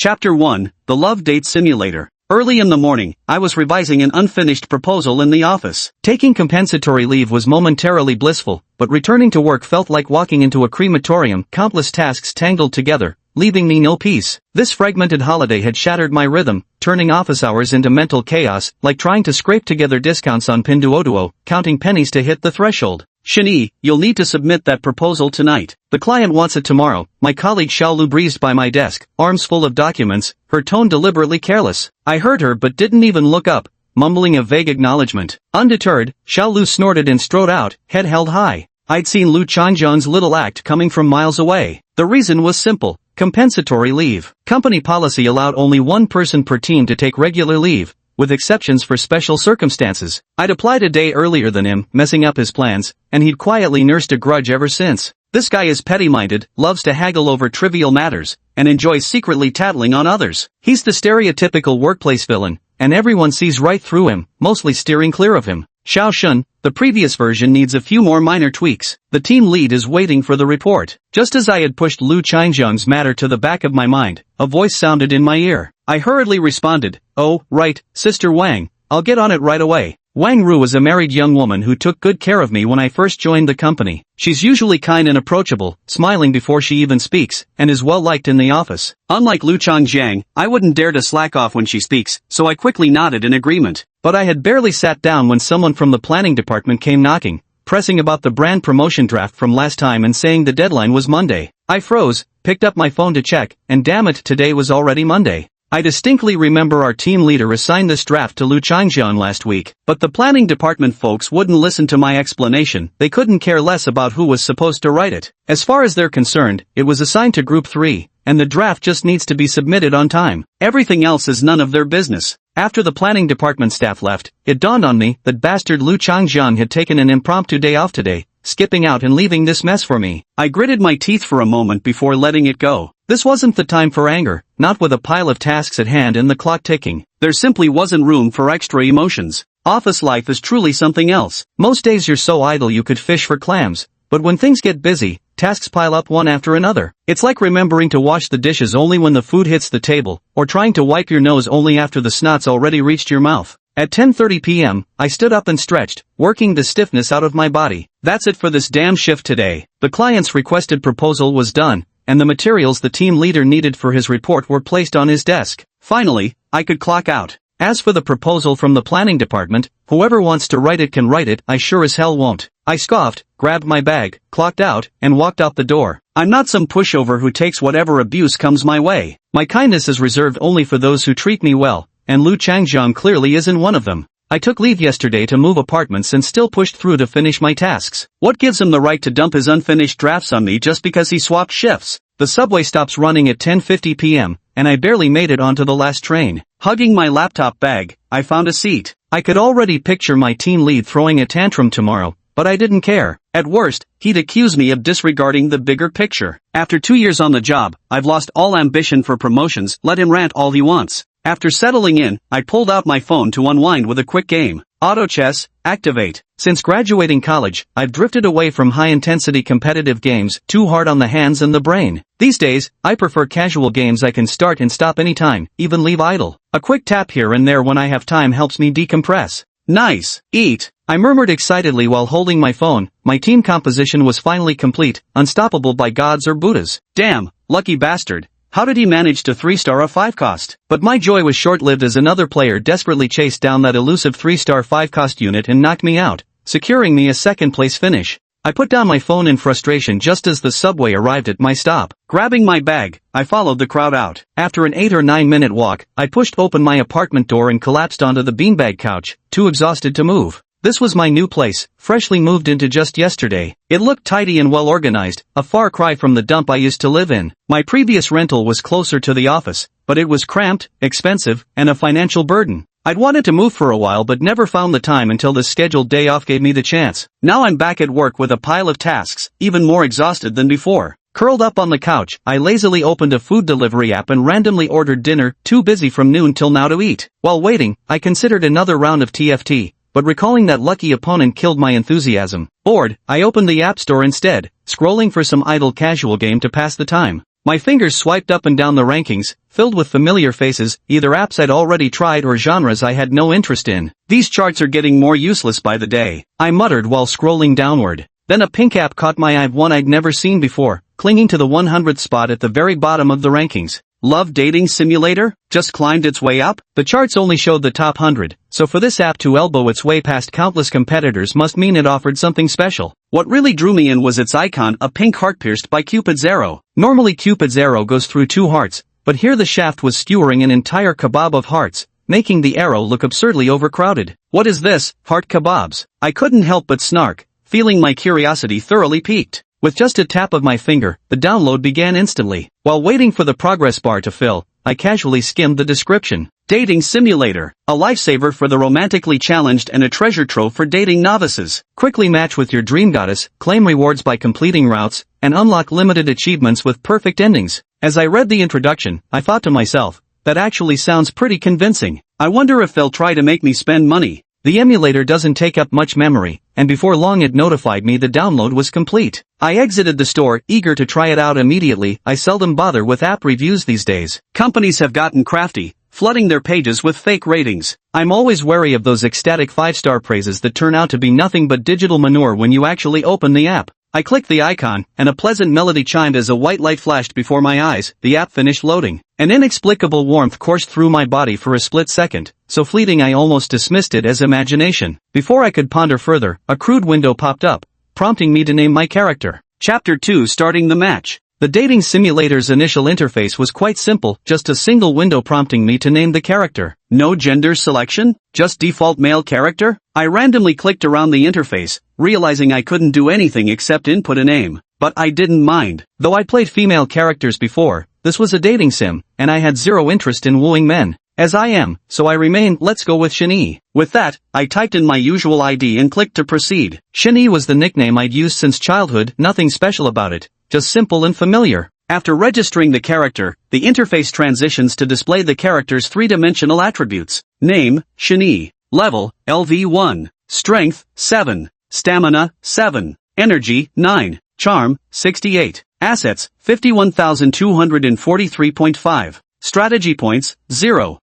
Chapter 1, The Love Date Simulator. Early in the morning, I was revising an unfinished proposal in the office. Taking compensatory leave was momentarily blissful, but returning to work felt like walking into a crematorium, countless tasks tangled together, leaving me no peace. This fragmented holiday had shattered my rhythm, turning office hours into mental chaos, like trying to scrape together discounts on Pinduoduo, counting pennies to hit the threshold. Shinee, you'll need to submit that proposal tonight. The client wants it tomorrow. My colleague Xiaolu breezed by my desk, arms full of documents, her tone deliberately careless. I heard her but didn't even look up, mumbling a vague acknowledgement. Undeterred, Xiaolu snorted and strode out, head held high. I'd seen Lu Changjian's little act coming from miles away. The reason was simple: compensatory leave. Company policy allowed only one person per team to take regular leave, with exceptions for special circumstances. I'd applied a day earlier than him, messing up his plans, and he'd quietly nursed a grudge ever since. This guy is petty-minded, loves to haggle over trivial matters, and enjoys secretly tattling on others. He's the stereotypical workplace villain, and everyone sees right through him, mostly steering clear of him. Xiao Shun, the previous version needs a few more minor tweaks. The team lead is waiting for the report. Just as I had pushed Lu Changjiang's matter to the back of my mind, a voice sounded in my ear. I hurriedly responded, "Oh, right, Sister Wang, I'll get on it right away." Wang Ru is a married young woman who took good care of me when I first joined the company. She's usually kind and approachable, smiling before she even speaks, and is well liked in the office. Unlike Lu Changjiang, I wouldn't dare to slack off when she speaks, so I quickly nodded in agreement. But I had barely sat down when someone from the planning department came knocking, pressing about the brand promotion draft from last time and saying the deadline was Monday. I froze, picked up my phone to check, and damn it, today was already Monday. I distinctly remember our team leader assigned this draft to Lu Changjian last week, but the planning department folks wouldn't listen to my explanation. They couldn't care less about who was supposed to write it. As far as they're concerned, it was assigned to Group 3, and the draft just needs to be submitted on time. Everything else is none of their business. After the planning department staff left, it dawned on me that bastard Lu Changjian had taken an impromptu day off today, skipping out and leaving this mess for me. I gritted my teeth for a moment before letting it go. This wasn't the time for anger, not with a pile of tasks at hand and the clock ticking. There simply wasn't room for extra emotions. Office life is truly something else. Most days you're so idle you could fish for clams, but when things get busy, tasks pile up one after another. It's like remembering to wash the dishes only when the food hits the table, or trying to wipe your nose only after the snot's already reached your mouth. At 10:30 p.m., I stood up and stretched, working the stiffness out of my body. That's it for this damn shift today. The client's requested proposal was done, and the materials the team leader needed for his report were placed on his desk. Finally, I could clock out. As for the proposal from the planning department, whoever wants to write it can write it, I sure as hell won't. I scoffed, grabbed my bag, clocked out, and walked out the door. I'm not some pushover who takes whatever abuse comes my way. My kindness is reserved only for those who treat me well, and Lu Changjiang clearly isn't one of them. I took leave yesterday to move apartments and still pushed through to finish my tasks. What gives him the right to dump his unfinished drafts on me just because he swapped shifts? The subway stops running at 10:50 p.m., and I barely made it onto the last train. Hugging my laptop bag, I found a seat. I could already picture my team lead throwing a tantrum tomorrow, but I didn't care. At worst, he'd accuse me of disregarding the bigger picture. After 2 years on the job, I've lost all ambition for promotions. Let him rant all he wants. After settling in, I pulled out my phone to unwind with a quick game. Auto chess, activate. Since graduating college, I've drifted away from high-intensity competitive games, too hard on the hands and the brain. These days, I prefer casual games I can start and stop anytime, even leave idle. A quick tap here and there when I have time helps me decompress. Nice. Eat. I murmured excitedly while holding my phone. My team composition was finally complete, unstoppable by gods or Buddhas. Damn, lucky bastard. How did he manage to 3-star a 5-cost? But my joy was short-lived as another player desperately chased down that elusive 3-star 5-cost unit and knocked me out, securing me a second-place finish. I put down my phone in frustration just as the subway arrived at my stop. Grabbing my bag, I followed the crowd out. After an 8 or 9 minute walk, I pushed open my apartment door and collapsed onto the beanbag couch, too exhausted to move. This was my new place, freshly moved into just yesterday. It looked tidy and well organized, a far cry from the dump I used to live in. My previous rental was closer to the office, but it was cramped, expensive, and a financial burden. I'd wanted to move for a while but never found the time until this scheduled day off gave me the chance. Now I'm back at work with a pile of tasks, even more exhausted than before. Curled up on the couch, I lazily opened a food delivery app and randomly ordered dinner, too busy from noon till now to eat. While waiting, I considered another round of TFT. But recalling that lucky opponent killed my enthusiasm. Bored, I opened the App Store instead, scrolling for some idle casual game to pass the time. My fingers swiped up and down the rankings, filled with familiar faces, either apps I'd already tried or genres I had no interest in. These charts are getting more useless by the day, I muttered while scrolling downward. Then a pink app caught my eye, one I'd never seen before, clinging to the 100th spot at the very bottom of the rankings. Love Dating Simulator? Just climbed its way up? The charts only showed the top 100, so for this app to elbow its way past countless competitors must mean it offered something special. What really drew me in was its icon, a pink heart pierced by Cupid's arrow. Normally Cupid's arrow goes through 2 hearts, but here the shaft was skewering an entire kebab of hearts, making the arrow look absurdly overcrowded. What is this, heart kebabs? I couldn't help but snark, feeling my curiosity thoroughly piqued. With just a tap of my finger, the download began instantly. While waiting for the progress bar to fill, I casually skimmed the description. Dating Simulator, a lifesaver for the romantically challenged and a treasure trove for dating novices. Quickly match with your dream goddess, claim rewards by completing routes, and unlock limited achievements with perfect endings. As I read the introduction, I thought to myself, that actually sounds pretty convincing. I wonder if they'll try to make me spend money. The emulator doesn't take up much memory, and before long it notified me the download was complete. I exited the store, eager to try it out immediately. I seldom bother with app reviews these days. Companies have gotten crafty, flooding their pages with fake ratings. I'm always wary of those ecstatic 5-star praises that turn out to be nothing but digital manure when you actually open the app. I clicked the icon, and a pleasant melody chimed as a white light flashed before my eyes. The app finished loading. An inexplicable warmth coursed through my body for a split second, so fleeting I almost dismissed it as imagination. Before I could ponder further, a crude window popped up, prompting me to name my character. Chapter 2: Starting the Match. The dating simulator's initial interface was quite simple, just a single window prompting me to name the character. No gender selection? Just default male character? I randomly clicked around the interface, realizing I couldn't do anything except input a name. But I didn't mind. Though I played female characters before, this was a dating sim, and I had zero interest in wooing men. As I am, so I remain. Let's go with Shani. With that, I typed in my usual ID and clicked to proceed. Shani was the nickname I'd used since childhood, nothing special about it, just simple and familiar. After registering the character, the interface transitions to display the character's 3-dimensional attributes. Name, Shani. Level, LV1. Strength, 7. Stamina, 7. Energy, 9. Charm, 68. Assets, 51,243.5. Strategy points, 0.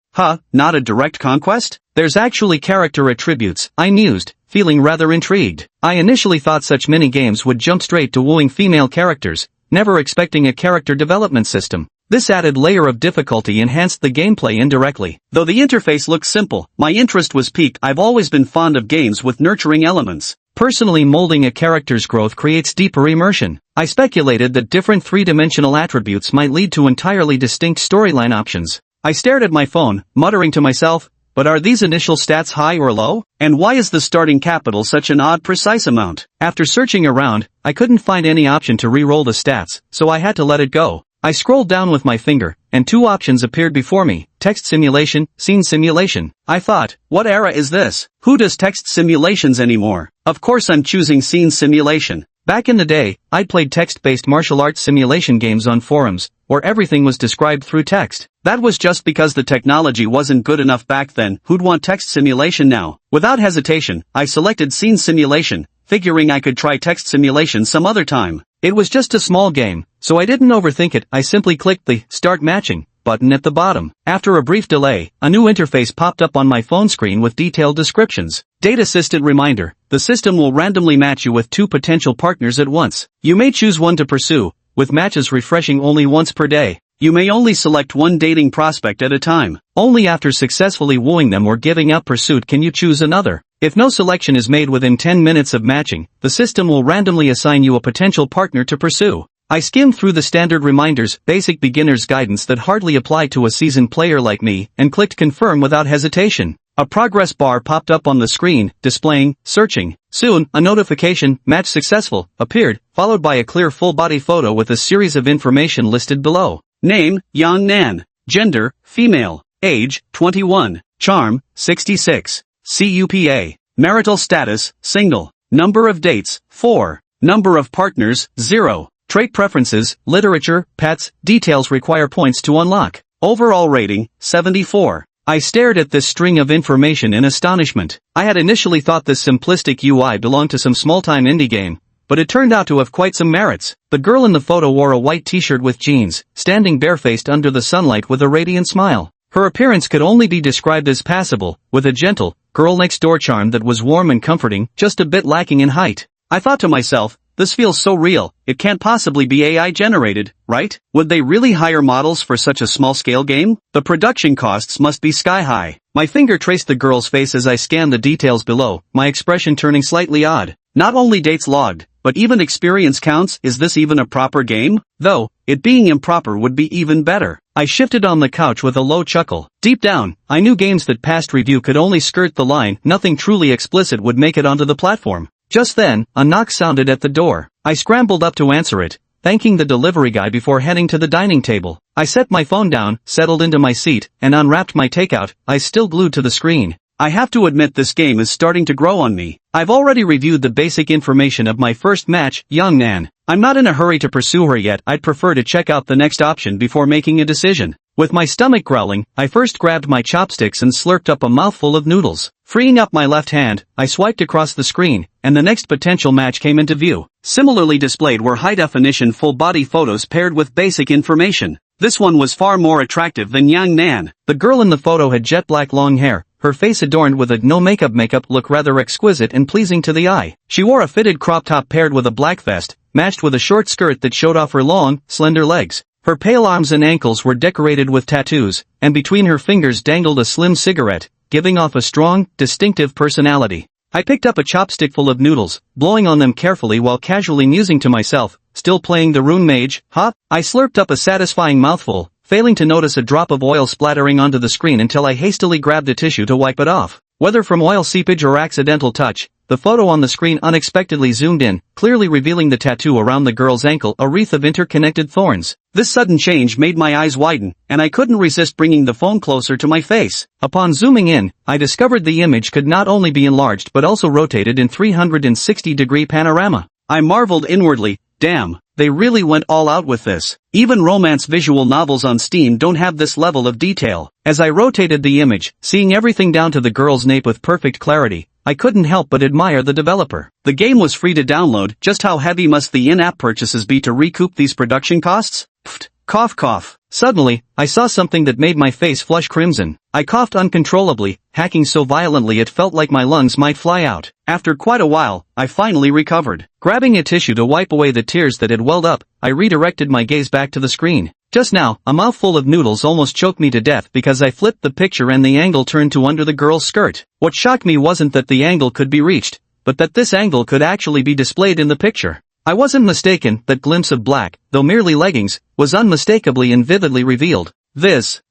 Not a direct conquest? There's actually character attributes, I mused, feeling rather intrigued. I initially thought such mini-games would jump straight to wooing female characters, never expecting a character development system. This added layer of difficulty enhanced the gameplay indirectly. Though the interface looked simple, my interest was piqued. I've always been fond of games with nurturing elements. Personally, molding a character's growth creates deeper immersion. I speculated that different 3-dimensional attributes might lead to entirely distinct storyline options. I stared at my phone, muttering to myself, but are these initial stats high or low? And why is the starting capital such an odd precise amount? After searching around, I couldn't find any option to re-roll the stats, so I had to let it go. I scrolled down with my finger, and 2 options appeared before me: text simulation, scene simulation. I thought, what era is this? Who does text simulations anymore? Of course I'm choosing scene simulation. Back in the day, I'd played text-based martial arts simulation games on forums, where everything was described through text. That was just because the technology wasn't good enough back then. Who'd want text simulation now? Without hesitation, I selected scene simulation, figuring I could try text simulation some other time. It was just a small game, so I didn't overthink it. I simply clicked the Start Matching button at the bottom. After a brief delay, a new interface popped up on my phone screen with detailed descriptions. Date Assistant Reminder: the system will randomly match you with 2 potential partners at once. You may choose one to pursue, with matches refreshing only once per day. You may only select one dating prospect at a time. Only after successfully wooing them or giving up pursuit can you choose another. If no selection is made within 10 minutes of matching, the system will randomly assign you a potential partner to pursue. I skimmed through the standard reminders, basic beginner's guidance that hardly apply to a seasoned player like me, and clicked confirm without hesitation. A progress bar popped up on the screen, displaying, searching. Soon, a notification, match successful, appeared, followed by a clear full-body photo with a series of information listed below. Name, Yang Nan. Gender, female. Age, 21. Charm, 66. CUPA. Marital status, single. Number of dates, 4. Number of partners, 0. Trait preferences, literature, pets, details require points to unlock. Overall rating, 74. I stared at this string of information in astonishment. I had initially thought this simplistic UI belonged to some small-time indie game, but it turned out to have quite some merits. The girl in the photo wore a white t-shirt with jeans, standing barefaced under the sunlight with a radiant smile. Her appearance could only be described as passable, with a gentle, girl-next-door charm that was warm and comforting, just a bit lacking in height. I thought to myself, this feels so real, it can't possibly be AI generated, right? Would they really hire models for such a small-scale game? The production costs must be sky-high. My finger traced the girl's face as I scanned the details below, my expression turning slightly odd. Not only dates logged, but even experience counts. Is this even a proper game? Though, it being improper would be even better. I shifted on the couch with a low chuckle. Deep down, I knew games that passed review could only skirt the line, nothing truly explicit would make it onto the platform. Just then, a knock sounded at the door. I scrambled up to answer it, thanking the delivery guy before heading to the dining table. I set my phone down, settled into my seat, and unwrapped my takeout, eyes still glued to the screen. I have to admit this game is starting to grow on me. I've already reviewed the basic information of my first match, Young Nan. I'm not in a hurry to pursue her yet. I'd prefer to check out the next option before making a decision. With my stomach growling, I first grabbed my chopsticks and slurped up a mouthful of noodles. Freeing up my left hand, I swiped across the screen, and the next potential match came into view. Similarly displayed were high-definition full-body photos paired with basic information. This one was far more attractive than Yang Nan. The girl in the photo had jet-black long hair, her face adorned with a no-makeup look rather exquisite and pleasing to the eye. She wore a fitted crop top paired with a black vest, matched with a short skirt that showed off her long, slender legs. Her pale arms and ankles were decorated with tattoos, and between her fingers dangled a slim cigarette, giving off a strong, distinctive personality. I picked up a chopstickful of noodles, blowing on them carefully while casually musing to myself, still playing the rune mage, huh? I slurped up a satisfying mouthful, failing to notice a drop of oil splattering onto the screen until I hastily grabbed a tissue to wipe it off. Whether from oil seepage or accidental touch, the photo on the screen unexpectedly zoomed in, clearly revealing the tattoo around the girl's ankle, a wreath of interconnected thorns. This sudden change made my eyes widen, and I couldn't resist bringing the phone closer to my face. Upon zooming in, I discovered the image could not only be enlarged but also rotated in 360-degree panorama. I marveled inwardly, damn, they really went all out with this. Even romance visual novels on Steam don't have this level of detail. As I rotated the image, seeing everything down to the girl's nape with perfect clarity, I couldn't help but admire the developer. The game was free to download. Just how heavy must the in-app purchases be to recoup these production costs? Pfft, cough cough. Suddenly, I saw something that made my face flush crimson. I coughed uncontrollably, hacking so violently it felt like my lungs might fly out. After quite a while, I finally recovered. Grabbing a tissue to wipe away the tears that had welled up, I redirected my gaze back to the screen. Just now, a mouthful of noodles almost choked me to death because I flipped the picture and the angle turned to under the girl's skirt. What shocked me wasn't that the angle could be reached, but that this angle could actually be displayed in the picture. I wasn't mistaken. That glimpse of black, though merely leggings, was unmistakably and vividly revealed.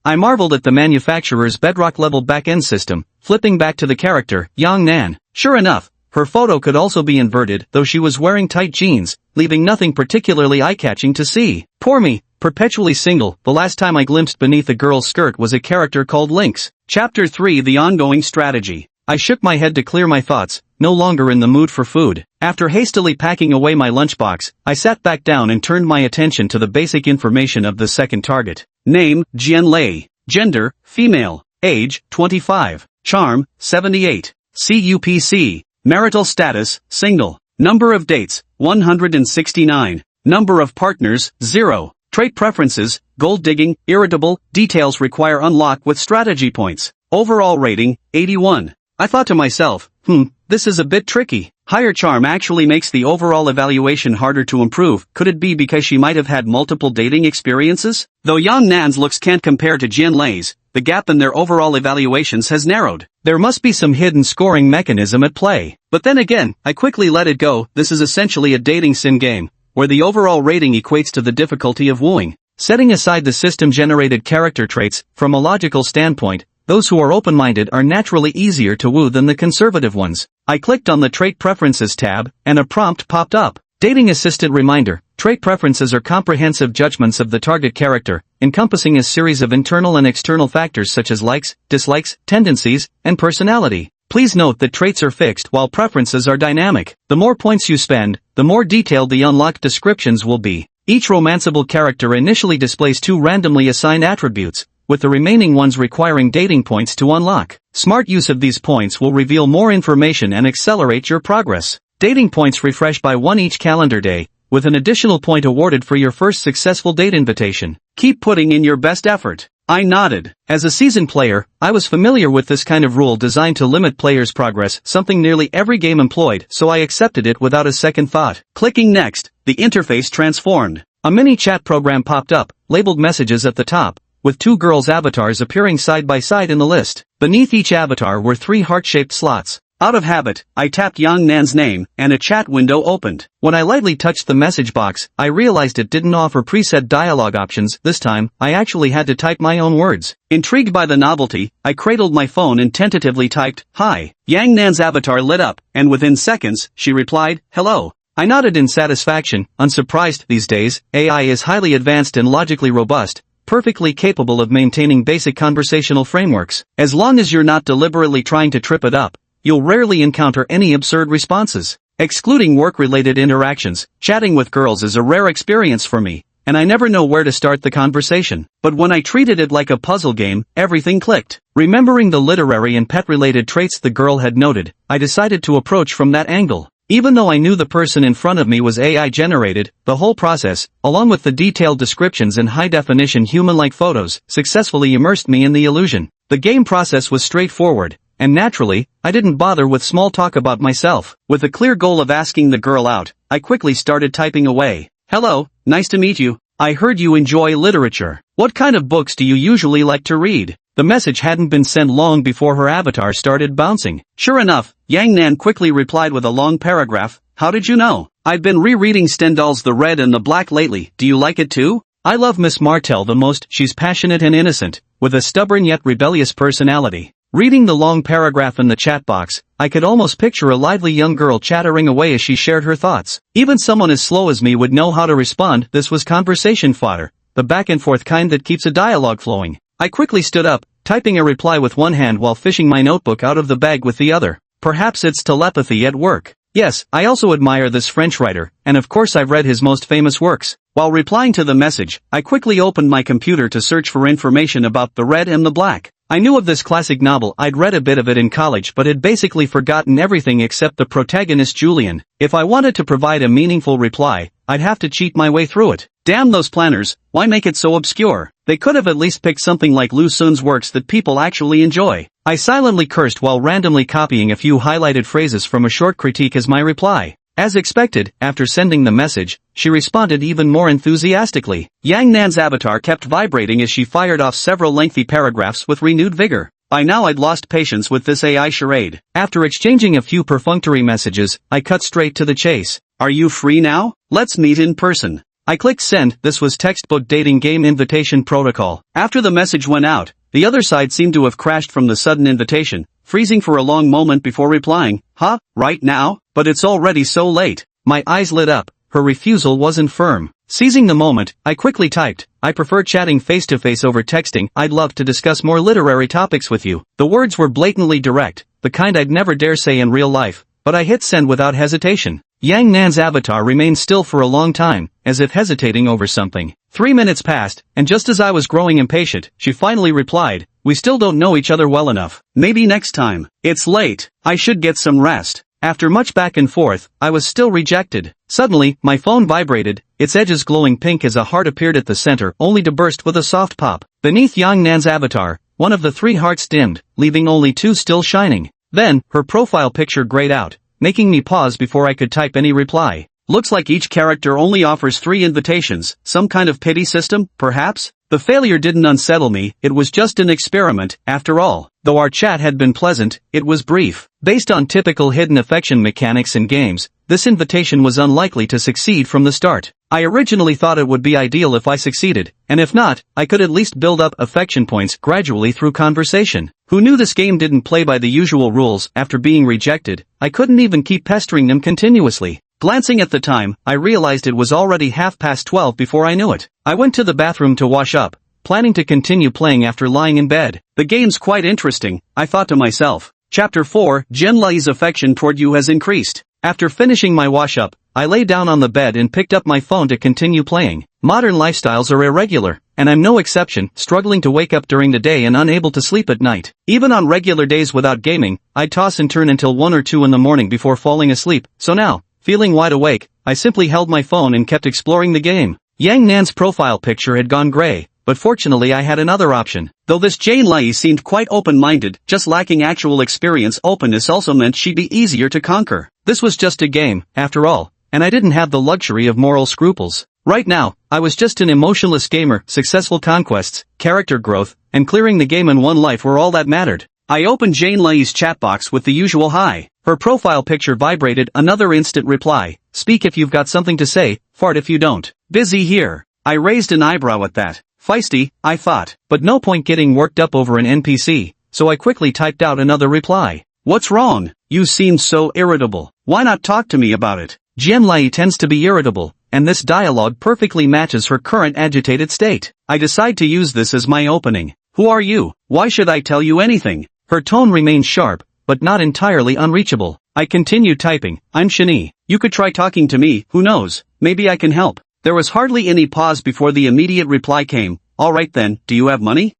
I marveled at the manufacturer's bedrock-level back-end system, flipping back to the character, Yang Nan. Sure enough, her photo could also be inverted, though she was wearing tight jeans, leaving nothing particularly eye-catching to see. Poor me, perpetually single. The last time I glimpsed beneath a girl's skirt was a character called Lynx. Chapter 3: The Ongoing Strategy. I shook my head to clear my thoughts, no longer in the mood for food. After hastily packing away my lunchbox, I sat back down and turned my attention to the basic information of the second target. Name, Jian Lei. Gender, female. Age, 25. Charm, 78. CUPC. Marital status, single. Number of dates, 169. Number of partners, 0. Trait preferences, gold digging, irritable, details require unlock with strategy points. Overall rating, 81. I thought to myself, this is a bit tricky. Higher charm actually makes the overall evaluation harder to improve. Could it be because she might have had multiple dating experiences? Though Yang Nan's looks can't compare to Jian Lei's, the gap in their overall evaluations has narrowed. There must be some hidden scoring mechanism at play. But then again, I quickly let it go. This is essentially a dating sim game, where the overall rating equates to the difficulty of wooing. Setting aside the system-generated character traits, from a logical standpoint, those who are open-minded are naturally easier to woo than the conservative ones. I clicked on the Trait Preferences tab, and a prompt popped up. Dating Assistant Reminder. Trait preferences are comprehensive judgments of the target character, encompassing a series of internal and external factors such as likes, dislikes, tendencies, and personality. Please note that traits are fixed while preferences are dynamic. The more points you spend, the more detailed the unlocked descriptions will be. Each romanceable character initially displays 2 randomly assigned attributes, with the remaining ones requiring dating points to unlock. Smart use of these points will reveal more information and accelerate your progress. Dating points refresh by 1 each calendar day, with an additional point awarded for your first successful date invitation. Keep putting in your best effort. I nodded. As a seasoned player, I was familiar with this kind of rule designed to limit players' progress, something nearly every game employed, so I accepted it without a second thought. Clicking next, the interface transformed. A mini chat program popped up, labeled messages at the top, with 2 girls' avatars appearing side by side in the list. Beneath each avatar were 3 heart-shaped slots. Out of habit, I tapped Yang Nan's name, and a chat window opened. When I lightly touched the message box, I realized it didn't offer preset dialogue options. This time, I actually had to type my own words. Intrigued by the novelty, I cradled my phone and tentatively typed, "Hi." Yang Nan's avatar lit up, and within seconds, she replied, "Hello." I nodded in satisfaction, unsurprised. These days, AI is highly advanced and logically robust, perfectly capable of maintaining basic conversational frameworks. As long as you're not deliberately trying to trip it up, you'll rarely encounter any absurd responses. Excluding work-related interactions, chatting with girls is a rare experience for me, and I never know where to start the conversation. But when I treated it like a puzzle game, everything clicked. Remembering the literary and pet-related traits the girl had noted, I decided to approach from that angle. Even though I knew the person in front of me was AI-generated, the whole process, along with the detailed descriptions and high-definition human-like photos, successfully immersed me in the illusion. The game process was straightforward, and naturally, I didn't bother with small talk about myself. With a clear goal of asking the girl out, I quickly started typing away. "Hello, nice to meet you. I heard you enjoy literature. What kind of books do you usually like to read?" The message hadn't been sent long before her avatar started bouncing. Sure enough, Yang Nan quickly replied with a long paragraph. "How did you know? I've been rereading Stendhal's The Red and the Black lately. Do you like it too? I love Miss Martell the most. She's passionate and innocent, with a stubborn yet rebellious personality." Reading the long paragraph in the chat box, I could almost picture a lively young girl chattering away as she shared her thoughts. Even someone as slow as me would know how to respond. This was conversation fodder, the back and forth kind that keeps a dialogue flowing. I quickly stood up, typing a reply with one hand while fishing my notebook out of the bag with the other. Perhaps it's telepathy at work. Yes, I also admire this French writer, and of course I've read his most famous works. While replying to the message, I quickly opened my computer to search for information about The Red and the Black. I knew of this classic novel. I'd read a bit of it in college but had basically forgotten everything except the protagonist Julian. If I wanted to provide a meaningful reply, I'd have to cheat my way through it. Damn those planners, why make it so obscure? They could have at least picked something like Lu Xun's works that people actually enjoy. I silently cursed while randomly copying a few highlighted phrases from a short critique as my reply. As expected, after sending the message, she responded even more enthusiastically. Yang Nan's avatar kept vibrating as she fired off several lengthy paragraphs with renewed vigor. By now I'd lost patience with this AI charade. After exchanging a few perfunctory messages, I cut straight to the chase. "Are you free now? Let's meet in person." I clicked send. This was textbook dating game invitation protocol. After the message went out, the other side seemed to have crashed from the sudden invitation, freezing for a long moment before replying. "Huh? Right now? But it's already so late." My eyes lit up. Her refusal wasn't firm. Seizing the moment, I quickly typed, "I prefer chatting face-to-face over texting. I'd love to discuss more literary topics with you." The words were blatantly direct, the kind I'd never dare say in real life, but I hit send without hesitation. Yang Nan's avatar remained still for a long time, as if hesitating over something. 3 minutes passed, and just as I was growing impatient, she finally replied, "We still don't know each other well enough. Maybe next time. It's late. I should get some rest." After much back and forth, I was still rejected. Suddenly, my phone vibrated, its edges glowing pink as a heart appeared at the center, only to burst with a soft pop. Beneath Yang Nan's avatar, one of the 3 hearts dimmed, leaving only 2 still shining. Then, her profile picture grayed out, making me pause before I could type any reply. Looks like each character only offers 3 invitations, some kind of pity system, perhaps? The failure didn't unsettle me, it was just an experiment, after all. Though our chat had been pleasant, it was brief. Based on typical hidden affection mechanics in games, this invitation was unlikely to succeed from the start. I originally thought it would be ideal if I succeeded, and if not, I could at least build up affection points gradually through conversation. Who knew this game didn't play by the usual rules? After being rejected, I couldn't even keep pestering them continuously. Glancing at the time, I realized it was already 12:30 before I knew it. I went to the bathroom to wash up, planning to continue playing after lying in bed. The game's quite interesting, I thought to myself. Chapter 4, Jin Lei's affection toward you has increased. After finishing my wash-up, I lay down on the bed and picked up my phone to continue playing. Modern lifestyles are irregular, and I'm no exception, struggling to wake up during the day and unable to sleep at night. Even on regular days without gaming, I'd toss and turn until 1 or 2 in the morning before falling asleep, so now, feeling wide awake, I simply held my phone and kept exploring the game. Yang Nan's profile picture had gone gray, but fortunately I had another option. Though this Jane Lai seemed quite open-minded, just lacking actual experience, openness also meant she'd be easier to conquer. This was just a game, after all, and I didn't have the luxury of moral scruples. Right now, I was just an emotionless gamer. Successful conquests, character growth, and clearing the game in one life were all that mattered. I opened Jane Lai's chat box with the usual hi. Her profile picture vibrated. Another instant reply. Speak if you've got something to say, fart if you don't. Busy here. I raised an eyebrow at that. Feisty, I thought, but no point getting worked up over an NPC, so I quickly typed out another reply. What's wrong? You seem so irritable. Why not talk to me about it? Jane Lai tends to be irritable, and this dialogue perfectly matches her current agitated state. I decide to use this as my opening. Who are you? Why should I tell you anything? Her tone remains sharp, but not entirely unreachable. I continue typing. I'm Shani. You could try talking to me, who knows? Maybe I can help. There was hardly any pause before the immediate reply came. Alright then, do you have money?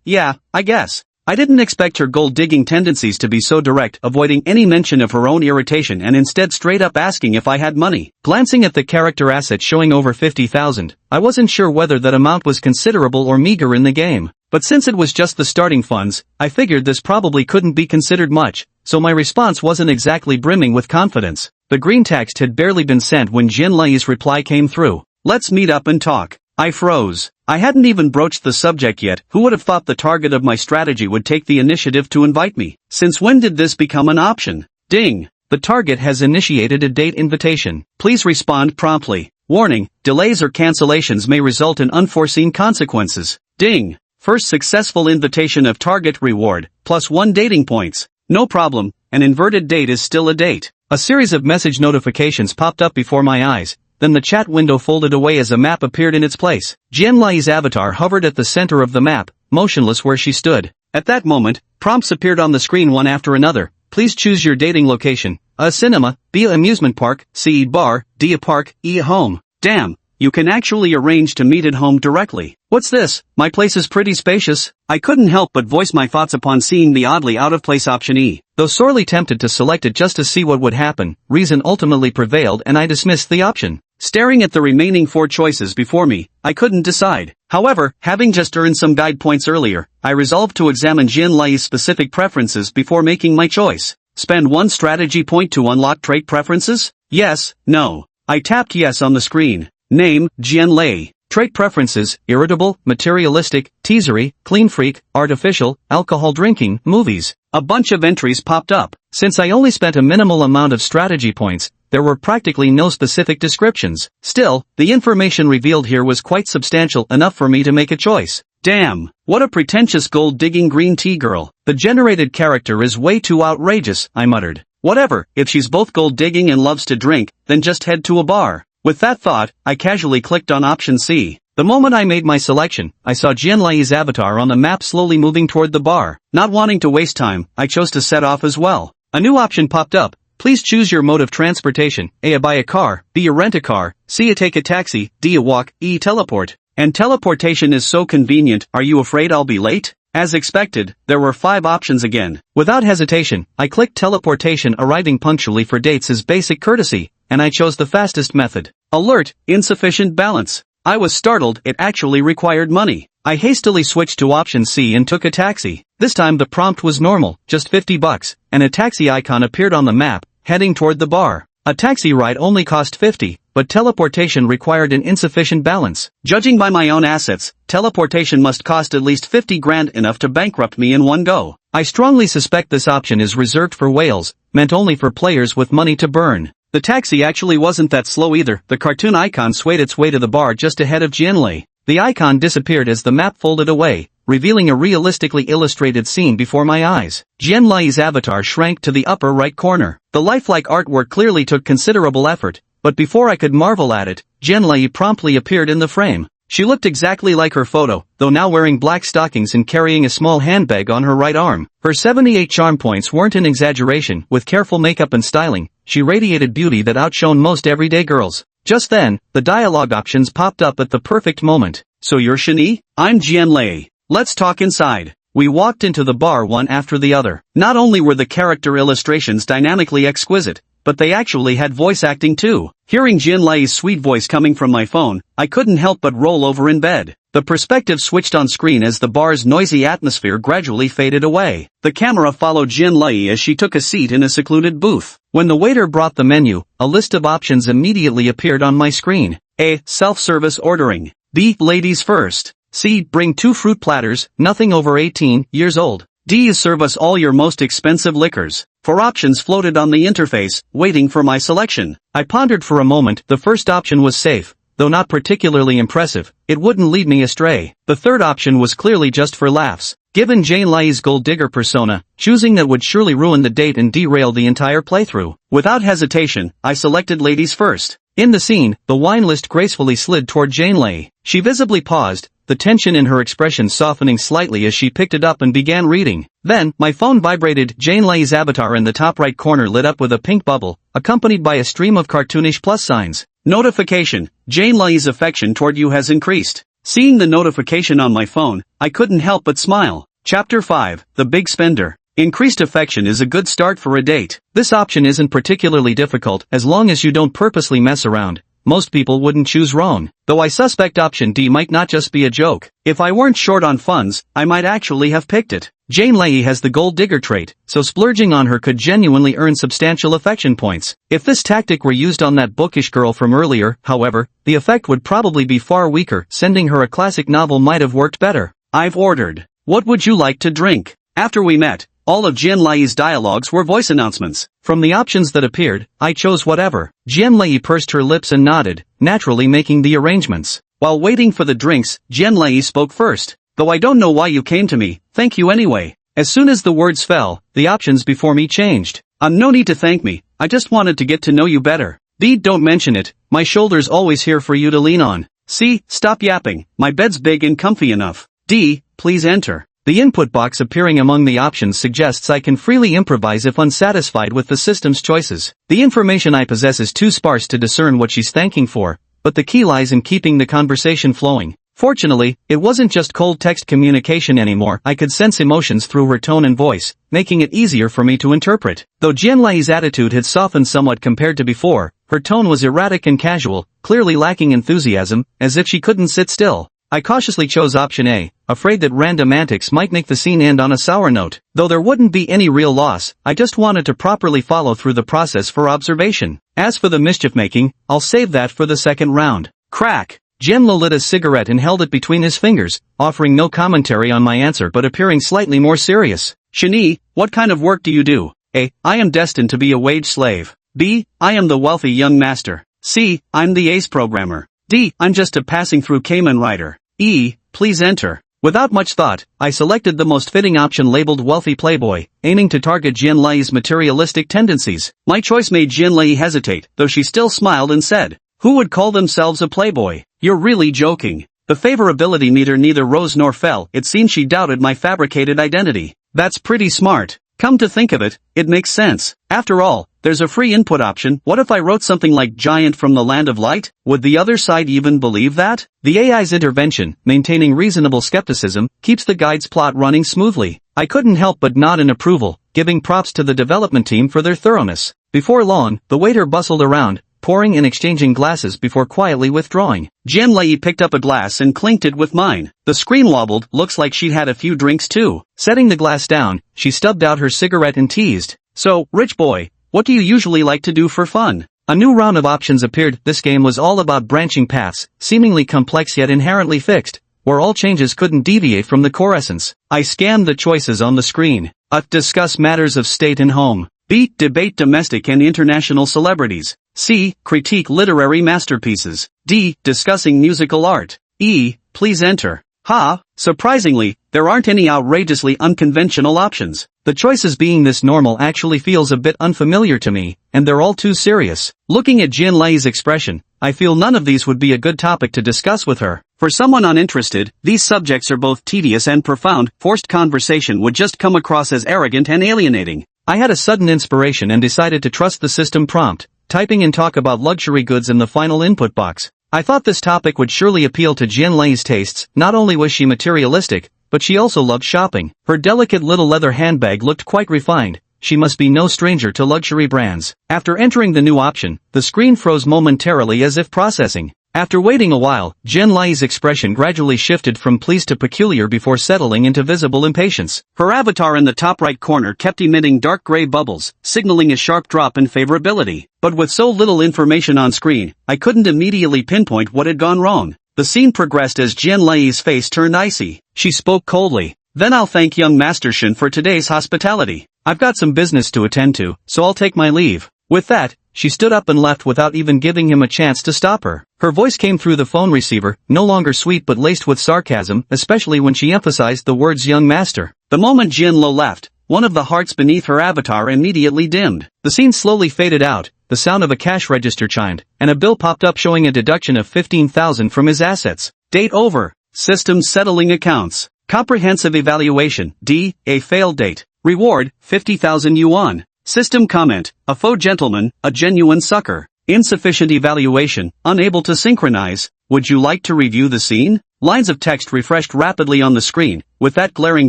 Yeah, I guess. I didn't expect her gold-digging tendencies to be so direct, avoiding any mention of her own irritation and instead straight up asking if I had money. Glancing at the character asset showing over 50,000, I wasn't sure whether that amount was considerable or meager in the game. But since it was just the starting funds, I figured this probably couldn't be considered much, so my response wasn't exactly brimming with confidence. The green text had barely been sent when Jin Lai's reply came through. Let's meet up and talk. I froze. I hadn't even broached the subject yet. Who would have thought the target of my strategy would take the initiative to invite me? Since when did this become an option? Ding. The target has initiated a date invitation. Please respond promptly. Warning, delays or cancellations may result in unforeseen consequences. Ding. First successful invitation of target reward, +1 dating points. No problem, an inverted date is still a date. A series of message notifications popped up before my eyes. Then the chat window folded away as a map appeared in its place. Jin Lai's avatar hovered at the center of the map, motionless where she stood. At that moment, prompts appeared on the screen one after another. Please choose your dating location. A cinema, B a amusement park, C bar, D a park, E a home. Damn, you can actually arrange to meet at home directly. What's this? My place is pretty spacious. I couldn't help but voice my thoughts upon seeing the oddly out-of-place option E. Though sorely tempted to select it just to see what would happen, reason ultimately prevailed and I dismissed the option. Staring at the remaining 4 choices before me, I couldn't decide. However, having just earned some guide points earlier, I resolved to examine Jin Lai's specific preferences before making my choice. Spend 1 strategy point to unlock trait preferences? Yes, no. I tapped yes on the screen. Name, Jin Lai. Trait preferences, irritable, materialistic, teasery, clean freak, artificial, alcohol drinking, movies. A bunch of entries popped up. Since I only spent a minimal amount of strategy points, there were practically no specific descriptions. Still, the information revealed here was quite substantial enough for me to make a choice. Damn, what a pretentious gold-digging green tea girl. The generated character is way too outrageous, I muttered. Whatever, if she's both gold-digging and loves to drink, then just head to a bar. With that thought, I casually clicked on option C. The moment I made my selection, I saw Jin Lai's avatar on the map slowly moving toward the bar. Not wanting to waste time, I chose to set off as well. A new option popped up. Please choose your mode of transportation. A buy a car, B a rent a car, C a take a taxi, D a walk, E teleport. And teleportation is so convenient. Are you afraid I'll be late? As expected, there were 5 options again. Without hesitation, I clicked teleportation. Arriving punctually for dates is basic courtesy, and I chose the fastest method. Alert, insufficient balance. I was startled, it actually required money. I hastily switched to option C and took a taxi. This time the prompt was normal, just $50, and a taxi icon appeared on the map, heading toward the bar. A taxi ride only cost 50, but teleportation required an insufficient balance. Judging by my own assets, teleportation must cost at least 50 grand, enough to bankrupt me in one go. I strongly suspect this option is reserved for whales, meant only for players with money to burn. The taxi actually wasn't that slow either. The cartoon icon swayed its way to the bar just ahead of Jin Lai. The icon disappeared as the map folded away, revealing a realistically illustrated scene before my eyes. Jin Lai's avatar shrank to the upper right corner. The lifelike artwork clearly took considerable effort, but before I could marvel at it, Jin Lai promptly appeared in the frame. She looked exactly like her photo, though now wearing black stockings and carrying a small handbag on her right arm. Her 78 charm points weren't an exaggeration. With careful makeup and styling, she radiated beauty that outshone most everyday girls. Just then, the dialogue options popped up at the perfect moment. So you're Shani? I'm Jianlei. Let's talk inside. We walked into the bar one after the other. Not only were the character illustrations dynamically exquisite, but they actually had voice acting too. Hearing Jianlei's sweet voice coming from my phone, I couldn't help but roll over in bed. The perspective switched on screen as the bar's noisy atmosphere gradually faded away. The camera followed Jianlei as she took a seat in a secluded booth. When the waiter brought the menu, a list of options immediately appeared on my screen. A. Self-service ordering. B. Ladies first. C. Bring 2 fruit platters, nothing over 18 years old. D. Serve us all your most expensive liquors. 4 options floated on the interface, waiting for my selection. I pondered for a moment. The first option was safe, though not particularly impressive. It wouldn't lead me astray. The third option was clearly just for laughs. Given Jianlei's gold digger persona, choosing that would surely ruin the date and derail the entire playthrough. Without hesitation, I selected ladies first. In the scene, the wine list gracefully slid toward Jianlei. She visibly paused, the tension in her expression softening slightly as she picked it up and began reading. Then, my phone vibrated. Jianlei's avatar in the top right corner lit up with a pink bubble, accompanied by a stream of cartoonish plus signs. Notification: Jianlei's affection toward you has increased. Seeing the notification on my phone, I couldn't help but smile. Chapter 5, The Big Spender. Increased affection is a good start for a date. This option isn't particularly difficult as long as you don't purposely mess around. Most people wouldn't choose wrong, though I suspect option D might not just be a joke. If I weren't short on funds, I might actually have picked it. Jianlei has the gold digger trait, so splurging on her could genuinely earn substantial affection points. If this tactic were used on that bookish girl from earlier, however, the effect would probably be far weaker. Sending her a classic novel might have worked better. I've ordered. What would you like to drink? After we met, all of Jianlei's dialogues were voice announcements. From the options that appeared, I chose whatever. Jianlei pursed her lips and nodded, naturally making the arrangements. While waiting for the drinks, Jianlei spoke first. Though I don't know why you came to me, thank you anyway. As soon as the words fell, the options before me changed. No need to thank me, I just wanted to get to know you better. B. Don't mention it, my shoulder's always here for you to lean on. C. Stop yapping, my bed's big and comfy enough. D. Please enter. The input box appearing among the options suggests I can freely improvise if unsatisfied with the system's choices. The information I possess is too sparse to discern what she's thanking for, but the key lies in keeping the conversation flowing. Fortunately, it wasn't just cold text communication anymore. I could sense emotions through her tone and voice, making it easier for me to interpret. Though Jianlei's attitude had softened somewhat compared to before, her tone was erratic and casual, clearly lacking enthusiasm, as if she couldn't sit still. I cautiously chose option A, afraid that random antics might make the scene end on a sour note. Though there wouldn't be any real loss, I just wanted to properly follow through the process for observation. As for the mischief-making, I'll save that for the second round. Crack! Jianlei lit a cigarette and held it between his fingers, offering no commentary on my answer but appearing slightly more serious. Shani, what kind of work do you do? A. I am destined to be a wage slave. B. I am the wealthy young master. C. I'm the ace programmer. D. I'm just a passing through Cayman rider. E. Please enter. Without much thought, I selected the most fitting option labeled wealthy playboy, aiming to target Jianlei's materialistic tendencies. My choice made Jianlei hesitate, though she still smiled and said, "Who would call themselves a playboy? You're really joking." The favorability meter neither rose nor fell. It seemed she doubted my fabricated identity. That's pretty smart. Come to think of it, it makes sense. After all, there's a free input option. What if I wrote something like giant from the land of light? Would the other side even believe that? The AI's intervention, maintaining reasonable skepticism, keeps the guide's plot running smoothly. I couldn't help but nod in approval, giving props to the development team for their thoroughness. Before long, the waiter bustled around, pouring and exchanging glasses before quietly withdrawing. Jianlei picked up a glass and clinked it with mine. The screen wobbled. Looks like she'd had a few drinks too. Setting the glass down, she stubbed out her cigarette and teased, "So, rich boy, what do you usually like to do for fun?" A new round of options appeared. This game was all about branching paths, seemingly complex yet inherently fixed, where all changes couldn't deviate from the core essence. I scanned the choices on the screen. A. Discuss matters of state and home. B. Debate domestic and international celebrities. C. Critique literary masterpieces. D. Discussing musical art. E. Please enter. Ha! Surprisingly, there aren't any outrageously unconventional options. The choices being this normal actually feels a bit unfamiliar to me, and they're all too serious. Looking at Jianlei's expression, I feel none of these would be a good topic to discuss with her. For someone uninterested, these subjects are both tedious and profound. Forced conversation would just come across as arrogant and alienating. I had a sudden inspiration and decided to trust the system prompt. typing in talk about luxury goods in the final input box. I thought this topic would surely appeal to Jian Lei's tastes. Not only was she materialistic, but she also loved shopping. Her delicate little leather handbag looked quite refined. She must be no stranger to luxury brands. After entering the new option, the screen froze momentarily as if processing. After waiting a while, Jian Lei's expression gradually shifted from pleased to peculiar before settling into visible impatience. Her avatar in the top right corner kept emitting dark gray bubbles, signaling a sharp drop in favorability. But with so little information on screen, I couldn't immediately pinpoint what had gone wrong. The scene progressed as Jian Lei's face turned icy. She spoke coldly. "Then I'll thank young Master Shen for today's hospitality. I've got some business to attend to, so I'll take my leave." With that, she stood up and left without even giving him a chance to stop her. Her voice came through the phone receiver, no longer sweet but laced with sarcasm, especially when she emphasized the words young master. The moment Jian Lo left, one of the hearts beneath her avatar immediately dimmed. The scene slowly faded out, the sound of a cash register chimed, and a bill popped up showing a deduction of 15,000 from his assets. Date over. System settling accounts. Comprehensive evaluation, D, a failed date. Reward, 50,000 yuan. System comment, a faux gentleman, a genuine sucker. Insufficient evaluation, unable to synchronize. Would you like to review the scene? Lines of text refreshed rapidly on the screen, with that glaring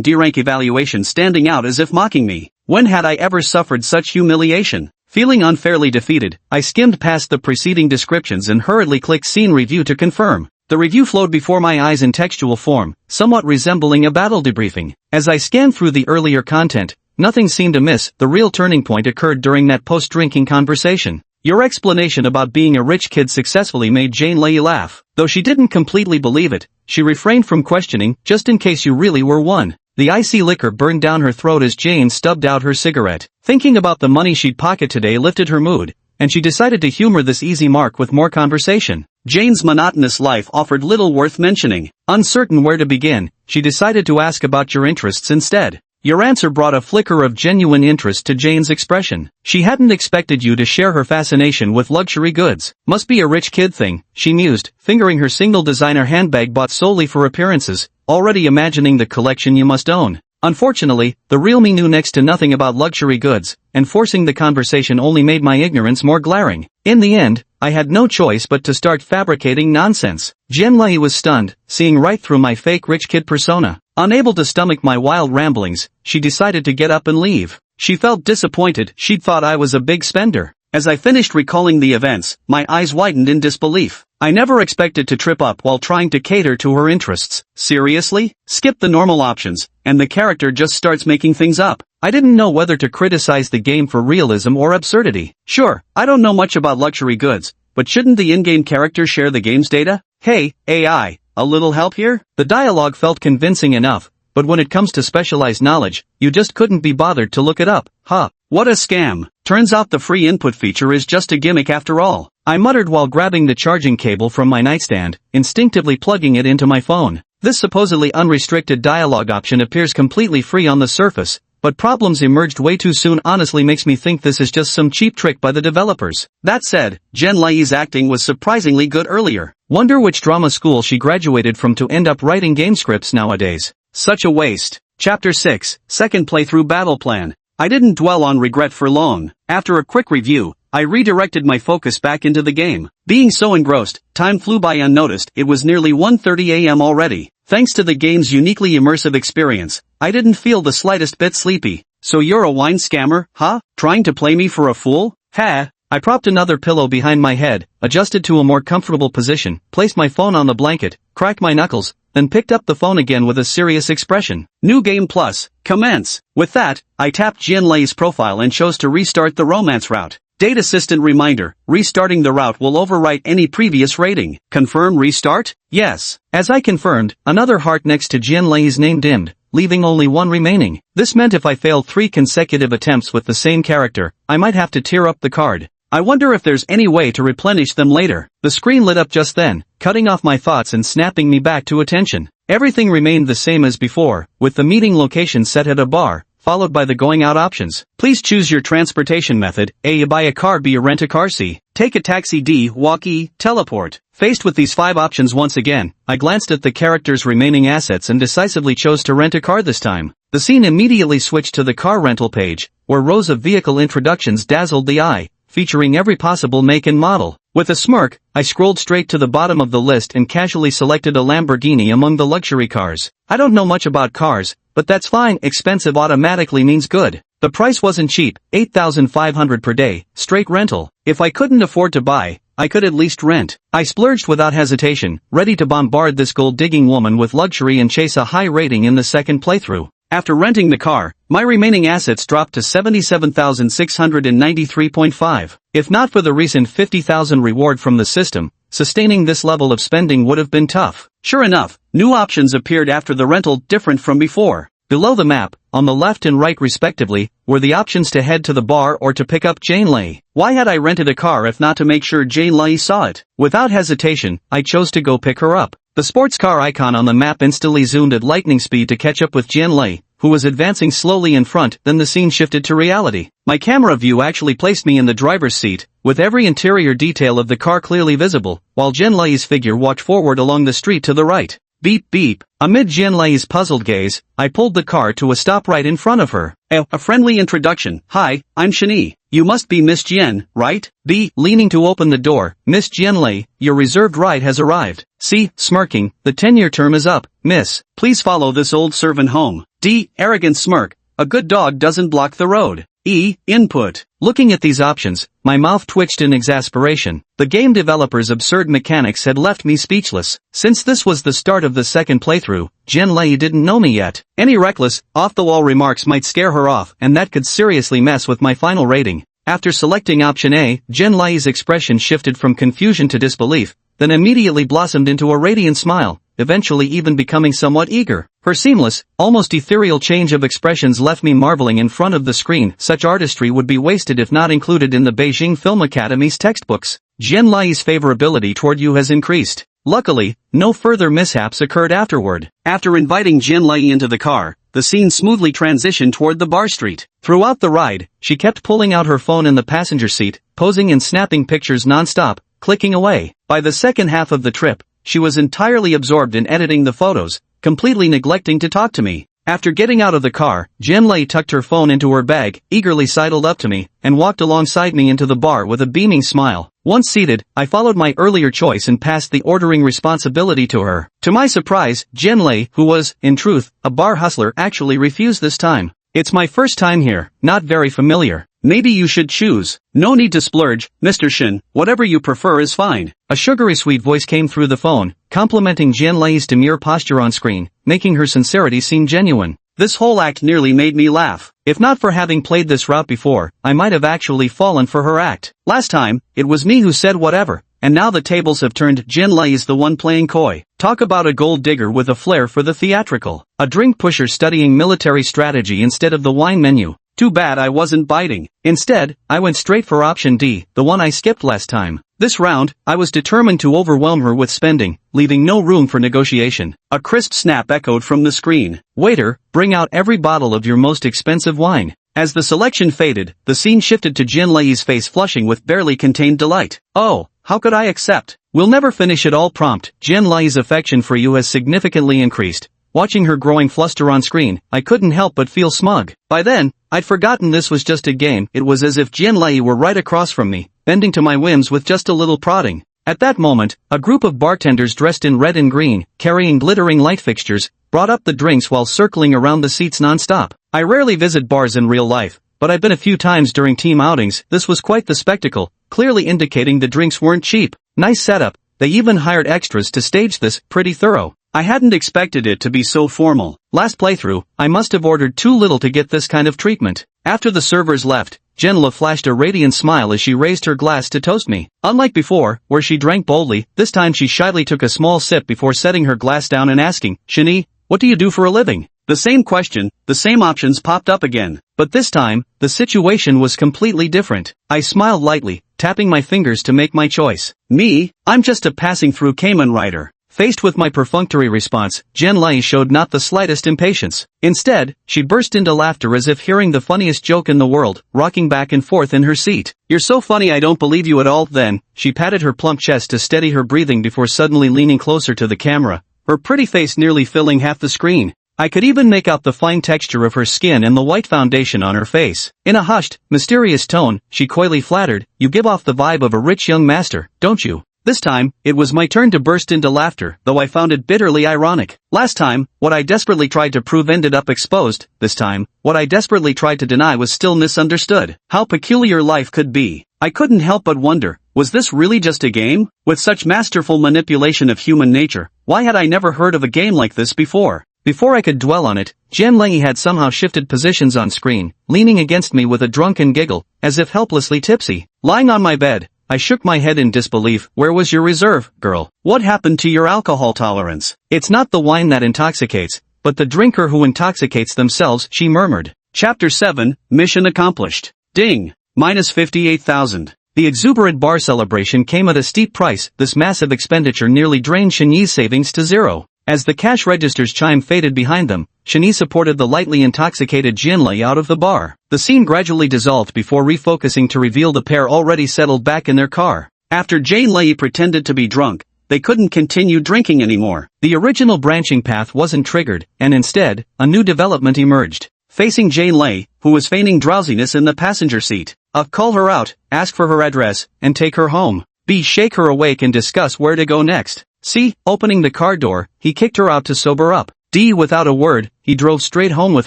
D-rank evaluation standing out as if mocking me. When had I ever suffered such humiliation? Feeling unfairly defeated, I skimmed past the preceding descriptions and hurriedly clicked Scene Review to confirm. The review flowed before my eyes in textual form, somewhat resembling a battle debriefing. As I scanned through the earlier content, nothing seemed amiss. The real turning point occurred during that post-drinking conversation. Your explanation about being a rich kid successfully made Jian Lei laugh. Though she didn't completely believe it, she refrained from questioning, just in case you really were one. The icy liquor burned down her throat as Jane stubbed out her cigarette. Thinking about the money she'd pocket today lifted her mood, and she decided to humor this easy mark with more conversation. Jane's monotonous life offered little worth mentioning. Uncertain where to begin, she decided to ask about your interests instead. Your answer brought a flicker of genuine interest to Jane's expression. She hadn't expected you to share her fascination with luxury goods. Must be a rich kid thing, she mused, fingering her single designer handbag bought solely for appearances, already imagining the collection you must own. Unfortunately, the real me knew next to nothing about luxury goods, and forcing the conversation only made my ignorance more glaring. In the end, I had no choice but to start fabricating nonsense. Jian Lei was stunned, seeing right through my fake rich kid persona. Unable to stomach my wild ramblings, she decided to get up and leave. She felt disappointed. She'd thought I was a big spender. As I finished recalling the events, my eyes widened in disbelief. I never expected to trip up while trying to cater to her interests. Seriously? Skip the normal options, and the character just starts making things up. I didn't know whether to criticize the game for realism or absurdity. Sure, I don't know much about luxury goods, but shouldn't the in-game character share the game's data? Hey, AI, a little help here? The dialogue felt convincing enough, but when it comes to specialized knowledge, you just couldn't be bothered to look it up. Huh, what a scam. Turns out the free input feature is just a gimmick after all. I muttered while grabbing the charging cable from my nightstand, instinctively plugging it into my phone. This supposedly unrestricted dialogue option appears completely free on the surface, but problems emerged way too soon. Honestly makes me think this is just some cheap trick by the developers. That said, Jian Lei's acting was surprisingly good earlier. Wonder which drama school she graduated from to end up writing game scripts nowadays. Such a waste. Chapter 6, Second Playthrough Battle Plan. I didn't dwell on regret for long. After a quick review, I redirected my focus back into the game. Being so engrossed, time flew by unnoticed. It was nearly 1:30 a.m. already. Thanks to the game's uniquely immersive experience, I didn't feel the slightest bit sleepy. So you're a wine scammer, huh? Trying to play me for a fool? Ha! I propped another pillow behind my head, adjusted to a more comfortable position, placed my phone on the blanket, cracked my knuckles, then picked up the phone again with a serious expression. New Game Plus, commence. With that, I tapped Jian Lei's profile and chose to restart the romance route. Date Assistant reminder, restarting the route will overwrite any previous rating. Confirm restart? Yes. As I confirmed, another heart next to Jian Lei's name dimmed, leaving only one remaining. This meant if I failed 3 consecutive attempts with the same character, I might have to tear up the card. I wonder if there's any way to replenish them later. The screen lit up just then, cutting off my thoughts and snapping me back to attention. Everything remained the same as before, with the meeting location set at a bar, followed by the going out options. Please choose your transportation method. A. You buy a car. B. You rent a car. C. Take a taxi. D. Walk. E. Teleport. Faced with these 5 options once again, I glanced at the character's remaining assets and decisively chose to rent a car this time. The scene immediately switched to the car rental page, where rows of vehicle introductions dazzled the eye, featuring every possible make and model. With a smirk, I scrolled straight to the bottom of the list and casually selected a Lamborghini among the luxury cars. I don't know much about cars, but that's fine, expensive automatically means good. The price wasn't cheap, $8,500 per day, straight rental. If I couldn't afford to buy, I could at least rent. I splurged without hesitation, ready to bombard this gold-digging woman with luxury and chase a high rating in the second playthrough. After renting the car, my remaining assets dropped to $77,693.5. If not for the recent $50,000 reward from the system, sustaining this level of spending would have been tough. Sure enough, new options appeared after the rental, different from before. Below the map, on the left and right respectively, were the options to head to the bar or to pick up Jane Lei. Why had I rented a car if not to make sure Jane Lei saw it? Without hesitation, I chose to go pick her up. The sports car icon on the map instantly zoomed at lightning speed to catch up with Jane Lei, who was advancing slowly in front. Then the scene shifted to reality. My camera view actually placed me in the driver's seat, with every interior detail of the car clearly visible, while Jane Lei's figure walked forward along the street to the right. Beep beep. Amid Jane Lei's puzzled gaze, I pulled the car to a stop right in front of her. A friendly introduction. Hi, I'm Shani. You must be Miss Jian, right? B. Leaning to open the door. Miss Jian Lei, your reserved ride has arrived. C. Smirking. The 10-year term is up. Miss, please follow this old servant home. D. Arrogant smirk. A good dog doesn't block the road. E. Input. Looking at these options, my mouth twitched in exasperation. The game developer's absurd mechanics had left me speechless. Since this was the start of the second playthrough, Jane Lei didn't know me yet. Any reckless, off-the-wall remarks might scare her off, and that could seriously mess with my final rating. After selecting option A, Jane Lei's expression shifted from confusion to disbelief, then immediately blossomed into a radiant smile, eventually even becoming somewhat eager. Her seamless, almost ethereal change of expressions left me marveling in front of the screen. Such artistry would be wasted if not included in the Beijing Film Academy's textbooks. Jane Lei's favorability toward you has increased. Luckily, no further mishaps occurred afterward. After inviting Jane Lei into the car, the scene smoothly transitioned toward the bar street. Throughout the ride, she kept pulling out her phone in the passenger seat, posing and snapping pictures non-stop, clicking away. By the second half of the trip, she was entirely absorbed in editing the photos, completely neglecting to talk to me. After getting out of the car, Jane Lei tucked her phone into her bag, eagerly sidled up to me, and walked alongside me into the bar with a beaming smile. Once seated, I followed my earlier choice and passed the ordering responsibility to her. To my surprise, Jane Lei, who was, in truth, a bar hustler, actually refused this time. It's my first time here, not very familiar. Maybe you should choose. No need to splurge, Mr. Shin, whatever you prefer is fine. A sugary sweet voice came through the phone, complimenting Jane Lei's demure posture on screen, making her sincerity seem genuine. This whole act nearly made me laugh. If not for having played this route before, I might have actually fallen for her act. Last time, it was me who said whatever, and now the tables have turned. Jane Lei is the one playing coy. Talk about a gold digger with a flair for the theatrical. A drink pusher studying military strategy instead of the wine menu. Too bad I wasn't biting. Instead, I went straight for option D, the one I skipped last time. This round, I was determined to overwhelm her with spending, leaving no room for negotiation. A crisp snap echoed from the screen. Waiter, bring out every bottle of your most expensive wine. As the selection faded, the scene shifted to Jane Lei's face flushing with barely contained delight. Oh, how could I accept? We'll never finish it all. Prompt. Jane Lei's affection for you has significantly increased. Watching her growing fluster on screen, I couldn't help but feel smug. By then, I'd forgotten this was just a game. It was as if Jane Lei were right across from me, bending to my whims with just a little prodding. At that moment, a group of bartenders dressed in red and green, carrying glittering light fixtures, brought up the drinks while circling around the seats non-stop. I rarely visit bars in real life, but I've been a few times during team outings. This was quite the spectacle, clearly indicating the drinks weren't cheap. Nice setup. They even hired extras to stage this. Pretty thorough. I hadn't expected it to be so formal. Last playthrough, I must have ordered too little to get this kind of treatment. After the servers left, Jane Lei flashed a radiant smile as she raised her glass to toast me. Unlike before, where she drank boldly, this time she shyly took a small sip before setting her glass down and asking, Shani, what do you do for a living? The same question, the same options popped up again. But this time, the situation was completely different. I smiled lightly, tapping my fingers to make my choice. Me? I'm just a passing through Kamen Rider. Faced with my perfunctory response, Jane Lei showed not the slightest impatience. Instead, she burst into laughter as if hearing the funniest joke in the world, rocking back and forth in her seat. You're so funny I don't believe you at all. Then, she patted her plump chest to steady her breathing before suddenly leaning closer to the camera, her pretty face nearly filling half the screen. I could even make out the fine texture of her skin and the white foundation on her face. In a hushed, mysterious tone, she coyly flattered, "You give off the vibe of a rich young master, don't you?" This time, it was my turn to burst into laughter, though I found it bitterly ironic. Last time, what I desperately tried to prove ended up exposed. This time, what I desperately tried to deny was still misunderstood. How peculiar life could be. I couldn't help but wonder, was this really just a game? With such masterful manipulation of human nature, why had I never heard of a game like this before? Before I could dwell on it, Jian Lei had somehow shifted positions on screen, leaning against me with a drunken giggle, as if helplessly tipsy. Lying on my bed, I shook my head in disbelief. "Where was your reserve, girl? What happened to your alcohol tolerance?" "It's not the wine that intoxicates, but the drinker who intoxicates themselves," she murmured. Chapter 7, Mission Accomplished. Ding! Minus 58,000. The exuberant bar celebration came at a steep price. This massive expenditure nearly drained Shenyi's savings to zero. As the cash register's chime faded behind them, Shenyi supported the lightly intoxicated Jianlei out of the bar. The scene gradually dissolved before refocusing to reveal the pair already settled back in their car. After Jianlei pretended to be drunk, they couldn't continue drinking anymore. The original branching path wasn't triggered, and instead, a new development emerged. Facing Jianlei, who was feigning drowsiness in the passenger seat. Call her out, ask for her address, and take her home. B. Shake her awake and discuss where to go next. C. Opening the car door, he kicked her out to sober up. D. Without a word, he drove straight home with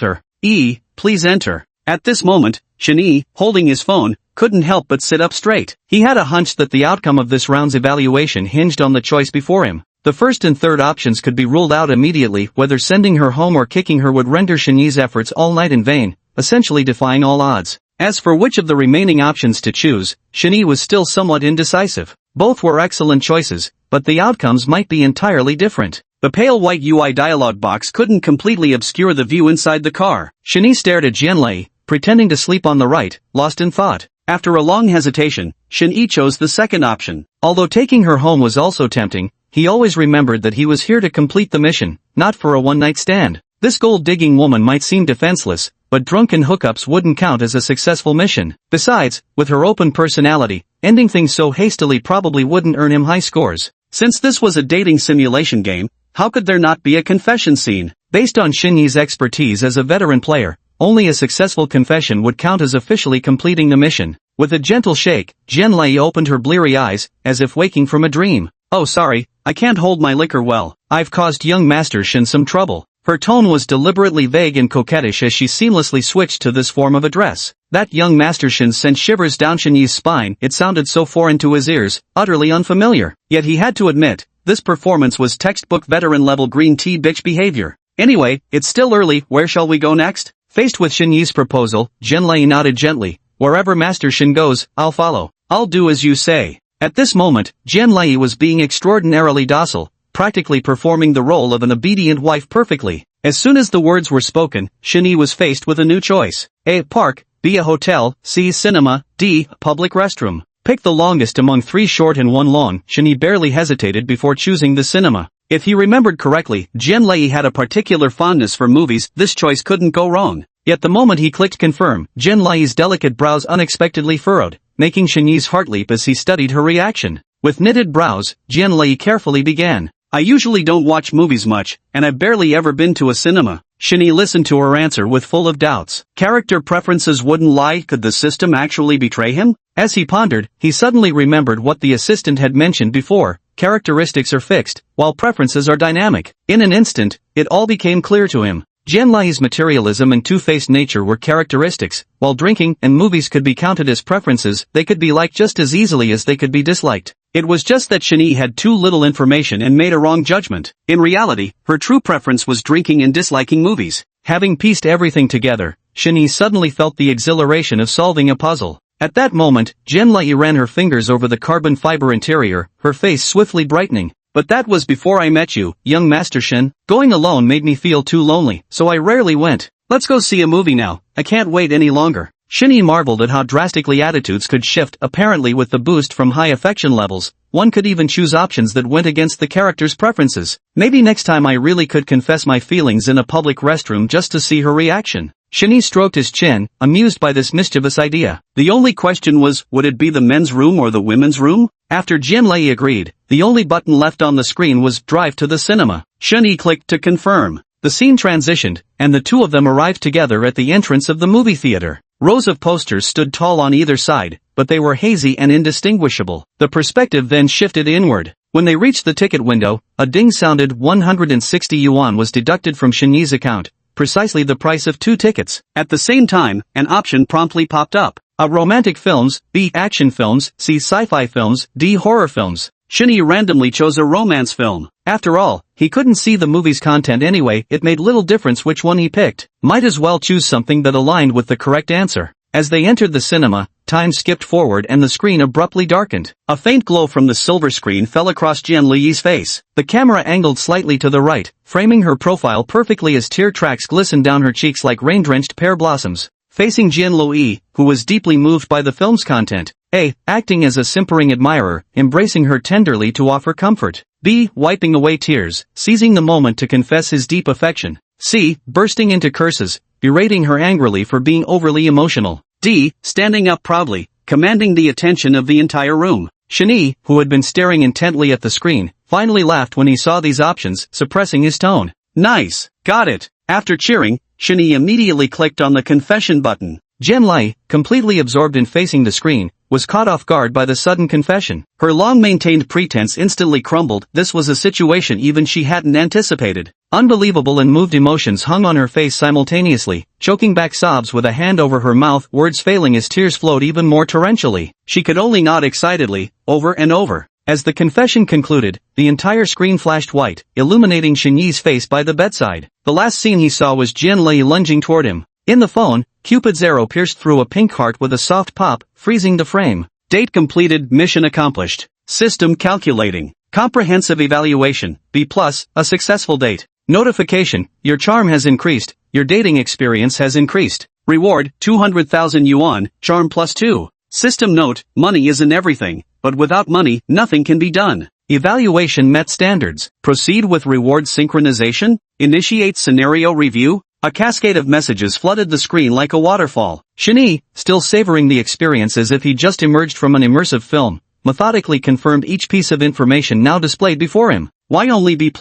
her. E. Please enter. At this moment, Shenyi, holding his phone, couldn't help but sit up straight. He had a hunch that the outcome of this round's evaluation hinged on the choice before him. The first and third options could be ruled out immediately. Whether sending her home or kicking her would render Shenyi's efforts all night in vain, essentially defying all odds. As for which of the remaining options to choose, Shenyi was still somewhat indecisive. Both were excellent choices, but the outcomes might be entirely different. The pale white UI dialog box couldn't completely obscure the view inside the car. Shenyi stared at Jianlei, pretending to sleep on the right, lost in thought. After a long hesitation, Shenyi chose the second option. Although taking her home was also tempting, he always remembered that he was here to complete the mission, not for a one-night stand. This gold-digging woman might seem defenseless, but drunken hookups wouldn't count as a successful mission. Besides, with her open personality, ending things so hastily probably wouldn't earn him high scores. Since this was a dating simulation game, how could there not be a confession scene? Based on Shenyi's expertise as a veteran player, only a successful confession would count as officially completing the mission. With a gentle shake, Jianlei opened her bleary eyes, as if waking from a dream. "Oh sorry, I can't hold my liquor well. I've caused young Master Shen some trouble." Her tone was deliberately vague and coquettish as she seamlessly switched to this form of address. That young Master Shen sent shivers down Shenyi's spine. It sounded so foreign to his ears, utterly unfamiliar. Yet he had to admit, this performance was textbook veteran-level green tea bitch behavior. "Anyway, it's still early. Where shall we go next?" Faced with Shenyi's proposal, Jianlei nodded gently. "Wherever Master Shen goes, I'll follow. I'll do as you say." At this moment, Jianlei was being extraordinarily docile, practically performing the role of an obedient wife perfectly. As soon as the words were spoken, Shenyi was faced with a new choice. A. Park, B. A hotel, C. Cinema, D. A public restroom. Pick the longest among three short and one long. Shenyi barely hesitated before choosing the cinema. If he remembered correctly, Jianlei had a particular fondness for movies. This choice couldn't go wrong. Yet the moment he clicked confirm, Jianlei's delicate brows unexpectedly furrowed, making Shenyi's heart leap as he studied her reaction. With knitted brows, Jianlei carefully began. "I usually don't watch movies much, and I've barely ever been to a cinema." Shenyi listened to her answer with full of doubts. Character preferences wouldn't lie. Could the system actually betray him? As he pondered, he suddenly remembered what the assistant had mentioned before. Characteristics are fixed, while preferences are dynamic. In an instant, it all became clear to him. Jianlei's materialism and two-faced nature were characteristics, while drinking and movies could be counted as preferences. They could be liked just as easily as they could be disliked. It was just that Shenyi had too little information and made a wrong judgment. In reality, her true preference was drinking and disliking movies. Having pieced everything together, Shenyi suddenly felt the exhilaration of solving a puzzle. At that moment, Jianlei ran her fingers over the carbon fiber interior, her face swiftly brightening. "But that was before I met you, young Master Shen. Going alone made me feel too lonely, so I rarely went. Let's go see a movie now. I can't wait any longer." Shenyi marveled at how drastically attitudes could shift. Apparently with the boost from high affection levels, one could even choose options that went against the character's preferences. Maybe next time I really could confess my feelings in a public restroom just to see her reaction. Shenyi stroked his chin, amused by this mischievous idea. The only question was, would it be the men's room or the women's room? After Jianlei agreed, the only button left on the screen was drive to the cinema. Shenyi clicked to confirm. The scene transitioned, and the two of them arrived together at the entrance of the movie theater. Rows of posters stood tall on either side, but they were hazy and indistinguishable. The perspective then shifted inward. When they reached the ticket window, a ding sounded. 160 yuan was deducted from Shenyi's account, precisely the price of 2 tickets. At the same time, an option promptly popped up. A romantic films, B action films, C sci-fi films, D horror films. Shenyi randomly chose a romance film. After all, he couldn't see the movie's content anyway, it made little difference which one he picked. Might as well choose something that aligned with the correct answer. As they entered the cinema, time skipped forward and the screen abruptly darkened. A faint glow from the silver screen fell across Jian Li's face. The camera angled slightly to the right, framing her profile perfectly as tear tracks glistened down her cheeks like rain-drenched pear blossoms. Facing Jian Li, who was deeply moved by the film's content. A. Acting as a simpering admirer, embracing her tenderly to offer comfort. B. Wiping away tears, seizing the moment to confess his deep affection. C. Bursting into curses, berating her angrily for being overly emotional. D. Standing up proudly, commanding the attention of the entire room. Shenyi, who had been staring intently at the screen, finally laughed when he saw these options, suppressing his tone. Nice, got it. After cheering, Shenyi immediately clicked on the confession button. Jian Li, completely absorbed in facing the screen, was caught off guard by the sudden confession. Her long-maintained pretense instantly crumbled. This was a situation even she hadn't anticipated. Unbelievable and moved emotions hung on her face simultaneously, choking back sobs with a hand over her mouth, words failing as tears flowed even more torrentially. She could only nod excitedly, over and over. As the confession concluded, the entire screen flashed white, illuminating Shenyi's face by the bedside. The last scene he saw was Jian Li lunging toward him. In the phone, Cupid's arrow pierced through a pink heart with a soft pop, freezing the frame. Date completed, mission accomplished. System calculating. Comprehensive evaluation, B+, a successful date. Notification, your charm has increased, your dating experience has increased. Reward, 200,000 yuan, charm +2. System note, money isn't everything, but without money, nothing can be done. Evaluation met standards. Proceed with reward synchronization? Initiate scenario review? A cascade of messages flooded the screen like a waterfall. Shenyi, still savoring the experience as if he just emerged from an immersive film, methodically confirmed each piece of information now displayed before him. Why only B+?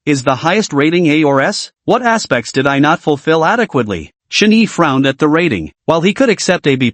Is the highest rating A or S? What aspects did I not fulfill adequately? Shenyi frowned at the rating. While he could accept a B+,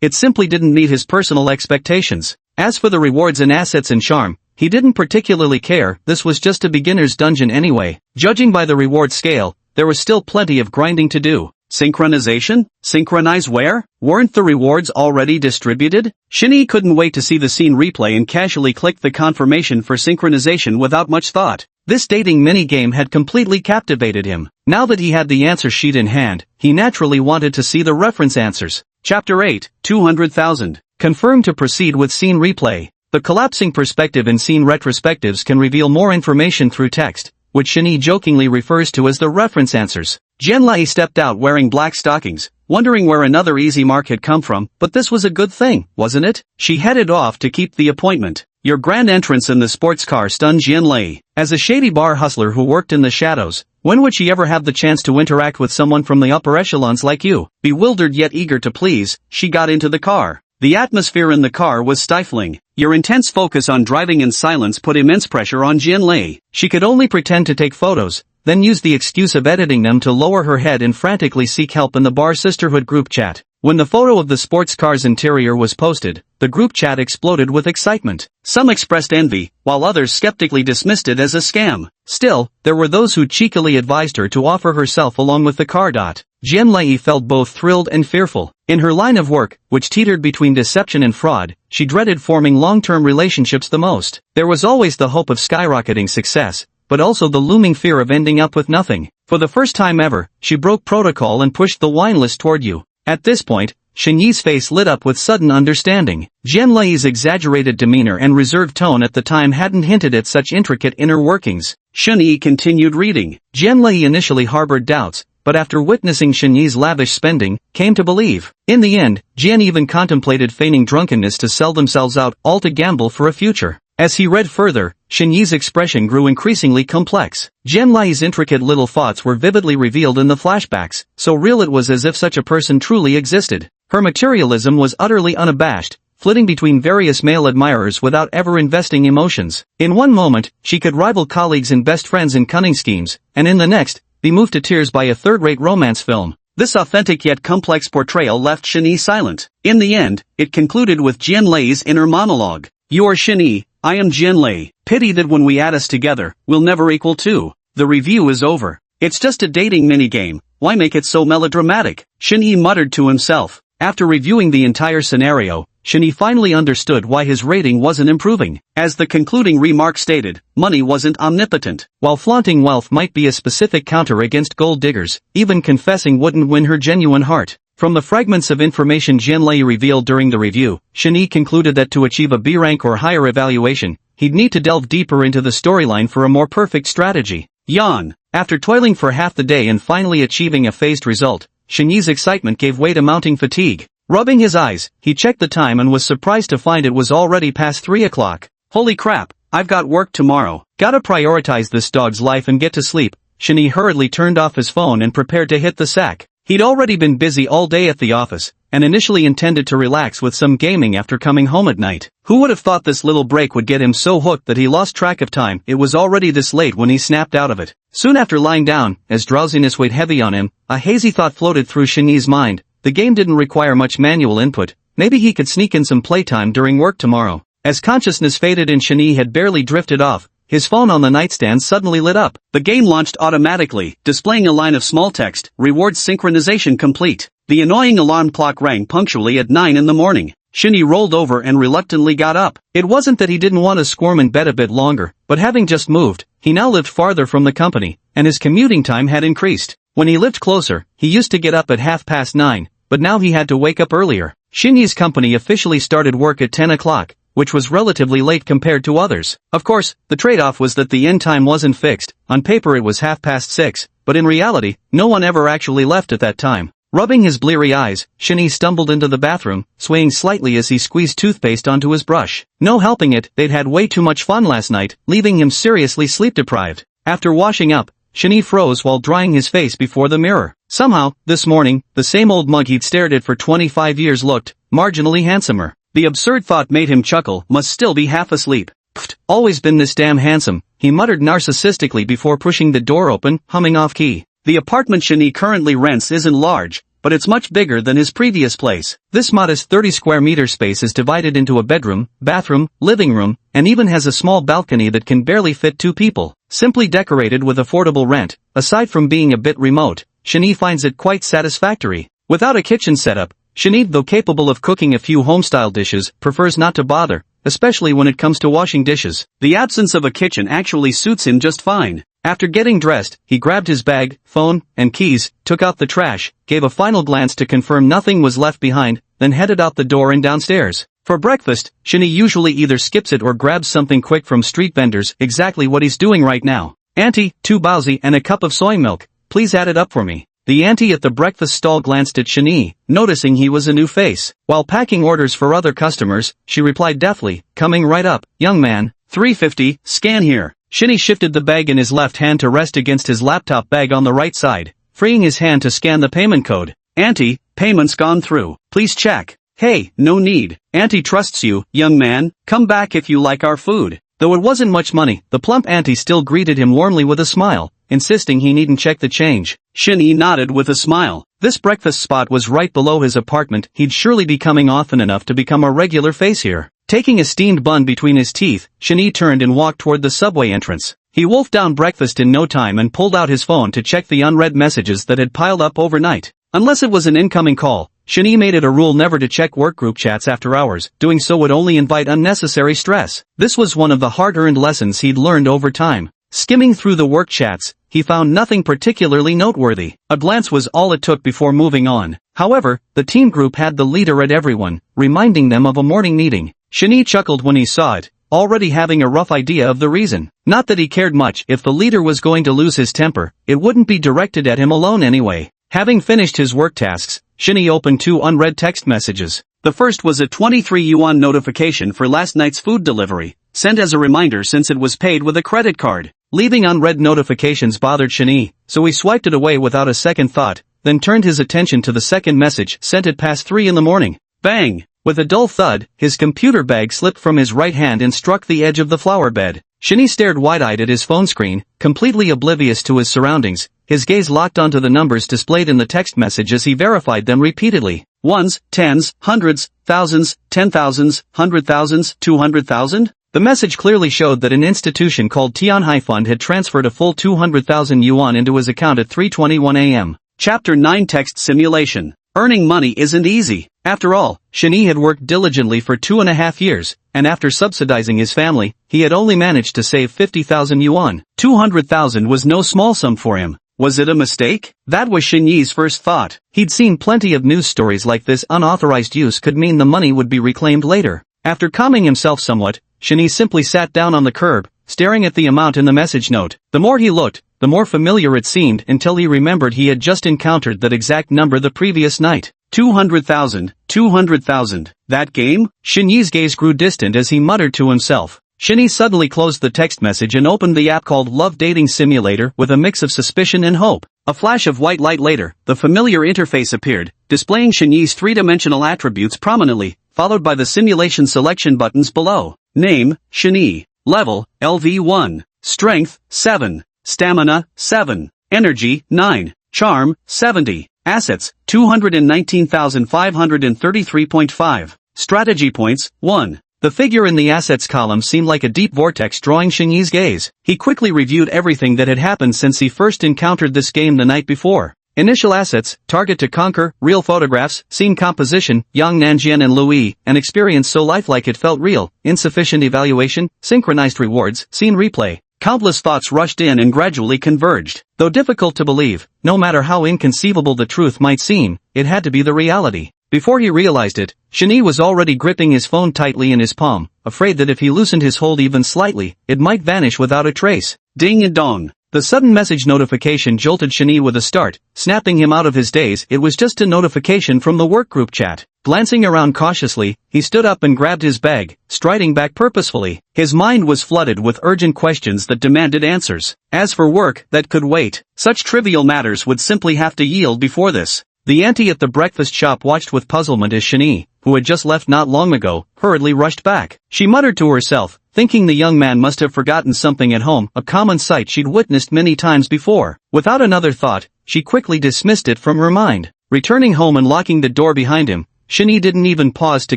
it simply didn't meet his personal expectations. As for the rewards and assets and charm, he didn't particularly care, this was just a beginner's dungeon anyway. Judging by the reward scale, there was still plenty of grinding to do. Synchronization? Synchronize where? Weren't the rewards already distributed? Shenyi couldn't wait to see the scene replay and casually clicked the confirmation for synchronization without much thought. This dating mini-game had completely captivated him. Now that he had the answer sheet in hand, he naturally wanted to see the reference answers. Chapter 8, 200,000. Confirm to proceed with scene replay. The collapsing perspective in scene retrospectives can reveal more information through text, which Shenyi jokingly refers to as the reference answers. Jian Li stepped out wearing black stockings, wondering where another easy mark had come from, but this was a good thing, wasn't it? She headed off to keep the appointment. Your grand entrance in the sports car stunned Jian Li. As a shady bar hustler who worked in the shadows, when would she ever have the chance to interact with someone from the upper echelons like you? Bewildered yet eager to please, she got into the car. The atmosphere in the car was stifling. Your intense focus on driving in silence put immense pressure on Jian Li. She could only pretend to take photos, then use the excuse of editing them to lower her head and frantically seek help in the bar sisterhood group chat. When the photo of the sports car's interior was posted, the group chat exploded with excitement. Some expressed envy, while others skeptically dismissed it as a scam. Still, there were those who cheekily advised her to offer herself along with the car. Jian Li felt both thrilled and fearful. In her line of work, which teetered between deception and fraud, she dreaded forming long-term relationships the most. There was always the hope of skyrocketing success, but also the looming fear of ending up with nothing. For the first time ever, she broke protocol and pushed the wine list toward you. At this point, Shenyi's face lit up with sudden understanding. Jian Li's exaggerated demeanor and reserved tone at the time hadn't hinted at such intricate inner workings. Shenyi continued reading. Jian Li initially harbored doubts, but after witnessing Shenyi's lavish spending, came to believe. In the end, Jian even contemplated feigning drunkenness to sell themselves out, all to gamble for a future. As he read further, Shenyi's expression grew increasingly complex. Jian Li's intricate little thoughts were vividly revealed in the flashbacks, so real it was as if such a person truly existed. Her materialism was utterly unabashed, flitting between various male admirers without ever investing emotions. In one moment, she could rival colleagues and best friends in cunning schemes, and in the next, be moved to tears by a third-rate romance film. This authentic yet complex portrayal left Shinee silent. In the end, it concluded with Jianlei's inner monologue. "You are Shinee, I am Jianlei. Pity that when we add us together, we'll never equal two." The review is over. "It's just a dating minigame, why make it so melodramatic?" Shinee muttered to himself. After reviewing the entire scenario, Shinee finally understood why his rating wasn't improving. As the concluding remark stated, money wasn't omnipotent. While flaunting wealth might be a specific counter against gold diggers, even confessing wouldn't win her genuine heart. From the fragments of information Jianlei revealed during the review, Shinee concluded that to achieve a B rank or higher evaluation, he'd need to delve deeper into the storyline for a more perfect strategy. Yawn. After toiling for half the day and finally achieving a phased result, Shinee's excitement gave way to mounting fatigue. Rubbing his eyes, he checked the time and was surprised to find it was already past 3 o'clock. Holy crap, I've got work tomorrow. Gotta prioritize this dog's life and get to sleep. Shinee hurriedly turned off his phone and prepared to hit the sack. He'd already been busy all day at the office, and initially intended to relax with some gaming after coming home at night. Who would have thought this little break would get him so hooked that he lost track of time? It was already this late when he snapped out of it. Soon after lying down, as drowsiness weighed heavy on him, a hazy thought floated through Shinee's mind. The game didn't require much manual input. Maybe he could sneak in some playtime during work tomorrow. As consciousness faded and Shinee had barely drifted off, his phone on the nightstand suddenly lit up. The game launched automatically, displaying a line of small text, "Rewards synchronization complete." The annoying alarm clock rang punctually at 9 in the morning. Shinee rolled over and reluctantly got up. It wasn't that he didn't want to squirm in bed a bit longer, but having just moved, he now lived farther from the company, and his commuting time had increased. When he lived closer, he used to get up at 9:30, but now he had to wake up earlier. Shinee's company officially started work at 10 o'clock, which was relatively late compared to others. Of course, the trade-off was that the end time wasn't fixed. On paper it was 6:30, but in reality, no one ever actually left at that time. Rubbing his bleary eyes, Shinee stumbled into the bathroom, swaying slightly as he squeezed toothpaste onto his brush. No helping it, they'd had way too much fun last night, leaving him seriously sleep-deprived. After washing up, Shinee froze while drying his face before the mirror. Somehow, this morning, the same old mug he'd stared at for 25 years looked marginally handsomer. The absurd thought made him chuckle, must still be half asleep. Pfft, always been this damn handsome, he muttered narcissistically before pushing the door open, humming off key. The apartment Shinee currently rents isn't large, but it's much bigger than his previous place. This modest 30 square meter space is divided into a bedroom, bathroom, living room, and even has a small balcony that can barely fit 2 people. Simply decorated with affordable rent, aside from being a bit remote, Shinee finds it quite satisfactory. Without a kitchen setup, Shinee, though capable of cooking a few home-style dishes, prefers not to bother, especially when it comes to washing dishes. The absence of a kitchen actually suits him just fine. After getting dressed, he grabbed his bag, phone, and keys, took out the trash, gave a final glance to confirm nothing was left behind, then headed out the door and downstairs. For breakfast, Shinee usually either skips it or grabs something quick from street vendors, exactly what he's doing right now. "Auntie, 2 baozi and a cup of soy milk, please add it up for me." The auntie at the breakfast stall glanced at Shinee, noticing he was a new face. While packing orders for other customers, she replied deftly, "Coming right up, young man, 350, scan here." Shinee shifted the bag in his left hand to rest against his laptop bag on the right side, freeing his hand to scan the payment code. "Auntie, payment's gone through, please check." "Hey, no need. Auntie trusts you, young man, come back if you like our food." Though it wasn't much money, the plump auntie still greeted him warmly with a smile, insisting he needn't check the change. Shinee nodded with a smile. This breakfast spot was right below his apartment, he'd surely be coming often enough to become a regular face here. Taking a steamed bun between his teeth, Shinee turned and walked toward the subway entrance. He wolfed down breakfast in no time and pulled out his phone to check the unread messages that had piled up overnight. Unless it was an incoming call, Shinee made it a rule never to check work group chats after hours. Doing so would only invite unnecessary stress. This was one of the hard-earned lessons he'd learned over time. Skimming through the work chats, he found nothing particularly noteworthy. A glance was all it took before moving on. However, the team group had the leader at everyone, reminding them of a morning meeting. Shinee chuckled when he saw it, already having a rough idea of the reason. Not that he cared much. If the leader was going to lose his temper, it wouldn't be directed at him alone anyway. Having finished his work tasks, Shinee opened 2 unread text messages. The first was a 23 yuan notification for last night's food delivery, sent as a reminder since it was paid with a credit card. Leaving unread notifications bothered Shinee, so he swiped it away without a second thought, then turned his attention to the second message sent at past 3 in the morning. Bang! With a dull thud, his computer bag slipped from his right hand and struck the edge of the flower bed. Shinee stared wide-eyed at his phone screen, completely oblivious to his surroundings. his gaze locked onto the numbers displayed in the text message as he verified them repeatedly. Ones, tens, hundreds, thousands, 10,000s, 100,000s, 200,000? The message clearly showed that an institution called Tianhai Fund had transferred a full 200,000 yuan into his account at 3:21 a.m. Chapter 9 Text Simulation. Earning money isn't easy. After all, Shenyi had worked diligently for 2.5 years, and after subsidizing his family, he had only managed to save 50,000 yuan. 200,000 was no small sum for him. Was it a mistake? That was Shenyi's first thought. He'd seen plenty of news stories like this. Unauthorized use could mean the money would be reclaimed later. After calming himself somewhat, Shenyi simply sat down on the curb, staring at the amount in the message note. The more he looked, the more familiar it seemed until he remembered he had just encountered that exact number the previous night. 200,000, 200,000. That game? Shenyi's gaze grew distant as he muttered to himself. Shenyi suddenly closed the text message and opened the app called Love Dating Simulator with a mix of suspicion and hope. A flash of white light later, the familiar interface appeared, displaying Shenyi's three-dimensional attributes prominently, followed by the simulation selection buttons below. Name, Shenyi. Level, LV1. Strength, 7. Stamina, 7. Energy, 9. Charm, 70. Assets, 219,533.5. Strategy points, 1. The figure in the assets column seemed like a deep vortex drawing Shenyi's gaze. He quickly reviewed everything that had happened since he first encountered this game the night before. Initial assets, target to conquer, real photographs, scene composition, Yang Nanjian and Louis, an experience so lifelike it felt real, insufficient evaluation, synchronized rewards, scene replay. Countless thoughts rushed in and gradually converged. Though difficult to believe, no matter how inconceivable the truth might seem, it had to be the reality. Before he realized it, Shenyi was already gripping his phone tightly in his palm, afraid that if he loosened his hold even slightly, it might vanish without a trace. Ding and dong. The sudden message notification jolted Shenyi with a start, snapping him out of his daze. It was just a notification from the workgroup chat. Glancing around cautiously, he stood up and grabbed his bag, striding back purposefully. His mind was flooded with urgent questions that demanded answers. As for work, that could wait. Such trivial matters would simply have to yield before this. The auntie at the breakfast shop watched with puzzlement as Shenyi, who had just left not long ago, hurriedly rushed back. She muttered to herself, thinking the young man must have forgotten something at home, a common sight she'd witnessed many times before. Without another thought, she quickly dismissed it from her mind. Returning home and locking the door behind him, Shenyi didn't even pause to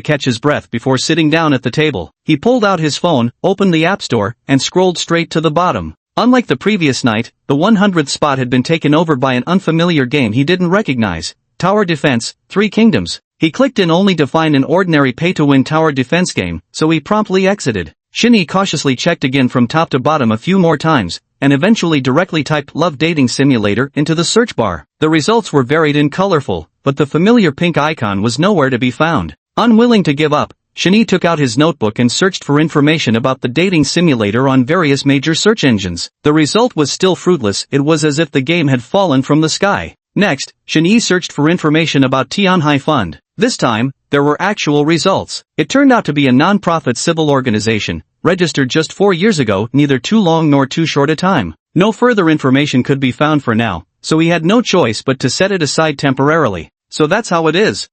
catch his breath before sitting down at the table. He pulled out his phone, opened the App Store, and scrolled straight to the bottom. Unlike the previous night, the 100th spot had been taken over by an unfamiliar game he didn't recognize. Tower Defense, 3 Kingdoms. He clicked in only to find an ordinary pay-to-win tower defense game, so he promptly exited. Shenyi cautiously checked again from top to bottom a few more times, and eventually directly typed Love Dating Simulator into the search bar. The results were varied and colorful, but the familiar pink icon was nowhere to be found. Unwilling to give up, Shenyi took out his notebook and searched for information about the dating simulator on various major search engines. The result was still fruitless. It was as if the game had fallen from the sky. Next, Shenyi searched for information about Tianhai Fund. This time, there were actual results. It turned out to be a non-profit civil organization, registered just 4 years ago, neither too long nor too short a time. No further information could be found for now, so he had no choice but to set it aside temporarily. So that's how it is.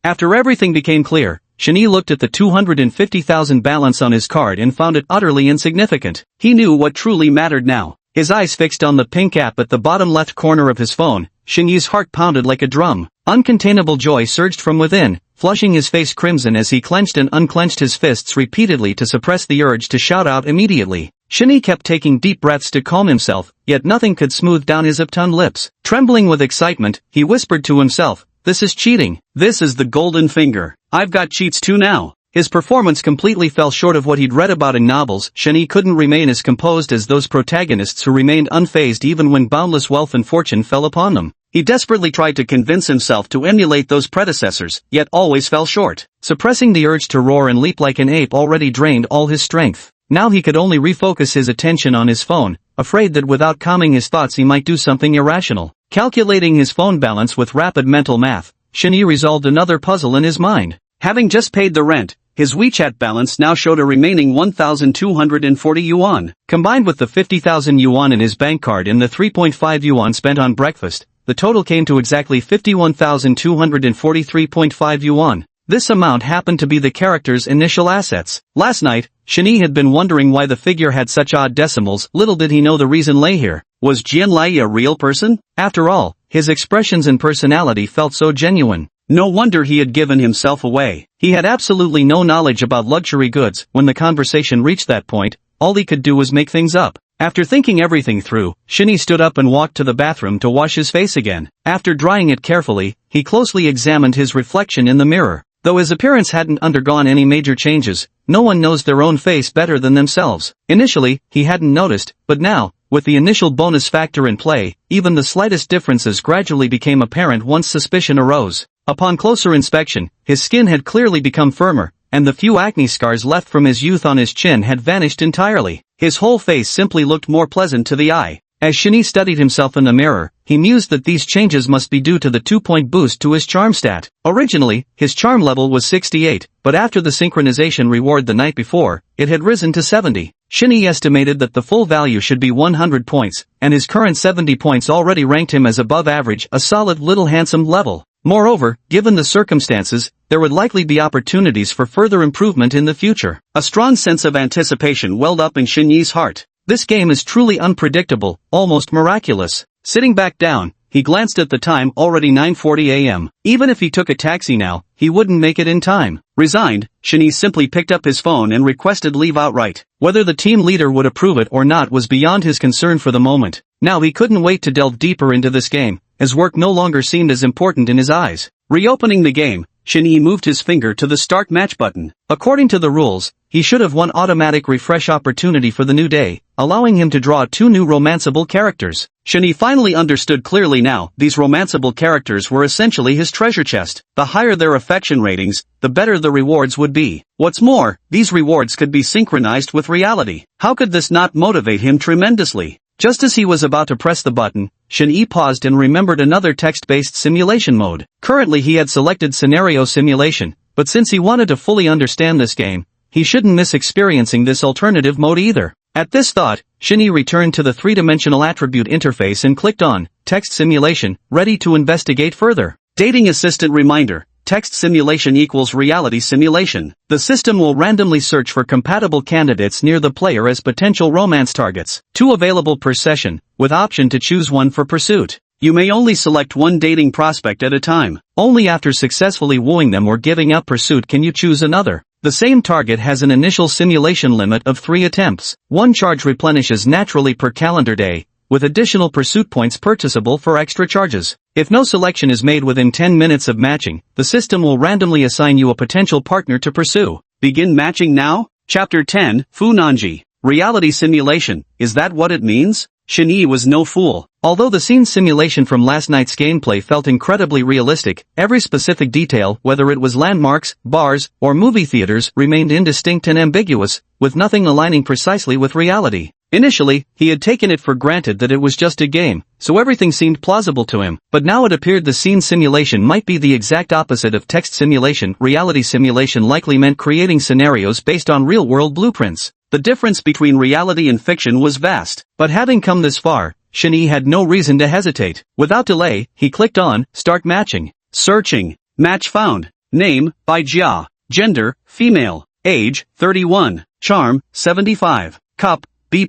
After everything became clear, Shenyi looked at the 250,000 balance on his card and found it utterly insignificant. He knew what truly mattered now. His eyes fixed on the pink app at the bottom left corner of his phone, Shenyi's heart pounded like a drum. Uncontainable joy surged from within, flushing his face crimson as he clenched and unclenched his fists repeatedly to suppress the urge to shout out immediately. Shenyi kept taking deep breaths to calm himself, yet nothing could smooth down his upturned lips. Trembling with excitement, he whispered to himself, "This is cheating. This is the golden finger. I've got cheats too now." His performance completely fell short of what he'd read about in novels. Shenyi couldn't remain as composed as those protagonists who remained unfazed even when boundless wealth and fortune fell upon them. He desperately tried to convince himself to emulate those predecessors, yet always fell short. Suppressing the urge to roar and leap like an ape already drained all his strength. Now he could only refocus his attention on his phone, afraid that without calming his thoughts he might do something irrational. Calculating his phone balance with rapid mental math, Shenyi resolved another puzzle in his mind. Having just paid the rent, his WeChat balance now showed a remaining 1,240 yuan. Combined with the 50,000 yuan in his bank card and the 3.5 yuan spent on breakfast, the total came to exactly 51,243.5 yuan. This amount happened to be the character's initial assets. Last night, Shani had been wondering why the figure had such odd decimals. Little did he know the reason lay here. Was Jian Lai a real person? After all, his expressions and personality felt so genuine. No wonder he had given himself away. He had absolutely no knowledge about luxury goods. When the conversation reached that point, all he could do was make things up. After thinking everything through, Shani stood up and walked to the bathroom to wash his face again. After drying it carefully, he closely examined his reflection in the mirror. Though his appearance hadn't undergone any major changes, no one knows their own face better than themselves. Initially, he hadn't noticed, but now, with the initial bonus factor in play, even the slightest differences gradually became apparent once suspicion arose. Upon closer inspection, his skin had clearly become firmer, and the few acne scars left from his youth on his chin had vanished entirely. His whole face simply looked more pleasant to the eye. As Shani studied himself in the mirror, he mused that these changes must be due to the 2-point boost to his charm stat. Originally, his charm level was 68, but after the synchronization reward the night before, it had risen to 70. Shani estimated that the full value should be 100 points, and his current 70 points already ranked him as above average, a solid little handsome level. Moreover, given the circumstances, there would likely be opportunities for further improvement in the future. A strong sense of anticipation welled up in Shinyi's heart. This game is truly unpredictable, almost miraculous. Sitting back down, he glanced at the time, already 9:40 a.m. Even if he took a taxi now, he wouldn't make it in time. Resigned, Shinyi simply picked up his phone and requested leave outright. Whether the team leader would approve it or not was beyond his concern for the moment. Now he couldn't wait to delve deeper into this game, as work no longer seemed as important in his eyes. Reopening the game, Shinyi moved his finger to the Start Match button. According to the rules, he should have won automatic refresh opportunity for the new day, allowing him to draw 2 new romanceable characters. Shinyi finally understood clearly now, these romanceable characters were essentially his treasure chest. The higher their affection ratings, the better the rewards would be. What's more, these rewards could be synchronized with reality. How could this not motivate him tremendously? Just as he was about to press the button, Shinyi paused and remembered another text-based simulation mode. Currently he had selected scenario simulation, but since he wanted to fully understand this game, he shouldn't miss experiencing this alternative mode either. At this thought, Shinyi returned to the 3-dimensional attribute interface and clicked on Text Simulation, ready to investigate further. Dating Assistant Reminder. Text simulation equals reality simulation. The system will randomly search for compatible candidates near the player as potential romance targets. 2 available per session, with option to choose one for pursuit. You may only select one dating prospect at a time. Only after successfully wooing them or giving up pursuit can you choose another. The same target has an initial simulation limit of 3 attempts. 1 charge replenishes naturally per calendar day, with additional pursuit points purchasable for extra charges. If no selection is made within 10 minutes of matching, the system will randomly assign you a potential partner to pursue. Begin matching now? Chapter 10, Funanji. Reality simulation, is that what it means? Shinyi was no fool. Although the scene simulation from last night's gameplay felt incredibly realistic, every specific detail, whether it was landmarks, bars, or movie theaters, remained indistinct and ambiguous, with nothing aligning precisely with reality. Initially, he had taken it for granted that it was just a game, so everything seemed plausible to him, but now it appeared the scene simulation might be the exact opposite of text simulation. Reality simulation likely meant creating scenarios based on real-world blueprints. The difference between reality and fiction was vast, but having come this far, Shinyi had no reason to hesitate. Without delay, he clicked on Start Matching. Searching. Match found. Name, Bai Jia. Gender, female. Age, 31. Charm, 75. Cup, B+.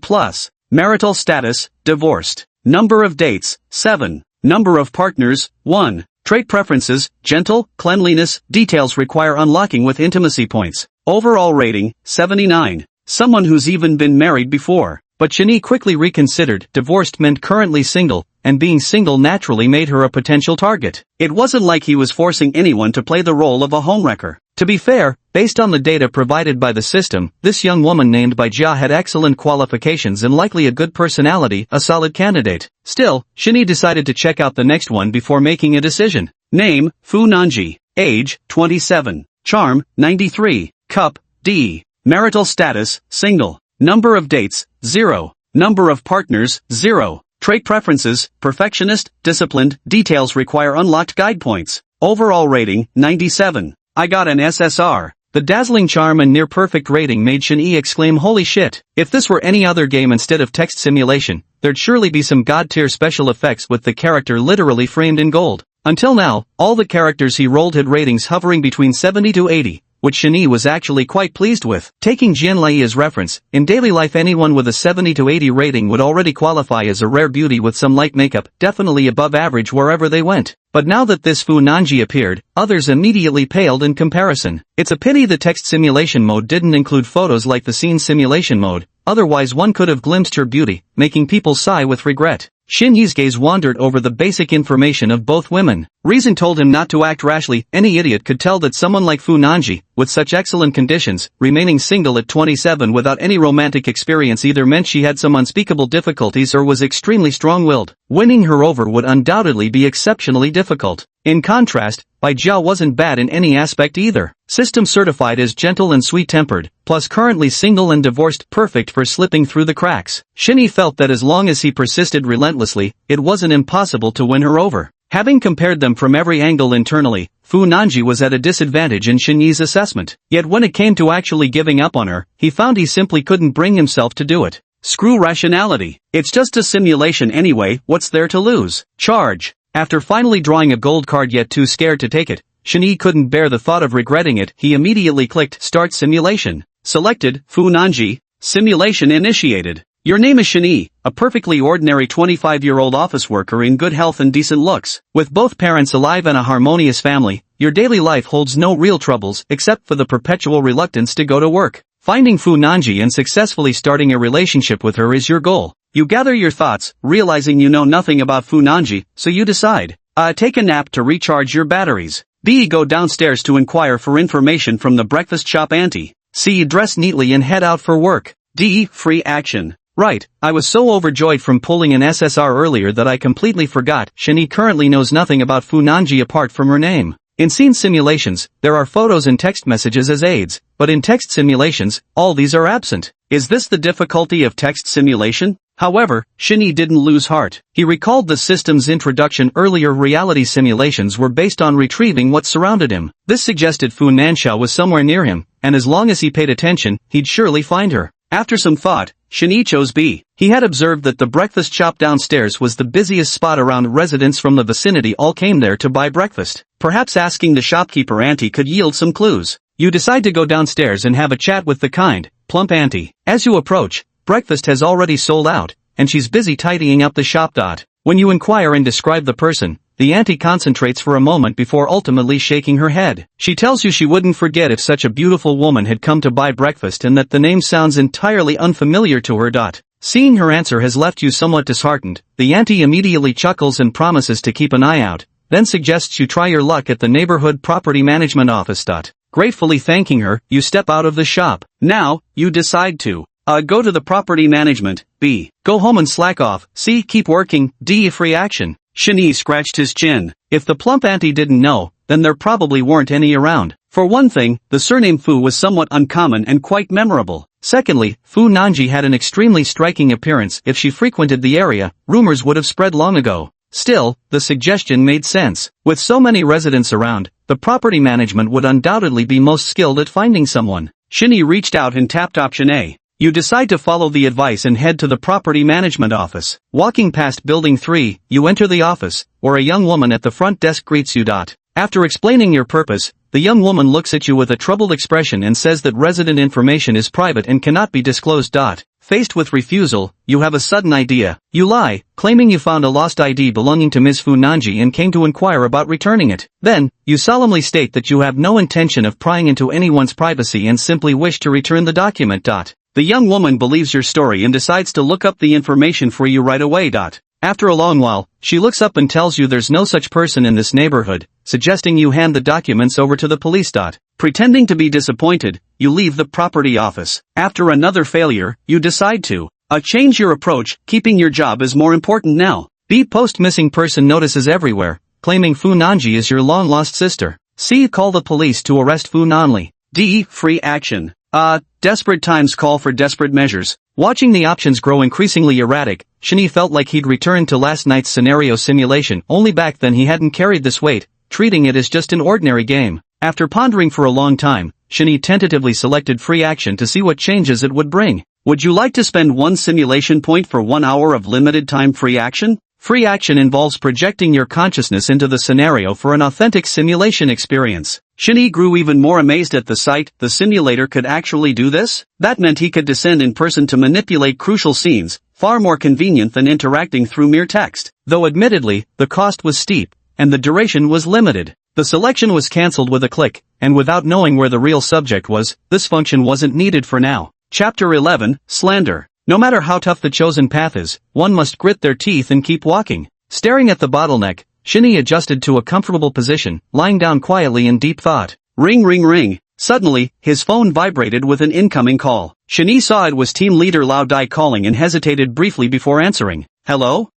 Marital status, divorced. Number of dates, 7. Number of partners, 1. Trait preferences, gentle, cleanliness, details require unlocking with intimacy points. Overall rating, 79. Someone who's even been married before. But Shinyi quickly reconsidered. Divorced meant currently single, and being single naturally made her a potential target. It wasn't like he was forcing anyone to play the role of a homewrecker. To be fair, based on the data provided by the system, this young woman named Bai Jia had excellent qualifications and likely a good personality, a solid candidate. Still, Shinyi decided to check out the next one before making a decision. Name, Fu Nanji. Age, 27. Charm, 93. Cup, D. Marital status, single. Number of dates, 0. Number of partners, 0. Trait preferences, perfectionist, disciplined, details require unlocked guide points. Overall rating, 97. I got an SSR. The dazzling charm and near-perfect rating made Shinyi exclaim holy shit. If this were any other game instead of text simulation, there'd surely be some god-tier special effects with the character literally framed in gold. Until now, all the characters he rolled had ratings hovering between 70 to 80. Which Shani was actually quite pleased with. Taking Jianlei as reference, in daily life anyone with a 70 to 80 rating would already qualify as a rare beauty with some light makeup, definitely above average wherever they went. But now that this Fu Nanji appeared, others immediately paled in comparison. It's a pity the text simulation mode didn't include photos like the scene simulation mode, otherwise one could have glimpsed her beauty, making people sigh with regret. Shin Yi's gaze wandered over the basic information of both women. Reason told him not to act rashly. Any idiot could tell that someone like Fu Nanji, with such excellent conditions, remaining single at 27 without any romantic experience either meant she had some unspeakable difficulties or was extremely strong-willed. Winning her over would undoubtedly be exceptionally difficult. In contrast, Bai Jiao wasn't bad in any aspect either. System certified as gentle and sweet-tempered, plus currently single and divorced, perfect for slipping through the cracks. Shinny felt that as long as he persisted relentlessly, it wasn't impossible to win her over. Having compared them from every angle internally, Fu Nanji was at a disadvantage in Shin Yi's assessment. Yet when it came to actually giving up on her, he found he simply couldn't bring himself to do it. Screw rationality. It's just a simulation anyway, what's there to lose? Charge. After finally drawing a gold card yet too scared to take it, Shin Yi couldn't bear the thought of regretting it. He immediately clicked Start Simulation. Selected, Fu Nanji. Simulation initiated. Your name is Shin Yi, a perfectly ordinary 25-year-old office worker in good health and decent looks. With both parents alive and a harmonious family, your daily life holds no real troubles except for the perpetual reluctance to go to work. Finding Fu Nanji and successfully starting a relationship with her is your goal. You gather your thoughts, realizing you know nothing about Fu Nanji, so you decide. Take a nap to recharge your batteries. B. Go downstairs to inquire for information from the breakfast shop auntie. C. Dress neatly and head out for work. D. Free action. Right, I was so overjoyed from pulling an SSR earlier that I completely forgot. Shin currently knows nothing about Fu Nanji apart from her name. In scene simulations, there are photos and text messages as aids, but in text simulations, all these are absent. Is this the difficulty of text simulation? However, Shin Yi didn't lose heart. He recalled the system's introduction earlier. Reality simulations were based on retrieving what surrounded him. This suggested Fu Nanxiao was somewhere near him, and as long as he paid attention, he'd surely find her. After some thought, Shin Yi chose B. He had observed that the breakfast shop downstairs was the busiest spot around. Residents from the vicinity all came there to buy breakfast. Perhaps asking the shopkeeper auntie could yield some clues. You decide to go downstairs and have a chat with the kind, plump auntie. As you approach, breakfast has already sold out, and she's busy tidying up the shop. When you inquire and describe the person, the auntie concentrates for a moment before ultimately shaking her head. She tells you she wouldn't forget if such a beautiful woman had come to buy breakfast and that the name sounds entirely unfamiliar to her. Seeing her answer has left you somewhat disheartened, the auntie immediately chuckles and promises to keep an eye out, then suggests you try your luck at the neighborhood property management office. Gratefully thanking her, you step out of the shop. Now, you decide to go to the property management. B. Go home and slack off. C. Keep working. D. Free action. Shin Yi scratched his chin. If the plump auntie didn't know, then there probably weren't any around. For one thing, the surname Fu was somewhat uncommon and quite memorable. Secondly, Fu Nanji had an extremely striking appearance. If she frequented the area, rumors would have spread long ago. Still, the suggestion made sense. With so many residents around, the property management would undoubtedly be most skilled at finding someone. Shin Yi reached out and tapped option A. You decide to follow the advice and head to the property management office. Walking past building 3, you enter the office, where a young woman at the front desk greets you. After explaining your purpose, the young woman looks at you with a troubled expression and says that resident information is private and cannot be disclosed. Faced with refusal, you have a sudden idea. You lie, claiming you found a lost ID belonging to Ms. Fu Nanji and came to inquire about returning it. Then, you solemnly state that you have no intention of prying into anyone's privacy and simply wish to return the document. The young woman believes your story and decides to look up the information for you right away. After a long while, she looks up and tells you there's no such person in this neighborhood, suggesting you hand the documents over to the police. Pretending to be disappointed, you leave the property office. After another failure, you decide to change your approach. Keeping your job is more important now. B. Post missing person notices everywhere, claiming Fu Nanji is your long-lost sister. C. Call the police to arrest Fu Nanli. D. Free action. Desperate times call for desperate measures. Watching the options grow increasingly erratic, Shin Yi felt like he'd returned to last night's scenario simulation, only back then he hadn't carried this weight, treating it as just an ordinary game. After pondering for a long time, Shin Yi tentatively selected free action to see what changes it would bring. Would you like to spend 1 simulation point for 1 hour of limited time free action? Free action involves projecting your consciousness into the scenario for an authentic simulation experience. Shinee grew even more amazed at the sight. The simulator could actually do this? That meant he could descend in person to manipulate crucial scenes, far more convenient than interacting through mere text. Though admittedly, the cost was steep, and the duration was limited. The selection was cancelled with a click, and without knowing where the real subject was, this function wasn't needed for now. Chapter 11, Slander. No matter how tough the chosen path is, one must grit their teeth and keep walking. Staring at the bottleneck, Shinee adjusted to a comfortable position, lying down quietly in deep thought. Ring ring ring. Suddenly, his phone vibrated with an incoming call. Shinee saw it was team leader Lao Dai calling and hesitated briefly before answering. Hello?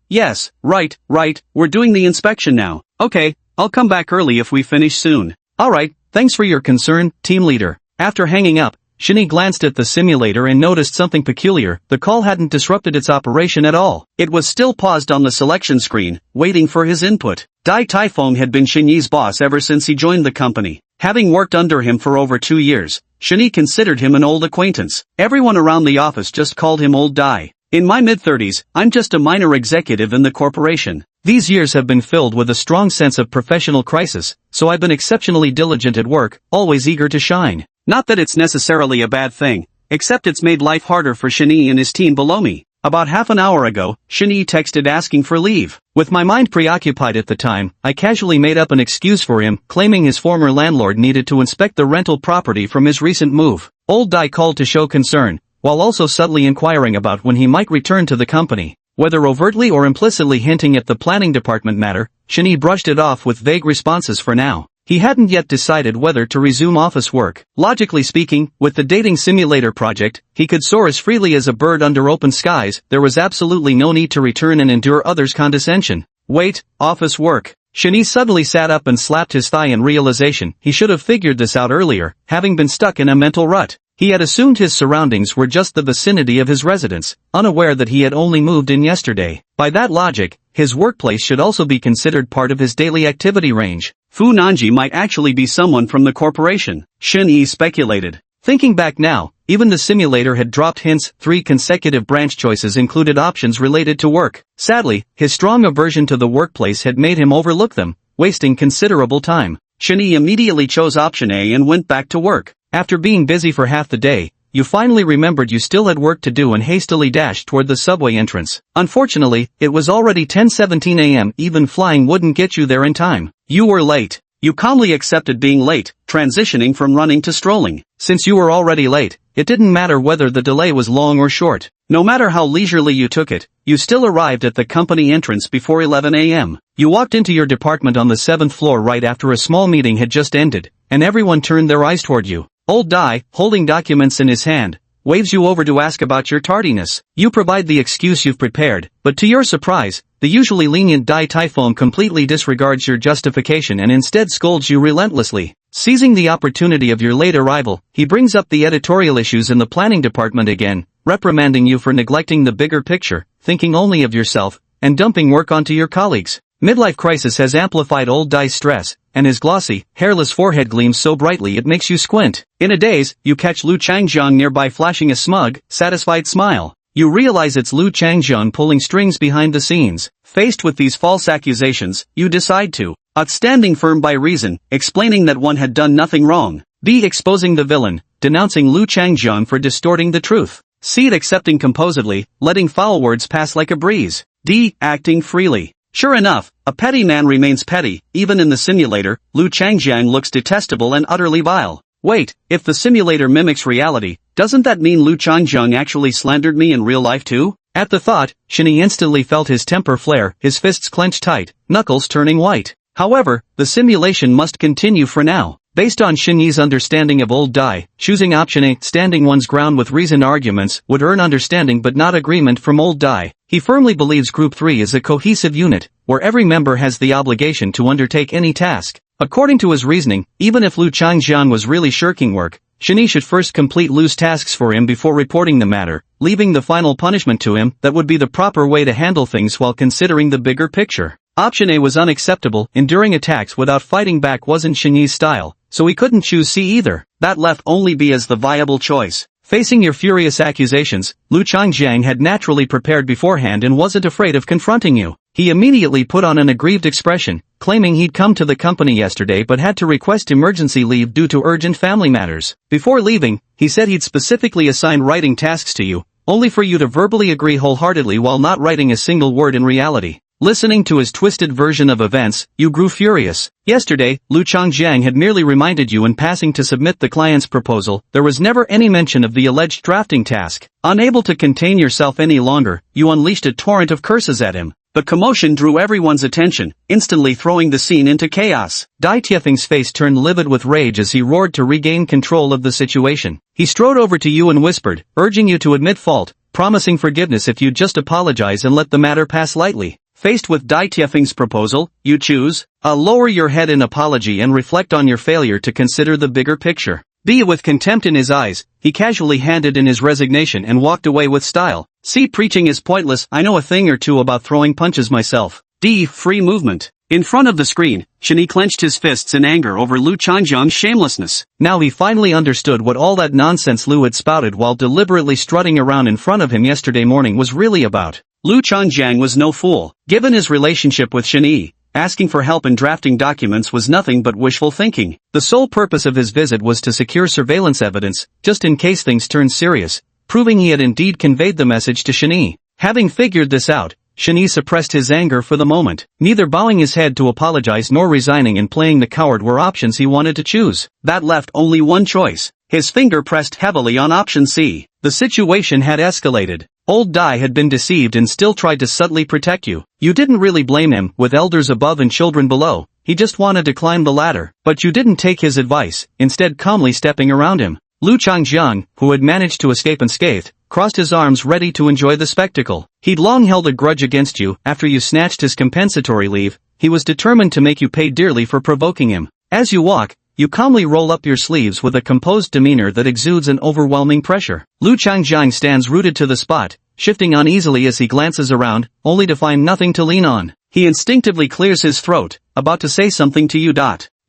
Yes, right, we're doing the inspection now. Okay, I'll come back early if we finish soon. Alright, thanks for your concern, team leader. After hanging up, Shinee glanced at the simulator and noticed something peculiar. The call hadn't disrupted its operation at all. It was still paused on the selection screen, waiting for his input. Dai Taifeng had been Shinee's boss ever since he joined the company. Having worked under him for over 2 years, Shinee considered him an old acquaintance. Everyone around the office just called him Old Dai. In my mid-30s, I'm just a minor executive in the corporation. These years have been filled with a strong sense of professional crisis, so I've been exceptionally diligent at work, always eager to shine. Not that it's necessarily a bad thing, except it's made life harder for Shinee and his team below me. About half an hour ago, Shinee texted asking for leave. With my mind preoccupied at the time, I casually made up an excuse for him, claiming his former landlord needed to inspect the rental property from his recent move. Old Dai called to show concern, while also subtly inquiring about when he might return to the company. Whether overtly or implicitly hinting at the planning department matter, Shinee brushed it off with vague responses for now. He hadn't yet decided whether to resume office work. Logically speaking, with the dating simulator project, he could soar as freely as a bird under open skies. There was absolutely no need to return and endure others' condescension. Wait, office work. Shinee suddenly sat up and slapped his thigh in realization. He should have figured this out earlier, having been stuck in a mental rut. He had assumed his surroundings were just the vicinity of his residence, unaware that he had only moved in yesterday. By that logic, his workplace should also be considered part of his daily activity range. Fu Nanji might actually be someone from the corporation, Shin-Yi speculated. Thinking back now, even the simulator had dropped hints. 3 consecutive branch choices included options related to work. Sadly, his strong aversion to the workplace had made him overlook them, wasting considerable time. Shin-Yi immediately chose option A and went back to work. After being busy for half the day, you finally remembered you still had work to do and hastily dashed toward the subway entrance. Unfortunately, it was already 10:17 a.m. Even flying wouldn't get you there in time. You were late. You calmly accepted being late, transitioning from running to strolling. Since you were already late, it didn't matter whether the delay was long or short. No matter how leisurely you took it, you still arrived at the company entrance before 11 a.m. You walked into your department on the 7th floor right after a small meeting had just ended, and everyone turned their eyes toward you. Old Dai, holding documents in his hand, waves you over to ask about your tardiness. You provide the excuse you've prepared, but to your surprise, the usually lenient Dai Taifeng completely disregards your justification and instead scolds you relentlessly. Seizing the opportunity of your late arrival, he brings up the editorial issues in the planning department again, reprimanding you for neglecting the bigger picture, thinking only of yourself, and dumping work onto your colleagues. Midlife crisis has amplified Old Dai's stress, and his glossy, hairless forehead gleams so brightly it makes you squint. In a daze, you catch Lu Changjiang nearby flashing a smug, satisfied smile. You realize it's Lu Changjiang pulling strings behind the scenes. Faced with these false accusations, you decide to outstanding firm by reason, explaining that one had done nothing wrong. B. Exposing the villain, denouncing Lu Changjiang for distorting the truth. C. Accepting composedly, letting foul words pass like a breeze. D. Acting freely. Sure enough, a petty man remains petty. Even in the simulator, Lu Changjiang looks detestable and utterly vile. Wait, if the simulator mimics reality, doesn't that mean Lu Changjiang actually slandered me in real life too? At the thought, Shinee instantly felt his temper flare, his fists clenched tight, knuckles turning white. However, the simulation must continue for now. Based on Shin-Yi's understanding of Old Dai, choosing option A, standing one's ground with reasoned arguments, would earn understanding but not agreement from Old Dai. He firmly believes Group 3 is a cohesive unit, where every member has the obligation to undertake any task. According to his reasoning, even if Lu Changjiang was really shirking work, Shin-Yi should first complete Lu's tasks for him before reporting the matter, leaving the final punishment to him. That would be the proper way to handle things while considering the bigger picture. Option A was unacceptable. Enduring attacks without fighting back wasn't Shin-Yi's style, so he couldn't choose C either. That left only B as the viable choice. Facing your furious accusations, Lu Changjiang had naturally prepared beforehand and wasn't afraid of confronting you. He immediately put on an aggrieved expression, claiming he'd come to the company yesterday but had to request emergency leave due to urgent family matters. Before leaving, he said he'd specifically assigned writing tasks to you, only for you to verbally agree wholeheartedly while not writing a single word in reality. Listening to his twisted version of events, you grew furious. Yesterday, Lu Changjiang had merely reminded you in passing to submit the client's proposal. There was never any mention of the alleged drafting task. Unable to contain yourself any longer, you unleashed a torrent of curses at him. The commotion drew everyone's attention, instantly throwing the scene into chaos. Dai Tiefeng's face turned livid with rage as he roared to regain control of the situation. He strode over to you and whispered, urging you to admit fault, promising forgiveness if you'd just apologize and let the matter pass lightly. Faced with Dai Tiefeng's proposal, you choose lower your head in apology and reflect on your failure to consider the bigger picture. B. With contempt in his eyes, he casually handed in his resignation and walked away with style. C. Preaching is pointless, I know a thing or two about throwing punches myself. D. Free movement. In front of the screen, Shani clenched his fists in anger over Lu Changjiang's shamelessness. Now he finally understood what all that nonsense Lu had spouted while deliberately strutting around in front of him yesterday morning was really about. Lu Changjiang was no fool. Given his relationship with Shani, asking for help in drafting documents was nothing but wishful thinking. The sole purpose of his visit was to secure surveillance evidence, just in case things turned serious, proving he had indeed conveyed the message to Shani. Having figured this out, Shani suppressed his anger for the moment. Neither bowing his head to apologize nor resigning and playing the coward were options he wanted to choose. That left only one choice. His finger pressed heavily on option C. The situation had escalated. Old Dai had been deceived and still tried to subtly protect you. You didn't really blame him, with elders above and children below. He just wanted to climb the ladder. But you didn't take his advice, instead calmly stepping around him. Lu Changjiang, who had managed to escape unscathed, crossed his arms ready to enjoy the spectacle. He'd long held a grudge against you. After you snatched his compensatory leave, he was determined to make you pay dearly for provoking him. As you walk, you calmly roll up your sleeves with a composed demeanor that exudes an overwhelming pressure. Lu Changjiang stands rooted to the spot, shifting uneasily as he glances around, only to find nothing to lean on. He instinctively clears his throat, about to say something to you.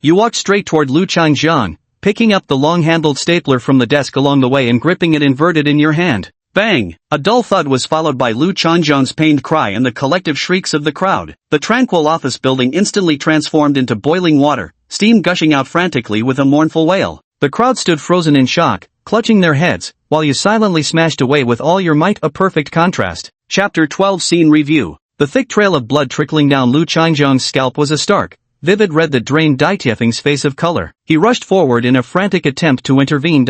You walk straight toward Lu Changjiang, picking up the long-handled stapler from the desk along the way and gripping it inverted in your hand. Bang! A dull thud was followed by Lu Changjiang's pained cry and the collective shrieks of the crowd. The tranquil office building instantly transformed into boiling water, steam gushing out frantically with a mournful wail. The crowd stood frozen in shock, clutching their heads, while you silently smashed away with all your might. A perfect contrast. Chapter 12 Scene Review. The thick trail of blood trickling down Lu Changjiang's scalp was a stark, vivid red that drained Dai Tiefeng's face of color. He rushed forward in a frantic attempt to intervene.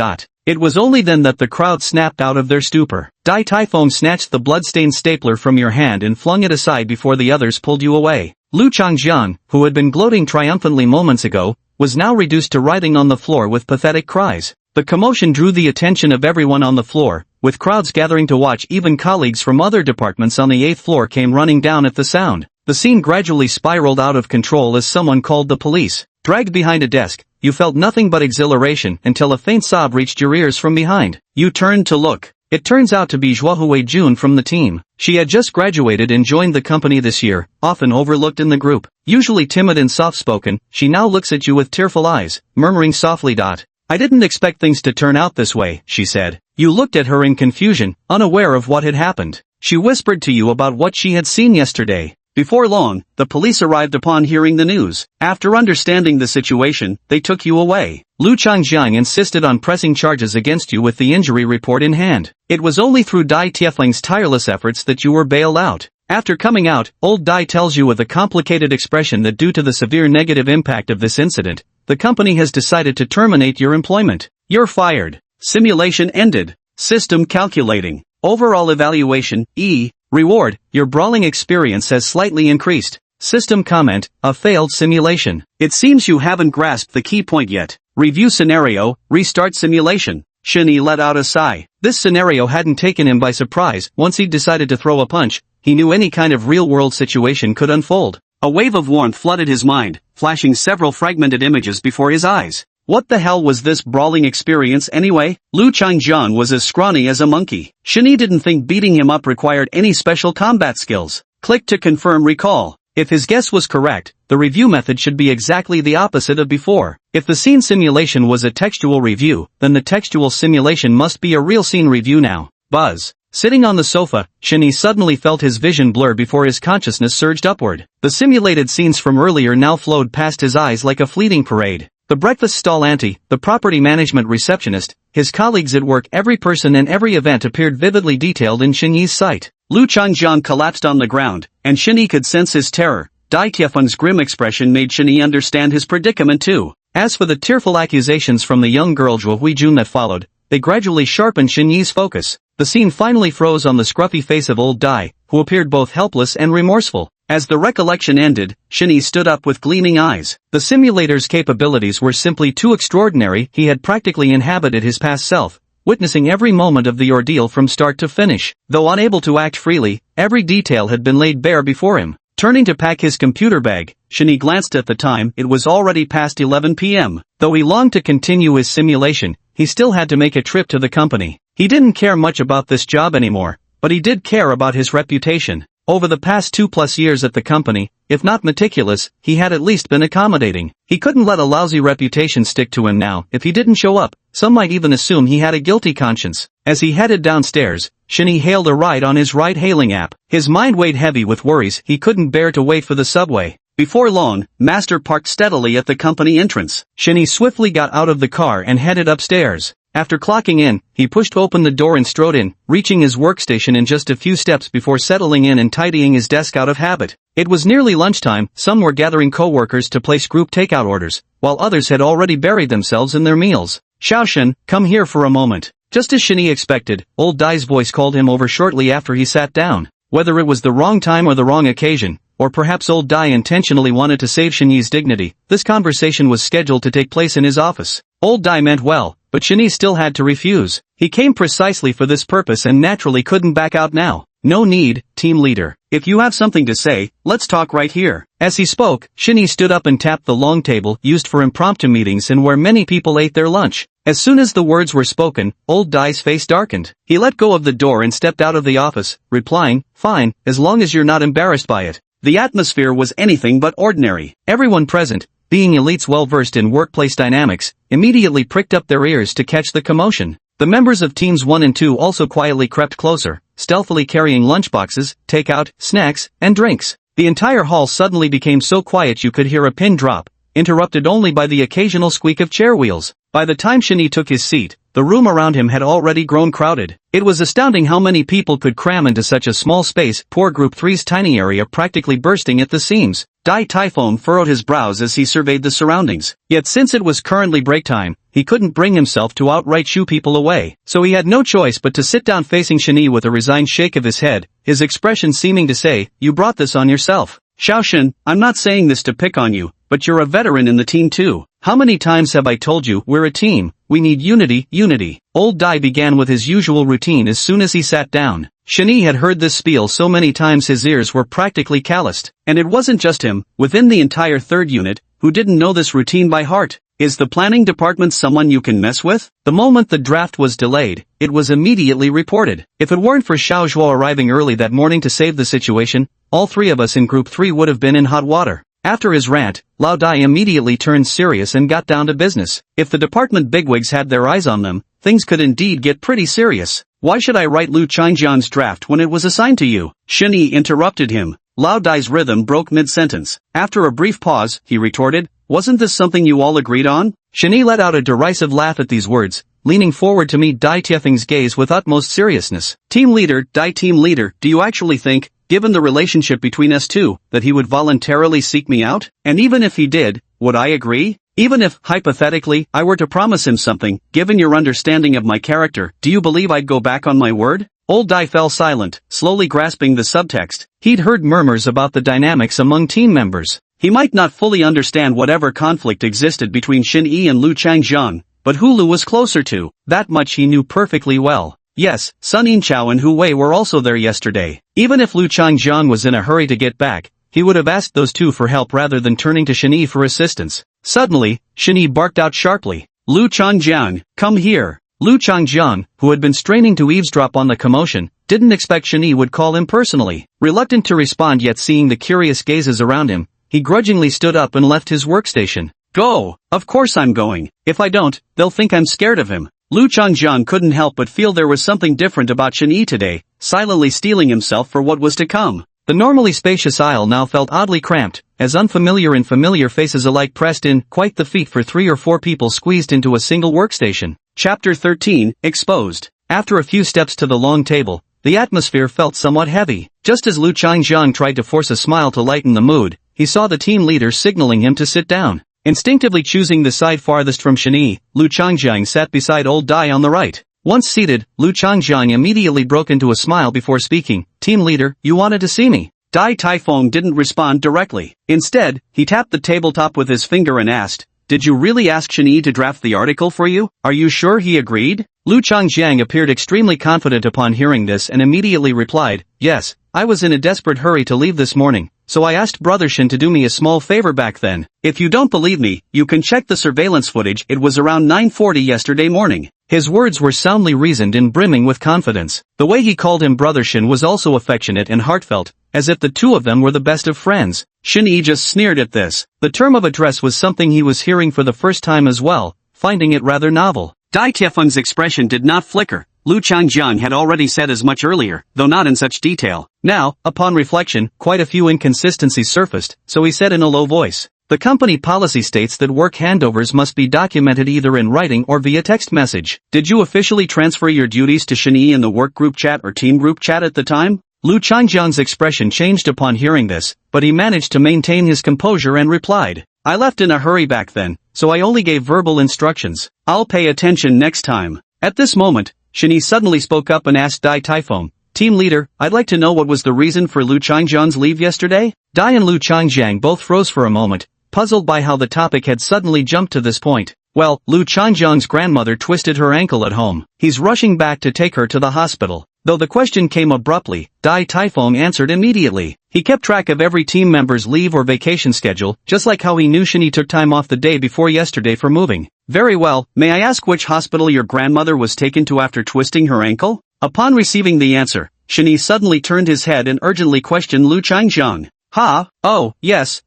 It was only then that the crowd snapped out of their stupor. Dai Tiefeng snatched the blood-stained stapler from your hand and flung it aside before the others pulled you away. Lu Changjiang, who had been gloating triumphantly moments ago, was now reduced to writhing on the floor with pathetic cries. The commotion drew the attention of everyone on the floor, with crowds gathering to watch. Even colleagues from other departments on the 8th floor came running down at the sound. The scene gradually spiraled out of control as someone called the police. Dragged behind a desk, you felt nothing but exhilaration until a faint sob reached your ears from behind. You turned to look. It turns out to be Zhuahui Jun from the team. She had just graduated and joined the company this year, often overlooked in the group. Usually timid and soft-spoken, she now looks at you with tearful eyes, murmuring softly. I didn't expect things to turn out this way, she said. You looked at her in confusion, unaware of what had happened. She whispered to you about what she had seen yesterday. Before long, the police arrived upon hearing the news. After understanding the situation, they took you away. Lu Changjiang insisted on pressing charges against you with the injury report in hand. It was only through Dai Tiefeng's tireless efforts that you were bailed out. After coming out, old Dai tells you with a complicated expression that due to the severe negative impact of this incident, the company has decided to terminate your employment. You're fired. Simulation ended. System calculating. Overall evaluation, E. Reward, your brawling experience has slightly increased. System comment, a failed simulation. It seems you haven't grasped the key point yet. Review scenario, restart simulation. Shani let out a sigh. This scenario hadn't taken him by surprise. Once he'd decided to throw a punch, he knew any kind of real-world situation could unfold. A wave of warmth flooded his mind, flashing several fragmented images before his eyes. What the hell was this brawling experience anyway? Lu Changjiang was as scrawny as a monkey. Shani didn't think beating him up required any special combat skills. Click to confirm recall. If his guess was correct, the review method should be exactly the opposite of before. If the scene simulation was a textual review, then the textual simulation must be a real scene review now. Buzz. Sitting on the sofa, Shinny suddenly felt his vision blur before his consciousness surged upward. The simulated scenes from earlier now flowed past his eyes like a fleeting parade. The breakfast stall auntie, the property management receptionist, his colleagues at work, every person and every event appeared vividly detailed in Shinny's sight. Lu Changjiang collapsed on the ground, and Shinny could sense his terror. Dai Tiafun's grim expression made Shinny understand his predicament too. As for the tearful accusations from the young girl Zhuo Huijun that followed, they gradually sharpened Shinny's focus. The scene finally froze on the scruffy face of old Dai, who appeared both helpless and remorseful. As the recollection ended, Shinny stood up with gleaming eyes. The simulator's capabilities were simply too extraordinary. He had practically inhabited his past self, witnessing every moment of the ordeal from start to finish. Though unable to act freely, every detail had been laid bare before him. Turning to pack his computer bag, Shinny glanced at the time. It was already past 11 p.m. Though he longed to continue his simulation, he still had to make a trip to the company. He didn't care much about this job anymore, but he did care about his reputation. Over the past 2+ years at the company, if not meticulous, he had at least been accommodating. He couldn't let a lousy reputation stick to him now. If he didn't show up, some might even assume he had a guilty conscience. As he headed downstairs, Shinny hailed a ride on his ride-hailing app. His mind weighed heavy with worries. He couldn't bear to wait for the subway. Before long, Master parked steadily at the company entrance. Shinny swiftly got out of the car and headed upstairs. After clocking in, he pushed open the door and strode in, reaching his workstation in just a few steps before settling in and tidying his desk out of habit. It was nearly lunchtime. Some were gathering co-workers to place group takeout orders, while others had already buried themselves in their meals. Xiaoshen, come here for a moment. Just as Shinny expected, old Dai's voice called him over shortly after he sat down. Whether it was the wrong time or the wrong occasion, or perhaps old Dai intentionally wanted to save Shinny's dignity, this conversation was scheduled to take place in his office. Old Dai meant well, but Shinny still had to refuse. He came precisely for this purpose and naturally couldn't back out now. No need, team leader. If you have something to say, let's talk right here. As he spoke, Shinny stood up and tapped the long table used for impromptu meetings and where many people ate their lunch. As soon as the words were spoken, old Dai's face darkened. He let go of the door and stepped out of the office, replying, "Fine, as long as you're not embarrassed by it." The atmosphere was anything but ordinary. Everyone present, being elites well-versed in workplace dynamics, immediately pricked up their ears to catch the commotion. The members of Teams 1 and 2 also quietly crept closer, stealthily carrying lunchboxes, takeout, snacks, and drinks. The entire hall suddenly became so quiet you could hear a pin drop, interrupted only by the occasional squeak of chair wheels. By the time Shinny took his seat, the room around him had already grown crowded. It was astounding how many people could cram into such a small space. Poor Group 3's tiny area practically bursting at the seams. Dai Typhoon furrowed his brows as he surveyed the surroundings. Yet since it was currently break time, he couldn't bring himself to outright shoo people away. So he had no choice but to sit down facing Shinny with a resigned shake of his head, his expression seeming to say, "You brought this on yourself." "Xiaoshen, I'm not saying this to pick on you, but you're a veteran in the team too. How many times have I told you, we're a team, we need unity, unity." Old Dai began with his usual routine as soon as he sat down. Shinny had heard this spiel so many times his ears were practically calloused. And it wasn't just him, within the entire third unit, who didn't know this routine by heart. Is the planning department someone you can mess with? The moment the draft was delayed, it was immediately reported. If it weren't for Xiao Zhuo arriving early that morning to save the situation, all three of us in Group 3 would have been in hot water. After his rant, Lao Dai immediately turned serious and got down to business. If the department bigwigs had their eyes on them, things could indeed get pretty serious. "Why should I write Lu Changjian's draft when it was assigned to you?" Shinny interrupted him. Lao Dai's rhythm broke mid-sentence. After a brief pause, he retorted, "Wasn't this something you all agreed on?" Shinny let out a derisive laugh at these words, leaning forward to meet Dai Tiefeng's gaze with utmost seriousness. "Team leader, Dai team leader, do you actually think, given the relationship between us two, that he would voluntarily seek me out? And even if he did, would I agree? Even if, hypothetically, I were to promise him something, given your understanding of my character, do you believe I'd go back on my word?" Old Dai fell silent, slowly grasping the subtext. He'd heard murmurs about the dynamics among team members. He might not fully understand whatever conflict existed between Shin Yi and Lu Changjiang, but who Lu was closer to, that much he knew perfectly well. Yes, Sun Yinchao and Hu Wei were also there yesterday. Even if Lu Changjiang was in a hurry to get back, he would have asked those two for help rather than turning to Shin Yi for assistance. Suddenly, Shin Yi barked out sharply, "Lu Changjiang, come here!" Lu Changjiang, who had been straining to eavesdrop on the commotion, didn't expect Shen Yi would call him personally. Reluctant to respond yet seeing the curious gazes around him, he grudgingly stood up and left his workstation. Go! Of course I'm going. If I don't, they'll think I'm scared of him. Lu Changjiang couldn't help but feel there was something different about Shen Yi today, silently steeling himself for what was to come. The normally spacious aisle now felt oddly cramped, as unfamiliar and familiar faces alike pressed in, quite the feat for 3 or 4 people squeezed into a single workstation. Chapter 13, Exposed. After a few steps to the long table, the atmosphere felt somewhat heavy. Just as Lu Changjiang tried to force a smile to lighten the mood, he saw the team leader signaling him to sit down. Instinctively choosing the side farthest from Shen Yi, Lu Changjiang sat beside old Dai on the right. Once seated, Lu Changjiang immediately broke into a smile before speaking. Team leader, you wanted to see me. Dai Taifeng didn't respond directly. Instead, he tapped the tabletop with his finger and asked, did you really ask Shen Yi to draft the article for you? Are you sure he agreed? Lu Changjiang appeared extremely confident upon hearing this and immediately replied, yes, I was in a desperate hurry to leave this morning, so I asked Brother Shen to do me a small favor back then. If you don't believe me, you can check the surveillance footage. It was around 9:40 yesterday morning. His words were soundly reasoned and brimming with confidence. The way he called him Brother Shen was also affectionate and heartfelt, as if the two of them were the best of friends. Shen Yi just sneered at this. The term of address was something he was hearing for the first time as well, finding it rather novel. Dai Taifeng's expression did not flicker. Lu Changjiang had already said as much earlier, though not in such detail. Now, upon reflection, quite a few inconsistencies surfaced, so he said in a low voice, the company policy states that work handovers must be documented either in writing or via text message. Did you officially transfer your duties to Shen Yi in the work group chat or team group chat at the time? Lu Changjiang's expression changed upon hearing this, but he managed to maintain his composure and replied, I left in a hurry back then, so I only gave verbal instructions. I'll pay attention next time. At this moment, Shen Yi suddenly spoke up and asked Dai Taifeng, team leader, I'd like to know what was the reason for Lu Changjiang's leave yesterday? Dai and Lu Changjiang both froze for a moment, puzzled by how the topic had suddenly jumped to this point. Well, Lu Changjiang's grandmother twisted her ankle at home. He's rushing back to take her to the hospital. Though the question came abruptly, Dai Taifeng answered immediately. He kept track of every team member's leave or vacation schedule, just like how he knew Shen Yi took time off the day before yesterday for moving. Very well, may I ask which hospital your grandmother was taken to after twisting her ankle? Upon receiving the answer, Shen Yi suddenly turned his head and urgently questioned Lu Changjiang. Oh, yes.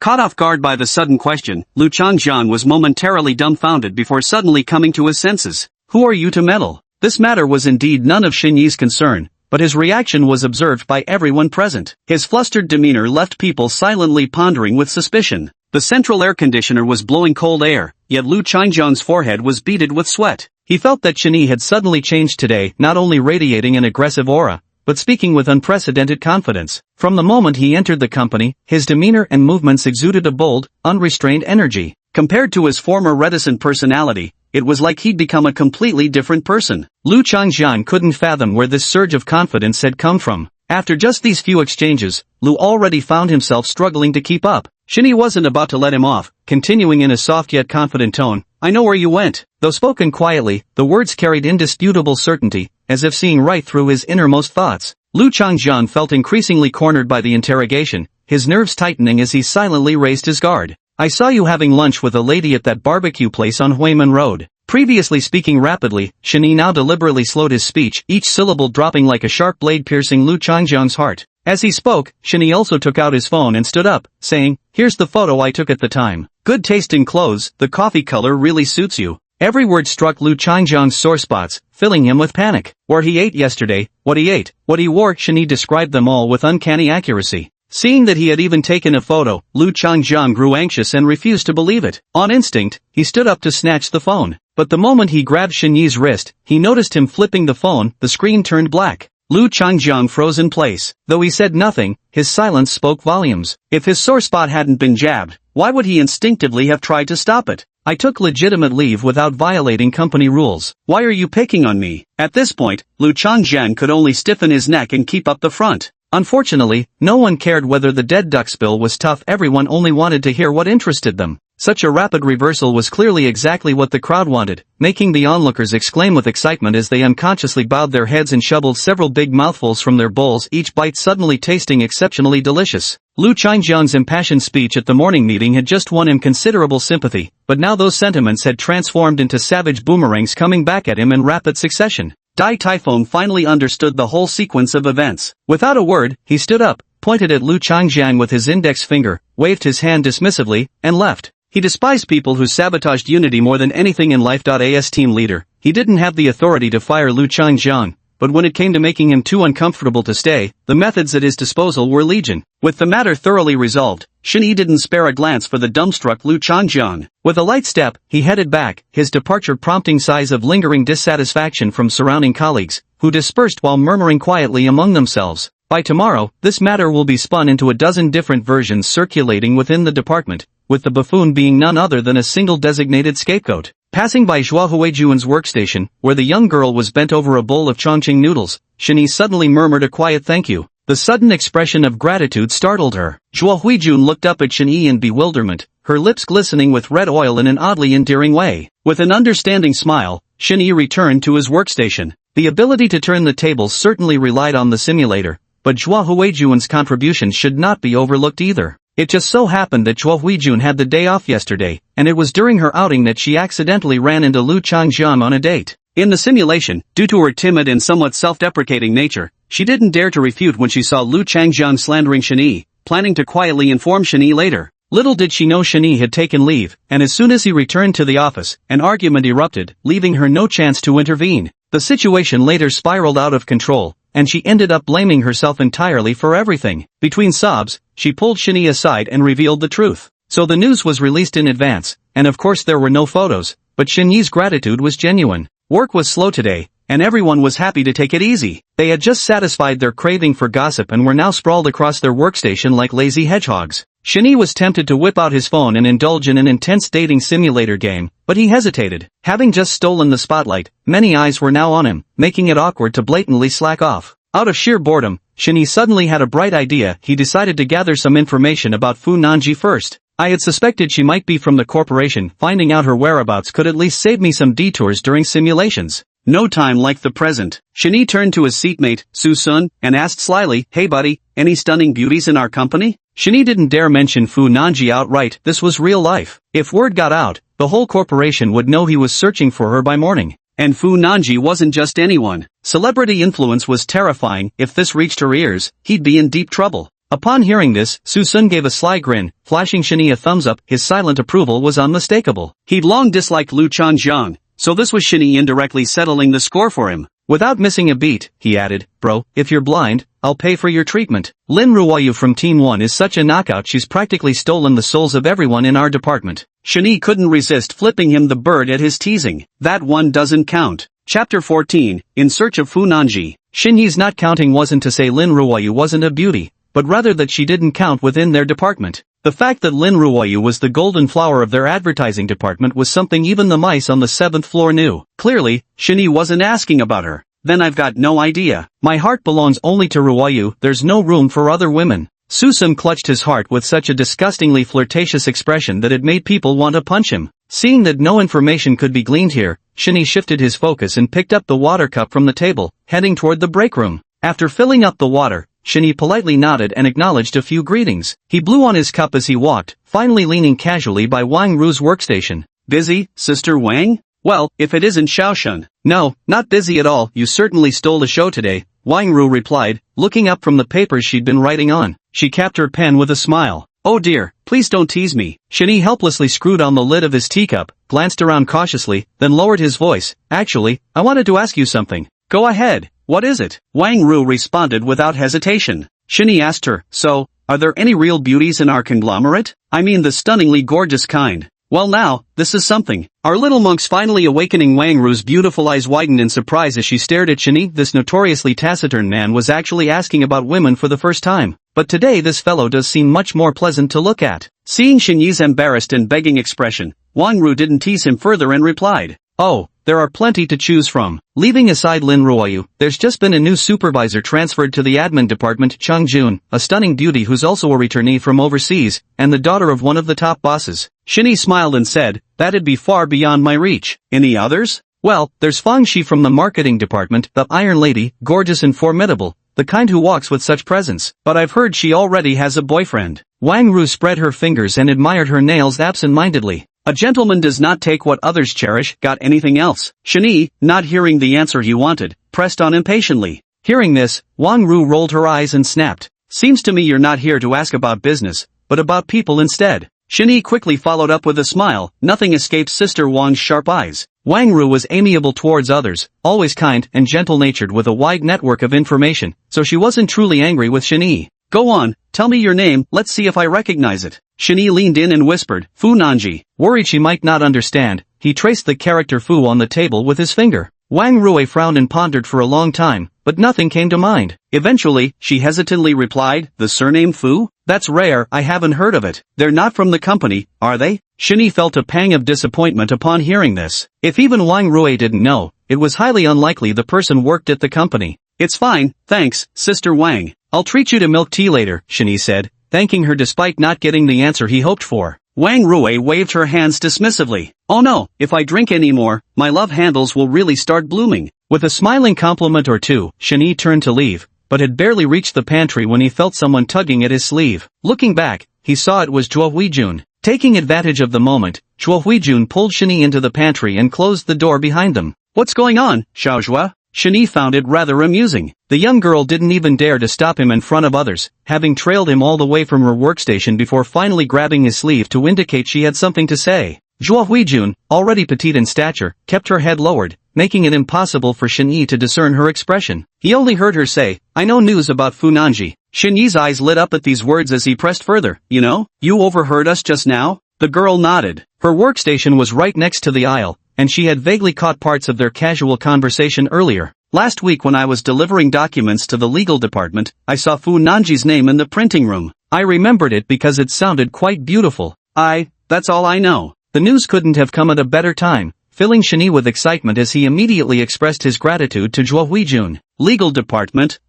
Caught off guard by the sudden question, Lu Changjiang was momentarily dumbfounded before suddenly coming to his senses. Who are you to meddle? This matter was indeed none of Shen Yi's concern, but his reaction was observed by everyone present. His flustered demeanor left people silently pondering with suspicion. The central air conditioner was blowing cold air, yet Lu Changjiang's forehead was beaded with sweat. He felt that Shen Yi had suddenly changed today, not only radiating an aggressive aura, but speaking with unprecedented confidence. From the moment he entered the company, his demeanor and movements exuded a bold, unrestrained energy. Compared to his former reticent personality, it was like he'd become a completely different person. Lu Changjiang couldn't fathom where this surge of confidence had come from. After just these few exchanges, Lu already found himself struggling to keep up. Shen Yi wasn't about to let him off, continuing in a soft yet confident tone, I know where you went. Though spoken quietly, the words carried indisputable certainty, as if seeing right through his innermost thoughts. Lu Changjiang felt increasingly cornered by the interrogation, his nerves tightening as he silently raised his guard. I saw you having lunch with a lady at that barbecue place on Huiman Road. Previously speaking rapidly, Shen Yi now deliberately slowed his speech, each syllable dropping like a sharp blade piercing Lu Changjiang's heart. As he spoke, Shen Yi also took out his phone and stood up, saying, here's the photo I took at the time. Good taste in clothes, the coffee color really suits you. Every word struck Lu Changjiang's sore spots, filling him with panic. Where he ate yesterday, what he ate, what he wore, Shen Yi described them all with uncanny accuracy. Seeing that he had even taken a photo, Lu Changjiang grew anxious and refused to believe it. On instinct, he stood up to snatch the phone. But the moment he grabbed Shen Yi's wrist, he noticed him flipping the phone, the screen turned black. Lu Changjiang froze in place. Though he said nothing, his silence spoke volumes. If his sore spot hadn't been jabbed, why would he instinctively have tried to stop it? I took legitimate leave without violating company rules. Why are you picking on me? At this point, Lu Changjiang could only stiffen his neck and keep up the front. Unfortunately, no one cared whether the dead duck spill was tough. Everyone only wanted to hear what interested them. Such a rapid reversal was clearly exactly what the crowd wanted, making the onlookers exclaim with excitement as they unconsciously bowed their heads and shoveled several big mouthfuls from their bowls, each bite suddenly tasting exceptionally delicious. Lu Changjiang's impassioned speech at the morning meeting had just won him considerable sympathy, but now those sentiments had transformed into savage boomerangs coming back at him in rapid succession. Dai Taifeng finally understood the whole sequence of events. Without a word, he stood up, pointed at Lu Changjiang with his index finger, waved his hand dismissively, and left. He despised people who sabotaged unity more than anything in life. As team leader, he didn't have the authority to fire Lu Changjiang, but when it came to making him too uncomfortable to stay, the methods at his disposal were legion. With the matter thoroughly resolved, Shen Yi didn't spare a glance for the dumbstruck Lu Changjiang. With a light step, he headed back, his departure prompting sighs of lingering dissatisfaction from surrounding colleagues, who dispersed while murmuring quietly among themselves. By tomorrow, this matter will be spun into a dozen different versions circulating within the department, with the buffoon being none other than a single designated scapegoat. Passing by Zhua Huijuan's workstation, where the young girl was bent over a bowl of Chongqing noodles, Shen Yi suddenly murmured a quiet thank you. The sudden expression of gratitude startled her. Zhua Huijun looked up at Shen Yi in bewilderment, her lips glistening with red oil in an oddly endearing way. With an understanding smile, Shen Yi returned to his workstation. The ability to turn the tables certainly relied on the simulator, but Zhua Huijuan's contribution should not be overlooked either. It just so happened that Zhua Huijun had the day off yesterday, and it was during her outing that she accidentally ran into Lu Changjiang on a date. In the simulation, due to her timid and somewhat self-deprecating nature, she didn't dare to refute when she saw Lu Changjiang slandering Shen Yi, planning to quietly inform Shen Yi later. Little did she know Shen Yi had taken leave, and as soon as he returned to the office, an argument erupted, leaving her no chance to intervene. The situation later spiraled out of control, and she ended up blaming herself entirely for everything. Between sobs, she pulled Shen Yi aside and revealed the truth. So the news was released in advance, and of course there were no photos, but Shen Yi's gratitude was genuine. Work was slow today, and everyone was happy to take it easy. They had just satisfied their craving for gossip and were now sprawled across their workstation like lazy hedgehogs. Shen Yi was tempted to whip out his phone and indulge in an intense dating simulator game, but he hesitated. Having just stolen the spotlight, many eyes were now on him, making it awkward to blatantly slack off. Out of sheer boredom, Shen Yi suddenly had a bright idea. He decided to gather some information about Fu Nanji first. I had suspected she might be from the corporation. Finding out her whereabouts could at least save me some detours during simulations. No time like the present. Shen Yi turned to his seatmate, Su Sun, and asked slyly, "Hey buddy, any stunning beauties in our company?" Shen Yi didn't dare mention Fu Nanji outright. This was real life. If word got out, the whole corporation would know he was searching for her by morning. And Fu Nanji wasn't just anyone. Celebrity influence was terrifying. If this reached her ears, he'd be in deep trouble. Upon hearing this, Su Sun gave a sly grin, flashing Shen Yi a thumbs up. His silent approval was unmistakable. He'd long disliked Lu Changjiang, so this was Shen Yi indirectly settling the score for him. Without missing a beat, he added, "Bro, if you're blind, I'll pay for your treatment. Lin Ruoyu from Team 1 is such a knockout, she's practically stolen the souls of everyone in our department." Shen Yi couldn't resist flipping him the bird at his teasing. That one doesn't count. Chapter 14, In Search of Fu Nanji. Shen Yi's not counting wasn't to say Lin Ruoyu wasn't a beauty, but rather that she didn't count within their department. The fact that Lin Ruoyu was the golden flower of their advertising department was something even the mice on the 7th floor knew. Clearly, Shen Yi wasn't asking about her. Then I've got no idea. My heart belongs only to Ruoyu, there's no room for other women. Susun clutched his heart with such a disgustingly flirtatious expression that it made people want to punch him. Seeing that no information could be gleaned here, Shen Yi shifted his focus and picked up the water cup from the table, heading toward the break room. After filling up the water, Shen Yi politely nodded and acknowledged a few greetings. He blew on his cup as he walked, finally leaning casually by Wang Ru's workstation. "Busy, Sister Wang? Well, if it isn't Xiaoshun." "No, not busy at all. You certainly stole the show today," Wang Ru replied, looking up from the papers she'd been writing on. She capped her pen with a smile. "Oh dear, please don't tease me." Shen Yi helplessly screwed on the lid of his teacup, glanced around cautiously, then lowered his voice. "Actually, I wanted to ask you something." "Go ahead. What is it?" Wang Ru responded without hesitation. Shen Yi asked her, "So, are there any real beauties in our conglomerate? I mean the stunningly gorgeous kind." "Well now, this is something." Our little monk's finally awakening. Wang Ru's beautiful eyes widened in surprise as she stared at Shen Yi. This notoriously taciturn man was actually asking about women for the first time. But today this fellow does seem much more pleasant to look at. Seeing Shen Yi's embarrassed and begging expression, Wang Ru didn't tease him further and replied, "Oh, there are plenty to choose from. Leaving aside Lin Ruoyu, there's just been a new supervisor transferred to the admin department, Chung Jun, a stunning beauty who's also a returnee from overseas, and the daughter of one of the top bosses. Shinee smiled and said, that'd be far beyond my reach. Any others? Well, there's Fang Shi from the marketing department, the Iron Lady, gorgeous and formidable, the kind who walks with such presence, but I've heard she already has a boyfriend. Wang Ru spread her fingers and admired her nails absent-mindedly. A gentleman does not take what others cherish. Got anything else? Shinee, not hearing the answer he wanted, pressed on impatiently. Hearing this, Wang Ru rolled her eyes and snapped. Seems to me you're not here to ask about business, but about people instead. Shinee quickly followed up with a smile. Nothing escaped Sister Wang's sharp eyes. Wang Ru was amiable towards others, always kind and gentle-natured with a wide network of information, so she wasn't truly angry with Shinee. Go on, tell me your name, let's see if I recognize it. Shinee leaned in and whispered, Fu Nanji. Worried she might not understand, he traced the character Fu on the table with his finger. Wang Rui frowned and pondered for a long time, but nothing came to mind. Eventually, she hesitantly replied, the surname Fu? That's rare, I haven't heard of it. They're not from the company, are they? Shinee felt a pang of disappointment upon hearing this. If even Wang Rui didn't know, it was highly unlikely the person worked at the company. It's fine, thanks, Sister Wang. I'll treat you to milk tea later, Shinee said, thanking her despite not getting the answer he hoped for. Wang Rui waved her hands dismissively. Oh no, if I drink any more, my love handles will really start blooming. With a smiling compliment or two, Shinee turned to leave, but had barely reached the pantry when he felt someone tugging at his sleeve. Looking back, he saw it was Zhuo Huijun. Taking advantage of the moment, Zhuo Huijun pulled Shinee into the pantry and closed the door behind them. What's going on, Xiaozhua? Shinee found it rather amusing. The young girl didn't even dare to stop him in front of others, having trailed him all the way from her workstation before finally grabbing his sleeve to indicate she had something to say. Zhuo Huijun, already petite in stature, kept her head lowered, making it impossible for Shinee to discern her expression. He only heard her say, I know news about Funanji. Shinee's eyes lit up at these words as he pressed further. You know, you overheard us just now? The girl nodded. Her workstation was right next to the aisle, and she had vaguely caught parts of their casual conversation earlier. Last week when I was delivering documents to the legal department, I saw Fu Nanji's name in the printing room. I remembered it because it sounded quite beautiful. That's all I know. The news couldn't have come at a better time, filling Shinee with excitement as he immediately expressed his gratitude to Zhuo Huijun. Legal department.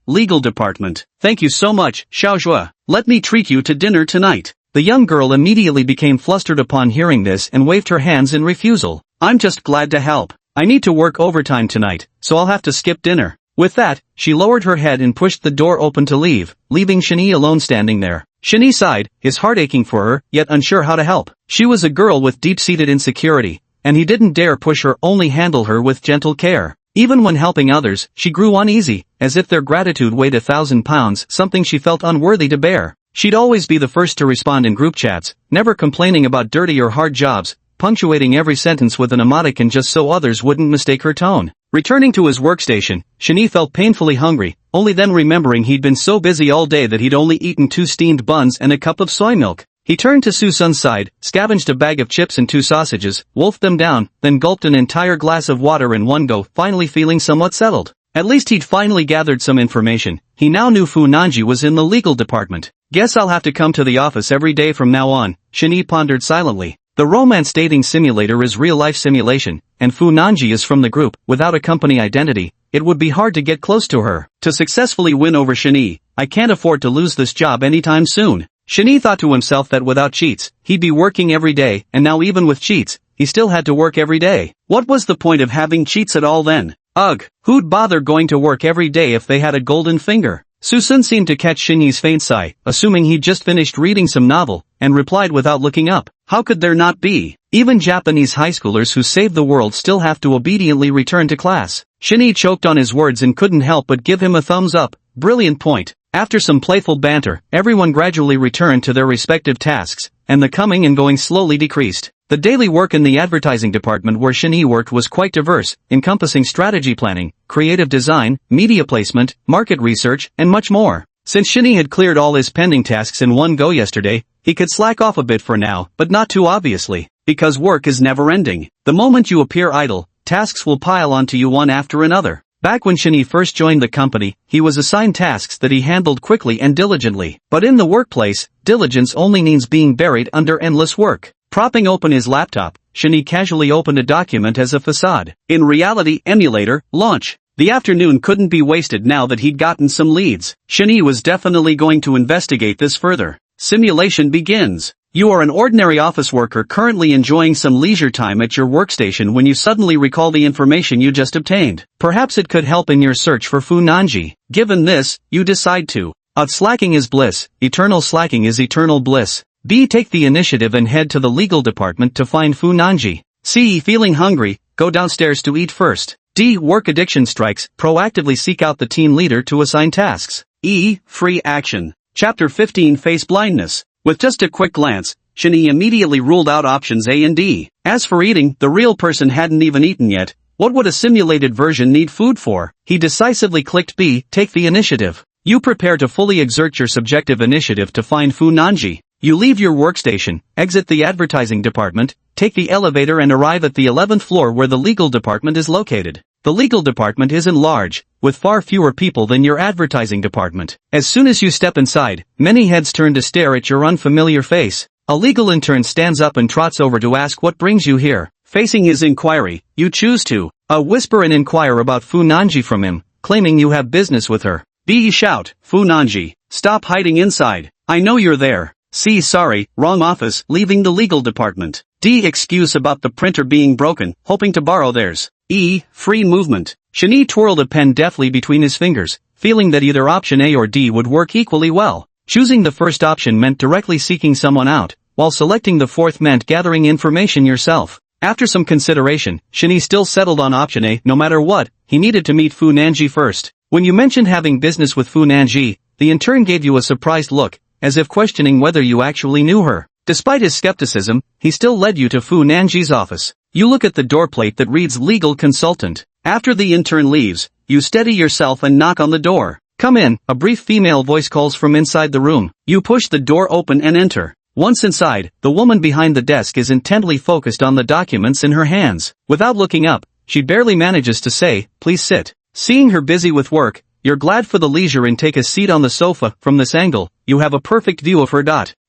Thank you so much, Xiaozhua. Let me treat you to dinner tonight. The young girl immediately became flustered upon hearing this and waved her hands in refusal. I'm just glad to help. I need to work overtime tonight, so I'll have to skip dinner. With that, she lowered her head and pushed the door open to leave, leaving Shinee alone standing there. Shinee sighed, his heart aching for her, yet unsure how to help. She was a girl with deep-seated insecurity, and he didn't dare push her, only handle her with gentle care. Even when helping others, she grew uneasy, as if their gratitude weighed 1,000 pounds, something she felt unworthy to bear. She'd always be the first to respond in group chats, never complaining about dirty or hard jobs, punctuating every sentence with an emoticon just so others wouldn't mistake her tone. Returning to his workstation, Shinee felt painfully hungry, only then remembering he'd been so busy all day that he'd only eaten 2 steamed buns and a cup of soy milk. He turned to Susun's side, scavenged a bag of chips and 2 sausages, wolfed them down, then gulped an entire glass of water in one go, finally feeling somewhat settled. At least he'd finally gathered some information. He now knew Fu Nanji was in the legal department. Guess I'll have to come to the office every day from now on, Shinee pondered silently. The romance dating simulator is real-life simulation, and Fu Nanji is from the group. Without a company identity, it would be hard to get close to her. To successfully win over Shinee, I can't afford to lose this job anytime soon. Shinee thought to himself that without cheats, he'd be working every day, and now even with cheats, he still had to work every day. What was the point of having cheats at all then? Ugh, who'd bother going to work every day if they had a golden finger? Susun seemed to catch Shinee's faint sigh, assuming he'd just finished reading some novel, and replied without looking up. How could there not be? Even Japanese high schoolers who save the world still have to obediently return to class. Shinee choked on his words and couldn't help but give him a thumbs up. Brilliant point. After some playful banter, everyone gradually returned to their respective tasks, and the coming and going slowly decreased. The daily work in the advertising department where Shinee worked was quite diverse, encompassing strategy planning, creative design, media placement, market research, and much more. Since Shinee had cleared all his pending tasks in one go yesterday, he could slack off a bit for now, but not too obviously, because work is never ending. The moment you appear idle, tasks will pile onto you one after another. Back when Shinee first joined the company, he was assigned tasks that he handled quickly and diligently. But in the workplace, diligence only means being buried under endless work. Propping open his laptop, Shani casually opened a document as a facade. In reality, emulator, launch. The afternoon couldn't be wasted now that he'd gotten some leads. Shani was definitely going to investigate this further. Simulation begins. You are an ordinary office worker currently enjoying some leisure time at your workstation when you suddenly recall the information you just obtained. Perhaps it could help in your search for Funanji. Given this, you decide to. Slacking is bliss, eternal slacking is eternal bliss. B. Take the initiative and head to the legal department to find Funanji. C. Feeling hungry, go downstairs to eat first. D. Work addiction strikes, proactively seek out the team leader to assign tasks. E. Free action. Chapter 15 Face blindness. With just a quick glance, Shani immediately ruled out options A and D. As for eating, the real person hadn't even eaten yet. What would a simulated version need food for? He decisively clicked B. Take the initiative. You prepare to fully exert your subjective initiative to find Funanji. You leave your workstation, exit the advertising department, take the elevator and arrive at the 11th floor where the legal department is located. The legal department isn't large, with far fewer people than your advertising department. As soon as you step inside, many heads turn to stare at your unfamiliar face. A legal intern stands up and trots over to ask what brings you here. Facing his inquiry, you choose to whisper and inquire about Funanji from him, claiming you have business with her. B. Shout, Funanji, stop hiding inside. I know you're there. C. Sorry, wrong office, leaving the legal department. D. Excuse about the printer being broken, hoping to borrow theirs. E. Free movement. Shani twirled a pen deftly between his fingers, feeling that either option A or D would work equally well. Choosing the first option meant directly seeking someone out, while selecting the fourth meant gathering information yourself. After some consideration, Shani still settled on option A. No matter what, he needed to meet Funanji first. When you mentioned having business with Funanji, the intern gave you a surprised look, as if questioning whether you actually knew her. Despite his skepticism, he still led you to Funanji's office. You look at the door plate that reads legal consultant. After the intern leaves, you steady yourself and knock on the door. Come in, a brief female voice calls from inside the room. You push the door open and enter. Once inside, the woman behind the desk is intently focused on the documents in her hands. Without looking up, she barely manages to say, please sit. Seeing her busy with work, you're glad for the leisure and take a seat on the sofa. From this angle, you have a perfect view of her.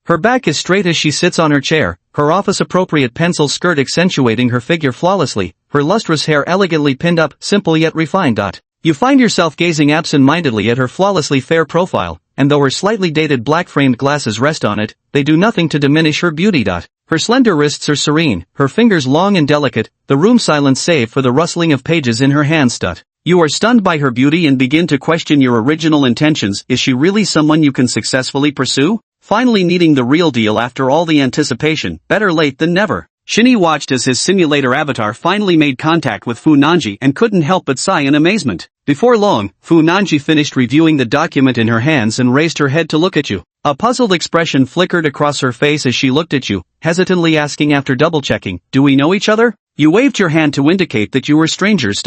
Her back is straight as she sits on her chair, her office-appropriate pencil skirt accentuating her figure flawlessly, her lustrous hair elegantly pinned up, simple yet refined. You find yourself gazing absent-mindedly at her flawlessly fair profile, and though her slightly dated black-framed glasses rest on it, they do nothing to diminish her beauty. Her slender wrists are serene, her fingers long and delicate, the room silent save for the rustling of pages in her hands. You are stunned by her beauty and begin to question your original intentions. Is she really someone you can successfully pursue? Finally needing the real deal after all the anticipation, better late than never. Shani watched as his simulator avatar finally made contact with Funanji and couldn't help but sigh in amazement. Before long, Funanji finished reviewing the document in her hands and raised her head to look at you. A puzzled expression flickered across her face as she looked at you, hesitantly asking after double-checking, do we know each other? You waved your hand to indicate that you were strangers.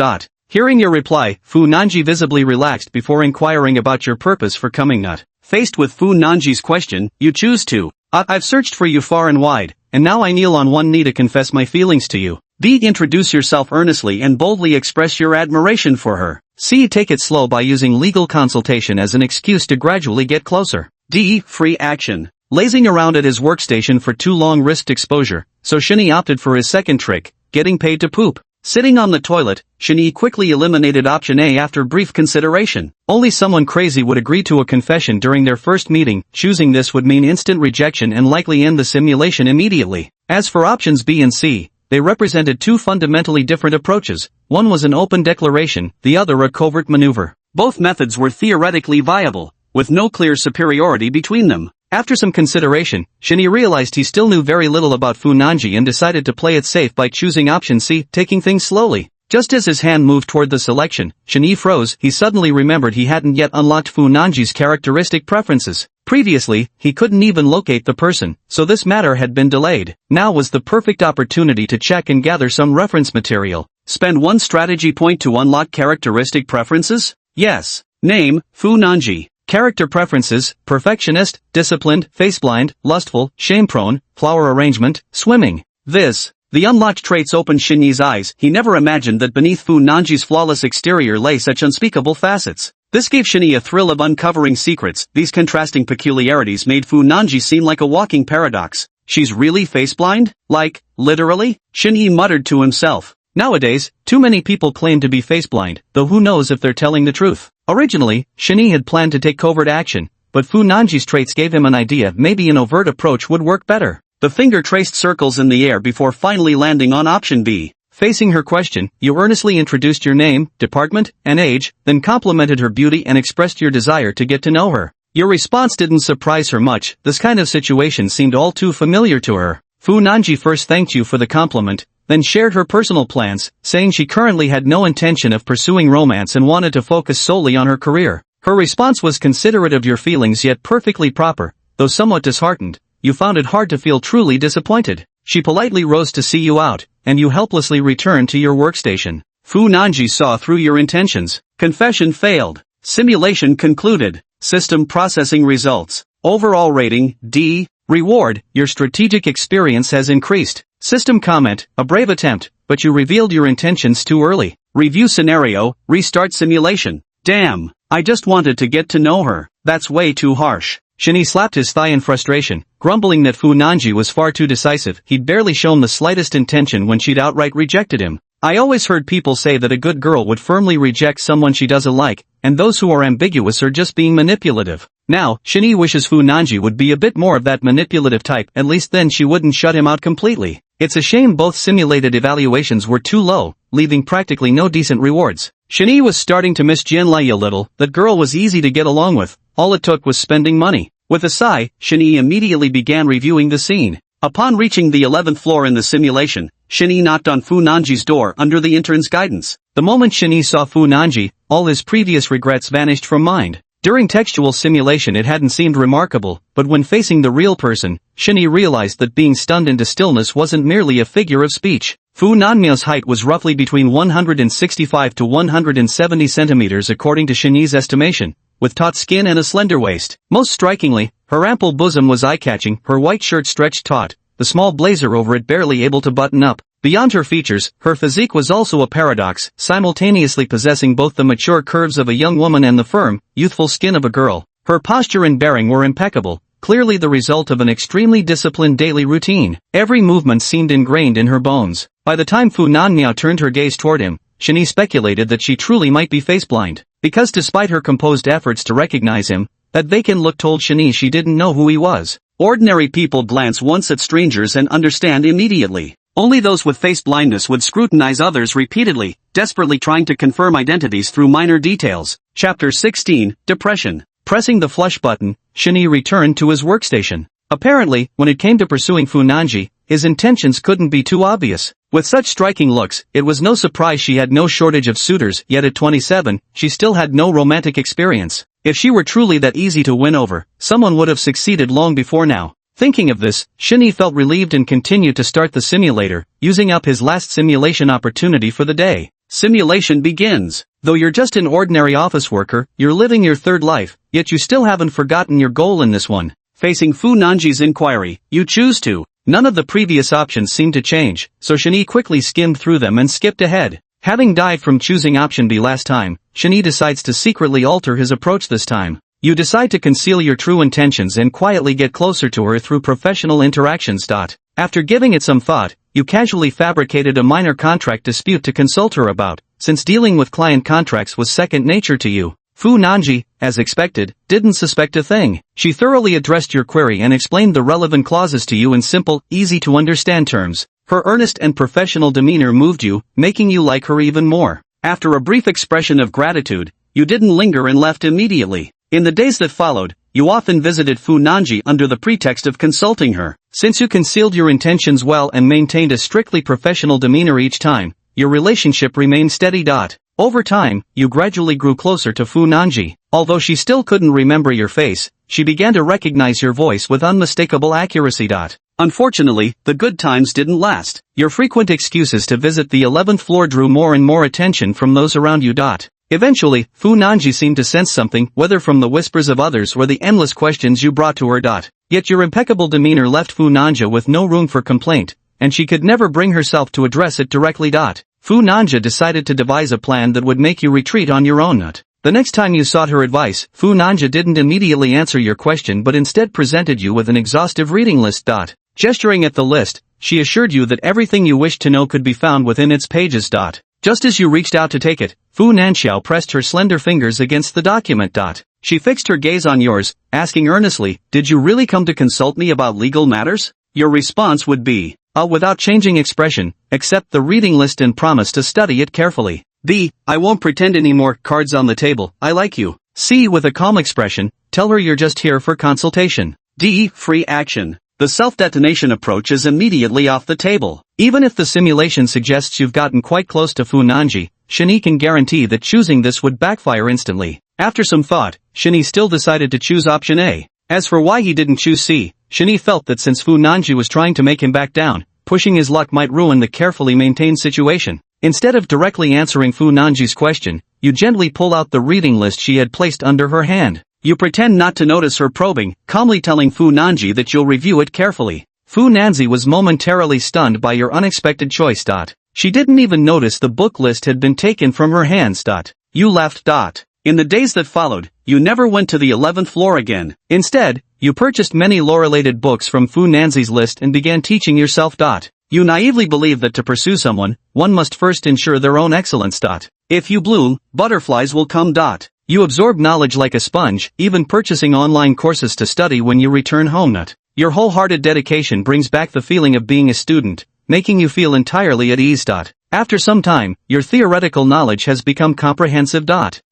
Hearing your reply, Funanji visibly relaxed before inquiring about your purpose for coming. Faced with Funanji's question, you choose to. I've searched for you far and wide, and now I kneel on one knee to confess my feelings to you. B. Introduce yourself earnestly and boldly express your admiration for her. C. Take it slow by using legal consultation as an excuse to gradually get closer. D. Free action. Lazing around at his workstation for too long risked exposure, so Shani opted for his second trick, getting paid to poop. Sitting on the toilet, Shani quickly eliminated option A after brief consideration. Only someone crazy would agree to a confession during their first meeting. Choosing this would mean instant rejection and likely end the simulation immediately. As for options B and C, they represented two fundamentally different approaches. One was an open declaration, the other a covert maneuver. Both methods were theoretically viable, with no clear superiority between them. After some consideration, Shani realized he still knew very little about Funanji and decided to play it safe by choosing option C, taking things slowly. Just as his hand moved toward the selection, Shani froze. He suddenly remembered he hadn't yet unlocked Funanji's characteristic preferences. Previously, he couldn't even locate the person, so this matter had been delayed. Now was the perfect opportunity to check and gather some reference material. Spend one strategy point to unlock characteristic preferences? Yes. Name, Funanji. Character preferences, perfectionist, disciplined, faceblind, lustful, shame-prone, flower arrangement, swimming. The unlocked traits opened Shani's eyes. He never imagined that beneath Funanji's flawless exterior lay such unspeakable facets. This gave Shani a thrill of uncovering secrets. These contrasting peculiarities made Funanji seem like a walking paradox. She's really face-blind? Like, literally? Shin-hee muttered to himself. Nowadays, too many people claim to be face-blind, though who knows if they're telling the truth. Originally, Shin-hee had planned to take covert action, but Fu Nanji's traits gave him an idea maybe an overt approach would work better. The finger traced circles in the air before finally landing on option B. Facing her question, you earnestly introduced your name, department, and age, then complimented her beauty and expressed your desire to get to know her. Your response didn't surprise her much, this kind of situation seemed all too familiar to her. Fu Nanji first thanked you for the compliment, then shared her personal plans, saying she currently had no intention of pursuing romance and wanted to focus solely on her career. Her response was considerate of your feelings yet perfectly proper, though somewhat disheartened. You found it hard to feel truly disappointed. She politely rose to see you out, and you helplessly returned to your workstation. Fu Nanji saw through your intentions. Confession failed. Simulation concluded. System processing results. Overall rating, D. Reward, your strategic experience has increased. System comment, a brave attempt, but you revealed your intentions too early. Review scenario, restart simulation. Damn, I just wanted to get to know her. That's way too harsh. Shin-hee slapped his thigh in frustration, grumbling that Fu Nanji was far too decisive. He'd barely shown the slightest intention when she'd outright rejected him. I always heard people say that a good girl would firmly reject someone she doesn't like, and those who are ambiguous are just being manipulative. Now, Shin-hee wishes Fu Nanji would be a bit more of that manipulative type, at least then she wouldn't shut him out completely. It's a shame both simulated evaluations were too low, leaving practically no decent rewards. Shin-hee was starting to miss Jianlai a little. That girl was easy to get along with, all it took was spending money. With a sigh, Shin-hee immediately began reviewing the scene. Upon reaching the 11th floor in the simulation, Shin-hee knocked on Fu Nanji's door under the intern's guidance. The moment Shin-hee saw Fu Nanji, all his previous regrets vanished from mind. During textual simulation it hadn't seemed remarkable, but when facing the real person, Shin-hee realized that being stunned into stillness wasn't merely a figure of speech. Fu Nanmia's height was roughly between 165 to 170 centimeters according to Shin-hee's estimation, with taut skin and a slender waist. Most strikingly, her ample bosom was eye-catching, her white shirt stretched taut, the small blazer over it barely able to button up. Beyond her features, her physique was also a paradox, simultaneously possessing both the mature curves of a young woman and the firm, youthful skin of a girl. Her posture and bearing were impeccable, clearly the result of an extremely disciplined daily routine. Every movement seemed ingrained in her bones. By the time Fu Nanmiao turned her gaze toward him, Shin-hee speculated that she truly might be face-blind. Because despite her composed efforts to recognize him, that vacant look told Shin-hee she didn't know who he was. Ordinary people glance once at strangers and understand immediately. Only those with face blindness would scrutinize others repeatedly, desperately trying to confirm identities through minor details. Chapter 16, Depression. Pressing the flush button, Shin-hee returned to his workstation. Apparently, when it came to pursuing Fu Nanji, his intentions couldn't be too obvious. With such striking looks, it was no surprise she had no shortage of suitors, yet at 27, she still had no romantic experience. If she were truly that easy to win over, someone would have succeeded long before now. Thinking of this, Shin-hee felt relieved and continued to start the simulator, using up his last simulation opportunity for the day. Simulation begins. Though you're just an ordinary office worker, you're living your third life, yet you still haven't forgotten your goal in this one. Facing Fu Nanji's inquiry, you choose to. None of the previous options seemed to change, so Shin-hee quickly skimmed through them and skipped ahead. Having died from choosing option B last time, Shin-hee decides to secretly alter his approach this time. You decide to conceal your true intentions and quietly get closer to her through professional interactions. After giving it some thought, you casually fabricated a minor contract dispute to consult her about, since dealing with client contracts was second nature to you. Fu Nanji, as expected, didn't suspect a thing. She thoroughly addressed your query and explained the relevant clauses to you in simple, easy-to-understand terms. Her earnest and professional demeanor moved you, making you like her even more. After a brief expression of gratitude, you didn't linger and left immediately. In the days that followed, you often visited Fu Nanji under the pretext of consulting her. Since you concealed your intentions well and maintained a strictly professional demeanor each time, your relationship remained steady. Over time, you gradually grew closer to Fu Nanji. Although she still couldn't remember your face, she began to recognize your voice with unmistakable accuracy. Unfortunately, the good times didn't last. Your frequent excuses to visit the 11th floor drew more and more attention from those around you. Eventually, Fu Nanji seemed to sense something, whether from the whispers of others or the endless questions you brought to her. Yet your impeccable demeanor left Fu Nanji with no room for complaint, and she could never bring herself to address it directly. Fu Nanji decided to devise a plan that would make you retreat on your own. The next time you sought her advice, Fu Nanji didn't immediately answer your question but instead presented you with an exhaustive reading list. Gesturing at the list, she assured you that everything you wished to know could be found within its pages. Just as you reached out to take it, Fu Nanxiao pressed her slender fingers against the document. She fixed her gaze on yours, asking earnestly, "Did you really come to consult me about legal matters?" Your response would be, without changing expression, accept the reading list and promise to study it carefully. B. I won't pretend anymore, cards on the table, I like you. C. With a calm expression, tell her you're just here for consultation. D. Free action. The self-detonation approach is immediately off the table. Even if the simulation suggests you've gotten quite close to Fu Nanji, Shini can guarantee that choosing this would backfire instantly. After some thought, Shini still decided to choose option A. As for why he didn't choose C, Shini felt that since Fu Nanji was trying to make him back down, pushing his luck might ruin the carefully maintained situation. Instead of directly answering Fu Nanji's question, you gently pull out the reading list she had placed under her hand. You pretend not to notice her probing, calmly telling Fu Nanji that you'll review it carefully. Fu Nanzi was momentarily stunned by your unexpected choice. She didn't even notice the book list had been taken from her hands. You laughed. In the days that followed, you never went to the 11th floor again. Instead, you purchased many law-related books from Fu Nanzi's list and began teaching yourself. You naively believed that to pursue someone, one must first ensure their own excellence. If you bloom, butterflies will come. You absorb knowledge like a sponge, even purchasing online courses to study when you return home. Your wholehearted dedication brings back the feeling of being a student, making you feel entirely at ease. After some time, your theoretical knowledge has become comprehensive.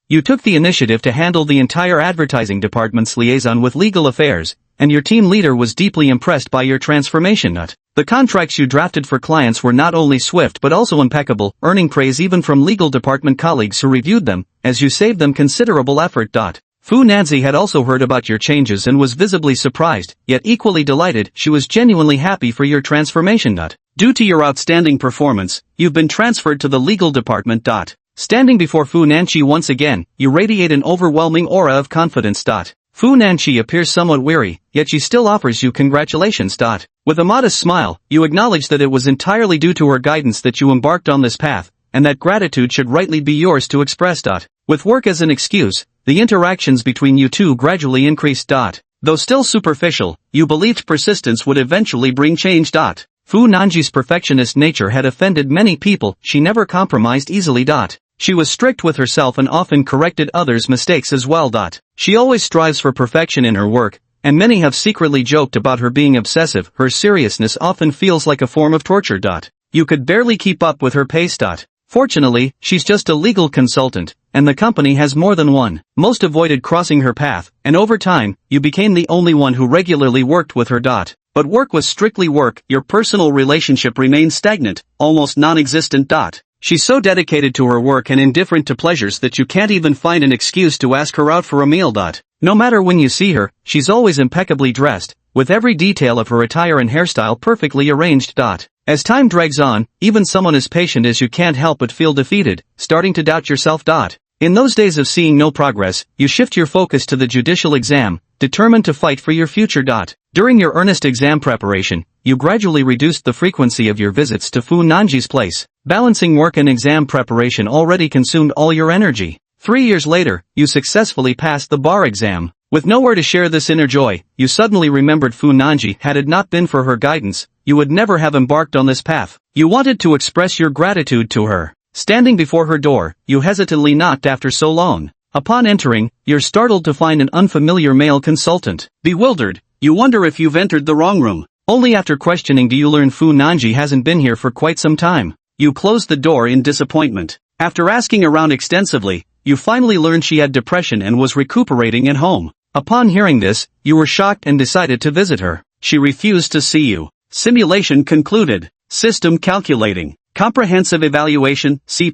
You took the initiative to handle the entire advertising department's liaison with legal affairs, and your team leader was deeply impressed by your transformation. The contracts you drafted for clients were not only swift but also impeccable, earning praise even from legal department colleagues who reviewed them, as you saved them considerable effort. Fu Nanzi had also heard about your changes and was visibly surprised, yet equally delighted. She was genuinely happy for your transformation. Due to your outstanding performance, you've been transferred to the legal department. Standing before Fu Nanchi once again, you radiate an overwhelming aura of confidence. Fu Nanchi appears somewhat weary, yet she still offers you congratulations. With a modest smile, you acknowledge that it was entirely due to her guidance that you embarked on this path, and that gratitude should rightly be yours to express. With work as an excuse, the interactions between you two gradually increased. Though still superficial, you believed persistence would eventually bring change. Fu Nanji's perfectionist nature had offended many people. She never compromised easily. She was strict with herself and often corrected others' mistakes as well. She always strives for perfection in her work, and many have secretly joked about her being obsessive. Her seriousness often feels like a form of torture. You could barely keep up with her pace. Fortunately, she's just a legal consultant, and the company has more than one. Most avoided crossing her path, and over time, you became the only one who regularly worked with her. But work was strictly work. Your personal relationship remained stagnant, almost non-existent. She's so dedicated to her work and indifferent to pleasures that you can't even find an excuse to ask her out for a meal. No matter when you see her, she's always impeccably dressed, with every detail of her attire and hairstyle perfectly arranged. As time drags on, even someone as patient as you can't help but feel defeated, starting to doubt yourself. In those days of seeing no progress, you shift your focus to the judicial exam, determined to fight for your future. During your earnest exam preparation, you gradually reduced the frequency of your visits to Fu Nanji's place. Balancing work and exam preparation already consumed all your energy. 3 years later, you successfully passed the bar exam. With nowhere to share this inner joy, you suddenly remembered Fu Nanji. Had it not been for her guidance, you would never have embarked on this path. You wanted to express your gratitude to her. Standing before her door, you hesitantly knocked after so long. Upon entering, you're startled to find an unfamiliar male consultant. Bewildered, you wonder if you've entered the wrong room. Only after questioning do you learn Fu Nanji hasn't been here for quite some time. You closed the door in disappointment. After asking around extensively, you finally learned she had depression and was recuperating at home. Upon hearing this, you were shocked and decided to visit her. She refused to see you. Simulation concluded. System calculating. Comprehensive evaluation, C+.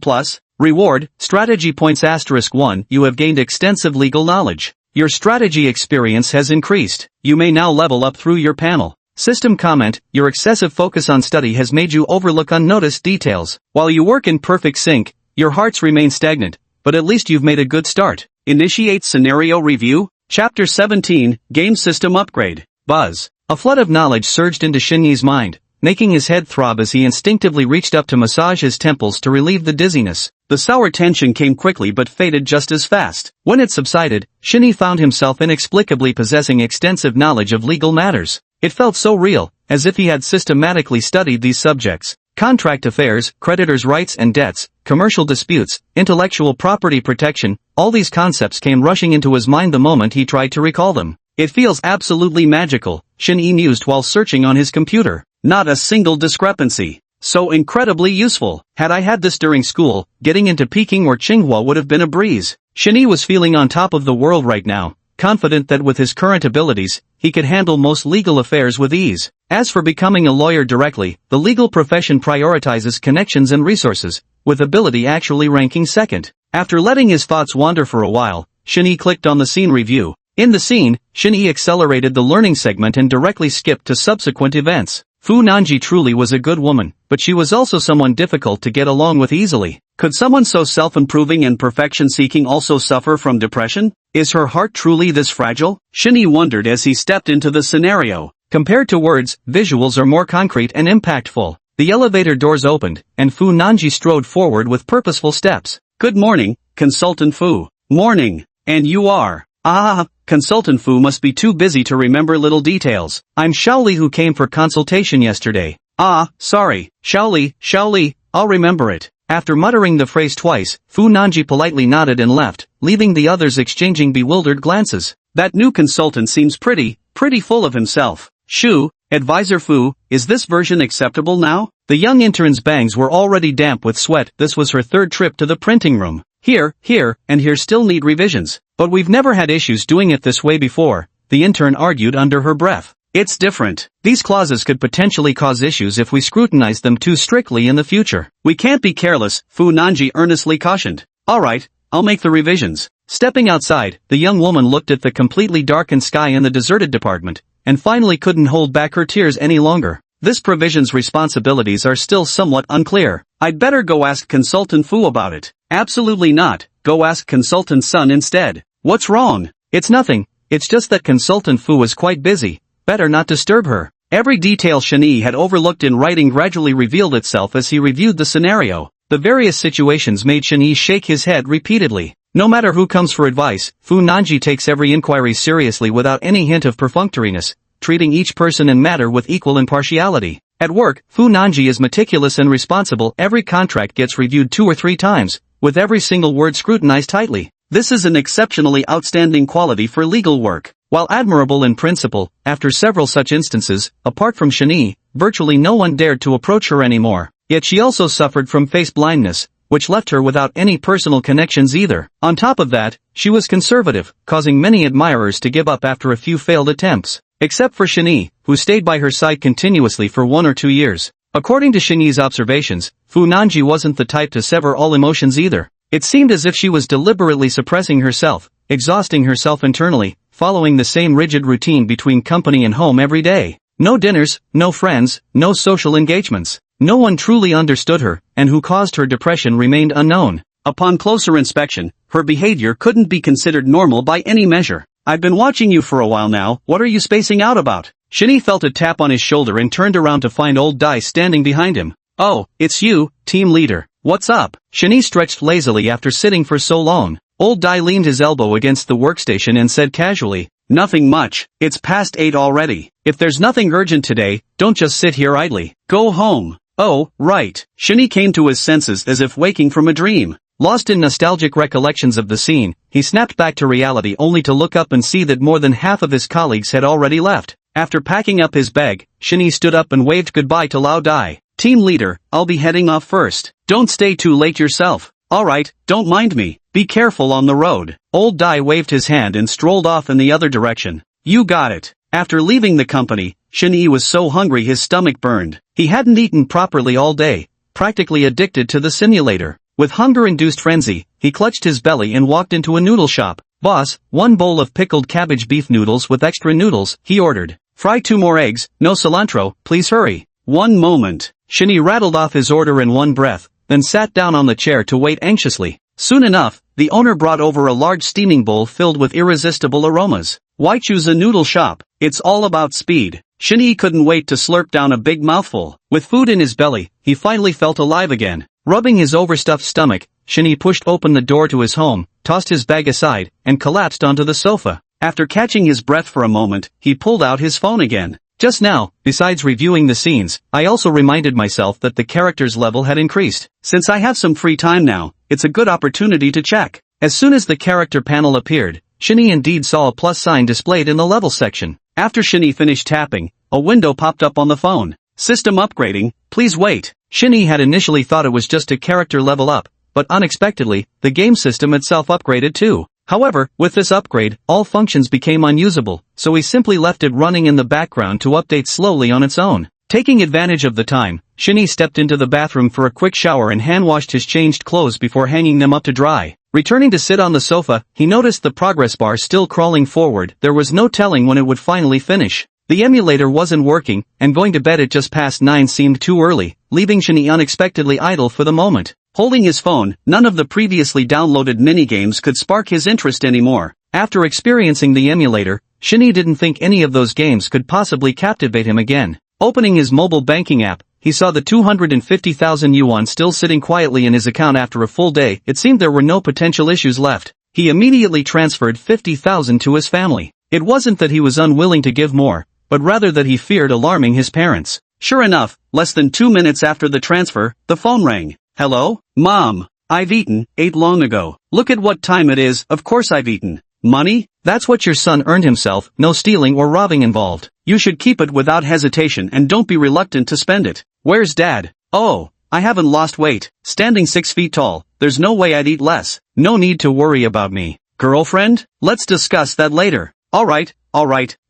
Reward, strategy points *1. You have gained extensive legal knowledge. Your strategy experience has increased. You may now level up through your panel. System comment, your excessive focus on study has made you overlook unnoticed details. While you work in perfect sync, your hearts remain stagnant, but at least you've made a good start. Initiate scenario review. Chapter 17, Game System Upgrade. Buzz. A flood of knowledge surged into Xinyi's mind, making his head throb as he instinctively reached up to massage his temples to relieve the dizziness. The sour tension came quickly but faded just as fast. When it subsided, Xinyi found himself inexplicably possessing extensive knowledge of legal matters. It felt so real, as if he had systematically studied these subjects. Contract affairs, creditors' rights and debts, commercial disputes, intellectual property protection, all these concepts came rushing into his mind the moment he tried to recall them. It feels absolutely magical, Shin-Yi mused while searching on his computer. Not a single discrepancy. So incredibly useful. Had I had this during school, getting into Peking or Tsinghua would have been a breeze. Shin-Yi was feeling on top of the world right now, confident that with his current abilities, he could handle most legal affairs with ease. As for becoming a lawyer directly, the legal profession prioritizes connections and resources, with ability actually ranking second. After letting his thoughts wander for a while, Shin-Yi clicked on the scene review. In the scene, Shin-Yi accelerated the learning segment and directly skipped to subsequent events. Fu Nanji truly was a good woman, but she was also someone difficult to get along with easily. Could someone so self-improving and perfection-seeking also suffer from depression? Is her heart truly this fragile? Shin-Yi wondered as he stepped into the scenario. Compared to words, visuals are more concrete and impactful. The elevator doors opened, and Fu Nanji strode forward with purposeful steps. Good morning, Consultant Fu. Morning. And you are? Ah, Consultant Fu must be too busy to remember little details. I'm Shaoli who came for consultation yesterday. Ah, sorry, Shaoli, I'll remember it. After muttering the phrase twice, Fu Nanji politely nodded and left, leaving the others exchanging bewildered glances. That new consultant seems pretty full of himself. Shu, Advisor Fu, is this version acceptable now? The young intern's bangs were already damp with sweat. This was her third trip to the printing room. Here, and here still need revisions. But we've never had issues doing it this way before, the intern argued under her breath. It's different. These clauses could potentially cause issues if we scrutinize them too strictly in the future. We can't be careless, Fu Nanji earnestly cautioned. Alright, I'll make the revisions. Stepping outside, the young woman looked at the completely darkened sky in the deserted department, and finally couldn't hold back her tears any longer. This provision's responsibilities are still somewhat unclear. I'd better go ask Consultant Fu about it. Absolutely not, go ask Consultant Sun instead. What's wrong? It's nothing, it's just that Consultant Fu is quite busy. Better not disturb her. Every detail Shin-Yi had overlooked in writing gradually revealed itself as he reviewed the scenario. The various situations made Shin-Yi shake his head repeatedly. No matter who comes for advice, Fu Nanji takes every inquiry seriously without any hint of perfunctoriness, treating each person and matter with equal impartiality. At work, Fu Nanji is meticulous and responsible. Every contract gets reviewed 2 or 3 times, with every single word scrutinized tightly. This is an exceptionally outstanding quality for legal work. While admirable in principle, after several such instances, apart from Shin-Yi, virtually no one dared to approach her anymore. Yet she also suffered from face blindness, which left her without any personal connections either. On top of that, she was conservative, causing many admirers to give up after a few failed attempts. Except for Shin-Yi, who stayed by her side continuously for 1 or 2 years. According to Shin-Yi's observations, Fu Nanji wasn't the type to sever all emotions either. It seemed as if she was deliberately suppressing herself, exhausting herself internally, following the same rigid routine between company and home every day. No dinners, no friends, no social engagements. No one truly understood her, and who caused her depression remained unknown. Upon closer inspection, her behavior couldn't be considered normal by any measure. I've been watching you for a while now, what are you spacing out about? Shin-Yi felt a tap on his shoulder and turned around to find old Dai standing behind him. Oh, it's you, team leader. What's up? Shin-Yi stretched lazily after sitting for so long. Old Dai leaned his elbow against the workstation and said casually, nothing much, it's past 8 already. If there's nothing urgent today, don't just sit here idly. Go home. Oh, right. Shin-Yi came to his senses as if waking from a dream. Lost in nostalgic recollections of the scene, he snapped back to reality only to look up and see that more than half of his colleagues had already left. After packing up his bag, Shin-Yi stood up and waved goodbye to Lao Dai. Team leader, I'll be heading off first. Don't stay too late yourself. Alright, don't mind me. Be careful on the road. Old Dai waved his hand and strolled off in the other direction. You got it. After leaving the company, Shin-Yi was so hungry his stomach burned. He hadn't eaten properly all day, practically addicted to the simulator. With hunger-induced frenzy, he clutched his belly and walked into a noodle shop. Boss, 1 bowl of pickled cabbage beef noodles with extra noodles, he ordered. Fry 2 more eggs, no cilantro, please hurry. 1 moment. Shin-Yi rattled off his order in one breath, then sat down on the chair to wait anxiously. Soon enough, the owner brought over a large steaming bowl filled with irresistible aromas. Why choose a noodle shop? It's all about speed. Shin-Yi couldn't wait to slurp down a big mouthful. With food in his belly, he finally felt alive again. Rubbing his overstuffed stomach, Shin-Yi pushed open the door to his home, tossed his bag aside, and collapsed onto the sofa. After catching his breath for a moment, he pulled out his phone again. Just now, besides reviewing the scenes, I also reminded myself that the character's level had increased. Since I have some free time now, it's a good opportunity to check. As soon as the character panel appeared, Shinny indeed saw a plus sign displayed in the level section. After Shinny finished tapping, a window popped up on the phone. System upgrading, please wait. Shinny had initially thought it was just a character level up, but unexpectedly, the game system itself upgraded too. However, with this upgrade, all functions became unusable, so he simply left it running in the background to update slowly on its own. Taking advantage of the time, Shinny stepped into the bathroom for a quick shower and hand-washed his changed clothes before hanging them up to dry. Returning to sit on the sofa, he noticed the progress bar still crawling forward. There was no telling when it would finally finish. The emulator wasn't working, and going to bed at just past 9 seemed too early, leaving Shinny unexpectedly idle for the moment. Holding his phone, none of the previously downloaded minigames could spark his interest anymore. After experiencing the emulator, Shinny didn't think any of those games could possibly captivate him again. Opening his mobile banking app, he saw the 250,000 yuan still sitting quietly in his account after a full day. It seemed there were no potential issues left. He immediately transferred 50,000 to his family. It wasn't that he was unwilling to give more, but rather that he feared alarming his parents. Sure enough, less than 2 minutes after the transfer, the phone rang. Hello? Mom. I've ate long ago. Look at what time it is. Of course I've eaten. Money? That's what your son earned himself, no stealing or robbing involved. You should keep it without hesitation and don't be reluctant to spend it. Where's Dad? Oh, I haven't lost weight. Standing 6 feet tall, there's no way I'd eat less. No need to worry about me. Girlfriend? Let's discuss that later. Alright,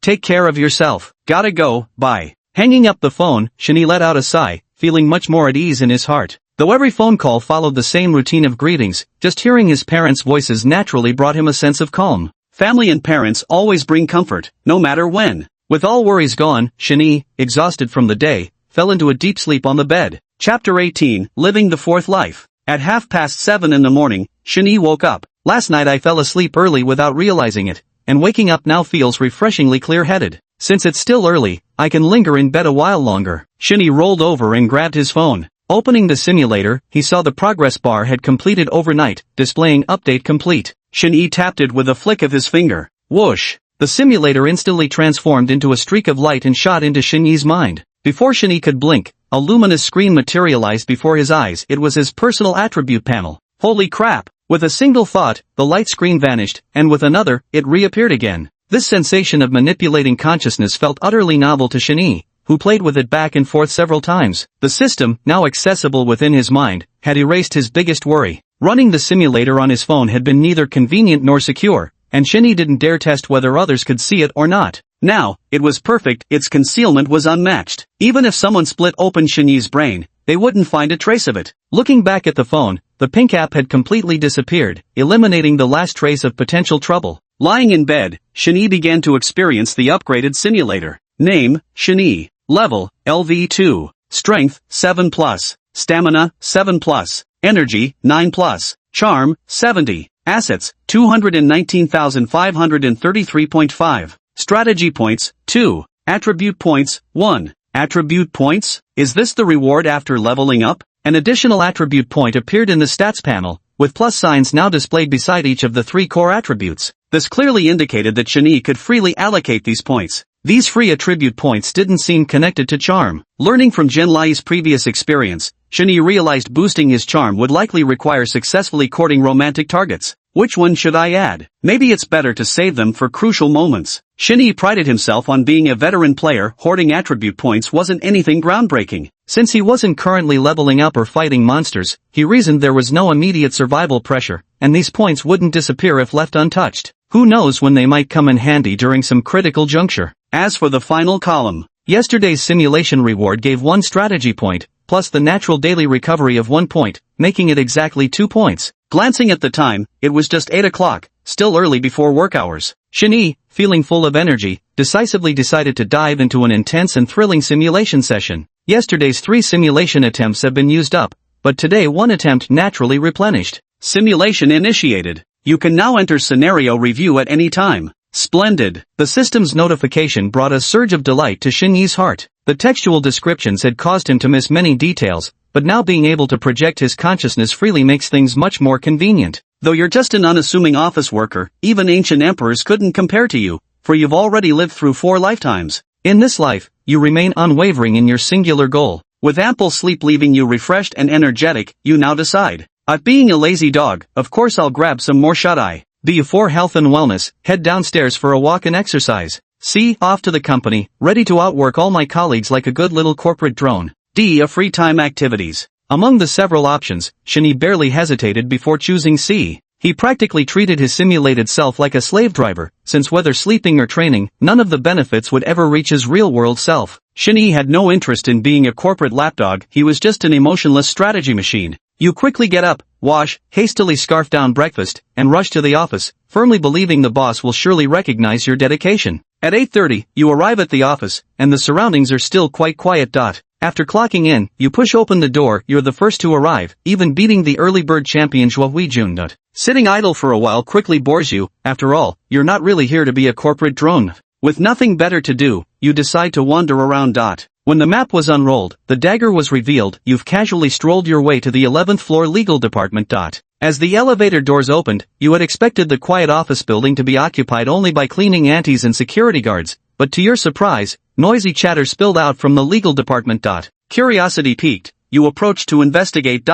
take care of yourself. Gotta go, bye. Hanging up the phone, Shinny let out a sigh, feeling much more at ease in his heart. Though every phone call followed the same routine of greetings, just hearing his parents' voices naturally brought him a sense of calm. Family and parents always bring comfort, no matter when. With all worries gone, Shinny, exhausted from the day, fell into a deep sleep on the bed. Chapter 18, Living the Fourth Life. At 7:30 in the morning, Shinny woke up. Last night I fell asleep early without realizing it, and waking up now feels refreshingly clear-headed. Since it's still early, I can linger in bed a while longer. Shinny rolled over and grabbed his phone. Opening the simulator, he saw the progress bar had completed overnight, displaying update complete. Shinny tapped it with a flick of his finger. Whoosh! The simulator instantly transformed into a streak of light and shot into Shinny's mind. Before Shinny could blink, a luminous screen materialized before his eyes. It was his personal attribute panel. Holy crap! With a single thought, the light screen vanished, and with another, it reappeared again. This sensation of manipulating consciousness felt utterly novel to Shinny, who played with it back and forth several times. The system, now accessible within his mind, had erased his biggest worry. Running the simulator on his phone had been neither convenient nor secure, and Shinny didn't dare test whether others could see it or not. Now, it was perfect. Its concealment was unmatched. Even if someone split open Shinny's brain, they wouldn't find a trace of it. Looking back at the phone, the pink app had completely disappeared, eliminating the last trace of potential trouble. Lying in bed, Shinny began to experience the upgraded simulator. Name, Shinny. Level, LV2. Strength, 7+. Stamina, 7+. Energy, 9+. Charm, 70. Assets, 219,533.5. Strategy points, 2. Attribute points, 1. Attribute points? Is this the reward after leveling up? An additional attribute point appeared in the stats panel, with plus signs now displayed beside each of the 3 core attributes. This clearly indicated that Shinny could freely allocate these points. These free attribute points didn't seem connected to charm. Learning from Jinlai's previous experience, Shinny realized boosting his charm would likely require successfully courting romantic targets. Which one should I add? Maybe it's better to save them for crucial moments. Shinny prided himself on being a veteran player. Hoarding attribute points wasn't anything groundbreaking. Since he wasn't currently leveling up or fighting monsters, he reasoned there was no immediate survival pressure, and these points wouldn't disappear if left untouched. Who knows when they might come in handy during some critical juncture. As for the final column, yesterday's simulation reward gave 1 strategy point, plus the natural daily recovery of 1 point, making it exactly 2 points. Glancing at the time, it was just 8 o'clock, still early before work hours. Shinny, feeling full of energy, decisively decided to dive into an intense and thrilling simulation session. Yesterday's 3 simulation attempts have been used up, but today 1 attempt naturally replenished. Simulation initiated. You can now enter scenario review at any time. Splendid. The system's notification brought a surge of delight to Shinny's heart. The textual descriptions had caused him to miss many details, but now being able to project his consciousness freely makes things much more convenient. Though you're just an unassuming office worker, even ancient emperors couldn't compare to you, for you've already lived through 4 lifetimes. In this life, you remain unwavering in your singular goal. With ample sleep leaving you refreshed and energetic, you now decide. Being a lazy dog, of course I'll grab some more shut-eye. B. For health and wellness, head downstairs for a walk and exercise. C. Off to the company, ready to outwork all my colleagues like a good little corporate drone. D. A free time activities. Among the several options, Shani barely hesitated before choosing C. He practically treated his simulated self like a slave driver, since whether sleeping or training, none of the benefits would ever reach his real-world self. Shani had no interest in being a corporate lapdog, he was just an emotionless strategy machine. You quickly get up, wash, hastily scarf down breakfast, and rush to the office, firmly believing the boss will surely recognize your dedication. At 8:30, you arrive at the office, and the surroundings are still quite quiet. After clocking in, you push open the door, you're the first to arrive, even beating the early bird champion Zhou Huijun. Sitting idle for a while quickly bores you, after all, you're not really here to be a corporate drone. With nothing better to do, you decide to wander around. When the map was unrolled, the dagger was revealed, you've casually strolled your way to the 11th floor legal department. As the elevator doors opened, you had expected the quiet office building to be occupied only by cleaning aunties and security guards, but to your surprise, noisy chatter spilled out from the legal department. Curiosity piqued, you approached to investigate.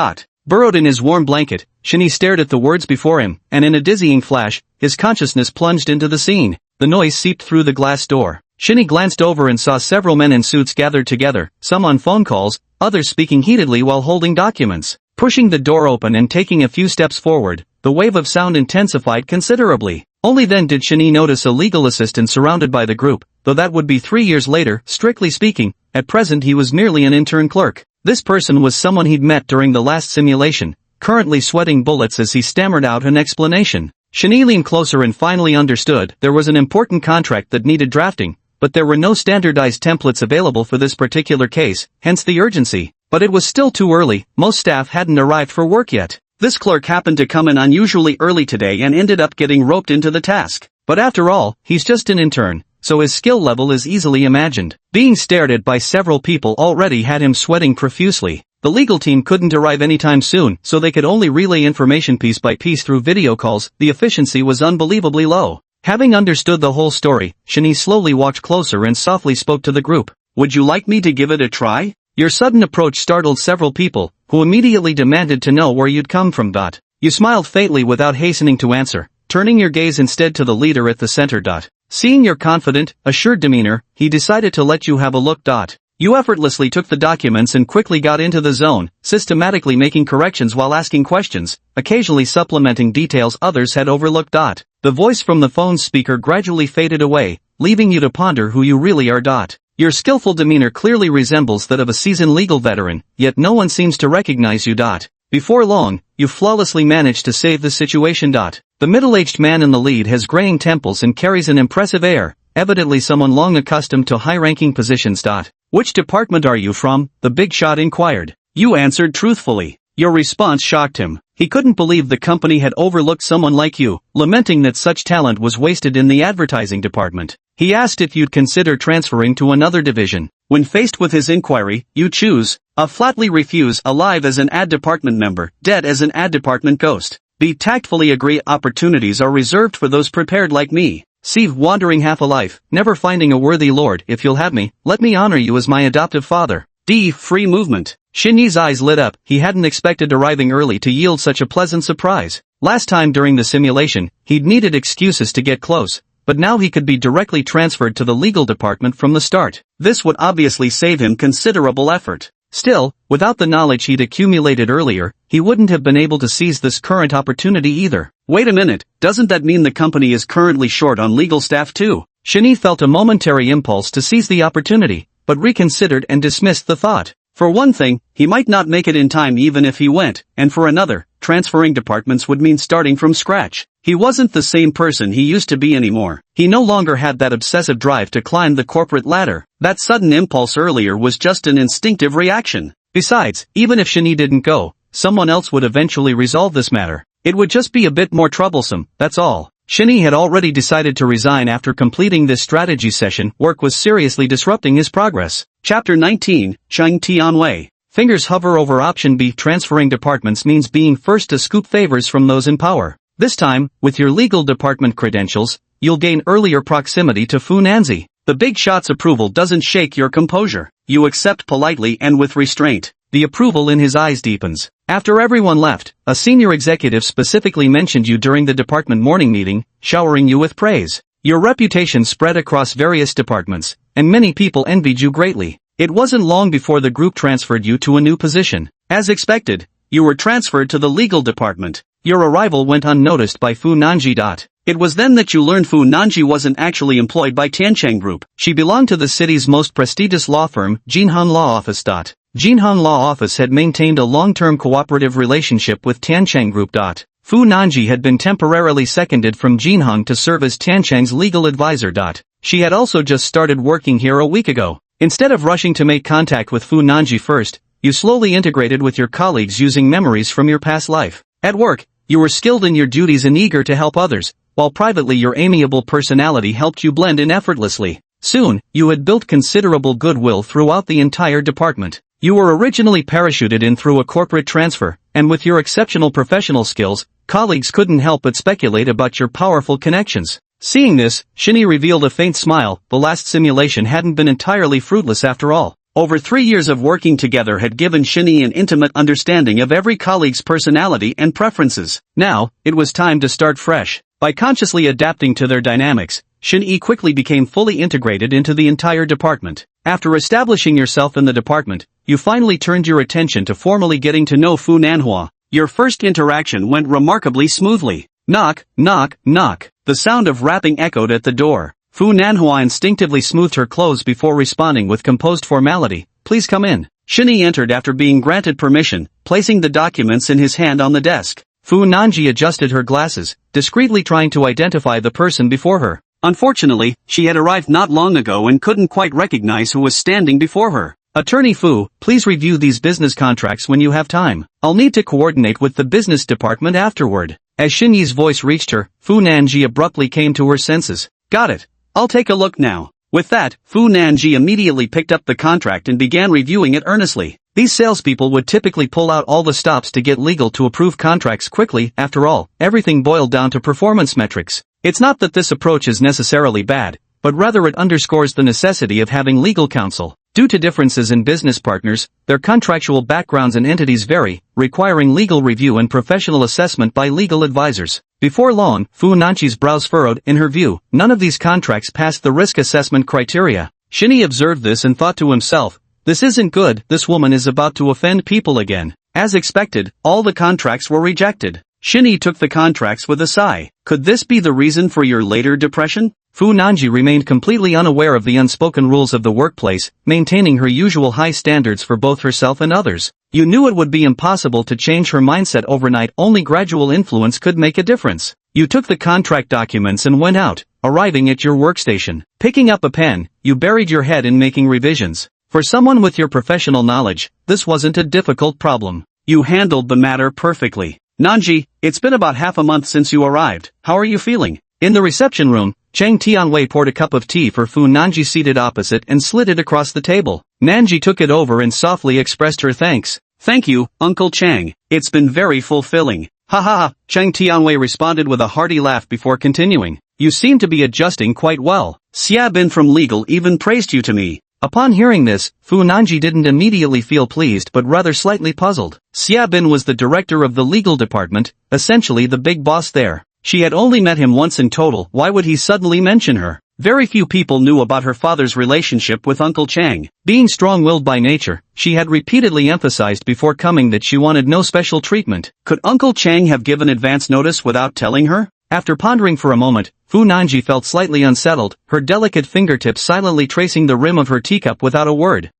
Burrowed in his warm blanket, Shani stared at the words before him, and in a dizzying flash, his consciousness plunged into the scene. The noise seeped through the glass door. Shani glanced over and saw several men in suits gathered together, some on phone calls, others speaking heatedly while holding documents. Pushing the door open and taking a few steps forward, the wave of sound intensified considerably. Only then did Shani notice a legal assistant surrounded by the group, though that would be 3 years later, strictly speaking. At present he was merely an intern clerk. This person was someone he'd met during the last simulation, currently sweating bullets as he stammered out an explanation. Shani leaned closer and finally understood there was an important contract that needed drafting, but there were no standardized templates available for this particular case, hence the urgency. But it was still too early, most staff hadn't arrived for work yet. This clerk happened to come in unusually early today and ended up getting roped into the task. But after all, he's just an intern, so his skill level is easily imagined. Being stared at by several people already had him sweating profusely. The legal team couldn't arrive anytime soon, so they could only relay information piece by piece through video calls. The efficiency was unbelievably low. Having understood the whole story, Shani slowly walked closer and softly spoke to the group. Would you like me to give it a try? Your sudden approach startled several people, who immediately demanded to know where you'd come from. You smiled faintly without hastening to answer, turning your gaze instead to the leader at the center. Seeing your confident, assured demeanor, he decided to let you have a look. You effortlessly took the documents and quickly got into the zone, systematically making corrections while asking questions, occasionally supplementing details others had overlooked. The voice from the phone speaker gradually faded away, leaving you to ponder who you really are. Your skillful demeanor clearly resembles that of a seasoned legal veteran, yet no one seems to recognize you. Before long, you flawlessly managed to save the situation. The middle-aged man in the lead has graying temples and carries an impressive air, evidently someone long accustomed to high-ranking positions. Which department are you from? The big shot inquired. You answered truthfully. Your response shocked him. He couldn't believe the company had overlooked someone like you, lamenting that such talent was wasted in the advertising department. He asked if you'd consider transferring to another division. When faced with his inquiry, you choose A. Flatly refuse. Alive as an ad department member, dead as an ad department ghost. B. Tactfully agree. Opportunities are reserved for those prepared like me. C. Wandering half a life, never finding a worthy lord. If you'll have me, let me honor you as my adoptive father. D. Free movement. Shinyi's eyes lit up. He hadn't expected arriving early to yield such a pleasant surprise. Last time during the simulation, he'd needed excuses to get close, but now he could be directly transferred to the legal department from the start. This would obviously save him considerable effort. Still, without the knowledge he'd accumulated earlier, he wouldn't have been able to seize this current opportunity either. Wait a minute, doesn't that mean the company is currently short on legal staff too? Shinyi felt a momentary impulse to seize the opportunity, but reconsidered and dismissed the thought. For one thing, he might not make it in time even if he went, and for another, transferring departments would mean starting from scratch. He wasn't the same person he used to be anymore. He no longer had that obsessive drive to climb the corporate ladder. That sudden impulse earlier was just an instinctive reaction. Besides, even if Shinyi didn't go, someone else would eventually resolve this matter. It would just be a bit more troublesome, that's all. Shinyi had already decided to resign after completing this strategy session. Work was seriously disrupting his progress. Chapter 19, Cheng Tianwei. Fingers hover over option B. Transferring departments means being first to scoop favors from those in power. This time, with your legal department credentials, you'll gain earlier proximity to Fu Nanzi. The big shot's approval doesn't shake your composure. You accept politely and with restraint. The approval in his eyes deepens. After everyone left, a senior executive specifically mentioned you during the department morning meeting, showering you with praise. Your reputation spread across various departments, and many people envied you greatly. It wasn't long before the group transferred you to a new position. As expected, you were transferred to the legal department. Your arrival went unnoticed by Fu Nanji. It was then that you learned Fu Nanji wasn't actually employed by Tiancheng Group. She belonged to the city's most prestigious law firm, Jinheng Law Office. Jinheng Law Office had maintained a long-term cooperative relationship with Tiancheng Group. Fu Nanji had been temporarily seconded from Jinheng to serve as Tiancheng's legal advisor. She had also just started working here a week ago. Instead of rushing to make contact with Fu Nanji first, you slowly integrated with your colleagues using memories from your past life. At work, you were skilled in your duties and eager to help others, while privately your amiable personality helped you blend in effortlessly. Soon, you had built considerable goodwill throughout the entire department. You were originally parachuted in through a corporate transfer, and with your exceptional professional skills, colleagues couldn't help but speculate about your powerful connections. Seeing this, Shinny revealed a faint smile. The last simulation hadn't been entirely fruitless after all. Over 3 years of working together had given Shinny an intimate understanding of every colleague's personality and preferences. Now, it was time to start fresh. By consciously adapting to their dynamics, Shinny quickly became fully integrated into the entire department. After establishing yourself in the department, you finally turned your attention to formally getting to know Fu Nanhua. Your first interaction went remarkably smoothly. Knock, knock, knock. The sound of rapping echoed at the door. Fu Nanhua instinctively smoothed her clothes before responding with composed formality. Please come in. Shinny entered after being granted permission, placing the documents in his hand on the desk. Fu Nanji adjusted her glasses, discreetly trying to identify the person before her. Unfortunately, she had arrived not long ago and couldn't quite recognize who was standing before her. Attorney Fu, please review these business contracts when you have time. I'll need to coordinate with the business department afterward. As Shinyi's voice reached her, Fu Nanji abruptly came to her senses. Got it. I'll take a look now. With that, Fu Nanji immediately picked up the contract and began reviewing it earnestly. These salespeople would typically pull out all the stops to get legal to approve contracts quickly. After all, everything boiled down to performance metrics. It's not that this approach is necessarily bad, but rather it underscores the necessity of having legal counsel. Due to differences in business partners, their contractual backgrounds and entities vary, requiring legal review and professional assessment by legal advisors. Before long, Fu Nanchi's brows furrowed. In her view, none of these contracts passed the risk assessment criteria. Shinny observed this and thought to himself, this isn't good, this woman is about to offend people again. As expected, all the contracts were rejected. Shinny took the contracts with a sigh. Could this be the reason for your later depression? Fu Nanji remained completely unaware of the unspoken rules of the workplace, maintaining her usual high standards for both herself and others. You knew it would be impossible to change her mindset overnight, only gradual influence could make a difference. You took the contract documents and went out, arriving at your workstation. Picking up a pen, you buried your head in making revisions. For someone with your professional knowledge, this wasn't a difficult problem. You handled the matter perfectly. Nanji, it's been about half a month since you arrived. How are you feeling? In the reception room, Chang Tianwei poured a cup of tea for Fu Nanji seated opposite and slid it across the table. Nanji took it over and softly expressed her thanks. Thank you, Uncle Chang. It's been very fulfilling. Ha ha ha, Chang Tianwei responded with a hearty laugh before continuing. You seem to be adjusting quite well. Xia Bin from legal even praised you to me. Upon hearing this, Fu Nanji didn't immediately feel pleased but rather slightly puzzled. Xia Bin was the director of the legal department, essentially the big boss there. She had only met him once in total. Why would he suddenly mention her? Very few people knew about her father's relationship with Uncle Chang. Being strong-willed by nature, she had repeatedly emphasized before coming that she wanted no special treatment. Could Uncle Chang have given advance notice without telling her? After pondering for a moment, Fu Nanji felt slightly unsettled, her delicate fingertips silently tracing the rim of her teacup without a word.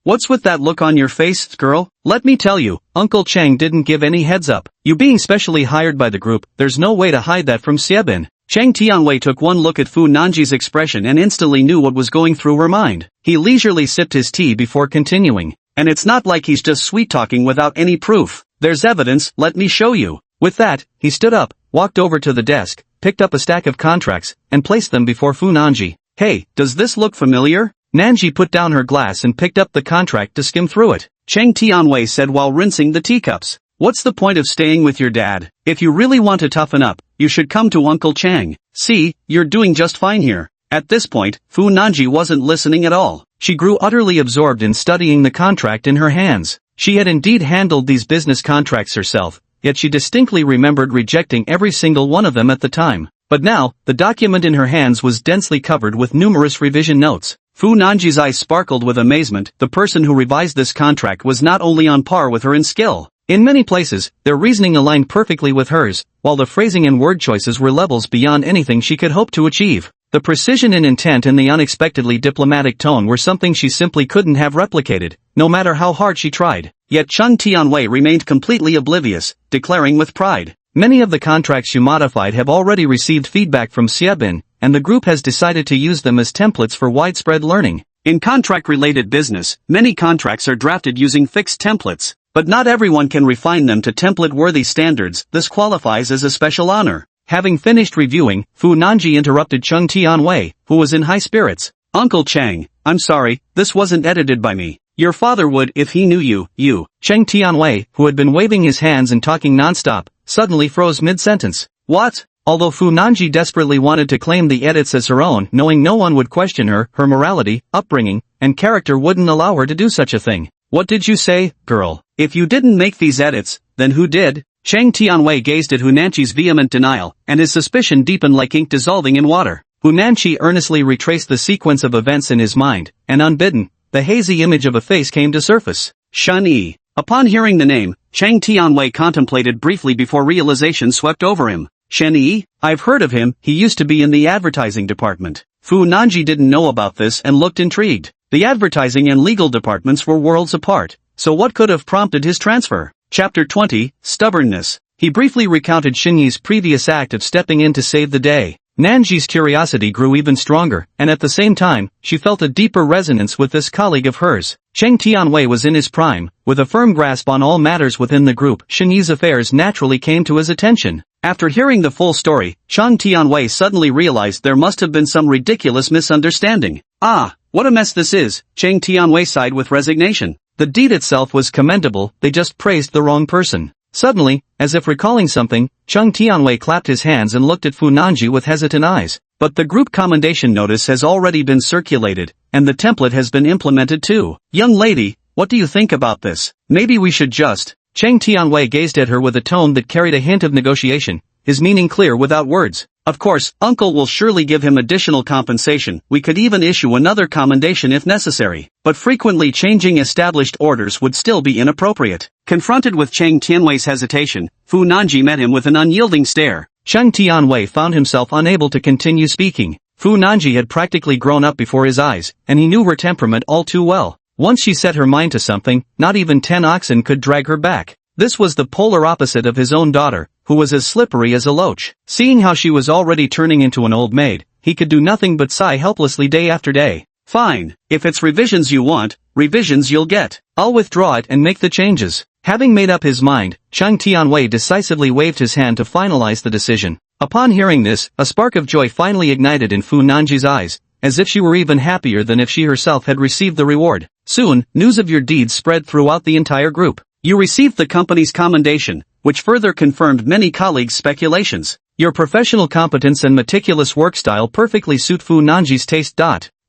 What's with that look on your face, girl? Let me tell you, Uncle Chang didn't give any heads up. You being specially hired by the group, there's no way to hide that from Xiebin. Chang Tianwei took one look at Fu Nanji's expression and instantly knew what was going through her mind. He leisurely sipped his tea before continuing. And it's not like he's just sweet-talking without any proof. There's evidence, let me show you. With that, he stood up, walked over to the desk, picked up a stack of contracts, and placed them before Fu Nanji. Hey, does this look familiar? Nanji put down her glass and picked up the contract to skim through it. Chang Tianwei said while rinsing the teacups. What's the point of staying with your dad? If you really want to toughen up, you should come to Uncle Chang. See, you're doing just fine here. At this point, Fu Nanji wasn't listening at all. She grew utterly absorbed in studying the contract in her hands. She had indeed handled these business contracts herself, yet she distinctly remembered rejecting every single one of them at the time. But now, the document in her hands was densely covered with numerous revision notes. Fu Nanji's eyes sparkled with amazement. The person who revised this contract was not only on par with her in skill. In many places, their reasoning aligned perfectly with hers, while the phrasing and word choices were levels beyond anything she could hope to achieve. The precision in intent and the unexpectedly diplomatic tone were something she simply couldn't have replicated, no matter how hard she tried. Yet Chung Tianwei remained completely oblivious, declaring with pride, "Many of the contracts you modified have already received feedback from Xiebin, and the group has decided to use them as templates for widespread learning." In contract-related business, many contracts are drafted using fixed templates, but not everyone can refine them to template-worthy standards. This qualifies as a special honor. Having finished reviewing, Fu Nanji interrupted Chung Tianwei, who was in high spirits. "Uncle Chang, I'm sorry, this wasn't edited by me. Your father would if he knew you." Cheng Tianwei, who had been waving his hands and talking non-stop, suddenly froze mid-sentence. "What?" Although Fu Nanji desperately wanted to claim the edits as her own, knowing no one would question her morality, upbringing, and character wouldn't allow her to do such a thing. "What did you say, girl? If you didn't make these edits, then who did?" Cheng Tianwei gazed at Fu Nanji's vehement denial, and his suspicion deepened like ink dissolving in water. Fu Nanji earnestly retraced the sequence of events in his mind, and unbidden, the hazy image of a face came to surface. Shun Yi. Upon hearing the name, Cheng Tianwei contemplated briefly before realization swept over him. Shen Yi? I've heard of him, he used to be in the advertising department. Fu Nanji didn't know about this and looked intrigued. The advertising and legal departments were worlds apart, so what could have prompted his transfer? Chapter 20, Stubbornness. He briefly recounted Shen Yi's previous act of stepping in to save the day. Nanji's curiosity grew even stronger, and at the same time, she felt a deeper resonance with this colleague of hers. Cheng Tianwei was in his prime, with a firm grasp on all matters within the group. Shen Yi's affairs naturally came to his attention. After hearing the full story, Cheng Tianwei suddenly realized there must have been some ridiculous misunderstanding. "Ah, what a mess this is," Cheng Tianwei sighed with resignation. The deed itself was commendable, they just praised the wrong person. Suddenly, as if recalling something, Cheng Tianwei clapped his hands and looked at Fu Nanji with hesitant eyes. "But the group commendation notice has already been circulated, and the template has been implemented too. Young lady, what do you think about this? Maybe we should just..." Cheng Tianwei gazed at her with a tone that carried a hint of negotiation, his meaning clear without words. "Of course, uncle will surely give him additional compensation, we could even issue another commendation if necessary, but frequently changing established orders would still be inappropriate." Confronted with Cheng Tianwei's hesitation, Fu Nanji met him with an unyielding stare. Cheng Tianwei found himself unable to continue speaking. Fu Nanji had practically grown up before his eyes, and he knew her temperament all too well. Once she set her mind to something, not even 10 oxen could drag her back. This was the polar opposite of his own daughter, who was as slippery as a loach. Seeing how she was already turning into an old maid, he could do nothing but sigh helplessly day after day. "Fine, if it's revisions you want, revisions you'll get. I'll withdraw it and make the changes." Having made up his mind, Cheng Tianwei decisively waved his hand to finalize the decision. Upon hearing this, a spark of joy finally ignited in Fu Nanji's eyes, as if she were even happier than if she herself had received the reward. Soon, news of your deeds spread throughout the entire group. You received the company's commendation, which further confirmed many colleagues' speculations. Your professional competence and meticulous work style perfectly suit Fu Nanji's taste.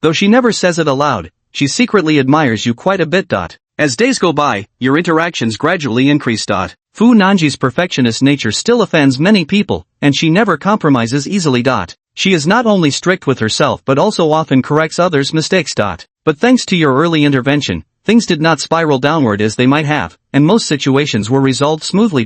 Though she never says it aloud, she secretly admires you quite a bit. As days go by, your interactions gradually increase. Fu Nanji's perfectionist nature still offends many people, and she never compromises easily. She is not only strict with herself but also often corrects others' mistakes. But thanks to your early intervention, things did not spiral downward as they might have, and most situations were resolved smoothly.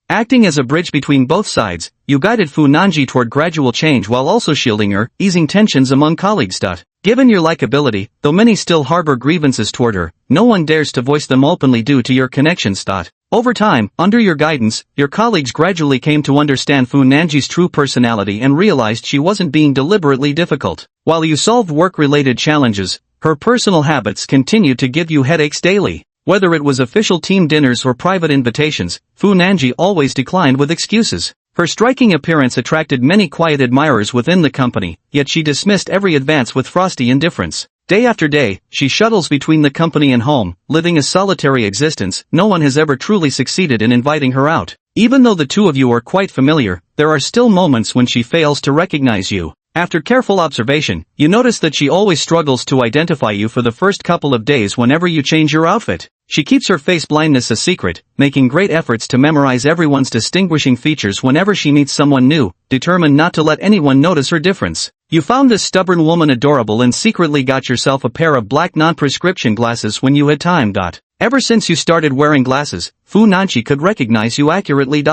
Acting as a bridge between both sides, you guided Fu Nanji toward gradual change while also shielding her, easing tensions among colleagues. Given your likability, though many still harbor grievances toward her, no one dares to voice them openly due to your connections. Over time, under your guidance, your colleagues gradually came to understand Fu Nanji's true personality and realized she wasn't being deliberately difficult. While you solved work-related challenges, her personal habits continued to give you headaches daily. Whether it was official team dinners or private invitations, Fu Nanji always declined with excuses. Her striking appearance attracted many quiet admirers within the company, yet she dismissed every advance with frosty indifference. Day after day, she shuttles between the company and home, living a solitary existence. No one has ever truly succeeded in inviting her out. Even though the two of you are quite familiar, there are still moments when she fails to recognize you. After careful observation, you notice that she always struggles to identify you for the first couple of days whenever you change your outfit. She keeps her face blindness a secret, making great efforts to memorize everyone's distinguishing features whenever she meets someone new, determined not to let anyone notice her difference. You found this stubborn woman adorable and secretly got yourself a pair of black non-prescription glasses when you had time. Ever since you started wearing glasses, Fu Nanchi could recognize you accurately.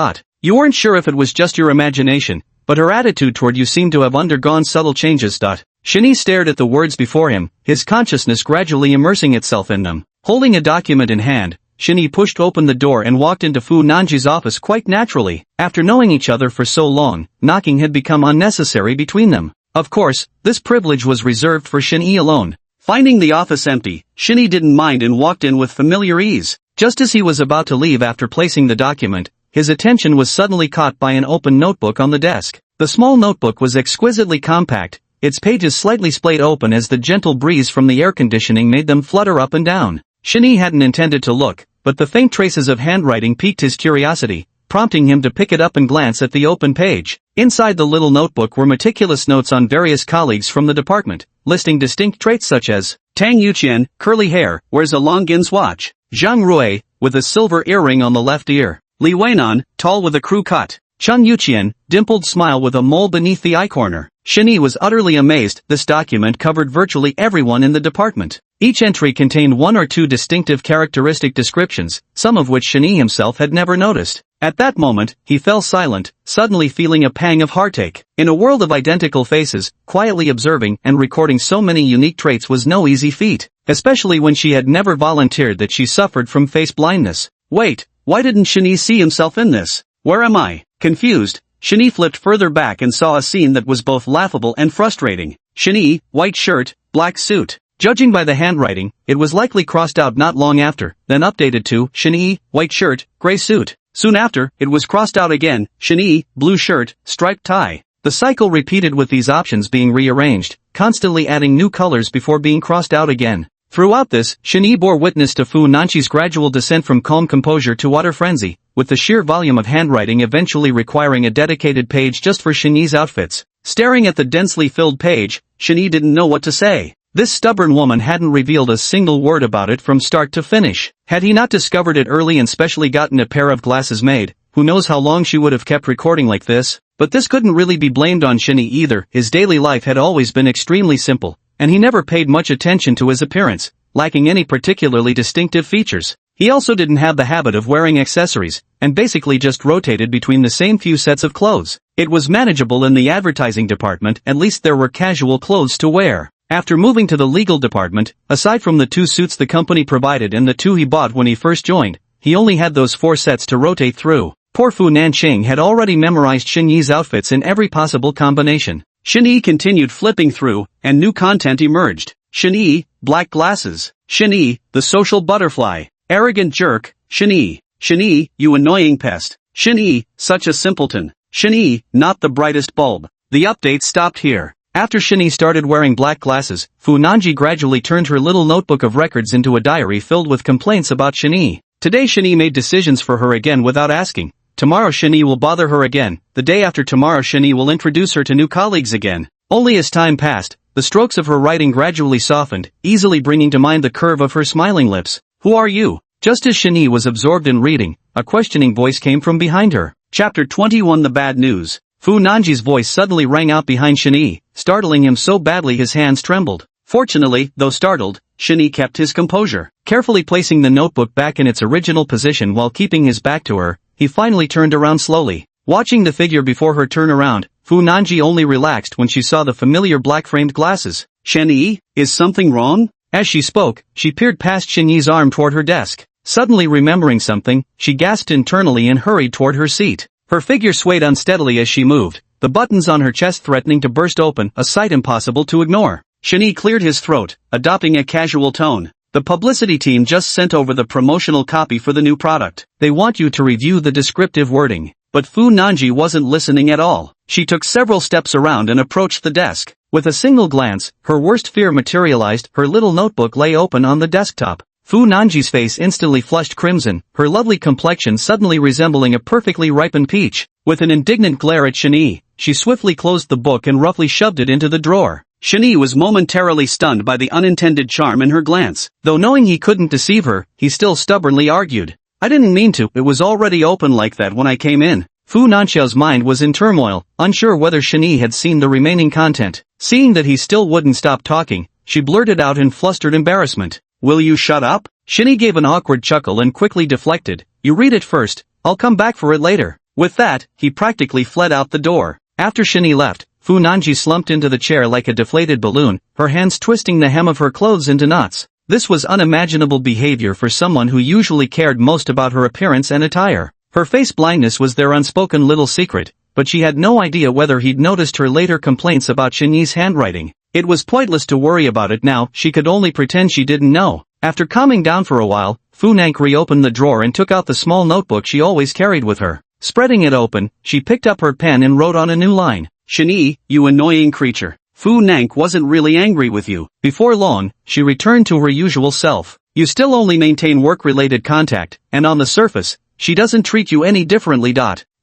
You weren't sure if it was just your imagination, but her attitude toward you seemed to have undergone subtle changes. Shinee stared at the words before him, his consciousness gradually immersing itself in them. Holding a document in hand, Shinee pushed open the door and walked into Fu Nanji's office quite naturally. After knowing each other for so long, knocking had become unnecessary between them. Of course, this privilege was reserved for Shinee alone. Finding the office empty, Shinee didn't mind and walked in with familiar ease. Just as he was about to leave after placing the document, his attention was suddenly caught by an open notebook on the desk. The small notebook was exquisitely compact, its pages slightly splayed open as the gentle breeze from the air conditioning made them flutter up and down. Shinee hadn't intended to look, but the faint traces of handwriting piqued his curiosity, prompting him to pick it up and glance at the open page. Inside the little notebook were meticulous notes on various colleagues from the department, listing distinct traits such as Tang Yuqian, curly hair, wears a Longines watch; Zhang Rui, with a silver earring on the left ear; Li Weinan, tall with a crew cut; Chun Yuqian, dimpled smile with a mole beneath the eye corner. Shinee was utterly amazed. This document covered virtually everyone in the department. Each entry contained one or two distinctive characteristic descriptions, some of which Shinee himself had never noticed. At that moment, he fell silent, suddenly feeling a pang of heartache. In a world of identical faces, quietly observing and recording so many unique traits was no easy feat, especially when she had never volunteered that she suffered from face blindness. Wait, why didn't Shinee see himself in this? Where am I? Confused, Shinee flipped further back and saw a scene that was both laughable and frustrating. Shinee, white shirt, black suit. Judging by the handwriting, it was likely crossed out not long after, then updated to Shinee, white shirt, gray suit. Soon after, it was crossed out again, Shinee, blue shirt, striped tie. The cycle repeated with these options being rearranged, constantly adding new colors before being crossed out again. Throughout this, Shinee bore witness to Fu Nanchi's gradual descent from calm composure to utter frenzy, with the sheer volume of handwriting eventually requiring a dedicated page just for Shinee's outfits. Staring at the densely filled page, Shinee didn't know what to say. This stubborn woman hadn't revealed a single word about it from start to finish. Had he not discovered it early and specially gotten a pair of glasses made, who knows how long she would have kept recording like this? But this couldn't really be blamed on Shinee either. His daily life had always been extremely simple, and he never paid much attention to his appearance, lacking any particularly distinctive features. He also didn't have the habit of wearing accessories, and basically just rotated between the same few sets of clothes. It was manageable in the advertising department, at least there were casual clothes to wear. After moving to the legal department, aside from the 2 suits the company provided and the 2 he bought when he first joined, he only had those 4 sets to rotate through. Poor Fu Nanqing had already memorized Shinyee's outfits in every possible combination. Shinee continued flipping through, and new content emerged. Shinee, black glasses. Shinee, the social butterfly. Arrogant jerk. Shinee, you annoying pest. Shinee, such a simpleton. Shinee, not the brightest bulb. The update stopped here. After Shinee started wearing black glasses, Fu Nanji gradually turned her little notebook of records into a diary filled with complaints about Shinee. Today Shinee made decisions for her again without asking. Tomorrow Shinee will bother her again. The day after tomorrow Shinee will introduce her to new colleagues again. Only as time passed, the strokes of her writing gradually softened, easily bringing to mind the curve of her smiling lips. Who are you? Just as Shinee was absorbed in reading, a questioning voice came from behind her. Chapter 21 The Bad News. Fu Nanji's voice suddenly rang out behind Shinee, startling him so badly his hands trembled. Fortunately, though startled, Shinee kept his composure. Carefully placing the notebook back in its original position while keeping his back to her, he finally turned around slowly. Watching the figure before her turn around, Fu Nanji only relaxed when she saw the familiar black-framed glasses. Shinee, is something wrong? As she spoke, she peered past Shinyee's arm toward her desk. Suddenly remembering something, she gasped internally and hurried toward her seat. Her figure swayed unsteadily as she moved, the buttons on her chest threatening to burst open, a sight impossible to ignore. Shinee cleared his throat, adopting a casual tone. The publicity team just sent over the promotional copy for the new product. They want you to review the descriptive wording. But Fu Nanji wasn't listening at all. She took several steps around and approached the desk. With a single glance, her worst fear materialized. Her little notebook lay open on the desktop. Fu Nanji's face instantly flushed crimson, her lovely complexion suddenly resembling a perfectly ripened peach. With an indignant glare at Shani, she swiftly closed the book and roughly shoved it into the drawer. Shani was momentarily stunned by the unintended charm in her glance. Though knowing he couldn't deceive her, he still stubbornly argued. I didn't mean to, it was already open like that when I came in. Fu Nanxiao's mind was in turmoil, unsure whether Shani had seen the remaining content. Seeing that he still wouldn't stop talking, she blurted out in flustered embarrassment. Will you shut up? Shani gave an awkward chuckle and quickly deflected. You read it first, I'll come back for it later. With that, he practically fled out the door. After Shani left, Fu Nanji slumped into the chair like a deflated balloon, her hands twisting the hem of her clothes into knots. This was unimaginable behavior for someone who usually cared most about her appearance and attire. Her face blindness was their unspoken little secret, but she had no idea whether he'd noticed her later complaints about Shani's handwriting. It was pointless to worry about it now, she could only pretend she didn't know. After calming down for a while, Fu Nank reopened the drawer and took out the small notebook she always carried with her. Spreading it open, she picked up her pen and wrote on a new line. Shani, you annoying creature. Fu Nank wasn't really angry with you. Before long, she returned to her usual self. You still only maintain work-related contact, and on the surface, she doesn't treat you any differently.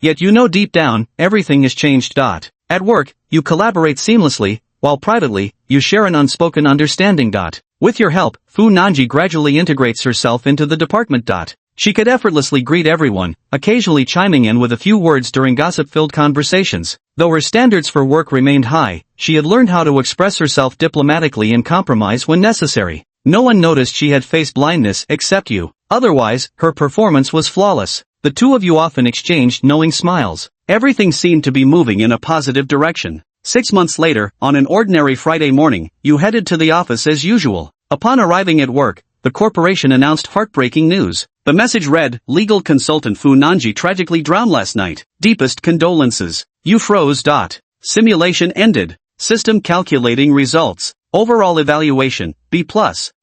Yet you know deep down, everything has changed. At work, you collaborate seamlessly, while privately, you share an unspoken understanding. With your help, Fu Nanji gradually integrates herself into the department. She could effortlessly greet everyone, occasionally chiming in with a few words during gossip-filled conversations. Though her standards for work remained high, she had learned how to express herself diplomatically and compromise when necessary. No one noticed she had face blindness except you. Otherwise, her performance was flawless. The two of you often exchanged knowing smiles. Everything seemed to be moving in a positive direction. 6 months later, on an ordinary Friday morning, you headed to the office as usual. Upon arriving at work, the corporation announced heartbreaking news. The message read, legal consultant Fu Nanji tragically drowned last night. Deepest condolences. You froze. Simulation ended. System calculating results. Overall evaluation, B+.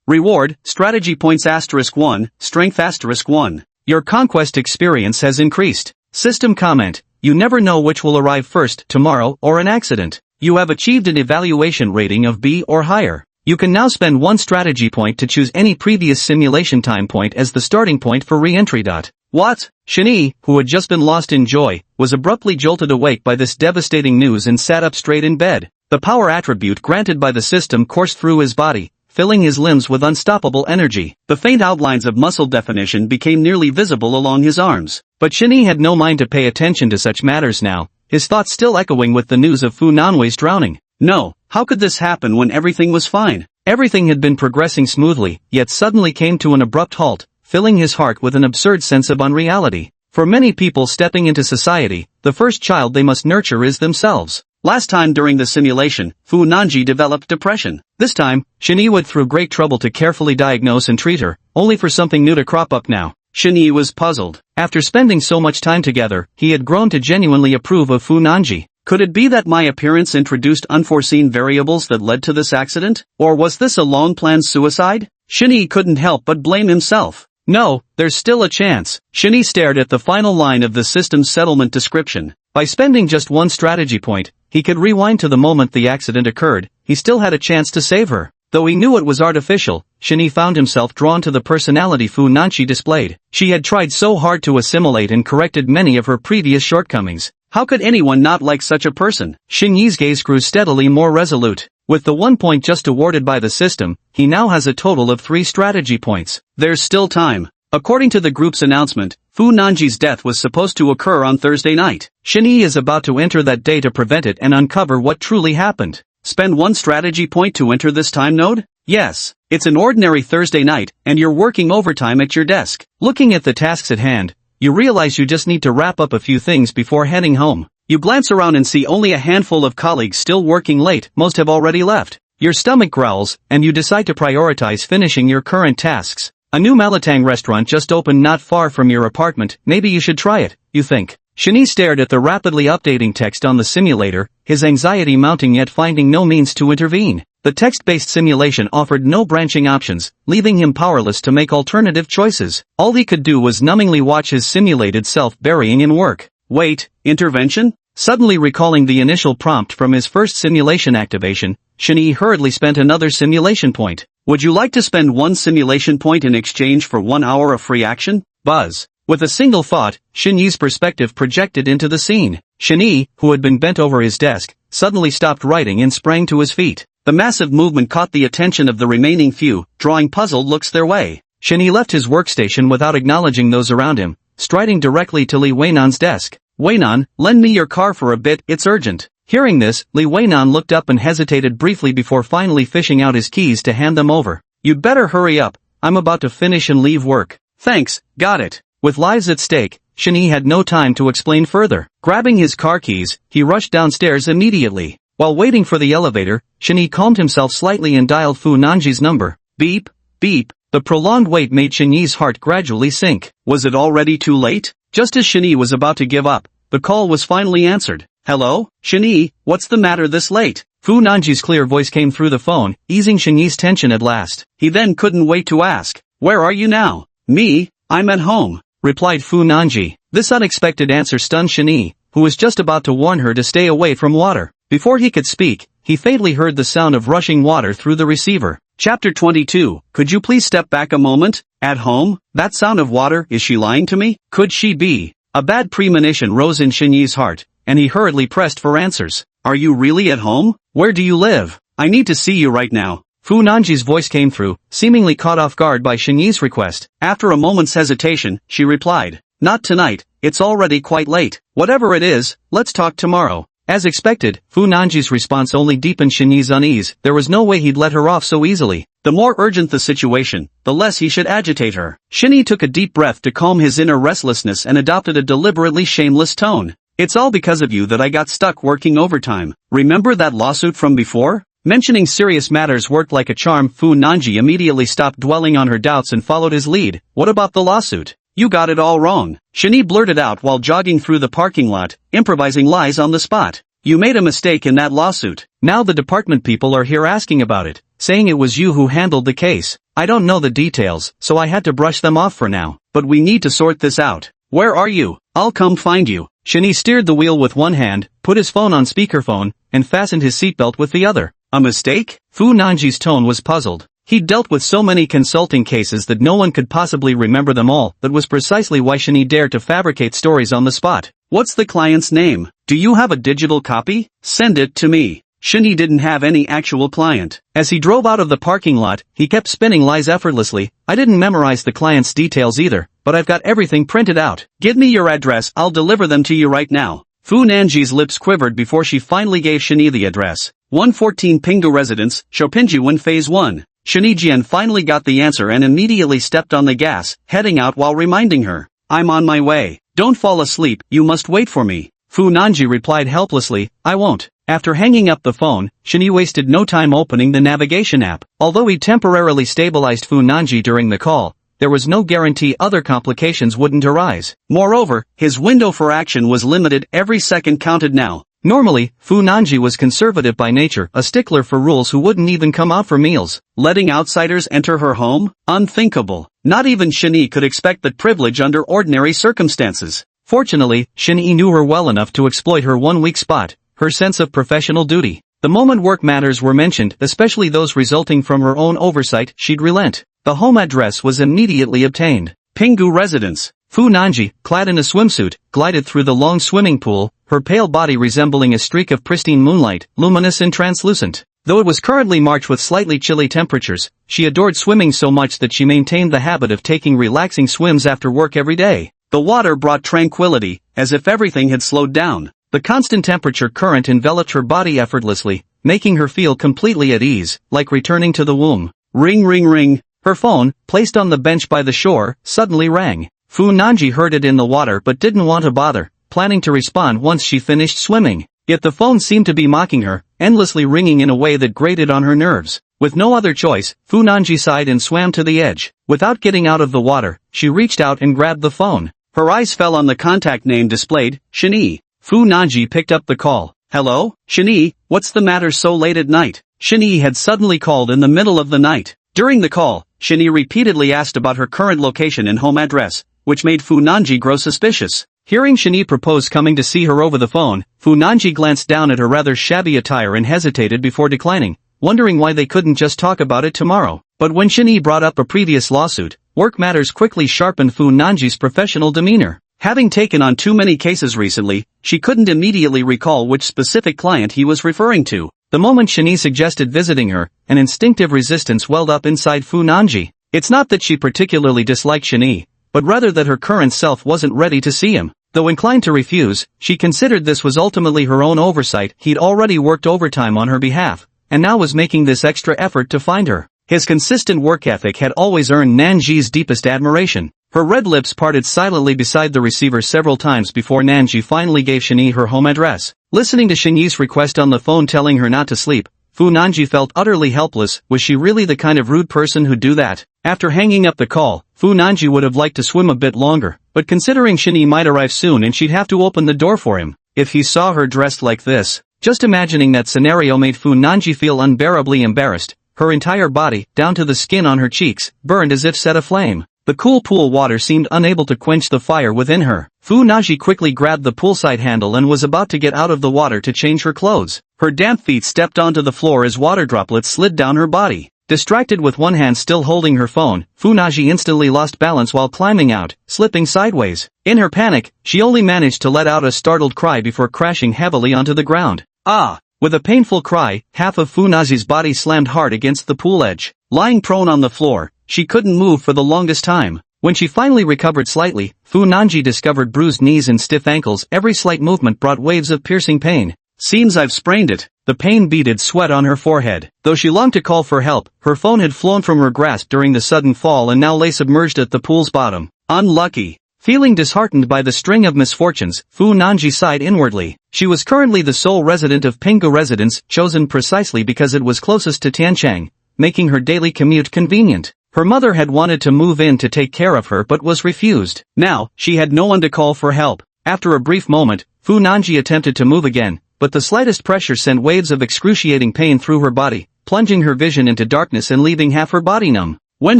Reward, strategy points *1, strength *1. Your conquest experience has increased. System comment, you never know which will arrive first, tomorrow or an accident. You have achieved an evaluation rating of B or higher. You can now spend 1 strategy point to choose any previous simulation time point as the starting point for re-entry. What? Shani, who had just been lost in joy, was abruptly jolted awake by this devastating news and sat up straight in bed. The power attribute granted by the system coursed through his body, filling his limbs with unstoppable energy. The faint outlines of muscle definition became nearly visible along his arms. But Shani had no mind to pay attention to such matters now, his thoughts still echoing with the news of Fu Nanwei's drowning. No, how could this happen when everything was fine? Everything had been progressing smoothly, yet suddenly came to an abrupt halt, filling his heart with an absurd sense of unreality. For many people stepping into society, the first child they must nurture is themselves. Last time during the simulation, Fu Nanji developed depression. This time, Shani went through great trouble to carefully diagnose and treat her, only for something new to crop up now. Shani was puzzled. After spending so much time together, he had grown to genuinely approve of Fu Nanji. Could it be that my appearance introduced unforeseen variables that led to this accident? Or was this a long-planned suicide? Shani couldn't help but blame himself. No, there's still a chance. Shani stared at the final line of the system's settlement description. By spending just 1 strategy point, he could rewind to the moment the accident occurred. He still had a chance to save her. Though he knew it was artificial, Shani found himself drawn to the personality Fu Nanji displayed. She had tried so hard to assimilate and corrected many of her previous shortcomings. How could anyone not like such a person? Xinyi's gaze grew steadily more resolute. With the 1 point just awarded by the system, he now has a total of 3 strategy points. There's still time. According to the group's announcement, Fu Nanji's death was supposed to occur on Thursday night. Xinyi is about to enter that day to prevent it and uncover what truly happened. Spend 1 strategy point to enter this time node? Yes. It's an ordinary Thursday night, and you're working overtime at your desk. Looking at the tasks at hand, you realize you just need to wrap up a few things before heading home. You glance around and see only a handful of colleagues still working late, most have already left. Your stomach growls, and you decide to prioritize finishing your current tasks. A new Malatang restaurant just opened not far from your apartment, maybe you should try it, you think. Shani stared at the rapidly updating text on the simulator, his anxiety mounting yet finding no means to intervene. The text-based simulation offered no branching options, leaving him powerless to make alternative choices. All he could do was numbingly watch his simulated self burying in work. Wait, intervention? Suddenly recalling the initial prompt from his first simulation activation, Shani hurriedly spent another simulation point. Would you like to spend 1 simulation point in exchange for 1 hour of free action? Buzz. With a single thought, Shinyi's perspective projected into the scene. Shinyi, who had been bent over his desk, suddenly stopped writing and sprang to his feet. The massive movement caught the attention of the remaining few, drawing puzzled looks their way. Shinyi left his workstation without acknowledging those around him, striding directly to Li Weinan's desk. "Weinan, lend me your car for a bit, it's urgent." Hearing this, Li Weinan looked up and hesitated briefly before finally fishing out his keys to hand them over. "You'd better hurry up, I'm about to finish and leave work." "Thanks, got it." With lives at stake, Shinyi had no time to explain further. Grabbing his car keys, he rushed downstairs immediately. While waiting for the elevator, Shinyi calmed himself slightly and dialed Fu Nanji's number. Beep, beep. The prolonged wait made Shinyi's heart gradually sink. Was it already too late? Just as Shinyi was about to give up, the call was finally answered. "Hello, Shinyi, what's the matter this late?" Fu Nanji's clear voice came through the phone, easing Shinyi's tension at last. He then couldn't wait to ask, "Where are you now?" "Me, I'm at home," replied Fu Nanji. This unexpected answer stunned Shinyi, who was just about to warn her to stay away from water. Before he could speak, he faintly heard the sound of rushing water through the receiver. Chapter 22. Could you please step back a moment? At home? That sound of water, is she lying to me? Could she be? A bad premonition rose in Shinyi's heart, and he hurriedly pressed for answers. Are you really at home? Where do you live? I need to see you right now. Fu Nanji's voice came through, seemingly caught off guard by Shinyi's request. After a moment's hesitation, she replied, "Not tonight, it's already quite late. Whatever it is, let's talk tomorrow." As expected, Fu Nanji's response only deepened Shinyi's unease. There was no way he'd let her off so easily. The more urgent the situation, the less he should agitate her. Shinyi took a deep breath to calm his inner restlessness and adopted a deliberately shameless tone. "It's all because of you that I got stuck working overtime. Remember that lawsuit from before?" Mentioning serious matters worked like a charm. Fu Nanji immediately stopped dwelling on her doubts and followed his lead. "What about the lawsuit?" "You got it all wrong," Shinyi blurted out while jogging through the parking lot, improvising lies on the spot. "You made a mistake in that lawsuit. Now the department people are here asking about it, saying it was you who handled the case. I don't know the details, so I had to brush them off for now. But we need to sort this out. Where are you? I'll come find you." Shinyi steered the wheel with one hand, put his phone on speakerphone, and fastened his seatbelt with the other. A mistake? Fu Nanji's tone was puzzled. He'd dealt with so many consulting cases that no one could possibly remember them all. That was precisely why Shinyi dared to fabricate stories on the spot. "What's the client's name? Do you have a digital copy? Send it to me." Shinyi didn't have any actual client. As he drove out of the parking lot, he kept spinning lies effortlessly. "I didn't memorize the client's details either, but I've got everything printed out. Give me your address, I'll deliver them to you right now." Fu Nanji's lips quivered before she finally gave Shinyi the address. 114 Pingdu Residence, Shopinjuan Phase 1. Shinyi Jian finally got the answer and immediately stepped on the gas, heading out while reminding her, "I'm on my way. Don't fall asleep, you must wait for me." Fu Nanji replied helplessly, "I won't." After hanging up the phone, Shinyi wasted no time opening the navigation app. Although he temporarily stabilized Fu Nanji during the call, there was no guarantee other complications wouldn't arise. Moreover, his window for action was limited. Every second counted now. Normally, Fu Nanji was conservative by nature, a stickler for rules who wouldn't even come out for meals. Letting outsiders enter her home? Unthinkable. Not even Shinyi could expect that privilege under ordinary circumstances. Fortunately, Shinyi knew her well enough to exploit her one weak spot, her sense of professional duty. The moment work matters were mentioned, especially those resulting from her own oversight, she'd relent. The home address was immediately obtained. Pinggu Residence. Fu Nanji, clad in a swimsuit, glided through the long swimming pool, her pale body resembling a streak of pristine moonlight, luminous and translucent. Though it was currently March with slightly chilly temperatures, she adored swimming so much that she maintained the habit of taking relaxing swims after work every day. The water brought tranquility, as if everything had slowed down. The constant temperature current enveloped her body effortlessly, making her feel completely at ease, like returning to the womb. Ring ring ring. Her phone, placed on the bench by the shore, suddenly rang. Fu Nanji heard it in the water but didn't want to bother, planning to respond once she finished swimming. Yet the phone seemed to be mocking her, endlessly ringing in a way that grated on her nerves. With no other choice, Fu Nanji sighed and swam to the edge. Without getting out of the water, she reached out and grabbed the phone. Her eyes fell on the contact name displayed, Shinyi. Fu Nanji picked up the call. "Hello, Shinyi, what's the matter so late at night?" Shinyi had suddenly called in the middle of the night. During the call, Shinyi repeatedly asked about her current location and home address, which made Fu Nanji grow suspicious. Hearing Shinyi propose coming to see her over the phone, Fu Nanji glanced down at her rather shabby attire and hesitated before declining, wondering why they couldn't just talk about it tomorrow. But when Shinyi brought up a previous lawsuit, work matters quickly sharpened Fu Nanji's professional demeanor. Having taken on too many cases recently, she couldn't immediately recall which specific client he was referring to. The moment Shinyi suggested visiting her, an instinctive resistance welled up inside Fu Nanji. It's not that she particularly disliked Shinyi, but rather that her current self wasn't ready to see him. Though inclined to refuse, she considered this was ultimately her own oversight. He'd already worked overtime on her behalf, and now was making this extra effort to find her. His consistent work ethic had always earned Nanji's deepest admiration. Her red lips parted silently beside the receiver several times before Nanji finally gave Shinyi her home address. Listening to Shinyi's request on the phone telling her not to sleep, Fu Nanji felt utterly helpless. Was she really the kind of rude person who'd do that? After hanging up the call, Fu Nanji would have liked to swim a bit longer, but considering Shinyi might arrive soon and she'd have to open the door for him, if he saw her dressed like this, just imagining that scenario made Fu Nanji feel unbearably embarrassed. Her entire body, down to the skin on her cheeks, burned as if set aflame. The cool pool water seemed unable to quench the fire within her. Fu Nanji quickly grabbed the poolside handle and was about to get out of the water to change her clothes. Her damp feet stepped onto the floor as water droplets slid down her body. Distracted with one hand still holding her phone, Fu Nanji instantly lost balance while climbing out, slipping sideways. In her panic, she only managed to let out a startled cry before crashing heavily onto the ground. Ah! With a painful cry, half of Fu Nanji's body slammed hard against the pool edge. Lying prone on the floor, she couldn't move for the longest time. When she finally recovered slightly, Fu Nanji discovered bruised knees and stiff ankles. Every slight movement brought waves of piercing pain. Seems I've sprained it. The pain beaded sweat on her forehead. Though she longed to call for help, her phone had flown from her grasp during the sudden fall and now lay submerged at the pool's bottom. Unlucky. Feeling disheartened by the string of misfortunes, Fu Nanji sighed inwardly. She was currently the sole resident of Pinggu residence, chosen precisely because it was closest to Tianchang, making her daily commute convenient. Her mother had wanted to move in to take care of her but was refused. Now, she had no one to call for help. After a brief moment, Fu Nanji attempted to move again, but the slightest pressure sent waves of excruciating pain through her body, plunging her vision into darkness and leaving half her body numb. When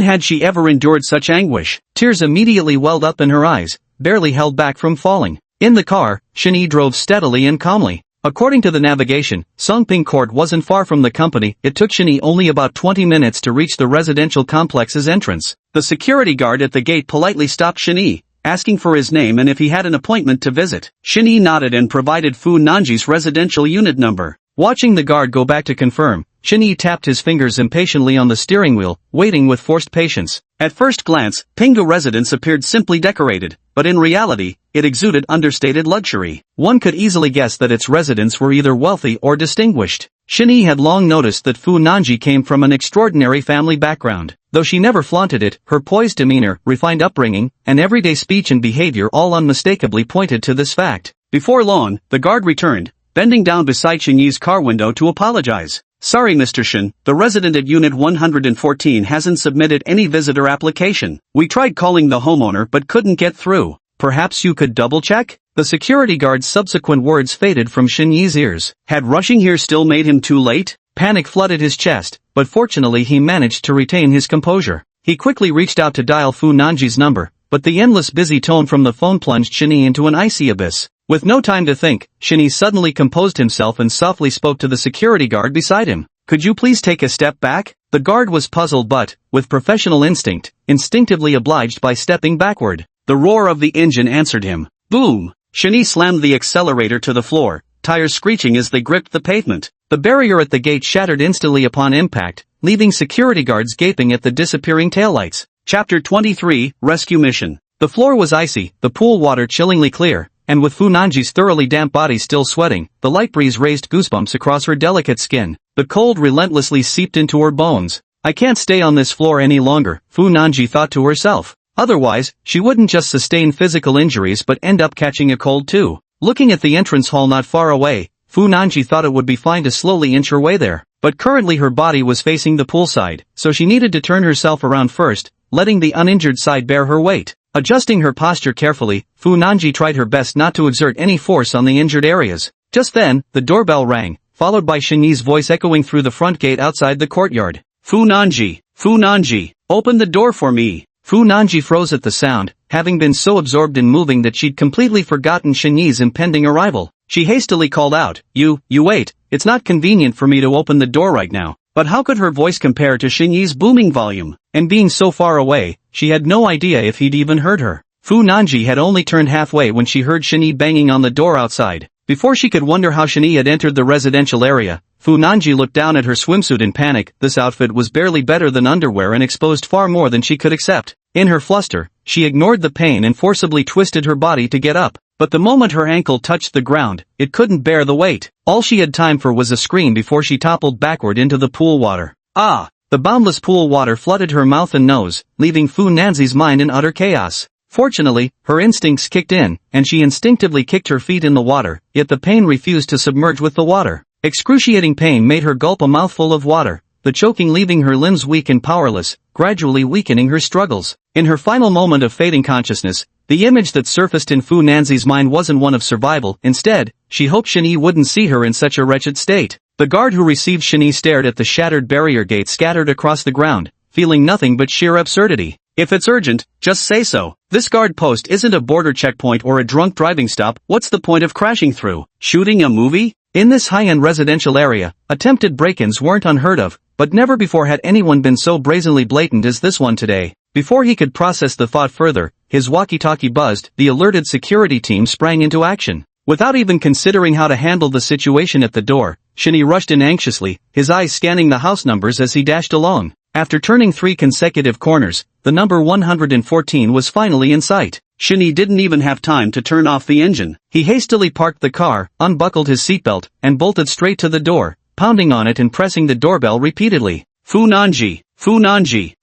had she ever endured such anguish? Tears immediately welled up in her eyes, barely held back from falling. In the car, Shinyi drove steadily and calmly. According to the navigation, Songping Court wasn't far from the company. It took Shinyi only about 20 minutes to reach the residential complex's entrance. The security guard at the gate politely stopped Shinyi, asking for his name and if he had an appointment to visit. Shinyi nodded and provided Fu Nanji's residential unit number. Watching the guard go back to confirm, Shinyi tapped his fingers impatiently on the steering wheel, waiting with forced patience. At first glance, Pinggu residence appeared simply decorated, but in reality, it exuded understated luxury. One could easily guess that its residents were either wealthy or distinguished. Shinyi had long noticed that Fu Nanji came from an extraordinary family background. Though she never flaunted it, her poised demeanor, refined upbringing, and everyday speech and behavior all unmistakably pointed to this fact. Before long, the guard returned, bending down beside Shinyi's car window to apologize. Sorry Mr. Shin, the resident at Unit 114 hasn't submitted any visitor application. We tried calling the homeowner but couldn't get through. Perhaps you could double-check? The security guard's subsequent words faded from Shinyi's ears. Had rushing here still made him too late? Panic flooded his chest, but fortunately he managed to retain his composure. He quickly reached out to dial Fu Nanji's number, but the endless busy tone from the phone plunged Shinyi into an icy abyss. With no time to think, Shinyi suddenly composed himself and softly spoke to the security guard beside him. Could you please take a step back? The guard was puzzled but, with professional instinct, instinctively obliged by stepping backward. The roar of the engine answered him. Boom! Shinyi slammed the accelerator to the floor, tires screeching as they gripped the pavement. The barrier at the gate shattered instantly upon impact, leaving security guards gaping at the disappearing taillights. Chapter 23, Rescue Mission. The floor was icy, the pool water chillingly clear, and with Fu Nanji's thoroughly damp body still sweating, the light breeze raised goosebumps across her delicate skin. The cold relentlessly seeped into her bones. I can't stay on this floor any longer, Fu Nanji thought to herself. Otherwise, she wouldn't just sustain physical injuries but end up catching a cold too. Looking at the entrance hall not far away, Fu Nanji thought it would be fine to slowly inch her way there. But currently her body was facing the poolside, so she needed to turn herself around first, letting the uninjured side bear her weight. Adjusting her posture carefully, Fu Nanji tried her best not to exert any force on the injured areas. Just then, the doorbell rang, followed by Shinyi's voice echoing through the front gate outside the courtyard. Fu Nanji, open the door for me. Fu Nanji froze at the sound, having been so absorbed in moving that she'd completely forgotten Shinyi's impending arrival. She hastily called out, You wait, it's not convenient for me to open the door right now. But how could her voice compare to Xinyi's booming volume? And being so far away, she had no idea if he'd even heard her. Fu Nanji had only turned halfway when she heard Xinyi banging on the door outside. Before she could wonder how Xinyi had entered the residential area, Fu Nanji looked down at her swimsuit in panic. This outfit was barely better than underwear and exposed far more than she could accept. In her fluster, she ignored the pain and forcibly twisted her body to get up. But the moment her ankle touched the ground, it couldn't bear the weight. All she had time for was a scream before she toppled backward into the pool water. Ah! The boundless pool water flooded her mouth and nose, leaving Fu Nanji's mind in utter chaos. Fortunately, her instincts kicked in, and she instinctively kicked her feet in the water, yet the pain refused to submerge with the water. Excruciating pain made her gulp a mouthful of water, the choking leaving her limbs weak and powerless, gradually weakening her struggles. In her final moment of fading consciousness, the image that surfaced in Fu Nanji's mind wasn't one of survival. Instead, she hoped Xinyi wouldn't see her in such a wretched state. The guard who received Xinyi stared at the shattered barrier gate scattered across the ground, feeling nothing but sheer absurdity. If it's urgent, just say so. This guard post isn't a border checkpoint or a drunk driving stop. What's the point of crashing through? Shooting a movie? In this high-end residential area, attempted break-ins weren't unheard of, but never before had anyone been so brazenly blatant as this one today. Before he could process the thought further, his walkie-talkie buzzed. The alerted security team sprang into action. Without even considering how to handle the situation at the door, Xinyi rushed in anxiously, his eyes scanning the house numbers as he dashed along. After turning 3 consecutive corners, the number 114 was finally in sight. Xinyi didn't even have time to turn off the engine. He hastily parked the car, unbuckled his seatbelt, and bolted straight to the door, pounding on it and pressing the doorbell repeatedly. Fu Nanji,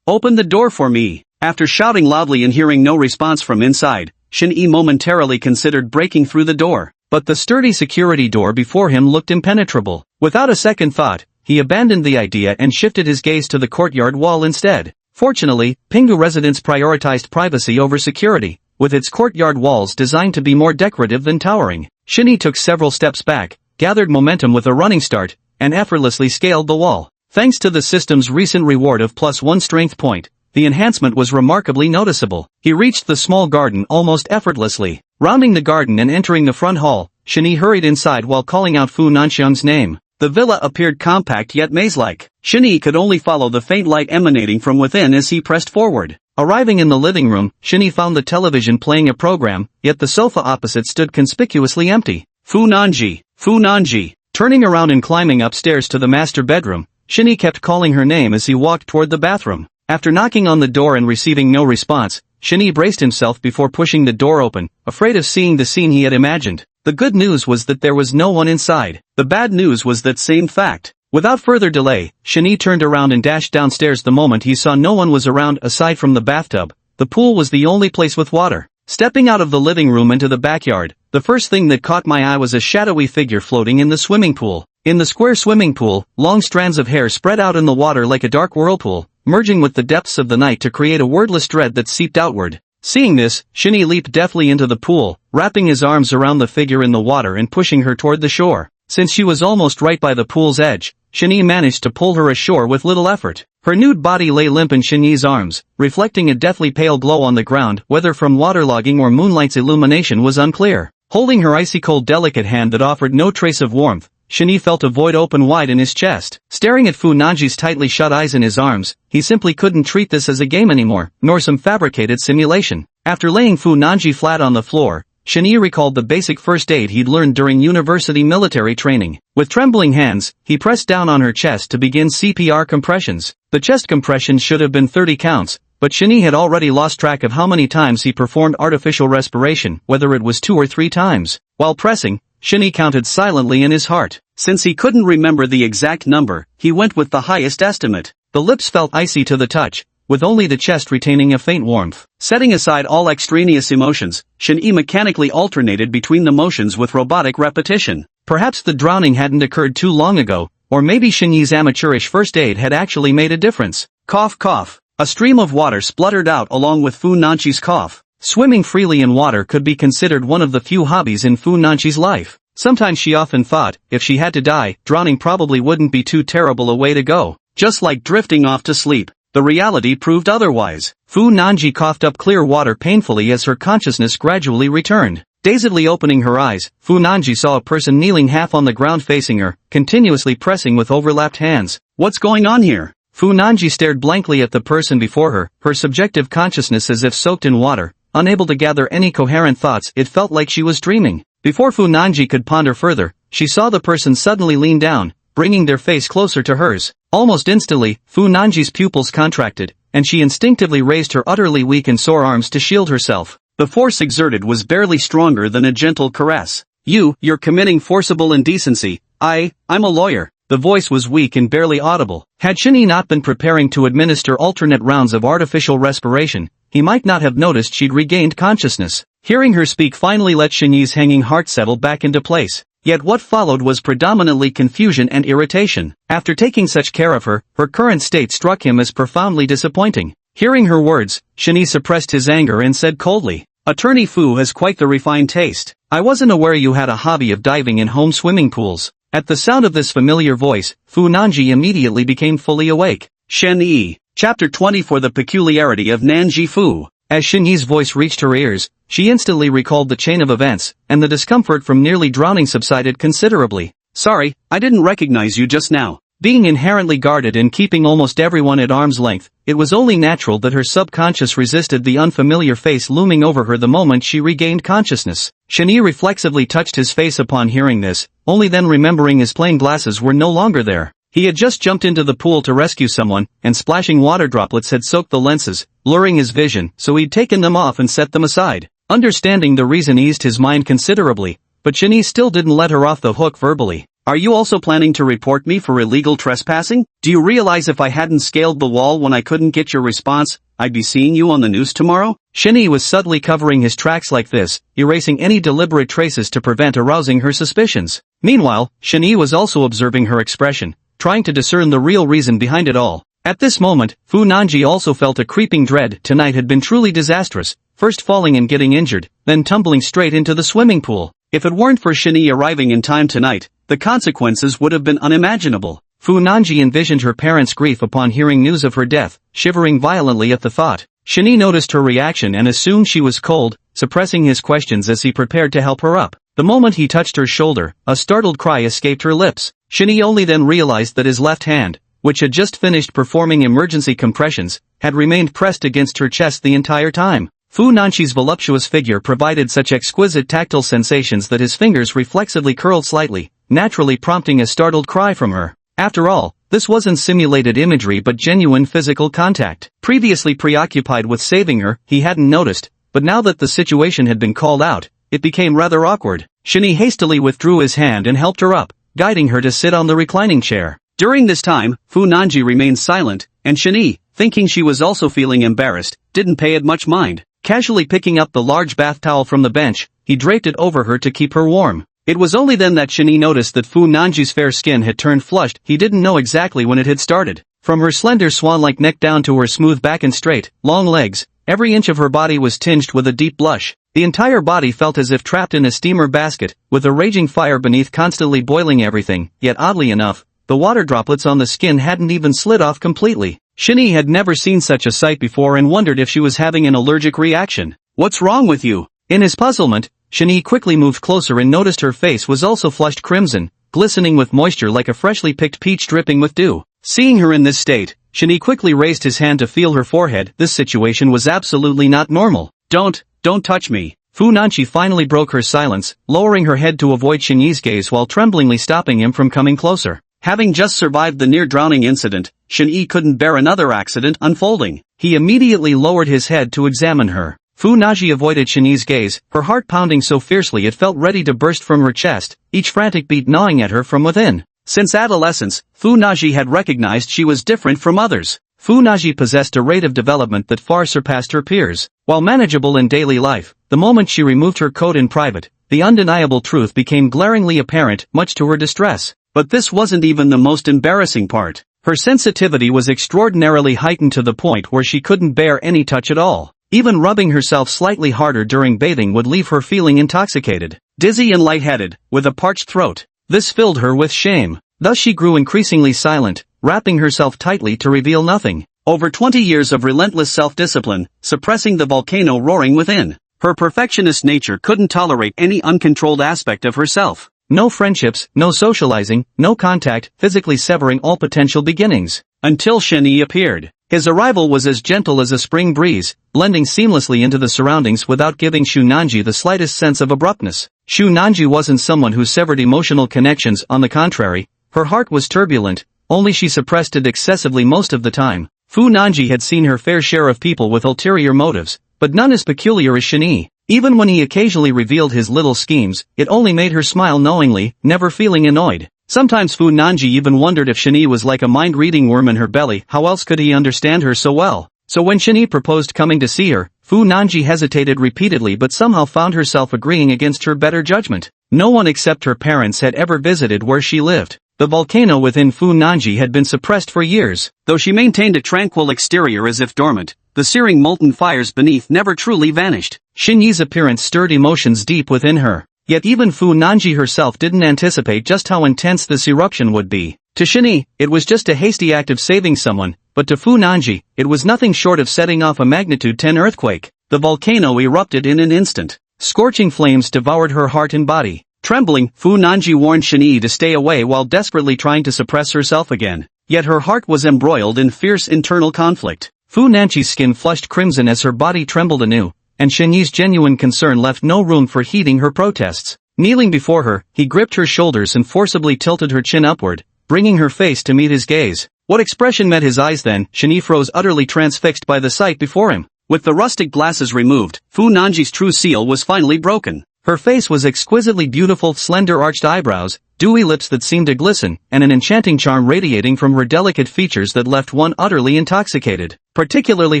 open the door for me. After shouting loudly and hearing no response from inside, Xinyi momentarily considered breaking through the door. But the sturdy security door before him looked impenetrable. Without a second thought, he abandoned the idea and shifted his gaze to the courtyard wall instead. Fortunately, Pingu residents prioritized privacy over security, with its courtyard walls designed to be more decorative than towering. Xinyi took several steps back, gathered momentum with a running start, and effortlessly scaled the wall. Thanks to the system's recent reward of +1 strength point, the enhancement was remarkably noticeable. He reached the small garden almost effortlessly. Rounding the garden and entering the front hall, Xinyi hurried inside while calling out Fu Nanxiang's name. The villa appeared compact yet maze-like. Xinyi could only follow the faint light emanating from within as he pressed forward. Arriving in the living room, Xinyi found the television playing a program, yet the sofa opposite stood conspicuously empty. Fu Nanji. Turning around and climbing upstairs to the master bedroom, Xinyi kept calling her name as he walked toward the bathroom. After knocking on the door and receiving no response, Xinyi braced himself before pushing the door open, afraid of seeing the scene he had imagined. The good news was that there was no one inside. The bad news was that same fact. Without further delay, Xinyi turned around and dashed downstairs the moment he saw no one was around aside from the bathtub. The pool was the only place with water. Stepping out of the living room into the backyard, the first thing that caught my eye was a shadowy figure floating in the swimming pool. In the square swimming pool, long strands of hair spread out in the water like a dark whirlpool, merging with the depths of the night to create a wordless dread that seeped outward. Seeing this, Xinyi leaped deftly into the pool, wrapping his arms around the figure in the water and pushing her toward the shore. Since she was almost right by the pool's edge, Xinyi managed to pull her ashore with little effort. Her nude body lay limp in Xinyi's arms, reflecting a deathly pale glow on the ground. Whether from waterlogging or moonlight's illumination was unclear. Holding her icy-cold delicate hand that offered no trace of warmth, Xinyi felt a void open wide in his chest. Staring at Fu Nanji's tightly shut eyes in his arms, he simply couldn't treat this as a game anymore, nor some fabricated simulation. After laying Fu Nanji flat on the floor, Xinyi recalled the basic first aid he'd learned during university military training. With trembling hands, he pressed down on her chest to begin CPR compressions. The chest compressions should have been 30 counts, but Xinyi had already lost track of how many times he performed artificial respiration, whether it was 2 or 3 times. While pressing, Xinyi counted silently in his heart. Since he couldn't remember the exact number, he went with the highest estimate. The lips felt icy to the touch, with only the chest retaining a faint warmth. Setting aside all extraneous emotions, Xinyi mechanically alternated between the motions with robotic repetition. Perhaps the drowning hadn't occurred too long ago, or maybe Xinyi's amateurish first aid had actually made a difference. Cough cough. A stream of water spluttered out along with Fu Nanji's cough. Swimming freely in water could be considered one of the few hobbies in Fu Nanji's life. Sometimes she often thought, if she had to die, drowning probably wouldn't be too terrible a way to go. Just like drifting off to sleep. The reality proved otherwise. Fu Nanji coughed up clear water painfully as her consciousness gradually returned. Dazedly opening her eyes, Fu Nanji saw a person kneeling half on the ground facing her, continuously pressing with overlapped hands. What's going on here? Fu Nanji stared blankly at the person before her, her subjective consciousness as if soaked in water, unable to gather any coherent thoughts. It felt like she was dreaming. Before Fu Nanji could ponder further, she saw the person suddenly lean down, bringing their face closer to hers. Almost instantly, Fu Nanji's pupils contracted, and she instinctively raised her utterly weak and sore arms to shield herself. The force exerted was barely stronger than a gentle caress. You're committing forcible indecency. I'm a lawyer. The voice was weak and barely audible. Had Shinny not been preparing to administer alternate rounds of artificial respiration, he might not have noticed she'd regained consciousness. Hearing her speak finally let Shinny's hanging heart settle back into place. Yet what followed was predominantly confusion and irritation. After taking such care of her, her current state struck him as profoundly disappointing. Hearing her words, Shinny suppressed his anger and said coldly, "Attorney Fu has quite the refined taste. I wasn't aware you had a hobby of diving in home swimming pools." At the sound of this familiar voice, Fu Nanji immediately became fully awake. Shen Yi, Chapter 20 for the Peculiarity of Nanji Fu. As Shen Yi's voice reached her ears, she instantly recalled the chain of events, and the discomfort from nearly drowning subsided considerably. "Sorry, I didn't recognize you just now." Being inherently guarded and keeping almost everyone at arm's length, it was only natural that her subconscious resisted the unfamiliar face looming over her the moment she regained consciousness. Shen Yi reflexively touched his face upon hearing this, only then remembering his plain glasses were no longer there. He had just jumped into the pool to rescue someone, and splashing water droplets had soaked the lenses, blurring his vision, so he'd taken them off and set them aside. Understanding the reason eased his mind considerably, but Shen Yi still didn't let her off the hook verbally. "Are you also planning to report me for illegal trespassing? Do you realize if I hadn't scaled the wall when I couldn't get your response, I'd be seeing you on the news tomorrow?" Shen Yi was subtly covering his tracks like this, erasing any deliberate traces to prevent arousing her suspicions. Meanwhile, Shen Yi was also observing her expression, trying to discern the real reason behind it all. At this moment, Fu Nanji also felt a creeping dread. Tonight had been truly disastrous, first falling and getting injured, then tumbling straight into the swimming pool. If it weren't for Shen Yi arriving in time tonight, the consequences would have been unimaginable. Fu Nanji envisioned her parents' grief upon hearing news of her death, shivering violently at the thought. Shen Yi noticed her reaction and assumed she was cold, suppressing his questions as he prepared to help her up. The moment he touched her shoulder, a startled cry escaped her lips. Shen Yi only then realized that his left hand, which had just finished performing emergency compressions, had remained pressed against her chest the entire time. Fu Nanji's voluptuous figure provided such exquisite tactile sensations that his fingers reflexively curled slightly, naturally prompting a startled cry from her. After all, this wasn't simulated imagery but genuine physical contact. Previously preoccupied with saving her, he hadn't noticed, but now that the situation had been called out, it became rather awkward. Shen Yi hastily withdrew his hand and helped her up, guiding her to sit on the reclining chair. During this time, Fu Nanji remained silent, and Shen Yi, thinking she was also feeling embarrassed, didn't pay it much mind. Casually picking up the large bath towel from the bench, he draped it over her to keep her warm. It was only then that Shen Yi noticed that Fu Nanji's fair skin had turned flushed. He didn't know exactly when it had started. From her slender swan-like neck down to her smooth back and straight, long legs, every inch of her body was tinged with a deep blush. The entire body felt as if trapped in a steamer basket, with a raging fire beneath constantly boiling everything, yet oddly enough, the water droplets on the skin hadn't even slid off completely. Shen Yi had never seen such a sight before and wondered if she was having an allergic reaction. "What's wrong with you?" In his puzzlement, Shen Yi quickly moved closer and noticed her face was also flushed crimson, glistening with moisture like a freshly picked peach dripping with dew. Seeing her in this state, Shen Yi quickly raised his hand to feel her forehead. This situation was absolutely not normal. Don't touch me." Fu Nanji finally broke her silence, lowering her head to avoid Shen Yi's gaze while tremblingly stopping him from coming closer. Having just survived the near-drowning incident, Shen Yi couldn't bear another accident unfolding. He immediately lowered his head to examine her. Fu Nanji avoided Shen Yi's gaze, her heart pounding so fiercely it felt ready to burst from her chest, each frantic beat gnawing at her from within. Since adolescence, Fu Nanji had recognized she was different from others. Fu Nanji possessed a rate of development that far surpassed her peers. While manageable in daily life, the moment she removed her coat in private, the undeniable truth became glaringly apparent, much to her distress. But this wasn't even the most embarrassing part. Her sensitivity was extraordinarily heightened to the point where she couldn't bear any touch at all. Even rubbing herself slightly harder during bathing would leave her feeling intoxicated, dizzy and lightheaded, with a parched throat. This filled her with shame. Thus she grew increasingly silent, wrapping herself tightly to reveal nothing. Over 20 years of relentless self-discipline, suppressing the volcano roaring within. Her perfectionist nature couldn't tolerate any uncontrolled aspect of herself. No friendships, no socializing, no contact, physically severing all potential beginnings. Until Shenyi appeared. His arrival was as gentle as a spring breeze, blending seamlessly into the surroundings without giving Shu Nanji the slightest sense of abruptness. Shu Nanji wasn't someone who severed emotional connections, on the contrary. Her heart was turbulent, only she suppressed it excessively most of the time. Fu Nanji had seen her fair share of people with ulterior motives, but none as peculiar as Shenyi. Even when he occasionally revealed his little schemes, it only made her smile knowingly, never feeling annoyed. Sometimes Fu Nanji even wondered if Shenyi was like a mind-reading worm in her belly. How else could he understand her so well? So when Shenyi proposed coming to see her, Fu Nanji hesitated repeatedly but somehow found herself agreeing against her better judgment. No one except her parents had ever visited where she lived. The volcano within Fu Nanji had been suppressed for years. Though she maintained a tranquil exterior as if dormant, the searing molten fires beneath never truly vanished. Shenyi's appearance stirred emotions deep within her. Yet even Fu Nanji herself didn't anticipate just how intense this eruption would be. To Shenyi, it was just a hasty act of saving someone, but to Fu Nanji, it was nothing short of setting off a magnitude 10 earthquake. The volcano erupted in an instant. Scorching flames devoured her heart and body. Trembling, Fu Nanji warned Shenyi to stay away while desperately trying to suppress herself again. Yet her heart was embroiled in fierce internal conflict. Fu Nanji's skin flushed crimson as her body trembled anew, and Shenyi's genuine concern left no room for heeding her protests. Kneeling before her, he gripped her shoulders and forcibly tilted her chin upward, bringing her face to meet his gaze. What expression met his eyes then? Shenyi froze, utterly transfixed by the sight before him. With the rustic glasses removed, Fu Nanji's true seal was finally broken. Her face was exquisitely beautiful, slender arched eyebrows, dewy lips that seemed to glisten, and an enchanting charm radiating from her delicate features that left one utterly intoxicated. Particularly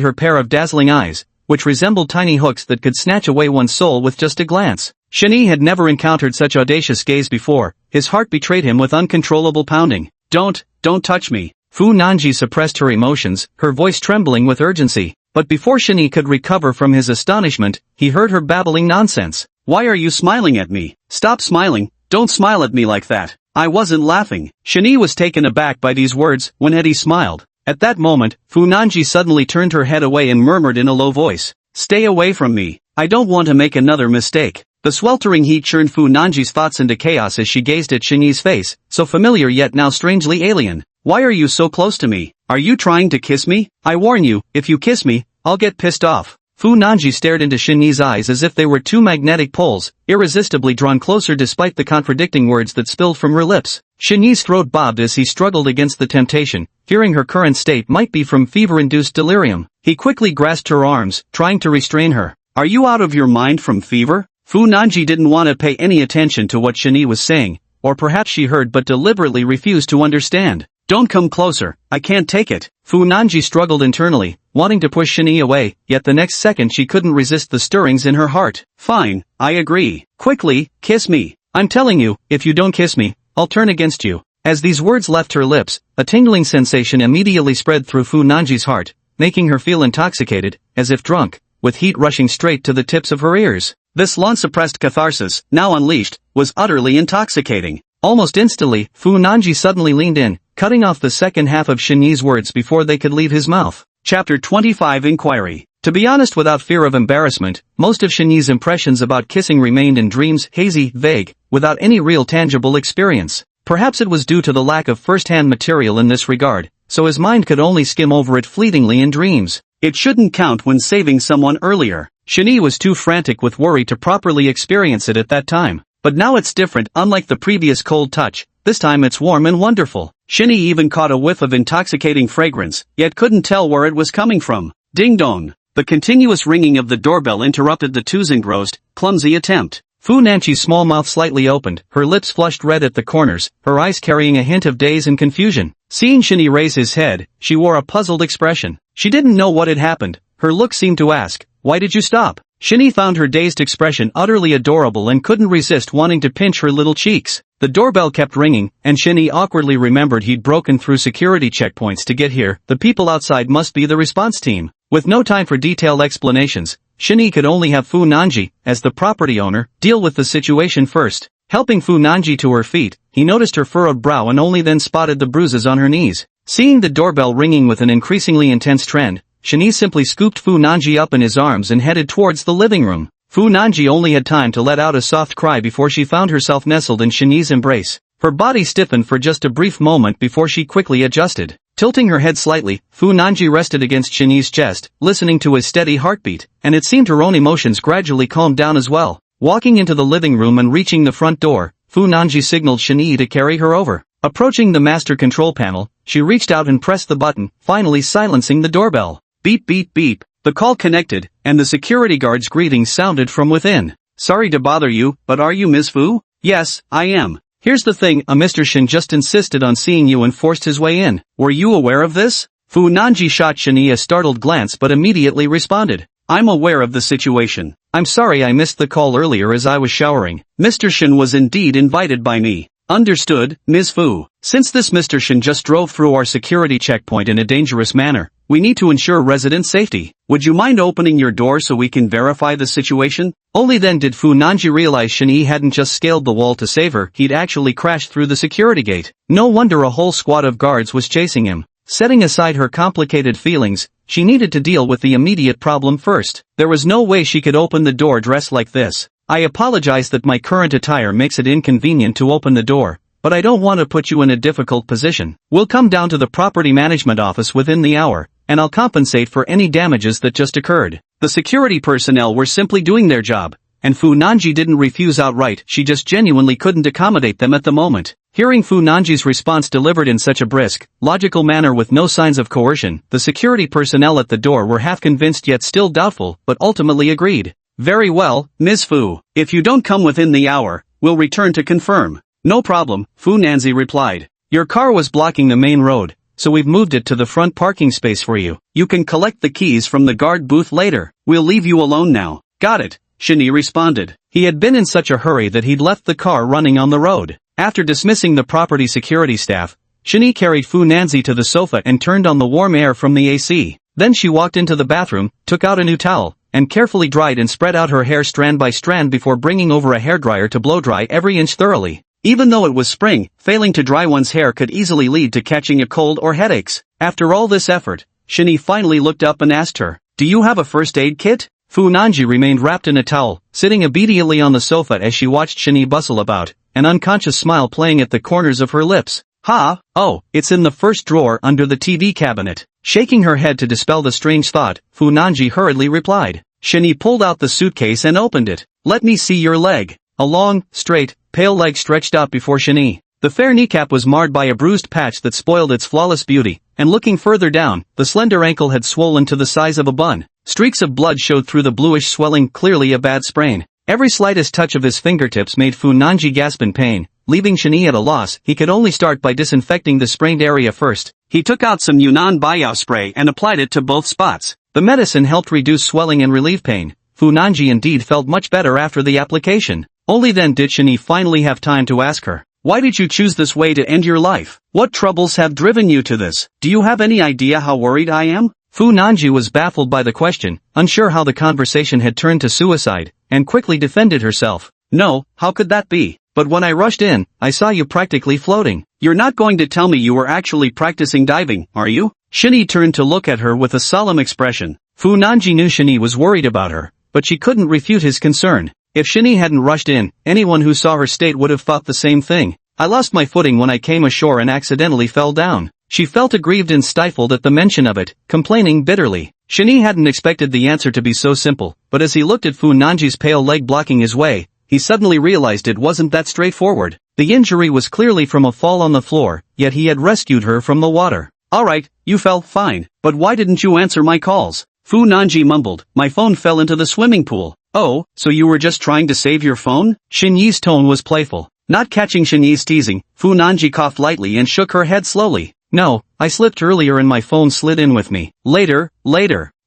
her pair of dazzling eyes, which resembled tiny hooks that could snatch away one's soul with just a glance. Shenyi had never encountered such audacious gaze before. His heart betrayed him with uncontrollable pounding. Don't touch me. Fu Nanji suppressed her emotions, her voice trembling with urgency. But before Shenyi could recover from his astonishment, he heard her babbling nonsense. Why are you smiling at me? Stop smiling, don't smile at me like that. I wasn't laughing. Shenyi was taken aback by these words. When had he smiled? At that moment, Fu Nanji suddenly turned her head away and murmured in a low voice. Stay away from me. I don't want to make another mistake. The sweltering heat churned Fu Nanji's thoughts into chaos as she gazed at Shenyi's face, so familiar yet now strangely alien. Why are you so close to me? Are you trying to kiss me? I warn you, if you kiss me, I'll get pissed off. Fu Nanji stared into Shenyi's eyes as if they were two magnetic poles, irresistibly drawn closer despite the contradicting words that spilled from her lips. Shenyi's throat bobbed as he struggled against the temptation, fearing her current state might be from fever-induced delirium. He quickly grasped her arms, trying to restrain her. Are you out of your mind from fever? Fu Nanji didn't want to pay any attention to what Shenyi was saying, or perhaps she heard but deliberately refused to understand. Don't come closer, I can't take it. Fu Nanji struggled internally, wanting to push Shenyi away, yet the next second she couldn't resist the stirrings in her heart. Fine, I agree. Quickly, kiss me. I'm telling you, if you don't kiss me, I'll turn against you. As these words left her lips, a tingling sensation immediately spread through Fu Nanji's heart, making her feel intoxicated, as if drunk, with heat rushing straight to the tips of her ears. This long-suppressed catharsis, now unleashed, was utterly intoxicating. Almost instantly, Fu Nanji suddenly leaned in, cutting off the second half of Shenyi's words before they could leave his mouth. Chapter 25 Inquiry. To be honest, without fear of embarrassment, most of Shenyi's impressions about kissing remained in dreams, hazy, vague, without any real tangible experience. Perhaps it was due to the lack of first-hand material in this regard, so his mind could only skim over it fleetingly in dreams. It shouldn't count when saving someone earlier. Shenyi was too frantic with worry to properly experience it at that time. But now it's different. Unlike the previous cold touch, this time it's warm and wonderful. Shenyi even caught a whiff of intoxicating fragrance, yet couldn't tell where it was coming from. Ding dong. The continuous ringing of the doorbell interrupted the too engrossed, clumsy attempt. Fu Nanji's small mouth slightly opened, her lips flushed red at the corners, her eyes carrying a hint of daze and confusion. Seeing Shenyi raise his head, she wore a puzzled expression. She didn't know what had happened. Her look seemed to ask, why did you stop? Shenyi found her dazed expression utterly adorable and couldn't resist wanting to pinch her little cheeks. The doorbell kept ringing, and Shenyi awkwardly remembered he'd broken through security checkpoints to get here. The people outside must be the response team. With no time for detailed explanations, Shenyi could only have Fu Nanji, as the property owner, deal with the situation first. Helping Fu Nanji to her feet, he noticed her furrowed brow and only then spotted the bruises on her knees. Seeing the doorbell ringing with an increasingly intense trend, Shenyi simply scooped Fu Nanji up in his arms and headed towards the living room. Fu Nanji only had time to let out a soft cry before she found herself nestled in Shini's embrace. Her body stiffened for just a brief moment before she quickly adjusted. Tilting her head slightly, Fu Nanji rested against Shini's chest, listening to his steady heartbeat, and it seemed her own emotions gradually calmed down as well. Walking into the living room and reaching the front door, Fu Nanji signaled Shini to carry her over. Approaching the master control panel, she reached out and pressed the button, finally silencing the doorbell. Beep beep beep. The call connected, and the security guard's greeting sounded from within. Sorry to bother you, but are you Ms. Fu? Yes, I am. Here's the thing, Mr. Shin just insisted on seeing you and forced his way in. Were you aware of this? Fu Nanji shot Shini a startled glance but immediately responded. I'm aware of the situation. I'm sorry I missed the call earlier as I was showering. Mr. Shin was indeed invited by me. Understood, Ms. Fu. Since this Mr. Shin just drove through our security checkpoint in a dangerous manner, we need to ensure resident safety. Would you mind opening your door so we can verify the situation? Only then did Fu Nanji realize Shini hadn't just scaled the wall to save her, he'd actually crashed through the security gate. No wonder a whole squad of guards was chasing him. Setting aside her complicated feelings, she needed to deal with the immediate problem first. There was no way she could open the door dressed like this. I apologize that my current attire makes it inconvenient to open the door, but I don't want to put you in a difficult position. We'll come down to the property management office within the hour, and I'll compensate for any damages that just occurred. The security personnel were simply doing their job, and Fu Nanji didn't refuse outright, she just genuinely couldn't accommodate them at the moment. Hearing Fu Nanji's response delivered in such a brisk, logical manner with no signs of coercion, the security personnel at the door were half convinced yet still doubtful, but ultimately agreed. Very well, Ms. Fu. If you don't come within the hour, we'll return to confirm. No problem, Fu Nanji replied. Your car was blocking the main road, so we've moved it to the front parking space for you. You can collect the keys from the guard booth later. We'll leave you alone now. Got it, Shini responded. He had been in such a hurry that he'd left the car running on the road. After dismissing the property security staff, Shini carried Fu Nanji to the sofa and turned on the warm air from the AC. Then she walked into the bathroom, took out a new towel, and carefully dried and spread out her hair strand by strand before bringing over a hairdryer to blow-dry every inch thoroughly. Even though it was spring, failing to dry one's hair could easily lead to catching a cold or headaches. After all this effort, Shini finally looked up and asked her, "Do you have a first aid kit?" Fu Nanji remained wrapped in a towel, sitting obediently on the sofa as she watched Shini bustle about, an unconscious smile playing at the corners of her lips. Oh, it's in the first drawer under the TV cabinet. Shaking her head to dispel the strange thought, Fu Nanji hurriedly replied. Shini pulled out the suitcase and opened it. Let me see your leg. A long, straight, pale leg stretched out before Shini. The fair kneecap was marred by a bruised patch that spoiled its flawless beauty, and looking further down, the slender ankle had swollen to the size of a bun. Streaks of blood showed through the bluish swelling, clearly a bad sprain. Every slightest touch of his fingertips made Fu Nanji gasp in pain. Leaving Shini at a loss, he could only start by disinfecting the sprained area first. He took out some Yunnan Baiyao spray and applied it to both spots. The medicine helped reduce swelling and relieve pain. Fu Nanji indeed felt much better after the application. Only then did Shini finally have time to ask her, "Why did you choose this way to end your life? What troubles have driven you to this? Do you have any idea how worried I am?" Fu Nanji was baffled by the question, unsure how the conversation had turned to suicide, and quickly defended herself. "No, how could that be? But when I rushed in, I saw you practically floating. You're not going to tell me you were actually practicing diving, are you?" Shini turned to look at her with a solemn expression. Fu Nanji knew Shini was worried about her, but she couldn't refute his concern. If Shini hadn't rushed in, anyone who saw her state would have thought the same thing. "I lost my footing when I came ashore and accidentally fell down." She felt aggrieved and stifled at the mention of it, complaining bitterly. Shini hadn't expected the answer to be so simple, but as he looked at Fu Nanji's pale leg blocking his way, he suddenly realized it wasn't that straightforward. The injury was clearly from a fall on the floor, yet he had rescued her from the water. "Alright, you fell fine, but why didn't you answer my calls?" Fu Nanji mumbled, "My phone fell into the swimming pool." "Oh, so you were just trying to save your phone?" Shin Yi's tone was playful. Not catching Shin Yi's teasing, Fu Nanji coughed lightly and shook her head slowly. "No, I slipped earlier and my phone slid in with me. Later.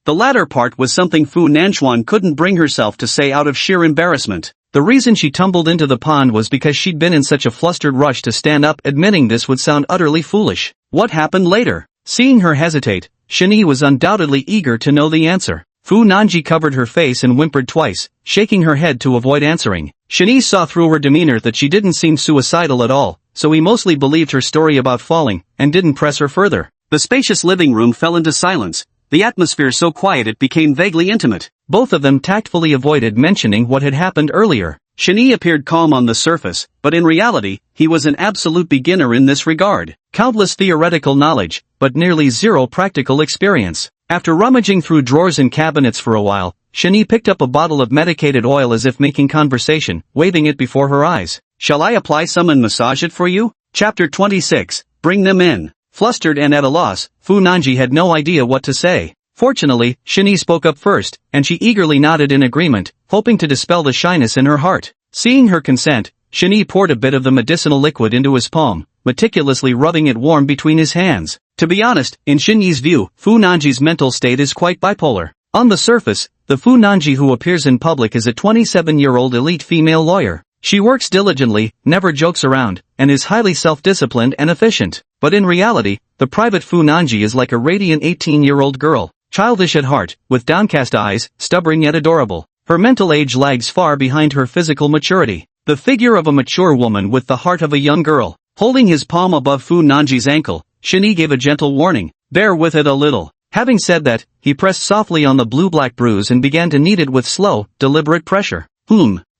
The latter part was something Fu Nanchuan couldn't bring herself to say out of sheer embarrassment. The reason she tumbled into the pond was because she'd been in such a flustered rush to stand up. Admitting this would sound utterly foolish. What happened later? Seeing her hesitate, Shini was undoubtedly eager to know the answer. Fu Nanji covered her face and whimpered twice, shaking her head to avoid answering. Shini saw through her demeanor that she didn't seem suicidal at all, so he mostly believed her story about falling, and didn't press her further. The spacious living room fell into silence, the atmosphere so quiet it became vaguely intimate. Both of them tactfully avoided mentioning what had happened earlier. Shani appeared calm on the surface, but in reality, he was an absolute beginner in this regard. Countless theoretical knowledge, but nearly zero practical experience. After rummaging through drawers and cabinets for a while, Shani picked up a bottle of medicated oil as if making conversation, waving it before her eyes. "Shall I apply some and massage it for you?" Chapter 26, Bring them in. Flustered and at a loss, Fu Nanji had no idea what to say. Fortunately, Shani spoke up first, and she eagerly nodded in agreement, hoping to dispel the shyness in her heart. Seeing her consent, Shani poured a bit of the medicinal liquid into his palm, meticulously rubbing it warm between his hands. To be honest, in Shinyi's view, Fu Nanji's mental state is quite bipolar. On the surface, the Fu Nanji who appears in public is a 27-year-old elite female lawyer. She works diligently, never jokes around, and is highly self-disciplined and efficient. But in reality, the private Fu Nanji is like a radiant 18-year-old girl. Childish at heart, with downcast eyes, stubborn yet adorable. Her mental age lags far behind her physical maturity. The figure of a mature woman with the heart of a young girl. Holding his palm above Fu Nanji's ankle, Shani gave a gentle warning. "Bear with it a little." Having said that, he pressed softly on the blue-black bruise and began to knead it with slow, deliberate pressure.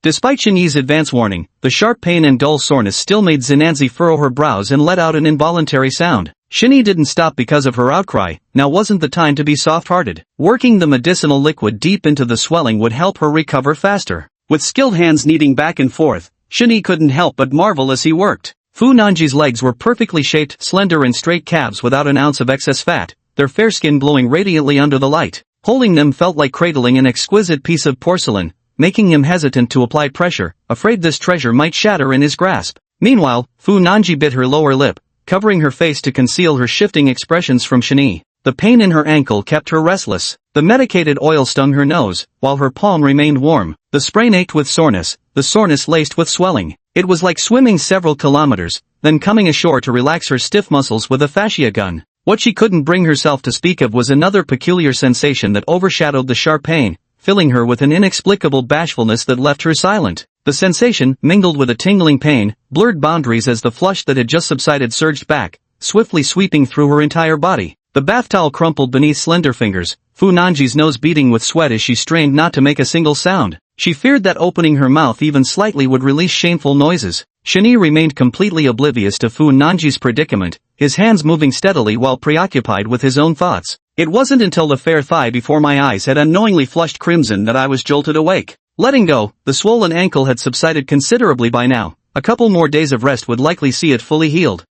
Despite Shani's advance warning, the sharp pain and dull soreness still made Zinanzi furrow her brows and let out an involuntary sound. Shani didn't stop because of her outcry. Now wasn't the time to be soft-hearted. Working the medicinal liquid deep into the swelling would help her recover faster. With skilled hands kneading back and forth, Shani couldn't help but marvel as he worked. Fu Nanji's legs were perfectly shaped, slender and straight calves without an ounce of excess fat, their fair skin glowing radiantly under the light. Holding them felt like cradling an exquisite piece of porcelain, making him hesitant to apply pressure, afraid this treasure might shatter in his grasp. Meanwhile, Fu Nanji bit her lower lip, covering her face to conceal her shifting expressions from Shani. The pain in her ankle kept her restless. The medicated oil stung her nose, while her palm remained warm. The sprain ached with soreness, the soreness laced with swelling. It was like swimming several kilometers, then coming ashore to relax her stiff muscles with a fascia gun. What she couldn't bring herself to speak of was another peculiar sensation that overshadowed the sharp pain, filling her with an inexplicable bashfulness that left her silent. The sensation, mingled with a tingling pain, blurred boundaries as the flush that had just subsided surged back, swiftly sweeping through her entire body. The bath towel crumpled beneath slender fingers, Fu Nanji's nose beating with sweat as she strained not to make a single sound. She feared that opening her mouth even slightly would release shameful noises. Shani remained completely oblivious to Fu Nanji's predicament, his hands moving steadily while preoccupied with his own thoughts. It wasn't until the fair thigh before my eyes had unknowingly flushed crimson that I was jolted awake. Letting go, the swollen ankle had subsided considerably by now. A couple more days of rest would likely see it fully healed.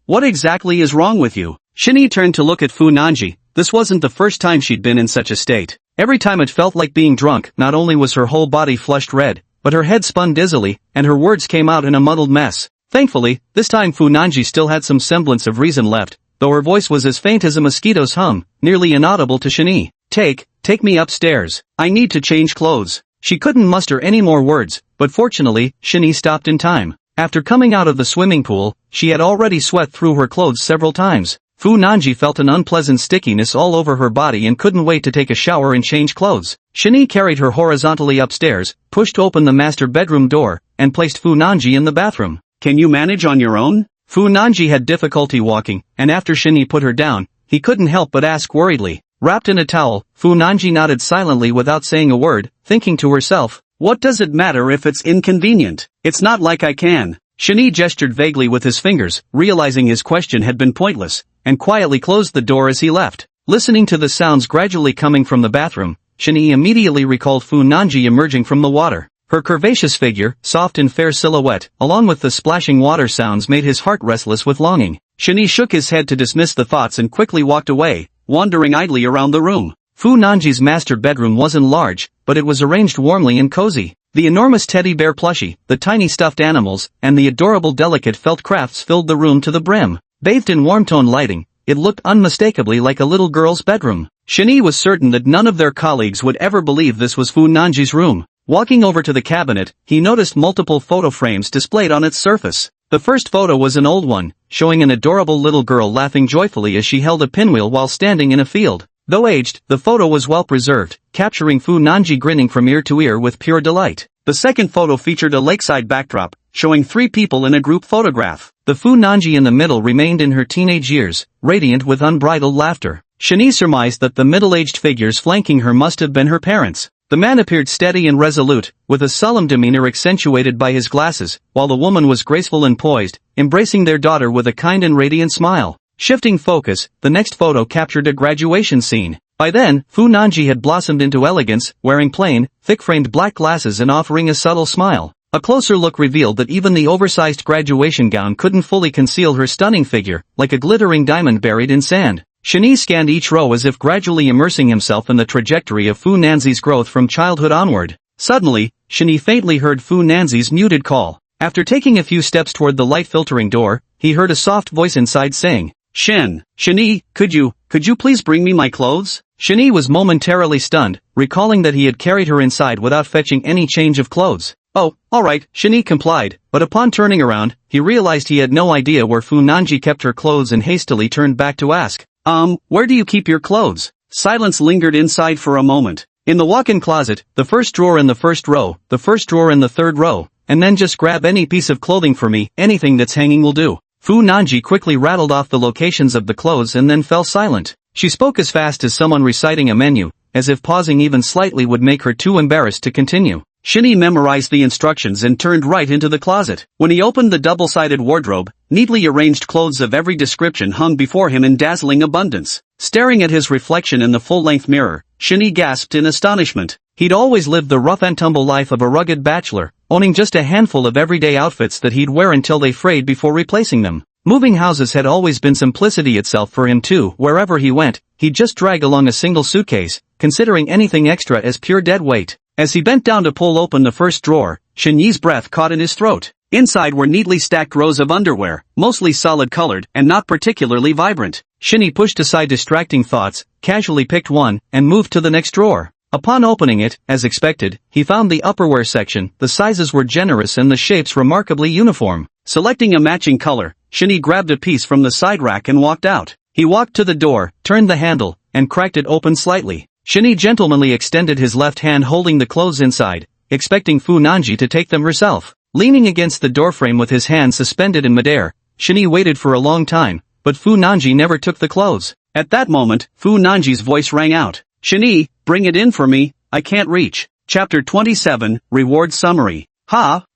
What exactly is wrong with you? Shani turned to look at Fu Nanji. This wasn't the first time she'd been in such a state. Every time it felt like being drunk. Not only was her whole body flushed red, but her head spun dizzily, and her words came out in a muddled mess. Thankfully, this time Fu Nanji still had some semblance of reason left, though her voice was as faint as a mosquito's hum, nearly inaudible to Shani. Take me upstairs. I need to change clothes." She couldn't muster any more words, but fortunately, Shani stopped in time. After coming out of the swimming pool, she had already sweat through her clothes several times. Fu Nanji felt an unpleasant stickiness all over her body and couldn't wait to take a shower and change clothes. Shani carried her horizontally upstairs, pushed open the master bedroom door, and placed Fu Nanji in the bathroom. "Can you manage on your own?" Fu Nanji had difficulty walking, and after Shani put her down, he couldn't help but ask worriedly. Wrapped in a towel, Fu Nanji nodded silently without saying a word, thinking to herself, "What does it matter if it's inconvenient? It's not like I can." Shani gestured vaguely with his fingers, realizing his question had been pointless, and quietly closed the door as he left. Listening to the sounds gradually coming from the bathroom, Shani immediately recalled Fu Nanji emerging from the water. Her curvaceous figure, soft and fair silhouette, along with the splashing water sounds made his heart restless with longing. Shani shook his head to dismiss the thoughts and quickly walked away, wandering idly around the room. Fu Nanji's master bedroom wasn't large, but it was arranged warmly and cozy. The enormous teddy bear plushie, the tiny stuffed animals, and the adorable delicate felt crafts filled the room to the brim. Bathed in warm-tone lighting, it looked unmistakably like a little girl's bedroom. Shani was certain that none of their colleagues would ever believe this was Fu Nanji's room. Walking over to the cabinet, he noticed multiple photo frames displayed on its surface. The first photo was an old one, showing an adorable little girl laughing joyfully as she held a pinwheel while standing in a field. Though aged, the photo was well preserved, capturing Fu Nanji grinning from ear to ear with pure delight. The second photo featured a lakeside backdrop, showing 3 people in a group photograph. The Fu Nanji in the middle remained in her teenage years, radiant with unbridled laughter. Shani surmised that the middle-aged figures flanking her must have been her parents. The man appeared steady and resolute, with a solemn demeanor accentuated by his glasses, while the woman was graceful and poised, embracing their daughter with a kind and radiant smile. Shifting focus, the next photo captured a graduation scene. By then, Fu Nanji had blossomed into elegance, wearing plain, thick-framed black glasses and offering a subtle smile. A closer look revealed that even the oversized graduation gown couldn't fully conceal her stunning figure, like a glittering diamond buried in sand. Shani scanned each row as if gradually immersing himself in the trajectory of Fu Nanzi's growth from childhood onward. Suddenly, Shani faintly heard Fu Nanzi's muted call. After taking a few steps toward the light-filtering door, he heard a soft voice inside saying, Shani, could you please bring me my clothes? Shani was momentarily stunned, recalling that he had carried her inside without fetching any change of clothes. Oh, alright, Shani complied, but upon turning around, he realized he had no idea where Fu Nanji kept her clothes and hastily turned back to ask, where do you keep your clothes? Silence lingered inside for a moment. In the walk-in closet, the first drawer in the first row, the first drawer in the third row, and then just grab any piece of clothing for me, anything that's hanging will do. Fu Nanji quickly rattled off the locations of the clothes and then fell silent. She spoke as fast as someone reciting a menu, as if pausing even slightly would make her too embarrassed to continue. Shani memorized the instructions and turned right into the closet. When he opened the double-sided wardrobe, neatly arranged clothes of every description hung before him in dazzling abundance. Staring at his reflection in the full-length mirror, Shani gasped in astonishment. He'd always lived the rough-and-tumble life of a rugged bachelor, owning just a handful of everyday outfits that he'd wear until they frayed before replacing them. Moving houses had always been simplicity itself for him too. Wherever he went, he'd just drag along a single suitcase, considering anything extra as pure dead weight. As he bent down to pull open the first drawer, Shani's breath caught in his throat. Inside were neatly stacked rows of underwear, mostly solid-colored and not particularly vibrant. Shani pushed aside distracting thoughts, casually picked one, and moved to the next drawer. Upon opening it, as expected, he found the upperwear section. The sizes were generous and the shapes remarkably uniform. Selecting a matching color, Shani grabbed a piece from the side rack and walked out. He walked to the door, turned the handle, and cracked it open slightly. Shani gentlemanly extended his left hand holding the clothes inside, expecting Fu Nanji to take them herself. Leaning against the doorframe with his hand suspended in midair, Shani waited for a long time, but Fu Nanji never took the clothes. At that moment, Fu Nanji's voice rang out. Shani, bring it in for me, I can't reach. Chapter 27, Reward Summary.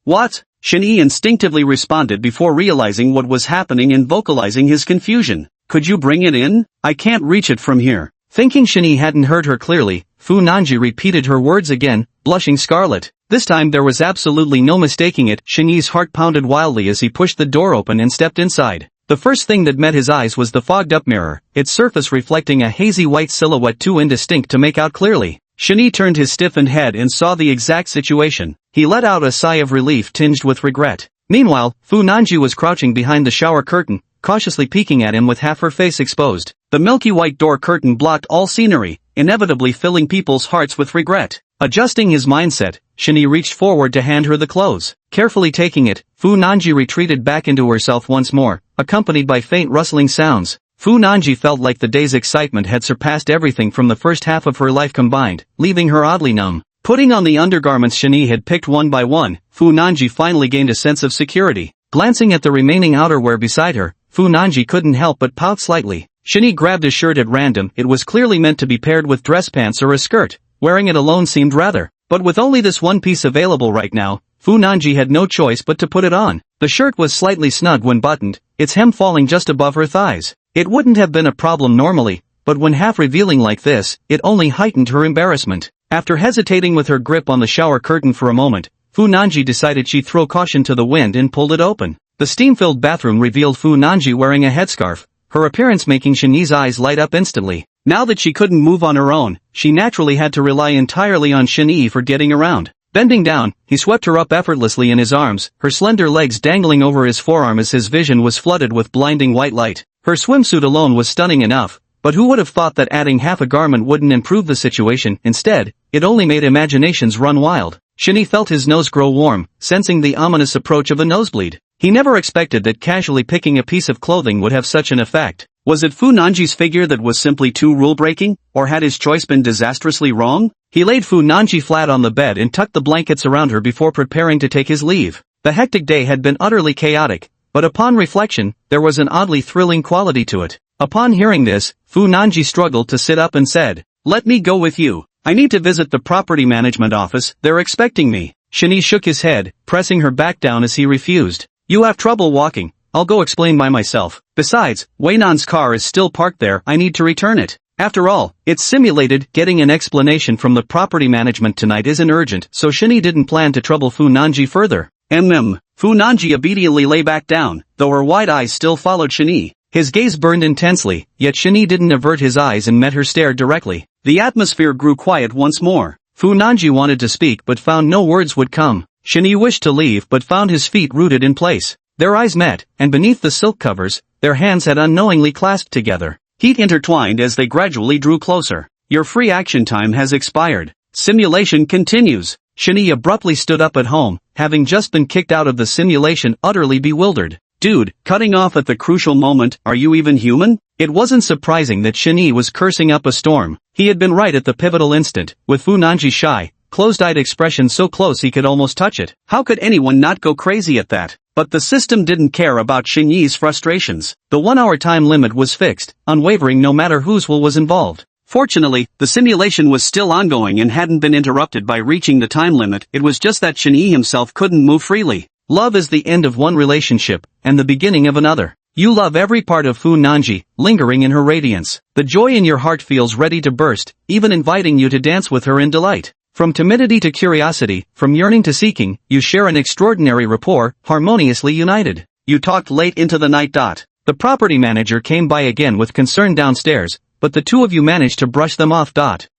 What? Shani instinctively responded before realizing what was happening and vocalizing his confusion. Could you bring it in? I can't reach it from here. Thinking Shani hadn't heard her clearly, Fu Nanji repeated her words again, blushing scarlet. This time there was absolutely no mistaking it. Shani's heart pounded wildly as he pushed the door open and stepped inside. The first thing that met his eyes was the fogged-up mirror, its surface reflecting a hazy white silhouette too indistinct to make out clearly. Shani turned his stiffened head and saw the exact situation. He let out a sigh of relief tinged with regret. Meanwhile, Fu Nanji was crouching behind the shower curtain, cautiously peeking at him with half her face exposed. The milky white door curtain blocked all scenery, inevitably filling people's hearts with regret. Adjusting his mindset, Shani reached forward to hand her the clothes. Carefully taking it, Fu Nanji retreated back into herself once more, accompanied by faint rustling sounds. Fu Nanji felt like the day's excitement had surpassed everything from the first half of her life combined, leaving her oddly numb. Putting on the undergarments Shani had picked one by one, Fu Nanji finally gained a sense of security. Glancing at the remaining outerwear beside her, Fu Nanji couldn't help but pout slightly. Shani grabbed a shirt at random. It was clearly meant to be paired with dress pants or a skirt. Wearing it alone seemed rather. But with only this one piece available right now, Fu Nanji had no choice but to put it on. The shirt was slightly snug when buttoned, its hem falling just above her thighs. It wouldn't have been a problem normally, but when half revealing like this, it only heightened her embarrassment. After hesitating with her grip on the shower curtain for a moment, Fu Nanji decided she'd throw caution to the wind and pulled it open. The steam-filled bathroom revealed Fu Nanji wearing a headscarf, her appearance making Shani's eyes light up instantly. Now that she couldn't move on her own, she naturally had to rely entirely on Shani for getting around. Bending down, he swept her up effortlessly in his arms, her slender legs dangling over his forearm as his vision was flooded with blinding white light. Her swimsuit alone was stunning enough, but who would have thought that adding half a garment wouldn't improve the situation? Instead, it only made imaginations run wild. Shani felt his nose grow warm, sensing the ominous approach of a nosebleed. He never expected that casually picking a piece of clothing would have such an effect. Was it Fu Nanji's figure that was simply too rule-breaking, or had his choice been disastrously wrong? He laid Fu Nanji flat on the bed and tucked the blankets around her before preparing to take his leave. The hectic day had been utterly chaotic, but upon reflection, there was an oddly thrilling quality to it. Upon hearing this, Fu Nanji struggled to sit up and said, "Let me go with you. I need to visit the property management office, they're expecting me." Shini shook his head, pressing her back down as he refused. "You have trouble walking, I'll go explain by myself. Besides, Wainan's car is still parked there, I need to return it. After all, it's simulated, getting an explanation from the property management tonight isn't urgent, so Shini didn't plan to trouble Fu Nanji further." Fu Nanji obediently lay back down, though her wide eyes still followed Shini. His gaze burned intensely, yet Shini didn't avert his eyes and met her stare directly. The atmosphere grew quiet once more. Fu Nanji wanted to speak but found no words would come. Shini wished to leave but found his feet rooted in place. Their eyes met, and beneath the silk covers, their hands had unknowingly clasped together. Heat intertwined as they gradually drew closer. "Your free action time has expired. Simulation continues." Shini abruptly stood up at home, having just been kicked out of the simulation, utterly bewildered. "Dude, cutting off at the crucial moment, are you even human?" It wasn't surprising that Shini was cursing up a storm. He had been right at the pivotal instant, with Fu Nanji's shy, closed-eyed expression so close he could almost touch it. How could anyone not go crazy at that? But the system didn't care about Xinyi's frustrations. The 1-hour time limit was fixed, unwavering no matter whose will was involved. Fortunately, the simulation was still ongoing and hadn't been interrupted by reaching the time limit. It was just that Xinyi himself couldn't move freely. Love is the end of one relationship, and the beginning of another. You love every part of Fu Nanji, lingering in her radiance. The joy in your heart feels ready to burst, even inviting you to dance with her in delight. From timidity to curiosity, from yearning to seeking, you share an extraordinary rapport, harmoniously united. You talked late into the night. The property manager came by again with concern downstairs, but the two of you managed to brush them off.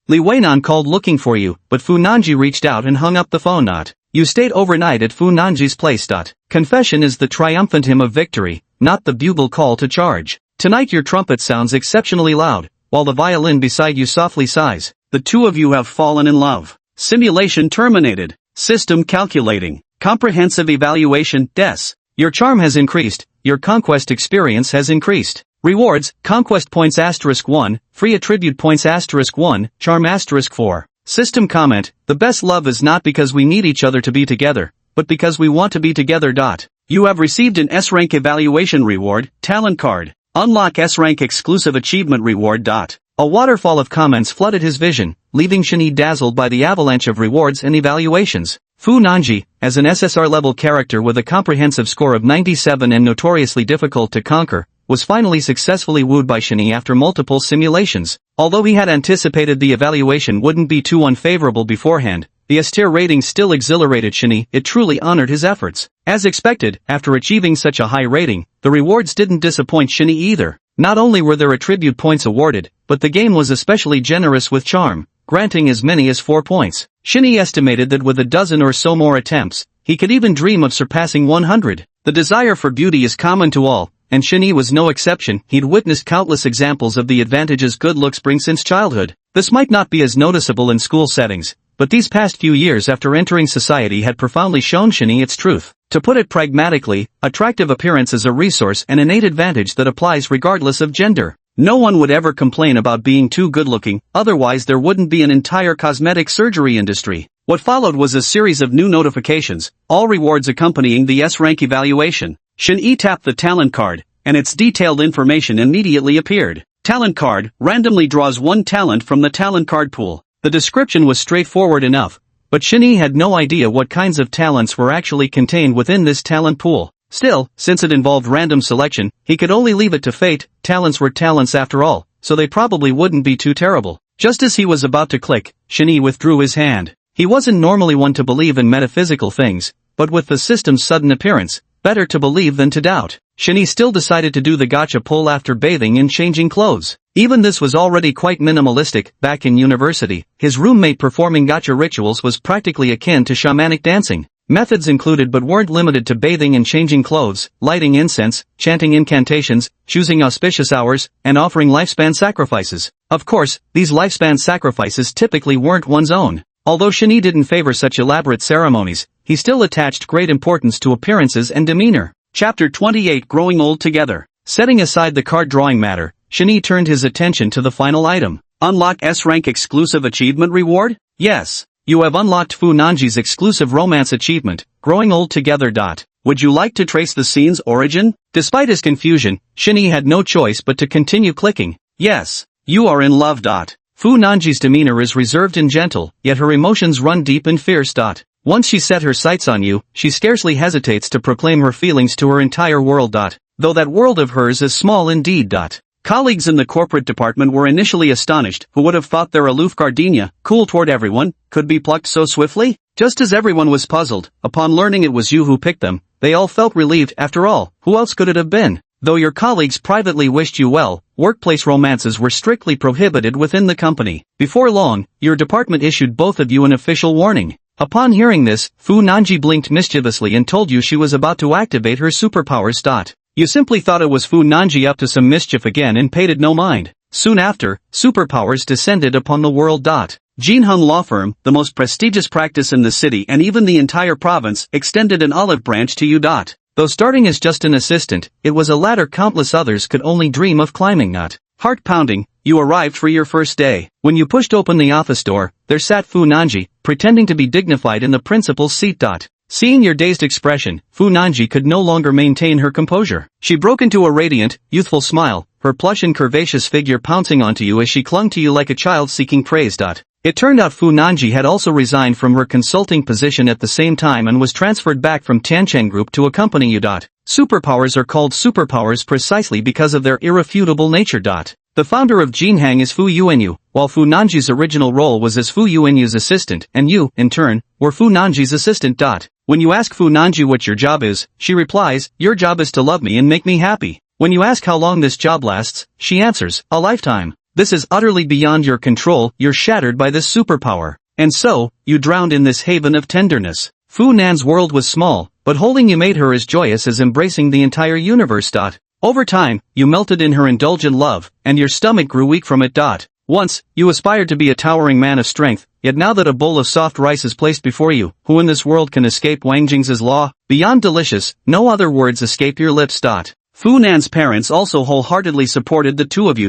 Li Weinan called looking for you, but Fu Nanji reached out and hung up the phone. You stayed overnight at Fu Nanji's place. Confession is the triumphant hymn of victory, not the bugle call to charge. Tonight your trumpet sounds exceptionally loud, while the violin beside you softly sighs. The two of you have fallen in love. Simulation terminated. System calculating. Comprehensive evaluation, DES. Your charm has increased, your conquest experience has increased. Rewards, conquest points *1, free attribute points *1, charm *4. System comment, the best love is not because we need each other to be together, but because we want to be together. You have received an S-rank evaluation reward, talent card. Unlock S-rank exclusive achievement reward. A waterfall of comments flooded his vision, leaving Shini dazzled by the avalanche of rewards and evaluations. Fu Nanji, as an SSR-level character with a comprehensive score of 97 and notoriously difficult to conquer, was finally successfully wooed by Shini after multiple simulations. Although he had anticipated the evaluation wouldn't be too unfavorable beforehand, the S-tier rating still exhilarated Shini. It truly honored his efforts. As expected, after achieving such a high rating, the rewards didn't disappoint Shini either. Not only were there attribute points awarded, but the game was especially generous with charm, granting as many as 4 points. Shini estimated that with a dozen or so more attempts, he could even dream of surpassing 100. The desire for beauty is common to all, and Shini was no exception. He'd witnessed countless examples of the advantages good looks bring since childhood. This might not be as noticeable in school settings, but these past few years after entering society had profoundly shown Shini its truth. To put it pragmatically, attractive appearance is a resource and innate advantage that applies regardless of gender. No one would ever complain about being too good-looking, otherwise there wouldn't be an entire cosmetic surgery industry. What followed was a series of new notifications, all rewards accompanying the S-rank evaluation. Shin-E tapped the talent card, and its detailed information immediately appeared. Talent card, randomly draws 1 talent from the talent card pool. The description was straightforward enough, but Shin-E had no idea what kinds of talents were actually contained within this talent pool. Still, since it involved random selection, he could only leave it to fate. Talents were talents after all, so they probably wouldn't be too terrible. Just as he was about to click, Shin-E withdrew his hand. He wasn't normally one to believe in metaphysical things, but with the system's sudden appearance, better to believe than to doubt. Shin-E still decided to do the gacha pull after bathing and changing clothes. Even this was already quite minimalistic. Back in university, his roommate performing gacha rituals was practically akin to shamanic dancing. Methods included but weren't limited to bathing and changing clothes, lighting incense, chanting incantations, choosing auspicious hours, and offering lifespan sacrifices. Of course, these lifespan sacrifices typically weren't one's own. Although Shin-E didn't favor such elaborate ceremonies, he still attached great importance to appearances and demeanor. Chapter 28 Growing Old Together. Setting aside the card drawing matter, Shin-E turned his attention to the final item. Unlock S-rank exclusive achievement reward? Yes. You have unlocked Fu Nanji's exclusive romance achievement, growing old together. Would you like to trace the scene's origin? Despite his confusion, Shinny had no choice but to continue clicking. Yes, you are in love. Fu Nanji's demeanor is reserved and gentle, yet her emotions run deep and fierce. Once she set her sights on you, she scarcely hesitates to proclaim her feelings to her entire world. Though that world of hers is small indeed. Colleagues in the corporate department were initially astonished. Who would have thought their aloof gardenia, cool toward everyone, could be plucked so swiftly? Just as everyone was puzzled, upon learning it was you who picked them, they all felt relieved. After all, who else could it have been? Though your colleagues privately wished you well, workplace romances were strictly prohibited within the company. Before long, your department issued both of you an official warning. Upon hearing this, Fu Nanji blinked mischievously and told you she was about to activate her superpowers. You simply thought it was Fu Nanji up to some mischief again and paid it no mind. Soon after, superpowers descended upon the world. Jinheng Law Firm, the most prestigious practice in the city and even the entire province, extended an olive branch to you. Though starting as just an assistant, it was a ladder countless others could only dream of climbing. Heart-pounding, you arrived for your first day. When you pushed open the office door, there sat Fu Nanji, pretending to be dignified in the principal's seat. Seeing your dazed expression, Fu Nanji could no longer maintain her composure. She broke into a radiant, youthful smile, her plush and curvaceous figure pouncing onto you as she clung to you like a child seeking praise. It turned out Fu Nanji had also resigned from her consulting position at the same time and was transferred back from Tiancheng Group to accompany you. Superpowers are called superpowers precisely because of their irrefutable nature. The founder of Jinheng is Fu Yuanyu, while Fu Nanji's original role was as Fu Yuanyu's assistant, and you, in turn, were Fu Nanji's assistant. When you ask Fu Nanji what your job is, she replies, your job is to love me and make me happy. When you ask how long this job lasts, she answers, a lifetime. This is utterly beyond your control. You're shattered by this superpower. And so, you drowned in this haven of tenderness. Fu Nan's world was small, but holding you made her as joyous as embracing the entire universe. Over time, you melted in her indulgent love, and your stomach grew weak from it. Once, you aspired to be a towering man of strength, yet now that a bowl of soft rice is placed before you, who in this world can escape Wang Jing's law? Beyond delicious, no other words escape your lips. Fu Nan's parents also wholeheartedly supported the two of you.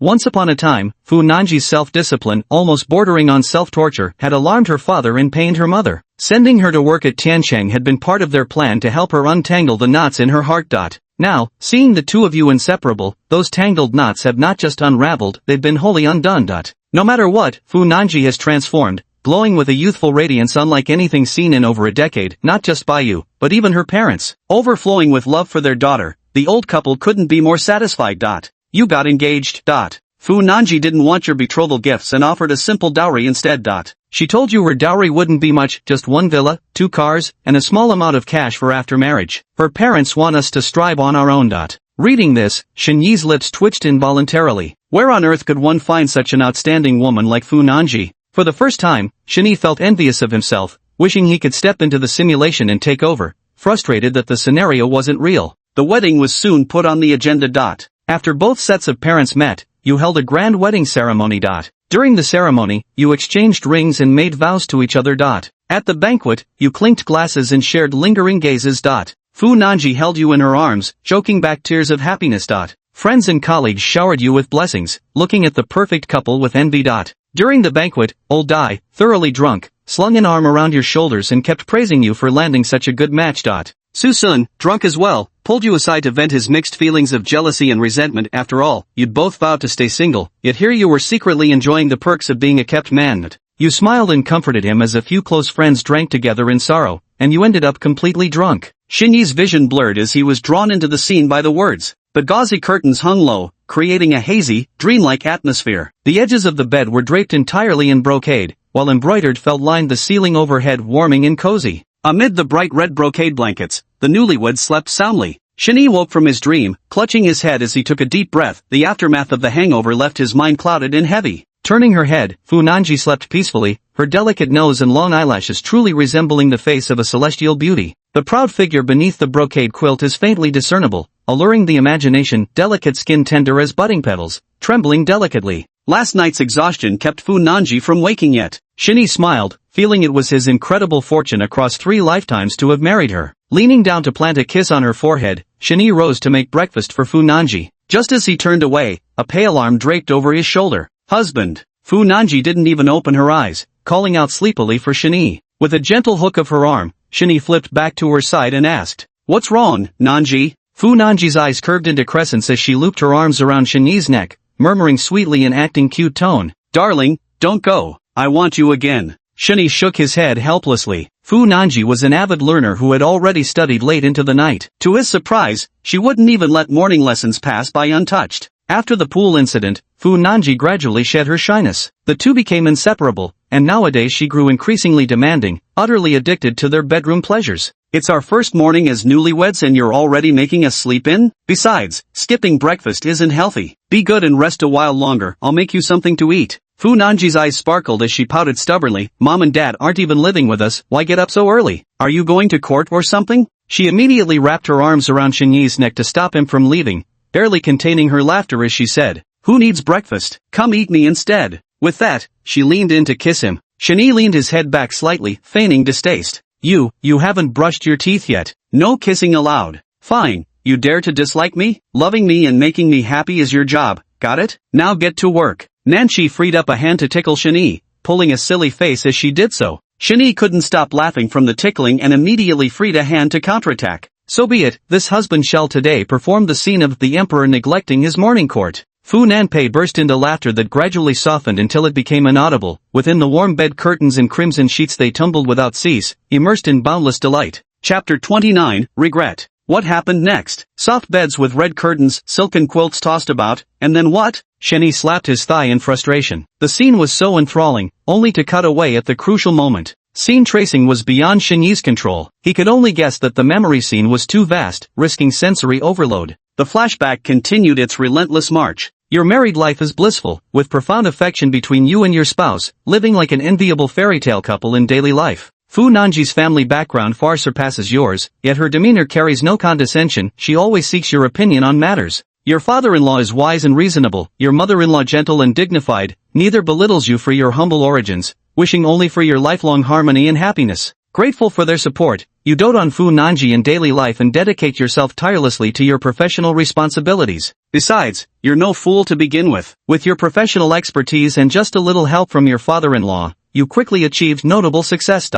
Once upon a time, Fu Nanji's self-discipline, almost bordering on self-torture, had alarmed her father and pained her mother. Sending her to work at Tiancheng had been part of their plan to help her untangle the knots in her heart. Now, seeing the two of you inseparable, those tangled knots have not just unraveled, they've been wholly undone. No matter what, Fu Nanji has transformed, glowing with a youthful radiance unlike anything seen in over a decade, not just by you, but even her parents. Overflowing with love for their daughter, the old couple couldn't be more satisfied. You got engaged. Fu Nanji didn't want your betrothal gifts and offered a simple dowry instead. She told you her dowry wouldn't be much, just one villa, 2 cars, and a small amount of cash for after marriage. Her parents want us to strive on our own. Reading this, Shen Yi's lips twitched involuntarily. Where on earth could one find such an outstanding woman like Fu Nanji? For the first time, Shen Yi felt envious of himself, wishing he could step into the simulation and take over, frustrated that the scenario wasn't real. The wedding was soon put on the agenda. After both sets of parents met, you held a grand wedding ceremony. During the ceremony, you exchanged rings and made vows to each other. At the banquet, you clinked glasses and shared lingering gazes. Fu Nanji held you in her arms, choking back tears of happiness. Friends and colleagues showered you with blessings, looking at the perfect couple with envy. During the banquet, old Dai, thoroughly drunk, slung an arm around your shoulders and kept praising you for landing such a good match. Su Sun, drunk as well, pulled you aside to vent his mixed feelings of jealousy and resentment. After all, you'd both vowed to stay single, yet here you were secretly enjoying the perks of being a kept man. You smiled and comforted him as a few close friends drank together in sorrow, and you ended up completely drunk. Shen Yi's vision blurred as he was drawn into the scene by the words. The gauzy curtains hung low, creating a hazy, dreamlike atmosphere. The edges of the bed were draped entirely in brocade, while embroidered felt lined the ceiling overhead, warming and cozy. Amid the bright red brocade blankets, the newlyweds slept soundly. Shen Yi woke from his dream, clutching his head as he took a deep breath. The aftermath of the hangover left his mind clouded and heavy. Turning her head, Fu Nanji slept peacefully, her delicate nose and long eyelashes truly resembling the face of a celestial beauty. The proud figure beneath the brocade quilt is faintly discernible, alluring the imagination, delicate skin tender as budding petals, trembling delicately. Last night's exhaustion kept Fu Nanji from waking yet. Shen Yi smiled, feeling it was his incredible fortune across 3 lifetimes to have married her. Leaning down to plant a kiss on her forehead, Shen Yi rose to make breakfast for Fu Nanji. Just as he turned away, a pale arm draped over his shoulder. Husband. Fu Nanji didn't even open her eyes, calling out sleepily for Shani. With a gentle hook of her arm, Shani flipped back to her side and asked, "What's wrong, Nanji?" Fu Nanji's eyes curved into crescents as she looped her arms around Shani's neck, murmuring sweetly in acting cute tone, "Darling, don't go, I want you again." Shani shook his head helplessly. Fu Nanji was an avid learner who had already studied late into the night. To his surprise, she wouldn't even let morning lessons pass by untouched. After the pool incident, Fu Nanji gradually shed her shyness. The two became inseparable, and nowadays she grew increasingly demanding, utterly addicted to their bedroom pleasures. "It's our first morning as newlyweds and you're already making us sleep in? Besides, skipping breakfast isn't healthy. Be good and rest a while longer, I'll make you something to eat." Fu Nanji's eyes sparkled as she pouted stubbornly, "Mom and Dad aren't even living with us, why get up so early? Are you going to court or something?" She immediately wrapped her arms around Shani's neck to stop him from leaving, barely containing her laughter as she said, "Who needs breakfast? Come eat me instead." With that, she leaned in to kiss him. Shani leaned his head back slightly, feigning distaste. You haven't brushed your teeth yet. No kissing allowed." "Fine, you dare to dislike me? Loving me and making me happy is your job, got it? Now get to work." Nancy freed up a hand to tickle Shani, pulling a silly face as she did so. Shani couldn't stop laughing from the tickling and immediately freed a hand to counterattack. So be it, this husband shall today perform the scene of the emperor neglecting his morning court. Fu Nanpei burst into laughter that gradually softened until it became inaudible. Within the warm bed curtains and crimson sheets they tumbled without cease, immersed in boundless delight. Chapter 29, Regret. What happened next? Soft beds with red curtains, silken quilts tossed about, and then what? Shani slapped his thigh in frustration. The scene was so enthralling, only to cut away at the crucial moment. Scene tracing was beyond Shani's control. He could only guess that the memory scene was too vast, risking sensory overload. The flashback continued its relentless march. Your married life is blissful, with profound affection between you and your spouse, living like an enviable fairy tale couple in daily life. Fu Nanji's family background far surpasses yours, yet her demeanor carries no condescension. She always seeks your opinion on matters. Your father-in-law is wise and reasonable, your mother-in-law gentle and dignified, neither belittles you for your humble origins, wishing only for your lifelong harmony and happiness. Grateful for their support, you dote on Fu Nanji in daily life and dedicate yourself tirelessly to your professional responsibilities. Besides, you're no fool to begin with. With your professional expertise and just a little help from your father-in-law, you quickly achieved notable success.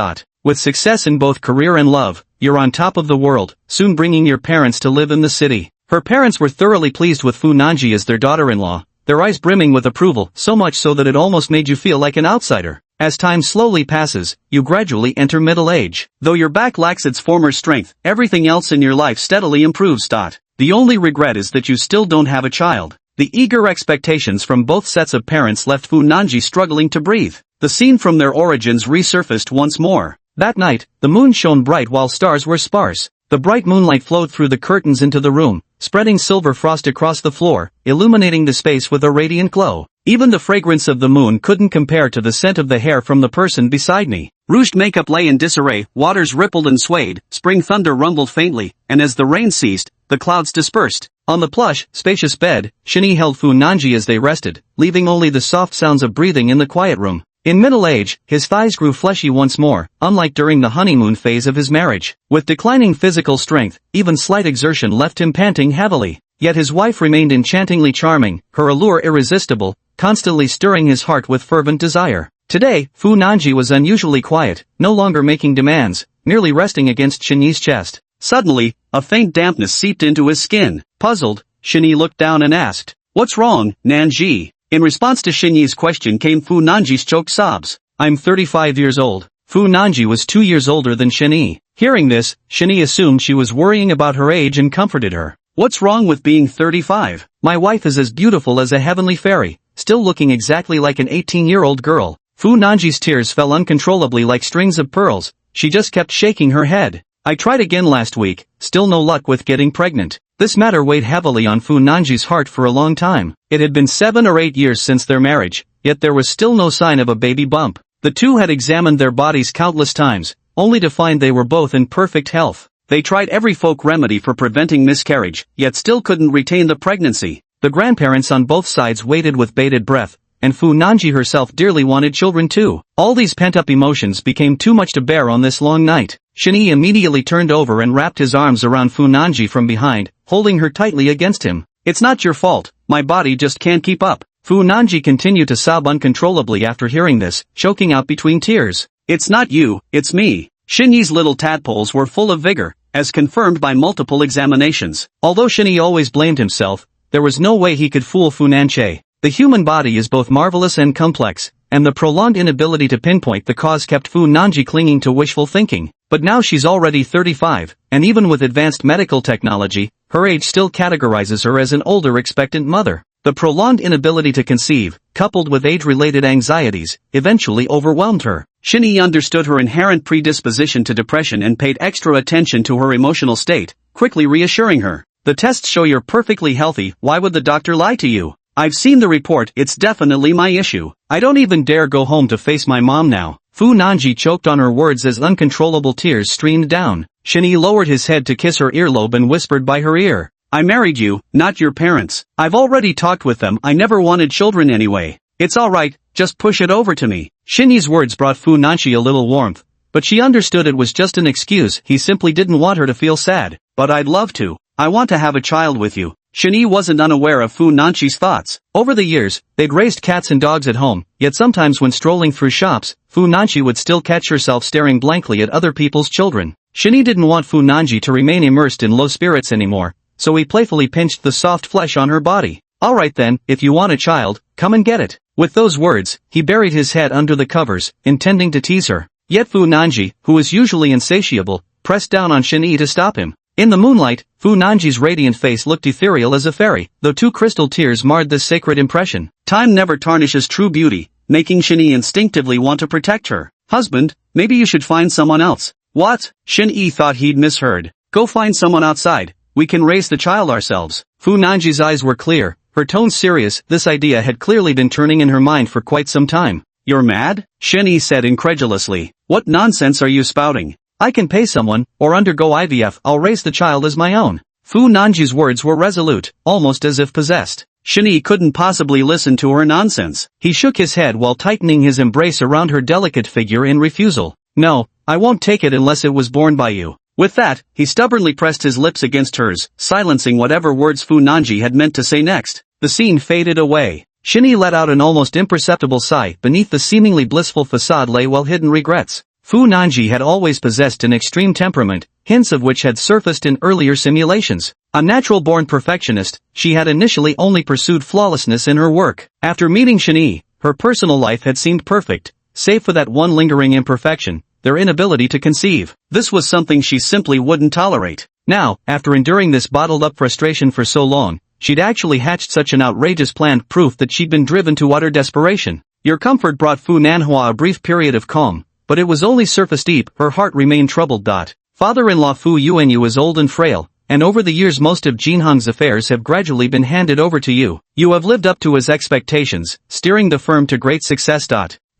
With success in both career and love, you're on top of the world, soon bringing your parents to live in the city. Her parents were thoroughly pleased with Fu Nanji as their daughter-in-law, their eyes brimming with approval, so much so that it almost made you feel like an outsider. As time slowly passes, you gradually enter middle age. Though your back lacks its former strength, everything else in your life steadily improves. The only regret is that you still don't have a child. The eager expectations from both sets of parents left Fu Nanji struggling to breathe. The scene from their origins resurfaced once more. That night, the moon shone bright while stars were sparse. The bright moonlight flowed through the curtains into the room, spreading silver frost across the floor, illuminating the space with a radiant glow. Even the fragrance of the moon couldn't compare to the scent of the hair from the person beside me. Rouged makeup lay in disarray, waters rippled and swayed, spring thunder rumbled faintly, and as the rain ceased, the clouds dispersed. On the plush, spacious bed, Shani held Fu Nanji as they rested, leaving only the soft sounds of breathing in the quiet room. In middle age, his thighs grew fleshy once more, unlike during the honeymoon phase of his marriage. With declining physical strength, even slight exertion left him panting heavily. Yet his wife remained enchantingly charming, her allure irresistible, constantly stirring his heart with fervent desire. Today, Fu Nanji was unusually quiet, no longer making demands, merely resting against Shani's chest. Suddenly, a faint dampness seeped into his skin. Puzzled, Shani looked down and asked, "What's wrong, Nanji?" In response to Shani's question came Fu Nanji's choked sobs. "I'm 35 years old." Fu Nanji was 2 years older than Shani. Hearing this, Shani assumed she was worrying about her age and comforted her. "What's wrong with being 35? My wife is as beautiful as a heavenly fairy, still looking exactly like an 18-year-old girl." Fu Nanji's tears fell uncontrollably like strings of pearls. She just kept shaking her head. "I tried again last week, still no luck with getting pregnant." This matter weighed heavily on Fu Nanji's heart for a long time. It had been 7 or 8 years since their marriage, yet there was still no sign of a baby bump. The two had examined their bodies countless times, only to find they were both in perfect health. They tried every folk remedy for preventing miscarriage, yet still couldn't retain the pregnancy. The grandparents on both sides waited with bated breath, and Fu Nanji herself dearly wanted children too. All these pent-up emotions became too much to bear on this long night. Shani immediately turned over and wrapped his arms around Fu Nanji from behind, holding her tightly against him. "It's not your fault, my body just can't keep up." Fu Nanji continued to sob uncontrollably after hearing this, choking out between tears. It's not you, it's me. Shinyi's little tadpoles were full of vigor, as confirmed by multiple examinations. Although Shinyi always blamed himself, there was no way he could fool Fu Nanche. The human body is both marvelous and complex, and the prolonged inability to pinpoint the cause kept Fu Nanji clinging to wishful thinking. But now she's already 35, and even with advanced medical technology, her age still categorizes her as an older expectant mother. The prolonged inability to conceive, coupled with age-related anxieties, eventually overwhelmed her. Shinyi understood her inherent predisposition to depression and paid extra attention to her emotional state, quickly reassuring her. The tests show you're perfectly healthy, why would the doctor lie to you? I've seen the report, it's definitely my issue. I don't even dare go home to face my mom now. Fu Nanji choked on her words as uncontrollable tears streamed down. Shinyi lowered his head to kiss her earlobe and whispered by her ear. I married you, not your parents. I've already talked with them, I never wanted children anyway. It's alright, just push it over to me. Shinyi's words brought Fu Nanji a little warmth, but she understood it was just an excuse, he simply didn't want her to feel sad. But I'd love to. I want to have a child with you. Shinyi wasn't unaware of Fu Nanchi's thoughts. Over the years, they'd raised cats and dogs at home, yet sometimes when strolling through shops, Fu Nanchi would still catch herself staring blankly at other people's children. Shinyi didn't want Fu Nanji to remain immersed in low spirits anymore, so he playfully pinched the soft flesh on her body. Alright then, if you want a child, come and get it. With those words, he buried his head under the covers, intending to tease her. Yet Fu Nanji, who was usually insatiable, pressed down on Shinyi to stop him. In the moonlight, Fu Nanji's radiant face looked ethereal as a fairy, though two crystal tears marred this sacred impression. Time never tarnishes true beauty, making Shinyi instinctively want to protect her. Husband, maybe you should find someone else. What? Shinyi thought he'd misheard. Go find someone outside. We can raise the child ourselves. Fu Nanji's eyes were clear, her tone serious. This idea had clearly been turning in her mind for quite some time. You're mad? Shinyi said incredulously. What nonsense are you spouting? I can pay someone, or undergo IVF, I'll raise the child as my own. Fu Nanji's words were resolute, almost as if possessed. Shinyi couldn't possibly listen to her nonsense. He shook his head while tightening his embrace around her delicate figure in refusal. No, I won't take it unless it was born by you. With that, he stubbornly pressed his lips against hers, silencing whatever words Fu Nanji had meant to say next. The scene faded away. Shinyi let out an almost imperceptible sigh. Beneath the seemingly blissful facade lay well-hidden regrets. Fu Nanji had always possessed an extreme temperament, hints of which had surfaced in earlier simulations. A natural-born perfectionist, she had initially only pursued flawlessness in her work. After meeting Shinyi, her personal life had seemed perfect, save for that one lingering imperfection, their inability to conceive. This was something she simply wouldn't tolerate. Now, after enduring this bottled-up frustration for so long, she'd actually hatched such an outrageous plan, proof that she'd been driven to utter desperation. Your comfort brought Fu Nanhua a brief period of calm, but it was only surface deep. Her heart remained troubled. Father-in-law Fu Yuanyu is old and frail, and over the years most of Jinhong's affairs have gradually been handed over to you. You have lived up to his expectations, steering the firm to great success.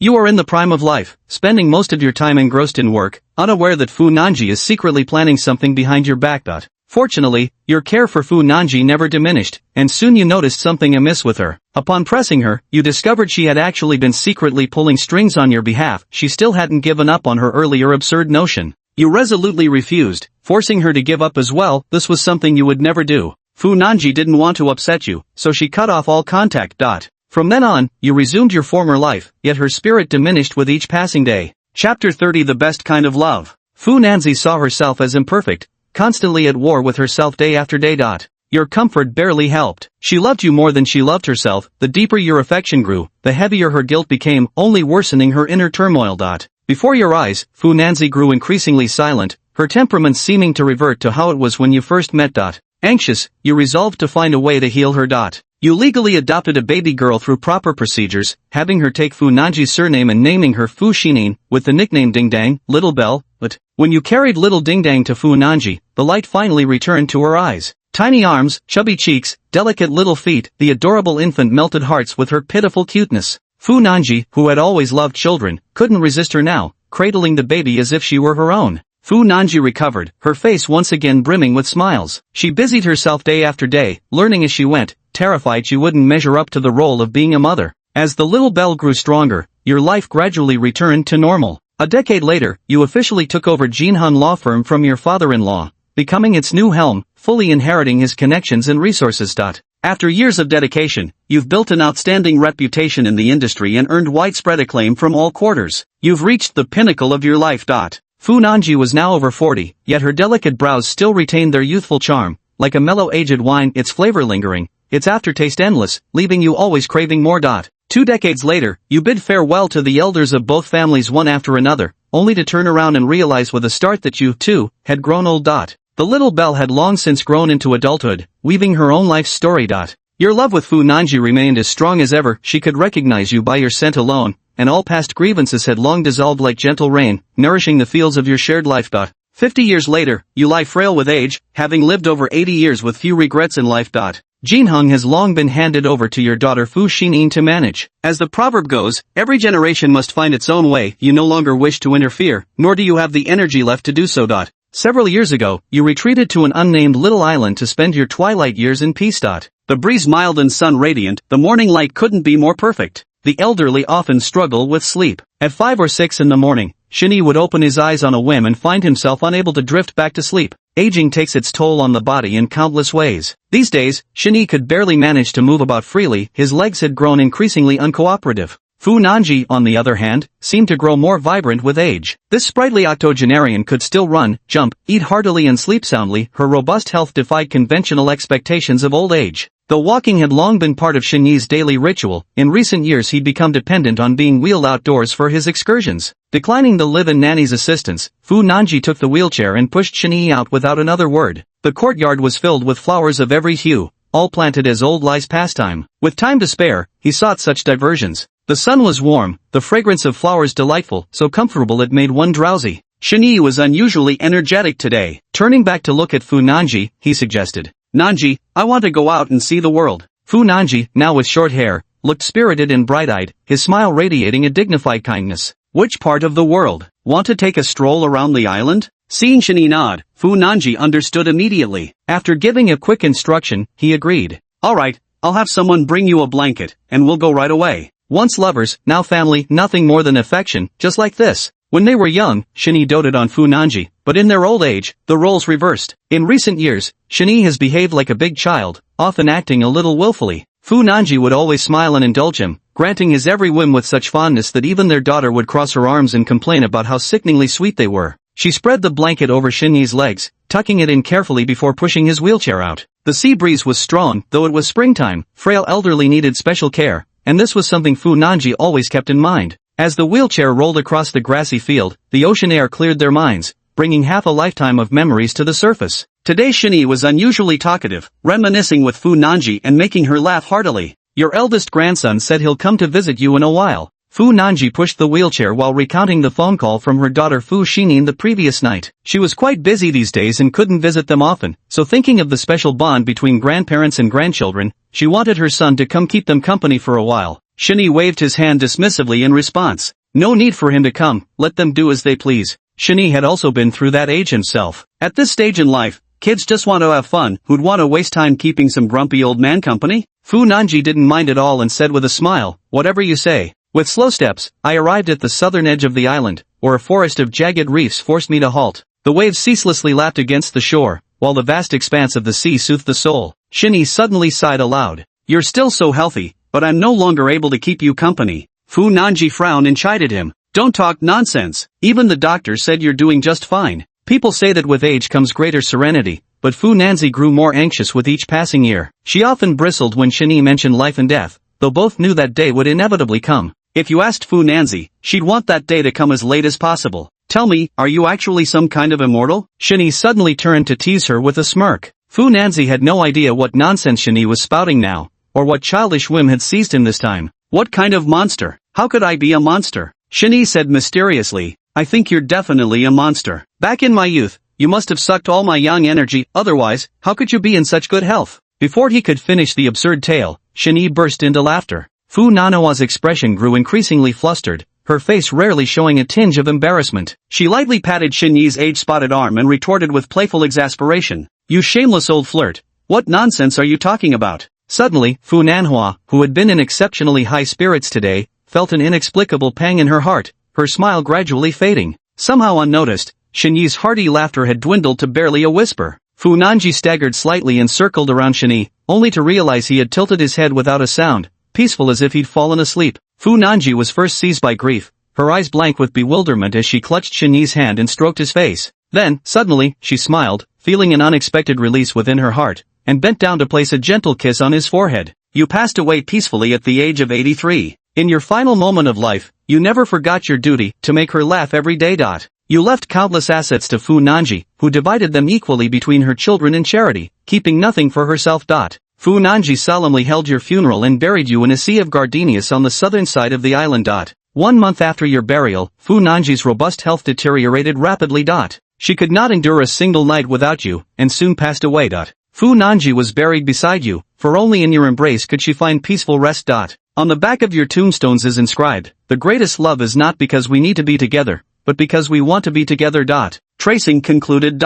You are in the prime of life, spending most of your time engrossed in work, unaware that Fu Nanji is secretly planning something behind your back. Fortunately, your care for Fu Nanji never diminished, and soon you noticed something amiss with her. Upon pressing her, you discovered she had actually been secretly pulling strings on your behalf. She still hadn't given up on her earlier absurd notion. You resolutely refused, forcing her to give up as well. This was something you would never do. Fu Nanji didn't want to upset you, so she cut off all contact. From then on, you resumed your former life, yet her spirit diminished with each passing day. Chapter 30 The Best Kind of Love. Fu Nanzi saw herself as imperfect, constantly at war with herself day after day. Your comfort barely helped. She loved you more than she loved herself. The deeper your affection grew, the heavier her guilt became, only worsening her inner turmoil. Before your eyes, Fu Nanzi grew increasingly silent, her temperament seeming to revert to how it was when you first met. Anxious, you resolved to find a way to heal her. You legally adopted a baby girl through proper procedures, having her take Fu Nanji's surname and naming her Fu Shinin, with the nickname Ding Dang, Little Bell. But when you carried little Ding Dang to Fu Nanji, the light finally returned to her eyes. Tiny arms, chubby cheeks, delicate little feet, the adorable infant melted hearts with her pitiful cuteness. Fu Nanji, who had always loved children, couldn't resist her now, cradling the baby as if she were her own. Fu Nanji recovered, her face once again brimming with smiles. She busied herself day after day, learning as she went, terrified she wouldn't measure up to the role of being a mother. As the little bell grew stronger, your life gradually returned to normal. A decade later, you officially took over Jinhong law firm from your father-in-law, becoming its new helm, fully inheriting his connections and resources. After years of dedication, you've built an outstanding reputation in the industry and earned widespread acclaim from all quarters. You've reached the pinnacle of your life. Fu Nanji was now over 40, yet her delicate brows still retained their youthful charm. Like a mellow aged wine, its flavor lingering, its aftertaste endless, leaving you always craving more. 2 decades later, you bid farewell to the elders of both families one after another, only to turn around and realize with a start that you, too, had grown old. The little belle had long since grown into adulthood, weaving her own life's story. Your love with Fu Nanji remained as strong as ever. She could recognize you by your scent alone, and all past grievances had long dissolved like gentle rain, nourishing the fields of your shared life. 50 years later, you lie frail with age, having lived over 80 years with few regrets in life. Jinheng has long been handed over to your daughter Fu Xinyin to manage. As the proverb goes, every generation must find its own way. You no longer wish to interfere, nor do you have the energy left to do so. Several years ago, you retreated to an unnamed little island to spend your twilight years in peace. The breeze mild and sun radiant, the morning light couldn't be more perfect. The elderly often struggle with sleep. At 5 or 6 in the morning, Shinny would open his eyes on a whim and find himself unable to drift back to sleep. Aging takes its toll on the body in countless ways. These days, Shinny could barely manage to move about freely. His legs had grown increasingly uncooperative. Fu Nanji, on the other hand, seemed to grow more vibrant with age. This sprightly octogenarian could still run, jump, eat heartily and sleep soundly. Her robust health defied conventional expectations of old age. Though walking had long been part of Shinyi's daily ritual, in recent years he'd become dependent on being wheeled outdoors for his excursions. Declining the live-in nanny's assistance, Fu Nanji took the wheelchair and pushed Shinyi out without another word. The courtyard was filled with flowers of every hue, all planted as old Lai's pastime. With time to spare, he sought such diversions. The sun was warm, the fragrance of flowers delightful, so comfortable it made one drowsy. Shinyi was unusually energetic today. Turning back to look at Fu Nanji, he suggested, "Nanji, I want to go out and see the world." Fu Nanji, now with short hair, looked spirited and bright-eyed, his smile radiating a dignified kindness. "Which part of the world? Want to take a stroll around the island?" Seeing Shinyi nod, Fu Nanji understood immediately. After giving a quick instruction, he agreed. "All right, I'll have someone bring you a blanket, and we'll go right away." Once lovers, now family, nothing more than affection, just like this. When they were young, Shinyi doted on Fu Nanji, but in their old age, the roles reversed. In recent years, Shinyi has behaved like a big child, often acting a little willfully. Fu Nanji would always smile and indulge him, granting his every whim with such fondness that even their daughter would cross her arms and complain about how sickeningly sweet they were. She spread the blanket over Shinyi's legs, tucking it in carefully before pushing his wheelchair out. The sea breeze was strong, though it was springtime. Frail elderly needed special care, and this was something Fu Nanji always kept in mind. As the wheelchair rolled across the grassy field, the ocean air cleared their minds, bringing half a lifetime of memories to the surface. Today Shinyi was unusually talkative, reminiscing with Fu Nanji and making her laugh heartily. "Your eldest grandson said he'll come to visit you in a while." Fu Nanji pushed the wheelchair while recounting the phone call from her daughter Fu Xinyin the previous night. She was quite busy these days and couldn't visit them often, so thinking of the special bond between grandparents and grandchildren, she wanted her son to come keep them company for a while. Shinyi waved his hand dismissively in response. No need for him to come, let them do as they please. Shinyi had also been through that age himself. At this stage in life, kids just want to have fun. Who'd want to waste time keeping some grumpy old man company? Fu Nanji didn't mind at all and said with a smile, "Whatever you say." With slow steps, I arrived at the southern edge of the island, where a forest of jagged reefs forced me to halt. The waves ceaselessly lapped against the shore, while the vast expanse of the sea soothed the soul. Shinyi suddenly sighed aloud. "You're still so healthy, but I'm no longer able to keep you company." Fu Nanji frowned and chided him. "Don't talk nonsense. Even the doctor said you're doing just fine." People say that with age comes greater serenity, but Fu Nanzi grew more anxious with each passing year. She often bristled when Shinyi mentioned life and death, though both knew that day would inevitably come. If you asked Fu Nanzi, she'd want that day to come as late as possible. "Tell me, are you actually some kind of immortal?" Shinyi suddenly turned to tease her with a smirk. Fu Nanzi had no idea what nonsense Shinyi was spouting now, or what childish whim had seized him this time. "What kind of monster? How could I be a monster?" Shinyi said mysteriously. "I think you're definitely a monster. Back in my youth, you must have sucked all my young energy, otherwise, how could you be in such good health?" Before he could finish the absurd tale, Shinyi burst into laughter. Fu Nanawa's expression grew increasingly flustered, her face rarely showing a tinge of embarrassment. She lightly patted Shinyi's age-spotted arm and retorted with playful exasperation. "You shameless old flirt, what nonsense are you talking about?" Suddenly, Fu Nanhua, who had been in exceptionally high spirits today, felt an inexplicable pang in her heart, her smile gradually fading. Somehow unnoticed, Shinyi's hearty laughter had dwindled to barely a whisper. Fu Nanji staggered slightly and circled around Shini, only to realize he had tilted his head without a sound, peaceful as if he'd fallen asleep. Fu Nanji was first seized by grief, her eyes blank with bewilderment as she clutched Shini's hand and stroked his face. Then, suddenly, she smiled, feeling an unexpected release within her heart, and bent down to place a gentle kiss on his forehead. You passed away peacefully at the age of 83. In your final moment of life, you never forgot your duty to make her laugh every day. You left countless assets to Fu Nanji, who divided them equally between her children in charity, keeping nothing for herself. Fu Nanji solemnly held your funeral and buried you in a sea of gardenias on the southern side of the island. 1 month after your burial, Fu Nanji's robust health deteriorated rapidly. She could not endure a single night without you, and soon passed away. Fu Nanji was buried beside you, for only in your embrace could she find peaceful rest. On the back of your tombstones is inscribed, the greatest love is not because we need to be together, but because we want to be together. Tracing concluded.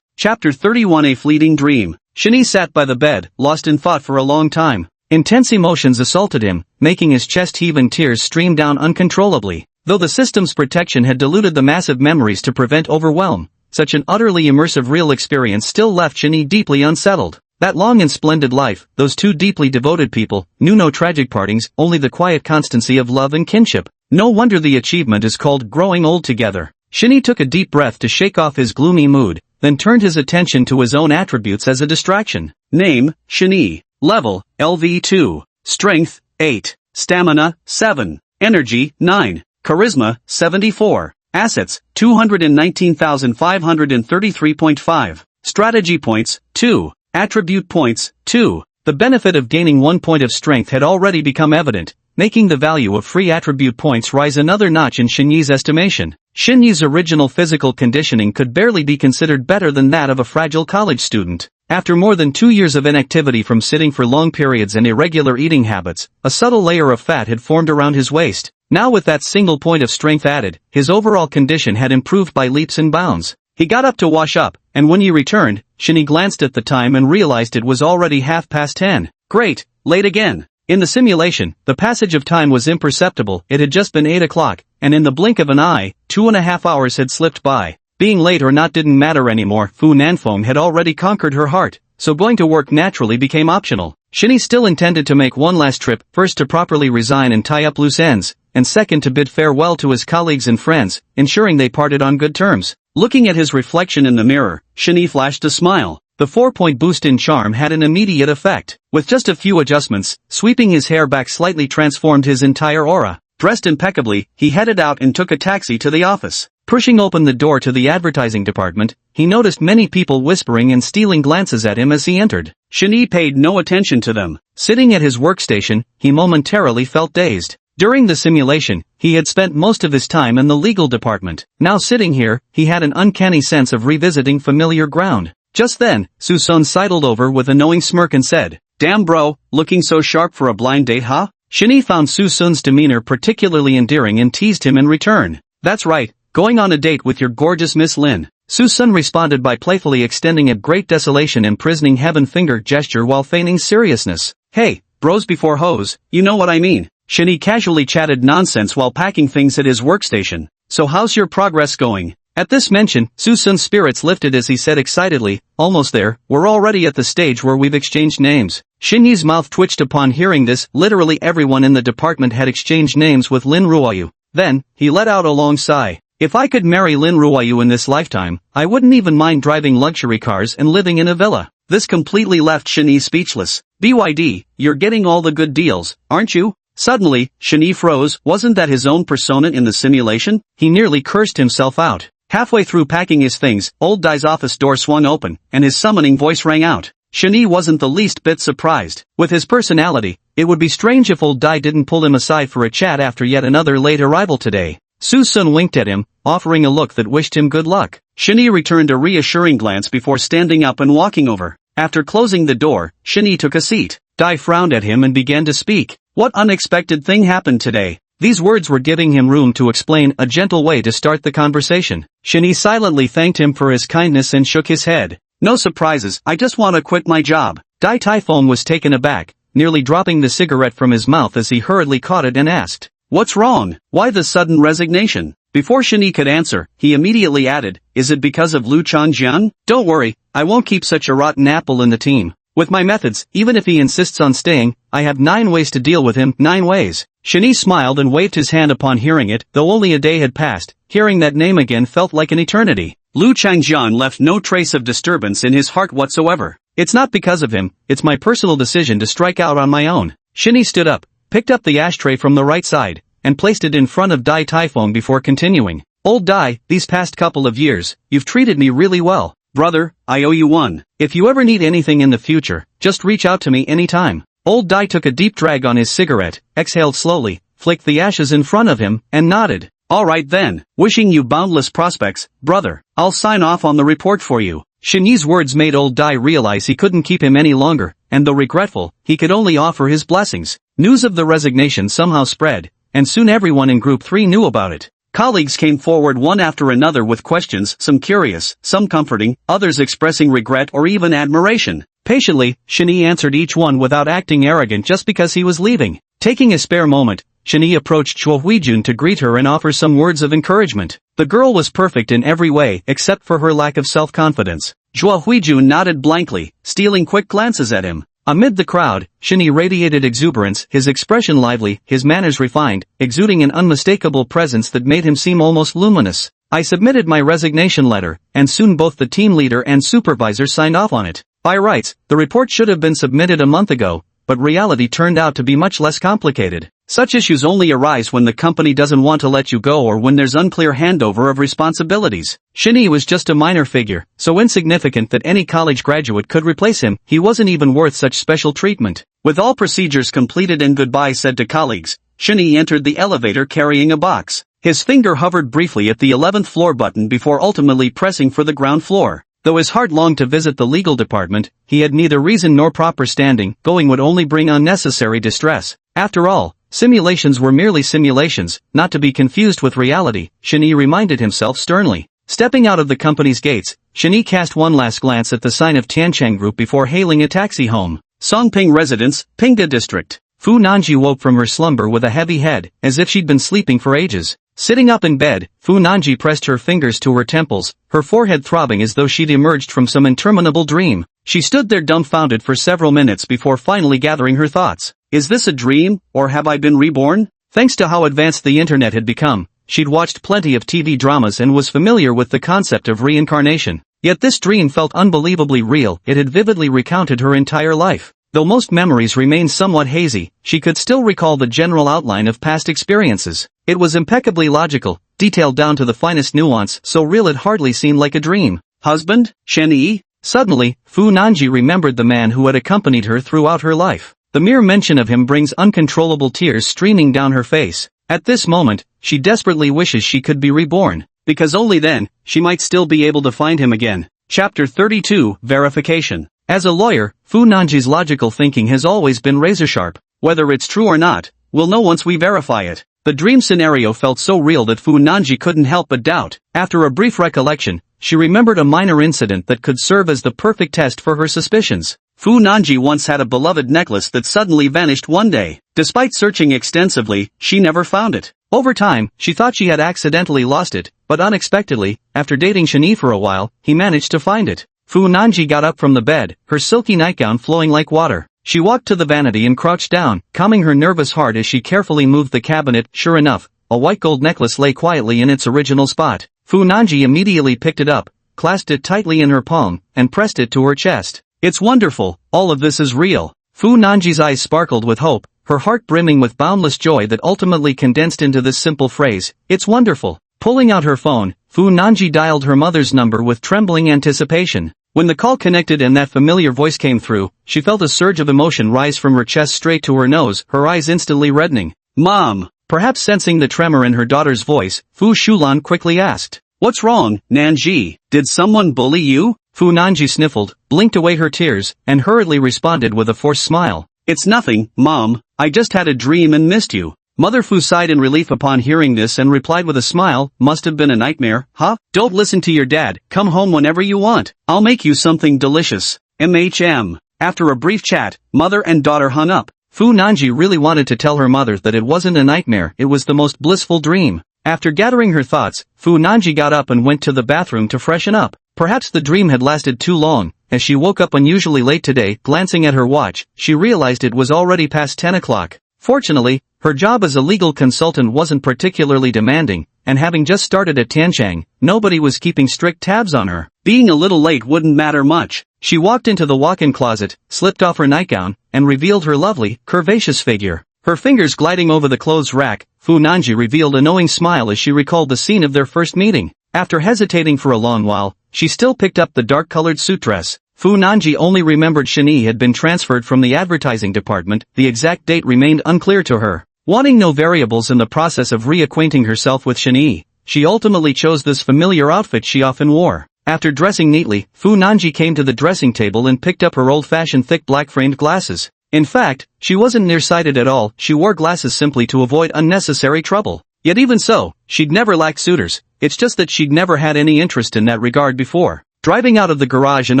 Chapter 31 A Fleeting Dream. Shini sat by the bed, lost in thought for a long time. Intense emotions assaulted him, making his chest heave and tears stream down uncontrollably. Though the system's protection had diluted the massive memories to prevent overwhelm, such an utterly immersive real experience still left Shini deeply unsettled. That long and splendid life, those two deeply devoted people, knew no tragic partings, only the quiet constancy of love and kinship. No wonder the achievement is called growing old together. Shini took a deep breath to shake off his gloomy mood, then turned his attention to his own attributes as a distraction. Name, Shini. Level, LV2. Strength, 8. Stamina, 7. Energy, 9. Charisma, 74. Assets, 219,533.5. Strategy points, 2. Attribute points, 2. The benefit of gaining 1 point of strength had already become evident, making the value of free attribute points rise another notch in Xinyi's estimation. Xinyi's original physical conditioning could barely be considered better than that of a fragile college student. After more than 2 years of inactivity from sitting for long periods and irregular eating habits, a subtle layer of fat had formed around his waist. Now with that single point of strength added, his overall condition had improved by leaps and bounds. He got up to wash up, and when he returned, Shini glanced at the time and realized it was already 10:30. Great, late again. In the simulation, the passage of time was imperceptible. It had just been 8 o'clock, and in the blink of an eye, 2.5 hours had slipped by. Being late or not didn't matter anymore. Fu Nanfeng had already conquered her heart, so going to work naturally became optional. Shini still intended to make one last trip, first to properly resign and tie up loose ends, and second to bid farewell to his colleagues and friends, ensuring they parted on good terms. Looking at his reflection in the mirror, Shini flashed a smile. The 4-point boost in charm had an immediate effect. With just a few adjustments, sweeping his hair back slightly transformed his entire aura. Dressed impeccably, he headed out and took a taxi to the office. Pushing open the door to the advertising department, he noticed many people whispering and stealing glances at him as he entered. Shini paid no attention to them. Sitting at his workstation, he momentarily felt dazed. During the simulation, he had spent most of his time in the legal department. Now sitting here, he had an uncanny sense of revisiting familiar ground. Just then, Su-sun sidled over with a knowing smirk and said, "Damn bro, looking so sharp for a blind date, huh?" Shini found Su-sun's demeanor particularly endearing and teased him in return. "That's right, going on a date with your gorgeous Miss Lin." Su-sun responded by playfully extending a great desolation imprisoning heaven finger gesture while feigning seriousness. "Hey, bros before hoes, you know what I mean." Shini casually chatted nonsense while packing things at his workstation. "So how's your progress going?" At this mention, Su-sun's spirits lifted as he said excitedly, "Almost there, we're already at the stage where we've exchanged names." Xinyi's mouth twitched upon hearing this. Literally everyone in the department had exchanged names with Lin Ruoyu. Then, he let out a long sigh. "If I could marry Lin Ruoyu in this lifetime, I wouldn't even mind driving luxury cars and living in a villa." This completely left Shini speechless. "BYD, you're getting all the good deals, aren't you?" Suddenly, Shini froze. Wasn't that his own persona in the simulation? He nearly cursed himself out. Halfway through packing his things, old Dai's office door swung open, and his summoning voice rang out. Shini wasn't the least bit surprised. With his personality, it would be strange if old Dai didn't pull him aside for a chat after yet another late arrival today. Su-sun winked at him, offering a look that wished him good luck. Shini returned a reassuring glance before standing up and walking over. After closing the door, Shini took a seat. Dai frowned at him and began to speak. "What unexpected thing happened today?" These words were giving him room to explain, a gentle way to start the conversation. Shini silently thanked him for his kindness and shook his head. "No surprises, I just want to quit my job." Dai Taifeng was taken aback, nearly dropping the cigarette from his mouth as he hurriedly caught it and asked, "What's wrong? Why the sudden resignation?" Before Shani could answer, he immediately added, "Is it because of Lu Changjian? Don't worry, I won't keep such a rotten apple in the team. With my methods, even if he insists on staying, I have 9 ways to deal with him, 9 ways." Shani smiled and waved his hand upon hearing it, though only a day had passed. Hearing that name again felt like an eternity. Lu Changjian left no trace of disturbance in his heart whatsoever. "It's not because of him, it's my personal decision to strike out on my own." Shani stood up, picked up the ashtray from the right side, and placed it in front of Dai Typhoon before continuing. "Old Dai, these past couple of years, you've treated me really well. Brother, I owe you one. If you ever need anything in the future, just reach out to me anytime." Old Dai took a deep drag on his cigarette, exhaled slowly, flicked the ashes in front of him, and nodded. "All right then, wishing you boundless prospects, brother. I'll sign off on the report for you." Shini's words made old Dai realize he couldn't keep him any longer, and though regretful, he could only offer his blessings. News of the resignation somehow spread, and soon everyone in Group 3 knew about it. Colleagues came forward one after another with questions, some curious, some comforting, others expressing regret or even admiration. Patiently, Shani answered each one without acting arrogant just because he was leaving. Taking a spare moment, Shani approached Chua Huijun to greet her and offer some words of encouragement. The girl was perfect in every way except for her lack of self-confidence. Chua Huijun nodded blankly, stealing quick glances at him. Amid the crowd, Shani radiated exuberance, his expression lively, his manners refined, exuding an unmistakable presence that made him seem almost luminous. "I submitted my resignation letter, and soon both the team leader and supervisor signed off on it. By rights, the report should have been submitted a month ago, but reality turned out to be much less complicated. Such issues only arise when the company doesn't want to let you go or when there's unclear handover of responsibilities." Shani was just a minor figure, so insignificant that any college graduate could replace him. He wasn't even worth such special treatment. With all procedures completed and goodbye said to colleagues, Shani entered the elevator carrying a box. His finger hovered briefly at the 11th floor button before ultimately pressing for the ground floor. Though his heart longed to visit the legal department, he had neither reason nor proper standing. Going would only bring unnecessary distress. After all, simulations were merely simulations, not to be confused with reality, Shani reminded himself sternly. Stepping out of the company's gates, Shani cast one last glance at the sign of Tiancheng Group before hailing a taxi home. Songping Residence, Pingda District. Fu Nanji woke from her slumber with a heavy head, as if she'd been sleeping for ages. Sitting up in bed, Fu Nanji pressed her fingers to her temples, her forehead throbbing as though she'd emerged from some interminable dream. She stood there dumbfounded for several minutes before finally gathering her thoughts. Is this a dream, or have I been reborn? Thanks to how advanced the internet had become, she'd watched plenty of TV dramas and was familiar with the concept of reincarnation. Yet this dream felt unbelievably real. It had vividly recounted her entire life. Though most memories remained somewhat hazy, she could still recall the general outline of past experiences. It was impeccably logical, detailed down to the finest nuance, so real it hardly seemed like a dream. Husband? Shen-Yi? Suddenly, Fu Nanji remembered the man who had accompanied her throughout her life. The mere mention of him brings uncontrollable tears streaming down her face. At this moment, she desperately wishes she could be reborn, because only then, she might still be able to find him again. Chapter 32, Verification. As a lawyer, Fu Nanji's logical thinking has always been razor-sharp. Whether it's true or not, we'll know once we verify it. The dream scenario felt so real that Fu Nanji couldn't help but doubt. After a brief recollection, she remembered a minor incident that could serve as the perfect test for her suspicions. Fu Nanji once had a beloved necklace that suddenly vanished one day. Despite searching extensively, she never found it. Over time, she thought she had accidentally lost it, but unexpectedly, after dating Shani for a while, he managed to find it. Fu Nanji got up from the bed, her silky nightgown flowing like water. She walked to the vanity and crouched down, calming her nervous heart as she carefully moved the cabinet. Sure enough, a white gold necklace lay quietly in its original spot. Fu Nanji immediately picked it up, clasped it tightly in her palm, and pressed it to her chest. It's wonderful, all of this is real. Fu Nanji's eyes sparkled with hope, her heart brimming with boundless joy that ultimately condensed into this simple phrase, it's wonderful. Pulling out her phone, Fu Nanji dialed her mother's number with trembling anticipation. When the call connected and that familiar voice came through, she felt a surge of emotion rise from her chest straight to her nose, her eyes instantly reddening. Mom! Perhaps sensing the tremor in her daughter's voice, Fu Shulan quickly asked. What's wrong, Nanji? Did someone bully you? Fu Nanji sniffled, blinked away her tears, and hurriedly responded with a forced smile. It's nothing, Mom. I just had a dream and missed you. Mother Fu sighed in relief upon hearing this and replied with a smile, must have been a nightmare, huh? Don't listen to your dad, come home whenever you want. I'll make you something delicious. MHM. After a brief chat, mother and daughter hung up. Fu Nanji really wanted to tell her mother that it wasn't a nightmare, it was the most blissful dream. After gathering her thoughts, Fu Nanji got up and went to the bathroom to freshen up. Perhaps the dream had lasted too long. As she woke up unusually late today, glancing at her watch, she realized it was already past 10 o'clock. Fortunately, her job as a legal consultant wasn't particularly demanding, and having just started at Tianchang, nobody was keeping strict tabs on her. Being a little late wouldn't matter much. She walked into the walk-in closet, slipped off her nightgown, and revealed her lovely, curvaceous figure. Her fingers gliding over the clothes rack, Fu Nanji revealed a knowing smile as she recalled the scene of their first meeting. After hesitating for a long while, she still picked up the dark-colored suit dress. Fu Nanji only remembered Shani had been transferred from the advertising department. The exact date remained unclear to her. Wanting no variables in the process of reacquainting herself with Shani, she ultimately chose this familiar outfit she often wore. After dressing neatly, Fu Nanji came to the dressing table and picked up her old-fashioned thick black-framed glasses. In fact, she wasn't nearsighted at all. She wore glasses simply to avoid unnecessary trouble. Yet even so, she'd never lacked suitors. It's just that she'd never had any interest in that regard before. Driving out of the garage and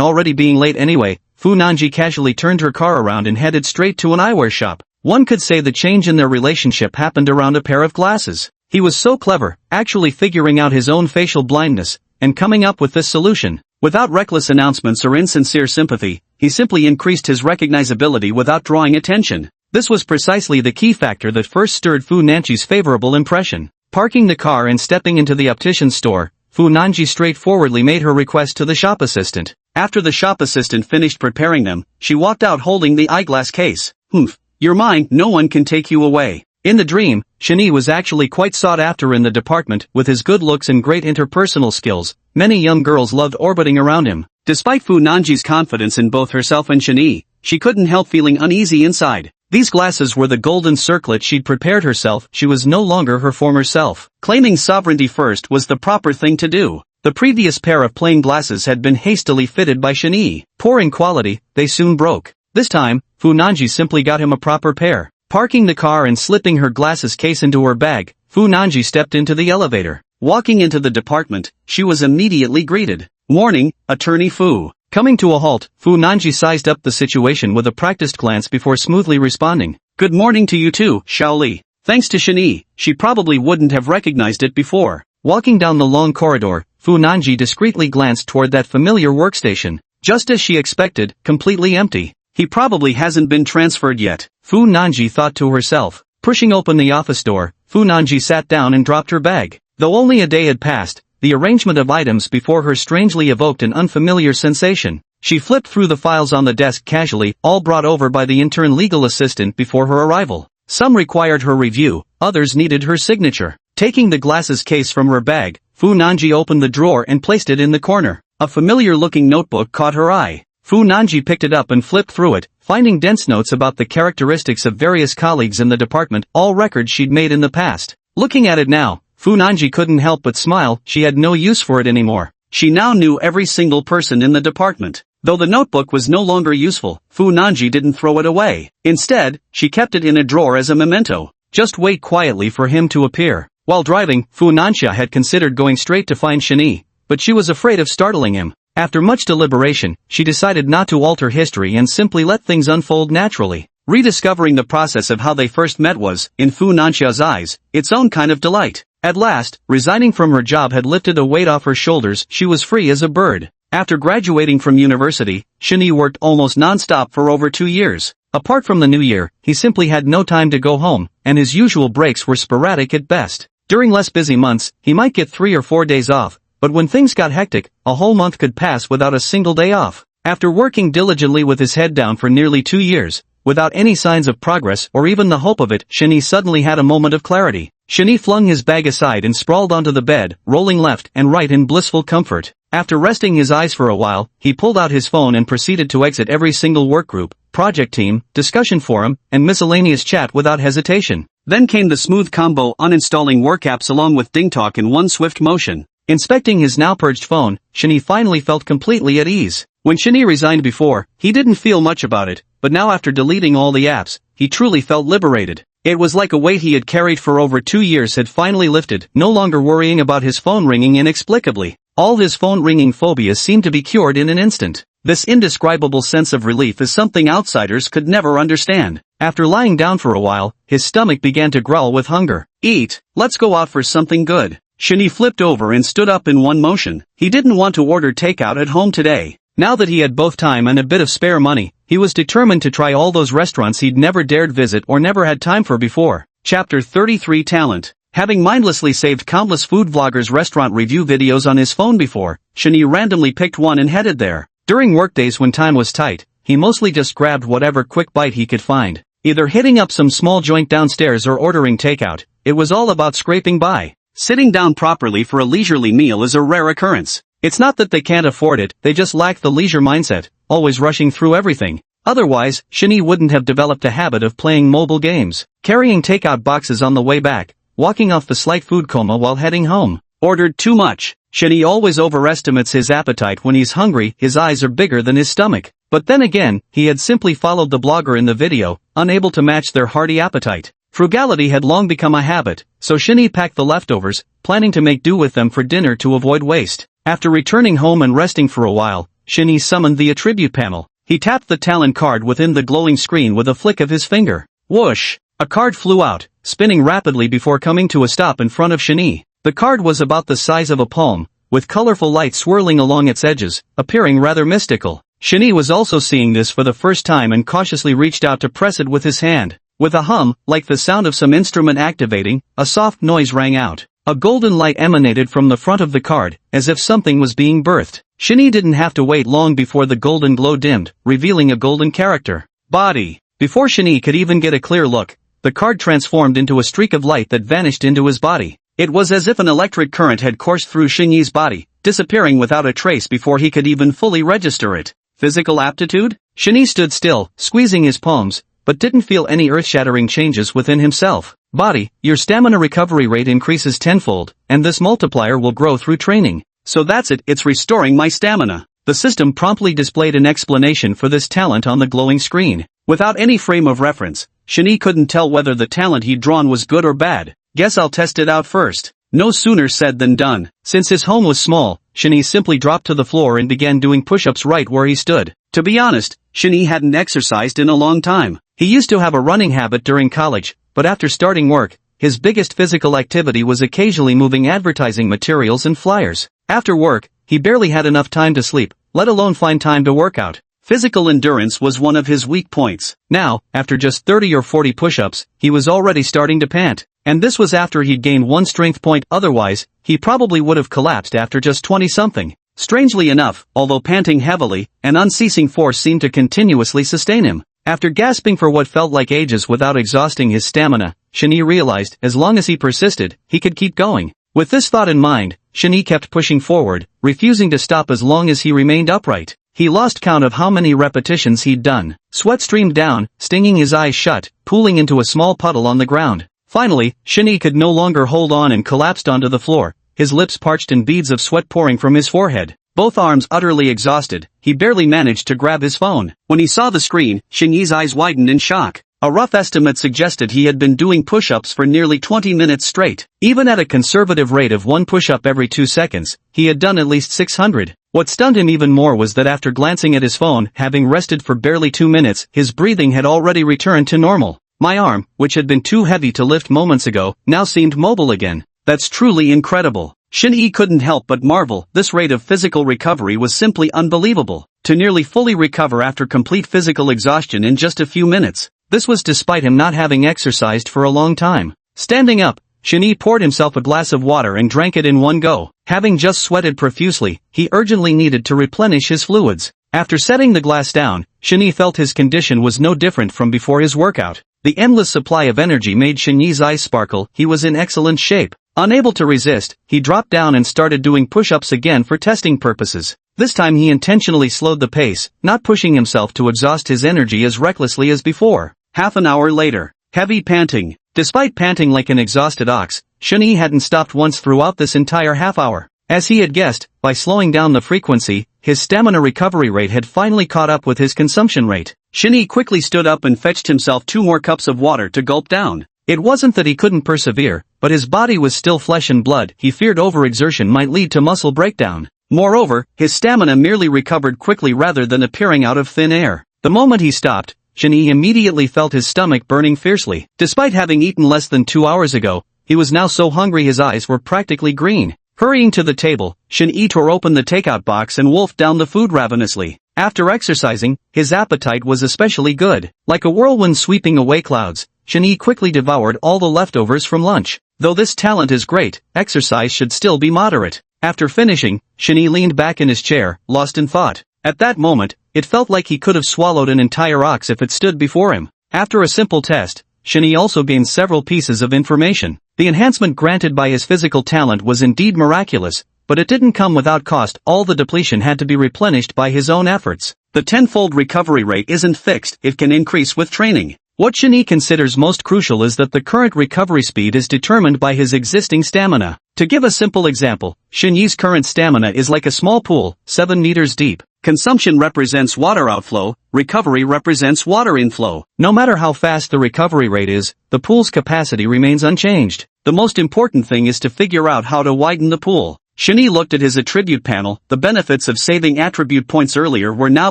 already being late anyway, Fu Nanji casually turned her car around and headed straight to an eyewear shop. One could say the change in their relationship happened around a pair of glasses. He was so clever, actually figuring out his own facial blindness, and coming up with this solution. Without reckless announcements or insincere sympathy, he simply increased his recognizability without drawing attention. This was precisely the key factor that first stirred Fu Nanji's favorable impression. Parking the car and stepping into the optician's store, Fu Nanji straightforwardly made her request to the shop assistant. After the shop assistant finished preparing them, she walked out holding the eyeglass case. "Humph, you're mine, no one can take you away." In the dream, Shani was actually quite sought after in the department. With his good looks and great interpersonal skills, many young girls loved orbiting around him. Despite Fu Nanji's confidence in both herself and Shani, she couldn't help feeling uneasy inside. These glasses were the golden circlet she'd prepared herself. She was no longer her former self. Claiming sovereignty first was the proper thing to do. The previous pair of plain glasses had been hastily fitted by Shani. Poor in quality, they soon broke. This time, Fu Nanji simply got him a proper pair. Parking the car and slipping her glasses case into her bag, Fu Nanji stepped into the elevator. Walking into the department, she was immediately greeted. "Morning, Attorney Fu." Coming to a halt, Fu Nanji sized up the situation with a practiced glance before smoothly responding. "Good morning to you too, Shaoli." Thanks to Shani, she probably wouldn't have recognized it before. Walking down the long corridor, Fu Nanji discreetly glanced toward that familiar workstation. Just as she expected, completely empty. He probably hasn't been transferred yet, Fu Nanji thought to herself. Pushing open the office door, Fu Nanji sat down and dropped her bag. Though only a day had passed, the arrangement of items before her strangely evoked an unfamiliar sensation. She flipped through the files on the desk casually, all brought over by the intern legal assistant before her arrival. Some required her review, others needed her signature. Taking the glasses case from her bag, Fu Nanji opened the drawer and placed it in the corner. A familiar-looking notebook caught her eye. Fu Nanji picked it up and flipped through it, finding dense notes about the characteristics of various colleagues in the department, all records she'd made in the past. Looking at it now, Fu Nanji couldn't help but smile. She had no use for it anymore. She now knew every single person in the department. Though the notebook was no longer useful, Fu Nanji didn't throw it away. Instead, she kept it in a drawer as a memento. Just wait quietly for him to appear. While driving, Fu Nanxia had considered going straight to find Shani, but she was afraid of startling him. After much deliberation, she decided not to alter history and simply let things unfold naturally. Rediscovering the process of how they first met was, in Fu Nanxia's eyes, its own kind of delight. At last, resigning from her job had lifted a weight off her shoulders. She was free as a bird. After graduating from university, Shani worked almost non-stop for over 2 years. Apart from the new year, he simply had no time to go home, and his usual breaks were sporadic at best. During less busy months, he might get 3 or 4 days off, but when things got hectic, a whole month could pass without a single day off. After working diligently with his head down for nearly 2 years, without any signs of progress or even the hope of it, Shani suddenly had a moment of clarity. Shani flung his bag aside and sprawled onto the bed, rolling left and right in blissful comfort. After resting his eyes for a while, he pulled out his phone and proceeded to exit every single workgroup, project team, discussion forum, and miscellaneous chat without hesitation. Then came the smooth combo uninstalling work apps along with DingTalk in one swift motion. Inspecting his now purged phone, Shani finally felt completely at ease. When Shani resigned before, he didn't feel much about it, but now after deleting all the apps, he truly felt liberated. It was like a weight he had carried for over 2 years had finally lifted, no longer worrying about his phone ringing inexplicably. All his phone ringing phobias seemed to be cured in an instant. This indescribable sense of relief is something outsiders could never understand. After lying down for a while, his stomach began to growl with hunger. Eat, let's go out for something good. Shinny flipped over and stood up in one motion. He didn't want to order takeout at home today. Now that he had both time and a bit of spare money, he was determined to try all those restaurants he'd never dared visit or never had time for before. Chapter 33 Talent. Having mindlessly saved countless food vloggers' restaurant review videos on his phone before, Shinny randomly picked one and headed there. During workdays when time was tight, he mostly just grabbed whatever quick bite he could find. Either hitting up some small joint downstairs or ordering takeout, it was all about scraping by. Sitting down properly for a leisurely meal is a rare occurrence. It's not that they can't afford it, they just lack the leisure mindset, always rushing through everything. Otherwise, Shinny wouldn't have developed a habit of playing mobile games, carrying takeout boxes on the way back, walking off the slight food coma while heading home. Ordered too much. Shinny always overestimates his appetite when he's hungry, his eyes are bigger than his stomach. But then again, he had simply followed the blogger in the video, unable to match their hearty appetite. Frugality had long become a habit, so Shinny packed the leftovers, planning to make do with them for dinner to avoid waste. After returning home and resting for a while, Shinny summoned the attribute panel. He tapped the talent card within the glowing screen with a flick of his finger. Whoosh! A card flew out, spinning rapidly before coming to a stop in front of Shinny. The card was about the size of a palm, with colorful light swirling along its edges, appearing rather mystical. Shinny was also seeing this for the first time and cautiously reached out to press it with his hand. With a hum, like the sound of some instrument activating, a soft noise rang out. A golden light emanated from the front of the card, as if something was being birthed. Shinny didn't have to wait long before the golden glow dimmed, revealing a golden character. Body. Before Shinny could even get a clear look, the card transformed into a streak of light that vanished into his body. It was as if an electric current had coursed through Shinny's body, disappearing without a trace before he could even fully register it. Physical aptitude? Shinny stood still, squeezing his palms, but didn't feel any earth-shattering changes within himself. Body, your stamina recovery rate increases tenfold, and this multiplier will grow through training. So that's it, it's restoring my stamina. The system promptly displayed an explanation for this talent on the glowing screen. Without any frame of reference, Shinny couldn't tell whether the talent he'd drawn was good or bad. Guess I'll test it out first. No sooner said than done. Since his home was small, Shinny simply dropped to the floor and began doing push-ups right where he stood. To be honest, Shinny hadn't exercised in a long time. He used to have a running habit during college, but after starting work, his biggest physical activity was occasionally moving advertising materials and flyers. After work, he barely had enough time to sleep, let alone find time to work out. Physical endurance was one of his weak points. Now, after just 30 or 40 push-ups, he was already starting to pant. And this was after he'd gained one strength point, otherwise, he probably would have collapsed after just 20-something. Strangely enough, although panting heavily, an unceasing force seemed to continuously sustain him. After gasping for what felt like ages without exhausting his stamina, Shinny realized, as long as he persisted, he could keep going. With this thought in mind, Shinny kept pushing forward, refusing to stop as long as he remained upright. He lost count of how many repetitions he'd done. Sweat streamed down, stinging his eyes shut, pooling into a small puddle on the ground. Finally, Shinny could no longer hold on and collapsed onto the floor, his lips parched and beads of sweat pouring from his forehead. Both arms utterly exhausted, he barely managed to grab his phone. When he saw the screen, Shinny's eyes widened in shock. A rough estimate suggested he had been doing push-ups for nearly 20 minutes straight. Even at a conservative rate of one push-up every 2 seconds, he had done at least 600. What stunned him even more was that after glancing at his phone, having rested for barely 2 minutes, his breathing had already returned to normal. My arm, which had been too heavy to lift moments ago, now seemed mobile again. That's truly incredible. Shinny couldn't help but marvel. This rate of physical recovery was simply unbelievable. To nearly fully recover after complete physical exhaustion in just a few minutes. This was despite him not having exercised for a long time. Standing up, Shinny poured himself a glass of water and drank it in one go. Having just sweated profusely, he urgently needed to replenish his fluids. After setting the glass down, Shinny felt his condition was no different from before his workout. The endless supply of energy made Shinny's eyes sparkle. He was in excellent shape. Unable to resist, he dropped down and started doing push-ups again for testing purposes. This time he intentionally slowed the pace, not pushing himself to exhaust his energy as recklessly as before. Half an hour later. Heavy panting. Despite panting like an exhausted ox, Shinny hadn't stopped once throughout this entire half hour. As he had guessed, by slowing down the frequency, his stamina recovery rate had finally caught up with his consumption rate. Shinny quickly stood up and fetched himself 2 more cups of water to gulp down. It wasn't that he couldn't persevere, but his body was still flesh and blood. He feared overexertion might lead to muscle breakdown. Moreover, his stamina merely recovered quickly rather than appearing out of thin air. The moment he stopped, Shinny immediately felt his stomach burning fiercely. Despite having eaten less than 2 hours ago, he was now so hungry his eyes were practically green. Hurrying to the table, Shin-Yi tore open the takeout box and wolfed down the food ravenously. After exercising, his appetite was especially good. Like a whirlwind sweeping away clouds, Shin-Yi quickly devoured all the leftovers from lunch. Though this talent is great, exercise should still be moderate. After finishing, Shin-Yi leaned back in his chair, lost in thought. At that moment, it felt like he could have swallowed an entire ox if it stood before him. After a simple test, Shin-Yi also gained several pieces of information. The enhancement granted by his physical talent was indeed miraculous, but it didn't come without cost. All the depletion had to be replenished by his own efforts. The tenfold recovery rate isn't fixed, it can increase with training. What Shin-Yi considers most crucial is that the current recovery speed is determined by his existing stamina. To give a simple example, Shin-Yi's current stamina is like a small pool, 7 meters deep. Consumption represents water outflow, recovery represents water inflow. No matter how fast the recovery rate is, the pool's capacity remains unchanged. The most important thing is to figure out how to widen the pool. Shin-Yi looked at his attribute panel. The benefits of saving attribute points earlier were now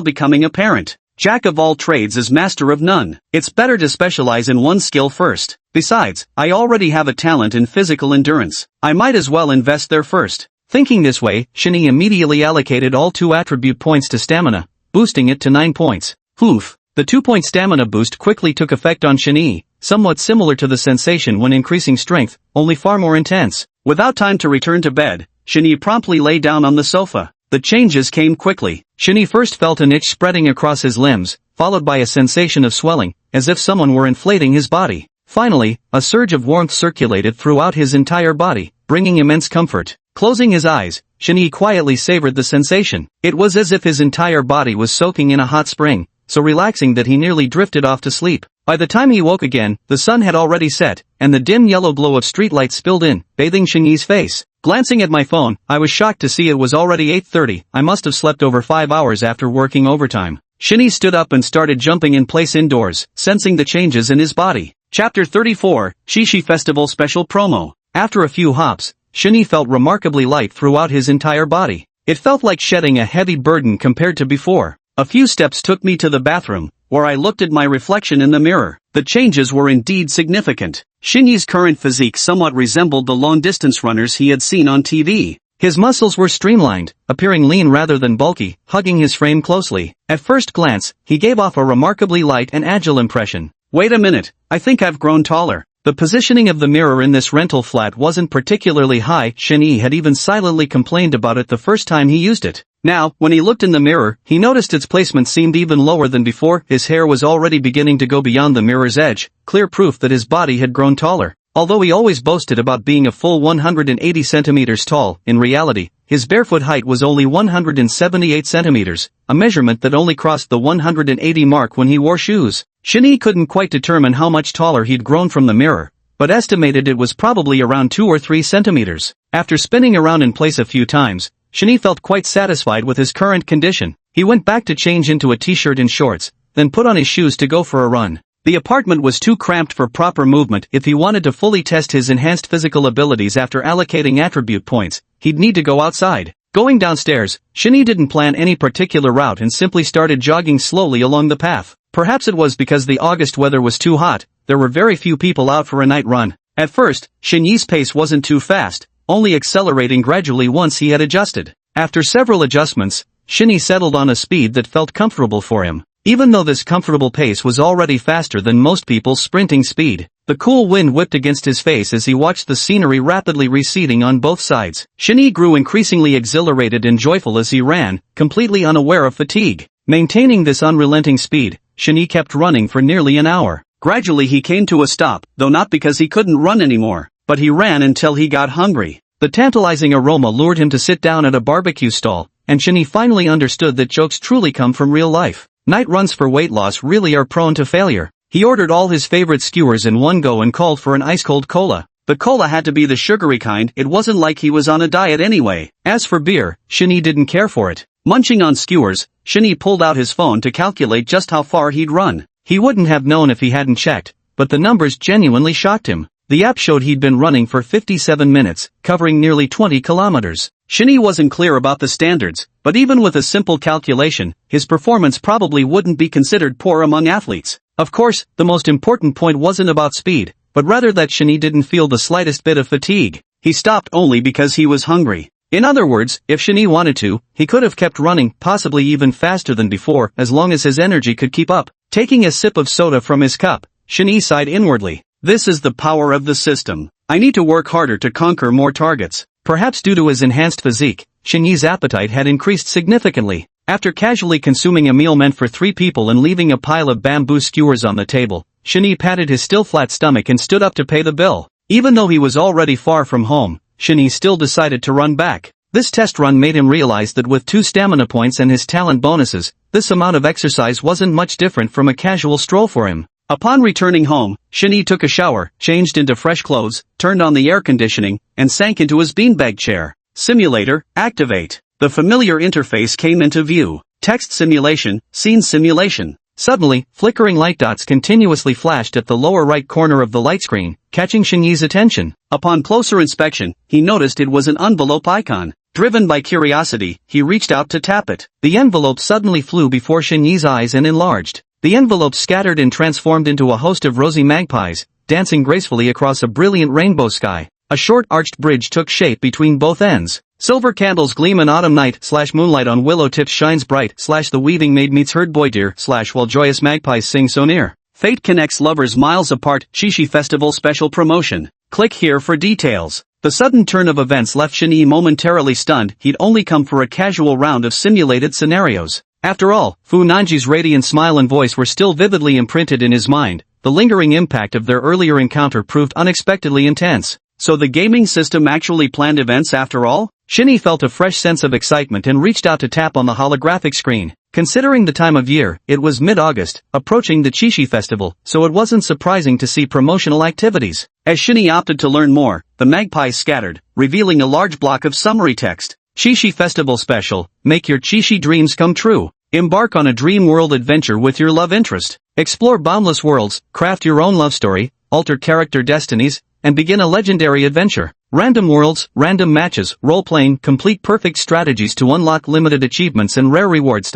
becoming apparent. Jack of all trades is master of none. It's better to specialize in one skill first. Besides, I already have a talent in physical endurance. I might as well invest there first. Thinking this way, Shin-Yi immediately allocated all 2 attribute points to stamina, boosting it to 9 points. Oof! The 2-point stamina boost quickly took effect on Shin-Yi, somewhat similar to the sensation when increasing strength, only far more intense. Without time to return to bed, Shin-Yi promptly lay down on the sofa. The changes came quickly. Shin-Yi first felt an itch spreading across his limbs, followed by a sensation of swelling, as if someone were inflating his body. Finally, a surge of warmth circulated throughout his entire body, bringing immense comfort. Closing his eyes, Shin-Yi quietly savored the sensation. It was as if his entire body was soaking in a hot spring, so relaxing that he nearly drifted off to sleep. By the time he woke again, the sun had already set, and the dim yellow glow of streetlights spilled in, bathing Shin-Yi's face. Glancing at my phone, I was shocked to see it was already 8:30. I must have slept over 5 hours after working overtime. Shin-Yi stood up and started jumping in place indoors, sensing the changes in his body. Chapter 34, Shishi Festival Special Promo. After a few hops, Shin-Yi felt remarkably light throughout his entire body. It felt like shedding a heavy burden compared to before. A few steps took me to the bathroom, where I looked at my reflection in the mirror. The changes were indeed significant. Shin-Yi's current physique somewhat resembled the long-distance runners he had seen on TV. His muscles were streamlined, appearing lean rather than bulky, hugging his frame closely. At first glance, he gave off a remarkably light and agile impression. Wait a minute, I think I've grown taller. The positioning of the mirror in this rental flat wasn't particularly high. Shin-Yi had even silently complained about it the first time he used it. Now, when he looked in the mirror, he noticed its placement seemed even lower than before. His hair was already beginning to go beyond the mirror's edge, clear proof that his body had grown taller. Although he always boasted about being a full 180 centimeters tall, in reality, his barefoot height was only 178 centimeters, a measurement that only crossed the 180 mark when he wore shoes. Shin-Yi couldn't quite determine how much taller he'd grown from the mirror, but estimated it was probably around 2 or 3 centimeters. After spinning around in place a few times, Shin-Yi felt quite satisfied with his current condition. He went back to change into a t-shirt and shorts, then put on his shoes to go for a run. The apartment was too cramped for proper movement. If he wanted to fully test his enhanced physical abilities after allocating attribute points, he'd need to go outside. Going downstairs, Shin-Yi didn't plan any particular route and simply started jogging slowly along the path. Perhaps it was because the August weather was too hot, there were very few people out for a night run. At first, Shin-Yi's pace wasn't too fast, only accelerating gradually once he had adjusted. After several adjustments, Shin-Yi settled on a speed that felt comfortable for him. Even though this comfortable pace was already faster than most people's sprinting speed, the cool wind whipped against his face as he watched the scenery rapidly receding on both sides. Shin-Yi grew increasingly exhilarated and joyful as he ran, completely unaware of fatigue. Maintaining this unrelenting speed, Shin-Yi kept running for nearly an hour. Gradually he came to a stop, though not because he couldn't run anymore, but he ran until he got hungry. The tantalizing aroma lured him to sit down at a barbecue stall, and Shin-Yi finally understood that jokes truly come from real life. Night runs for weight loss really are prone to failure. He ordered all his favorite skewers in one go and called for an ice-cold cola. The cola had to be the sugary kind. It wasn't like he was on a diet anyway. As for beer, Shin-Yi didn't care for it. Munching on skewers, Shin-Yi pulled out his phone to calculate just how far he'd run. He wouldn't have known if he hadn't checked, but the numbers genuinely shocked him. The app showed he'd been running for 57 minutes, covering nearly 20 kilometers. Shin-Yi wasn't clear about the standards, but even with a simple calculation, his performance probably wouldn't be considered poor among athletes. Of course, the most important point wasn't about speed, but rather that Shinee didn't feel the slightest bit of fatigue. He stopped only because he was hungry. In other words, if Shinee wanted to, he could have kept running, possibly even faster than before, as long as his energy could keep up. Taking a sip of soda from his cup, Shinee sighed inwardly. This is the power of the system. I need to work harder to conquer more targets. Perhaps due to his enhanced physique, Shinee's appetite had increased significantly. After casually consuming a meal meant for 3 people and leaving a pile of bamboo skewers on the table, Shinee patted his still flat stomach and stood up to pay the bill. Even though he was already far from home, Shinee still decided to run back. This test run made him realize that with 2 stamina points and his talent bonuses, this amount of exercise wasn't much different from a casual stroll for him. Upon returning home, Shinee took a shower, changed into fresh clothes, turned on the air conditioning, and sank into his beanbag chair. Simulator, activate. The familiar interface came into view. Text simulation, scene simulation. Suddenly, flickering light dots continuously flashed at the lower right corner of the light screen, catching Shinee's attention. Upon closer inspection, he noticed it was an envelope icon. Driven by curiosity, he reached out to tap it. The envelope suddenly flew before Shinee's eyes and enlarged. The envelope scattered and transformed into a host of rosy magpies, dancing gracefully across a brilliant rainbow sky. A short arched bridge took shape between both ends. Silver candles gleam in autumn night / moonlight on willow tips shines bright / the weaving maid meets herd boy deer / while joyous magpies sing so near. Fate connects lovers miles apart. Chishi Festival special promotion. Click here for details. The sudden turn of events left Shinee momentarily stunned. He'd only come for a casual round of simulated scenarios. After all, Fu Nanji's radiant smile and voice were still vividly imprinted in his mind. The lingering impact of their earlier encounter proved unexpectedly intense. So the gaming system actually planned events after all? Shinee felt a fresh sense of excitement and reached out to tap on the holographic screen. Considering the time of year, it was mid-August, approaching the Chishi Festival, so it wasn't surprising to see promotional activities. As Shinee opted to learn more, the magpies scattered, revealing a large block of summary text. Chishi Festival Special, make your Chishi dreams come true. Embark on a dream world adventure with your love interest. Explore boundless worlds, craft your own love story, alter character destinies, and begin a legendary adventure. Random worlds, random matches, role-playing, complete perfect strategies to unlock limited achievements and rare rewards.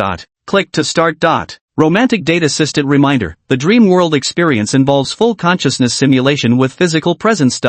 Click to start. Romantic date assistant reminder. The dream world experience involves full consciousness simulation with physical presence.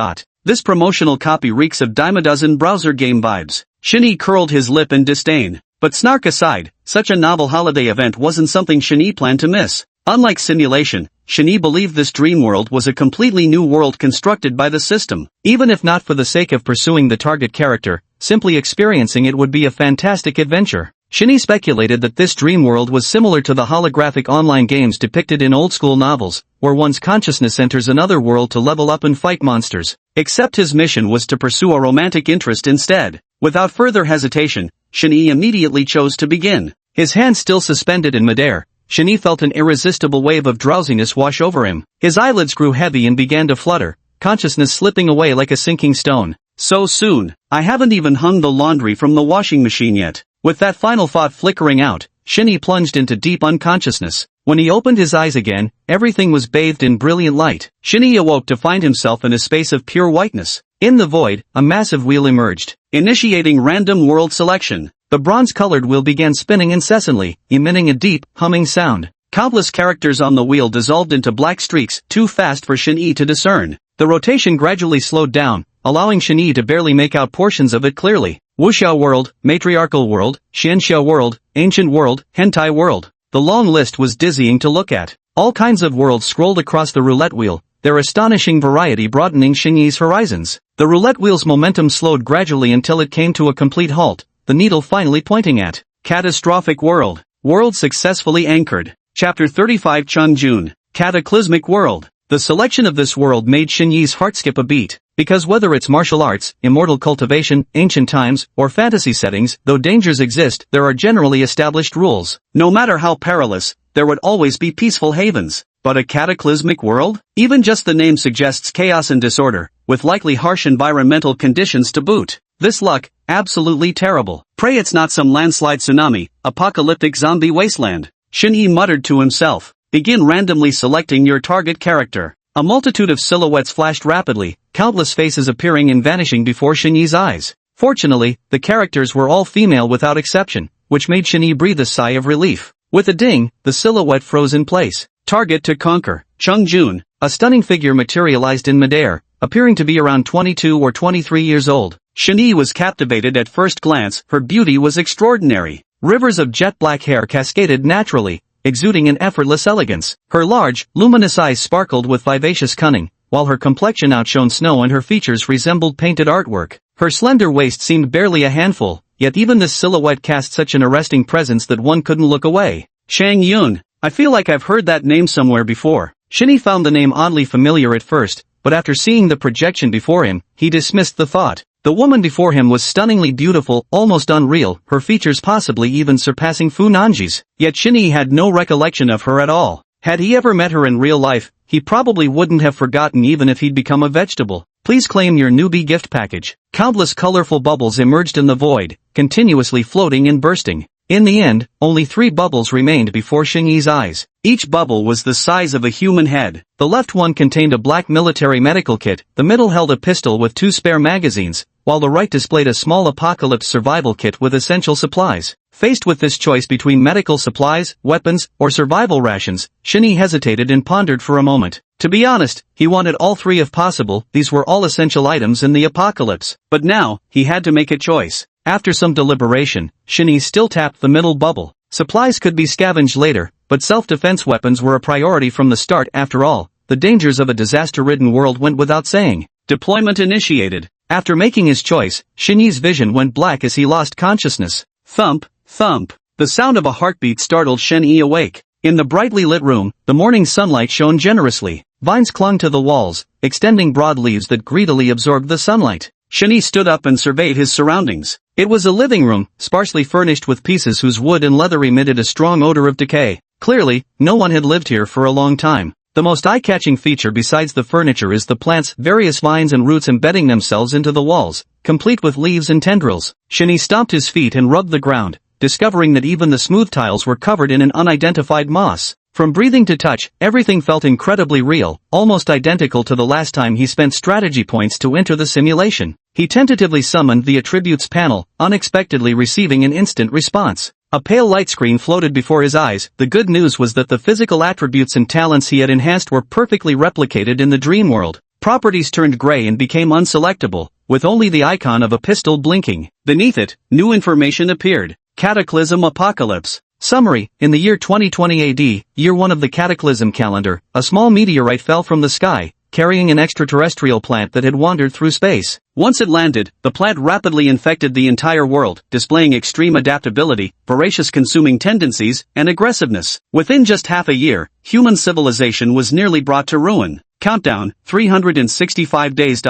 This promotional copy reeks of dime a dozen browser game vibes. Shinee curled his lip in disdain. But snark aside, such a novel holiday event wasn't something Shinee planned to miss. Unlike simulation, Shinee believed this dream world was a completely new world constructed by the system. Even if not for the sake of pursuing the target character, simply experiencing it would be a fantastic adventure. Shinee speculated that this dream world was similar to the holographic online games depicted in old-school novels, where one's consciousness enters another world to level up and fight monsters. Except his mission was to pursue a romantic interest instead. Without further hesitation, Shinee immediately chose to begin. His hand still suspended in midair, Shinee felt an irresistible wave of drowsiness wash over him. His eyelids grew heavy and began to flutter, consciousness slipping away like a sinking stone. So soon, I haven't even hung the laundry from the washing machine yet. With that final thought flickering out, Shinee plunged into deep unconsciousness. When he opened his eyes again, everything was bathed in brilliant light. Shinee awoke to find himself in a space of pure whiteness. In the void, a massive wheel emerged, initiating random world selection. The bronze-colored wheel began spinning incessantly, emitting a deep, humming sound. Countless characters on the wheel dissolved into black streaks, too fast for Shinee to discern. The rotation gradually slowed down, allowing Shinee to barely make out portions of it clearly. Wuxiao World, Matriarchal World, Xianxia World, Ancient World, Hentai World. The long list was dizzying to look at. All kinds of worlds scrolled across the roulette wheel, their astonishing variety broadening Shinee's horizons. The roulette wheel's momentum slowed gradually until it came to a complete halt, the needle finally pointing at Catastrophic World. World successfully anchored. Chapter 35 Chungjun. Cataclysmic World. The selection of this world made Shinee's heart skip a beat, because whether it's martial arts, immortal cultivation, ancient times, or fantasy settings, though dangers exist, there are generally established rules. No matter how perilous, there would always be peaceful havens. But a cataclysmic world? Even just the name suggests chaos and disorder, with likely harsh environmental conditions to boot. This luck, absolutely terrible. Pray it's not some landslide tsunami, apocalyptic zombie wasteland. Shinee muttered to himself. Begin randomly selecting your target character. A multitude of silhouettes flashed rapidly, countless faces appearing and vanishing before Shinee's eyes. Fortunately, the characters were all female without exception, which made Shinee breathe a sigh of relief. With a ding, the silhouette froze in place. Target to conquer. Chungjun, A stunning figure materialized in midair, appearing to be around 22 or 23 years old. Shani was captivated at first glance. Her beauty was extraordinary. Rivers of jet black hair cascaded naturally, exuding an effortless elegance. Her large, luminous eyes sparkled with vivacious cunning, while her complexion outshone snow and her features resembled painted artwork. Her slender waist seemed barely a handful, yet even this silhouette cast such an arresting presence that one couldn't look away. Shang Yun. I feel like I've heard that name somewhere before. Shini found the name oddly familiar at first, but after seeing the projection before him, he dismissed the thought. The woman before him was stunningly beautiful, almost unreal, her features possibly even surpassing Fu Nanji's. Yet Shini had no recollection of her at all. Had he ever met her in real life, he probably wouldn't have forgotten even if he'd become a vegetable. Please claim your newbie gift package. Countless colorful bubbles emerged in the void, continuously floating and bursting. In the end, only 3 bubbles remained before Xingyi's eyes. Each bubble was the size of a human head. The left one contained a black military medical kit, the middle held a pistol with 2 spare magazines, while the right displayed a small apocalypse survival kit with essential supplies. Faced with this choice between medical supplies, weapons, or survival rations, Xingyi hesitated and pondered for a moment. To be honest, he wanted all 3 if possible. These were all essential items in the apocalypse. But now, he had to make a choice. After some deliberation, Xingyi still tapped the middle bubble. Supplies could be scavenged later, but self-defense weapons were a priority from the start. After all, the dangers of a disaster-ridden world went without saying. Deployment initiated. After making his choice, Xingyi's vision went black as he lost consciousness. Thump, thump. The sound of a heartbeat startled Xingyi awake. In the brightly lit room, the morning sunlight shone generously. Vines clung to the walls, extending broad leaves that greedily absorbed the sunlight. Xingyi stood up and surveyed his surroundings. It was a living room, sparsely furnished with pieces whose wood and leather emitted a strong odor of decay. Clearly, no one had lived here for a long time. The most eye-catching feature besides the furniture is the plants, various vines and roots embedding themselves into the walls, complete with leaves and tendrils. Xingyi stomped his feet and rubbed the ground, discovering that even the smooth tiles were covered in an unidentified moss. From breathing to touch, everything felt incredibly real, almost identical to the last time he spent strategy points to enter the simulation. He tentatively summoned the attributes panel, unexpectedly receiving an instant response. A pale light screen floated before his eyes. The good news was that the physical attributes and talents he had enhanced were perfectly replicated in the dream world. Properties turned gray and became unselectable, with only the icon of a pistol blinking. Beneath it, new information appeared. Cataclysm Apocalypse. Summary: in the year 2020 AD, year 1 of the Cataclysm calendar, a small meteorite fell from the sky, carrying an extraterrestrial plant that had wandered through space. Once it landed, the plant rapidly infected the entire world, displaying extreme adaptability, voracious consuming tendencies, and aggressiveness. Within just half a year, human civilization was nearly brought to ruin. Countdown, 365 days.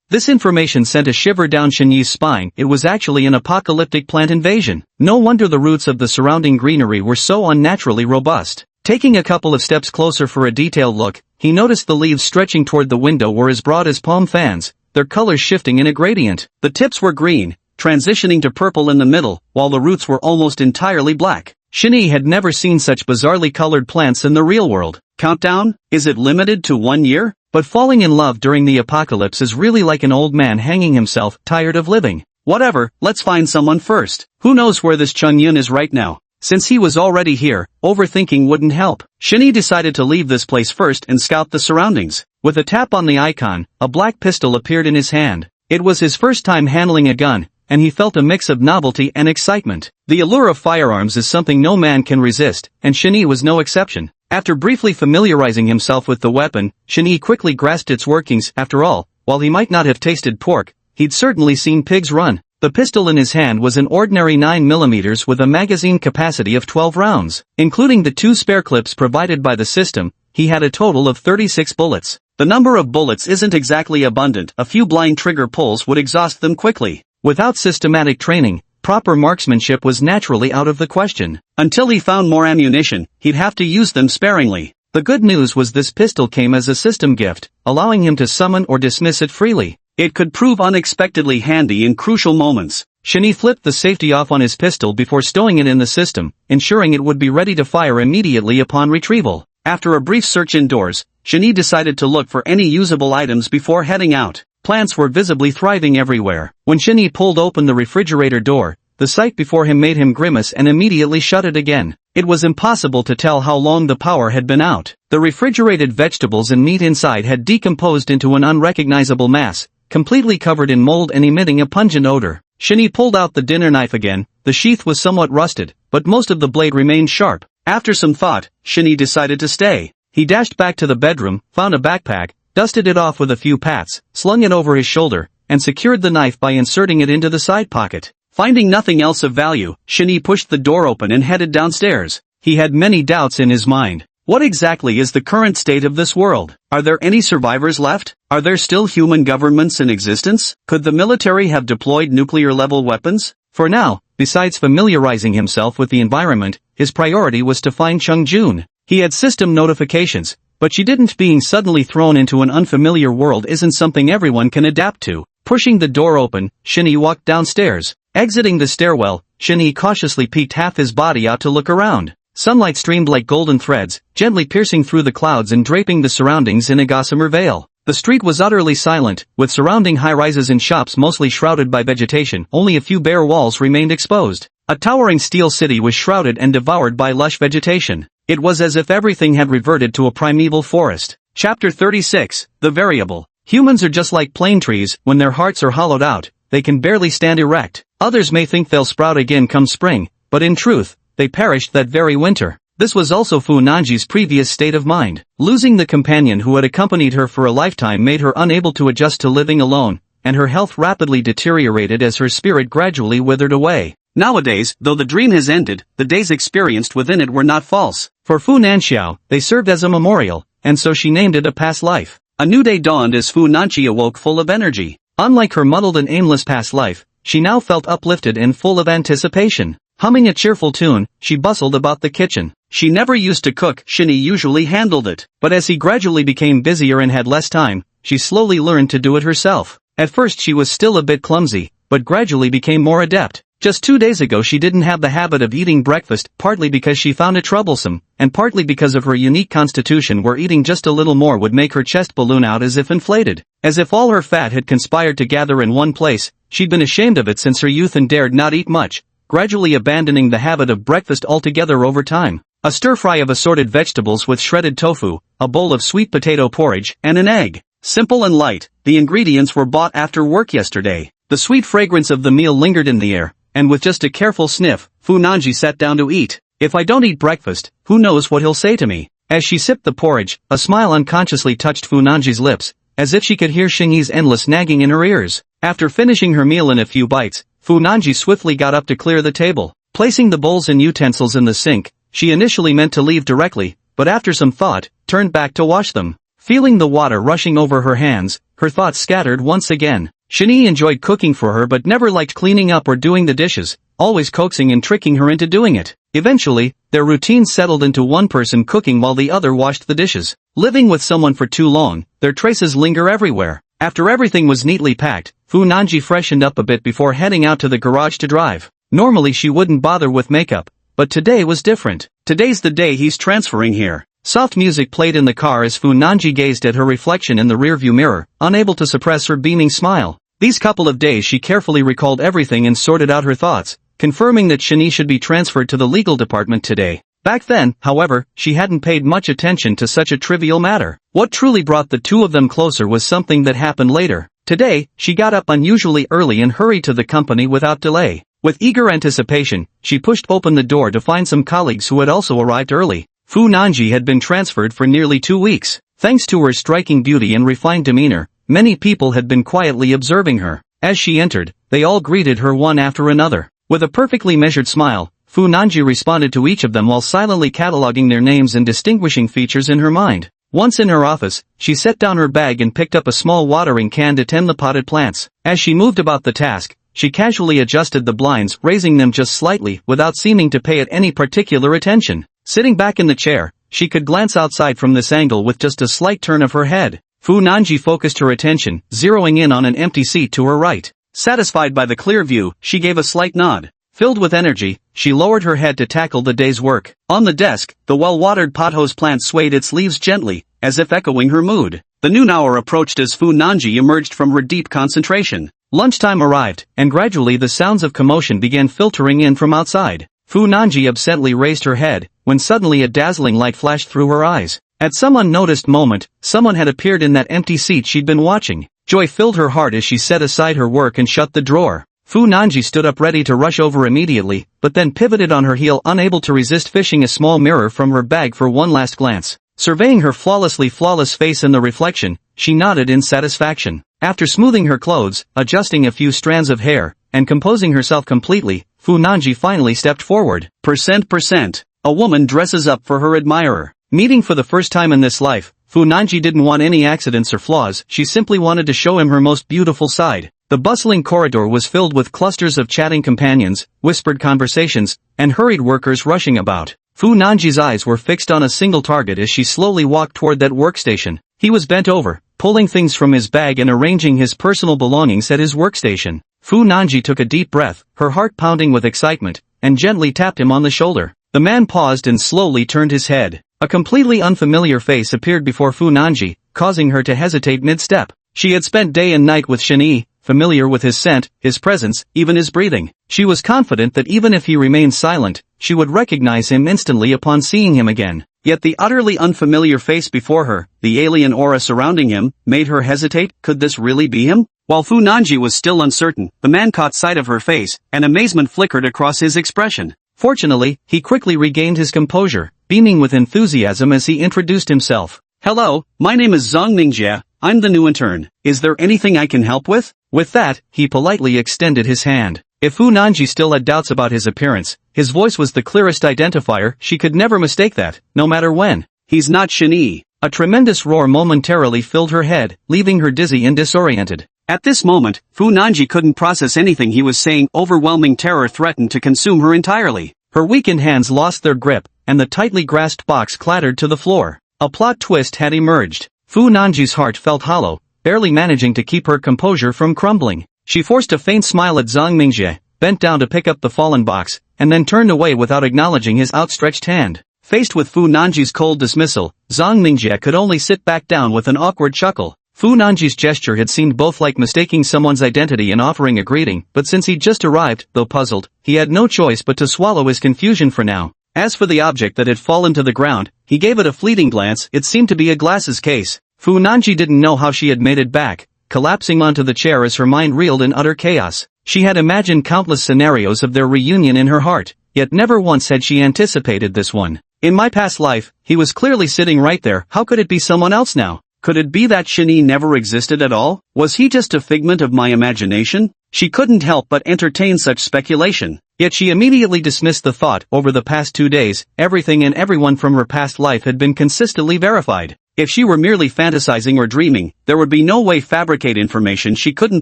This information sent a shiver down Xingyi's spine. It was actually an apocalyptic plant invasion. No wonder the roots of the surrounding greenery were so unnaturally robust. Taking a couple of steps closer for a detailed look, he noticed the leaves stretching toward the window were as broad as palm fans, their colors shifting in a gradient. The tips were green, transitioning to purple in the middle, while the roots were almost entirely black. Xingyi had never seen such bizarrely colored plants in the real world. Countdown? Is it limited to 1 year? But falling in love during the apocalypse is really like an old man hanging himself, tired of living. Whatever, let's find someone first. Who knows where this Chung Yun is right now? Since he was already here, overthinking wouldn't help. Xingyi decided to leave this place first and scout the surroundings. With a tap on the icon, a black pistol appeared in his hand. It was his first time handling a gun, and he felt a mix of novelty and excitement. The allure of firearms is something no man can resist, and Xingyi was no exception. After briefly familiarizing himself with the weapon, Xingyi quickly grasped its workings. After all, while he might not have tasted pork, he'd certainly seen pigs run. The pistol in his hand was an ordinary 9mm with a magazine capacity of 12 rounds. Including the 2 spare clips provided by the system, he had a total of 36 bullets. The number of bullets isn't exactly abundant. A few blind trigger pulls would exhaust them quickly. Without systematic training, proper marksmanship was naturally out of the question. Until he found more ammunition, he'd have to use them sparingly. The good news was this pistol came as a system gift, allowing him to summon or dismiss it freely. It could prove unexpectedly handy in crucial moments. Xingyi flipped the safety off on his pistol before stowing it in the system, ensuring it would be ready to fire immediately upon retrieval. After a brief search indoors, Xingyi decided to look for any usable items before heading out. Plants were visibly thriving everywhere. When Xingyi pulled open the refrigerator door, the sight before him made him grimace and immediately shut it again. It was impossible to tell how long the power had been out. The refrigerated vegetables and meat inside had decomposed into an unrecognizable mass, completely covered in mold and emitting a pungent odor. Shinny pulled out the dinner knife again. The sheath was somewhat rusted, but most of the blade remained sharp. After some thought, Shinny decided to stay. He dashed back to the bedroom, found a backpack, dusted it off with a few pats, slung it over his shoulder, and secured the knife by inserting it into the side pocket. Finding nothing else of value, Shinny pushed the door open and headed downstairs. He had many doubts in his mind. What exactly is the current state of this world? Are there any survivors left? Are there still human governments in existence? Could the military have deployed nuclear-level weapons? For now, besides familiarizing himself with the environment, his priority was to find Chung Jun. He had system notifications, but she didn't. Being suddenly thrown into an unfamiliar world isn't something everyone can adapt to. Pushing the door open, Shinny walked downstairs. Exiting the stairwell, Shinny cautiously peeked half his body out to look around. Sunlight streamed like golden threads, gently piercing through the clouds and draping the surroundings in a gossamer veil. The street was utterly silent, with surrounding high-rises and shops mostly shrouded by vegetation. Only a few bare walls remained exposed. A towering steel city was shrouded and devoured by lush vegetation. It was as if everything had reverted to a primeval forest. Chapter 36, The Variable. Humans are just like plane trees. When their hearts are hollowed out, they can barely stand erect. Others may think they'll sprout again come spring, but in truth, they perished that very winter. This was also Fu Nanji's previous state of mind. Losing the companion who had accompanied her for a lifetime made her unable to adjust to living alone, and her health rapidly deteriorated as her spirit gradually withered away. Nowadays, though the dream has ended, the days experienced within it were not false. For Fu Nanxiao, they served as a memorial, and so she named it a past life. A new day dawned as Fu Nanqi awoke full of energy. Unlike her muddled and aimless past life, she now felt uplifted and full of anticipation. Humming a cheerful tune, she bustled about the kitchen. She never used to cook. Shinny usually handled it. But as he gradually became busier and had less time, she slowly learned to do it herself. At first she was still a bit clumsy, but gradually became more adept. Just 2 days ago she didn't have the habit of eating breakfast, partly because she found it troublesome, and partly because of her unique constitution where eating just a little more would make her chest balloon out as if inflated. As if all her fat had conspired to gather in one place, she'd been ashamed of it since her youth and dared not eat much, gradually abandoning the habit of breakfast altogether over time. A stir-fry of assorted vegetables with shredded tofu, a bowl of sweet potato porridge, and an egg. Simple and light, the ingredients were bought after work yesterday. The sweet fragrance of the meal lingered in the air, and with just a careful sniff, Fu Nanji sat down to eat. If I don't eat breakfast, who knows what he'll say to me? As she sipped the porridge, a smile unconsciously touched Fu Nanji's lips, as if she could hear Xingyi's endless nagging in her ears. After finishing her meal in a few bites, Fu Nanji swiftly got up to clear the table. Placing the bowls and utensils in the sink, she initially meant to leave directly, but after some thought, turned back to wash them. Feeling the water rushing over her hands, her thoughts scattered once again. Shinny enjoyed cooking for her but never liked cleaning up or doing the dishes, always coaxing and tricking her into doing it. Eventually, their routine settled into one person cooking while the other washed the dishes. Living with someone for too long, their traces linger everywhere. After everything was neatly packed, Fu Nanji freshened up a bit before heading out to the garage to drive. Normally she wouldn't bother with makeup, but today was different. Today's the day he's transferring here. Soft music played in the car as Fu Nanji gazed at her reflection in the rearview mirror, unable to suppress her beaming smile. These couple of days she carefully recalled everything and sorted out her thoughts, confirming that Shinny should be transferred to the legal department today. Back then, however, she hadn't paid much attention to such a trivial matter. What truly brought the two of them closer was something that happened later. Today, she got up unusually early and hurried to the company without delay. With eager anticipation, she pushed open the door to find some colleagues who had also arrived early. Fu Nanji had been transferred for nearly 2 weeks. Thanks to her striking beauty and refined demeanor, many people had been quietly observing her. As she entered, they all greeted her one after another. With a perfectly measured smile, Fu Nanji responded to each of them while silently cataloging their names and distinguishing features in her mind. Once in her office, she set down her bag and picked up a small watering can to tend the potted plants. As she moved about the task, she casually adjusted the blinds, raising them just slightly without seeming to pay it any particular attention. Sitting back in the chair, she could glance outside from this angle with just a slight turn of her head. Fu Nanji focused her attention, zeroing in on an empty seat to her right. Satisfied by the clear view, she gave a slight nod. Filled with energy, she lowered her head to tackle the day's work. On the desk, the well-watered pothose plant swayed its leaves gently, as if echoing her mood. The noon hour approached as Fu Nanji emerged from her deep concentration. Lunchtime arrived, and gradually the sounds of commotion began filtering in from outside. Fu Nanji absently raised her head, when suddenly a dazzling light flashed through her eyes. At some unnoticed moment, someone had appeared in that empty seat she'd been watching. Joy filled her heart as she set aside her work and shut the drawer. Fu Nanji stood up ready to rush over immediately, but then pivoted on her heel, unable to resist fishing a small mirror from her bag for one last glance. Surveying her flawless face in the reflection, she nodded in satisfaction. After smoothing her clothes, adjusting a few strands of hair, and composing herself completely, Fu Nanji finally stepped forward. Percent. A woman dresses up for her admirer. Meeting for the first time in this life, Fu Nanji didn't want any accidents or flaws, she simply wanted to show him her most beautiful side. The bustling corridor was filled with clusters of chatting companions, whispered conversations, and hurried workers rushing about. Fu Nanji's eyes were fixed on a single target as she slowly walked toward that workstation. He was bent over, pulling things from his bag and arranging his personal belongings at his workstation. Fu Nanji took a deep breath, her heart pounding with excitement, and gently tapped him on the shoulder. The man paused and slowly turned his head. A completely unfamiliar face appeared before Fu Nanji, causing her to hesitate mid-step. She had spent day and night with Shen-Yi, familiar with his scent, his presence, even his breathing. She was confident that even if he remained silent, she would recognize him instantly upon seeing him again. Yet the utterly unfamiliar face before her, the alien aura surrounding him, made her hesitate. Could this really be him? While Fu Nanji was still uncertain, the man caught sight of her face, and amazement flickered across his expression. Fortunately, he quickly regained his composure, beaming with enthusiasm as he introduced himself. Hello, my name is Zhang Ningjie, I'm the new intern. Is there anything I can help with? With that, he politely extended his hand. If Fu Nanji still had doubts about his appearance, his voice was the clearest identifier. She could never mistake that, no matter when. He's not Shen-Yi. A tremendous roar momentarily filled her head, leaving her dizzy and disoriented. At this moment, Fu Nanji couldn't process anything he was saying. Overwhelming terror threatened to consume her entirely. Her weakened hands lost their grip, and the tightly grasped box clattered to the floor. A plot twist had emerged. Fu Nanji's heart felt hollow, barely managing to keep her composure from crumbling. She forced a faint smile at Zhang Ningjie, bent down to pick up the fallen box, and then turned away without acknowledging his outstretched hand. Faced with Fu Nanji's cold dismissal, Zhang Ningjie could only sit back down with an awkward chuckle. Fu Nanji's gesture had seemed both like mistaking someone's identity and offering a greeting, but since he'd just arrived, though puzzled, he had no choice but to swallow his confusion for now. As for the object that had fallen to the ground, he gave it a fleeting glance. It seemed to be a glasses case. Fu Nanji didn't know how she had made it back, collapsing onto the chair as her mind reeled in utter chaos. She had imagined countless scenarios of their reunion in her heart, yet never once had she anticipated this one. In my past life, he was clearly sitting right there. How could it be someone else now? Could it be that Shen-Yi never existed at all? Was he just a figment of my imagination? She couldn't help but entertain such speculation. Yet she immediately dismissed the thought. Over the past 2 days, everything and everyone from her past life had been consistently verified. If she were merely fantasizing or dreaming, there would be no way fabricate information she couldn't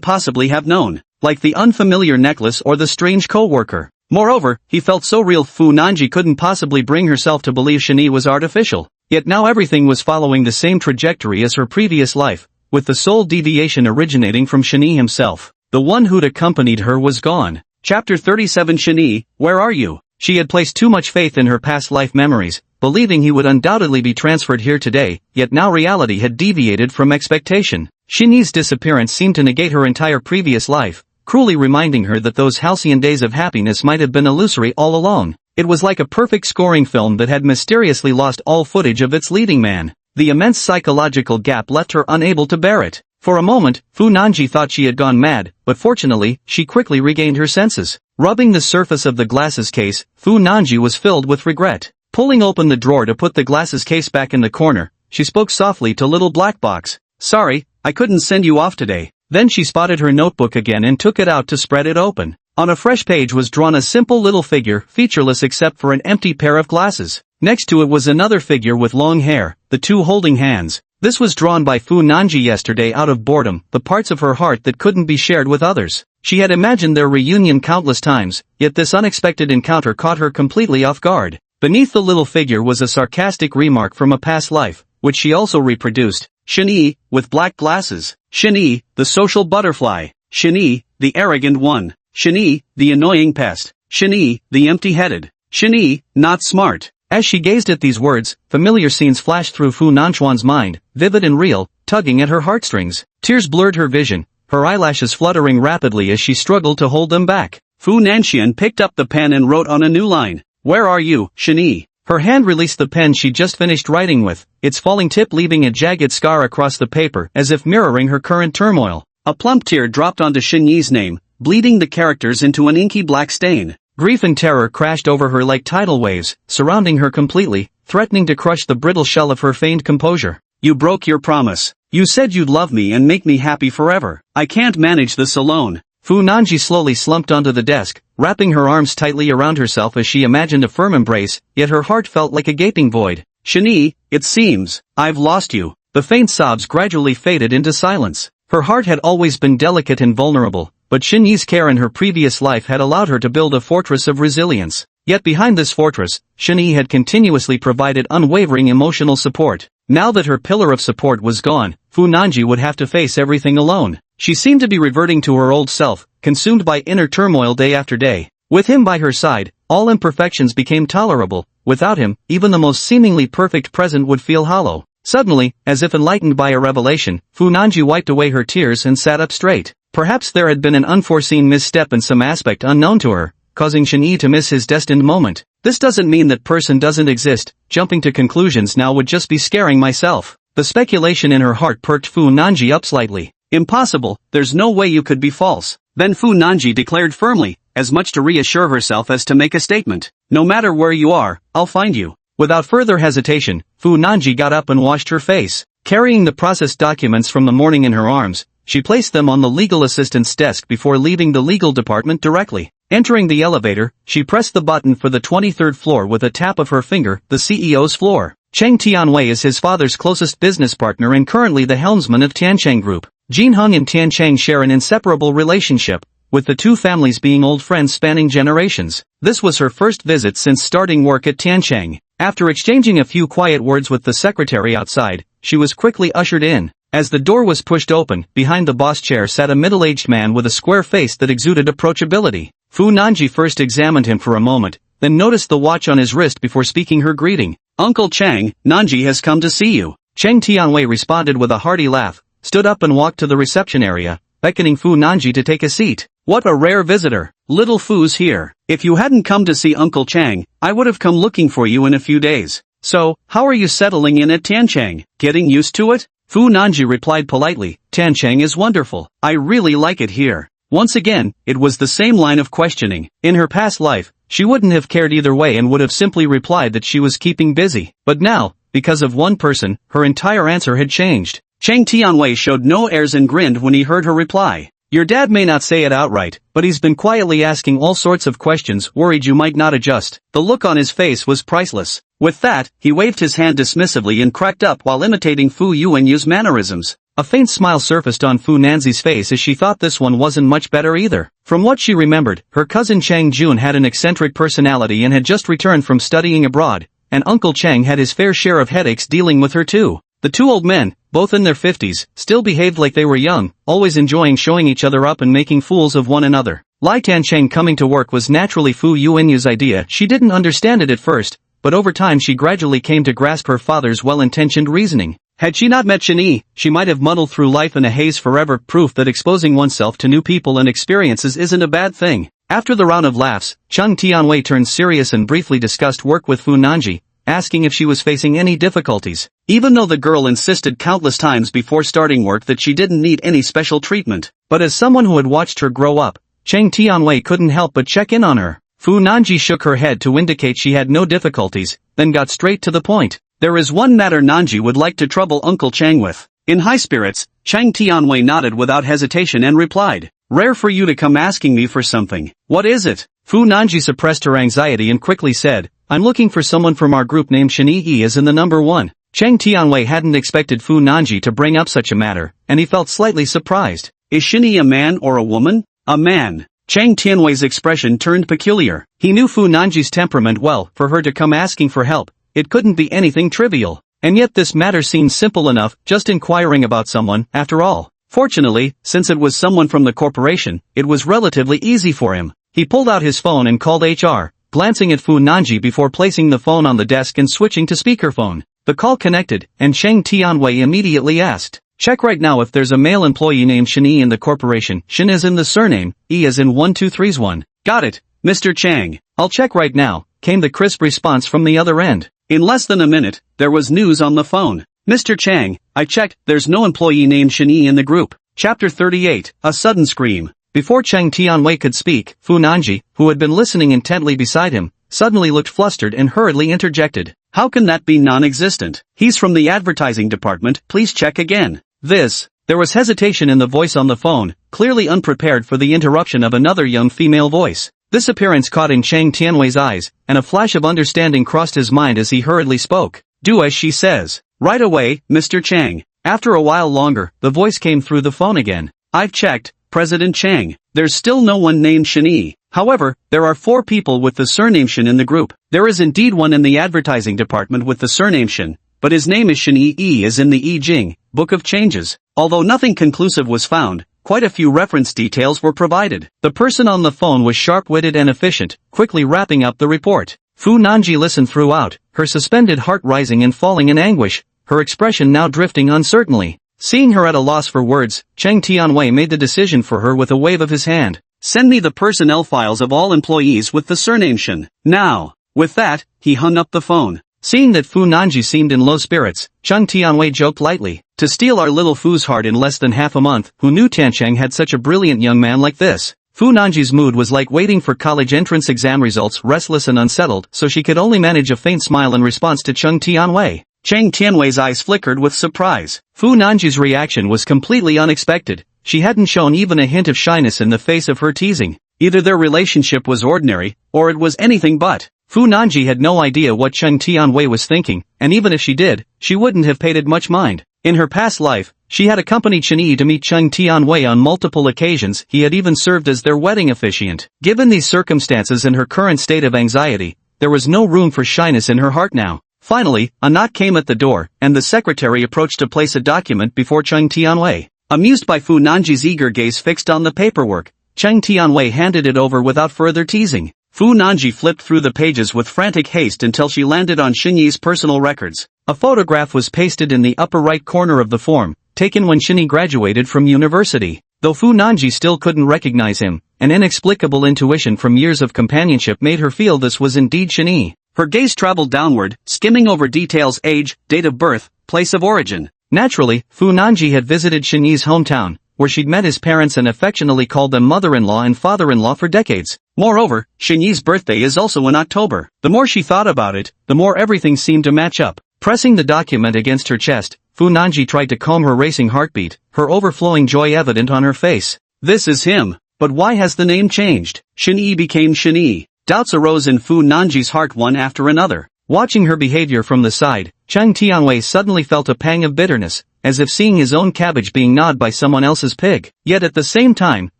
possibly have known, like the unfamiliar necklace or the strange co-worker. Moreover, he felt so real. Fu Nanji couldn't possibly bring herself to believe Shen-Yi was artificial. Yet now everything was following the same trajectory as her previous life, with the sole deviation originating from Shen-Yi himself. The one who'd accompanied her was gone. Chapter 37. Shen-Yi, where are you? She had placed too much faith in her past life memories, believing he would undoubtedly be transferred here today, yet now reality had deviated from expectation. Shen-Yi's disappearance seemed to negate her entire previous life, cruelly reminding her that those halcyon days of happiness might have been illusory all along. It was like a perfect scoring film that had mysteriously lost all footage of its leading man. The immense psychological gap left her unable to bear it. For a moment, Fu Nanji thought she had gone mad, but fortunately, she quickly regained her senses. Rubbing the surface of the glasses case, Fu Nanji was filled with regret. Pulling open the drawer to put the glasses case back in the corner, she spoke softly to Little Black Box. Sorry, I couldn't send you off today. Then she spotted her notebook again and took it out to spread it open. On a fresh page was drawn a simple little figure, featureless except for an empty pair of glasses. Next to it was another figure with long hair, the two holding hands. This was drawn by Fu Nanji yesterday out of boredom, the parts of her heart that couldn't be shared with others. She had imagined their reunion countless times, yet this unexpected encounter caught her completely off guard. Beneath the little figure was a sarcastic remark from a past life, which she also reproduced. Shen-Yi, with black glasses. Shen-Yi, the social butterfly. Shen-Yi, the arrogant one. Shen-Yi, the annoying pest. Shen-Yi, the empty-headed. Shen-Yi, not smart. As she gazed at these words, familiar scenes flashed through Fu Nanchuan's mind, vivid and real, tugging at her heartstrings. Tears blurred her vision, her eyelashes fluttering rapidly as she struggled to hold them back. Fu Nanxian picked up the pen and wrote on a new line. Where are you, Shinyi? Her hand released the pen she just finished writing with, its falling tip leaving a jagged scar across the paper as if mirroring her current turmoil. A plump tear dropped onto Shinyi's name, bleeding the characters into an inky black stain. Grief and terror crashed over her like tidal waves, surrounding her completely, threatening to crush the brittle shell of her feigned composure. You broke your promise. You said you'd love me and make me happy forever. I can't manage this alone. Fu Nanji slowly slumped onto the desk, wrapping her arms tightly around herself as she imagined a firm embrace, yet her heart felt like a gaping void. Shinyi, it seems, I've lost you. The faint sobs gradually faded into silence. Her heart had always been delicate and vulnerable, but Shinyi's care in her previous life had allowed her to build a fortress of resilience. Yet behind this fortress, Shinyi had continuously provided unwavering emotional support. Now that her pillar of support was gone, Fu Nanji would have to face everything alone. She seemed to be reverting to her old self, consumed by inner turmoil day after day. With him by her side, all imperfections became tolerable. Without him, even the most seemingly perfect present would feel hollow. Suddenly, as if enlightened by a revelation, Fu Nanji wiped away her tears and sat up straight. Perhaps there had been an unforeseen misstep in some aspect unknown to her, causing Shinyi to miss his destined moment. This doesn't mean that person doesn't exist. Jumping to conclusions now would just be scaring myself. The speculation in her heart perked Fu Nanji up slightly. Impossible, there's no way you could be false. Then Fu Nanji declared firmly, as much to reassure herself as to make a statement. No matter where you are, I'll find you. Without further hesitation, Fu Nanji got up and washed her face. Carrying the processed documents from the morning in her arms, she placed them on the legal assistant's desk before leaving the legal department directly. Entering the elevator, she pressed the button for the 23rd floor with a tap of her finger, the CEO's floor. Cheng Tianwei is his father's closest business partner and currently the helmsman of Tiancheng Group. Jin Heng and Tiancheng share an inseparable relationship, with the two families being old friends spanning generations. This was her first visit since starting work at Tiancheng. After exchanging a few quiet words with the secretary outside, she was quickly ushered in. As the door was pushed open, behind the boss chair sat a middle-aged man with a square face that exuded approachability. Fu Nanji first examined him for a moment, then noticed the watch on his wrist before speaking her greeting. Uncle Chang, Nanji has come to see you. Cheng Tianwei responded with a hearty laugh, stood up and walked to the reception area, beckoning Fu Nanji to take a seat. What a rare visitor. Little Fu's here. If you hadn't come to see Uncle Chang, I would have come looking for you in a few days. So, how are you settling in at Tiancheng? Getting used to it? Fu Nanji replied politely, Tiancheng is wonderful. I really like it here. Once again, it was the same line of questioning. In her past life, she wouldn't have cared either way and would have simply replied that she was keeping busy. But now, because of one person, her entire answer had changed. Cheng Tianwei showed no airs and grinned when he heard her reply. Your dad may not say it outright, but he's been quietly asking all sorts of questions, worried you might not adjust. The look on his face was priceless. With that, he waved his hand dismissively and cracked up while imitating Fu Yuanyu's mannerisms. A faint smile surfaced on Fu Nanzi's face as she thought this one wasn't much better either. From what she remembered, her cousin Chang Jun had an eccentric personality and had just returned from studying abroad, and Uncle Chang had his fair share of headaches dealing with her too. The two old men, both in their 50s, still behaved like they were young, always enjoying showing each other up and making fools of one another. Lai Tiancheng coming to work was naturally Fu Yuanyu's idea. She didn't understand it at first, but over time she gradually came to grasp her father's well-intentioned reasoning. Had she not met Shinyi, she might have muddled through life in a haze forever, proof that exposing oneself to new people and experiences isn't a bad thing. After the round of laughs, Cheng Tianwei turned serious and briefly discussed work with Fu Nanji, asking if she was facing any difficulties. Even though the girl insisted countless times before starting work that she didn't need any special treatment. But as someone who had watched her grow up, Cheng Tianwei couldn't help but check in on her. Fu Nanji shook her head to indicate she had no difficulties, then got straight to the point. There is one matter Nanji would like to trouble Uncle Chang with. In high spirits, Cheng Tianwei nodded without hesitation and replied, Rare for you to come asking me for something. What is it? Fu Nanji suppressed her anxiety and quickly said, I'm looking for someone from our group named Shinyi as in the number 1. Cheng Tianwei hadn't expected Fu Nanji to bring up such a matter, and he felt slightly surprised. Is Shinyi a man or a woman? A man. Cheng Tianwei's expression turned peculiar. He knew Fu Nanji's temperament well. For her to come asking for help, it couldn't be anything trivial. And yet this matter seemed simple enough, just inquiring about someone, after all. Fortunately, since it was someone from the corporation, it was relatively easy for him. He pulled out his phone and called HR, glancing at Fu Nanji before placing the phone on the desk and switching to speakerphone. The call connected, and Cheng Tianwei immediately asked, Check right now if there's a male employee named Shinyi in the corporation. Shin is in the surname, E as in 123's one. Got it, Mr. Chang. I'll check right now, came the crisp response from the other end. In less than a minute, there was news on the phone. Mr. Chang, I checked, there's no employee named Shinyi in the group. Chapter 38, A Sudden Scream. Before Chang Tianwei could speak, Fu Nanji, who had been listening intently beside him, suddenly looked flustered and hurriedly interjected. How can that be non-existent? He's from the advertising department, please check again. There was hesitation in the voice on the phone, clearly unprepared for the interruption of another young female voice. This appearance caught in Chang Tianwei's eyes, and a flash of understanding crossed his mind as he hurriedly spoke. Do as she says. Right away, Mr. Chang. After a while longer, the voice came through the phone again. I've checked, President Chang. There's still no one named Shinyi. However, there are 4 people with the surname Shin in the group. There is indeed one in the advertising department with the surname Shin, but his name is Shinyi E as in the I Ching, Book of Changes. Although nothing conclusive was found, quite a few reference details were provided. The person on the phone was sharp-witted and efficient, quickly wrapping up the report. Fu Nanji listened throughout, her suspended heart rising and falling in anguish, her expression now drifting uncertainly. Seeing her at a loss for words, Chang Tianwei made the decision for her with a wave of his hand. Send me the personnel files of all employees with the surname Shin. Now. With that, he hung up the phone. Seeing that Fu Nanji seemed in low spirits, Chang Tianwei joked lightly. To steal our little Fu's heart in less than half a month, who knew Tiancheng had such a brilliant young man like this? Fu Nanji's mood was like waiting for college entrance exam results, restless and unsettled, so she could only manage a faint smile in response to Chang Tianwei. Chang Tianwei's eyes flickered with surprise. Fu Nanji's reaction was completely unexpected. She hadn't shown even a hint of shyness in the face of her teasing. Either their relationship was ordinary, or it was anything but. Fu Nanji had no idea what Chang Tianwei was thinking, and even if she did, she wouldn't have paid it much mind. In her past life, she had accompanied Shinyi to meet Chang Tianwei on multiple occasions. He had even served as their wedding officiant. Given these circumstances and her current state of anxiety, there was no room for shyness in her heart now. Finally, a knock came at the door, and the secretary approached to place a document before Chang Tianwei. Amused by Fu Nanji's eager gaze fixed on the paperwork, Chang Tianwei handed it over without further teasing. Fu Nanji flipped through the pages with frantic haste until she landed on Shinyi's personal records. A photograph was pasted in the upper right corner of the form, taken when Shinyi graduated from university. Though Fu Nanji still couldn't recognize him, an inexplicable intuition from years of companionship made her feel this was indeed Shinyi. Her gaze traveled downward, skimming over details: age, date of birth, place of origin. Naturally, Fu Nanji had visited Shinyi's hometown, where she'd met his parents and affectionately called them mother-in-law and father-in-law for decades. Moreover, Shinyi's birthday is also in October. The more she thought about it, the more everything seemed to match up. Pressing the document against her chest, Fu Nanji tried to calm her racing heartbeat, her overflowing joy evident on her face. This is him. But why has the name changed? Shinyi became Shinyi. Doubts arose in Fu Nanji's heart one after another. Watching her behavior from the side, Chang Tianwei suddenly felt a pang of bitterness, as if seeing his own cabbage being gnawed by someone else's pig. Yet at the same time,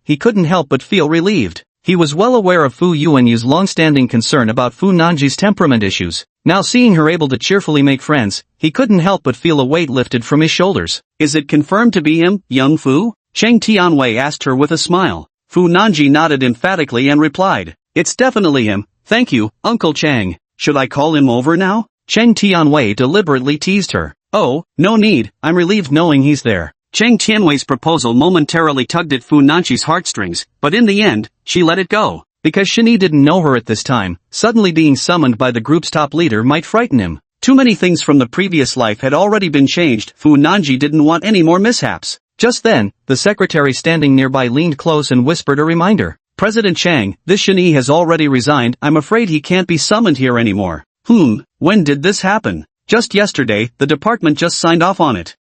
he couldn't help but feel relieved. He was well aware of Fu Yuanyu's long-standing concern about Fu Nanji's temperament issues. Now seeing her able to cheerfully make friends, he couldn't help but feel a weight lifted from his shoulders. Is it confirmed to be him, young Fu? Chang Tianwei asked her with a smile. Fu Nanji nodded emphatically and replied, it's definitely him, thank you, Uncle Chang. Should I call him over now? Chang Tianwei deliberately teased her. Oh, no need, I'm relieved knowing he's there. Chang Tianwei's proposal momentarily tugged at Fu Nanji's heartstrings, but in the end, she let it go. Because Shinyi didn't know her at this time, suddenly being summoned by the group's top leader might frighten him. Too many things from the previous life had already been changed. Fu Nanji didn't want any more mishaps. Just then, the secretary standing nearby leaned close and whispered a reminder. President Chang, this Shinyi has already resigned. I'm afraid he can't be summoned here anymore. When did this happen? Just yesterday, the department just signed off on it.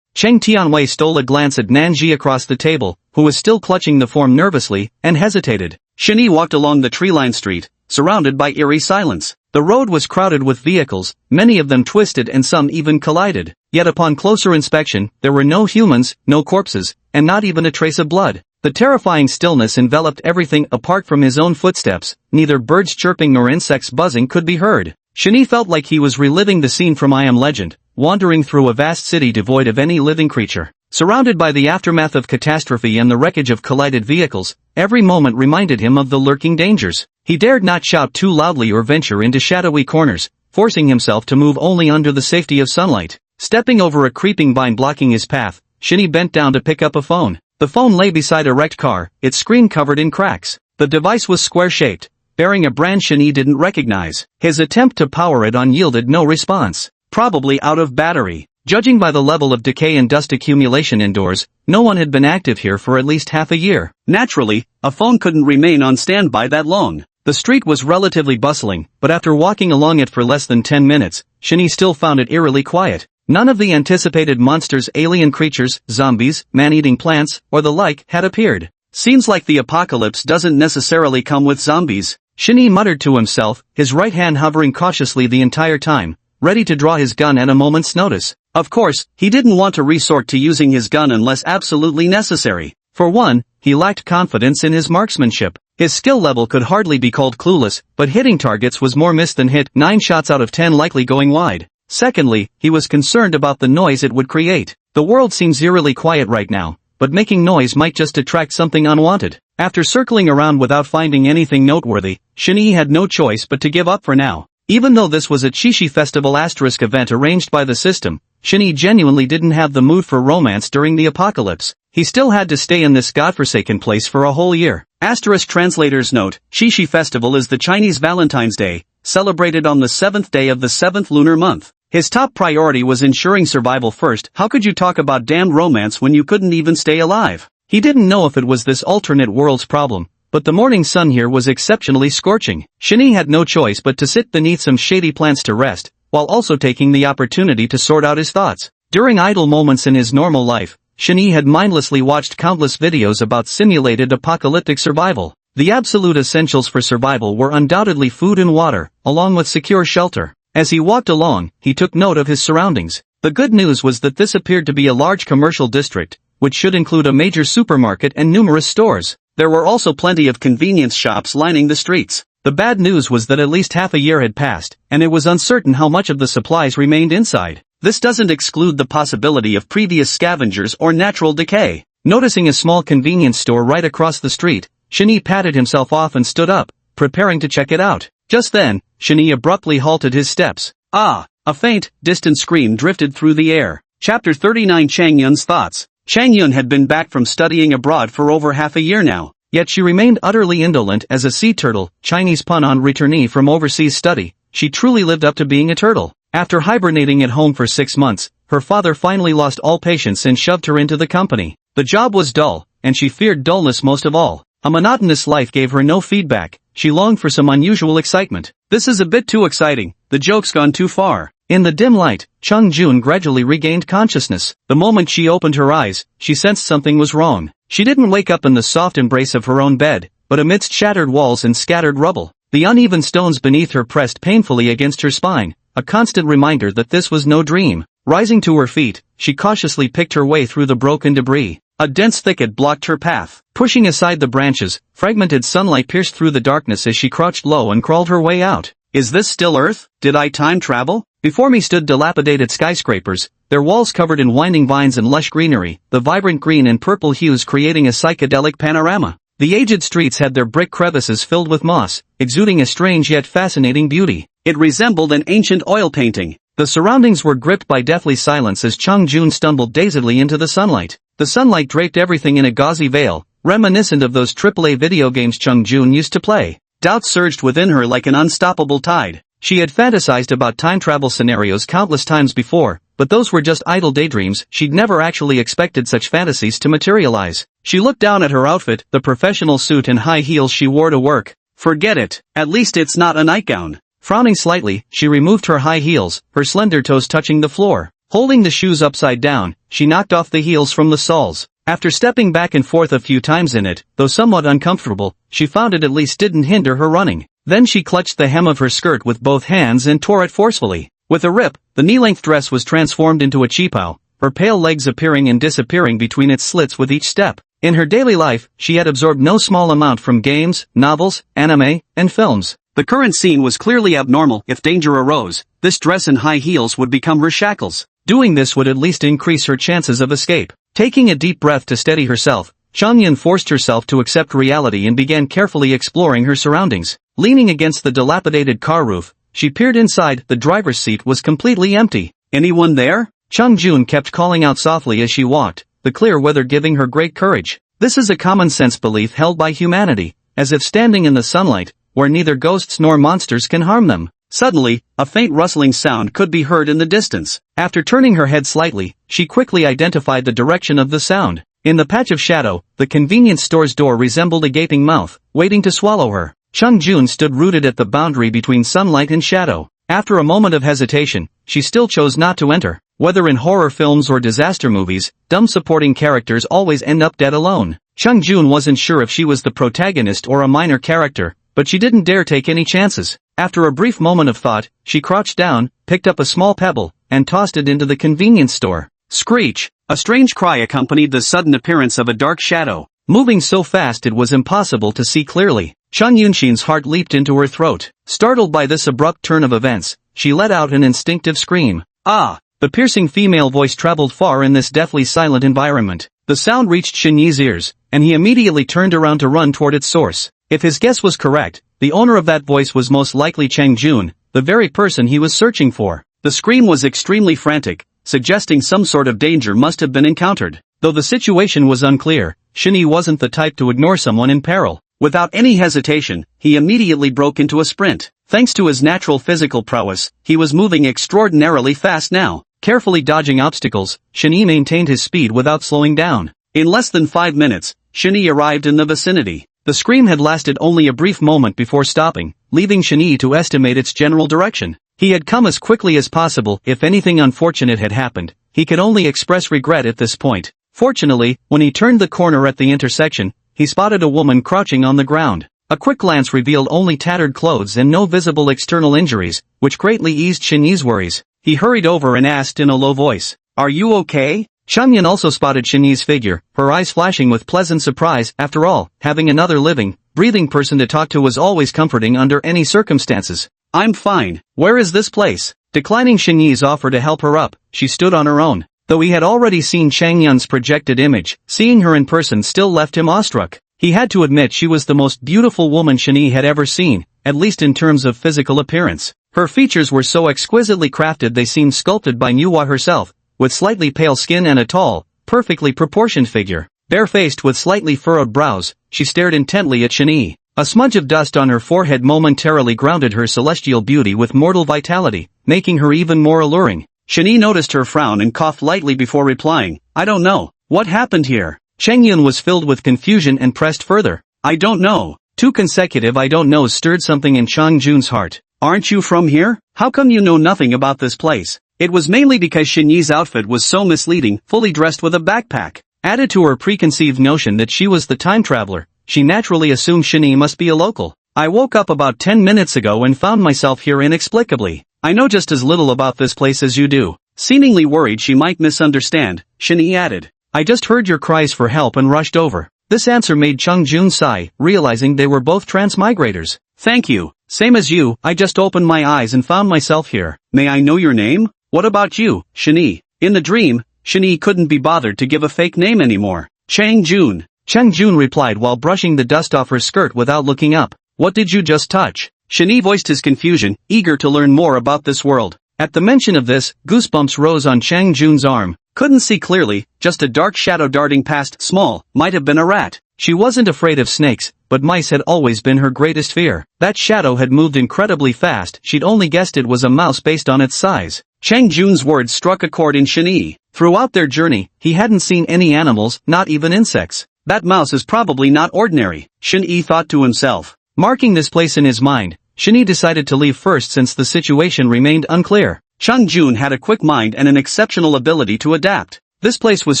Chang Tianwei stole a glance at Nanji across the table, who was still clutching the form nervously, and hesitated. Shinyi walked along the tree-lined street, surrounded by eerie silence. The road was crowded with vehicles, many of them twisted and some even collided. Yet upon closer inspection, there were no humans, no corpses, and not even a trace of blood. The terrifying stillness enveloped everything. Apart from his own footsteps, neither birds chirping nor insects buzzing could be heard. Shinyi felt like he was reliving the scene from I Am Legend, wandering through a vast city devoid of any living creature. Surrounded by the aftermath of catastrophe and the wreckage of collided vehicles, every moment reminded him of the lurking dangers. He dared not shout too loudly or venture into shadowy corners, forcing himself to move only under the safety of sunlight. Stepping over a creeping vine blocking his path, Shinyi bent down to pick up a phone. The phone lay beside a wrecked car, its screen covered in cracks. The device was square-shaped, bearing a brand Shani didn't recognize. His attempt to power it on yielded no response, probably out of battery. Judging by the level of decay and dust accumulation indoors, no one had been active here for at least half a year. Naturally, a phone couldn't remain on standby that long. The street was relatively bustling, but after walking along it for less than 10 minutes, Shani still found it eerily quiet. None of the anticipated monsters, alien creatures, zombies, man-eating plants, or the like, had appeared. Seems like the apocalypse doesn't necessarily come with zombies, Shani muttered to himself, his right hand hovering cautiously the entire time, ready to draw his gun at a moment's notice. Of course, he didn't want to resort to using his gun unless absolutely necessary. For one, he lacked confidence in his marksmanship. His skill level could hardly be called clueless, but hitting targets was more miss than hit, 9 shots out of 10 likely going wide. Secondly, he was concerned about the noise it would create. The world seems eerily quiet right now, but making noise might just attract something unwanted. After circling around without finding anything noteworthy, Shani had no choice but to give up for now. Even though this was a Chishi Festival * event arranged by the system, Shani genuinely didn't have the mood for romance during the apocalypse. He still had to stay in this godforsaken place for a whole year. Translator's note, Chishi Festival is the Chinese Valentine's Day, celebrated on the 7th day of the 7th lunar month. His top priority was ensuring survival first. How could you talk about damned romance when you couldn't even stay alive? He didn't know if it was this alternate world's problem, but the morning sun here was exceptionally scorching. Shani had no choice but to sit beneath some shady plants to rest, while also taking the opportunity to sort out his thoughts. During idle moments in his normal life, Shani had mindlessly watched countless videos about simulated apocalyptic survival. The absolute essentials for survival were undoubtedly food and water, along with secure shelter. As he walked along, he took note of his surroundings. The good news was that this appeared to be a large commercial district, which should include a major supermarket and numerous stores. There were also plenty of convenience shops lining the streets. The bad news was that at least half a year had passed, and it was uncertain how much of the supplies remained inside. This doesn't exclude the possibility of previous scavengers or natural decay. Noticing a small convenience store right across the street, Shani patted himself off and stood up, preparing to check it out. Just then, Shani abruptly halted his steps. Ah! A faint, distant scream drifted through the air. Chapter 39 Chang Yun's thoughts. Chang Yun had been back from studying abroad for over half a year now, yet she remained utterly indolent as a sea turtle, Chinese pun on returnee from overseas study. She truly lived up to being a turtle. After hibernating at home for 6 months, her father finally lost all patience and shoved her into the company. The job was dull, and she feared dullness most of all. A monotonous life gave her no feedback. She longed for some unusual excitement. This is a bit too exciting, the joke's gone too far. In the dim light, Chung Jun gradually regained consciousness. The moment she opened her eyes, she sensed something was wrong. She didn't wake up in the soft embrace of her own bed, but amidst shattered walls and scattered rubble. The uneven stones beneath her pressed painfully against her spine, a constant reminder that this was no dream. Rising to her feet, she cautiously picked her way through the broken debris. A dense thicket blocked her path. Pushing aside the branches, fragmented sunlight pierced through the darkness as she crouched low and crawled her way out. Is this still Earth? Did I time travel? Before me stood dilapidated skyscrapers, their walls covered in winding vines and lush greenery, the vibrant green and purple hues creating a psychedelic panorama. The aged streets had their brick crevices filled with moss, exuding a strange yet fascinating beauty. It resembled an ancient oil painting. The surroundings were gripped by deathly silence as Chung Jun stumbled dazedly into the sunlight. The sunlight draped everything in a gauzy veil, reminiscent of those AAA video games Chung Jun used to play. Doubt surged within her like an unstoppable tide. She had fantasized about time travel scenarios countless times before, but those were just idle daydreams. She'd never actually expected such fantasies to materialize. She looked down at her outfit, the professional suit and high heels she wore to work. Forget it. At least it's not a nightgown. Frowning slightly, she removed her high heels, her slender toes touching the floor. Holding the shoes upside down, she knocked off the heels from the soles. After stepping back and forth a few times in it, though somewhat uncomfortable, she found it at least didn't hinder her running. Then she clutched the hem of her skirt with both hands and tore it forcefully. With a rip, the knee-length dress was transformed into a cheapao, her pale legs appearing and disappearing between its slits with each step. In her daily life, she had absorbed no small amount from games, novels, anime, and films. The current scene was clearly abnormal. If danger arose, this dress and high heels would become her shackles. Doing this would at least increase her chances of escape. Taking a deep breath to steady herself, Chang Yun forced herself to accept reality and began carefully exploring her surroundings. Leaning against the dilapidated car roof, she peered inside. The driver's seat was completely empty. Anyone there? Chung Jun kept calling out softly as she walked, the clear weather giving her great courage. This is a common-sense belief held by humanity, as if standing in the sunlight, where neither ghosts nor monsters can harm them. Suddenly, a faint rustling sound could be heard in the distance. After turning her head slightly, she quickly identified the direction of the sound. In the patch of shadow, the convenience store's door resembled a gaping mouth, waiting to swallow her. Chung Jun stood rooted at the boundary between sunlight and shadow. After a moment of hesitation, she still chose not to enter. Whether in horror films or disaster movies, dumb supporting characters always end up dead alone. Chung Jun wasn't sure if she was the protagonist or a minor character, but she didn't dare take any chances. After a brief moment of thought, she crouched down, picked up a small pebble, and tossed it into the convenience store. Screech! A strange cry accompanied the sudden appearance of a dark shadow. Moving so fast it was impossible to see clearly. Chung Yunshin's heart leaped into her throat. Startled by this abrupt turn of events, she let out an instinctive scream. Ah! The piercing female voice traveled far in this deathly silent environment. The sound reached Shinyi's ears, and he immediately turned around to run toward its source. If his guess was correct, the owner of that voice was most likely Chang Jun, the very person he was searching for. The scream was extremely frantic, suggesting some sort of danger must have been encountered. Though the situation was unclear, Shinyi wasn't the type to ignore someone in peril. Without any hesitation, he immediately broke into a sprint. Thanks to his natural physical prowess, he was moving extraordinarily fast now. Carefully dodging obstacles, Shinyi maintained his speed without slowing down. In less than 5 minutes, Shinyi arrived in the vicinity. The scream had lasted only a brief moment before stopping, leaving Shinyi to estimate its general direction. He had come as quickly as possible. If anything unfortunate had happened, he could only express regret at this point. Fortunately, when he turned the corner at the intersection, he spotted a woman crouching on the ground. A quick glance revealed only tattered clothes and no visible external injuries, which greatly eased Shinyi's worries. He hurried over and asked in a low voice, "Are you okay?" Changyan also spotted Shinyi's figure, her eyes flashing with pleasant surprise. After all, having another living, breathing person to talk to was always comforting under any circumstances. "I'm fine. Where is this place?" Declining Shinyi's offer to help her up, she stood on her own. Though he had already seen Changyun's projected image, seeing her in person still left him awestruck. He had to admit she was the most beautiful woman Shinyi had ever seen, at least in terms of physical appearance. Her features were so exquisitely crafted they seemed sculpted by Manhwa herself, with slightly pale skin and a tall, perfectly proportioned figure. Bare-faced with slightly furrowed brows, she stared intently at Shinyi. A smudge of dust on her forehead momentarily grounded her celestial beauty with mortal vitality, making her even more alluring. Shinyi noticed her frown and coughed lightly before replying, "I don't know. What happened here?" Changyun was filled with confusion and pressed further. "I don't know." Two consecutive "I don't knows" stirred something in Chang Jun's heart. "Aren't you from here? How come you know nothing about this place?" It was mainly because Shinyi's outfit was so misleading, fully dressed with a backpack. Added to her preconceived notion that she was the time traveler, she naturally assumed Shinyi must be a local. "I woke up about 10 minutes ago and found myself here inexplicably. I know just as little about this place as you do." Seemingly worried she might misunderstand, Shinyi added, "I just heard your cries for help and rushed over." This answer made Chung Jun sigh, realizing they were both transmigrators. "Thank you. Same as you, I just opened my eyes and found myself here. May I know your name?" "What about you, Shinyi?" In the dream, Shinyi couldn't be bothered to give a fake name anymore. "Chang Jun." Chang Jun replied while brushing the dust off her skirt without looking up. "What did you just touch?" Shinyi voiced his confusion, eager to learn more about this world. At the mention of this, goosebumps rose on Chang Jun's arm. Couldn't see clearly, just a dark shadow darting past, small, might have been a rat. She wasn't afraid of snakes, but mice had always been her greatest fear. That shadow had moved incredibly fast, she'd only guessed it was a mouse based on its size. Chang Jun's words struck a chord in Shinyi. Throughout their journey, he hadn't seen any animals, not even insects. That mouse is probably not ordinary, Shinyi thought to himself. Marking this place in his mind, Shinyi decided to leave first since the situation remained unclear. Chang Jun had a quick mind and an exceptional ability to adapt. This place was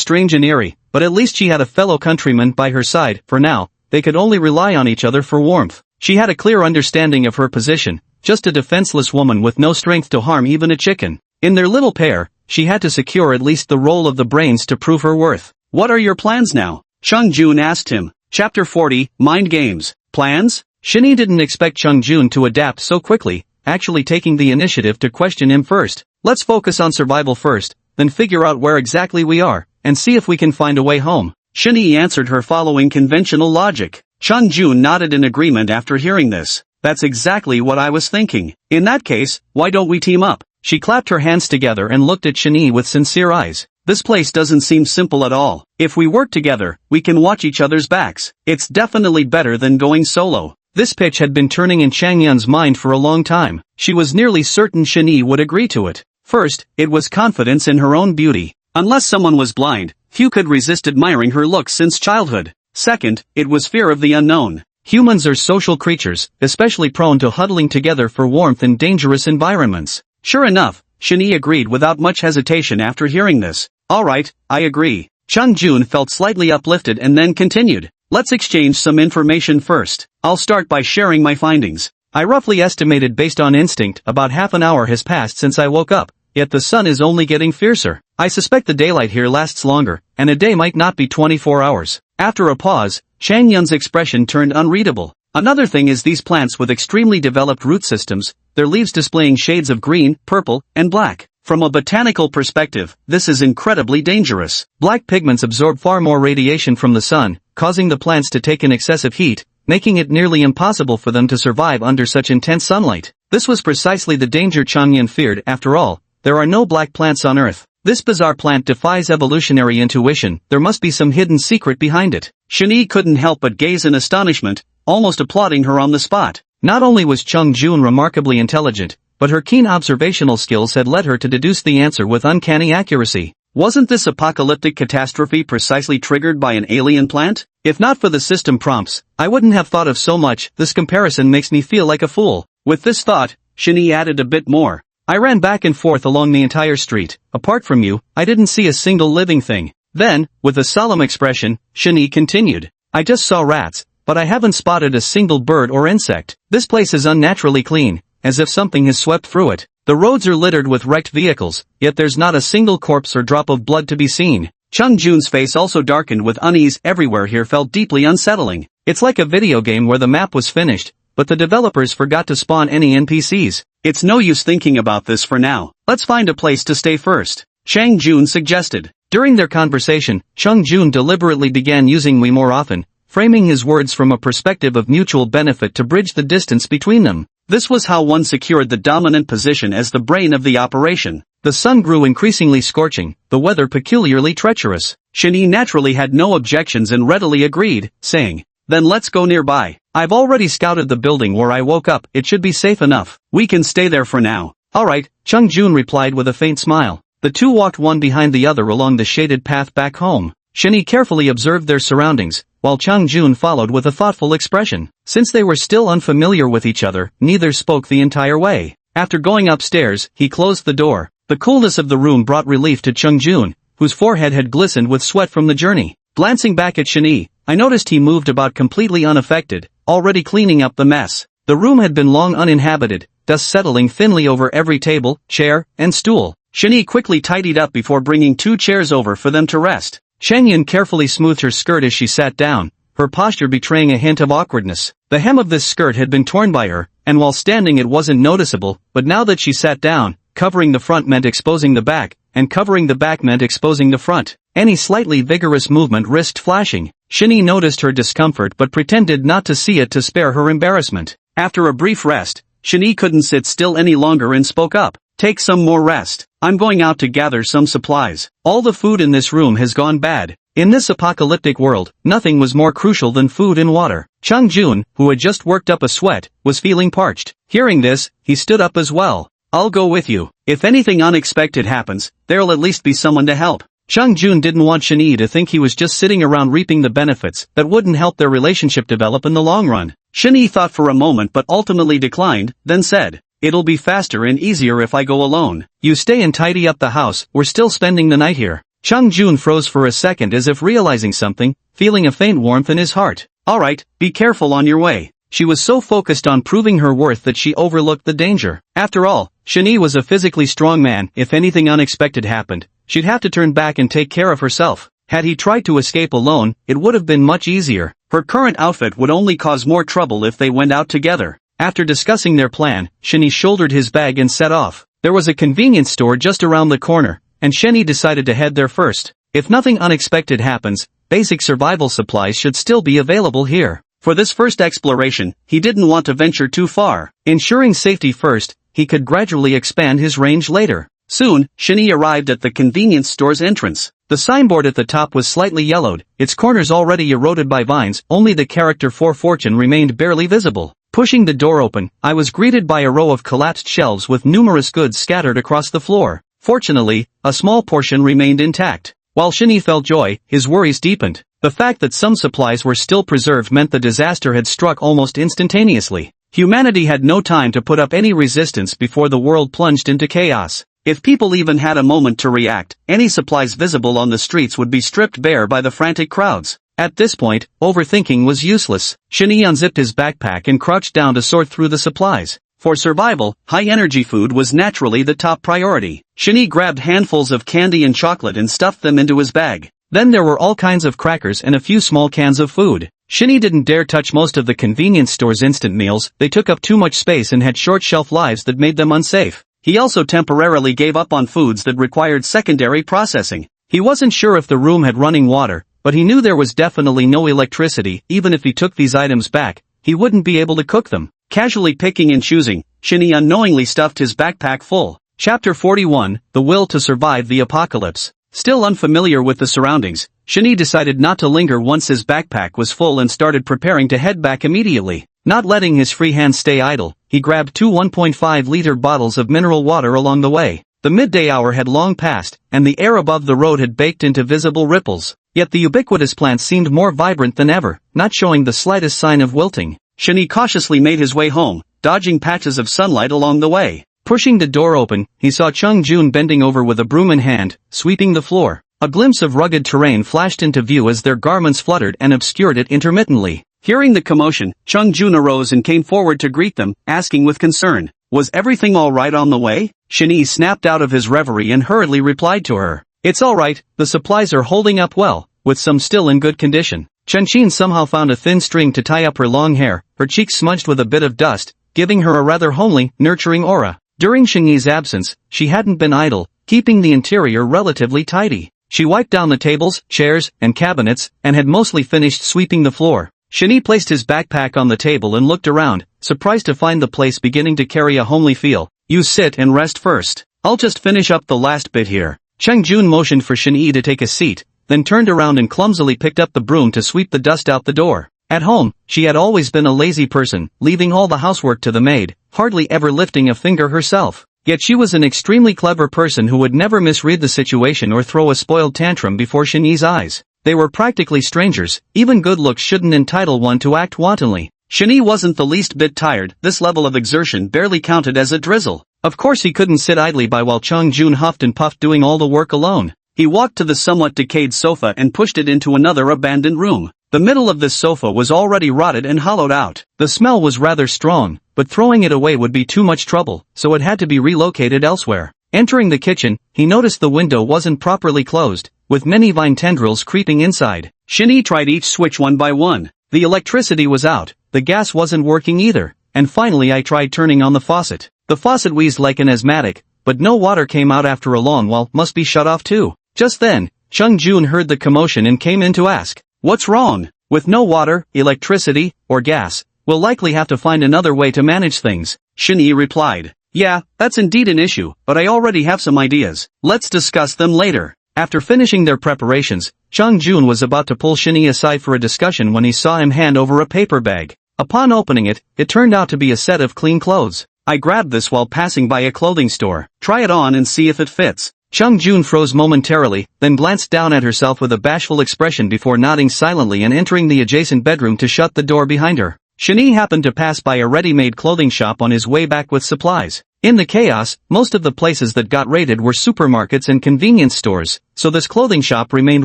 strange and eerie, but at least she had a fellow countryman by her side. For now, they could only rely on each other for warmth. She had a clear understanding of her position, just a defenseless woman with no strength to harm even a chicken. In their little pair, she had to secure at least the role of the brains to prove her worth. "What are your plans now?" Chang Jun asked him. Chapter 40, Mind Games. Plans? Shinyi didn't expect Chang Jun to adapt so quickly, actually taking the initiative to question him first. "Let's focus on survival first, then figure out where exactly we are, and see if we can find a way home." Shinyi answered her following conventional logic. Chang Jun nodded in agreement after hearing this. "That's exactly what I was thinking. In that case, why don't we team up?" She clapped her hands together and looked at Shinyi with sincere eyes. this place doesn't seem simple at all. If we work together, we can watch each other's backs. It's definitely better than going solo. This pitch had been turning in Chang Yun's mind for a long time. She was nearly certain Shani would agree to it. First, it was confidence in her own beauty. Unless someone was blind, few could resist admiring her looks since childhood. Second, it was fear of the unknown. Humans are social creatures, especially prone to huddling together for warmth in dangerous environments. Sure enough, Shani agreed without much hesitation after hearing this. Alright, I agree. Chung Jun felt slightly uplifted and then continued. Let's exchange some information first. I'll start by sharing my findings. I roughly estimated based on instinct about half an hour has passed since I woke up, yet the sun is only getting fiercer. I suspect the daylight here lasts longer, and a day might not be 24 hours. After a pause, Chang Yun's expression turned unreadable. Another thing is these plants with extremely developed root systems, their leaves displaying shades of green, purple, and black. From a botanical perspective, this is incredibly dangerous. Black pigments absorb far more radiation from the sun, causing the plants to take in excessive heat, making it nearly impossible for them to survive under such intense sunlight. This was precisely the danger Chang Yun feared. After all, there are no black plants on Earth. This bizarre plant defies evolutionary intuition. There must be some hidden secret behind it. Shani couldn't help but gaze in astonishment, almost applauding her on the spot. Not only was Chung Jun remarkably intelligent, but her keen observational skills had led her to deduce the answer with uncanny accuracy. Wasn't this apocalyptic catastrophe precisely triggered by an alien plant? If not for the system prompts, I wouldn't have thought of so much. This comparison makes me feel like a fool. With this thought, Shani added a bit more. I ran back and forth along the entire street. Apart from you, I didn't see a single living thing. Then, with a solemn expression, Shani continued. I just saw rats, but I haven't spotted a single bird or insect. This place is unnaturally clean, as if something has swept through it. The roads are littered with wrecked vehicles, yet there's not a single corpse or drop of blood to be seen. Chung Jun's face also darkened with unease. Everywhere here felt deeply unsettling. It's like a video game where the map was finished, but the developers forgot to spawn any NPCs. It's no use thinking about this for now. Let's find a place to stay first, Chang Jun suggested. During their conversation, Chung Jun deliberately began using we more often, framing his words from a perspective of mutual benefit to bridge the distance between them. This was how one secured the dominant position as the brain of the operation. The sun grew increasingly scorching, the weather peculiarly treacherous. Shani naturally had no objections and readily agreed, saying, then let's go nearby. I've already scouted the building where I woke up. It should be safe enough. We can stay there for now. Alright, Chung Jun replied with a faint smile. The two walked one behind the other along the shaded path back home. Shani carefully observed their surroundings, while Chung Jun followed with a thoughtful expression. Since they were still unfamiliar with each other, neither spoke the entire way. After going upstairs, he closed the door. The coolness of the room brought relief to Chung Jun, whose forehead had glistened with sweat from the journey. Glancing back at Shani, I noticed he moved about completely unaffected, already cleaning up the mess. The room had been long uninhabited, dust settling thinly over every table, chair, and stool. Shani quickly tidied up before bringing 2 chairs over for them to rest. Chang Yun carefully smoothed her skirt as she sat down, her posture betraying a hint of awkwardness. The hem of this skirt had been torn by her, and while standing it wasn't noticeable, but now that she sat down, covering the front meant exposing the back, and covering the back meant exposing the front. Any slightly vigorous movement risked flashing. Shani noticed her discomfort but pretended not to see it to spare her embarrassment. After a brief rest, Shani couldn't sit still any longer and spoke up. Take some more rest. I'm going out to gather some supplies. All the food in this room has gone bad. In this apocalyptic world, nothing was more crucial than food and water. Chung Jun, who had just worked up a sweat, was feeling parched. Hearing this, he stood up as well. I'll go with you. If anything unexpected happens, there'll at least be someone to help. Chung Jun didn't want Shani to think he was just sitting around reaping the benefits that wouldn't help their relationship develop in the long run. Shani thought for a moment but ultimately declined, then said, it'll be faster and easier if I go alone. You stay and tidy up the house, we're still spending the night here. Chung Jun froze for a second as if realizing something, feeling a faint warmth in his heart. Alright, be careful on your way. She was so focused on proving her worth that she overlooked the danger. After all, Shani was a physically strong man. If anything unexpected happened, she'd have to turn back and take care of herself. Had he tried to escape alone, it would have been much easier. Her current outfit would only cause more trouble if they went out together. After discussing their plan, Shani shouldered his bag and set off. There was a convenience store just around the corner, and Shani decided to head there first. If nothing unexpected happens, basic survival supplies should still be available here. For this first exploration, he didn't want to venture too far. Ensuring safety first, he could gradually expand his range later. Soon, Shinee arrived at the convenience store's entrance. The signboard at the top was slightly yellowed, its corners already eroded by vines, only the character for fortune remained barely visible. Pushing the door open, I was greeted by a row of collapsed shelves with numerous goods scattered across the floor. Fortunately, a small portion remained intact. While Shinee felt joy, his worries deepened. The fact that some supplies were still preserved meant the disaster had struck almost instantaneously. Humanity had no time to put up any resistance before the world plunged into chaos. If people even had a moment to react, any supplies visible on the streets would be stripped bare by the frantic crowds. At this point, overthinking was useless. Shinee unzipped his backpack and crouched down to sort through the supplies. For survival, high-energy food was naturally the top priority. Shinee grabbed handfuls of candy and chocolate and stuffed them into his bag. Then there were all kinds of crackers and a few small cans of food. Shinee didn't dare touch most of the convenience store's instant meals, they took up too much space and had short shelf lives that made them unsafe. He also temporarily gave up on foods that required secondary processing. He wasn't sure if the room had running water, but he knew there was definitely no electricity. Even if he took these items back, he wouldn't be able to cook them. Casually picking and choosing, Shinee unknowingly stuffed his backpack full. Chapter 41, The Will to Survive the Apocalypse. Still unfamiliar with the surroundings, Shinee decided not to linger once his backpack was full and started preparing to head back immediately. Not letting his free hand stay idle, he grabbed two 1.5-liter bottles of mineral water along the way. The midday hour had long passed, and the air above the road had baked into visible ripples. Yet the ubiquitous plants seemed more vibrant than ever, not showing the slightest sign of wilting. Shinee cautiously made his way home, dodging patches of sunlight along the way. Pushing the door open, he saw Chung-jun bending over with a broom in hand, sweeping the floor. A glimpse of rugged terrain flashed into view as their garments fluttered and obscured it intermittently. Hearing the commotion, Chung-jun arose and came forward to greet them, asking with concern, "Was everything all right on the way?" Shinee snapped out of his reverie and hurriedly replied to her, "It's all right, the supplies are holding up well, with some still in good condition." Chen-chin somehow found a thin string to tie up her long hair, her cheeks smudged with a bit of dust, giving her a rather homely, nurturing aura. During Shingee's absence, she hadn't been idle, keeping the interior relatively tidy. She wiped down the tables, chairs, and cabinets, and had mostly finished sweeping the floor. Shinee placed his backpack on the table and looked around, surprised to find the place beginning to carry a homely feel. "You sit and rest first. I'll just finish up the last bit here." Chang-jun motioned for Shinee to take a seat, then turned around and clumsily picked up the broom to sweep the dust out the door. At home, she had always been a lazy person, leaving all the housework to the maid, hardly ever lifting a finger herself. Yet she was an extremely clever person who would never misread the situation or throw a spoiled tantrum before Shinee's eyes. They were practically strangers, even good looks shouldn't entitle one to act wantonly. Shinee wasn't the least bit tired, this level of exertion barely counted as a drizzle. Of course he couldn't sit idly by while Chung-jun huffed and puffed doing all the work alone. He walked to the somewhat decayed sofa and pushed it into another abandoned room. The middle of this sofa was already rotted and hollowed out. The smell was rather strong, but throwing it away would be too much trouble, so it had to be relocated elsewhere. Entering the kitchen, he noticed the window wasn't properly closed, with many vine tendrils creeping inside. Shinee tried each switch one by one. The electricity was out, the gas wasn't working either, and finally I tried turning on the faucet. The faucet wheezed like an asthmatic, but no water came out after a long while, must be shut off too. Just then, Chung-jun heard the commotion and came in to ask, "What's wrong?" "With no water, electricity, or gas, we'll likely have to find another way to manage things," Shinee replied. "Yeah, that's indeed an issue, but I already have some ideas. Let's discuss them later." After finishing their preparations, Chung-jun was about to pull Shinee aside for a discussion when he saw him hand over a paper bag. Upon opening it, it turned out to be a set of clean clothes. "I grabbed this while passing by a clothing store. Try it on and see if it fits." Chung-jun froze momentarily, then glanced down at herself with a bashful expression before nodding silently and entering the adjacent bedroom to shut the door behind her. Shinee happened to pass by a ready-made clothing shop on his way back with supplies. In the chaos, most of the places that got raided were supermarkets and convenience stores, so this clothing shop remained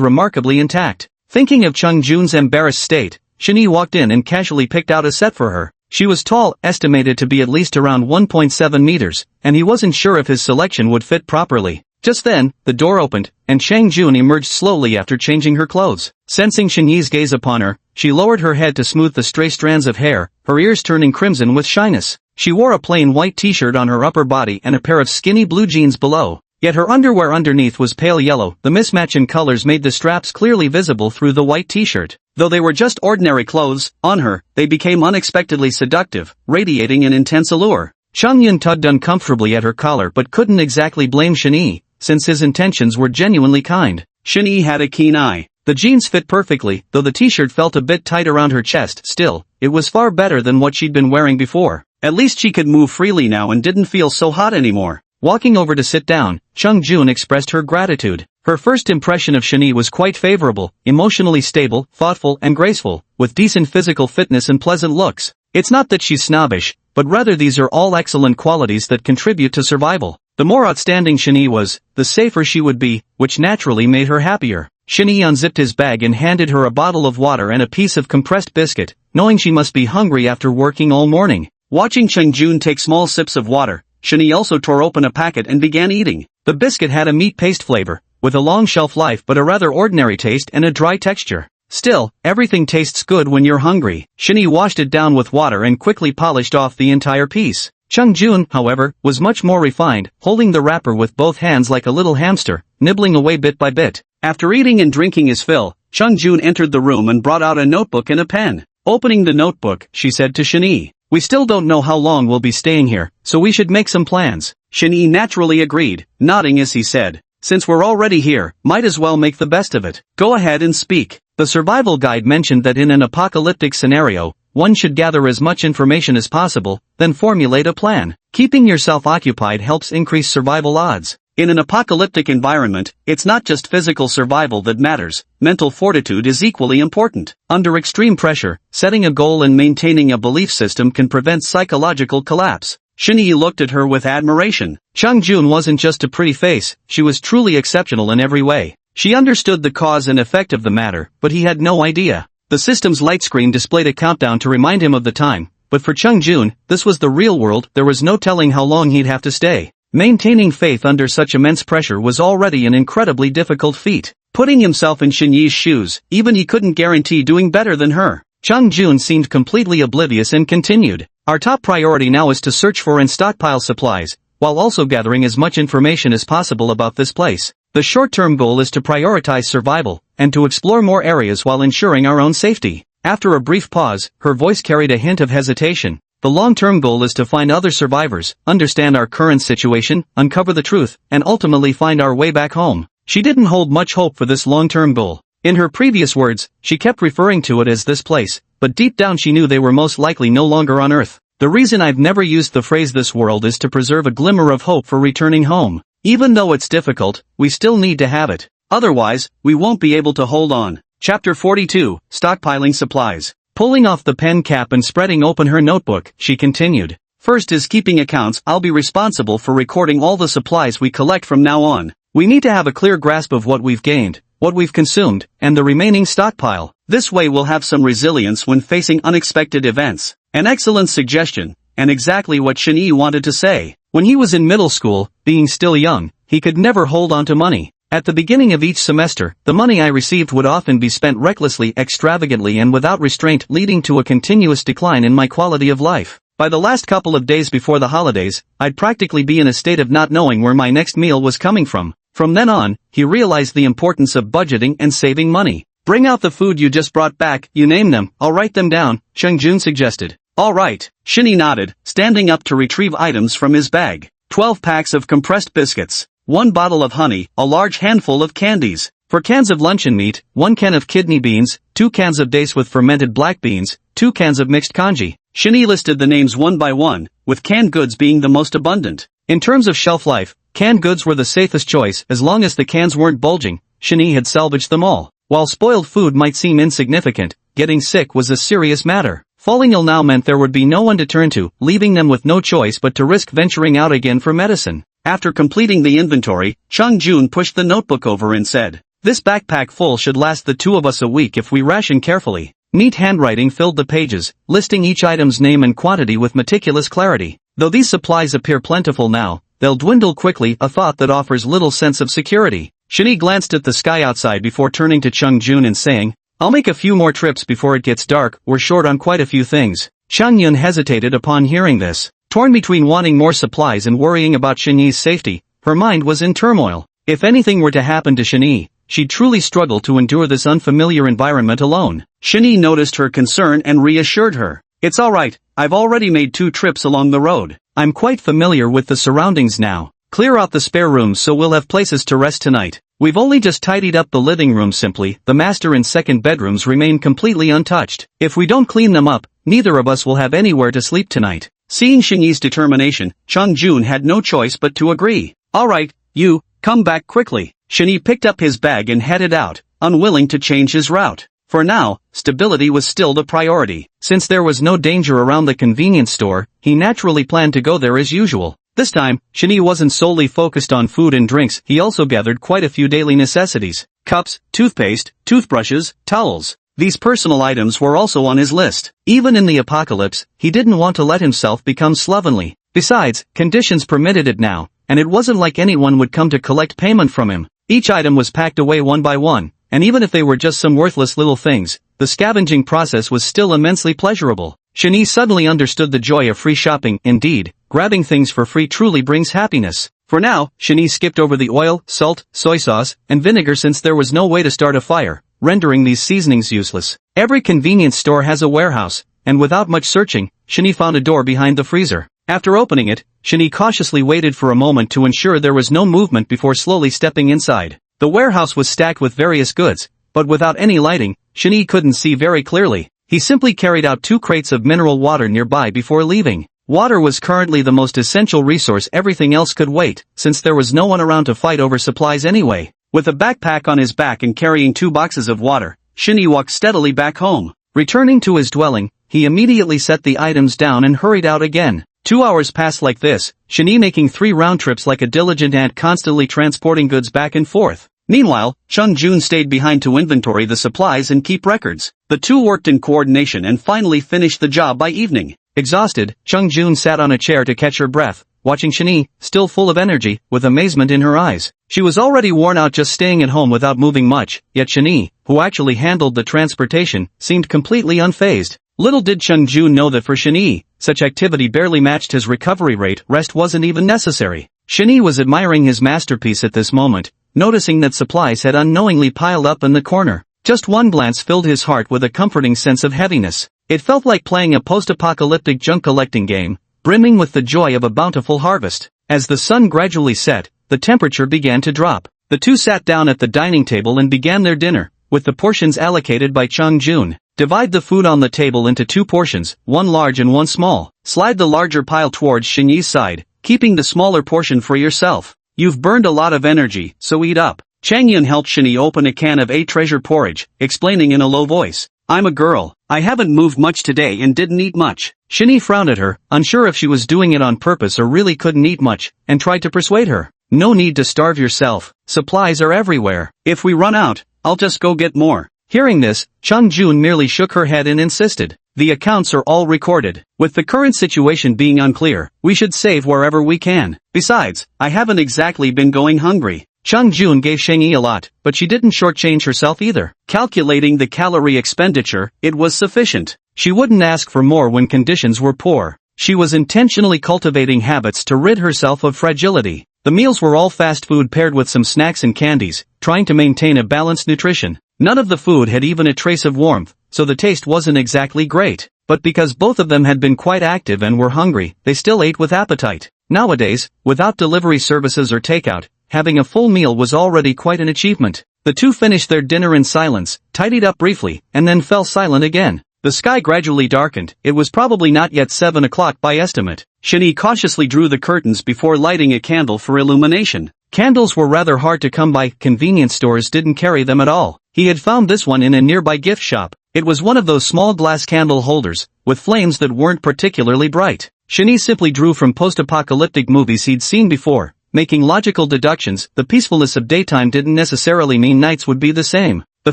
remarkably intact. Thinking of Chung-jun's embarrassed state, Shinee walked in and casually picked out a set for her. She was tall, estimated to be at least around 1.7 meters, and he wasn't sure if his selection would fit properly. Just then, the door opened, and Chang-jun emerged slowly after changing her clothes. Sensing Shinyee's gaze upon her, she lowered her head to smooth the stray strands of hair, her ears turning crimson with shyness. She wore a plain white t-shirt on her upper body and a pair of skinny blue jeans below. Yet her underwear underneath was pale yellow. The mismatch in colors made the straps clearly visible through the white t-shirt. Though they were just ordinary clothes, on her, they became unexpectedly seductive, radiating an intense allure. Chung Yun tugged uncomfortably at her collar but couldn't exactly blame Shin-hee, since his intentions were genuinely kind. Shin-hee had a keen eye. The jeans fit perfectly, though the t-shirt felt a bit tight around her chest. Still, it was far better than what she'd been wearing before. At least she could move freely now and didn't feel so hot anymore. Walking over to sit down, Chung Jun expressed her gratitude. Her first impression of Shin-hee was quite favorable, emotionally stable, thoughtful and graceful, with decent physical fitness and pleasant looks. It's not that she's snobbish, but rather these are all excellent qualities that contribute to survival. The more outstanding Shin-hee was, the safer she would be, which naturally made her happier. Shin-hee unzipped his bag and handed her a bottle of water and a piece of compressed biscuit, knowing she must be hungry after working all morning. Watching Chung Jun take small sips of water, Shin-hee also tore open a packet and began eating. The biscuit had a meat paste flavor, with a long shelf life but a rather ordinary taste and a dry texture. Still, everything tastes good when you're hungry. Shin-hee washed it down with water and quickly polished off the entire piece. Chung Jun, however, was much more refined, holding the wrapper with both hands like a little hamster, nibbling away bit by bit. After eating and drinking his fill, Chung Jun entered the room and brought out a notebook and a pen. Opening the notebook, she said to Shin-hee, "We still don't know how long we'll be staying here, so we should make some plans." Shin-hee naturally agreed, nodding as he said, "Since we're already here, might as well make the best of it. Go ahead and speak." The survival guide mentioned that in an apocalyptic scenario, one should gather as much information as possible, then formulate a plan. Keeping yourself occupied helps increase survival odds. In an apocalyptic environment, it's not just physical survival that matters, mental fortitude is equally important. Under extreme pressure, setting a goal and maintaining a belief system can prevent psychological collapse. Shin-hee looked at her with admiration. Chung Jun wasn't just a pretty face, she was truly exceptional in every way. She understood the cause and effect of the matter, but he had no idea. The system's light screen displayed a countdown to remind him of the time, but for Chung Jun, this was the real world, there was no telling how long he'd have to stay. Maintaining faith under such immense pressure was already an incredibly difficult feat. Putting himself in Shin-hee's shoes, even he couldn't guarantee doing better than her. Chung Jun seemed completely oblivious and continued, "Our top priority now is to search for and stockpile supplies, while also gathering as much information as possible about this place. The short-term goal is to prioritize survival, and to explore more areas while ensuring our own safety." After a brief pause, her voice carried a hint of hesitation. "The long-term goal is to find other survivors, understand our current situation, uncover the truth, and ultimately find our way back home." She didn't hold much hope for this long-term goal. In her previous words, she kept referring to it as this place, but deep down she knew they were most likely no longer on Earth. "The reason I've never used the phrase this world is to preserve a glimmer of hope for returning home. Even though it's difficult, we still need to have it. Otherwise, we won't be able to hold on." Chapter 42, Stockpiling Supplies. Pulling off the pen cap and spreading open her notebook, she continued, "First is keeping accounts. I'll be responsible for recording all the supplies we collect from now on. We need to have a clear grasp of what we've gained, what we've consumed, and the remaining stockpile. This way we'll have some resilience when facing unexpected events." An excellent suggestion, and exactly what Shin-hee wanted to say. When he was in middle school, being still young, he could never hold on to money. At the beginning of each semester, the money I received would often be spent recklessly, extravagantly and without restraint, leading to a continuous decline in my quality of life. By the last couple of days before the holidays, I'd practically be in a state of not knowing where my next meal was coming from. From then on, he realized the importance of budgeting and saving money. "Bring out the food you just brought back, you name them, I'll write them down," Chung Jun suggested. "All right," Shin-hee nodded, standing up to retrieve items from his bag. 12 packs of compressed biscuits. 1 bottle of honey, a large handful of candies. For cans of luncheon meat, 1 can of kidney beans, 2 cans of dates with fermented black beans, 2 cans of mixed congee. Shin-hee listed the names one by one, with canned goods being the most abundant. In terms of shelf life, canned goods were the safest choice as long as the cans weren't bulging. Shin-hee had salvaged them all. While spoiled food might seem insignificant, getting sick was a serious matter. Falling ill now meant there would be no one to turn to, leaving them with no choice but to risk venturing out again for medicine. After completing the inventory, Chung Jun pushed the notebook over and said, "This backpack full should last the 2 of us a week if we ration carefully." Neat handwriting filled the pages, listing each item's name and quantity with meticulous clarity. Though these supplies appear plentiful now, they'll dwindle quickly, a thought that offers little sense of security. Shin-hee glanced at the sky outside before turning to Chung Jun and saying, "I'll make a few more trips before it gets dark, we're short on quite a few things." Chung Yun hesitated upon hearing this. Torn between wanting more supplies and worrying about Shin-hee's safety, her mind was in turmoil. If anything were to happen to Shin-hee, she'd truly struggle to endure this unfamiliar environment alone. Shin-hee noticed her concern and reassured her. "It's all right, I've already made 2 trips along the road. I'm quite familiar with the surroundings now. Clear out the spare rooms so we'll have places to rest tonight. We've only just tidied up the living room simply, the master and second bedrooms remain completely untouched. If we don't clean them up, neither of us will have anywhere to sleep tonight. Seeing Xingyi's determination, Chung Jun had no choice but to agree. Alright, you, come back quickly. Xingyi picked up his bag and headed out, unwilling to change his route. For now, stability was still the priority. Since there was no danger around the convenience store, he naturally planned to go there as usual. This time, Xingyi wasn't solely focused on food and drinks, he also gathered quite a few daily necessities. Cups, toothpaste, toothbrushes, towels. These personal items were also on his list. Even in the apocalypse, he didn't want to let himself become slovenly. Besides, conditions permitted it now, and it wasn't like anyone would come to collect payment from him. Each item was packed away one by one, and even if they were just some worthless little things, the scavenging process was still immensely pleasurable. Xingyi suddenly understood the joy of free shopping. Indeed, grabbing things for free truly brings happiness. For now, Xingyi skipped over the oil, salt, soy sauce, and vinegar since there was no way to start a fire, rendering these seasonings useless. Every convenience store has a warehouse, and without much searching, Xingyi found a door behind the freezer. After opening it, Xingyi cautiously waited for a moment to ensure there was no movement before slowly stepping inside. The warehouse was stacked with various goods, but without any lighting, Xingyi couldn't see very clearly. He simply carried out 2 crates of mineral water nearby before leaving. Water was currently the most essential resource, everything else could wait, since there was no one around to fight over supplies anyway. With a backpack on his back and carrying 2 boxes of water, Xingyi walked steadily back home. Returning to his dwelling, he immediately set the items down and hurried out again. 2 hours passed like this, Xingyi making 3 round trips like a diligent ant, constantly transporting goods back and forth. Meanwhile, Chung Jun stayed behind to inventory the supplies and keep records. The two worked in coordination and finally finished the job by evening. Exhausted, Chung Jun sat on a chair to catch her breath, watching Xingyi, still full of energy, with amazement in her eyes. She was already worn out just staying at home without moving much, yet Xingyi, who actually handled the transportation, seemed completely unfazed. Little did Chung Jun know that for Xingyi, such activity barely matched his recovery rate. Rest wasn't even necessary. Xingyi was admiring his masterpiece at this moment, noticing that supplies had unknowingly piled up in the corner. Just one glance filled his heart with a comforting sense of heaviness. It felt like playing a post-apocalyptic junk collecting game, brimming with the joy of a bountiful harvest. As the sun gradually set, the temperature began to drop. The two sat down at the dining table and began their dinner, with the portions allocated by Chung Jun. Divide the food on the table into 2 portions, one large and one small. Slide the larger pile towards Xingyi's side, keeping the smaller portion for yourself. You've burned a lot of energy, so eat up. Chang Yun helped Xingyi open a can of treasure porridge, explaining in a low voice. I'm a girl. I haven't moved much today and didn't eat much. Xingyi frowned at her, unsure if she was doing it on purpose or really couldn't eat much, and tried to persuade her. No need to starve yourself. Supplies are everywhere. If we run out, I'll just go get more. Hearing this, Chung Jun merely shook her head and insisted. The accounts are all recorded. With the current situation being unclear, we should save wherever we can. Besides, I haven't exactly been going hungry. Chung Jun gave Xingyi a lot, but she didn't shortchange herself either. Calculating the calorie expenditure, it was sufficient. She wouldn't ask for more when conditions were poor. She was intentionally cultivating habits to rid herself of fragility. The meals were all fast food paired with some snacks and candies, trying to maintain a balanced nutrition. None of the food had even a trace of warmth, so the taste wasn't exactly great. But because both of them had been quite active and were hungry, they still ate with appetite. Nowadays, without delivery services or takeout, having a full meal was already quite an achievement. The two finished their dinner in silence, tidied up briefly, and then fell silent again. The sky gradually darkened. It was probably not yet 7 o'clock by estimate. Xingyi cautiously drew the curtains before lighting a candle for illumination. Candles were rather hard to come by. Convenience stores didn't carry them at all. He had found this one in a nearby gift shop. It was one of those small glass candle holders, with flames that weren't particularly bright. Xingyi simply drew from post-apocalyptic movies he'd seen before, making logical deductions. The peacefulness of daytime didn't necessarily mean nights would be the same. The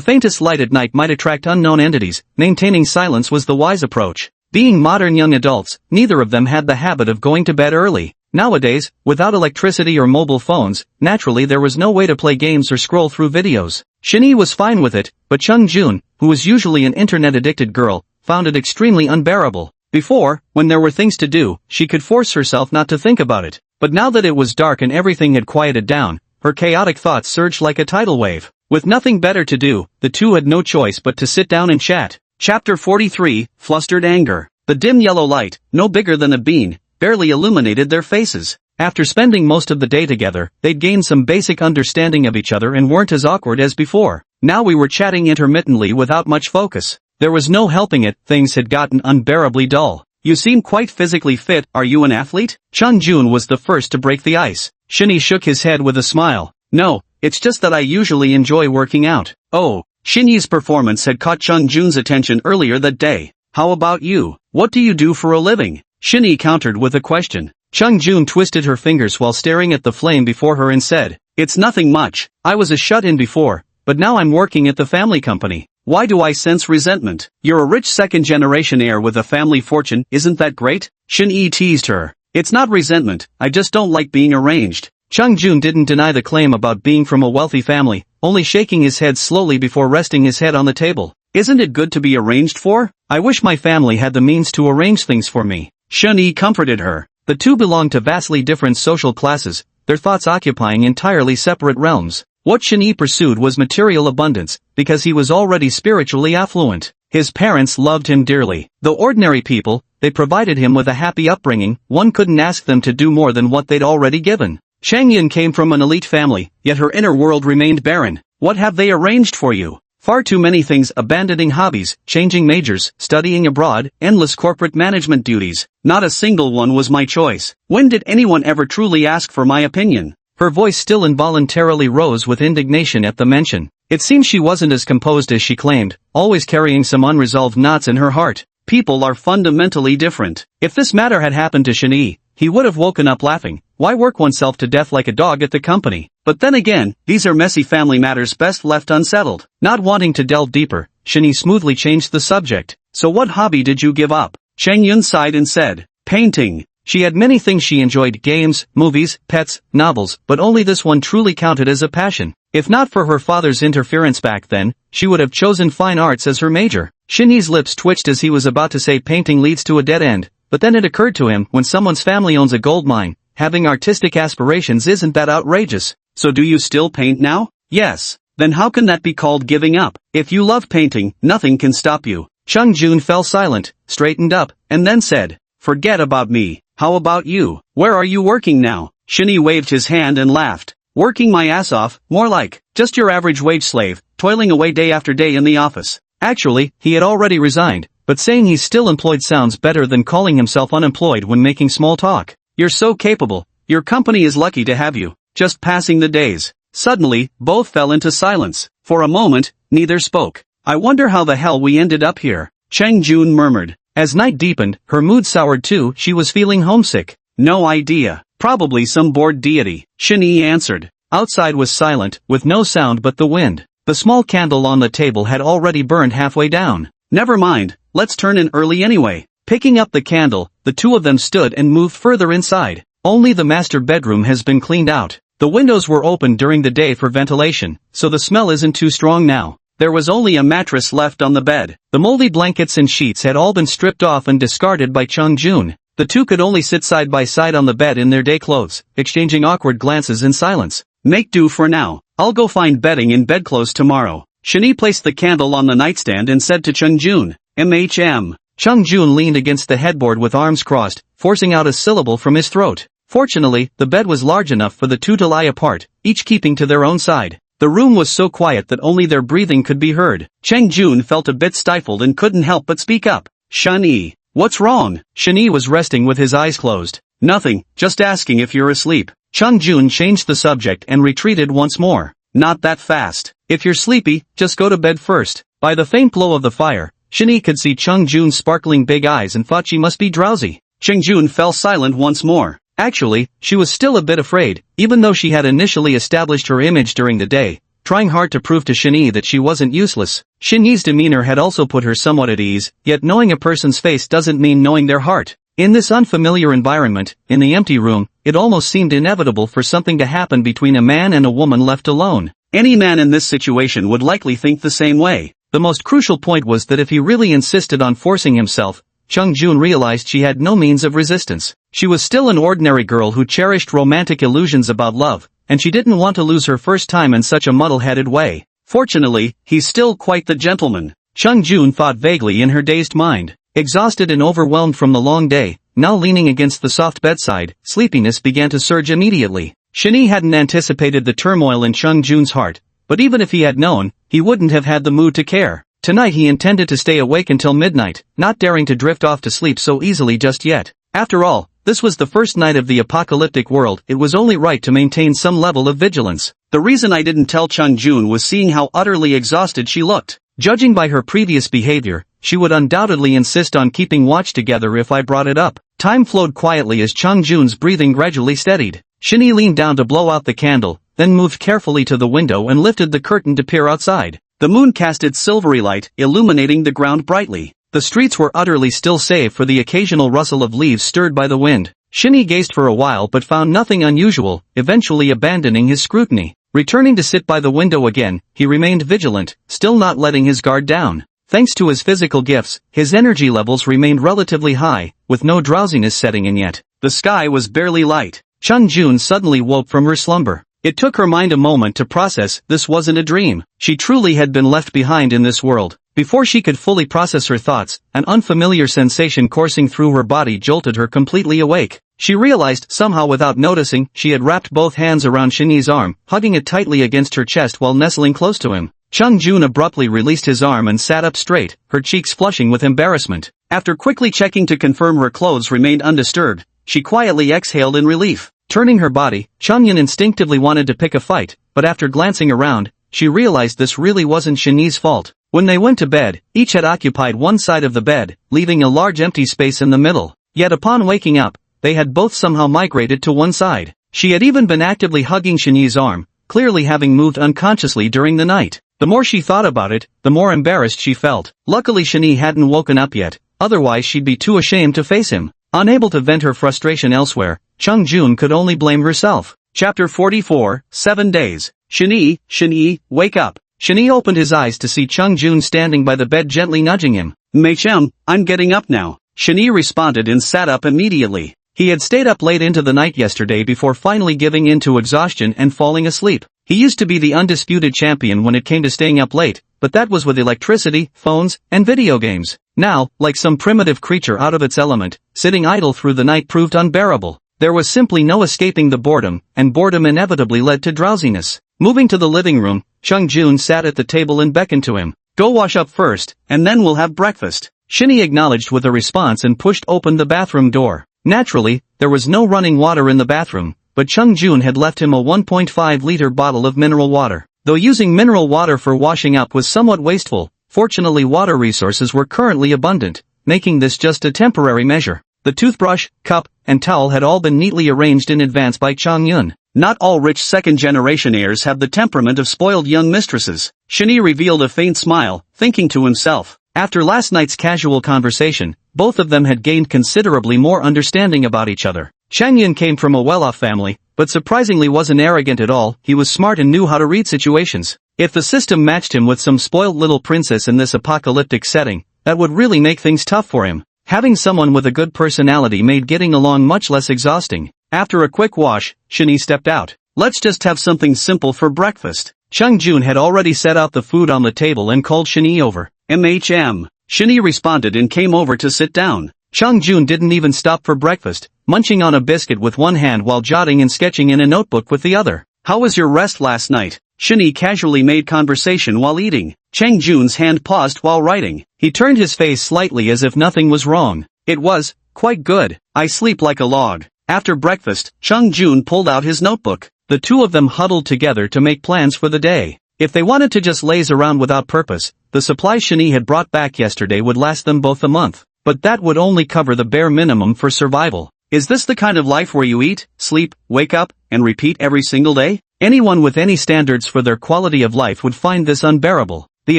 faintest light at night might attract unknown entities. Maintaining silence was the wise approach. Being modern young adults, neither of them had the habit of going to bed early. Nowadays, without electricity or mobile phones, naturally there was no way to play games or scroll through videos. Xingyi was fine with it, but Chung Jun, who was usually an internet-addicted girl, found it extremely unbearable. Before, when there were things to do, she could force herself not to think about it. But now that it was dark and everything had quieted down, her chaotic thoughts surged like a tidal wave. With nothing better to do, the two had no choice but to sit down and chat. Chapter 43, Flustered Anger. The dim yellow light, no bigger than a bean, barely illuminated their faces. After spending most of the day together, they'd gained some basic understanding of each other and weren't as awkward as before. Now we were chatting intermittently without much focus. There was no helping it, things had gotten unbearably dull. You seem quite physically fit, are you an athlete? Chung Jun was the first to break the ice. Shinny shook his head with a smile. No, it's just that I usually enjoy working out. Oh, Shinny's performance had caught Chung Jun's attention earlier that day. How about you? What do you do for a living? Shinny countered with a question. Chung Jun twisted her fingers while staring at the flame before her and said, It's nothing much. I was a shut-in before, but now I'm working at the family company. Why do I sense resentment? You're a rich second-generation heir with a family fortune, isn't that great? Shin-Yi teased her. It's not resentment, I just don't like being arranged. Chung Jun didn't deny the claim about being from a wealthy family, only shaking his head slowly before resting his head on the table. Isn't it good to be arranged for? I wish my family had the means to arrange things for me. Shin-Yi comforted her. The two belonged to vastly different social classes, their thoughts occupying entirely separate realms. What Shin-Yi pursued was material abundance, because he was already spiritually affluent. His parents loved him dearly. Though ordinary people, they provided him with a happy upbringing, one couldn't ask them to do more than what they'd already given. Chang Yin came from an elite family, yet her inner world remained barren. What have they arranged for you? Far too many things, abandoning hobbies, changing majors, studying abroad, endless corporate management duties. Not a single one was my choice. When did anyone ever truly ask for my opinion? Her voice still involuntarily rose with indignation at the mention. It seemed she wasn't as composed as she claimed, always carrying some unresolved knots in her heart. People are fundamentally different. If this matter had happened to Shin-Yi, he would have woken up laughing. Why work oneself to death like a dog at the company? But then again, these are messy family matters best left unsettled. Not wanting to delve deeper, Shin-Yi smoothly changed the subject. So what hobby did you give up? Chang Yun sighed and said, painting. She had many things she enjoyed, games, movies, pets, novels, but only this one truly counted as a passion. If not for her father's interference back then, she would have chosen fine arts as her major. Shin-Yi's lips twitched as he was about to say painting leads to a dead end, but then it occurred to him, when someone's family owns a gold mine, having artistic aspirations isn't that outrageous. So do you still paint now? Yes. Then how can that be called giving up? If you love painting, nothing can stop you. Chung Jun fell silent, straightened up, and then said, forget about me. How about you? Where are you working now? Shin-Yi waved his hand and laughed. Working my ass off, more like, just your average wage slave, toiling away day after day in the office. Actually, he had already resigned, but saying he's still employed sounds better than calling himself unemployed when making small talk. You're so capable. Your company is lucky to have you. Just passing the days. Suddenly, both fell into silence. For a moment, neither spoke. I wonder how the hell we ended up here, Chang Jun murmured. As night deepened, her mood soured too, she was feeling homesick. No idea. Probably some bored deity, Shin-Yi answered. Outside was silent, with no sound but the wind. The small candle on the table had already burned halfway down. Never mind, let's turn in early anyway. Picking up the candle, the two of them stood and moved further inside. Only the master bedroom has been cleaned out. The windows were open during the day for ventilation, so the smell isn't too strong now. There was only a mattress left on the bed. The moldy blankets and sheets had all been stripped off and discarded by Chung Jun. The two could only sit side by side on the bed in their day clothes, exchanging awkward glances in silence. Make do for now. I'll go find bedding in bedclothes tomorrow. Shin-Yi placed the candle on the nightstand and said to Chung Jun, MHM. Chung Jun leaned against the headboard with arms crossed, forcing out a syllable from his throat. Fortunately, the bed was large enough for the two to lie apart, each keeping to their own side. The room was so quiet that only their breathing could be heard. Chang Jun felt a bit stifled and couldn't help but speak up. Shin-Yi, what's wrong? Shin-Yi was resting with his eyes closed. Nothing, just asking if you're asleep. Chung Jun changed the subject and retreated once more. Not that fast. If you're sleepy, just go to bed first. By the faint glow of the fire, Shin-Yi could see Chung Jun's sparkling big eyes and thought she must be drowsy. Chang Jun fell silent once more. Actually, she was still a bit afraid, even though she had initially established her image during the day, trying hard to prove to Shin-Yi that she wasn't useless. Shin-Yi's demeanor had also put her somewhat at ease, yet knowing a person's face doesn't mean knowing their heart. In this unfamiliar environment, in the empty room, it almost seemed inevitable for something to happen between a man and a woman left alone. Any man in this situation would likely think the same way. The most crucial point was that if he really insisted on forcing himself, Chung Jun realized she had no means of resistance. She was still an ordinary girl who cherished romantic illusions about love, and she didn't want to lose her first time in such a muddle-headed way. Fortunately, he's still quite the gentleman, Chung Jun thought vaguely in her dazed mind. Exhausted and overwhelmed from the long day, now leaning against the soft bedside, sleepiness began to surge immediately. Shinee hadn't anticipated the turmoil in Chung Jun's heart, but even if he had known, he wouldn't have had the mood to care. Tonight he intended to stay awake until midnight, not daring to drift off to sleep so easily just yet. After all, this was the first night of the apocalyptic world, it was only right to maintain some level of vigilance. The reason I didn't tell Chung Jun was seeing how utterly exhausted she looked. Judging by her previous behavior, she would undoubtedly insist on keeping watch together if I brought it up. Time flowed quietly as Chung Jun's breathing gradually steadied. Shinee leaned down to blow out the candle, then moved carefully to the window and lifted the curtain to peer outside. The moon cast its silvery light, illuminating the ground brightly. The streets were utterly still save for the occasional rustle of leaves stirred by the wind. Shinee gazed for a while but found nothing unusual, eventually abandoning his scrutiny. Returning to sit by the window again, he remained vigilant, still not letting his guard down. Thanks to his physical gifts, his energy levels remained relatively high, with no drowsiness setting in yet. The sky was barely light. Chung Jun suddenly woke from her slumber. It took her mind a moment to process this wasn't a dream. She truly had been left behind in this world. Before she could fully process her thoughts, an unfamiliar sensation coursing through her body jolted her completely awake. She realized, somehow without noticing, she had wrapped both hands around Shinee's arm, hugging it tightly against her chest while nestling close to him. Chung Jun abruptly released his arm and sat up straight, her cheeks flushing with embarrassment. After quickly checking to confirm her clothes remained undisturbed, she quietly exhaled in relief. Turning her body, Chunhyun instinctively wanted to pick a fight, but after glancing around, she realized this really wasn't Shinee's fault. When they went to bed, each had occupied one side of the bed, leaving a large empty space in the middle. Yet upon waking up, they had both somehow migrated to one side. She had even been actively hugging Shinee's arm, clearly having moved unconsciously during the night. The more she thought about it, the more embarrassed she felt. Luckily Shinee hadn't woken up yet, otherwise she'd be too ashamed to face him. Unable to vent her frustration elsewhere, Chung Jun could only blame herself. Chapter 44, 7 Days. Shinee, wake up. Shinee opened his eyes to see Chung Jun standing by the bed gently nudging him. Mei-chem, I'm getting up now. Shinee responded and sat up immediately. He had stayed up late into the night yesterday before finally giving in to exhaustion and falling asleep. He used to be the undisputed champion when it came to staying up late, but that was with electricity, phones, and video games. Now, like some primitive creature out of its element, sitting idle through the night proved unbearable. There was simply no escaping the boredom, and boredom inevitably led to drowsiness. Moving to the living room, Chung Jun sat at the table and beckoned to him. Go wash up first, and then we'll have breakfast. Shinee acknowledged with a response and pushed open the bathroom door. Naturally, there was no running water in the bathroom, but Chung Jun had left him a 1.5-liter bottle of mineral water. Though using mineral water for washing up was somewhat wasteful, fortunately water resources were currently abundant, making this just a temporary measure. The toothbrush, cup, and towel had all been neatly arranged in advance by Chang-yun. Not all rich second-generation heirs have the temperament of spoiled young mistresses. Shinee revealed a faint smile, thinking to himself. After last night's casual conversation, both of them had gained considerably more understanding about each other. Chang-yun came from a well-off family, but surprisingly wasn't arrogant at all. He was smart and knew how to read situations. If the system matched him with some spoiled little princess in this apocalyptic setting, that would really make things tough for him. Having someone with a good personality made getting along much less exhausting. After a quick wash, Shinee stepped out. Let's just have something simple for breakfast. Chung Jun had already set out the food on the table and called Shinee over. MHM. Shinee responded and came over to sit down. Chung Jun didn't even stop for breakfast, munching on a biscuit with one hand while jotting and sketching in a notebook with the other. How was your rest last night? Shinee casually made conversation while eating. Chang Jun's hand paused while writing. He turned his face slightly as if nothing was wrong. It was quite good. I sleep like a log. After breakfast, Chung Jun pulled out his notebook. The two of them huddled together to make plans for the day. If they wanted to just laze around without purpose, the supplies Shinee had brought back yesterday would last them both a month. But that would only cover the bare minimum for survival. Is this the kind of life where you eat, sleep, wake up, and repeat every single day? Anyone with any standards for their quality of life would find this unbearable. The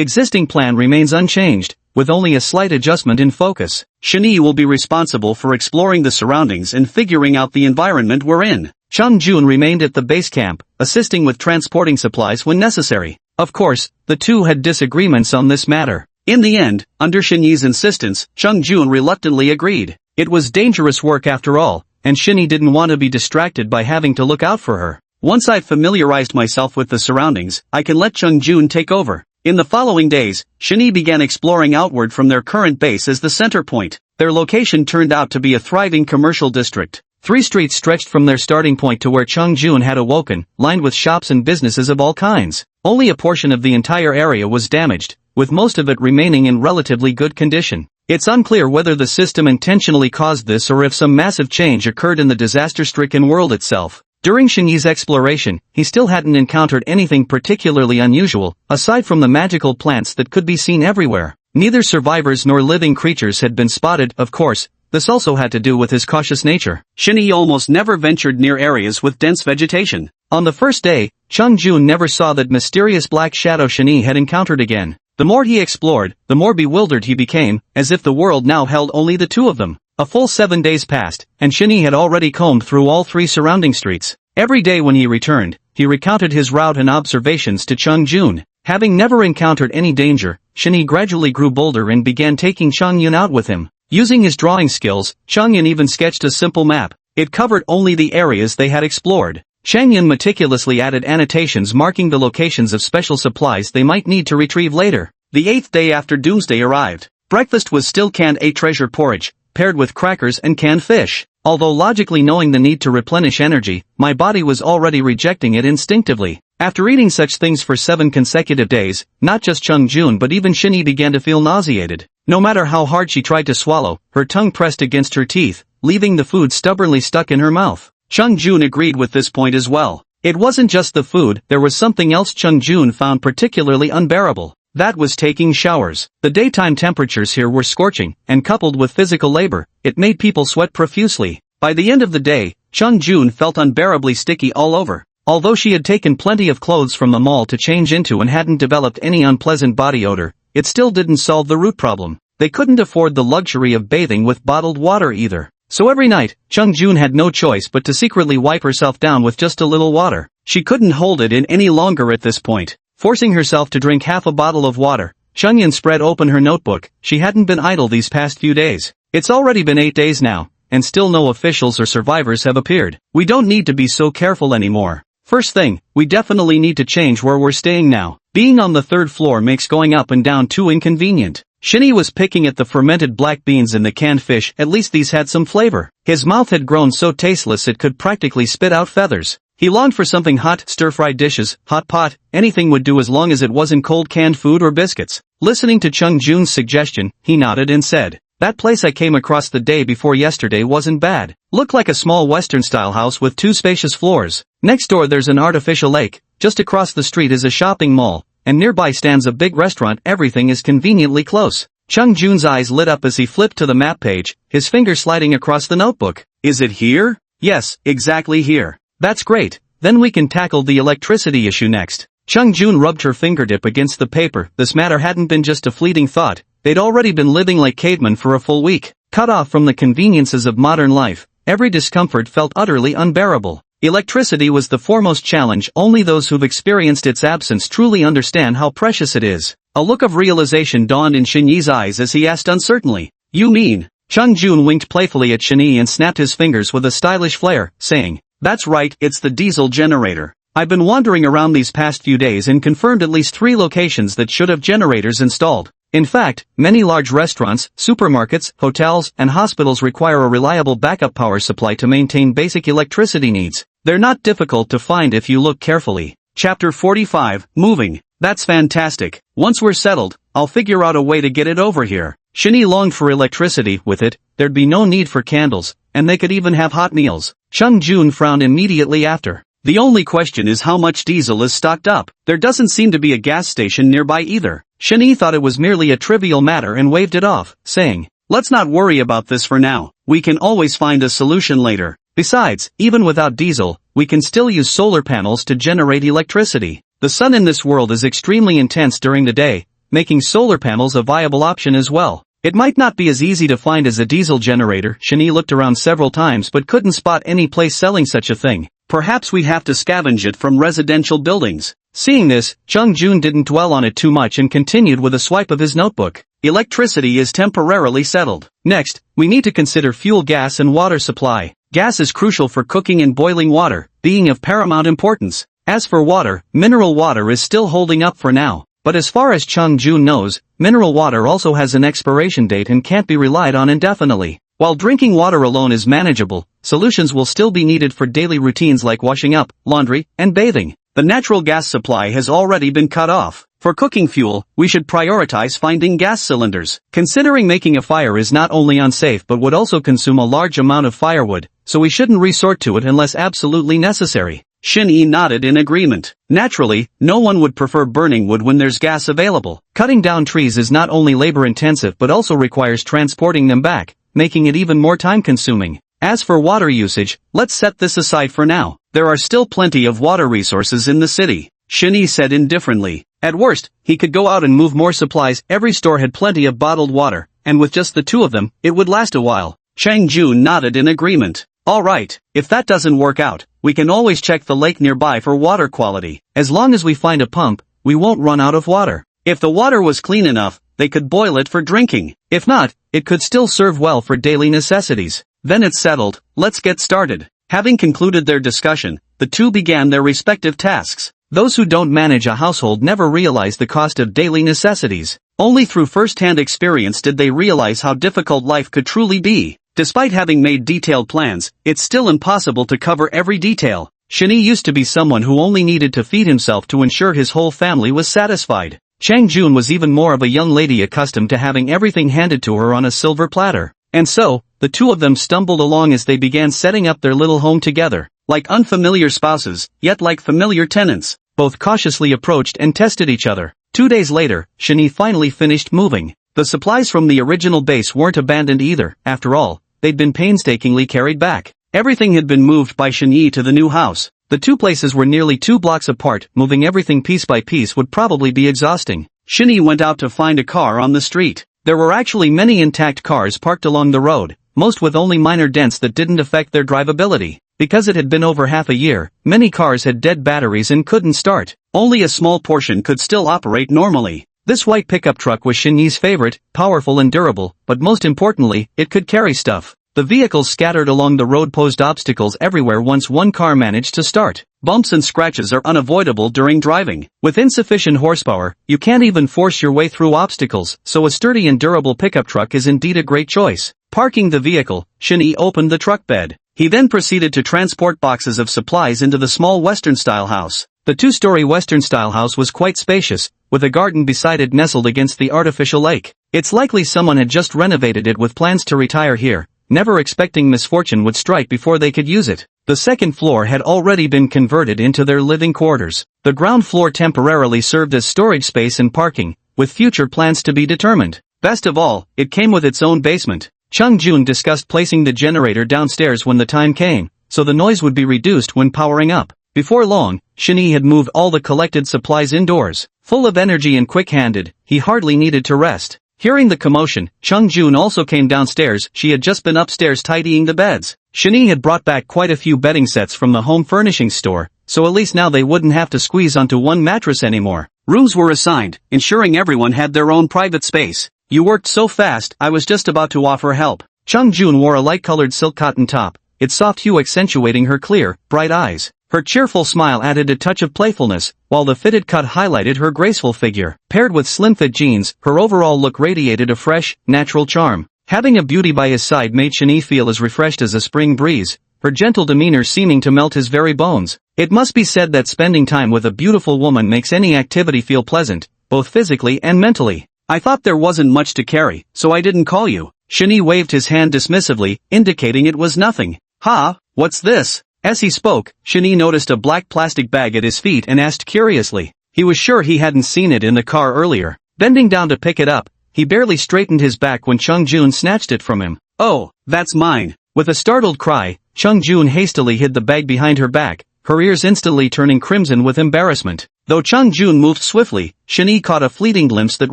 existing plan remains unchanged, with only a slight adjustment in focus. Shinee will be responsible for exploring the surroundings and figuring out the environment we're in. Chung Jun remained at the base camp, assisting with transporting supplies when necessary. Of course, the two had disagreements on this matter. In the end, under Shinee's insistence, Chung Jun reluctantly agreed. It was dangerous work after all, and Shinee didn't want to be distracted by having to look out for her. Once I've familiarized myself with the surroundings, I can let Chung Jun take over. In the following days, Shani began exploring outward from their current base as the center point. Their location turned out to be a thriving commercial district. 3 streets stretched from their starting point to where Chung Jun had awoken, lined with shops and businesses of all kinds. Only a portion of the entire area was damaged, with most of it remaining in relatively good condition. It's unclear whether the system intentionally caused this or if some massive change occurred in the disaster-stricken world itself. During Xinyi's exploration, he still hadn't encountered anything particularly unusual, aside from the magical plants that could be seen everywhere. Neither survivors nor living creatures had been spotted, of course. This also had to do with his cautious nature. Xinyi almost never ventured near areas with dense vegetation. On the first day, Chung Jun never saw that mysterious black shadow Xinyi had encountered again. The more he explored, the more bewildered he became, as if the world now held only the two of them. A full 7 days passed, and Xinyi had already combed through all 3 surrounding streets. Every day when he returned, he recounted his route and observations to Chung Jun. Having never encountered any danger, Xinyi gradually grew bolder and began taking Chung Yun out with him. Using his drawing skills, Chung Yun even sketched a simple map. It covered only the areas they had explored. Chang Yun meticulously added annotations marking the locations of special supplies they might need to retrieve later. The 8th day after Doomsday arrived. Breakfast was still canned treasure porridge, paired with crackers and canned fish. Although logically knowing the need to replenish energy, my body was already rejecting it instinctively. After eating such things for 7 consecutive days, not just Chung Jun but even Xinyi began to feel nauseated. No matter how hard she tried to swallow, her tongue pressed against her teeth, leaving the food stubbornly stuck in her mouth. Chung Jun agreed with this point as well. It wasn't just the food, there was something else Chung Jun found particularly unbearable. That was taking showers. The daytime temperatures here were scorching, and coupled with physical labor, it made people sweat profusely. By the end of the day, Chung Jun felt unbearably sticky all over. Although she had taken plenty of clothes from the mall to change into and hadn't developed any unpleasant body odor, it still didn't solve the root problem. They couldn't afford the luxury of bathing with bottled water either. So every night, Chung Jun had no choice but to secretly wipe herself down with just a little water. She couldn't hold it in any longer at this point. Forcing herself to drink half a bottle of water, Chung Yun spread open her notebook. She hadn't been idle these past few days. It's already been 8 days now, and still no officials or survivors have appeared. We don't need to be so careful anymore. First thing, we definitely need to change where we're staying now. Being on the 3rd floor makes going up and down too inconvenient. Xinyi was picking at the fermented black beans in the canned fish. At least these had some flavor. His mouth had grown so tasteless it could practically spit out feathers. He longed for something hot, stir-fried dishes, hot pot, anything would do as long as it wasn't cold canned food or biscuits. Listening to Chung Jun's suggestion, he nodded and said, "That place I came across the day before yesterday wasn't bad. Looked like a small Western-style house with 2 spacious floors. Next door there's an artificial lake, just across the street is a shopping mall, and nearby stands a big restaurant. Everything is conveniently close." Chung Jun's eyes lit up as he flipped to the map page, his finger sliding across the notebook. "Is it here?" "Yes, exactly here." "That's great. Then we can tackle the electricity issue next." Chung Jun rubbed her fingertip against the paper. This matter hadn't been just a fleeting thought. They'd already been living like cavemen for a full week. Cut off from the conveniences of modern life, every discomfort felt utterly unbearable. Electricity was the foremost challenge. Only those who've experienced its absence truly understand how precious it is. A look of realization dawned in Xinyi's eyes as he asked uncertainly, "You mean?" Chung Jun winked playfully at Xinyi and snapped his fingers with a stylish flair, saying, "That's right, it's the diesel generator. I've been wandering around these past few days and confirmed at least 3 locations that should have generators installed. In fact, many large restaurants, supermarkets, hotels, and hospitals require a reliable backup power supply to maintain basic electricity needs. They're not difficult to find if you look carefully." Chapter 45, Moving. "That's fantastic. Once we're settled, I'll figure out a way to get it over here." Xinyi longed for electricity. With it, there'd be no need for candles, and they could even have hot meals. Chung Jun frowned immediately after. "The only question is how much diesel is stocked up. There doesn't seem to be a gas station nearby either." Xinyi thought it was merely a trivial matter and waved it off, saying, "Let's not worry about this for now. We can always find a solution later. Besides, even without diesel, we can still use solar panels to generate electricity. The sun in this world is extremely intense during the day, making solar panels a viable option as well. It might not be as easy to find as a diesel generator." Xinyi looked around several times but couldn't spot any place selling such a thing. "Perhaps we have to scavenge it from residential buildings." Seeing this, Chung Jun didn't dwell on it too much and continued with a swipe of his notebook. "Electricity is temporarily settled. Next, we need to consider fuel gas and water supply. Gas is crucial for cooking and boiling water, being of paramount importance. As for water, mineral water is still holding up for now. But as far as Chung Jun knows, mineral water also has an expiration date and can't be relied on indefinitely. While drinking water alone is manageable, solutions will still be needed for daily routines like washing up, laundry, and bathing. The natural gas supply has already been cut off. For cooking fuel, we should prioritize finding gas cylinders. Considering making a fire is not only unsafe but would also consume a large amount of firewood, so we shouldn't resort to it unless absolutely necessary. Shin-Yi nodded in agreement. Naturally, no one would prefer burning wood when there's gas available. Cutting down trees is not only labor-intensive but also requires transporting them back, making it even more time-consuming. As for water usage, let's set this aside for now. There are still plenty of water resources in the city, Shin-Yi said indifferently. At worst, he could go out and move more supplies. Every store had plenty of bottled water, and with just the two of them, it would last a while. Chang Jun nodded in agreement. Alright, if that doesn't work out, we can always check the lake nearby for water quality. As long as we find a pump, we won't run out of water. If the water was clean enough, they could boil it for drinking. If not, it could still serve well for daily necessities. Then it's settled, let's get started. Having concluded their discussion, the two began their respective tasks. Those who don't manage a household never realize the cost of daily necessities. Only through first-hand experience did they realize how difficult life could truly be. Despite having made detailed plans, it's still impossible to cover every detail. Shin-Yi used to be someone who only needed to feed himself to ensure his whole family was satisfied. Chang Jun was even more of a young lady accustomed to having everything handed to her on a silver platter. And so, the two of them stumbled along as they began setting up their little home together. Like unfamiliar spouses, yet like familiar tenants, both cautiously approached and tested each other. 2 days later, Shin-Yi finally finished moving. The supplies from the original base weren't abandoned either. After all, they'd been painstakingly carried back. Everything had been moved by Shin-Yi to the new house. The two places were nearly 2 blocks apart. Moving everything piece by piece would probably be exhausting. Shin-Yi went out to find a car on the street. There were actually many intact cars parked along the road, most with only minor dents that didn't affect their drivability. Because it had been over half a year, many cars had dead batteries and couldn't start. Only a small portion could still operate normally. This white pickup truck was Shin-Yi's favorite, powerful and durable, but most importantly, it could carry stuff. The vehicles scattered along the road posed obstacles everywhere once one car managed to start. Bumps and scratches are unavoidable during driving. With insufficient horsepower, you can't even force your way through obstacles, so a sturdy and durable pickup truck is indeed a great choice. Parking the vehicle, Shin-Yi opened the truck bed. He then proceeded to transport boxes of supplies into the small Western-style house. The 2-story Western-style house was quite spacious, with a garden beside it nestled against the artificial lake. It's likely someone had just renovated it with plans to retire here, never expecting misfortune would strike before they could use it. The second floor had already been converted into their living quarters. The ground floor temporarily served as storage space and parking, with future plans to be determined. Best of all, it came with its own basement. Chung Jun discussed placing the generator downstairs when the time came, so the noise would be reduced when powering up. Before long, Shin-Yi had moved all the collected supplies indoors. Full of energy and quick-handed, he hardly needed to rest. Hearing the commotion, Chung Jun also came downstairs. She had just been upstairs tidying the beds. Shin-Yi had brought back quite a few bedding sets from the home furnishing store, so at least now they wouldn't have to squeeze onto one mattress anymore. Rooms were assigned, ensuring everyone had their own private space. You worked so fast, I was just about to offer help. Chung Jun wore a light-colored silk cotton top, its soft hue accentuating her clear, bright eyes. Her cheerful smile added a touch of playfulness, while the fitted cut highlighted her graceful figure. Paired with slim-fit jeans, her overall look radiated a fresh, natural charm. Having a beauty by his side made Shin-Yi feel as refreshed as a spring breeze, her gentle demeanor seeming to melt his very bones. It must be said that spending time with a beautiful woman makes any activity feel pleasant, both physically and mentally. I thought there wasn't much to carry, so I didn't call you. Shin-Yi waved his hand dismissively, indicating it was nothing. Ha, what's this? As he spoke, Shin-Yi noticed a black plastic bag at his feet and asked curiously. He was sure he hadn't seen it in the car earlier. Bending down to pick it up, he barely straightened his back when Chung Jun snatched it from him. Oh, that's mine. With a startled cry, Chung Jun hastily hid the bag behind her back, her ears instantly turning crimson with embarrassment. Though Chung Jun moved swiftly, Shin-Yi caught a fleeting glimpse that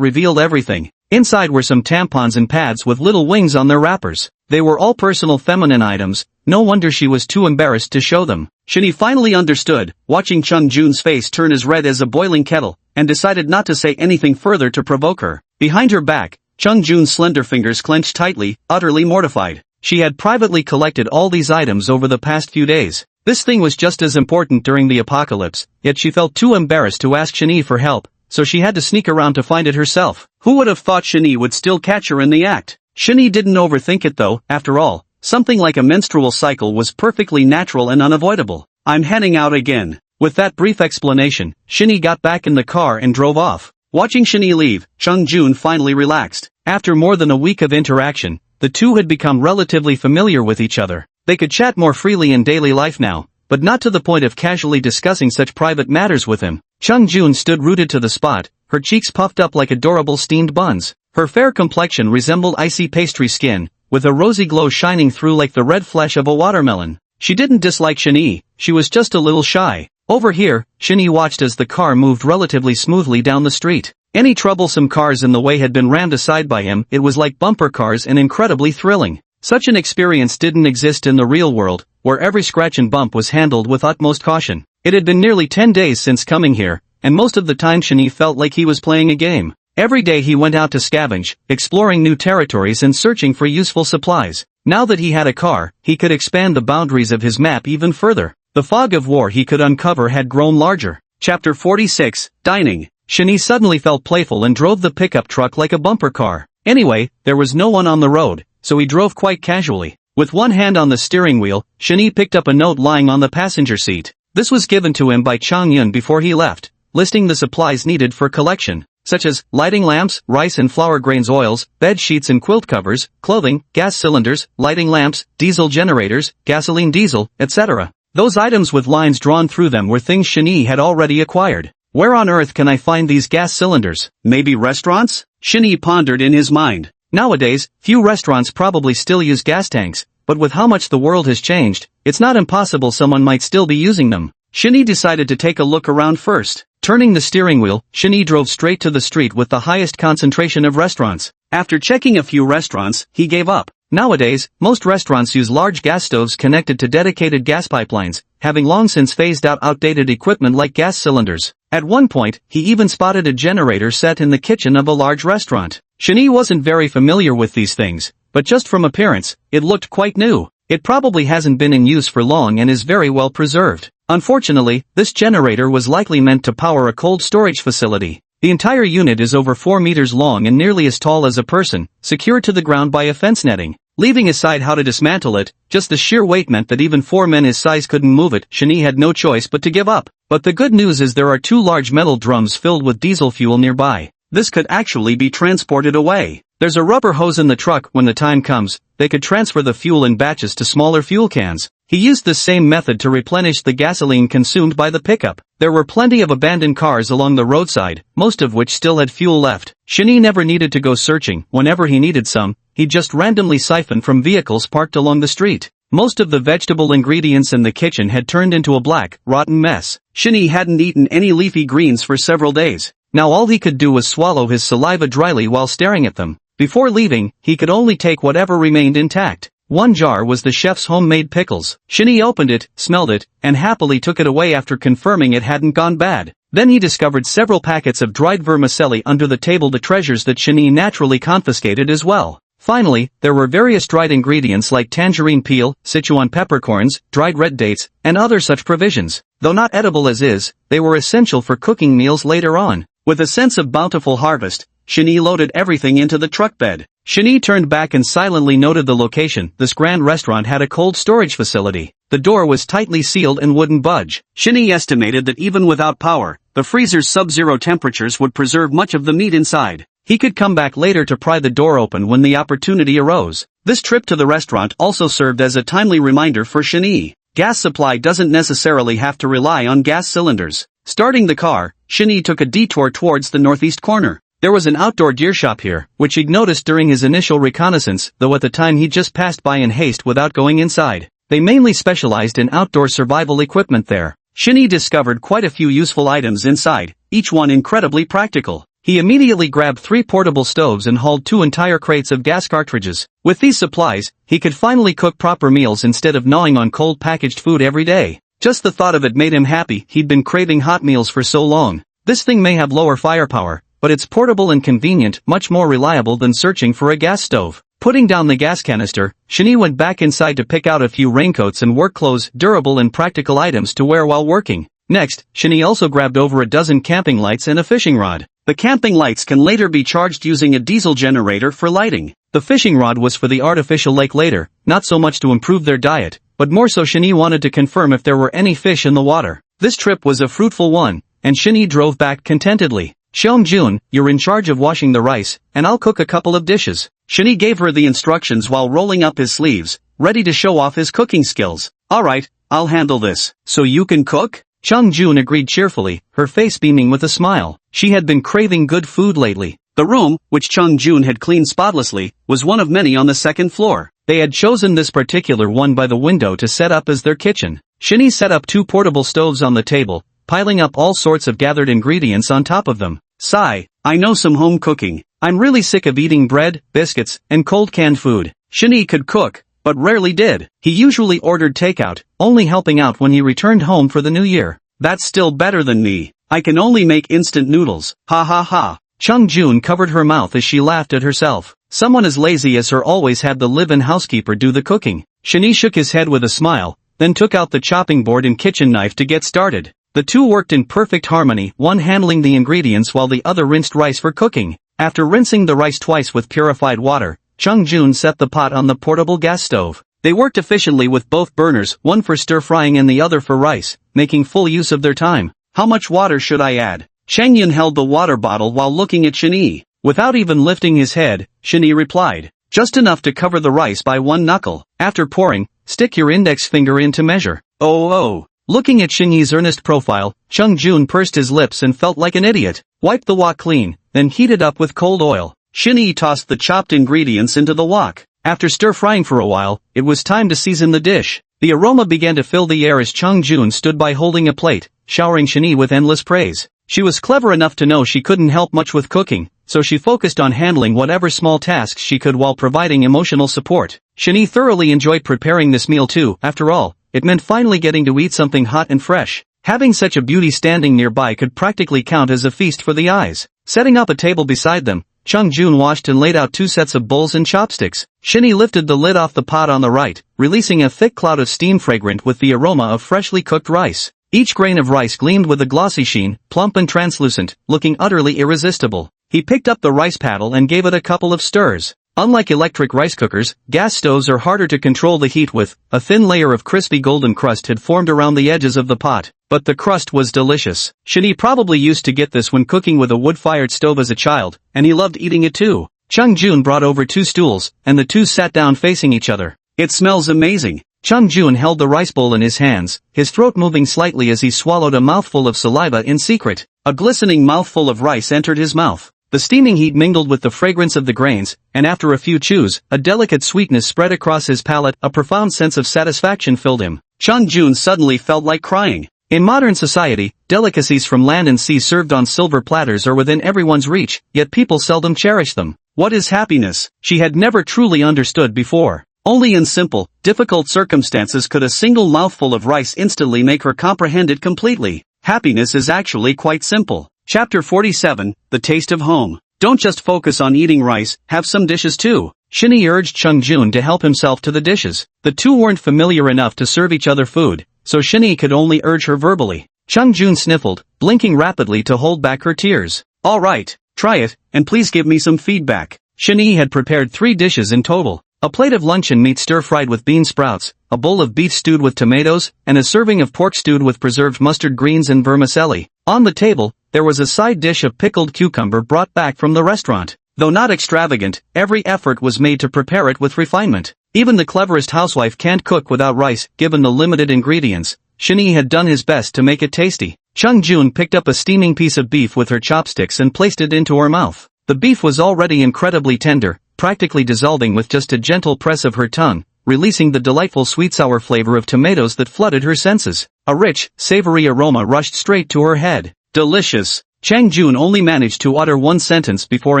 revealed everything. Inside were some tampons and pads with little wings on their wrappers. They were all personal feminine items. No wonder she was too embarrassed to show them. Shin-Yi finally understood, watching Chung Jun's face turn as red as a boiling kettle, and decided not to say anything further to provoke her. Behind her back, Chung Jun's slender fingers clenched tightly, utterly mortified. She had privately collected all these items over the past few days. This thing was just as important during the apocalypse, yet she felt too embarrassed to ask Shin-Yi for help. so she had to sneak around to find it herself. Who would have thought Shani would still catch her in the act? Shani didn't overthink it though, after all, something like a menstrual cycle was perfectly natural and unavoidable. I'm heading out again. With that brief explanation, Shani got back in the car and drove off. Watching Shani leave, Chung Jun finally relaxed. After more than a week of interaction, the two had become relatively familiar with each other. They could chat more freely in daily life now, but not to the point of casually discussing such private matters with him. Chung Jun stood rooted to the spot, her cheeks puffed up like adorable steamed buns. Her fair complexion resembled icy pastry skin, with a rosy glow shining through like the red flesh of a watermelon. She didn't dislike Shani, she was just a little shy. Over here, Shani watched as the car moved relatively smoothly down the street. Any troublesome cars in the way had been rammed aside by him. It was like bumper cars and incredibly thrilling. Such an experience didn't exist in the real world, where every scratch and bump was handled with utmost caution. It had been nearly 10 days since coming here, and most of the time Shani felt like he was playing a game. Every day he went out to scavenge, exploring new territories and searching for useful supplies. Now that he had a car, he could expand the boundaries of his map even further. The fog of war he could uncover had grown larger. Chapter 46, Dining. Shani suddenly felt playful and drove the pickup truck like a bumper car. Anyway, there was no one on the road, so he drove quite casually. With one hand on the steering wheel, Shani picked up a note lying on the passenger seat. This was given to him by Chang Yun before he left, listing the supplies needed for collection, such as lighting lamps, rice and flour grains oils, bed sheets and quilt covers, clothing, gas cylinders, lighting lamps, diesel generators, gasoline diesel, etc. Those items with lines drawn through them were things Shani had already acquired. Where on earth can I find these gas cylinders? Maybe restaurants? Shani pondered in his mind. Nowadays, few restaurants probably still use gas tanks, but with how much the world has changed, it's not impossible someone might still be using them. Shani decided to take a look around first. Turning the steering wheel, Shani drove straight to the street with the highest concentration of restaurants. After checking a few restaurants, he gave up. Nowadays, most restaurants use large gas stoves connected to dedicated gas pipelines, having long since phased out outdated equipment like gas cylinders. At one point, he even spotted a generator set in the kitchen of a large restaurant. Shani wasn't very familiar with these things, but just from appearance, it looked quite new. It probably hasn't been in use for long and is very well preserved. Unfortunately, this generator was likely meant to power a cold storage facility. The entire unit is over 4 meters long and nearly as tall as a person, secured to the ground by a fence netting. Leaving aside how to dismantle it, just the sheer weight meant that even 4 men his size couldn't move it. Shani had no choice but to give up. But the good news is there are 2 large metal drums filled with diesel fuel nearby. This could actually be transported away. There's a rubber hose in the truck. When the time comes, they could transfer the fuel in batches to smaller fuel cans. He used this same method to replenish the gasoline consumed by the pickup. There were plenty of abandoned cars along the roadside, most of which still had fuel left. Shani never needed to go searching. Whenever he needed some, he'd just randomly siphon from vehicles parked along the street. Most of the vegetable ingredients in the kitchen had turned into a black, rotten mess. Shani hadn't eaten any leafy greens for several days. Now all he could do was swallow his saliva dryly while staring at them. Before leaving, he could only take whatever remained intact. One jar was the chef's homemade pickles. Shani opened it, smelled it, and happily took it away after confirming it hadn't gone bad. Then he discovered several packets of dried vermicelli under the table, the treasures that Shani naturally confiscated as well. Finally, there were various dried ingredients like tangerine peel, Sichuan peppercorns, dried red dates, and other such provisions. Though not edible as is, they were essential for cooking meals later on. With a sense of bountiful harvest, Shani loaded everything into the truck bed. Shani turned back and silently noted the location. This grand restaurant had a cold storage facility. The door was tightly sealed and wouldn't budge. Shani estimated that even without power, the freezer's sub-zero temperatures would preserve much of the meat inside. He could come back later to pry the door open when the opportunity arose. This trip to the restaurant also served as a timely reminder for Shani. Gas supply doesn't necessarily have to rely on gas cylinders. Starting the car, Shani took a detour towards the northeast corner. There was an outdoor gear shop here, which he'd noticed during his initial reconnaissance, though at the time he'd just passed by in haste without going inside. They mainly specialized in outdoor survival equipment there. Shani discovered quite a few useful items inside, each one incredibly practical. He immediately grabbed 3 portable stoves and hauled 2 entire crates of gas cartridges. With these supplies, he could finally cook proper meals instead of gnawing on cold packaged food every day. Just the thought of it made him happy. He'd been craving hot meals for so long. This thing may have lower firepower, but it's portable and convenient, much more reliable than searching for a gas stove. Putting down the gas canister, Shani went back inside to pick out a few raincoats and work clothes, durable and practical items to wear while working. Next, Shinny also grabbed over a dozen camping lights and a fishing rod. The camping lights can later be charged using a diesel generator for lighting. The fishing rod was for the artificial lake later, not so much to improve their diet, but more so Shinny wanted to confirm if there were any fish in the water. This trip was a fruitful one, and Shinny drove back contentedly. Seong-jun, you're in charge of washing the rice, and I'll cook a couple of dishes. Shinny gave her the instructions while rolling up his sleeves, ready to show off his cooking skills. Alright, I'll handle this. So you can cook? Chung-jun agreed cheerfully, her face beaming with a smile. She had been craving good food lately. The room, which Chung-jun had cleaned spotlessly, was one of many on the second floor. They had chosen this particular one by the window to set up as their kitchen. Shinny set up 2 portable stoves on the table, piling up all sorts of gathered ingredients on top of them. Sigh, I know some home cooking. I'm really sick of eating bread, biscuits, and cold canned food. Shinny could cook, but rarely did. He usually ordered takeout, only helping out when he returned home for the new year. That's still better than me. I can only make instant noodles. Ha ha ha. Chung-jun covered her mouth as she laughed at herself. Someone as lazy as her always had the live-in housekeeper do the cooking. Shinny shook his head with a smile, then took out the chopping board and kitchen knife to get started. The two worked in perfect harmony, one handling the ingredients while the other rinsed rice for cooking. After rinsing the rice twice with purified water, Chung-jun set the pot on the portable gas stove. They worked efficiently with both burners, one for stir-frying and the other for rice, making full use of their time. How much water should I add? Chang-yun held the water bottle while looking at Shinny. Without even lifting his head, Shinny replied, just enough to cover the rice by one knuckle. After pouring, stick your index finger in to measure. Oh. Looking at Shinny's earnest profile, Chung-jun pursed his lips and felt like an idiot. Wipe the wok clean, then heat it up with cold oil. Shinny tossed the chopped ingredients into the wok. After stir-frying for a while, it was time to season the dish. The aroma began to fill the air as Chung-jun stood by holding a plate, showering Shinny with endless praise. She was clever enough to know she couldn't help much with cooking, so she focused on handling whatever small tasks she could while providing emotional support. Shinny thoroughly enjoyed preparing this meal too. After all, it meant finally getting to eat something hot and fresh. Having such a beauty standing nearby could practically count as a feast for the eyes. Setting up a table beside them, Chung-jun washed and laid out 2 sets of bowls and chopsticks. Shinny lifted the lid off the pot on the right, releasing a thick cloud of steam fragrant with the aroma of freshly cooked rice. Each grain of rice gleamed with a glossy sheen, plump and translucent, looking utterly irresistible. He picked up the rice paddle and gave it a couple of stirs. Unlike electric rice cookers, gas stoves are harder to control the heat with. A thin layer of crispy golden crust had formed around the edges of the pot, but the crust was delicious. Shinny probably used to get this when cooking with a wood-fired stove as a child, and he loved eating it too. Chung-jun brought over 2 stools, and the two sat down facing each other. It smells amazing. Chung-jun held the rice bowl in his hands, his throat moving slightly as he swallowed a mouthful of saliva in secret. A glistening mouthful of rice entered his mouth. The steaming heat mingled with the fragrance of the grains, and after a few chews, a delicate sweetness spread across his palate. A profound sense of satisfaction filled him. Chung-jun suddenly felt like crying. In modern society, delicacies from land and sea served on silver platters are within everyone's reach, yet people seldom cherish them. What is happiness? She had never truly understood before. Only in simple, difficult circumstances could a single mouthful of rice instantly make her comprehend it completely. Happiness is actually quite simple. Chapter 47, The Taste of Home. Don't just focus on eating rice, have some dishes too. Shinny urged Chung-jun to help himself to the dishes. The two weren't familiar enough to serve each other food, so Shinny could only urge her verbally. Chung-jun sniffled, blinking rapidly to hold back her tears. Alright, try it, and please give me some feedback. Shinny had prepared 3 dishes in total. A plate of luncheon meat stir-fried with bean sprouts, a bowl of beef stewed with tomatoes, and a serving of pork stewed with preserved mustard greens and vermicelli. On the table, there was a side dish of pickled cucumber brought back from the restaurant. Though not extravagant, every effort was made to prepare it with refinement. Even the cleverest housewife can't cook without rice, given the limited ingredients. Shinny had done his best to make it tasty. Chung-jun picked up a steaming piece of beef with her chopsticks and placed it into her mouth. The beef was already incredibly tender, practically dissolving with just a gentle press of her tongue, releasing the delightful sweet-sour flavor of tomatoes that flooded her senses. A rich, savory aroma rushed straight to her head. Delicious. Chang-jun only managed to utter one sentence before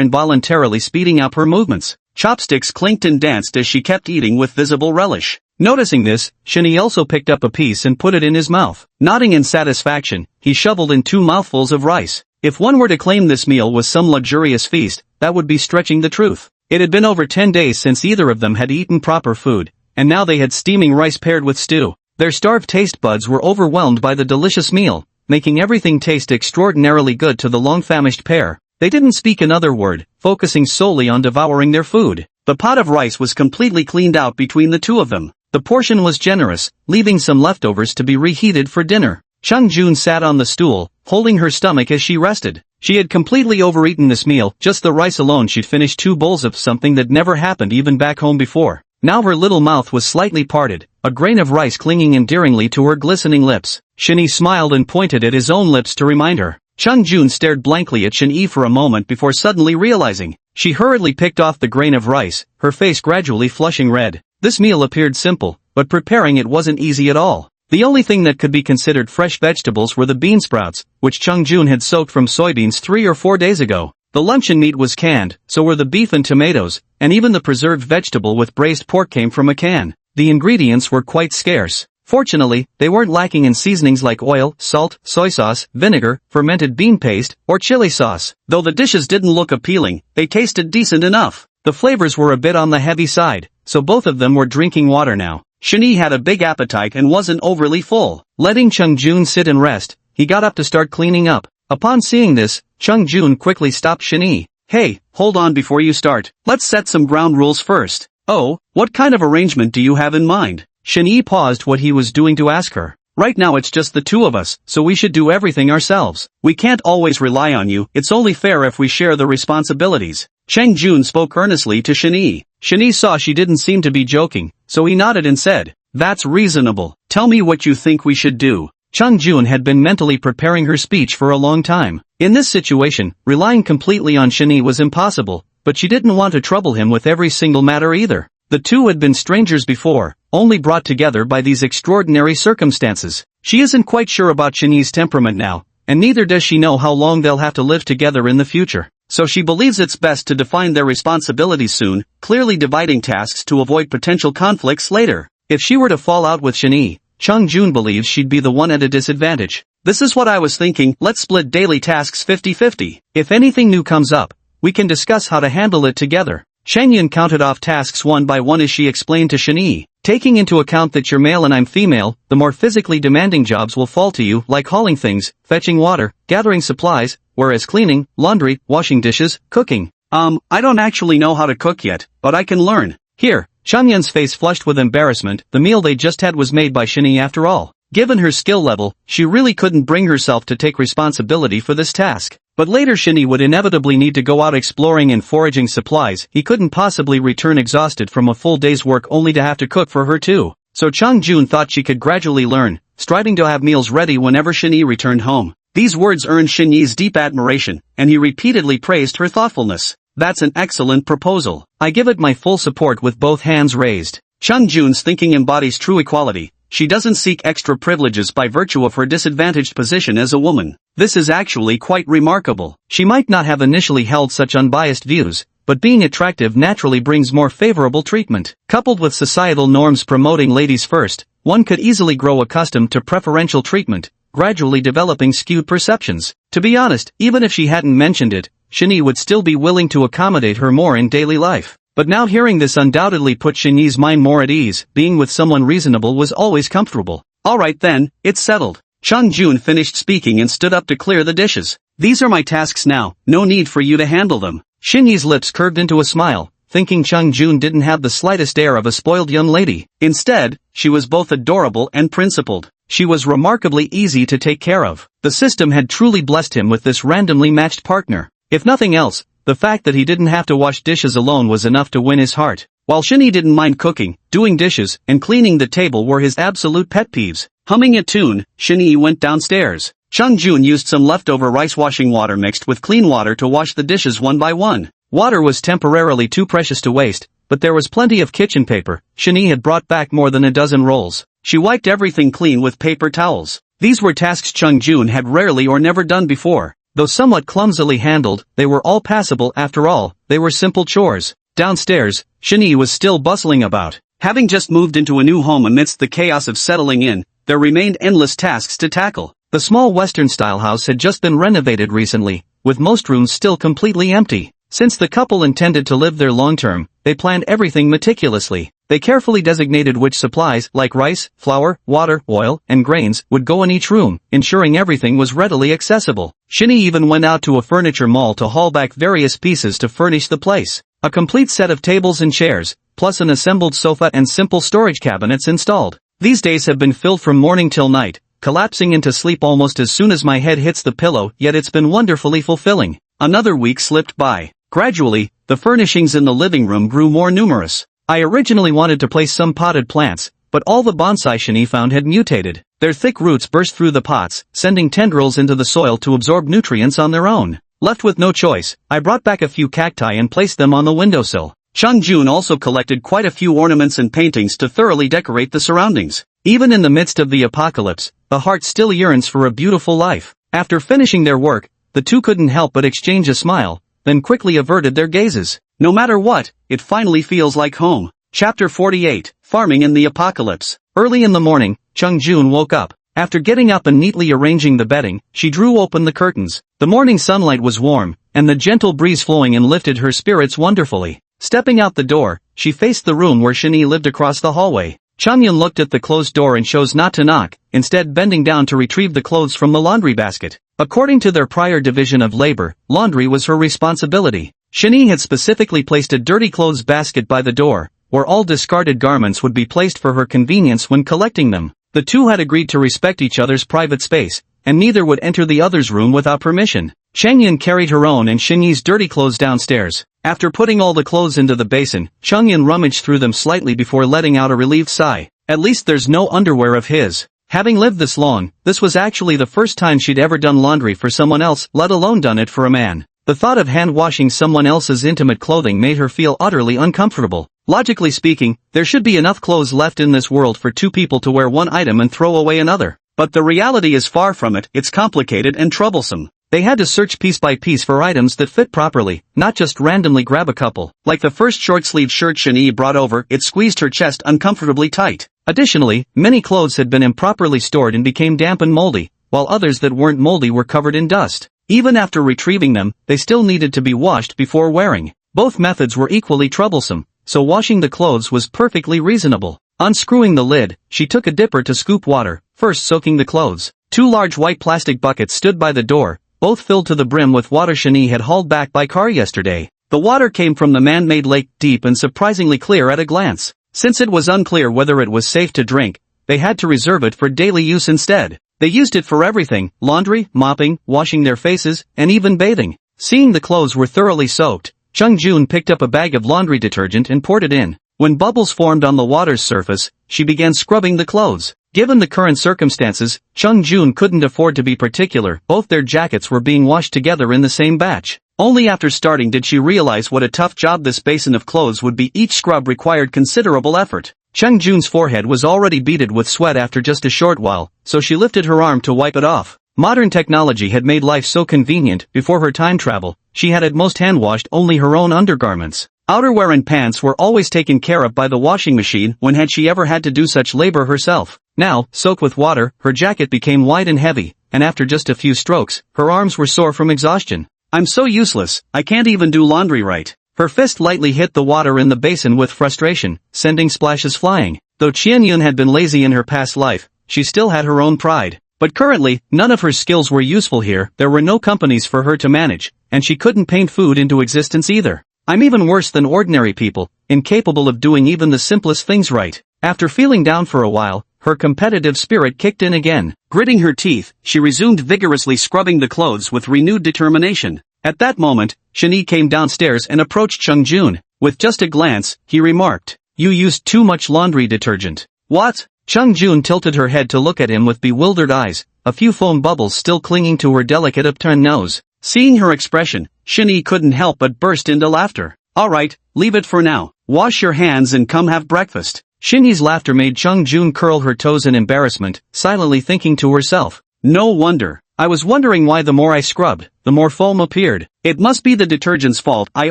involuntarily speeding up her movements. Chopsticks clinked and danced as she kept eating with visible relish. Noticing this, Shinny also picked up a piece and put it in his mouth. Nodding in satisfaction, he shoveled in 2 mouthfuls of rice. If one were to claim this meal was some luxurious feast, that would be stretching the truth. It had been over 10 days since either of them had eaten proper food, and now they had steaming rice paired with stew. Their starved taste buds were overwhelmed by the delicious meal, making everything taste extraordinarily good to the long-famished pair. They didn't speak another word, focusing solely on devouring their food. The pot of rice was completely cleaned out between the two of them. The portion was generous, leaving some leftovers to be reheated for dinner. Chung Jun sat on the stool, holding her stomach as she rested. She had completely overeaten this meal, just the rice alone she'd finished 2 bowls of something that never happened even back home before. Now her little mouth was slightly parted, a grain of rice clinging endearingly to her glistening lips. Shin-Yi smiled and pointed at his own lips to remind her. Chung Jun stared blankly at Shin-Yi for a moment before suddenly realizing. She hurriedly picked off the grain of rice, her face gradually flushing red. This meal appeared simple, but preparing it wasn't easy at all. The only thing that could be considered fresh vegetables were the bean sprouts, which Chung Jun had soaked from soybeans 3 or 4 days ago. The luncheon meat was canned, so were the beef and tomatoes, and even the preserved vegetable with braised pork came from a can. The ingredients were quite scarce. Fortunately, they weren't lacking in seasonings like oil, salt, soy sauce, vinegar, fermented bean paste, or chili sauce. Though the dishes didn't look appealing, they tasted decent enough. The flavors were a bit on the heavy side, so both of them were drinking water now. Shin-Yi had a big appetite and wasn't overly full. Letting Chung Jun sit and rest, he got up to start cleaning up. Upon seeing this, Chung Jun quickly stopped Shin-Yi. Hey, hold on before you start. Let's set some ground rules first. Oh, what kind of arrangement do you have in mind? Shin-Yi paused what he was doing to ask her. Right now it's just the two of us, so we should do everything ourselves. We can't always rely on you, it's only fair if we share the responsibilities. Cheng Jun spoke earnestly to Shin-Yi. Shin-Yi saw she didn't seem to be joking, so he nodded and said, "That's reasonable. Tell me what you think we should do." Chung Jun had been mentally preparing her speech for a long time. In this situation, relying completely on Shin-Yi was impossible, but she didn't want to trouble him with every single matter either. The two had been strangers before, only brought together by these extraordinary circumstances. She isn't quite sure about Shin-Yi's temperament now, and neither does she know how long they'll have to live together in the future. So she believes it's best to define their responsibilities soon, clearly dividing tasks to avoid potential conflicts later. If she were to fall out with Shin-Yi, Chung Jun believes she'd be the one at a disadvantage. This is what I was thinking, let's split daily tasks 50-50. If anything new comes up, we can discuss how to handle it together. Cheng Yun counted off tasks one by one as she explained to Shin-Yi. Taking into account that you're male and I'm female, the more physically demanding jobs will fall to you, like hauling things, fetching water, gathering supplies, whereas cleaning, laundry, washing dishes, cooking. I don't actually know how to cook yet, but I can learn. Here. Cheng Yun's face flushed with embarrassment, the meal they just had was made by Shin-Yi after all. Given her skill level, she really couldn't bring herself to take responsibility for this task. But later Shin-Yi would inevitably need to go out exploring and foraging supplies, he couldn't possibly return exhausted from a full day's work only to have to cook for her too. So Chung Jun thought she could gradually learn, striving to have meals ready whenever Shin-Yi returned home. These words earned Shin-Yi's deep admiration, and he repeatedly praised her thoughtfulness. That's an excellent proposal. I give it my full support with both hands raised. Chung Jun's thinking embodies true equality. She doesn't seek extra privileges by virtue of her disadvantaged position as a woman. This is actually quite remarkable. She might not have initially held such unbiased views, but being attractive naturally brings more favorable treatment. Coupled with societal norms promoting ladies first, one could easily grow accustomed to preferential treatment, gradually developing skewed perceptions. To be honest, even if she hadn't mentioned it, Shin-Yi would still be willing to accommodate her more in daily life. But now hearing this undoubtedly put Shin-Yi's mind more at ease. Being with someone reasonable was always comfortable. Alright then, it's settled. Chung Jun finished speaking and stood up to clear the dishes. These are my tasks now, no need for you to handle them. Shin-Yi's lips curved into a smile, thinking Chung Jun didn't have the slightest air of a spoiled young lady. Instead, she was both adorable and principled. She was remarkably easy to take care of. The system had truly blessed him with this randomly matched partner. If nothing else, the fact that he didn't have to wash dishes alone was enough to win his heart. While Shin-Yi didn't mind cooking, doing dishes, and cleaning the table were his absolute pet peeves. Humming a tune, Shin-Yi went downstairs. Chung Jun used some leftover rice washing water mixed with clean water to wash the dishes one by one. Water was temporarily too precious to waste, but there was plenty of kitchen paper. Shin-Yi had brought back more than a dozen rolls. She wiped everything clean with paper towels. These were tasks Chung Jun had rarely or never done before. Though somewhat clumsily handled, they were all passable after all, they were simple chores. Downstairs, Shin-Yi was still bustling about. Having just moved into a new home amidst the chaos of settling in, there remained endless tasks to tackle. The small Western-style house had just been renovated recently, with most rooms still completely empty. Since the couple intended to live there long-term, they planned everything meticulously. They carefully designated which supplies, like rice, flour, water, oil, and grains, would go in each room, ensuring everything was readily accessible. Shinny even went out to a furniture mall to haul back various pieces to furnish the place. A complete set of tables and chairs, plus an assembled sofa and simple storage cabinets installed. These days have been filled from morning till night, collapsing into sleep almost as soon as my head hits the pillow, yet it's been wonderfully fulfilling. Another week slipped by. Gradually, the furnishings in the living room grew more numerous. I originally wanted to place some potted plants, but all the bonsai Shinny found had mutated. Their thick roots burst through the pots, sending tendrils into the soil to absorb nutrients on their own. Left with no choice, I brought back a few cacti and placed them on the windowsill. Chung-jun also collected quite a few ornaments and paintings to thoroughly decorate the surroundings. Even in the midst of the apocalypse, the heart still yearns for a beautiful life. After finishing their work, the two couldn't help but exchange a smile, then quickly averted their gazes. No matter what, it finally feels like home. Chapter 48, Farming in the Apocalypse. Early in the morning, Chung-jun woke up. After getting up and neatly arranging the bedding, she drew open the curtains. The morning sunlight was warm, and the gentle breeze flowing in lifted her spirits wonderfully. Stepping out the door, she faced the room where Shinny lived across the hallway. Chung-yun looked at the closed door and chose not to knock, instead bending down to retrieve the clothes from the laundry basket. According to their prior division of labor, laundry was her responsibility. Shinny had specifically placed a dirty clothes basket by the door, where all discarded garments would be placed for her convenience when collecting them. The two had agreed to respect each other's private space, and neither would enter the other's room without permission. Changyun carried her own and Shinny's dirty clothes downstairs. After putting all the clothes into the basin, Changyun rummaged through them slightly before letting out a relieved sigh. At least there's no underwear of his. Having lived this long, this was actually the first time she'd ever done laundry for someone else, let alone done it for a man. The thought of hand-washing someone else's intimate clothing made her feel utterly uncomfortable. Logically speaking, there should be enough clothes left in this world for two people to wear one item and throw away another. But the reality is far from it, it's complicated and troublesome. They had to search piece by piece for items that fit properly, not just randomly grab a couple. Like the first short-sleeved shirt Shinny brought over, it squeezed her chest uncomfortably tight. Additionally, many clothes had been improperly stored and became damp and moldy, while others that weren't moldy were covered in dust. Even after retrieving them, they still needed to be washed before wearing. Both methods were equally troublesome, so washing the clothes was perfectly reasonable. Unscrewing the lid, she took a dipper to scoop water, first soaking the clothes. Two large white plastic buckets stood by the door, both filled to the brim with water Shinny had hauled back by car yesterday. The water came from the man-made lake, deep and surprisingly clear at a glance. Since it was unclear whether it was safe to drink, they had to reserve it for daily use instead. They used it for everything: laundry, mopping, washing their faces, and even bathing. Seeing the clothes were thoroughly soaked, Chung-jun picked up a bag of laundry detergent and poured it in. When bubbles formed on the water's surface, she began scrubbing the clothes. Given the current circumstances, Chung-jun couldn't afford to be particular. Both their jackets were being washed together in the same batch. Only after starting did she realize what a tough job this basin of clothes would be. Each scrub required considerable effort. Chung-jun's forehead was already beaded with sweat after just a short while, so she lifted her arm to wipe it off. Modern technology had made life so convenient. Before her time travel, she had at most hand-washed only her own undergarments. Outerwear and pants were always taken care of by the washing machine. When had she ever had to do such labor herself? Now, soaked with water, her jacket became white and heavy, and after just a few strokes, her arms were sore from exhaustion. I'm so useless, I can't even do laundry right. Her fist lightly hit the water in the basin with frustration, sending splashes flying. Though Qianyun had been lazy in her past life, she still had her own pride. But currently, none of her skills were useful here. There were no companies for her to manage, and she couldn't paint food into existence either. I'm even worse than ordinary people, incapable of doing even the simplest things right. After feeling down for a while, her competitive spirit kicked in again. Gritting her teeth, she resumed vigorously scrubbing the clothes with renewed determination. At that moment, Shinny came downstairs and approached Chung-jun. With just a glance, he remarked, "You used too much laundry detergent." What? Chung-jun tilted her head to look at him with bewildered eyes, a few foam bubbles still clinging to her delicate upturned nose. Seeing her expression, Shinny couldn't help but burst into laughter. "Alright, leave it for now. Wash your hands and come have breakfast." Shinny's laughter made Chung-jun curl her toes in embarrassment, silently thinking to herself, "No wonder. I was wondering why the more I scrubbed, the more foam appeared. It must be the detergent's fault. I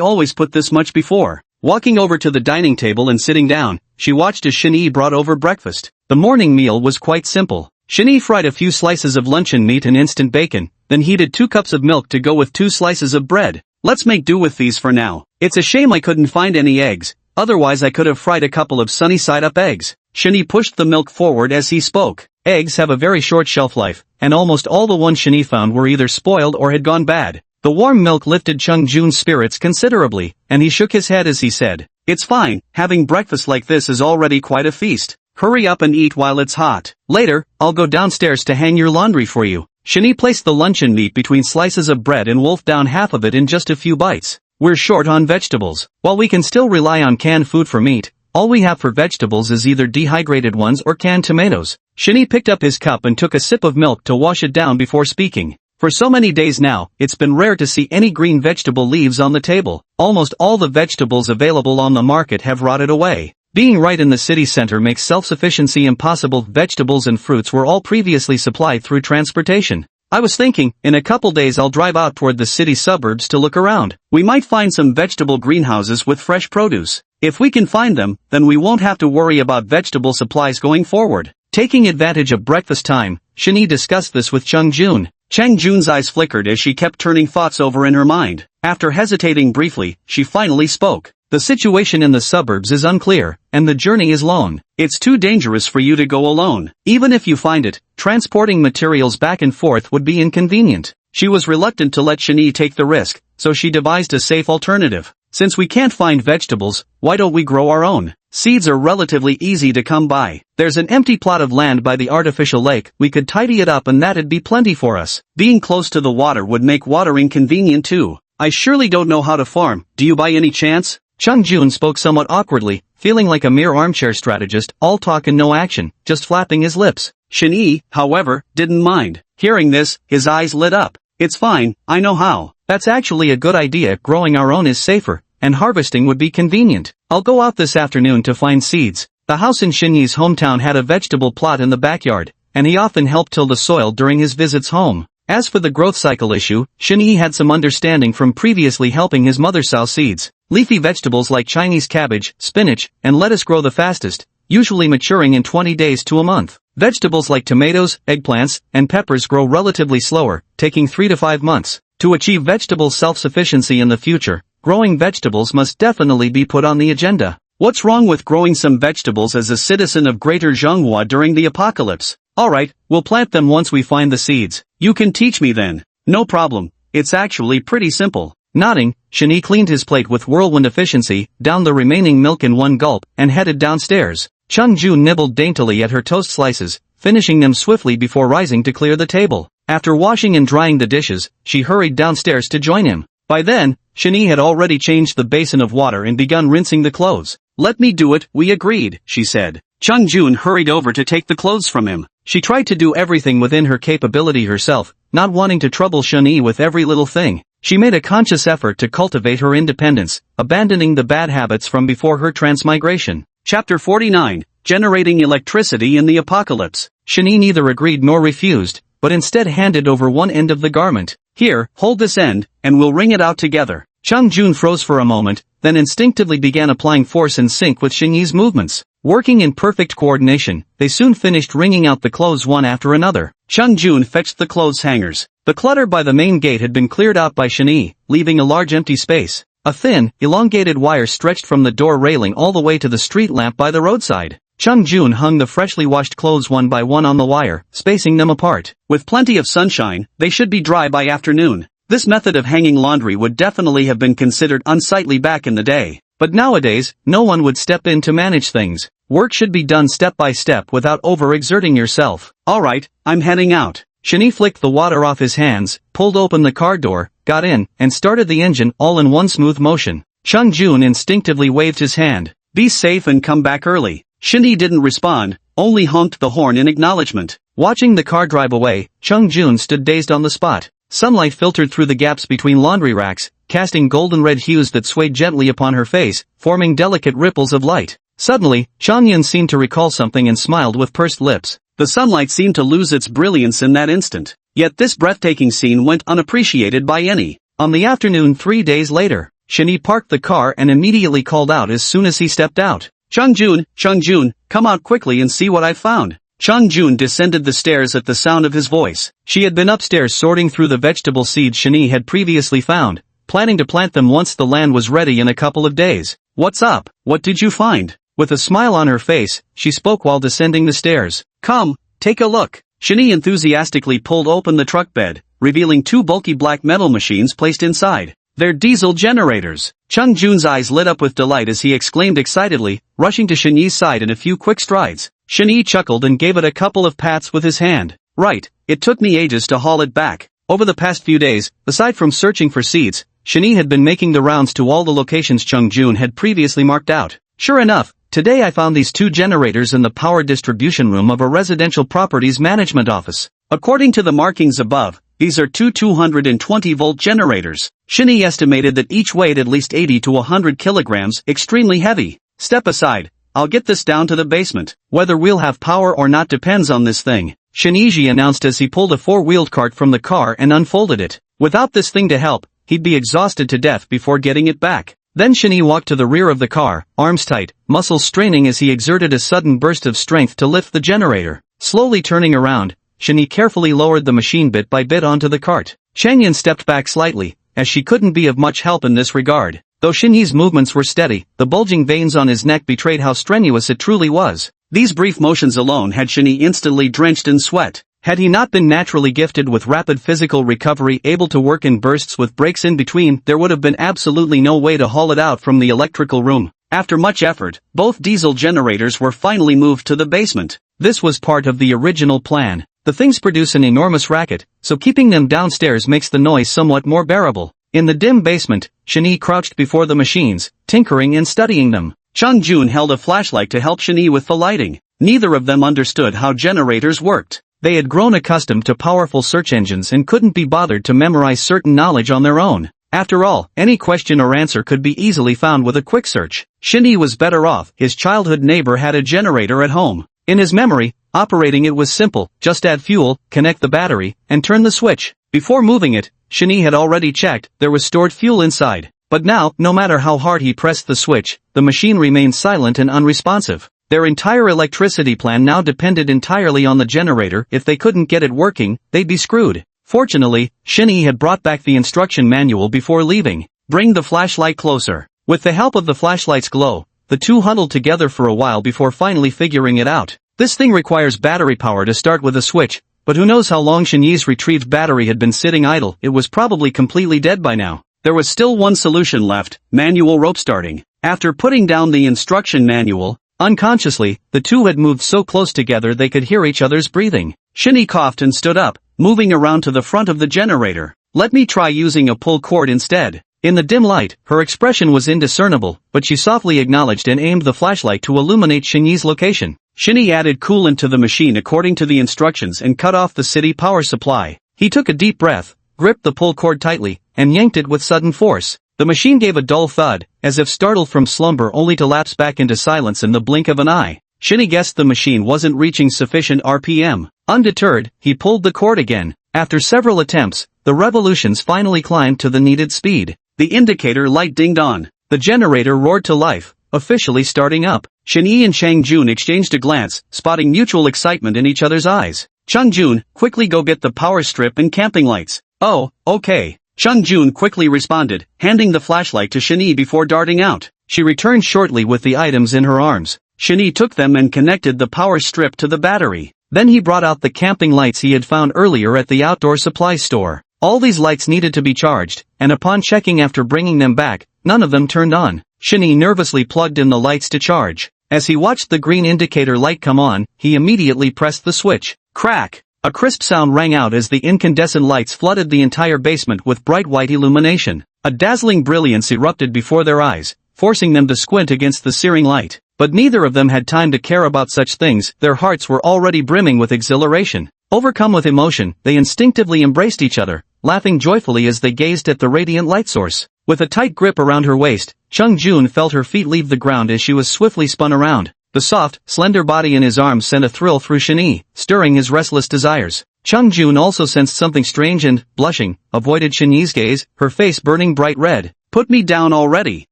always put this much before." Walking over to the dining table and sitting down, she watched as Shinny brought over breakfast. The morning meal was quite simple. Shinny fried a few slices of luncheon meat and instant bacon, then heated 2 cups of milk to go with 2 slices of bread. "Let's make do with these for now. It's a shame I couldn't find any eggs. otherwise I could have fried a couple of sunny-side-up eggs. Shani pushed the milk forward as he spoke. Eggs have a very short shelf life, and almost all the ones Shani found were either spoiled or had gone bad. The warm milk lifted Chung Jun's spirits considerably, and he shook his head as he said, "It's fine, having breakfast like this is already quite a feast. Hurry up and eat while it's hot. Later, I'll go downstairs to hang your laundry for you." Shani placed the luncheon meat between slices of bread and wolfed down half of it in just a few bites. "We're short on vegetables. While we can still rely on canned food for meat, all we have for vegetables is either dehydrated ones or canned tomatoes." Shani picked up his cup and took a sip of milk to wash it down before speaking. "For so many days now, it's been rare to see any green vegetable leaves on the table. Almost all the vegetables available on the market have rotted away. Being right in the city center makes self-sufficiency impossible. Vegetables and fruits were all previously supplied through transportation. I was thinking, in a couple days I'll drive out toward the city suburbs to look around. We might find some vegetable greenhouses with fresh produce. If we can find them, then we won't have to worry about vegetable supplies going forward." Taking advantage of breakfast time, Shani discussed this with Chung Jun. Chang Jun's eyes flickered as she kept turning thoughts over in her mind. After hesitating briefly, she finally spoke. "The situation in the suburbs is unclear, and the journey is long. It's too dangerous for you to go alone. Even if you find it, transporting materials back and forth would be inconvenient." She was reluctant to let Shani take the risk, so she devised a safe alternative. "Since we can't find vegetables, why don't we grow our own? Seeds are relatively easy to come by. There's an empty plot of land by the artificial lake, we could tidy it up and that'd be plenty for us. Being close to the water would make watering convenient too. I surely don't know how to farm, do you by any chance?" Chung Jun spoke somewhat awkwardly, feeling like a mere armchair strategist, all talk and no action, just flapping his lips. Shani, however, didn't mind. Hearing this, his eyes lit up. "It's fine, I know how. That's actually a good idea. Growing our own is safer, and harvesting would be convenient. I'll go out this afternoon to find seeds." The house in Shinyi's hometown had a vegetable plot in the backyard, and he often helped till the soil during his visits home. As for the growth cycle issue, Shinyi had some understanding from previously helping his mother sow seeds. Leafy vegetables like Chinese cabbage, spinach, and lettuce grow the fastest, usually maturing in 20 days to a month. Vegetables like tomatoes, eggplants, and peppers grow relatively slower, taking 3 to 5 months. To achieve vegetable self-sufficiency in the future, growing vegetables must definitely be put on the agenda. What's wrong with growing some vegetables as a citizen of Greater Zhonghua during the apocalypse? Alright, we'll plant them once we find the seeds. You can teach me then. No problem, it's actually pretty simple. Nodding, Shani cleaned his plate with whirlwind efficiency, downed the remaining milk in one gulp, and headed downstairs. Chung Jun nibbled daintily at her toast slices, finishing them swiftly before rising to clear the table. After washing and drying the dishes, she hurried downstairs to join him. By then, Shani had already changed the basin of water and begun rinsing the clothes. "Let me do it," we agreed, she said. Chung Jun hurried over to take the clothes from him. She tried to do everything within her capability herself, not wanting to trouble Shani with every little thing. She made a conscious effort to cultivate her independence, abandoning the bad habits from before her transmigration. Chapter 49, Generating Electricity in the Apocalypse. Shani neither agreed nor refused, but instead handed over one end of the garment. "Here, hold this end, and we'll wring it out together." Chung Jun froze for a moment, then instinctively began applying force in sync with Shinyi's movements. Working in perfect coordination, they soon finished wringing out the clothes one after another. Chung Jun fetched the clothes hangers. The clutter by the main gate had been cleared out by Shinyi, leaving a large empty space. A thin, elongated wire stretched from the door railing all the way to the street lamp by the roadside. Chung Jun hung the freshly washed clothes one by one on the wire, spacing them apart. With plenty of sunshine, they should be dry by afternoon. This method of hanging laundry would definitely have been considered unsightly back in the day. But nowadays, no one would step in to manage things. Work should be done step by step without overexerting yourself. "Alright, I'm heading out." Shani flicked the water off his hands, pulled open the car door, got in, and started the engine all in one smooth motion. Chung Jun instinctively waved his hand. "Be safe and come back early." Shani didn't respond, only honked the horn in acknowledgement. Watching the car drive away, Chung Jun stood dazed on the spot. Sunlight filtered through the gaps between laundry racks, casting golden red hues that swayed gently upon her face, forming delicate ripples of light. Suddenly, Changyun seemed to recall something and smiled with pursed lips. The sunlight seemed to lose its brilliance in that instant. Yet this breathtaking scene went unappreciated by any. On the afternoon 3 days later, Shani parked the car and immediately called out as soon as he stepped out. Chung Jun, come out quickly and see what I've found." Chung Jun descended the stairs at the sound of his voice. She had been upstairs sorting through the vegetable seeds Shani had previously found, planning to plant them once the land was ready in a couple of days. What's up? What did you find? With a smile on her face, she spoke while descending the stairs. Come, take a look. Shani enthusiastically pulled open the truck bed, revealing two bulky black metal machines placed inside. They're diesel generators. Chung Jun's eyes lit up with delight as he exclaimed excitedly, rushing to Shani's side in a few quick strides. Shani chuckled and gave it a couple of pats with his hand. Right, it took me ages to haul it back. Over the past few days, aside from searching for seeds, Shani had been making the rounds to all the locations Chung Jun had previously marked out. Sure enough, today I found these two generators in the power distribution room of a residential properties management office. According to the markings above, these are two 220-volt generators. Shani estimated that each weighed at least 80 to 100 kilograms, extremely heavy. Step aside, I'll get this down to the basement. Whether we'll have power or not depends on this thing, Shinji announced as he pulled a four-wheeled cart from the car and unfolded it. Without this thing to help, he'd be exhausted to death before getting it back. Then Shani walked to the rear of the car, arms tight, muscles straining as he exerted a sudden burst of strength to lift the generator. Slowly turning around, Shani carefully lowered the machine bit by bit onto the cart. Changyan stepped back slightly, as she couldn't be of much help in this regard. Though Shinji's movements were steady, the bulging veins on his neck betrayed how strenuous it truly was. These brief motions alone had Shani instantly drenched in sweat. Had he not been naturally gifted with rapid physical recovery, able to work in bursts with breaks in between, there would have been absolutely no way to haul it out from the electrical room. After much effort, both diesel generators were finally moved to the basement. This was part of the original plan. The things produce an enormous racket, so keeping them downstairs makes the noise somewhat more bearable. In the dim basement, Shani crouched before the machines, tinkering and studying them. Chung Jun held a flashlight to help Shani with the lighting. Neither of them understood how generators worked. They had grown accustomed to powerful search engines and couldn't be bothered to memorize certain knowledge on their own. After all, any question or answer could be easily found with a quick search. Shani was better off. His childhood neighbor had a generator at home. In his memory, operating it was simple. Just add fuel, connect the battery, and turn the switch. Before moving it, Shani had already checked, there was stored fuel inside. But now, no matter how hard he pressed the switch, the machine remained silent and unresponsive. Their entire electricity plan now depended entirely on the generator. If they couldn't get it working, they'd be screwed. Fortunately, Shani had brought back the instruction manual before leaving. Bring the flashlight closer. With the help of the flashlight's glow, the two huddled together for a while before finally figuring it out. This thing requires battery power to start with a switch, but who knows how long Shani's retrieved battery had been sitting idle. It was probably completely dead by now. There was still one solution left, manual rope starting. After putting down the instruction manual, unconsciously, the two had moved so close together they could hear each other's breathing. Shani coughed and stood up, moving around to the front of the generator. Let me try using a pull cord instead. In the dim light, her expression was indiscernible, but she softly acknowledged and aimed the flashlight to illuminate Shani's location. Shani added coolant to the machine according to the instructions and cut off the city power supply. He took a deep breath, gripped the pull cord tightly, and yanked it with sudden force. The machine gave a dull thud, as if startled from slumber only to lapse back into silence in the blink of an eye. Shani guessed the machine wasn't reaching sufficient RPM. Undeterred, he pulled the cord again. After several attempts, the revolutions finally climbed to the needed speed. The indicator light dinged on. The generator roared to life, officially starting up. Shani and Chang Jun exchanged a glance, spotting mutual excitement in each other's eyes. Chung Jun, quickly go get the power strip and camping lights. Oh, okay. Chung Jun quickly responded, handing the flashlight to Shani before darting out. She returned shortly with the items in her arms. Shani took them and connected the power strip to the battery. Then he brought out the camping lights he had found earlier at the outdoor supply store. All these lights needed to be charged, and upon checking after bringing them back, none of them turned on. Shani nervously plugged in the lights to charge. As he watched the green indicator light come on, he immediately pressed the switch. Crack! A crisp sound rang out as the incandescent lights flooded the entire basement with bright white illumination. A dazzling brilliance erupted before their eyes, forcing them to squint against the searing light. But neither of them had time to care about such things. Their hearts were already brimming with exhilaration. Overcome with emotion, they instinctively embraced each other, laughing joyfully as they gazed at the radiant light source. With a tight grip around her waist, Chung Jun felt her feet leave the ground as she was swiftly spun around. The soft, slender body in his arms sent a thrill through Shani, stirring his restless desires. Chung Jun also sensed something strange and, blushing, avoided Shani's gaze, her face burning bright red. Put me down already.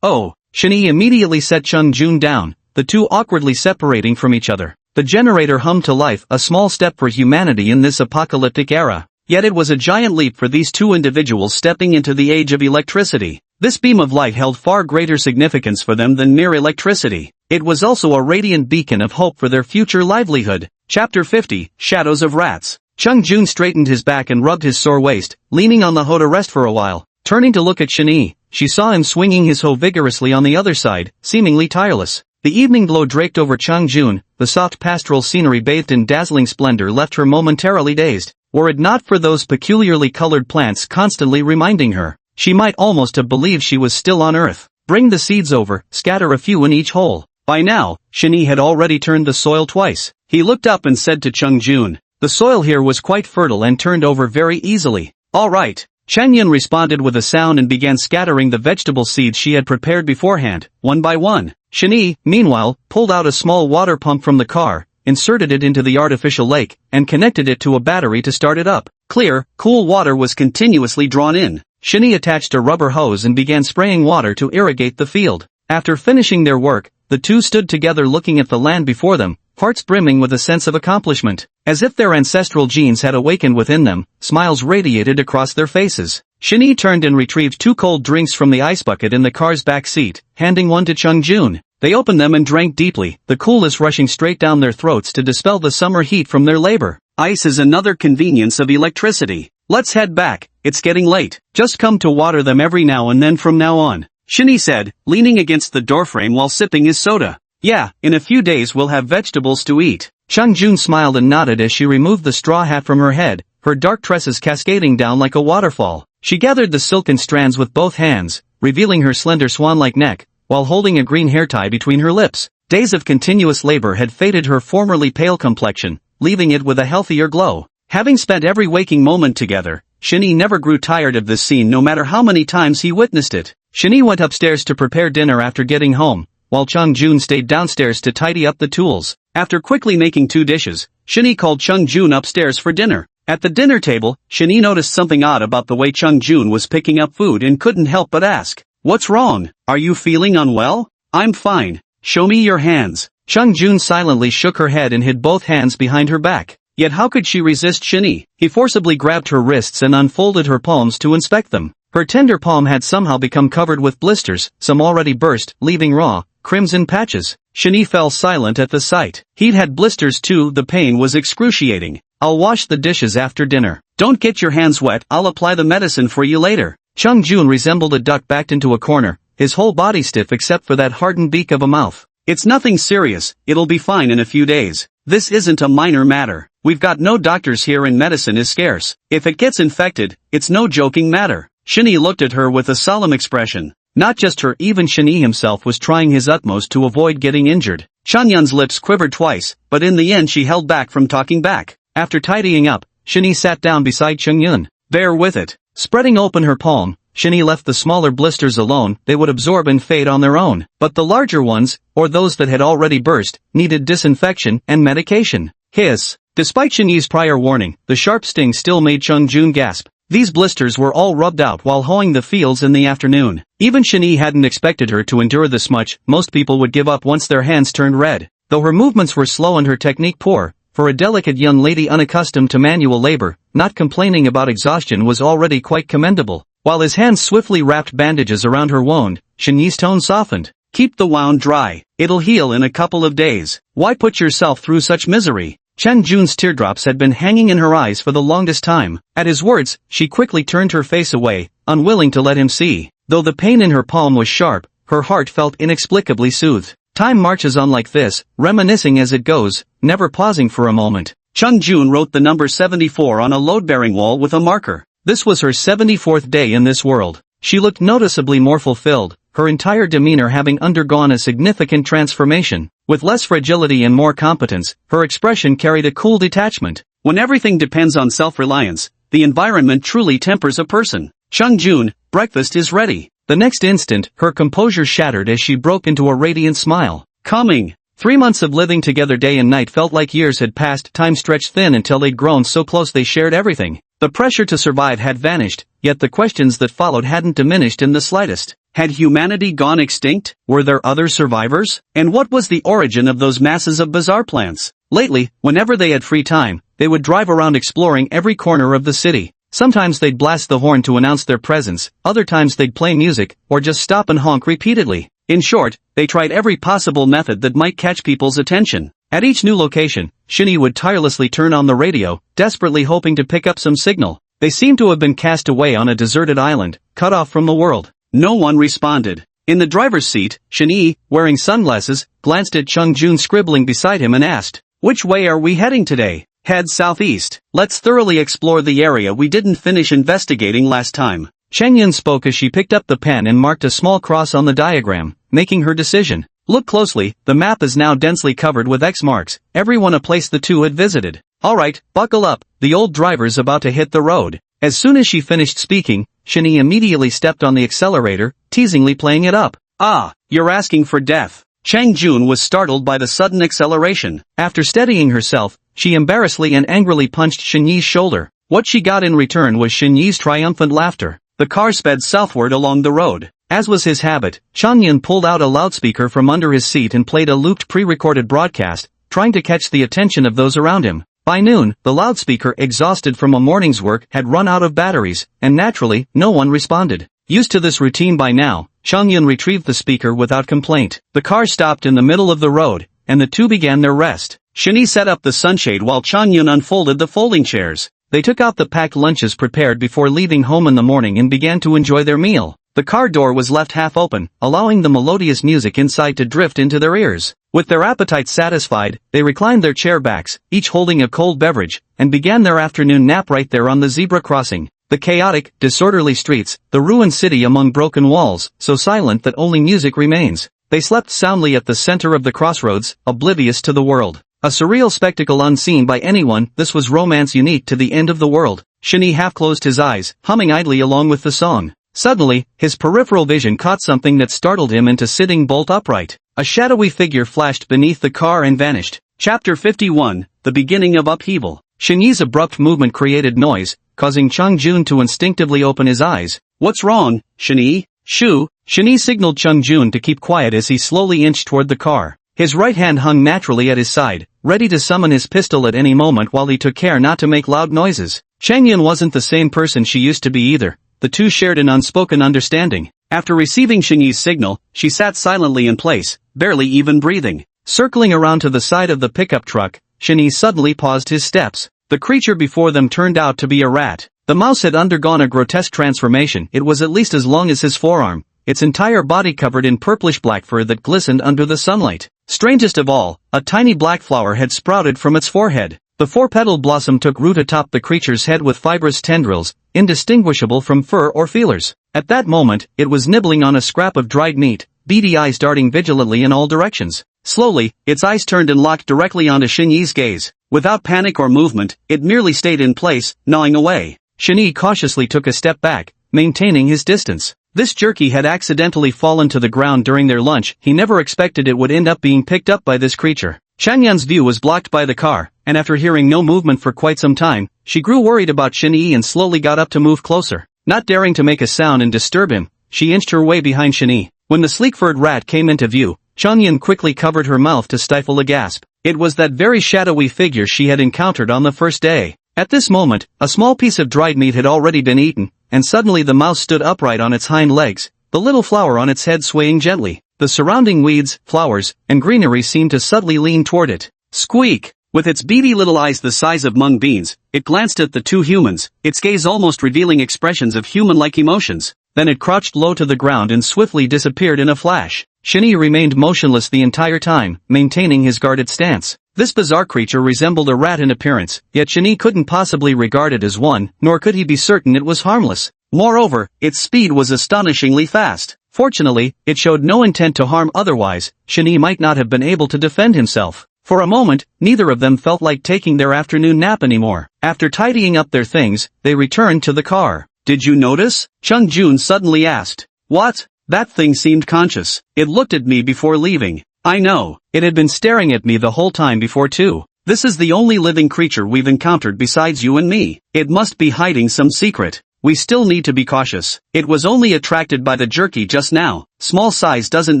Oh. Shani immediately set Chung Jun down, the two awkwardly separating from each other. The generator hummed to life, a small step for humanity in this apocalyptic era. Yet it was a giant leap for these two individuals stepping into the age of electricity. This beam of light held far greater significance for them than mere electricity. It was also a radiant beacon of hope for their future livelihood. Chapter 50, Shadows of Rats. Chung Jun straightened his back and rubbed his sore waist, leaning on the hoe to rest for a while. Turning to look at Shani, she saw him swinging his hoe vigorously on the other side, seemingly tireless. The evening glow draped over Chung Jun, the soft pastoral scenery bathed in dazzling splendor left her momentarily dazed. Were it not for those peculiarly colored plants constantly reminding her, she might almost have believed she was still on Earth. Bring the seeds over, scatter a few in each hole. By now, Shani had already turned the soil twice. He looked up and said to Chung Jun, the soil here was quite fertile and turned over very easily. All right. Chen Yun responded with a sound and began scattering the vegetable seeds she had prepared beforehand, one by one. Shani, meanwhile, pulled out a small water pump from the car, inserted it into the artificial lake, and connected it to a battery to start it up. Clear, cool water was continuously drawn in. Shani attached a rubber hose and began spraying water to irrigate the field. After finishing their work, the two stood together looking at the land before them, hearts brimming with a sense of accomplishment. As if their ancestral genes had awakened within them, smiles radiated across their faces. Shani turned and retrieved 2 cold drinks from the ice bucket in the car's back seat, handing one to Chung Jun. They opened them and drank deeply, the coolness rushing straight down their throats to dispel the summer heat from their labor. Ice is another convenience of electricity. Let's head back, it's getting late. Just come to water them every now and then from now on, Shani said, leaning against the doorframe while sipping his soda. Yeah, in a few days we'll have vegetables to eat. Chung Jun smiled and nodded as she removed the straw hat from her head, her dark tresses cascading down like a waterfall. She gathered the silken strands with both hands, revealing her slender swan-like neck, while holding a green hair tie between her lips. Days of continuous labor had faded her formerly pale complexion, leaving it with a healthier glow. Having spent every waking moment together, Shani never grew tired of this scene no matter how many times he witnessed it. Shani went upstairs to prepare dinner after getting home, while Chung Jun stayed downstairs to tidy up the tools. After quickly making 2 dishes, Shani called Chung Jun upstairs for dinner. At the dinner table, Shani noticed something odd about the way Chung Jun was picking up food and couldn't help but ask, "What's wrong? Are you feeling unwell?" "I'm fine. Show me your hands." Chung Jun silently shook her head and hid both hands behind her back. Yet how could she resist Shani? He forcibly grabbed her wrists and unfolded her palms to inspect them. Her tender palm had somehow become covered with blisters, some already burst, leaving raw, crimson patches. Shani fell silent at the sight. He'd had blisters too, the pain was excruciating. "I'll wash the dishes after dinner. Don't get your hands wet, I'll apply the medicine for you later." Chung Jun resembled a duck backed into a corner, his whole body stiff except for that hardened beak of a mouth. "It's nothing serious, it'll be fine in a few days. This isn't a minor matter. We've got no doctors here and medicine is scarce. If it gets infected, it's no joking matter." Shani looked at her with a solemn expression. Not just her, even Shani himself was trying his utmost to avoid getting injured. Chanyun's lips quivered twice, but in the end she held back from talking back. After tidying up, Shani sat down beside Chungyun. "Bear with it." Spreading open her palm, Shani left the smaller blisters alone, they would absorb and fade on their own. But the larger ones, or those that had already burst, needed disinfection and medication. Hiss. Despite Shani's prior warning, the sharp sting still made Chung Jun gasp. These blisters were all rubbed out while hoeing the fields in the afternoon. Even Shani hadn't expected her to endure this much. Most people would give up once their hands turned red. Though her movements were slow and her technique poor, for a delicate young lady unaccustomed to manual labor, not complaining about exhaustion was already quite commendable. While his hands swiftly wrapped bandages around her wound, Shani's tone softened. "Keep the wound dry. It'll heal in a couple of days. Why put yourself through such misery?" Chen Jun's teardrops had been hanging in her eyes for the longest time. At his words, she quickly turned her face away, unwilling to let him see. Though the pain in her palm was sharp, her heart felt inexplicably soothed. Time marches on like this, reminiscing as it goes, never pausing for a moment. Chung Jun wrote the number 74 on a load-bearing wall with a marker. This was her 74th day in this world. She looked noticeably more fulfilled, her entire demeanor having undergone a significant transformation. With less fragility and more competence, her expression carried a cool detachment. When everything depends on self-reliance, the environment truly tempers a person. "Chung Jun, breakfast is ready." The next instant, her composure shattered as she broke into a radiant smile. "Coming." 3 months of living together day and night felt like years had passed, time stretched thin until they'd grown so close they shared everything. The pressure to survive had vanished, yet the questions that followed hadn't diminished in the slightest. Had humanity gone extinct? Were there other survivors? And what was the origin of those masses of bizarre plants? Lately, whenever they had free time, they would drive around exploring every corner of the city. Sometimes they'd blast the horn to announce their presence, other times they'd play music, or just stop and honk repeatedly. In short, they tried every possible method that might catch people's attention. At each new location, Shinny would tirelessly turn on the radio, desperately hoping to pick up some signal. They seemed to have been cast away on a deserted island, cut off from the world. No one responded. In the driver's seat, Shinny, wearing sunglasses, glanced at Chung Jun scribbling beside him and asked, "Which way are we heading today?" "Head southeast. Let's thoroughly explore the area we didn't finish investigating last time." Cheng Yun spoke as she picked up the pen and marked a small cross on the diagram, making her decision. "Look closely, the map is now densely covered with X marks, everyone a place the two had visited. Alright, buckle up, the old driver's about to hit the road." As soon as she finished speaking, Shinny immediately stepped on the accelerator, teasingly playing it up. "Ah, you're asking for death." Chang Jun was startled by the sudden acceleration. After steadying herself, she embarrassedly and angrily punched Shinyi's shoulder. What she got in return was Shinyi's triumphant laughter. The car sped southward along the road. As was his habit, Changyun pulled out a loudspeaker from under his seat and played a looped pre-recorded broadcast, trying to catch the attention of those around him. By noon, the loudspeaker, exhausted from a morning's work, had run out of batteries, and naturally, no one responded. Used to this routine by now, Changyun retrieved the speaker without complaint. The car stopped in the middle of the road, and the two began their rest. Shinny set up the sunshade while Changyun unfolded the folding chairs. They took out the packed lunches prepared before leaving home in the morning and began to enjoy their meal. The car door was left half open, allowing the melodious music inside to drift into their ears. With their appetites satisfied, they reclined their chair backs, each holding a cold beverage, and began their afternoon nap right there on the zebra crossing. The chaotic, disorderly streets, the ruined city among broken walls, so silent that only music remains. They slept soundly at the center of the crossroads, oblivious to the world. A surreal spectacle unseen by anyone, this was romance unique to the end of the world. Shinny half closed his eyes, humming idly along with the song. Suddenly, his peripheral vision caught something that startled him into sitting bolt upright. A shadowy figure flashed beneath the car and vanished. Chapter 51, The Beginning of Upheaval. Shinyi's abrupt movement created noise, causing Chung Jun to instinctively open his eyes. "What's wrong, Shinyi?" "Shoo!" Shinyi signaled Chung Jun to keep quiet as he slowly inched toward the car. His right hand hung naturally at his side, ready to summon his pistol at any moment while he took care not to make loud noises. Changyun wasn't the same person she used to be either. The two shared an unspoken understanding. After receiving Shinyi's signal, she sat silently in place, barely even breathing. Circling around to the side of the pickup truck, Shinyi suddenly paused his steps. The creature before them turned out to be a rat. The mouse had undergone a grotesque transformation. It was at least as long as his forearm, its entire body covered in purplish black fur that glistened under the sunlight. Strangest of all, a tiny black flower had sprouted from its forehead. The four-petaled blossom took root atop the creature's head with fibrous tendrils, indistinguishable from fur or feelers. At that moment, it was nibbling on a scrap of dried meat, beady eyes darting vigilantly in all directions. Slowly, its eyes turned and locked directly onto Shinyi's gaze. Without panic or movement, it merely stayed in place, gnawing away. Shinyi cautiously took a step back, maintaining his distance. This jerky had accidentally fallen to the ground during their lunch. He never expected it would end up being picked up by this creature. Changyun's view was blocked by the car, and after hearing no movement for quite some time, she grew worried about Shinyi and slowly got up to move closer. Not daring to make a sound and disturb him, she inched her way behind Shinyi. When the sleek-furred rat came into view, Changyun quickly covered her mouth to stifle a gasp. It was that very shadowy figure she had encountered on the first day. At this moment, a small piece of dried meat had already been eaten, and suddenly the mouse stood upright on its hind legs, the little flower on its head swaying gently. The surrounding weeds, flowers, and greenery seemed to subtly lean toward it. Squeak! With its beady little eyes the size of mung beans, it glanced at the two humans, its gaze almost revealing expressions of human-like emotions. Then it crouched low to the ground and swiftly disappeared in a flash. Shinyi remained motionless the entire time, maintaining his guarded stance. This bizarre creature resembled a rat in appearance, yet Shinyi couldn't possibly regard it as one, nor could he be certain it was harmless. Moreover, its speed was astonishingly fast. Fortunately, it showed no intent to harm, otherwise, Shinyi might not have been able to defend himself. For a moment, neither of them felt like taking their afternoon nap anymore. After tidying up their things, they returned to the car. "Did you notice?" Chung Jun suddenly asked. "What?" "That thing seemed conscious. It looked at me before leaving." "I know. It had been staring at me the whole time before too. This is the only living creature we've encountered besides you and me. It must be hiding some secret. We still need to be cautious. It was only attracted by the jerky just now. Small size doesn't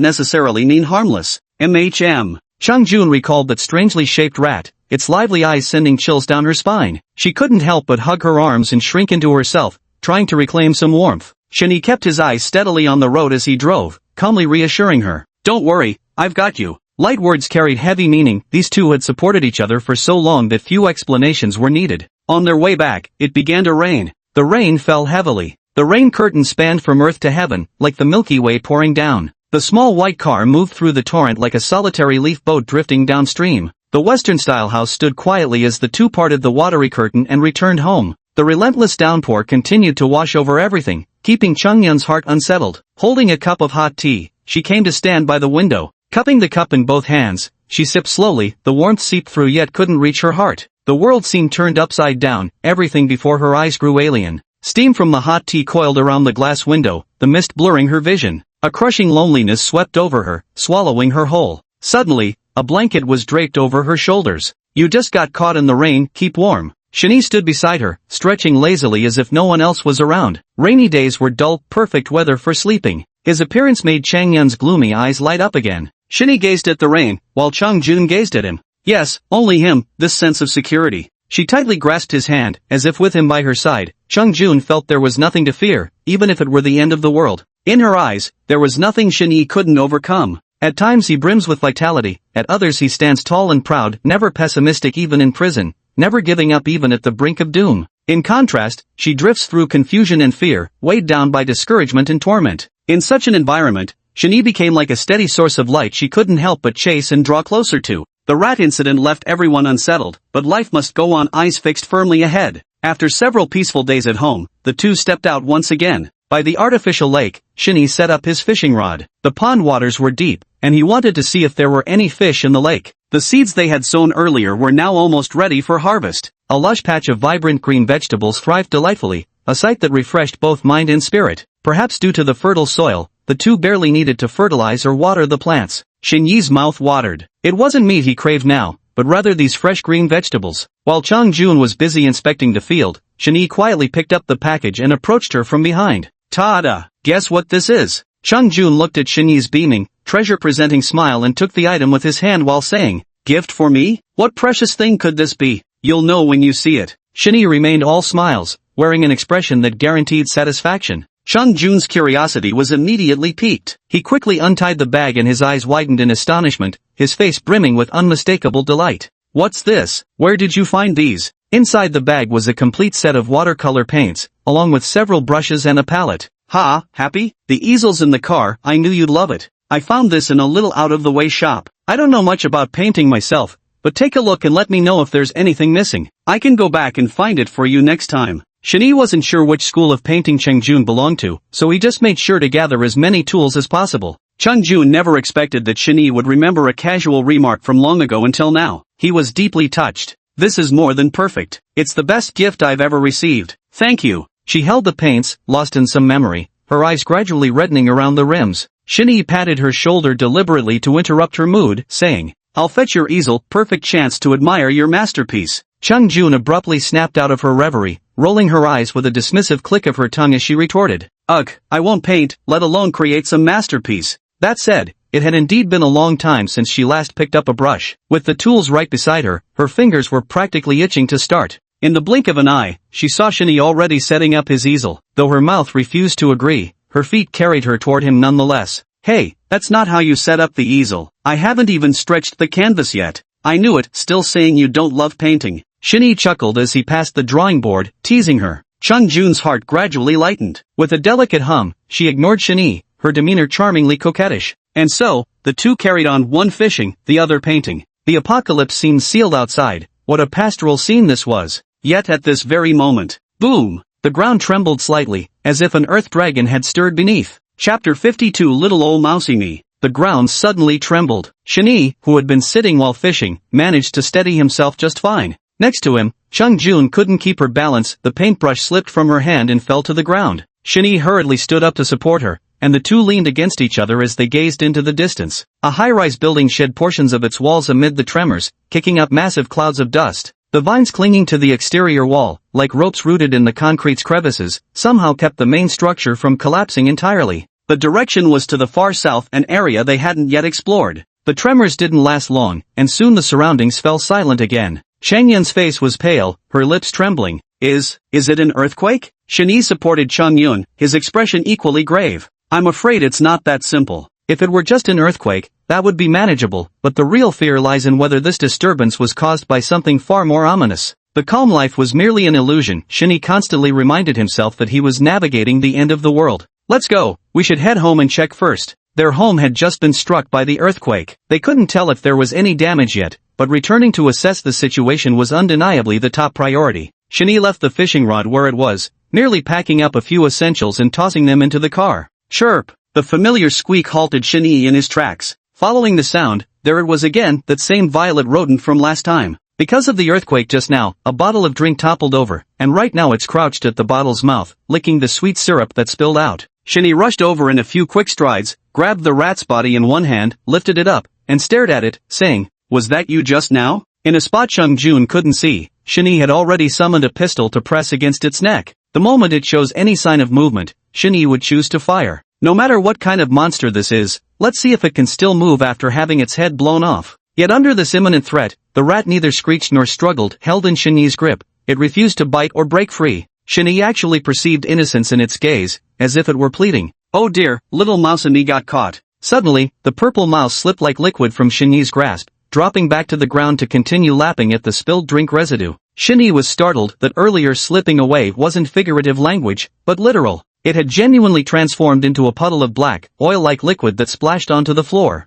necessarily mean harmless. MHM. Chung Jun recalled that strangely shaped rat, its lively eyes sending chills down her spine. She couldn't help but hug her arms and shrink into herself, trying to reclaim some warmth. Shinny kept his eyes steadily on the road as he drove, calmly reassuring her. "Don't worry, I've got you." Light words carried heavy meaning. These two had supported each other for so long that few explanations were needed. On their way back, it began to rain. The rain fell heavily. The rain curtain spanned from earth to heaven, like the Milky Way pouring down. The small white car moved through the torrent like a solitary leaf boat drifting downstream. The Western-style house stood quietly as the two parted the watery curtain and returned home. The relentless downpour continued to wash over everything, keeping Chungyun's heart unsettled. Holding a cup of hot tea, she came to stand by the window. Cupping the cup in both hands, she sipped slowly. The warmth seeped through yet couldn't reach her heart. The world seemed turned upside down, everything before her eyes grew alien. Steam from the hot tea coiled around the glass window, the mist blurring her vision. A crushing loneliness swept over her, swallowing her whole. Suddenly, a blanket was draped over her shoulders. "You just got caught in the rain, keep warm." Shinny stood beside her, stretching lazily as if no one else was around. Rainy days were dull, perfect weather for sleeping. His appearance made Changyun's gloomy eyes light up again. Shinny gazed at the rain, while Chungjun gazed at him. Yes, only him, this sense of security. She tightly grasped his hand, as if with him by her side. Chungjun felt there was nothing to fear, even if it were the end of the world. In her eyes, there was nothing Shinny couldn't overcome. At times he brims with vitality, at others he stands tall and proud, never pessimistic even in prison, never giving up even at the brink of doom. In contrast, she drifts through confusion and fear, weighed down by discouragement and torment. In such an environment, Shinny became like a steady source of light she couldn't help but chase and draw closer to. The rat incident left everyone unsettled, but life must go on, eyes fixed firmly ahead. After several peaceful days at home, the two stepped out once again. By the artificial lake, Shinny set up his fishing rod. The pond waters were deep, and he wanted to see if there were any fish in the lake. The seeds they had sown earlier were now almost ready for harvest. A lush patch of vibrant green vegetables thrived delightfully, a sight that refreshed both mind and spirit. Perhaps due to the fertile soil, the two barely needed to fertilize or water the plants. Shinyi's mouth watered. It wasn't meat he craved now, but rather these fresh green vegetables. While Chungjun was busy inspecting the field, Shinyi quietly picked up the package and approached her from behind. "Ta-da! Guess what this is?" Chungjun looked at Shinyi's beaming, treasure-presenting smile and took the item with his hand while saying, "Gift for me? What precious thing could this be? You'll know when you see it." Shinyi remained all smiles, wearing an expression that guaranteed satisfaction. Chungjun's curiosity was immediately piqued. He quickly untied the bag and his eyes widened in astonishment, his face brimming with unmistakable delight. "What's this? Where did you find these?" Inside the bag was a complete set of watercolor paints, along with several brushes and a palette. "Ha, happy? The easel's in the car, I knew you'd love it. I found this in a little out-of-the-way shop. I don't know much about painting myself, but take a look and let me know if there's anything missing. I can go back and find it for you next time." Shinyi wasn't sure which school of painting Chungjun belonged to, so he just made sure to gather as many tools as possible. Chungjun never expected that Shinyi would remember a casual remark from long ago until now. He was deeply touched. "This is more than perfect. It's the best gift I've ever received. Thank you." She held the paints, lost in some memory, her eyes gradually reddening around the rims. Shinyi patted her shoulder deliberately to interrupt her mood, saying, "I'll fetch your easel, perfect chance to admire your masterpiece." Chungjun abruptly snapped out of her reverie, rolling her eyes with a dismissive click of her tongue as she retorted, "Ugh, I won't paint, let alone create some masterpiece." That said, it had indeed been a long time since she last picked up a brush. With the tools right beside her, her fingers were practically itching to start. In the blink of an eye, she saw Shinyi already setting up his easel. Though her mouth refused to agree, her feet carried her toward him nonetheless. "Hey, that's not how you set up the easel. I haven't even stretched the canvas yet." "I knew it, still saying you don't love painting." Shinyi chuckled as he passed the drawing board, teasing her. Chungjun's heart gradually lightened. With a delicate hum, she ignored Shinyi, her demeanor charmingly coquettish. And so, the two carried on, one fishing, the other painting. The apocalypse seemed sealed outside. What a pastoral scene this was. Yet at this very moment, boom! The ground trembled slightly, as if an earth dragon had stirred beneath. Chapter 52 Little Ol' Mousey Me. The ground suddenly trembled. Shinyi, who had been sitting while fishing, managed to steady himself just fine. Next to him, Chungjun couldn't keep her balance, the paintbrush slipped from her hand and fell to the ground. Shinyi hurriedly stood up to support her, and the two leaned against each other as they gazed into the distance. A high-rise building shed portions of its walls amid the tremors, kicking up massive clouds of dust. The vines clinging to the exterior wall, like ropes rooted in the concrete's crevices, somehow kept the main structure from collapsing entirely. The direction was to the far south, an area they hadn't yet explored. The tremors didn't last long, and soon the surroundings fell silent again. Chang Yun's face was pale, her lips trembling. Is it an earthquake? Shani supported Chang Yun, his expression equally grave. I'm afraid it's not that simple. If it were just an earthquake, that would be manageable, but the real fear lies in whether this disturbance was caused by something far more ominous. The calm life was merely an illusion. Shani constantly reminded himself that he was navigating the end of the world. Let's go, we should head home and check first. Their home had just been struck by the earthquake. They couldn't tell if there was any damage yet, but returning to assess the situation was undeniably the top priority. Shani left the fishing rod where it was, merely packing up a few essentials and tossing them into the car. Chirp! The familiar squeak halted Shani in his tracks. Following the sound, there it was again, that same violet rodent from last time. Because of the earthquake just now, a bottle of drink toppled over, and right now it's crouched at the bottle's mouth, licking the sweet syrup that spilled out. Shani rushed over in a few quick strides, grabbed the rat's body in one hand, lifted it up, and stared at it, saying, "Was that you just now?" In a spot Chung Jun couldn't see, Shani had already summoned a pistol to press against its neck. The moment it shows any sign of movement, Shani would choose to fire. No matter what kind of monster this is, let's see if it can still move after having its head blown off. Yet under this imminent threat, the rat neither screeched nor struggled, held in Shani's grip. It refused to bite or break free. Shani actually perceived innocence in its gaze, as if it were pleading. Oh dear, little mouse and me got caught. Suddenly, the purple mouse slipped like liquid from Shani's grasp, dropping back to the ground to continue lapping at the spilled drink residue. Shani was startled that earlier slipping away wasn't figurative language, but literal. It had genuinely transformed into a puddle of black, oil-like liquid that splashed onto the floor.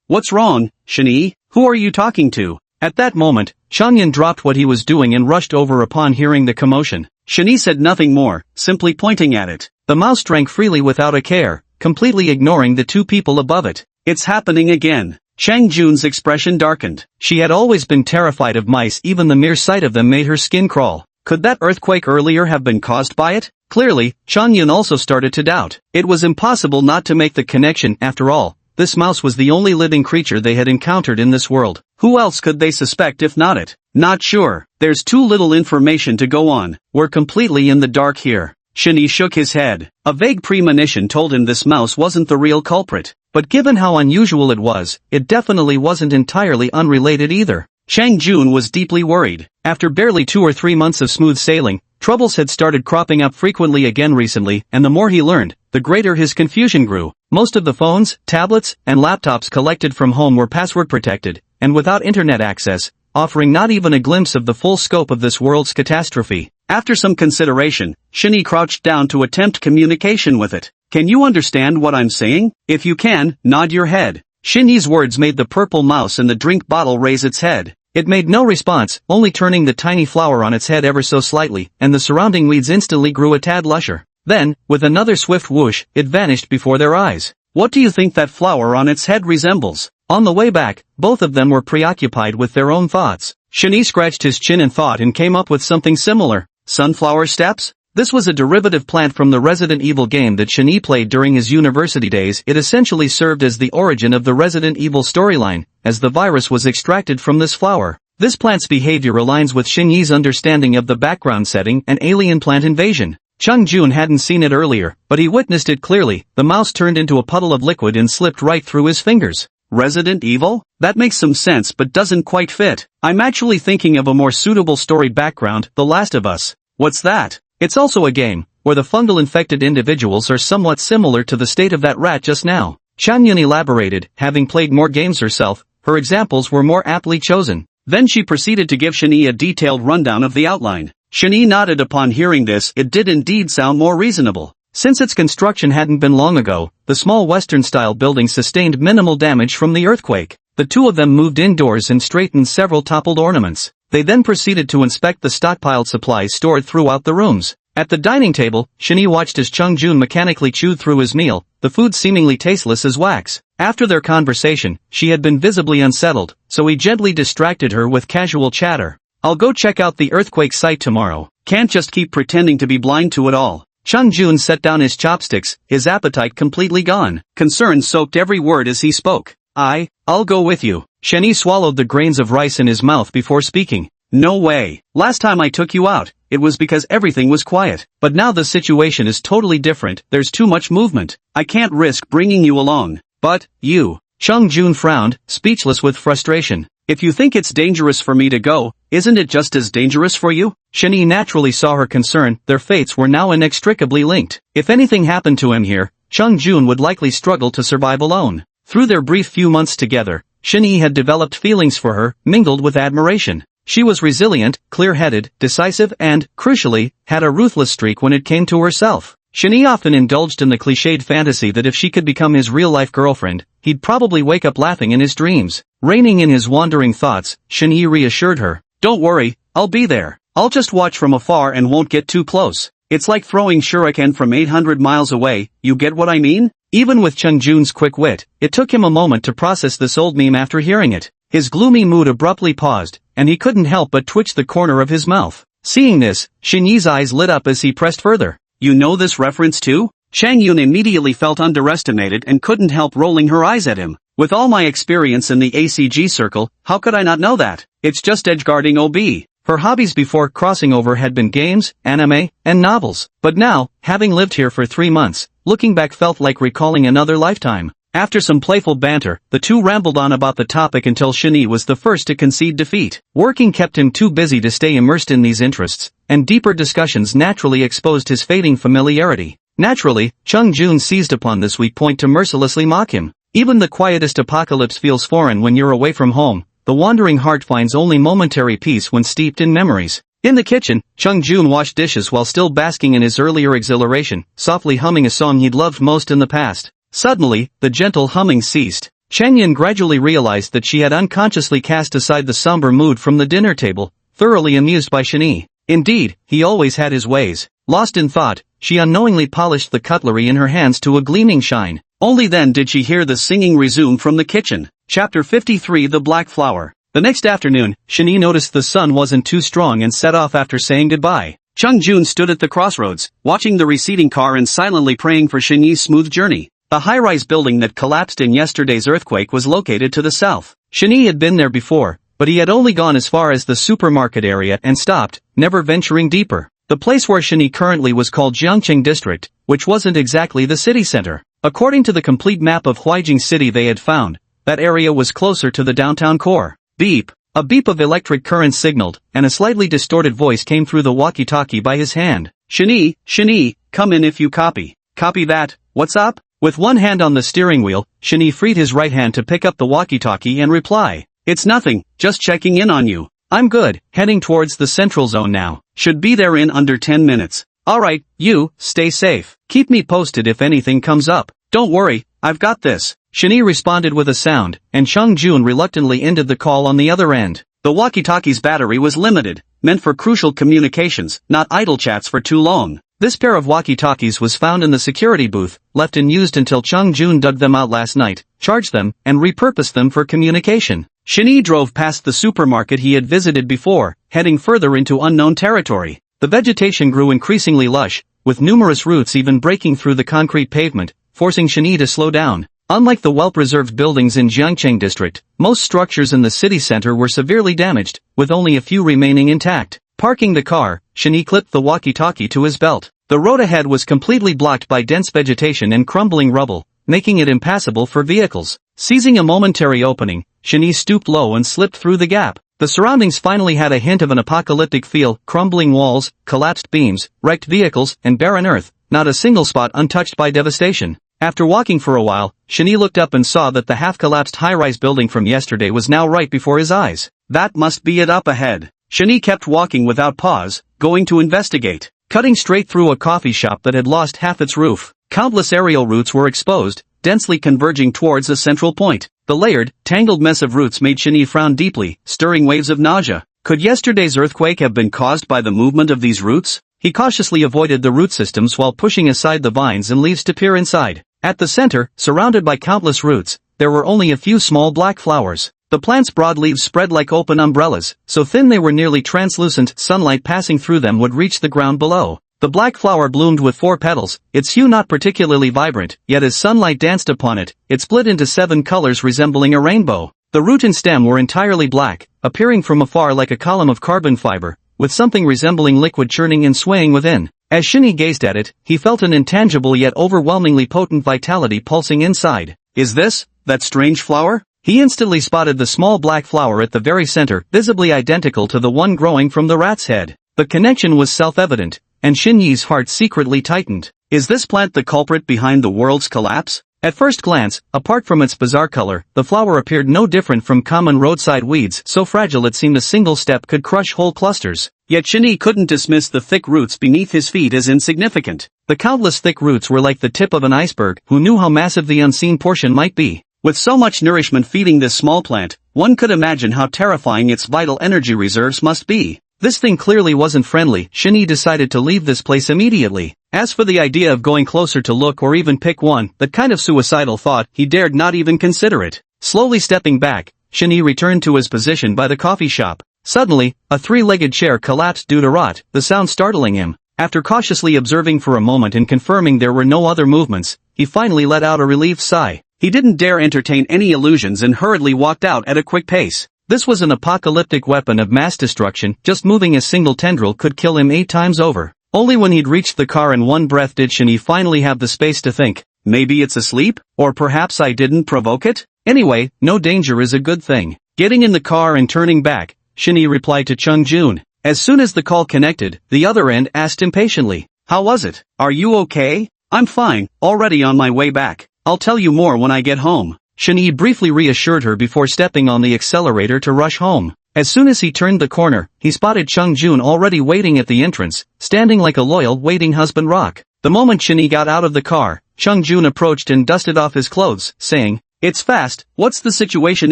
What's wrong, Shani? Who are you talking to? At that moment, Changyan dropped what he was doing and rushed over upon hearing the commotion. Shani said nothing more, simply pointing at it. The mouse drank freely without a care, completely ignoring the two people above it. It's happening again. Chang Jun's expression darkened. She had always been terrified of mice, even the mere sight of them made her skin crawl. Could that earthquake earlier have been caused by it? Clearly, Chang Yun also started to doubt. It was impossible not to make the connection. After all, this mouse was the only living creature they had encountered in this world. Who else could they suspect if not it? Not sure. There's too little information to go on. We're completely in the dark here. Shani shook his head. A vague premonition told him this mouse wasn't the real culprit. But given how unusual it was, it definitely wasn't entirely unrelated either. Chang Jun was deeply worried. After barely 2 or 3 months of smooth sailing, troubles had started cropping up frequently again recently, and the more he learned, the greater his confusion grew. Most of the phones, tablets, and laptops collected from home were password protected, and without internet access, offering not even a glimpse of the full scope of this world's catastrophe. After some consideration, Shani crouched down to attempt communication with it. Can you understand what I'm saying? If you can, nod your head. Shani's words made the purple mouse in the drink bottle raise its head. It made no response, only turning the tiny flower on its head ever so slightly, and the surrounding weeds instantly grew a tad lusher. Then, with another swift whoosh, it vanished before their eyes. What do you think that flower on its head resembles? On the way back, both of them were preoccupied with their own thoughts. Shani scratched his chin and thought and came up with something similar. Sunflower steps? This was a derivative plant from the Resident Evil game that Shani played during his university days. It essentially served as the origin of the Resident Evil storyline, as the virus was extracted from this flower. This plant's behavior aligns with Shini's understanding of the background setting and alien plant invasion. Chung Jun hadn't seen it earlier, but he witnessed it clearly. The mouse turned into a puddle of liquid and slipped right through his fingers. Resident Evil? That makes some sense but doesn't quite fit. I'm actually thinking of a more suitable story background, The Last of Us. What's that? It's also a game, where the fungal-infected individuals are somewhat similar to the state of that rat just now. Changyun elaborated, having played more games herself, her examples were more aptly chosen. Then she proceeded to give Shani a detailed rundown of the outline. Shani nodded upon hearing this. It did indeed sound more reasonable. Since its construction hadn't been long ago, the small Western-style building sustained minimal damage from the earthquake. The two of them moved indoors and straightened several toppled ornaments. They then proceeded to inspect the stockpiled supplies stored throughout the rooms. At the dining table, Shani watched as Chung Jun mechanically chewed through his meal, the food seemingly tasteless as wax. After their conversation, she had been visibly unsettled, so he gently distracted her with casual chatter. I'll go check out the earthquake site tomorrow. Can't just keep pretending to be blind to it all. Chung Jun set down his chopsticks, his appetite completely gone. Concern soaked every word as he spoke. I'll go with you. Shani swallowed the grains of rice in his mouth before speaking. No way. Last time I took you out, it was because everything was quiet. But now the situation is totally different. There's too much movement. I can't risk bringing you along. But, you. Chung Jun frowned, speechless with frustration. If you think it's dangerous for me to go, isn't it just as dangerous for you? Shin-Yi naturally saw her concern. Their fates were now inextricably linked. If anything happened to him here, Chung Jun would likely struggle to survive alone. Through their brief few months together, Shin-Yi had developed feelings for her, mingled with admiration. She was resilient, clear-headed, decisive and, crucially, had a ruthless streak when it came to herself. Shin-Yi often indulged in the cliched fantasy that if she could become his real-life girlfriend, he'd probably wake up laughing in his dreams. Reining in his wandering thoughts, Shin-Yi reassured her. Don't worry, I'll be there. I'll just watch from afar and won't get too close. It's like throwing shuriken from 800 miles away, you get what I mean? Even with Chung Jun's quick wit, it took him a moment to process this old meme after hearing it. His gloomy mood abruptly paused, and he couldn't help but twitch the corner of his mouth. Seeing this, Shin-Yi's eyes lit up as he pressed further. You know this reference too? Chang Yun immediately felt underestimated and couldn't help rolling her eyes at him. With all my experience in the ACG circle, how could I not know that? It's just edgeguarding OB. Her hobbies before crossing over had been games, anime, and novels. But now, having lived here for 3 months, looking back felt like recalling another lifetime. After some playful banter, the two rambled on about the topic until Shin-Yi was the first to concede defeat. Working kept him too busy to stay immersed in these interests, and deeper discussions naturally exposed his fading familiarity. Naturally, Chung Jun seized upon this weak point to mercilessly mock him. Even the quietest apocalypse feels foreign when you're away from home. The wandering heart finds only momentary peace when steeped in memories. In the kitchen, Chung Jun washed dishes while still basking in his earlier exhilaration, softly humming a song he'd loved most in the past. Suddenly, the gentle humming ceased. Chang Yin gradually realized that she had unconsciously cast aside the somber mood from the dinner table, thoroughly amused by Shin-Yi. Indeed, he always had his ways. Lost in thought, she unknowingly polished the cutlery in her hands to a gleaming shine. Only then did she hear the singing resume from the kitchen. Chapter 53 The Black Flower. The next afternoon, Shin-Yi noticed the sun wasn't too strong and set off after saying goodbye. Chung Jun stood at the crossroads, watching the receding car and silently praying for Shin-Yi's smooth journey. The high-rise building that collapsed in yesterday's earthquake was located to the south. Shin-Yi had been there before, but he had only gone as far as the supermarket area and stopped, never venturing deeper. The place where Shin-Yi currently was called Jiangqing District, which wasn't exactly the city center. According to the complete map of Huaijing City they had found, that area was closer to the downtown core. Beep. A beep of electric current signaled, and a slightly distorted voice came through the walkie-talkie by his hand. Shin-Yi, come in if you copy. Copy that, what's up? With one hand on the steering wheel, Shin-Yi freed his right hand to pick up the walkie-talkie and reply. It's nothing, just checking in on you. I'm good, heading towards the central zone now. Should be there in under 10 minutes. Alright, you, stay safe. Keep me posted if anything comes up. Don't worry, I've got this. Shin-Yi responded with a sound, and Chung Jun reluctantly ended the call on the other end. The walkie-talkie's battery was limited, meant for crucial communications, not idle chats for too long. This pair of walkie-talkies was found in the security booth, left unused until Chung Jun dug them out last night, charged them, and repurposed them for communication. Shin-Yi drove past the supermarket he had visited before, heading further into unknown territory. The vegetation grew increasingly lush, with numerous roots even breaking through the concrete pavement, forcing Shin-Yi to slow down. Unlike the well-preserved buildings in Jiangqing District, most structures in the city center were severely damaged, with only a few remaining intact. Parking the car, Shin-Yi clipped the walkie-talkie to his belt. The road ahead was completely blocked by dense vegetation and crumbling rubble, making it impassable for vehicles. Seizing a momentary opening, Shin-Yi stooped low and slipped through the gap. The surroundings finally had a hint of an apocalyptic feel: crumbling walls, collapsed beams, wrecked vehicles, and barren earth, not a single spot untouched by devastation. After walking for a while, Shin-Yi looked up and saw that the half-collapsed high-rise building from yesterday was now right before his eyes. That must be it up ahead. Shin-Yi kept walking without pause, going to investigate. Cutting straight through a coffee shop that had lost half its roof, countless aerial roots were exposed, densely converging towards a central point. The layered, tangled mess of roots made Shin-Yi frown deeply, stirring waves of nausea. Could yesterday's earthquake have been caused by the movement of these roots? He cautiously avoided the root systems while pushing aside the vines and leaves to peer inside. At the center, surrounded by countless roots, there were only a few small black flowers. The plant's broad leaves spread like open umbrellas, so thin they were nearly translucent. Sunlight passing through them would reach the ground below. The black flower bloomed with 4 petals, its hue not particularly vibrant, yet as sunlight danced upon it, it split into 7 colors resembling a rainbow. The root and stem were entirely black, appearing from afar like a column of carbon fiber, with something resembling liquid churning and swaying within. As Shin-Yi gazed at it, he felt an intangible yet overwhelmingly potent vitality pulsing inside. Is this that strange flower? He instantly spotted the small black flower at the very center, visibly identical to the one growing from the rat's head. The connection was self-evident, and Xin Yi's heart secretly tightened. Is this plant the culprit behind the world's collapse? At first glance, apart from its bizarre color, the flower appeared no different from common roadside weeds, so fragile it seemed a single step could crush whole clusters. Yet Xin Yi couldn't dismiss the thick roots beneath his feet as insignificant. The countless thick roots were like the tip of an iceberg. Who knew how massive the unseen portion might be? With so much nourishment feeding this small plant, one could imagine how terrifying its vital energy reserves must be. This thing clearly wasn't friendly. Xin Yi decided to leave this place immediately. As for the idea of going closer to look or even pick one, that kind of suicidal thought, he dared not even consider it. Slowly stepping back, Xin Yi returned to his position by the coffee shop. Suddenly, a three-legged chair collapsed due to rot, the sound startling him. After cautiously observing for a moment and confirming there were no other movements, he finally let out a relieved sigh. He didn't dare entertain any illusions and hurriedly walked out at a quick pace. This was an apocalyptic weapon of mass destruction. Just moving a single tendril could kill him 8 times over. Only when he'd reached the car in one breath did Xin Yi finally have the space to think, maybe it's asleep, or perhaps I didn't provoke it? Anyway, no danger is a good thing. Getting in the car and turning back, Xin Yi replied to Chung Jun. As soon as the call connected, the other end asked impatiently, how was it? Are you okay? I'm fine, already on my way back. I'll tell you more when I get home. Xin Yi briefly reassured her before stepping on the accelerator to rush home. As soon as he turned the corner, he spotted Chung Jun already waiting at the entrance, standing like a loyal, waiting husband rock. The moment Xin Yi got out of the car, Chung Jun approached and dusted off his clothes, saying, it's fast, what's the situation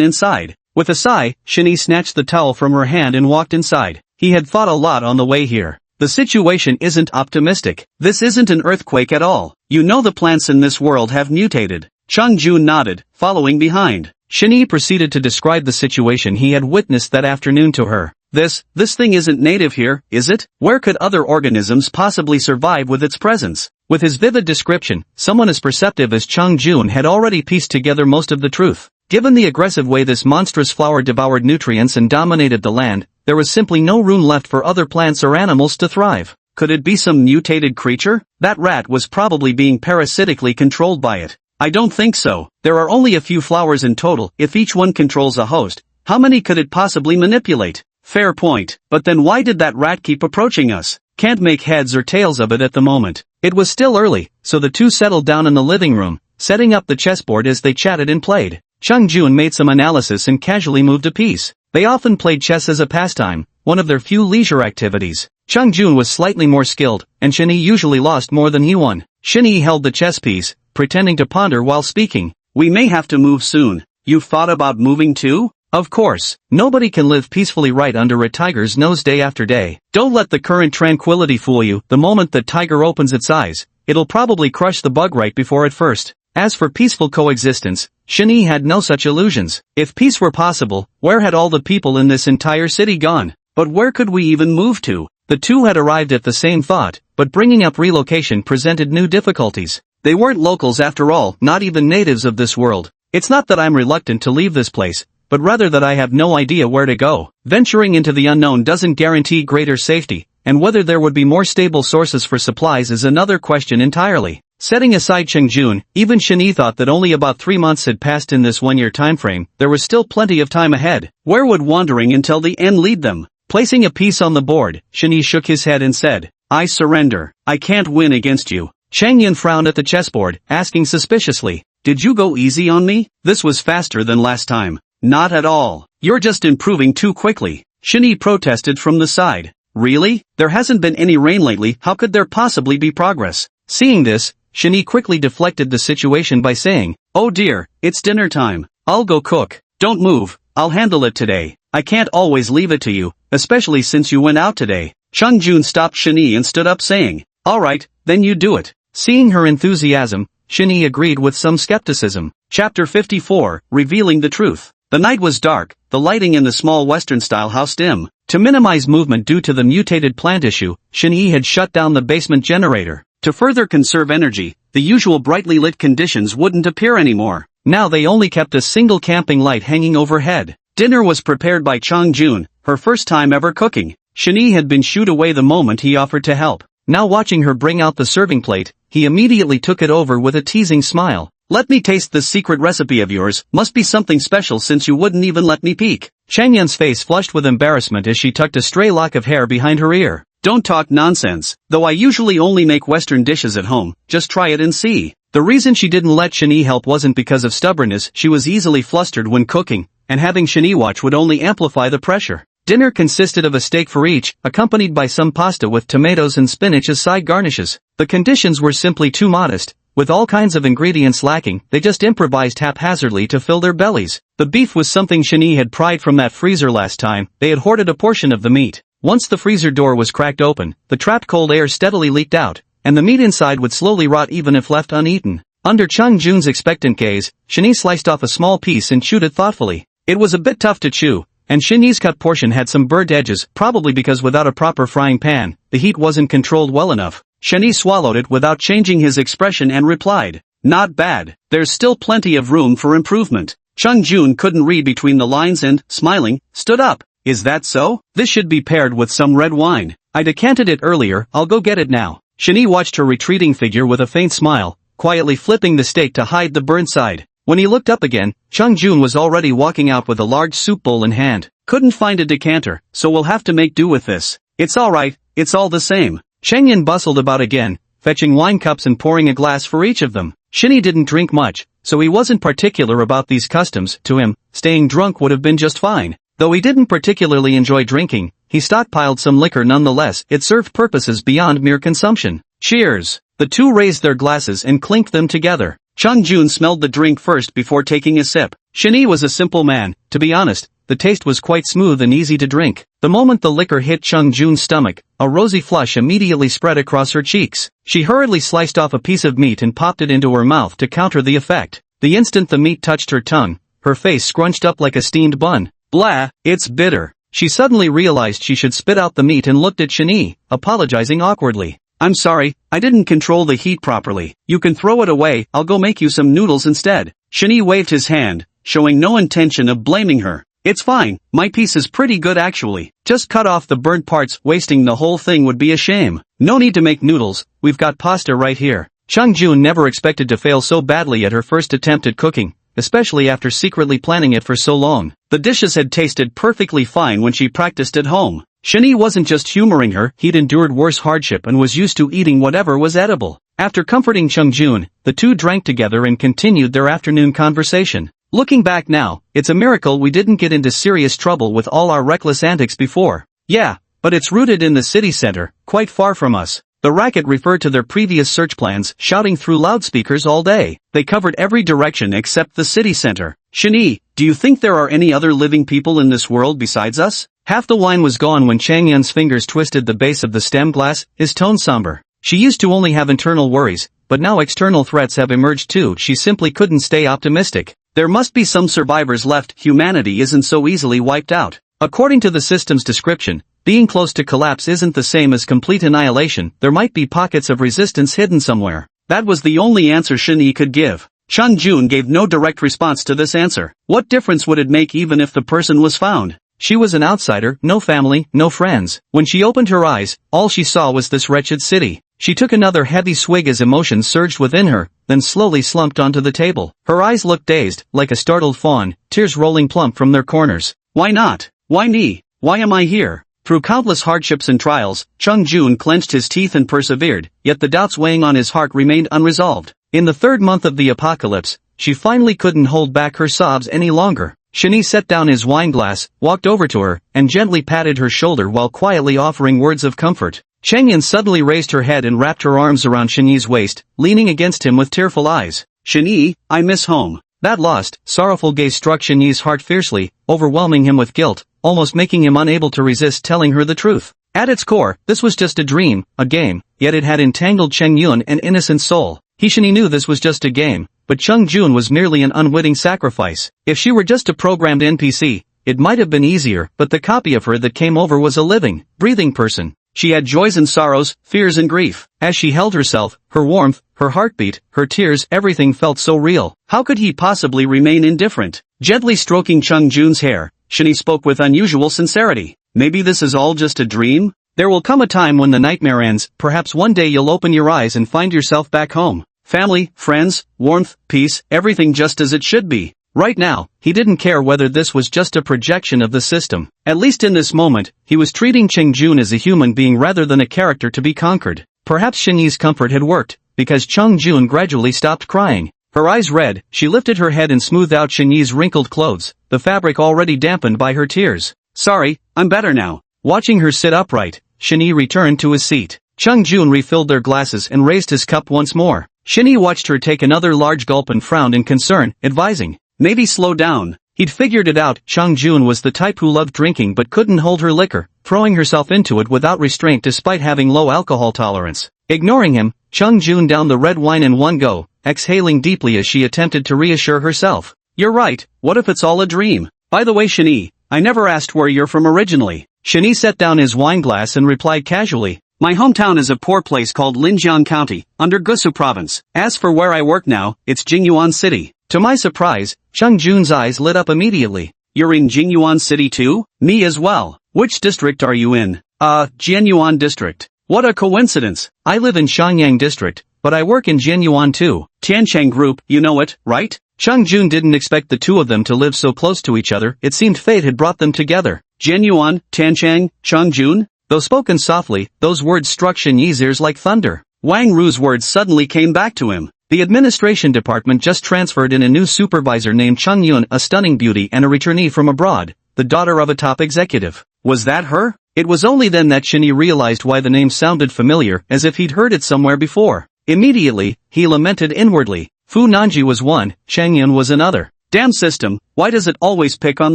inside? With a sigh, Xin Yi snatched the towel from her hand and walked inside. He had thought a lot on the way here. The situation isn't optimistic. This isn't an earthquake at all. You know the plants in this world have mutated. Chung Jun nodded, following behind. Xin Yi proceeded to describe the situation he had witnessed that afternoon to her. This thing isn't native here, is it? Where could other organisms possibly survive with its presence? With his vivid description, someone as perceptive as Chung Jun had already pieced together most of the truth. Given the aggressive way this monstrous flower devoured nutrients and dominated the land, there was simply no room left for other plants or animals to thrive. Could it be some mutated creature? That rat was probably being parasitically controlled by it. I don't think so. There are only a few flowers in total. If each one controls a host, how many could it possibly manipulate? Fair point. But then why did that rat keep approaching us? Can't make heads or tails of it at the moment. It was still early, so the two settled down in the living room, setting up the chessboard as they chatted and played. Chung Jun made some analysis and casually moved a piece. They often played chess as a pastime, one of their few leisure activities. Chung Jun was slightly more skilled, and Xin Yi usually lost more than he won. Xin Yi held the chess piece, pretending to ponder while speaking. We may have to move soon. You've thought about moving too? Of course. Nobody can live peacefully right under a tiger's nose day after day. Don't let the current tranquility fool you. The moment the tiger opens its eyes, it'll probably crush the bug right before it first. As for peaceful coexistence, Xin Yi had no such illusions. If peace were possible, where had all the people in this entire city gone? But where could we even move to? The two had arrived at the same thought, but bringing up relocation presented new difficulties. They weren't locals after all, not even natives of this world. It's not that I'm reluctant to leave this place, but rather that I have no idea where to go. Venturing into the unknown doesn't guarantee greater safety, and whether there would be more stable sources for supplies is another question entirely. Setting aside Chung Jun, even Xin Yi thought that only about 3 months had passed in this one-year timeframe. There was still plenty of time ahead. Where would wandering until the end lead them? Placing a piece on the board, Xin Yi shook his head and said, I surrender. I can't win against you. Chang Yin frowned at the chessboard, asking suspiciously, did you go easy on me? This was faster than last time. Not at all. You're just improving too quickly. Xin Yi protested from the side. Really? There hasn't been any rain lately. How could there possibly be progress? Seeing this, Xin Yi quickly deflected the situation by saying, oh dear, it's dinner time. I'll go cook. Don't move. I'll handle it today. I can't always leave it to you, especially since you went out today. Chung Jun stopped Xin Yi and stood up saying, all right, then you do it. Seeing her enthusiasm, Xin Yi agreed with some skepticism. Chapter 54, Revealing the Truth. The night was dark, the lighting in the small Western-style house dim. To minimize movement due to the mutated plant issue, Xin Yi had shut down the basement generator. To further conserve energy, the usual brightly lit conditions wouldn't appear anymore. Now they only kept a single camping light hanging overhead. Dinner was prepared by Chung Jun, her first time ever cooking. Xin Yi had been shooed away the moment he offered to help. Now watching her bring out the serving plate, he immediately took it over with a teasing smile. Let me taste this secret recipe of yours, must be something special since you wouldn't even let me peek. Chang Yun's face flushed with embarrassment as she tucked a stray lock of hair behind her ear. Don't talk nonsense, though I usually only make Western dishes at home, just try it and see. The reason she didn't let Shani help wasn't because of stubbornness, she was easily flustered when cooking, and having Shani watch would only amplify the pressure. Dinner consisted of a steak for each, accompanied by some pasta with tomatoes and spinach as side garnishes. The conditions were simply too modest. With all kinds of ingredients lacking, they just improvised haphazardly to fill their bellies. The beef was something Shani had pried from that freezer last time, they had hoarded a portion of the meat. Once the freezer door was cracked open, the trapped cold air steadily leaked out, and the meat inside would slowly rot even if left uneaten. Under Chung Jun's expectant gaze, Shani sliced off a small piece and chewed it thoughtfully. It was a bit tough to chew, and Shani's cut portion had some burnt edges, probably because without a proper frying pan, the heat wasn't controlled well enough. Shani swallowed it without changing his expression and replied, "Not bad, there's still plenty of room for improvement." Chung Jun couldn't read between the lines and, smiling, stood up. "Is that so? This should be paired with some red wine. I decanted it earlier, I'll go get it now." Shani watched her retreating figure with a faint smile, quietly flipping the steak to hide the burnt side. When he looked up again, Chung Jun was already walking out with a large soup bowl in hand. "Couldn't find a decanter, so we'll have to make do with this. It's alright, it's all the same." Chang Yun bustled about again, fetching wine cups and pouring a glass for each of them. Shani didn't drink much, so he wasn't particular about these customs. To him, staying drunk would have been just fine. Though he didn't particularly enjoy drinking, he stockpiled some liquor nonetheless. It served purposes beyond mere consumption. Cheers! The two raised their glasses and clinked them together. Chung Jun smelled the drink first before taking a sip. Shani was a simple man, to be honest. The taste was quite smooth and easy to drink. The moment the liquor hit Chung Jun's stomach, a rosy flush immediately spread across her cheeks. She hurriedly sliced off a piece of meat and popped it into her mouth to counter the effect. The instant the meat touched her tongue, her face scrunched up like a steamed bun. Blah, it's bitter. She suddenly realized she should spit out the meat and looked at Shani, apologizing awkwardly. "I'm sorry, I didn't control the heat properly. You can throw it away, I'll go make you some noodles instead." Shani waved his hand, showing no intention of blaming her. "It's fine, my piece is pretty good actually. Just cut off the burnt parts, wasting the whole thing would be a shame. No need to make noodles, we've got pasta right here." Chung Jun never expected to fail so badly at her first attempt at cooking, especially after secretly planning it for so long. The dishes had tasted perfectly fine when she practiced at home. Shani wasn't just humoring her, he'd endured worse hardship and was used to eating whatever was edible. After comforting Chung Jun, the two drank together and continued their afternoon conversation. Looking back now, it's a miracle we didn't get into serious trouble with all our reckless antics before. Yeah, but it's rooted in the city center, quite far from us. The racket referred to their previous search plans, shouting through loudspeakers all day. They covered every direction except the city center. "Shani, do you think there are any other living people in this world besides us?" Half the wine was gone when Chang Yun's fingers twisted the base of the stem glass, his tone somber. She used to only have internal worries, but now external threats have emerged too. She simply couldn't stay optimistic. There must be some survivors left, humanity isn't so easily wiped out. According to the system's description, being close to collapse isn't the same as complete annihilation, there might be pockets of resistance hidden somewhere. That was the only answer Shani could give. Chung Jun gave no direct response to this answer. What difference would it make even if the person was found? She was an outsider, no family, no friends. When she opened her eyes, all she saw was this wretched city. She took another heavy swig as emotion surged within her, then slowly slumped onto the table. Her eyes looked dazed, like a startled fawn, tears rolling plump from their corners. Why not? Why me? Why am I here? Through countless hardships and trials, Chung Jun clenched his teeth and persevered, yet the doubts weighing on his heart remained unresolved. In the third month of the apocalypse, she finally couldn't hold back her sobs any longer. Shani set down his wine glass, walked over to her, and gently patted her shoulder while quietly offering words of comfort. Chang Yun suddenly raised her head and wrapped her arms around Shani's waist, leaning against him with tearful eyes. "Shani, I miss home." That lost, sorrowful gaze struck Shani's heart fiercely, overwhelming him with guilt, almost making him unable to resist telling her the truth. At its core, this was just a dream, a game, yet it had entangled Chang Yun, an innocent soul. Shani knew this was just a game, but Chung Jun was merely an unwitting sacrifice. If she were just a programmed NPC, it might have been easier, but the copy of her that came over was a living, breathing person. She had joys and sorrows, fears and grief. As she held herself, her warmth, her heartbeat, her tears, everything felt so real. How could he possibly remain indifferent? Gently stroking Chung Jun's hair, Shani spoke with unusual sincerity. "Maybe this is all just a dream? There will come a time when the nightmare ends, perhaps one day you'll open your eyes and find yourself back home." Family, friends, warmth, peace, everything just as it should be. Right now, he didn't care whether this was just a projection of the system. At least in this moment, he was treating Cheng Jun as a human being rather than a character to be conquered. Perhaps Shinyi's comfort had worked, because Cheng Jun gradually stopped crying. Her eyes red, she lifted her head and smoothed out Shinyi's wrinkled clothes, the fabric already dampened by her tears. Sorry, I'm better now. Watching her sit upright, Shinyi returned to his seat. Cheng Jun refilled their glasses and raised his cup once more. Shinyi watched her take another large gulp and frowned in concern, advising, maybe slow down. He'd figured it out. Cheng Jun was the type who loved drinking but couldn't hold her liquor, throwing herself into it without restraint despite having low alcohol tolerance. Ignoring him, Cheng Jun downed the red wine in one go, exhaling deeply as she attempted to reassure herself. You're right, what if it's all a dream? By the way Shinyi, I never asked where you're from originally. Shinyi set down his wineglass and replied casually. My hometown is a poor place called Linjiang County, under Gusu Province. As for where I work now, it's Jingyuan City. To my surprise, Cheng Jun's eyes lit up immediately. You're in Jingyuan City too? Me as well. Which district are you in? Jianyuan District. What a coincidence. I live in Shangyang District, but I work in Jianyuan too. Tiancheng Group, you know it, right? Cheng Jun didn't expect the two of them to live so close to each other. It seemed fate had brought them together. Jianyuan, Tiancheng, Cheng Jun? Though spoken softly, those words struck Shinyi's ears like thunder. Wang Ru's words suddenly came back to him. The administration department just transferred in a new supervisor named Cheng Yun, a stunning beauty and a returnee from abroad, the daughter of a top executive. Was that her? It was only then that Shinyi realized why the name sounded familiar, as if he'd heard it somewhere before. Immediately, he lamented inwardly. Fu Nanji was one, Cheng Yun was another. Damn system, why does it always pick on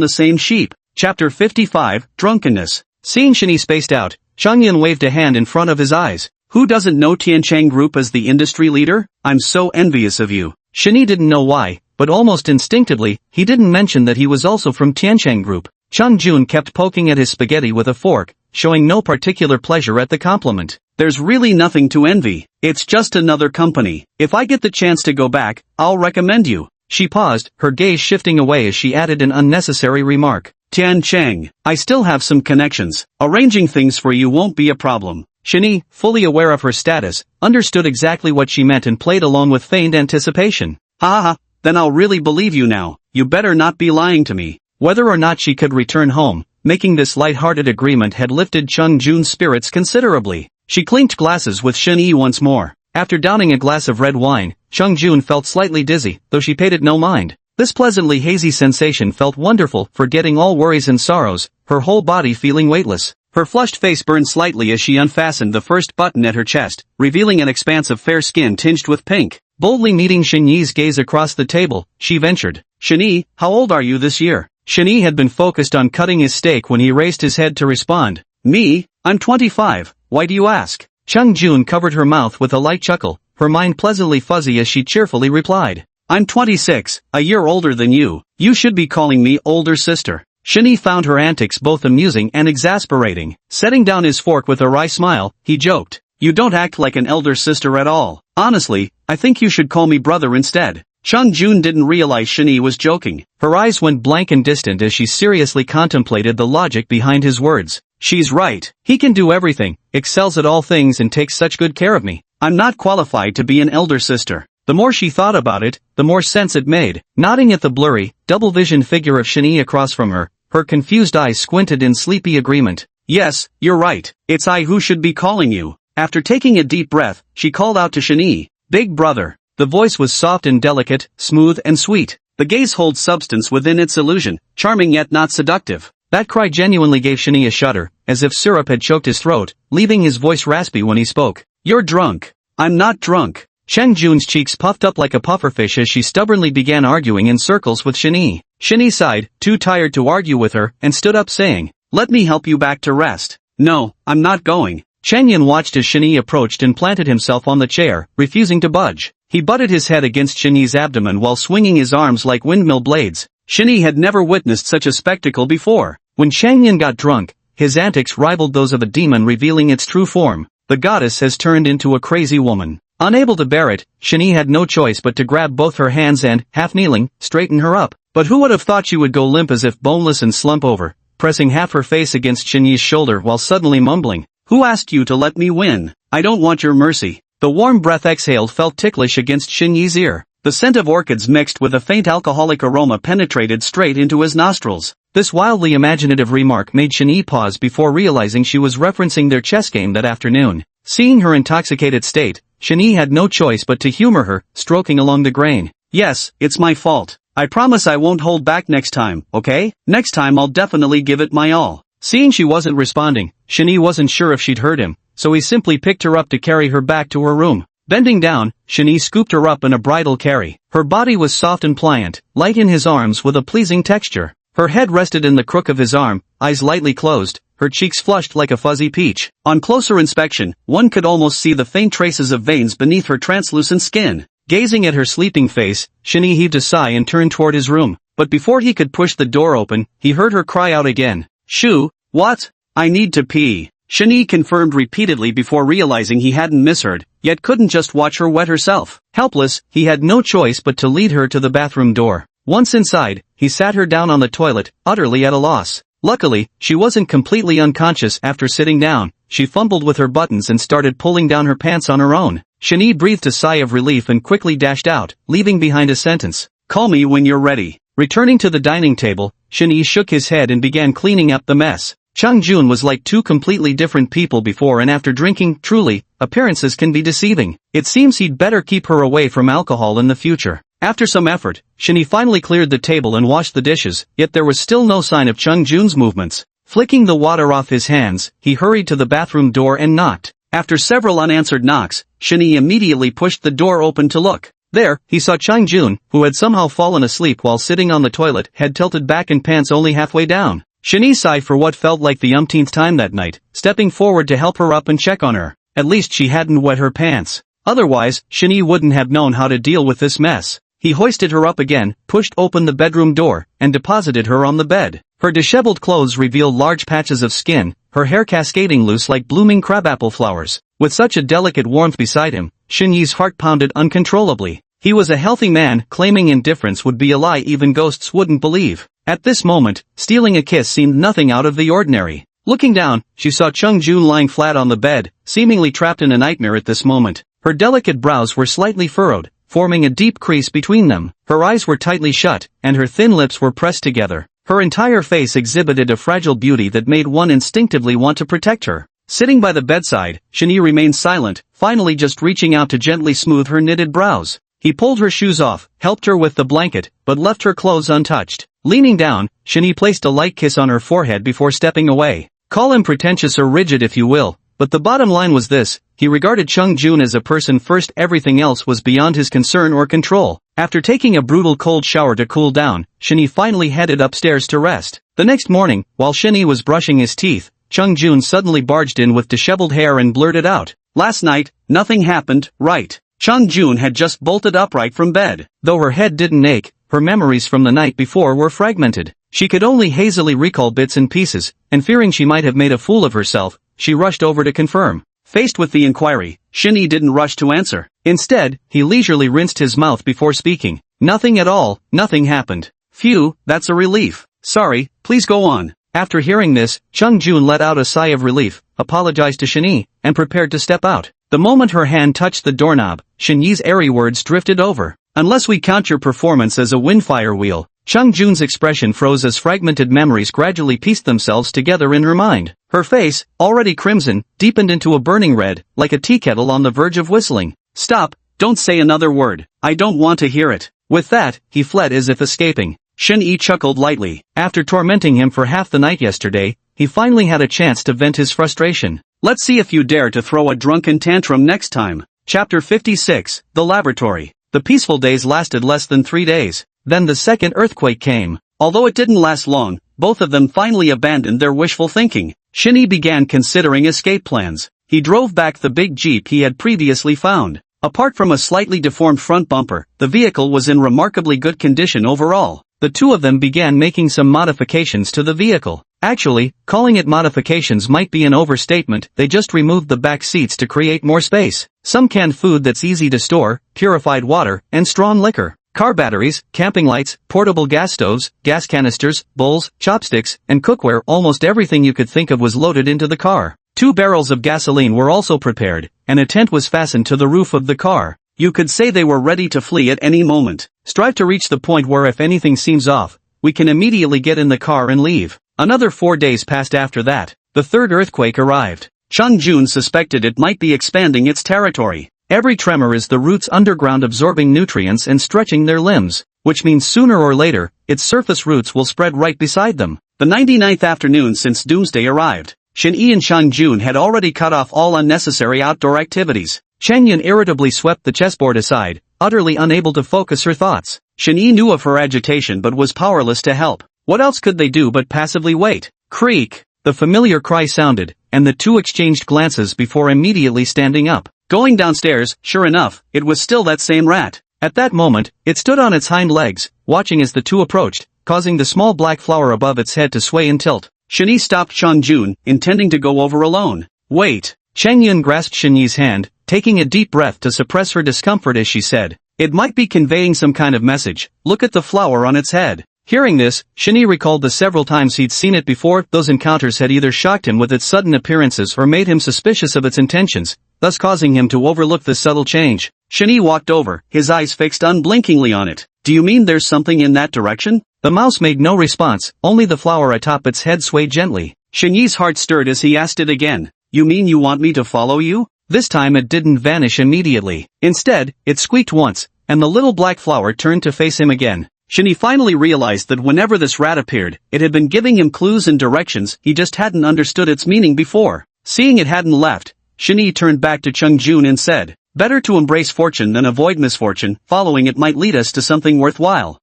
the same sheep? Chapter 55, Drunkenness. Seeing Shinyi spaced out, Cheng Yun waved a hand in front of his eyes. Who doesn't know Tiancheng Group as the industry leader? I'm so envious of you. Shinyi didn't know why, but almost instinctively, he didn't mention that he was also from Tiancheng Group. Cheng Jun kept poking at his spaghetti with a fork, showing no particular pleasure at the compliment. There's really nothing to envy. It's just another company. If I get the chance to go back, I'll recommend you. She paused, her gaze shifting away as she added an unnecessary remark. Tiancheng, I still have some connections. Arranging things for you won't be a problem. Shinyi, fully aware of her status, understood exactly what she meant and played along with feigned anticipation. Ha ha, then I'll really believe you now. You better not be lying to me. Whether or not she could return home, making this light-hearted agreement had lifted Cheng Jun's spirits considerably. She clinked glasses with Shinyi once more. After downing a glass of red wine, Cheng Jun felt slightly dizzy, though she paid it no mind. This pleasantly hazy sensation felt wonderful, forgetting all worries and sorrows, her whole body feeling weightless. Her flushed face burned slightly as she unfastened the first button at her chest, revealing an expanse of fair skin tinged with pink. Boldly meeting Shinyi's gaze across the table, she ventured. Shinyi, how old are you this year? Shinyi had been focused on cutting his steak when he raised his head to respond. Me? I'm 25. Why do you ask? Cheng Jun covered her mouth with a light chuckle, her mind pleasantly fuzzy as she cheerfully replied. I'm 26, a year older than you. You should be calling me older sister. Shinyi found her antics both amusing and exasperating. Setting down his fork with a wry smile, he joked. You don't act like an elder sister at all. Honestly, I think you should call me brother instead. Cheng Jun didn't realize Shinyi was joking. Her eyes went blank and distant as she seriously contemplated the logic behind his words. She's right. He can do everything, excels at all things and takes such good care of me. I'm not qualified to be an elder sister. The more she thought about it, the more sense it made. Nodding at the blurry, double-vision figure of Shinyi across from her, her confused eyes squinted in sleepy agreement. Yes, you're right. It's I who should be calling you. After taking a deep breath, she called out to Shinyi. Big brother. The voice was soft and delicate, smooth and sweet. The gaze holds substance within its illusion, charming yet not seductive. That cry genuinely gave Shinyi a shudder, as if syrup had choked his throat, leaving his voice raspy when he spoke. You're drunk. I'm not drunk. Cheng Jun's cheeks puffed up like a pufferfish as she stubbornly began arguing in circles with Shinyi. Shinyi sighed, too tired to argue with her, and stood up saying, Let me help you back to rest. No, I'm not going. Cheng Yun watched as Shinyi approached and planted himself on the chair, refusing to budge. He butted his head against Shinyi's abdomen while swinging his arms like windmill blades. Shinyi had never witnessed such a spectacle before. When Cheng Yun got drunk, his antics rivaled those of a demon revealing its true form. The goddess has turned into a crazy woman. Unable to bear it, Shinyi had no choice but to grab both her hands and, half kneeling, straighten her up. But who would have thought she would go limp as if boneless and slump over, pressing half her face against Shinyi's shoulder while suddenly mumbling, Who asked you to let me win? I don't want your mercy. The warm breath exhaled felt ticklish against Xinyi's ear. The scent of orchids mixed with a faint alcoholic aroma penetrated straight into his nostrils. This wildly imaginative remark made Xinyi pause before realizing she was referencing their chess game that afternoon. Seeing her intoxicated state, Xinyi had no choice but to humor her, stroking along the grain. Yes, it's my fault. I promise I won't hold back next time, okay? Next time I'll definitely give it my all. Seeing she wasn't responding, Xinyi wasn't sure if she'd heard him, so he simply picked her up to carry her back to her room. Bending down, Xinyi scooped her up in a bridal carry. Her body was soft and pliant, light in his arms with a pleasing texture. Her head rested in the crook of his arm, eyes lightly closed, her cheeks flushed like a fuzzy peach. On closer inspection, one could almost see the faint traces of veins beneath her translucent skin. Gazing at her sleeping face, Xinyi heaved a sigh and turned toward his room. But before he could push the door open, he heard her cry out again. Shu, what? I need to pee. Xinyi confirmed repeatedly before realizing he hadn't misheard, yet couldn't just watch her wet herself. Helpless, he had no choice but to lead her to the bathroom door. Once inside, he sat her down on the toilet, utterly at a loss. Luckily, she wasn't completely unconscious after sitting down. She fumbled with her buttons and started pulling down her pants on her own. Xinyi breathed a sigh of relief and quickly dashed out, leaving behind a sentence. Call me when you're ready. Returning to the dining table, Xinyi shook his head and began cleaning up the mess. Chang Jun was like two completely different people before and after drinking. Truly, appearances can be deceiving. It seems he'd better keep her away from alcohol in the future. After some effort, Xinyi finally cleared the table and washed the dishes, yet there was still no sign of Chang Jun's movements. Flicking the water off his hands, he hurried to the bathroom door and knocked. After several unanswered knocks, Xinyi immediately pushed the door open to look. There, he saw Chang Jun, who had somehow fallen asleep while sitting on the toilet, head tilted back and pants only halfway down. Xinyi sighed for what felt like the umpteenth time that night, stepping forward to help her up and check on her. At least she hadn't wet her pants. Otherwise, Xinyi wouldn't have known how to deal with this mess. He hoisted her up again, pushed open the bedroom door, and deposited her on the bed. Her disheveled clothes revealed large patches of skin, her hair cascading loose like blooming crabapple flowers. With such a delicate warmth beside him, Xinyi's heart pounded uncontrollably. He was a healthy man, claiming indifference would be a lie even ghosts wouldn't believe. At this moment, stealing a kiss seemed nothing out of the ordinary. Looking down, she saw Chang Jun lying flat on the bed, seemingly trapped in a nightmare at this moment. Her delicate brows were slightly furrowed, forming a deep crease between them. Her eyes were tightly shut, and her thin lips were pressed together. Her entire face exhibited a fragile beauty that made one instinctively want to protect her. Sitting by the bedside, Xinyi remained silent, finally just reaching out to gently smooth her knitted brows. He pulled her shoes off, helped her with the blanket, but left her clothes untouched. Leaning down, Xinyi placed a light kiss on her forehead before stepping away. Call him pretentious or rigid if you will, but the bottom line was this: he regarded Chang Jun as a person first. Everything else was beyond his concern or control. After taking a brutal cold shower to cool down, Xinyi finally headed upstairs to rest. The next morning, while Xinyi was brushing his teeth, Chang Jun suddenly barged in with disheveled hair and blurted out, "Last night, nothing happened, right?" Chang Jun had just bolted upright from bed. Though her head didn't ache, her memories from the night before were fragmented. She could only hazily recall bits and pieces, and fearing she might have made a fool of herself, she rushed over to confirm. Faced with the inquiry, Xinyi didn't rush to answer. Instead, he leisurely rinsed his mouth before speaking. "Nothing at all, nothing happened." "Phew, that's a relief. Sorry, please go on." After hearing this, Chang Jun let out a sigh of relief, apologized to Xinyi, and prepared to step out. The moment her hand touched the doorknob, Xinyi's airy words drifted over. "Unless we count your performance as a windfire wheel." Chang Jun's expression froze as fragmented memories gradually pieced themselves together in her mind. Her face, already crimson, deepened into a burning red, like a tea kettle on the verge of whistling. "Stop, don't say another word. I don't want to hear it." With that, he fled as if escaping. Xinyi chuckled lightly. After tormenting him for half the night yesterday, he finally had a chance to vent his frustration. "Let's see if you dare to throw a drunken tantrum next time." Chapter 56, The Laboratory. The peaceful days lasted less than 3 days. Then the second earthquake came. Although it didn't last long, both of them finally abandoned their wishful thinking. Xinyi began considering escape plans. He drove back the big Jeep he had previously found. Apart from a slightly deformed front bumper, the vehicle was in remarkably good condition overall. The two of them began making some modifications to the vehicle. Actually, calling it modifications might be an overstatement. They just removed the back seats to create more space. Some canned food that's easy to store, purified water, and strong liquor. Car batteries, camping lights, portable gas stoves, gas canisters, bowls, chopsticks, and cookware. Almost everything you could think of was loaded into the car. 2 barrels of gasoline were also prepared, and a tent was fastened to the roof of the car. You could say they were ready to flee at any moment. Strive to reach the point where if anything seems off, we can immediately get in the car and leave. Another 4 days passed after that. The third earthquake arrived. Chung Jun suspected it might be expanding its territory. Every tremor is the roots underground absorbing nutrients and stretching their limbs, which means sooner or later, its surface roots will spread right beside them. The 99th afternoon since doomsday arrived. Shin-Yi and Chung Jun had already cut off all unnecessary outdoor activities. Chang Yun irritably swept the chessboard aside, utterly unable to focus her thoughts. Shin-Yi knew of her agitation but was powerless to help. What else could they do but passively wait? Creak! The familiar cry sounded, and the two exchanged glances before immediately standing up. Going downstairs, sure enough, it was still that same rat. At that moment, it stood on its hind legs, watching as the two approached, causing the small black flower above its head to sway and tilt. Shin-Yi stopped Chung Jun, intending to go over alone. Wait! Chang Yun grasped Shin-Yi's hand, taking a deep breath to suppress her discomfort as she said, "It might be conveying some kind of message. Look at the flower on its head." Hearing this, Shin-Yi recalled the several times he'd seen it before. Those encounters had either shocked him with its sudden appearances or made him suspicious of its intentions, thus causing him to overlook the subtle change. Shin-Yi walked over, his eyes fixed unblinkingly on it. "Do you mean there's something in that direction?" The mouse made no response, only the flower atop its head swayed gently. Shin-Yi's heart stirred as he asked it again. "You mean you want me to follow you?" This time it didn't vanish immediately. Instead, it squeaked once, and the little black flower turned to face him again. Shin-Yi finally realized that whenever this rat appeared, it had been giving him clues and directions, he just hadn't understood its meaning before. Seeing it hadn't left, Shin-Yi turned back to Chung Jun and said, "Better to embrace fortune than avoid misfortune, following it might lead us to something worthwhile."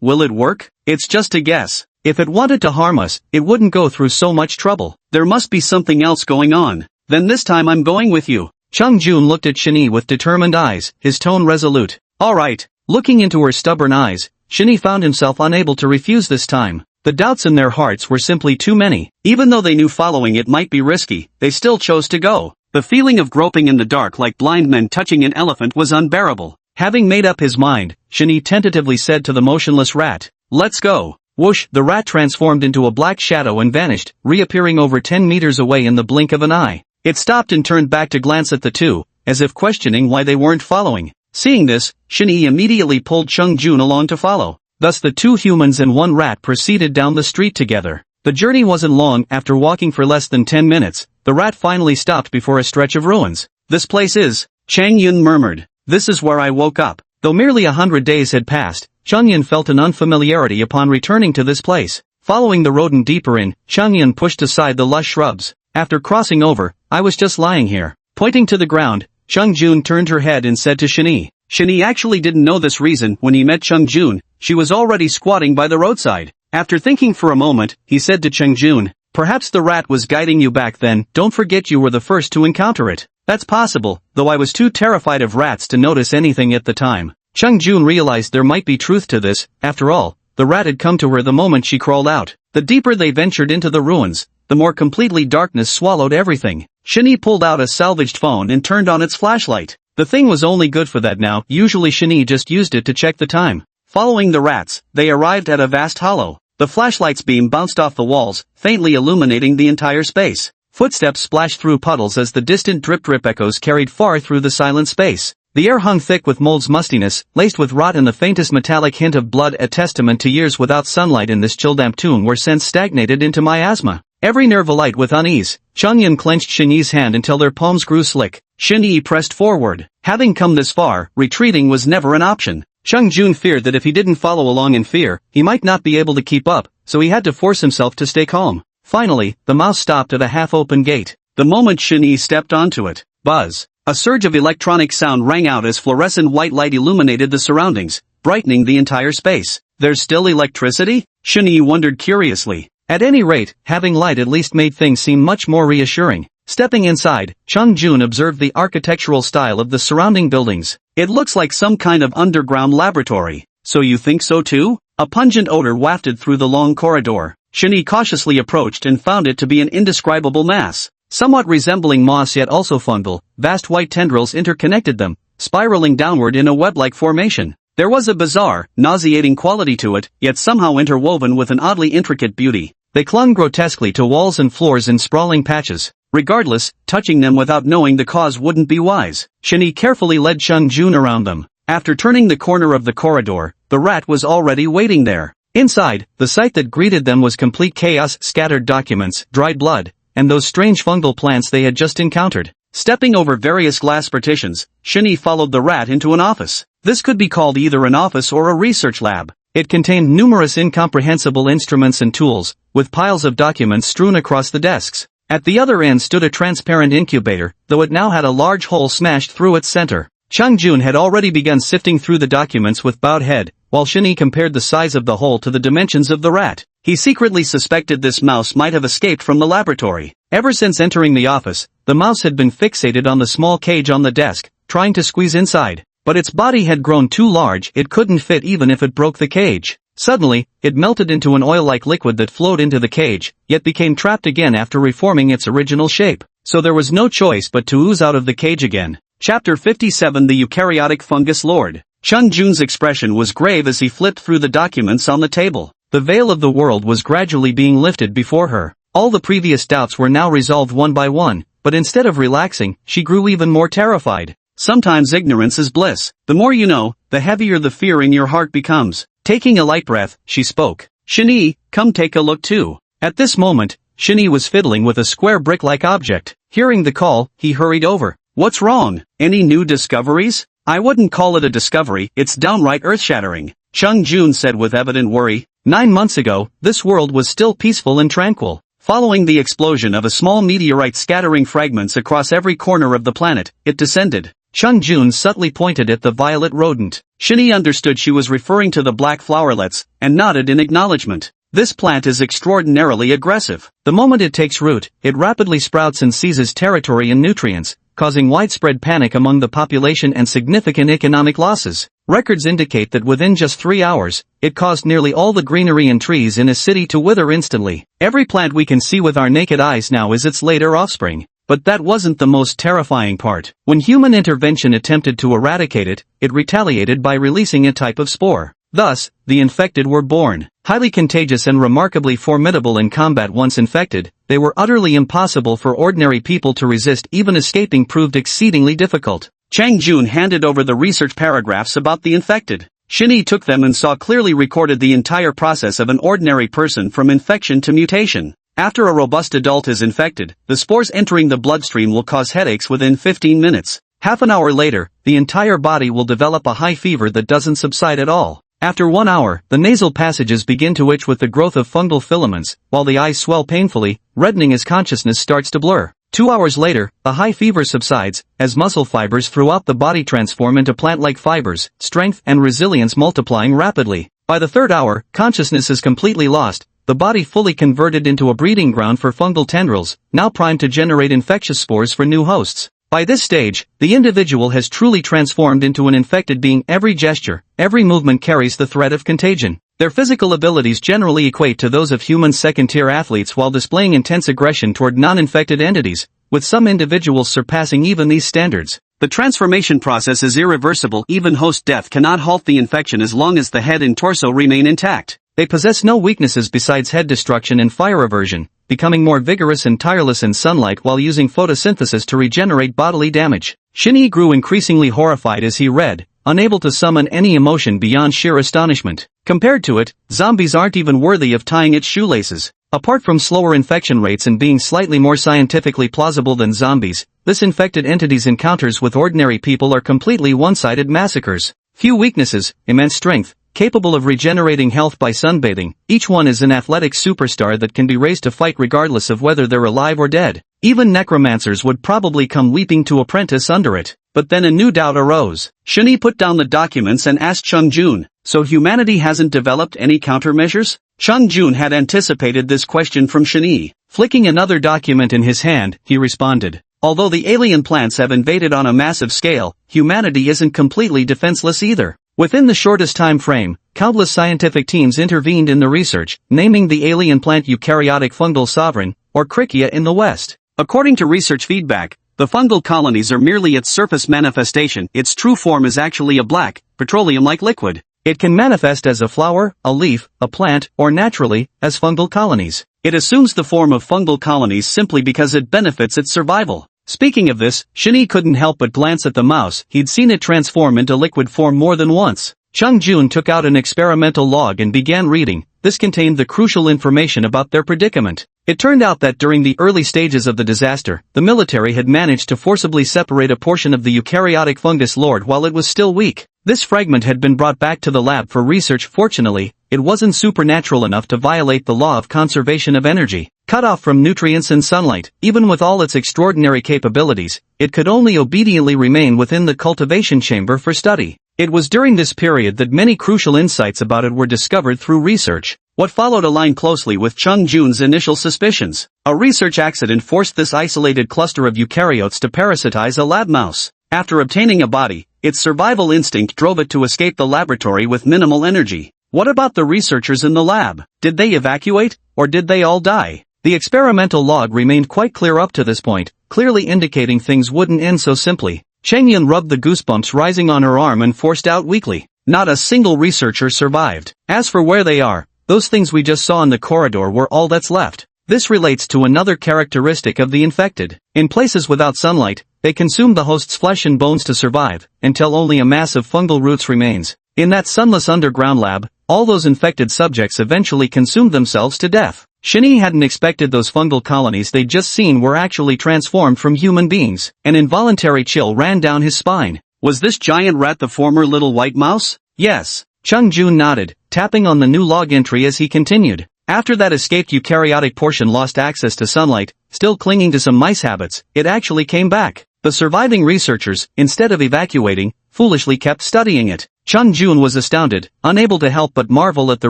Will it work? It's just a guess. If it wanted to harm us, it wouldn't go through so much trouble. There must be something else going on. Then this time I'm going with you. Chung Jun looked at Shin-Yi with determined eyes, his tone resolute. All right. Looking into her stubborn eyes, Shin-Yi found himself unable to refuse this time. The doubts in their hearts were simply too many. Even though they knew following it might be risky, they still chose to go. The feeling of groping in the dark like blind men touching an elephant was unbearable. Having made up his mind, Shin-Yi tentatively said to the motionless rat, "Let's go." Whoosh! The rat transformed into a black shadow and vanished, reappearing over 10 meters away in the blink of an eye. It stopped and turned back to glance at the two, as if questioning why they weren't following. Seeing this, Shin-Yi immediately pulled Chung Jun along to follow. Thus the two humans and one rat proceeded down the street together. The journey wasn't long. After walking for less than 10 minutes, the rat finally stopped before a stretch of ruins. "This place is," Chang Yun murmured. "This is where I woke up." Though merely 100 days had passed, Chang Yun felt an unfamiliarity upon returning to this place. Following the rodent deeper in, Chang Yun pushed aside the lush shrubs. After crossing over, "I was just lying here." Pointing to the ground, Chung Jun turned her head and said to Shin-Yi. Shin-Yi actually didn't know this reason. When he met Chung Jun, she was already squatting by the roadside. After thinking for a moment, he said to Chung Jun, "Perhaps the rat was guiding you back then. Don't forget you were the first to encounter it." "That's possible, though I was too terrified of rats to notice anything at the time." Chung Jun realized there might be truth to this. After all, the rat had come to her the moment she crawled out. The deeper they ventured into the ruins, the more completely darkness swallowed everything. Shin-Yi pulled out a salvaged phone and turned on its flashlight. The thing was only good for that now. Usually Shin-Yi just used it to check the time. Following the rats, they arrived at a vast hollow. The flashlight's beam bounced off the walls, faintly illuminating the entire space. Footsteps splashed through puddles as the distant drip-drip echoes carried far through the silent space. The air hung thick with mold's mustiness, laced with rot and the faintest metallic hint of blood, a testament to years without sunlight in this chill-damp tomb where sense stagnated into miasma. Every nerve alight with unease, Chung Yun clenched Shin-Yi's hand until their palms grew slick. Shin-Yi pressed forward. Having come this far, retreating was never an option. Chung Jun feared that if he didn't follow along in fear, he might not be able to keep up, so he had to force himself to stay calm. Finally, the mouse stopped at a half-open gate. The moment Shin-Yi stepped onto it, buzz! A surge of electronic sound rang out as fluorescent white light illuminated the surroundings, brightening the entire space. "There's still electricity?" Shin-Yi wondered curiously. At any rate, having light at least made things seem much more reassuring. Stepping inside, Chung Jun observed the architectural style of the surrounding buildings. "It looks like some kind of underground laboratory." "So you think so too?" A pungent odor wafted through the long corridor. Shin-Yi cautiously approached and found it to be an indescribable mass. Somewhat resembling moss yet also fungal, vast white tendrils interconnected them, spiraling downward in a web-like formation. There was a bizarre, nauseating quality to it, yet somehow interwoven with an oddly intricate beauty. They clung grotesquely to walls and floors in sprawling patches. Regardless, touching them without knowing the cause wouldn't be wise. Shinee carefully led Chung Jun around them. After turning the corner of the corridor, the rat was already waiting there. Inside, the sight that greeted them was complete chaos: scattered documents, dried blood, and those strange fungal plants they had just encountered. Stepping over various glass partitions, Shinee followed the rat into an office. This could be called either an office or a research lab. It contained numerous incomprehensible instruments and tools, with piles of documents strewn across the desks. At the other end stood a transparent incubator, though it now had a large hole smashed through its center. Chung Jun had already begun sifting through the documents with bowed head, while Shinee compared the size of the hole to the dimensions of the rat. He secretly suspected this mouse might have escaped from the laboratory. Ever since entering the office, the mouse had been fixated on the small cage on the desk, trying to squeeze inside. But its body had grown too large, it couldn't fit even if it broke the cage. Suddenly, it melted into an oil-like liquid that flowed into the cage, yet became trapped again after reforming its original shape. So there was no choice but to ooze out of the cage again. Chapter 57: The Eukaryotic Fungus Lord. Chung Jun's expression was grave as he flipped through the documents on the table. The veil of the world was gradually being lifted before her. All the previous doubts were now resolved one by one, but instead of relaxing, she grew even more terrified. Sometimes ignorance is bliss. The more you know, the heavier the fear in your heart becomes. Taking a light breath, she spoke. Shinee, come take a look too. At this moment, Shinee was fiddling with a square brick-like object. Hearing the call, he hurried over. What's wrong? Any new discoveries? I wouldn't call it a discovery, it's downright earth-shattering, Chung Jun said with evident worry. 9 months ago, this world was still peaceful and tranquil. Following the explosion of a small meteorite scattering fragments across every corner of the planet, it descended. Chung Jun subtly pointed at the violet rodent. Shinee understood she was referring to the black flowerlets, and nodded in acknowledgement. This plant is extraordinarily aggressive. The moment it takes root, it rapidly sprouts and seizes territory and nutrients, causing widespread panic among the population and significant economic losses. Records indicate that within just 3 hours, it caused nearly all the greenery and trees in a city to wither instantly. Every plant we can see with our naked eyes now is its later offspring. But that wasn't the most terrifying part. When human intervention attempted to eradicate it, it retaliated by releasing a type of spore. Thus, the infected were born. Highly contagious and remarkably formidable in combat. Once infected, they were utterly impossible for ordinary people to resist. Even escaping proved exceedingly difficult. Chang Jun handed over the research paragraphs about the infected. Shinee took them and saw clearly recorded the entire process of an ordinary person from infection to mutation. After a robust adult is infected, the spores entering the bloodstream will cause headaches within 15 minutes. Half an hour later, the entire body will develop a high fever that doesn't subside at all. After 1 hour, the nasal passages begin to itch with the growth of fungal filaments, while the eyes swell painfully, reddening as consciousness starts to blur. 2 hours later, the high fever subsides, as muscle fibers throughout the body transform into plant-like fibers, strength and resilience multiplying rapidly. By the 3rd hour, consciousness is completely lost, the body fully converted into a breeding ground for fungal tendrils, now primed to generate infectious spores for new hosts. By this stage, the individual has truly transformed into an infected being. Every gesture, every movement carries the threat of contagion. Their physical abilities generally equate to those of human second-tier athletes while displaying intense aggression toward non-infected entities, with some individuals surpassing even these standards. The transformation process is irreversible. Even host death cannot halt the infection as long as the head and torso remain intact. They possess no weaknesses besides head destruction and fire aversion, becoming more vigorous and tireless in sunlight while using photosynthesis to regenerate bodily damage. Shinee grew increasingly horrified as he read, unable to summon any emotion beyond sheer astonishment. Compared to it, zombies aren't even worthy of tying its shoelaces. Apart from slower infection rates and being slightly more scientifically plausible than zombies, this infected entity's encounters with ordinary people are completely one-sided massacres. Few weaknesses, immense strength, capable of regenerating health by sunbathing. Each one is an athletic superstar that can be raised to fight regardless of whether they're alive or dead. Even necromancers would probably come weeping to apprentice under it. But then a new doubt arose. Shinee put down the documents and asked Chung Jun, so humanity hasn't developed any countermeasures? Chung Jun had anticipated this question from Shinee. Flicking another document in his hand, he responded, although the alien plants have invaded on a massive scale, humanity isn't completely defenseless either. Within the shortest time frame, countless scientific teams intervened in the research, naming the alien plant eukaryotic fungal sovereign, or Krikia in the West. According to research feedback, the fungal colonies are merely its surface manifestation. Its true form is actually a black, petroleum-like liquid. It can manifest as a flower, a leaf, a plant, or naturally, as fungal colonies. It assumes the form of fungal colonies simply because it benefits its survival. Speaking of this, Shinee couldn't help but glance at the mouse. He'd seen it transform into liquid form more than once. Chung Jun took out an experimental log and began reading. This contained the crucial information about their predicament. It turned out that during the early stages of the disaster, the military had managed to forcibly separate a portion of the eukaryotic fungus lord while it was still weak. This fragment had been brought back to the lab for research. Fortunately, it wasn't supernatural enough to violate the law of conservation of energy. Cut off from nutrients and sunlight, even with all its extraordinary capabilities, it could only obediently remain within the cultivation chamber for study. It was during this period that many crucial insights about it were discovered through research. What followed aligned closely with Chung Jun's initial suspicions. A research accident forced this isolated cluster of eukaryotes to parasitize a lab mouse. After obtaining a body, its survival instinct drove it to escape the laboratory with minimal energy. What about the researchers in the lab? Did they evacuate, or did they all die? The experimental log remained quite clear up to this point, clearly indicating things wouldn't end so simply. Cheng-yun rubbed the goosebumps rising on her arm and forced out weakly. Not a single researcher survived. As for where they are, those things we just saw in the corridor were all that's left. This relates to another characteristic of the infected. In places without sunlight, they consume the host's flesh and bones to survive, until only a mass of fungal roots remains. In that sunless underground lab, all those infected subjects eventually consumed themselves to death. Shinee hadn't expected those fungal colonies they'd just seen were actually transformed from human beings. An involuntary chill ran down his spine. Was this giant rat the former little white mouse? Yes. Chung Jun nodded, tapping on the new log entry as he continued. After that escaped eukaryotic portion lost access to sunlight, still clinging to some mice habits, it actually came back. The surviving researchers, instead of evacuating, foolishly kept studying it. Chung Jun was astounded, unable to help but marvel at the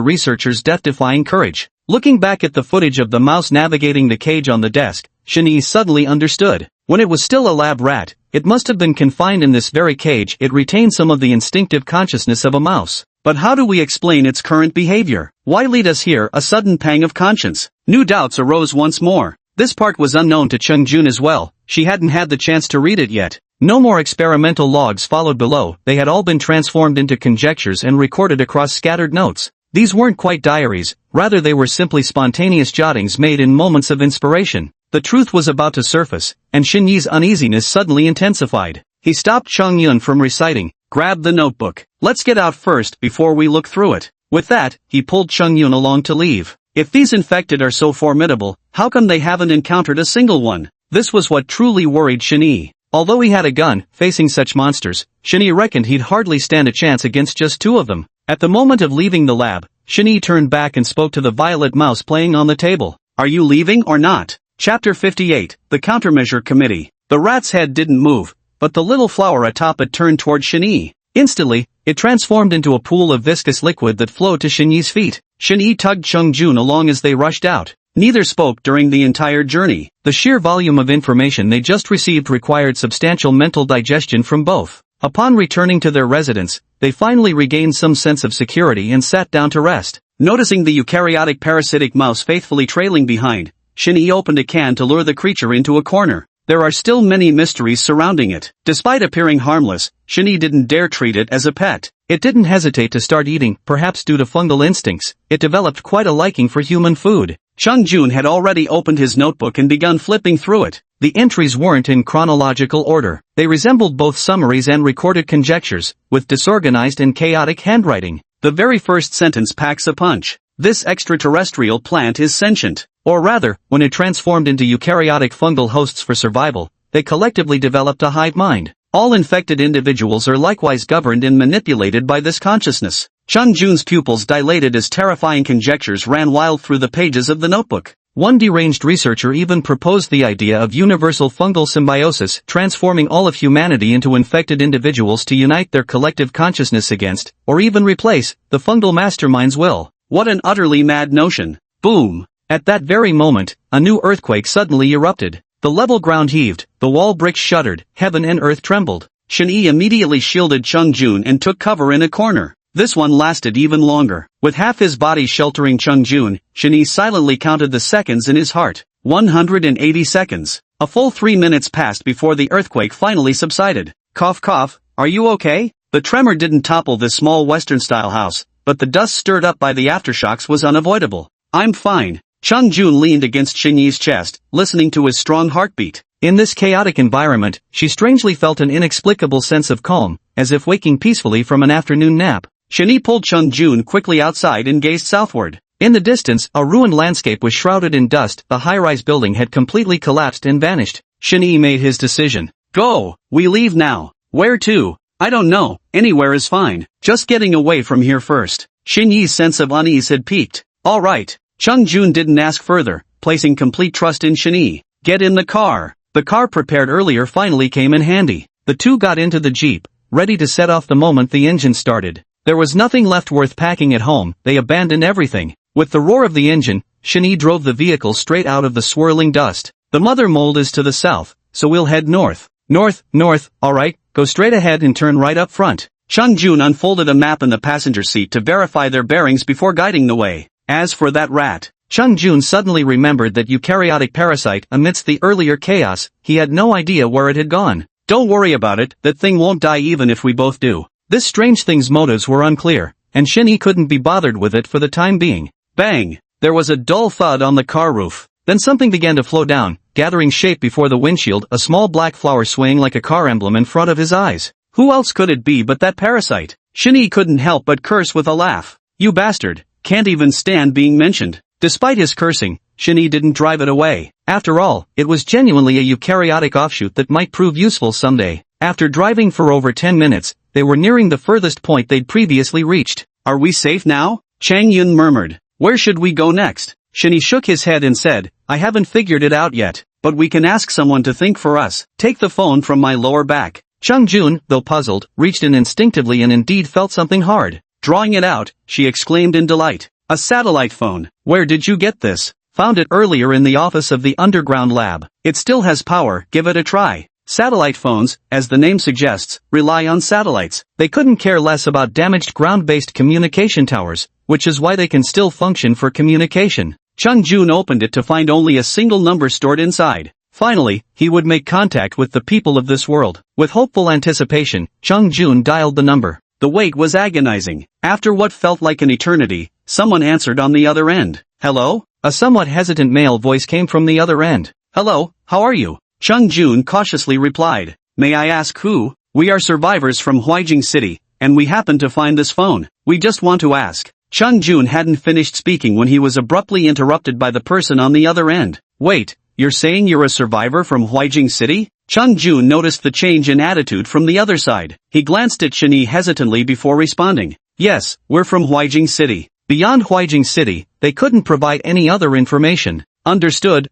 researchers' death-defying courage. Looking back at the footage of the mouse navigating the cage on the desk, Shinee suddenly understood. When it was still a lab rat, it must have been confined in this very cage. It retained some of the instinctive consciousness of a mouse. But how do we explain its current behavior? Why lead us here? A sudden pang of conscience. New doubts arose once more. This part was unknown to Chung Jun as well. She hadn't had the chance to read it yet. No more experimental logs followed below. They had all been transformed into conjectures and recorded across scattered notes. These weren't quite diaries, rather they were simply spontaneous jottings made in moments of inspiration. The truth was about to surface, and Shinyee's uneasiness suddenly intensified. He stopped Chung Yun from reciting. Grab the notebook. Let's get out first before we look through it. With that, he pulled Chung Yun along to leave. If these infected are so formidable, how come they haven't encountered a single one? This was what truly worried Shinee. Although he had a gun, facing such monsters, Shinee reckoned he'd hardly stand a chance against just two of them. At the moment of leaving the lab, Shinee turned back and spoke to the violet mouse playing on the table. Are you leaving or not? Chapter 58, The Countermeasure Committee. The rat's head didn't move, but the little flower atop it turned toward Shinee. Instantly, it transformed into a pool of viscous liquid that flowed to Shinyee's feet. Shinee tugged Chung Jun along as they rushed out. Neither spoke during the entire journey. The sheer volume of information they just received required substantial mental digestion from both. Upon returning to their residence, they finally regained some sense of security and sat down to rest. Noticing the eukaryotic parasitic mouse faithfully trailing behind, Shinee opened a can to lure the creature into a corner. There are still many mysteries surrounding it. Despite appearing harmless, Shinee didn't dare treat it as a pet. It didn't hesitate to start eating, perhaps due to fungal instincts. It developed quite a liking for human food. Chung Jun had already opened his notebook and begun flipping through it. The entries weren't in chronological order. They resembled both summaries and recorded conjectures, with disorganized and chaotic handwriting. The very first sentence packs a punch. This extraterrestrial plant is sentient. Or rather, when it transformed into eukaryotic fungal hosts for survival, they collectively developed a hive mind. All infected individuals are likewise governed and manipulated by this consciousness. Chung Jun's pupils dilated as terrifying conjectures ran wild through the pages of the notebook. One deranged researcher even proposed the idea of universal fungal symbiosis, transforming all of humanity into infected individuals to unite their collective consciousness against, or even replace, the fungal mastermind's will. What an utterly mad notion. Boom! At that very moment, a new earthquake suddenly erupted. The level ground heaved, the wall bricks shuddered, heaven and earth trembled. Shinee immediately shielded Chung Jun and took cover in a corner. This one lasted even longer. With half his body sheltering Chung Jun, Shinee silently counted the seconds in his heart. 180 seconds. A full 3 minutes passed before the earthquake finally subsided. Cough cough, are you okay? The tremor didn't topple this small Western-style house, but the dust stirred up by the aftershocks was unavoidable. I'm fine. Chung Jun leaned against Shin Yi's chest, listening to his strong heartbeat. In this chaotic environment, she strangely felt an inexplicable sense of calm, as if waking peacefully from an afternoon nap. Shin Yi pulled Chung Jun quickly outside and gazed southward. In the distance, a ruined landscape was shrouded in dust. The high-rise building had completely collapsed and vanished. Shin Yi made his decision. Go! We leave now. Where to? I don't know. Anywhere is fine. Just getting away from here first. Shin Yi's sense of unease had peaked. All right. Chung Jun didn't ask further, placing complete trust in Shin Yi. Get in the car. The car prepared earlier finally came in handy. The two got into the jeep, ready to set off the moment the engine started. There was nothing left worth packing at home. They abandoned everything. With the roar of the engine, Shin Yi drove the vehicle straight out of the swirling dust. The mother mold is to the south, so we'll head north. North, alright, go straight ahead and turn right up front. Chung Jun unfolded a map in the passenger seat to verify their bearings before guiding the way. As for that rat, Chung Jun suddenly remembered that eukaryotic parasite amidst the earlier chaos, he had no idea where it had gone. Don't worry about it, that thing won't die even if we both do. This strange thing's motives were unclear, and Shin Yi couldn't be bothered with it for the time being. Bang! There was a dull thud on the car roof. Then something began to flow down, gathering shape before the windshield, a small black flower swaying like a car emblem in front of his eyes. Who else could it be but that parasite? Shin Yi couldn't help but curse with a laugh. You bastard, can't even stand being mentioned. Despite his cursing, Shin Yi didn't drive it away. After all, it was genuinely a eukaryotic offshoot that might prove useful someday. After driving for over 10 minutes, they were nearing the furthest point they'd previously reached. Are we safe now? Chang Yun murmured. Where should we go next? Shin Yi shook his head and said, I haven't figured it out yet, but we can ask someone to think for us. Take the phone from my lower back. Chung Jun, though puzzled, reached in instinctively and indeed felt something hard. Drawing it out, she exclaimed in delight. A satellite phone. Where did you get this? Found it earlier in the office of the underground lab. It still has power, give it a try. Satellite phones, as the name suggests, rely on satellites. They couldn't care less about damaged ground-based communication towers, which is why they can still function for communication. Chung Jun opened it to find only a single number stored inside. Finally, he would make contact with the people of this world. With hopeful anticipation, Chung Jun dialed the number. The wait was agonizing. After what felt like an eternity, someone answered on the other end. Hello? A somewhat hesitant male voice came from the other end. Hello, how are you? Chung Jun cautiously replied. May I ask who? We are survivors from Huijing City, and we happen to find this phone. We just want to ask. Chung Jun hadn't finished speaking when he was abruptly interrupted by the person on the other end. Wait, you're saying you're a survivor from Huijing City? Chung Jun noticed the change in attitude from the other side. He glanced at Shin Yi hesitantly before responding. Yes, we're from Huijing City. Beyond Huijing City, they couldn't provide any other information. Understood.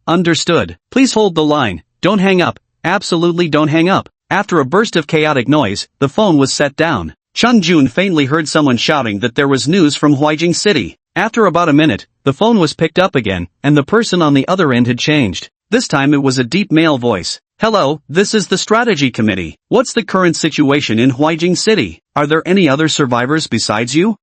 Please hold the line. Don't hang up. Absolutely don't hang up. After a burst of chaotic noise, the phone was set down. Chung Jun faintly heard someone shouting that there was news from Huijing City. After about a minute, the phone was picked up again, and the person on the other end had changed. This time it was a deep male voice. Hello, this is the Strategy Committee. What's the current situation in Huijing City? Are there any other survivors besides you?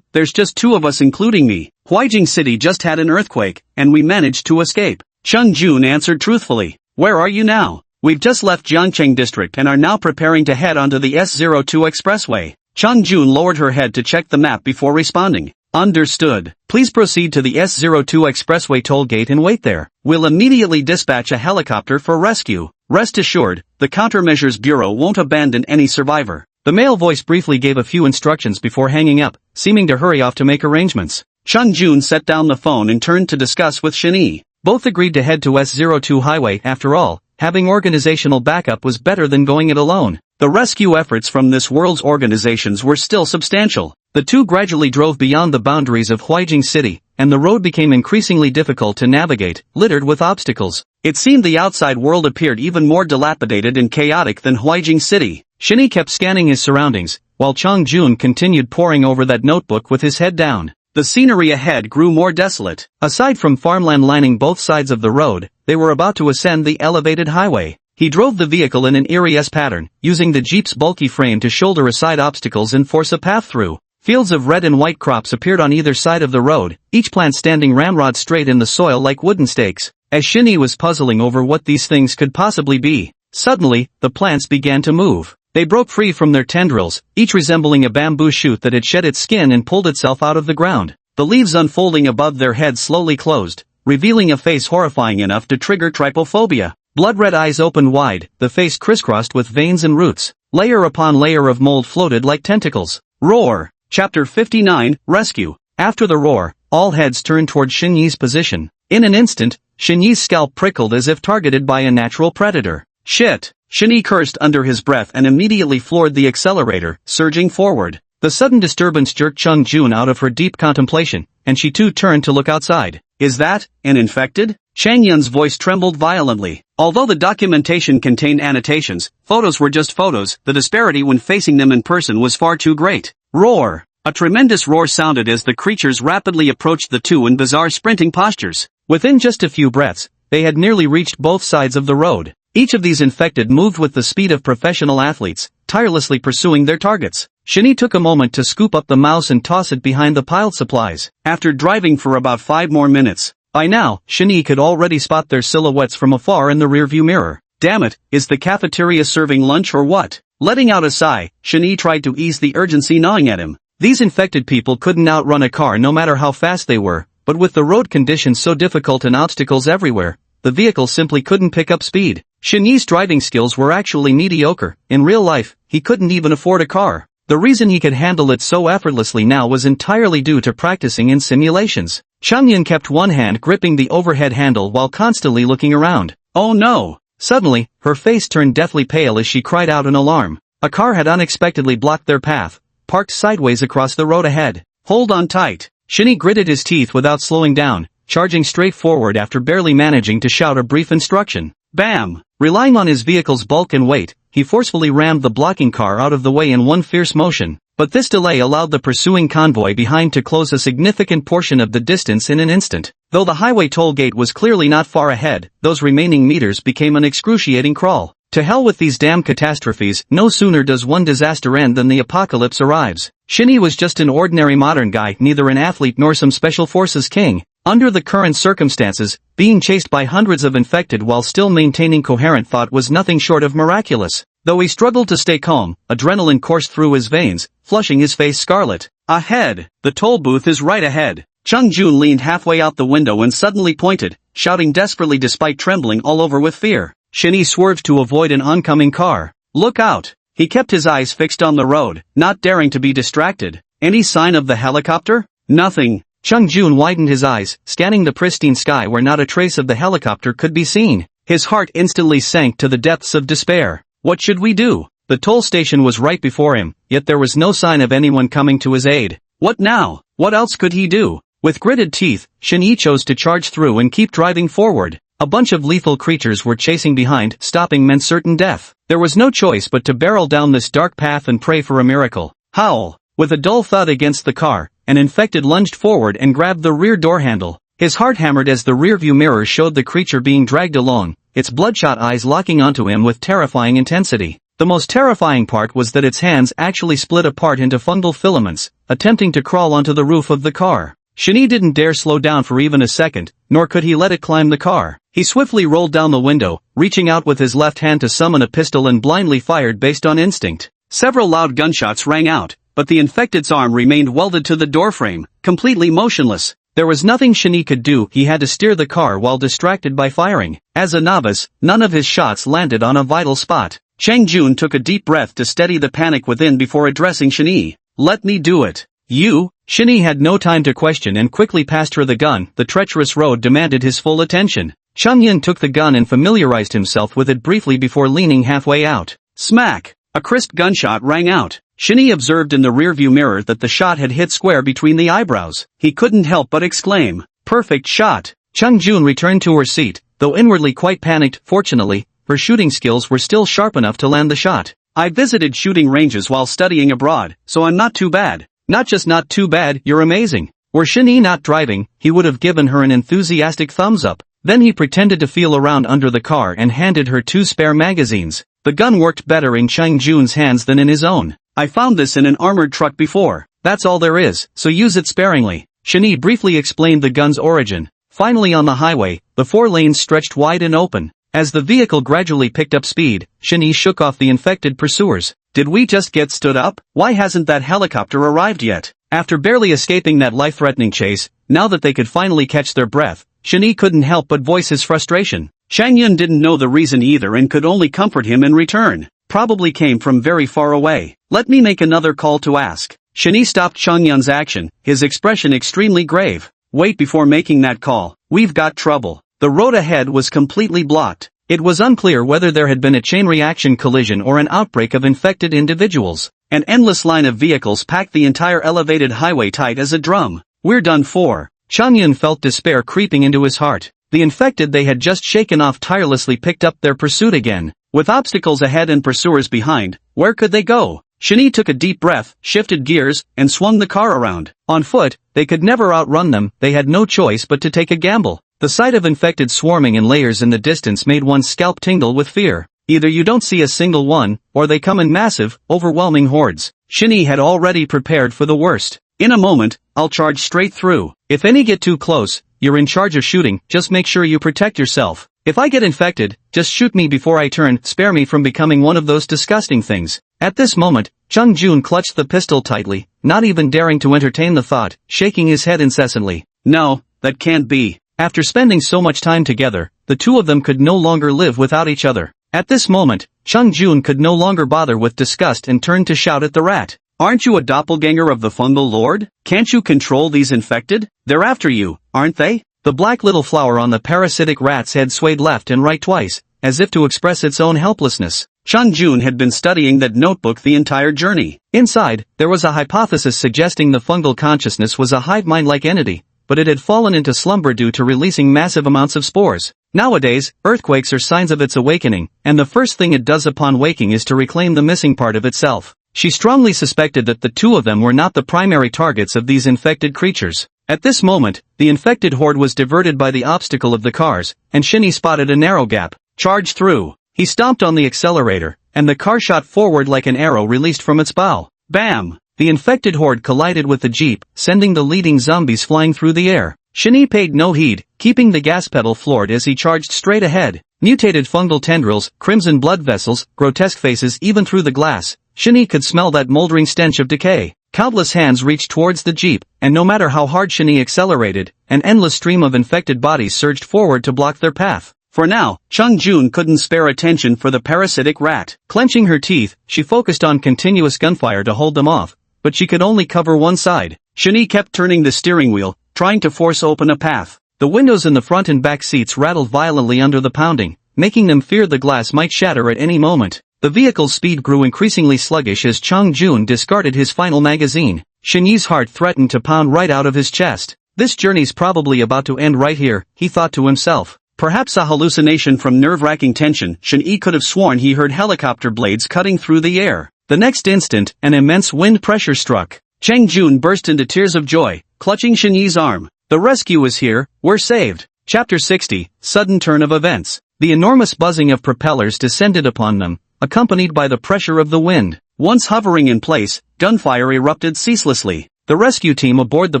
There's just 2 of us including me. Huijing City just had an earthquake, and we managed to escape. Chung Jun answered truthfully. Where are you now? We've just left Jiangcheng district and are now preparing to head onto the S02 expressway. Chung Jun lowered her head to check the map before responding. Understood. Please proceed to the S02 expressway toll gate and wait there. We'll immediately dispatch a helicopter for rescue. Rest assured, the Countermeasures Bureau won't abandon any survivor. The male voice briefly gave a few instructions before hanging up, seeming to hurry off to make arrangements. Chung Jun set down the phone and turned to discuss with Shin Yi. Both agreed to head to S02 highway. After all, having organizational backup was better than going it alone. The rescue efforts from this world's organizations were still substantial. The two gradually drove beyond the boundaries of Huijing City, and the road became increasingly difficult to navigate, littered with obstacles. It seemed the outside world appeared even more dilapidated and chaotic than Huijing City. Shin Yi kept scanning his surroundings, while Chung Jun continued poring over that notebook with his head down. The scenery ahead grew more desolate. Aside from farmland lining both sides of the road, they were about to ascend the elevated highway. He drove the vehicle in an eerie S-pattern, using the Jeep's bulky frame to shoulder aside obstacles and force a path through. Fields of red and white crops appeared on either side of the road, each plant standing ramrod straight in the soil like wooden stakes. As Shin Yi was puzzling over what these things could possibly be, suddenly, the plants began to move. They broke free from their tendrils, each resembling a bamboo shoot that had shed its skin and pulled itself out of the ground. The leaves unfolding above their heads slowly closed, revealing a face horrifying enough to trigger trypophobia. Blood-red eyes opened wide, the face crisscrossed with veins and roots. Layer upon layer of mold floated like tentacles. Roar! Chapter 59, Rescue. After the roar, all heads turned toward Xinyi's position. In an instant, Xinyi's scalp prickled as if targeted by a natural predator. Shit! Xinyi cursed under his breath and immediately floored the accelerator, surging forward. The sudden disturbance jerked Chang Jun out of her deep contemplation, and she too turned to look outside. Is that an infected? Chang Yun's voice trembled violently. Although the documentation contained annotations, photos were just photos, the disparity when facing them in person was far too great. Roar! A tremendous roar sounded as the creatures rapidly approached the two in bizarre sprinting postures. Within just a few breaths, they had nearly reached both sides of the road. Each of these infected moved with the speed of professional athletes, tirelessly pursuing their targets. Xinyi took a moment to scoop up the mouse and toss it behind the piled supplies. After driving for about 5 more minutes, by now, Xinyi could already spot their silhouettes from afar in the rearview mirror. Damn it, is the cafeteria serving lunch or what? Letting out a sigh, Xinyi tried to ease the urgency gnawing at him. These infected people couldn't outrun a car no matter how fast they were, but with the road conditions so difficult and obstacles everywhere, the vehicle simply couldn't pick up speed. Xinyi's driving skills were actually mediocre. In real life, he couldn't even afford a car. The reason he could handle it so effortlessly now was entirely due to practicing in simulations. Chang Yun kept one hand gripping the overhead handle while constantly looking around. Oh no! Suddenly, her face turned deathly pale as she cried out in alarm. A car had unexpectedly blocked their path, parked sideways across the road ahead. Hold on tight. Xinyi gritted his teeth without slowing down, charging straight forward after barely managing to shout a brief instruction. Bam! Relying on his vehicle's bulk and weight, he forcefully rammed the blocking car out of the way in one fierce motion. But this delay allowed the pursuing convoy behind to close a significant portion of the distance in an instant. Though the highway toll gate was clearly not far ahead, those remaining meters became an excruciating crawl. To hell with these damn catastrophes, no sooner does one disaster end than the apocalypse arrives. Xinyi was just an ordinary modern guy, neither an athlete nor some special forces king. Under the current circumstances, being chased by hundreds of infected while still maintaining coherent thought was nothing short of miraculous. Though he struggled to stay calm, adrenaline coursed through his veins, flushing his face scarlet. Ahead! The toll booth is right ahead. Chang Jun leaned halfway out the window and suddenly pointed, shouting desperately despite trembling all over with fear. Xinyi swerved to avoid an oncoming car. Look out! He kept his eyes fixed on the road, not daring to be distracted. Any sign of the helicopter? Nothing. Chang Jun widened his eyes, scanning the pristine sky where not a trace of the helicopter could be seen. His heart instantly sank to the depths of despair. What should we do? The toll station was right before him, yet there was no sign of anyone coming to his aid. What now? What else could he do? With gritted teeth, Xinyi chose to charge through and keep driving forward. A bunch of lethal creatures were chasing behind, stopping meant certain death. There was no choice but to barrel down this dark path and pray for a miracle. Howl! With a dull thud against the car, an infected lunged forward and grabbed the rear door handle. His heart hammered as the rearview mirror showed the creature being dragged along, its bloodshot eyes locking onto him with terrifying intensity. The most terrifying part was that its hands actually split apart into fungal filaments, attempting to crawl onto the roof of the car. Xinyi didn't dare slow down for even a second, nor could he let it climb the car. He swiftly rolled down the window, reaching out with his left hand to summon a pistol and blindly fired based on instinct. Several loud gunshots rang out, but the infected's arm remained welded to the doorframe, completely motionless. There was nothing Xinyi could do. He had to steer the car while distracted by firing. As a novice, none of his shots landed on a vital spot. Chang Jun took a deep breath to steady the panic within before addressing Xinyi. Let me do it. You? Xinyi had no time to question and quickly passed her the gun. The treacherous road demanded his full attention. Chang Yun took the gun and familiarized himself with it briefly before leaning halfway out. Smack! A crisp gunshot rang out. Xinyi observed in the rearview mirror that the shot had hit square between the eyebrows. He couldn't help but exclaim, "Perfect shot!" Chang Jun returned to her seat, though inwardly quite panicked. Fortunately, her shooting skills were still sharp enough to land the shot. I visited shooting ranges while studying abroad, so I'm not too bad. Not just not too bad, you're amazing. Were Xinyi not driving, he would have given her an enthusiastic thumbs up. Then he pretended to feel around under the car and handed her 2 spare magazines. The gun worked better in Chang Jun's hands than in his own. I found this in an armored truck before. That's all there is, so use it sparingly. Xinyi briefly explained the gun's origin. Finally on the highway, the 4 lanes stretched wide and open. As the vehicle gradually picked up speed, Shani shook off the infected pursuers. Did we just get stood up? Why hasn't that helicopter arrived yet? After barely escaping that life-threatening chase, now that they could finally catch their breath, Shani couldn't help but voice his frustration. Shang Yun didn't know the reason either and could only comfort him in return. Probably came from very far away. Let me make another call to ask. Shani stopped Shang Yun's action, his expression extremely grave. Wait before making that call. We've got trouble. The road ahead was completely blocked. It was unclear whether there had been a chain reaction collision or an outbreak of infected individuals. An endless line of vehicles packed the entire elevated highway tight as a drum. We're done for. Shang Yun felt despair creeping into his heart. The infected they had just shaken off tirelessly picked up their pursuit again. With obstacles ahead and pursuers behind, where could they go? Shani took a deep breath, shifted gears, and swung the car around. On foot, they could never outrun them, they had no choice but to take a gamble. The sight of infected swarming in layers in the distance made one's scalp tingle with fear. Either you don't see a single one, or they come in massive, overwhelming hordes. Shani had already prepared for the worst. In a moment, I'll charge straight through. If any get too close, you're in charge of shooting, just make sure you protect yourself. If I get infected, just shoot me before I turn, spare me from becoming one of those disgusting things. At this moment, Chung Jun clutched the pistol tightly, not even daring to entertain the thought, shaking his head incessantly. No, that can't be. After spending so much time together, the two of them could no longer live without each other. At this moment, Chung Jun could no longer bother with disgust and turned to shout at the rat. Aren't you a doppelganger of the fungal lord? Can't you control these infected? They're after you, aren't they? The black little flower on the parasitic rat's head swayed left and right twice, as if to express its own helplessness. Chung Jun had been studying that notebook the entire journey. Inside, there was a hypothesis suggesting the fungal consciousness was a hive mind-like entity, but it had fallen into slumber due to releasing massive amounts of spores. Nowadays, earthquakes are signs of its awakening, and the first thing it does upon waking is to reclaim the missing part of itself. She strongly suspected that the two of them were not the primary targets of these infected creatures. At this moment, the infected horde was diverted by the obstacle of the cars, and Shani spotted a narrow gap. Charge through. He stomped on the accelerator, and the car shot forward like an arrow released from its bow. Bam! The infected horde collided with the jeep, sending the leading zombies flying through the air. Shani paid no heed, keeping the gas pedal floored as he charged straight ahead. Mutated fungal tendrils, crimson blood vessels, grotesque faces even through the glass. Shani could smell that moldering stench of decay. Countless hands reached towards the jeep, and no matter how hard Shani accelerated, an endless stream of infected bodies surged forward to block their path. For now, Chung Jun couldn't spare attention for the parasitic rat. Clenching her teeth, she focused on continuous gunfire to hold them off, but she could only cover one side. Shani kept turning the steering wheel, trying to force open a path. The windows in the front and back seats rattled violently under the pounding, making them fear the glass might shatter at any moment. The vehicle's speed grew increasingly sluggish as Chung Jun discarded his final magazine. Shani's heart threatened to pound right out of his chest. This journey's probably about to end right here, he thought to himself. Perhaps a hallucination from nerve-wracking tension. Shani could have sworn he heard helicopter blades cutting through the air. The next instant, an immense wind pressure struck. Cheng Jun burst into tears of joy, clutching Shani's arm. The rescue is here, we're saved. Chapter 60, Sudden Turn of Events. The enormous buzzing of propellers descended upon them, accompanied by the pressure of the wind. Once hovering in place, gunfire erupted ceaselessly. The rescue team aboard the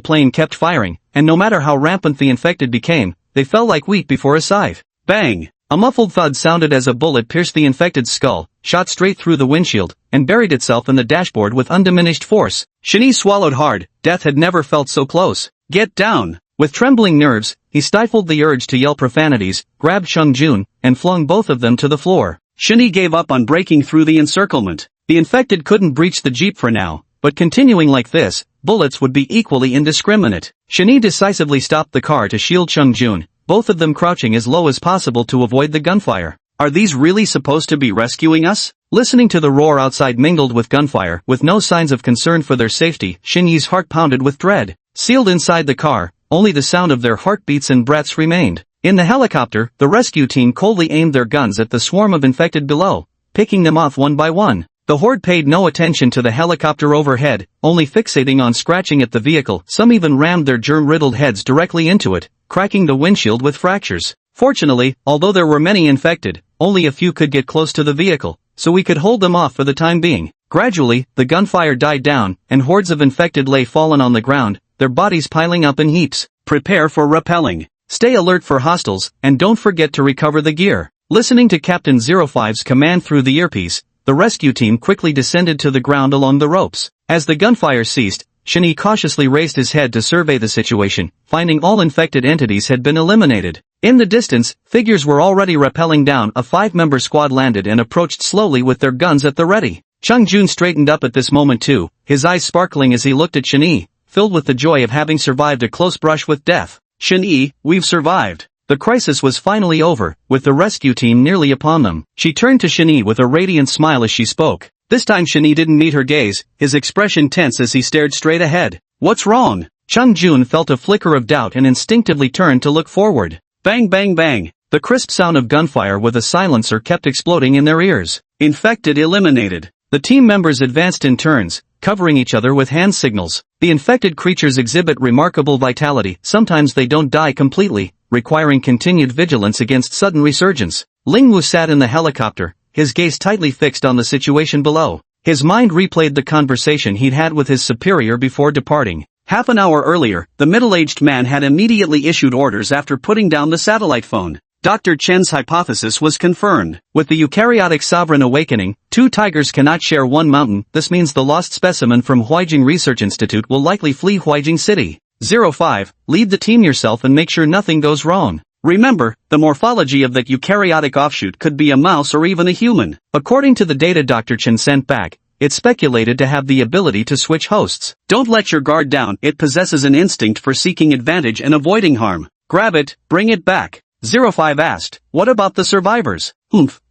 plane kept firing, and no matter how rampant the infected became, they fell like wheat before a scythe. Bang! A muffled thud sounded as a bullet pierced the infected skull, shot straight through the windshield, and buried itself in the dashboard with undiminished force. Shani swallowed hard. Death had never felt so close. Get down! With trembling nerves, he stifled the urge to yell profanities, grabbed Chung Jun, and flung both of them to the floor. Shani gave up on breaking through the encirclement. The infected couldn't breach the jeep for now, but continuing like this, bullets would be equally indiscriminate. Shani decisively stopped the car to shield Chung Jun, both of them crouching as low as possible to avoid the gunfire. Are these really supposed to be rescuing us? Listening to the roar outside mingled with gunfire, with no signs of concern for their safety, Shani's heart pounded with dread. Sealed inside the car, only the sound of their heartbeats and breaths remained. In the helicopter, the rescue team coldly aimed their guns at the swarm of infected below, picking them off one by one. The horde paid no attention to the helicopter overhead, only fixating on scratching at the vehicle. Some even rammed their germ-riddled heads directly into it, cracking the windshield with fractures. Fortunately, although there were many infected, only a few could get close to the vehicle, so we could hold them off for the time being. Gradually, the gunfire died down, and hordes of infected lay fallen on the ground, their bodies piling up in heaps. Prepare for rappelling. Stay alert for hostiles, and don't forget to recover the gear. Listening to Captain 05's command through the earpiece, the rescue team quickly descended to the ground along the ropes. As the gunfire ceased, Shinee cautiously raised his head to survey the situation, finding all infected entities had been eliminated. In the distance, figures were already rappelling down. A 5-member squad landed and approached slowly with their guns at the ready. Chung Jun straightened up at this moment too, his eyes sparkling as he looked at Shinee, filled with the joy of having survived a close brush with death. Shinee, we've survived. The crisis was finally over, with the rescue team nearly upon them. She turned to Shinee with a radiant smile as she spoke. This time Shinee didn't meet her gaze, his expression tense as he stared straight ahead. What's wrong? Chung Jun felt a flicker of doubt and instinctively turned to look forward. Bang bang bang. The crisp sound of gunfire with a silencer kept exploding in their ears. Infected eliminated. The team members advanced in turns, covering each other with hand signals. The infected creatures exhibit remarkable vitality. Sometimes they don't die completely, requiring continued vigilance against sudden resurgence. Lingwu sat in the helicopter, his gaze tightly fixed on the situation below. His mind replayed the conversation he'd had with his superior before departing. Half an hour earlier, the middle-aged man had immediately issued orders after putting down the satellite phone. Dr. Chen's hypothesis was confirmed. With the eukaryotic sovereign awakening, 2 tigers cannot share one mountain. This means the lost specimen from Huijing Research Institute will likely flee Huijing City. 05, lead the team yourself and make sure nothing goes wrong. Remember, the morphology of that eukaryotic offshoot could be a mouse or even a human. According to the data Dr. Chen sent back, it's speculated to have the ability to switch hosts. Don't let your guard down. It possesses an instinct for seeking advantage and avoiding harm. Grab it, bring it back. 05 asked, what about the survivors?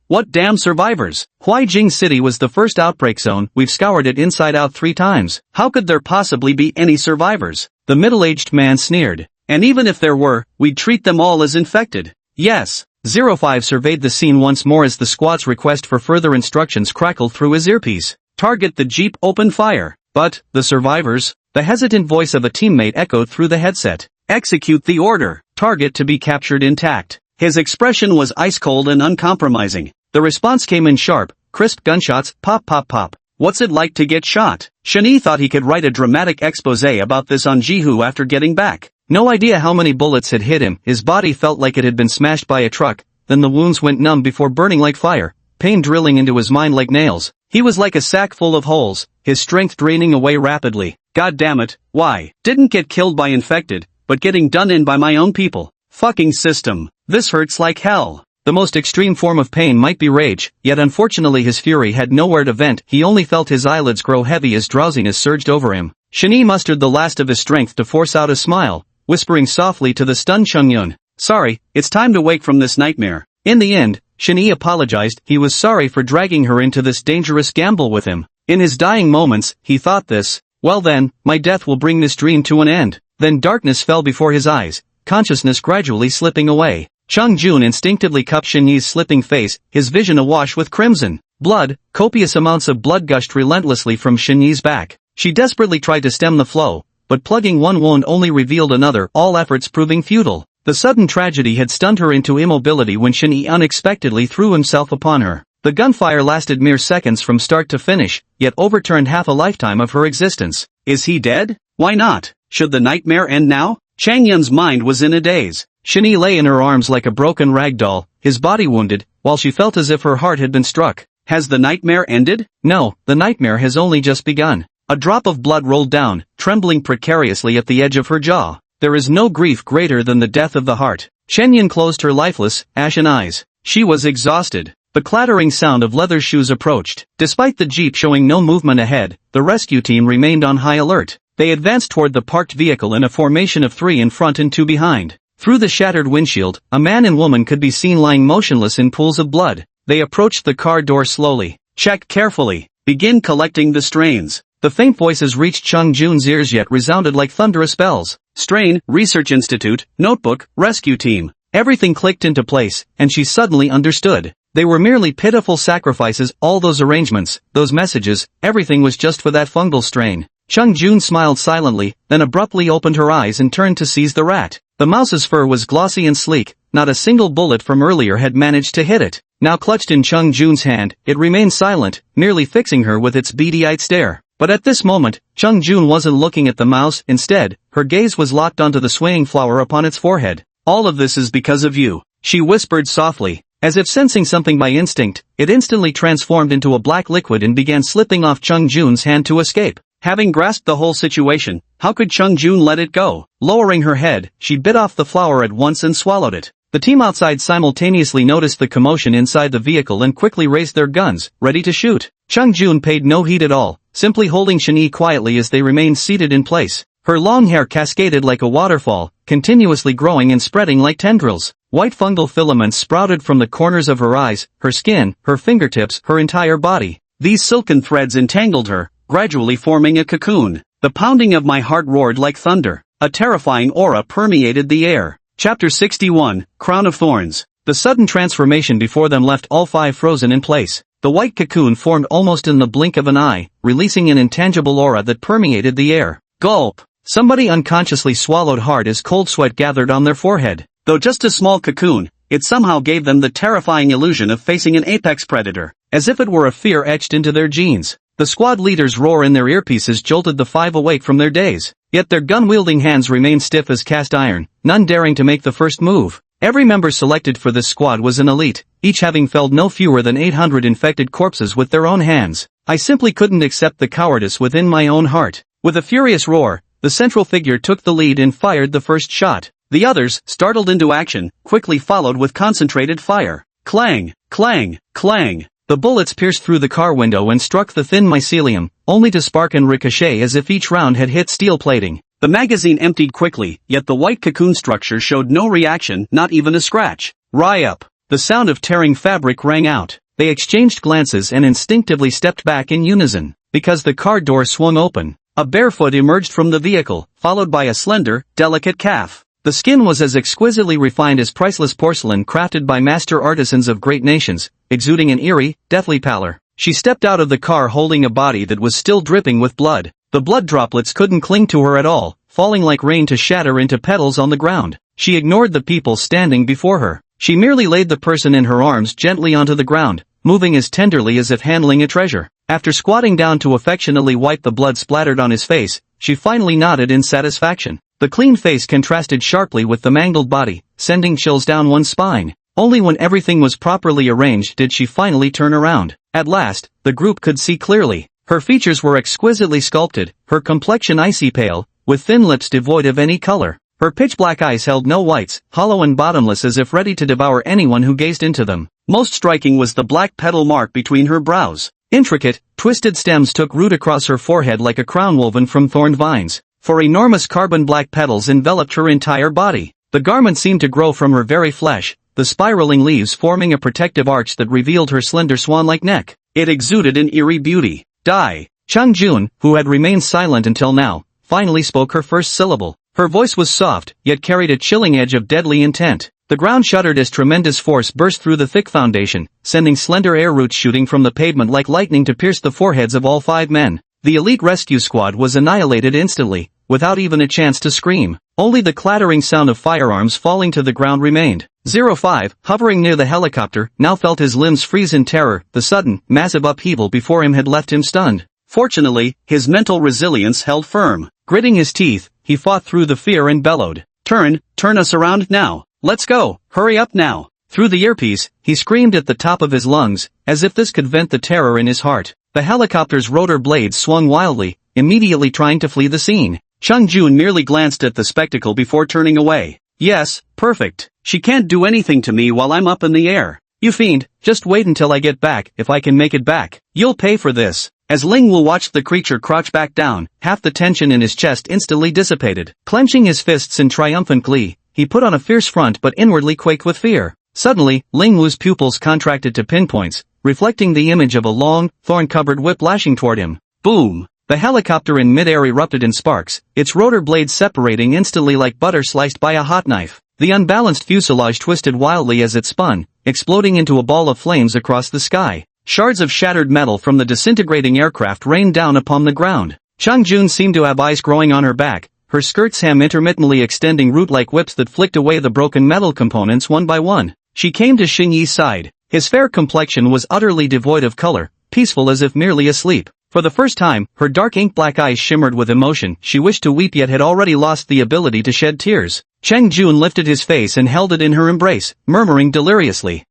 What damn survivors? Huijing City was the first outbreak zone. We've scoured it inside out 3 times. How could there possibly be any survivors? The middle-aged man sneered. And even if there were, we'd treat them all as infected. Yes. 05 surveyed the scene once more as the squad's request for further instructions crackled through his earpiece. Target the jeep, open fire. But, the survivors? The hesitant voice of a teammate echoed through the headset. Execute the order. Target to be captured intact. His expression was ice-cold and uncompromising. The response came in sharp, crisp gunshots, pop pop pop. What's it like to get shot? Shinee thought he could write a dramatic exposé about this on Jihu after getting back. No idea how many bullets had hit him. His body felt like it had been smashed by a truck, then the wounds went numb before burning like fire, pain drilling into his mind like nails. He was like a sack full of holes, his strength draining away rapidly. God damn it, why? Didn't get killed by infected, but getting done in by my own people. Fucking system. This hurts like hell. The most extreme form of pain might be rage, yet unfortunately his fury had nowhere to vent. He only felt his eyelids grow heavy as drowsiness surged over him. Shinee mustered the last of his strength to force out a smile, whispering softly to the stunned Chungyun. Sorry, it's time to wake from this nightmare. In the end, Shinee apologized. He was sorry for dragging her into this dangerous gamble with him. In his dying moments, he thought this. Well then, my death will bring this dream to an end. Then darkness fell before his eyes, consciousness gradually slipping away. Chung Jun instinctively cupped Shinee's slipping face, his vision awash with crimson. Blood, copious amounts of blood gushed relentlessly from Shinee's back. She desperately tried to stem the flow, but plugging one wound only revealed another, all efforts proving futile. The sudden tragedy had stunned her into immobility when Shinee unexpectedly threw himself upon her. The gunfire lasted mere seconds from start to finish, yet overturned half a lifetime of her existence. Is he dead? Why not? Should the nightmare end now? Changyun's mind was in a daze. Shinee lay in her arms like a broken rag doll, his body wounded, while she felt as if her heart had been struck. Has the nightmare ended? No, the nightmare has only just begun. A drop of blood rolled down, trembling precariously at the edge of her jaw. There is no grief greater than the death of the heart. Chenyun closed her lifeless, ashen eyes. She was exhausted. The clattering sound of leather shoes approached. Despite the jeep showing no movement ahead, the rescue team remained on high alert. They advanced toward the parked vehicle in a formation of 3 in front and 2 behind. Through the shattered windshield, a man and woman could be seen lying motionless in pools of blood. They approached the car door slowly. Check carefully. Begin collecting the strains. The faint voices reached Chung Jun's ears yet resounded like thunderous bells. Strain, Research Institute, Notebook, Rescue Team. Everything clicked into place, and she suddenly understood. They were merely pitiful sacrifices, all those arrangements, those messages, everything was just for that fungal strain. Chung Jun smiled silently, then abruptly opened her eyes and turned to seize the rat. The mouse's fur was glossy and sleek, not a single bullet from earlier had managed to hit it. Now clutched in Chung Jun's hand, it remained silent, merely fixing her with its beady-eyed stare. But at this moment, Chung Jun wasn't looking at the mouse, instead, her gaze was locked onto the swaying flower upon its forehead. All of this is because of you, she whispered softly. As if sensing something by instinct, it instantly transformed into a black liquid and began slipping off Chung Jun's hand to escape. Having grasped the whole situation, how could Chung Jun let it go? Lowering her head, she bit off the flower at once and swallowed it. The team outside simultaneously noticed the commotion inside the vehicle and quickly raised their guns, ready to shoot. Chung Jun paid no heed at all, simply holding Shin-Yi quietly as they remained seated in place. Her long hair cascaded like a waterfall, continuously growing and spreading like tendrils. White fungal filaments sprouted from the corners of her eyes, her skin, her fingertips, her entire body. These silken threads entangled her, gradually forming a cocoon. The pounding of my heart roared like thunder. A terrifying aura permeated the air. Chapter 61, Crown of Thorns. The sudden transformation before them left all five frozen in place. The white cocoon formed almost in the blink of an eye, releasing an intangible aura that permeated the air. Gulp! Somebody unconsciously swallowed hard as cold sweat gathered on their forehead. Though just a small cocoon, it somehow gave them the terrifying illusion of facing an apex predator, as if it were a fear etched into their genes. The squad leader's roar in their earpieces jolted the five awake from their daze. Yet their gun-wielding hands remained stiff as cast iron, none daring to make the first move. Every member selected for this squad was an elite, each having felled no fewer than 800 infected corpses with their own hands. I simply couldn't accept the cowardice within my own heart. With a furious roar, the central figure took the lead and fired the first shot. The others, startled into action, quickly followed with concentrated fire. Clang, clang, clang. The bullets pierced through the car window and struck the thin mycelium, only to spark and ricochet as if each round had hit steel plating. The magazine emptied quickly, yet the white cocoon structure showed no reaction, not even a scratch. Rie up! The sound of tearing fabric rang out. They exchanged glances and instinctively stepped back in unison. Because the car door swung open, a barefoot emerged from the vehicle, followed by a slender, delicate calf. The skin was as exquisitely refined as priceless porcelain crafted by master artisans of great nations, exuding an eerie, deathly pallor. She stepped out of the car holding a body that was still dripping with blood. The blood droplets couldn't cling to her at all, falling like rain to shatter into petals on the ground. She ignored the people standing before her. She merely laid the person in her arms gently onto the ground, moving as tenderly as if handling a treasure. After squatting down to affectionately wipe the blood splattered on his face, she finally nodded in satisfaction. The clean face contrasted sharply with the mangled body, sending chills down one's spine. Only when everything was properly arranged did she finally turn around. At last, the group could see clearly. Her features were exquisitely sculpted, her complexion icy pale, with thin lips devoid of any color. Her pitch-black eyes held no whites, hollow and bottomless as if ready to devour anyone who gazed into them. Most striking was the black petal mark between her brows. Intricate, twisted stems took root across her forehead like a crown woven from thorned vines. For enormous carbon-black petals enveloped her entire body. The garment seemed to grow from her very flesh, the spiraling leaves forming a protective arch that revealed her slender swan-like neck. It exuded an eerie beauty. Die! Chung Jun, who had remained silent until now, finally spoke her first syllable. Her voice was soft, yet carried a chilling edge of deadly intent. The ground shuddered as tremendous force burst through the thick foundation, sending slender air roots shooting from the pavement like lightning to pierce the foreheads of all five men. The elite rescue squad was annihilated instantly, without even a chance to scream. Only the clattering sound of firearms falling to the ground remained. 05, hovering near the helicopter, now felt his limbs freeze in terror. The sudden, massive upheaval before him had left him stunned. Fortunately, his mental resilience held firm. Gritting his teeth, he fought through the fear and bellowed. Turn us around now. Let's go, hurry up now. Through the earpiece, he screamed at the top of his lungs, as if this could vent the terror in his heart. The helicopter's rotor blades swung wildly, immediately trying to flee the scene. Chung Jun merely glanced at the spectacle before turning away. Yes, perfect. She can't do anything to me while I'm up in the air. You fiend, just wait until I get back, if I can make it back. You'll pay for this. As Ling Wu watched the creature crouch back down, half the tension in his chest instantly dissipated. Clenching his fists in triumphant glee, he put on a fierce front but inwardly quaked with fear. Suddenly, Ling Wu's pupils contracted to pinpoints, reflecting the image of a long, thorn-covered whip lashing toward him. Boom! The helicopter in mid-air erupted in sparks, its rotor blades separating instantly like butter sliced by a hot knife. The unbalanced fuselage twisted wildly as it spun, exploding into a ball of flames across the sky. Shards of shattered metal from the disintegrating aircraft rained down upon the ground. Chung Jun seemed to have ice growing on her back, her skirt's hem intermittently extending root-like whips that flicked away the broken metal components one by one. She came to Xing Yi's side. His fair complexion was utterly devoid of color, peaceful as if merely asleep. For the first time, her dark ink-black eyes shimmered with emotion. She wished to weep yet had already lost the ability to shed tears. Cheng Jun lifted his face and held it in her embrace, murmuring deliriously,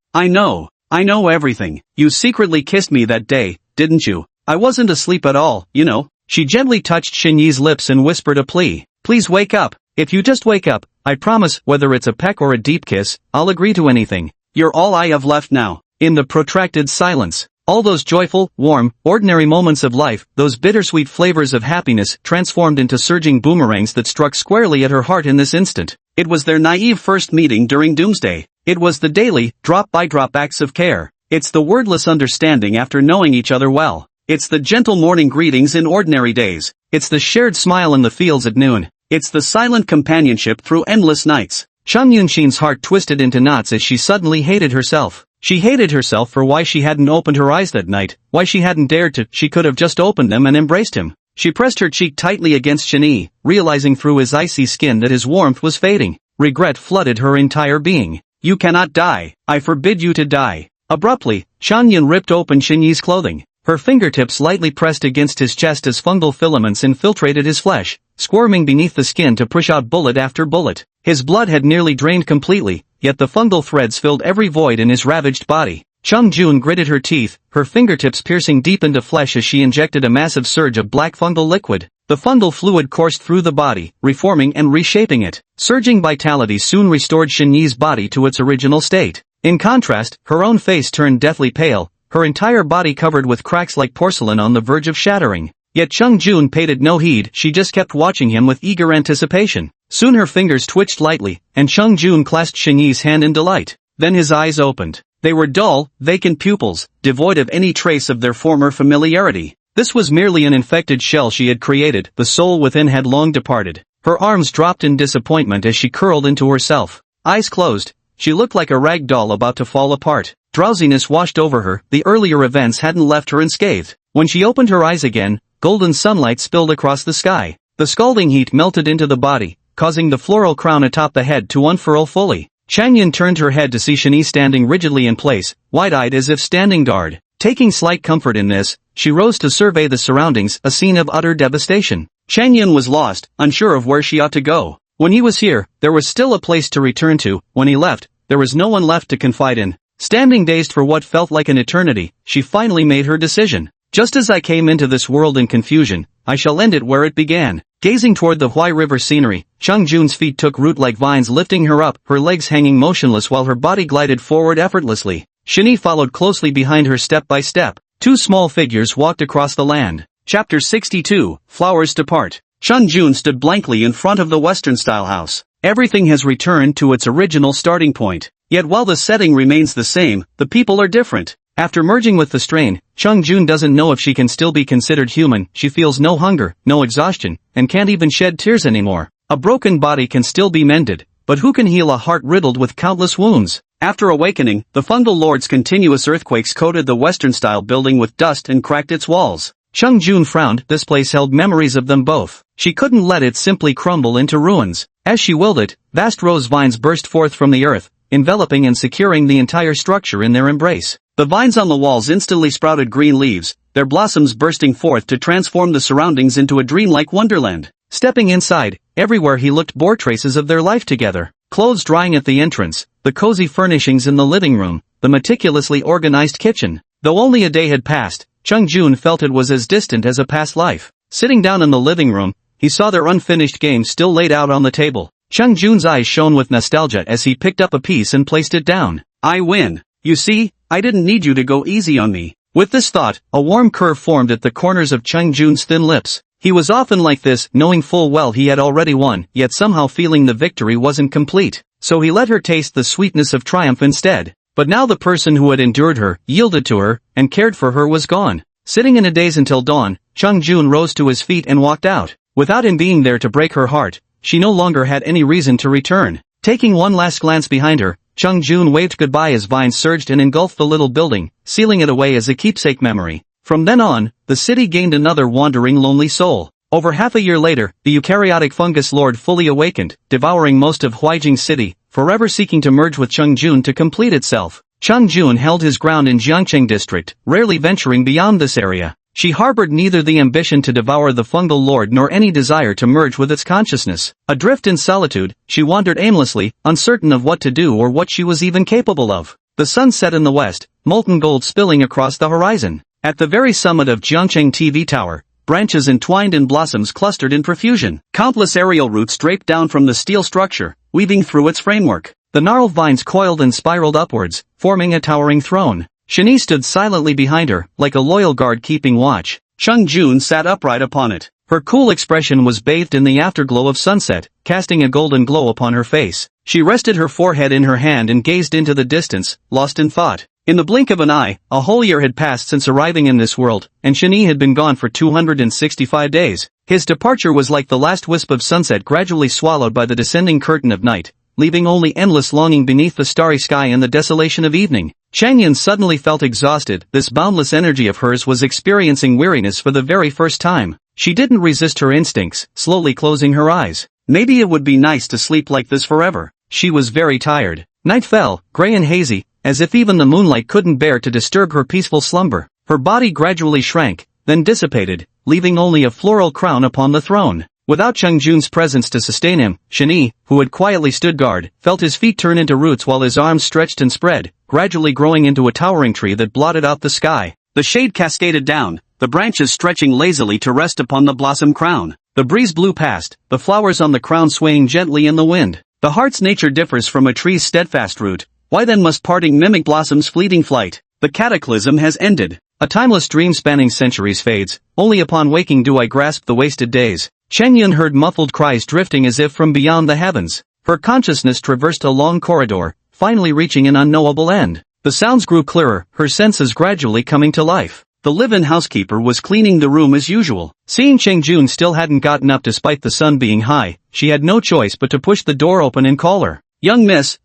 I know everything. You secretly kissed me that day, didn't you? I wasn't asleep at all, you know. She gently touched Xinyi's lips and whispered a plea. Please wake up. If you just wake up, I promise, whether it's a peck or a deep kiss, I'll agree to anything. You're all I have left now. In the protracted silence, all those joyful, warm, ordinary moments of life, those bittersweet flavors of happiness, transformed into surging boomerangs that struck squarely at her heart in this instant. It was their naive first meeting during doomsday. It was the daily, drop-by-drop acts of care. It's the wordless understanding after knowing each other well. It's the gentle morning greetings in ordinary days. It's the shared smile in the fields at noon. It's the silent companionship through endless nights. Chang Yunxin's heart twisted into knots as she suddenly hated herself. She hated herself for why she hadn't opened her eyes that night, why she hadn't dared to. She could have just opened them and embraced him. She pressed her cheek tightly against Xinyi, realizing through his icy skin that his warmth was fading. Regret flooded her entire being. You cannot die. I forbid you to die. Abruptly, Chang Yun ripped open Xinyi's clothing. Her fingertips lightly pressed against his chest as fungal filaments infiltrated his flesh, squirming beneath the skin to push out bullet after bullet. His blood had nearly drained completely, yet the fungal threads filled every void in his ravaged body. Chang Jun gritted her teeth, her fingertips piercing deep into flesh as she injected a massive surge of black fungal liquid. The fungal fluid coursed through the body, reforming and reshaping it. Surging vitality soon restored Xinyi's body to its original state. In contrast, her own face turned deathly pale, her entire body covered with cracks like porcelain on the verge of shattering. Yet Chang Jun paid it no heed, she just kept watching him with eager anticipation. Soon her fingers twitched lightly, and Chang Jun clasped Xinyi's hand in delight. Then his eyes opened. They were dull, vacant pupils, devoid of any trace of their former familiarity. This was merely an infected shell she had created, the soul within had long departed. Her arms dropped in disappointment as she curled into herself. Eyes closed, she looked like a rag doll about to fall apart. Drowsiness washed over her, the earlier events hadn't left her unscathed. When she opened her eyes again, golden sunlight spilled across the sky. The scalding heat melted into the body, causing the floral crown atop the head to unfurl fully. Chang Yun turned her head to see Xinyi standing rigidly in place, wide-eyed as if standing guard. Taking slight comfort in this, she rose to survey the surroundings, a scene of utter devastation. Chang Yun was lost, unsure of where she ought to go. When he was here, there was still a place to return to. When he left, there was no one left to confide in. Standing dazed for what felt like an eternity, she finally made her decision. Just as I came into this world in confusion, I shall end it where it began. Gazing toward the Huai River scenery, Chang Jun's feet took root like vines lifting her up, her legs hanging motionless while her body glided forward effortlessly. Xinyi followed closely behind her step by step. Two small figures walked across the land. Chapter 62, Flowers Depart. Chang Jun stood blankly in front of the Western-style house. Everything has returned to its original starting point. Yet while the setting remains the same, the people are different. After merging with the strain, Chang Jun doesn't know if she can still be considered human. She feels no hunger, no exhaustion, and can't even shed tears anymore. A broken body can still be mended, but who can heal a heart riddled with countless wounds? After awakening, the Fungal Lord's continuous earthquakes coated the Western-style building with dust and cracked its walls. Chang Jun frowned, this place held memories of them both. She couldn't let it simply crumble into ruins. As she willed it, vast rose vines burst forth from the earth, enveloping and securing the entire structure in their embrace. The vines on the walls instantly sprouted green leaves, their blossoms bursting forth to transform the surroundings into a dreamlike wonderland. Stepping inside, everywhere he looked bore traces of their life together. Clothes drying at the entrance, the cozy furnishings in the living room, the meticulously organized kitchen. Though only a day had passed, Chang Jun felt it was as distant as a past life. Sitting down in the living room, he saw their unfinished game still laid out on the table. Chang Jun's eyes shone with nostalgia as he picked up a piece and placed it down. I win. You see, I didn't need you to go easy on me. With this thought, a warm curve formed at the corners of Chang Jun's thin lips. He was often like this, knowing full well he had already won, yet somehow feeling the victory wasn't complete. So he let her taste the sweetness of triumph instead. But now the person who had endured her, yielded to her, and cared for her was gone. Sitting in a daze until dawn, Chang Jun rose to his feet and walked out. Without him being there to break her heart, she no longer had any reason to return. Taking one last glance behind her, Chang Jun waved goodbye as vines surged and engulfed the little building, sealing it away as a keepsake memory. From then on, the city gained another wandering lonely soul. Over half a year later, the eukaryotic fungus lord fully awakened, devouring most of Huaijing city, forever seeking to merge with Chang Jun to complete itself. Chang Jun held his ground in Jiangcheng district, rarely venturing beyond this area. She harbored neither the ambition to devour the fungal lord nor any desire to merge with its consciousness. Adrift in solitude, she wandered aimlessly, uncertain of what to do or what she was even capable of. The sun set in the west, molten gold spilling across the horizon. At the very summit of Jiangcheng TV Tower, branches entwined in blossoms clustered in profusion. Countless aerial roots draped down from the steel structure, weaving through its framework. The gnarled vines coiled and spiraled upwards, forming a towering throne. Shani stood silently behind her, like a loyal guard keeping watch. Chung Jun sat upright upon it. Her cool expression was bathed in the afterglow of sunset, casting a golden glow upon her face. She rested her forehead in her hand and gazed into the distance, lost in thought. In the blink of an eye, a whole year had passed since arriving in this world, and Shani had been gone for 265 days. His departure was like the last wisp of sunset gradually swallowed by the descending curtain of night, leaving only endless longing beneath the starry sky and the desolation of evening. Changyan suddenly felt exhausted. This boundless energy of hers was experiencing weariness for the very first time. She didn't resist her instincts, slowly closing her eyes. Maybe it would be nice to sleep like this forever. She was very tired. Night fell, gray and hazy, as if even the moonlight couldn't bear to disturb her peaceful slumber. Her body gradually shrank, then dissipated, leaving only a floral crown upon the throne. Without Chung Jun's presence to sustain him, Shani, who had quietly stood guard, felt his feet turn into roots while his arms stretched and spread, gradually growing into a towering tree that blotted out the sky. The shade cascaded down, the branches stretching lazily to rest upon the blossom crown. The breeze blew past, the flowers on the crown swaying gently in the wind. The heart's nature differs from a tree's steadfast root. Why then must parting mimic blossom's fleeting flight? The cataclysm has ended. A timeless dream spanning centuries fades. Only upon waking do I grasp the wasted days. Chen Yun heard muffled cries drifting as if from beyond the heavens. Her consciousness traversed a long corridor, finally reaching an unknowable end. The sounds grew clearer, her senses gradually coming to life. The live-in housekeeper was cleaning the room as usual. Seeing Cheng Jun still hadn't gotten up despite the sun being high, she had no choice but to push the door open and call her. Young Miss,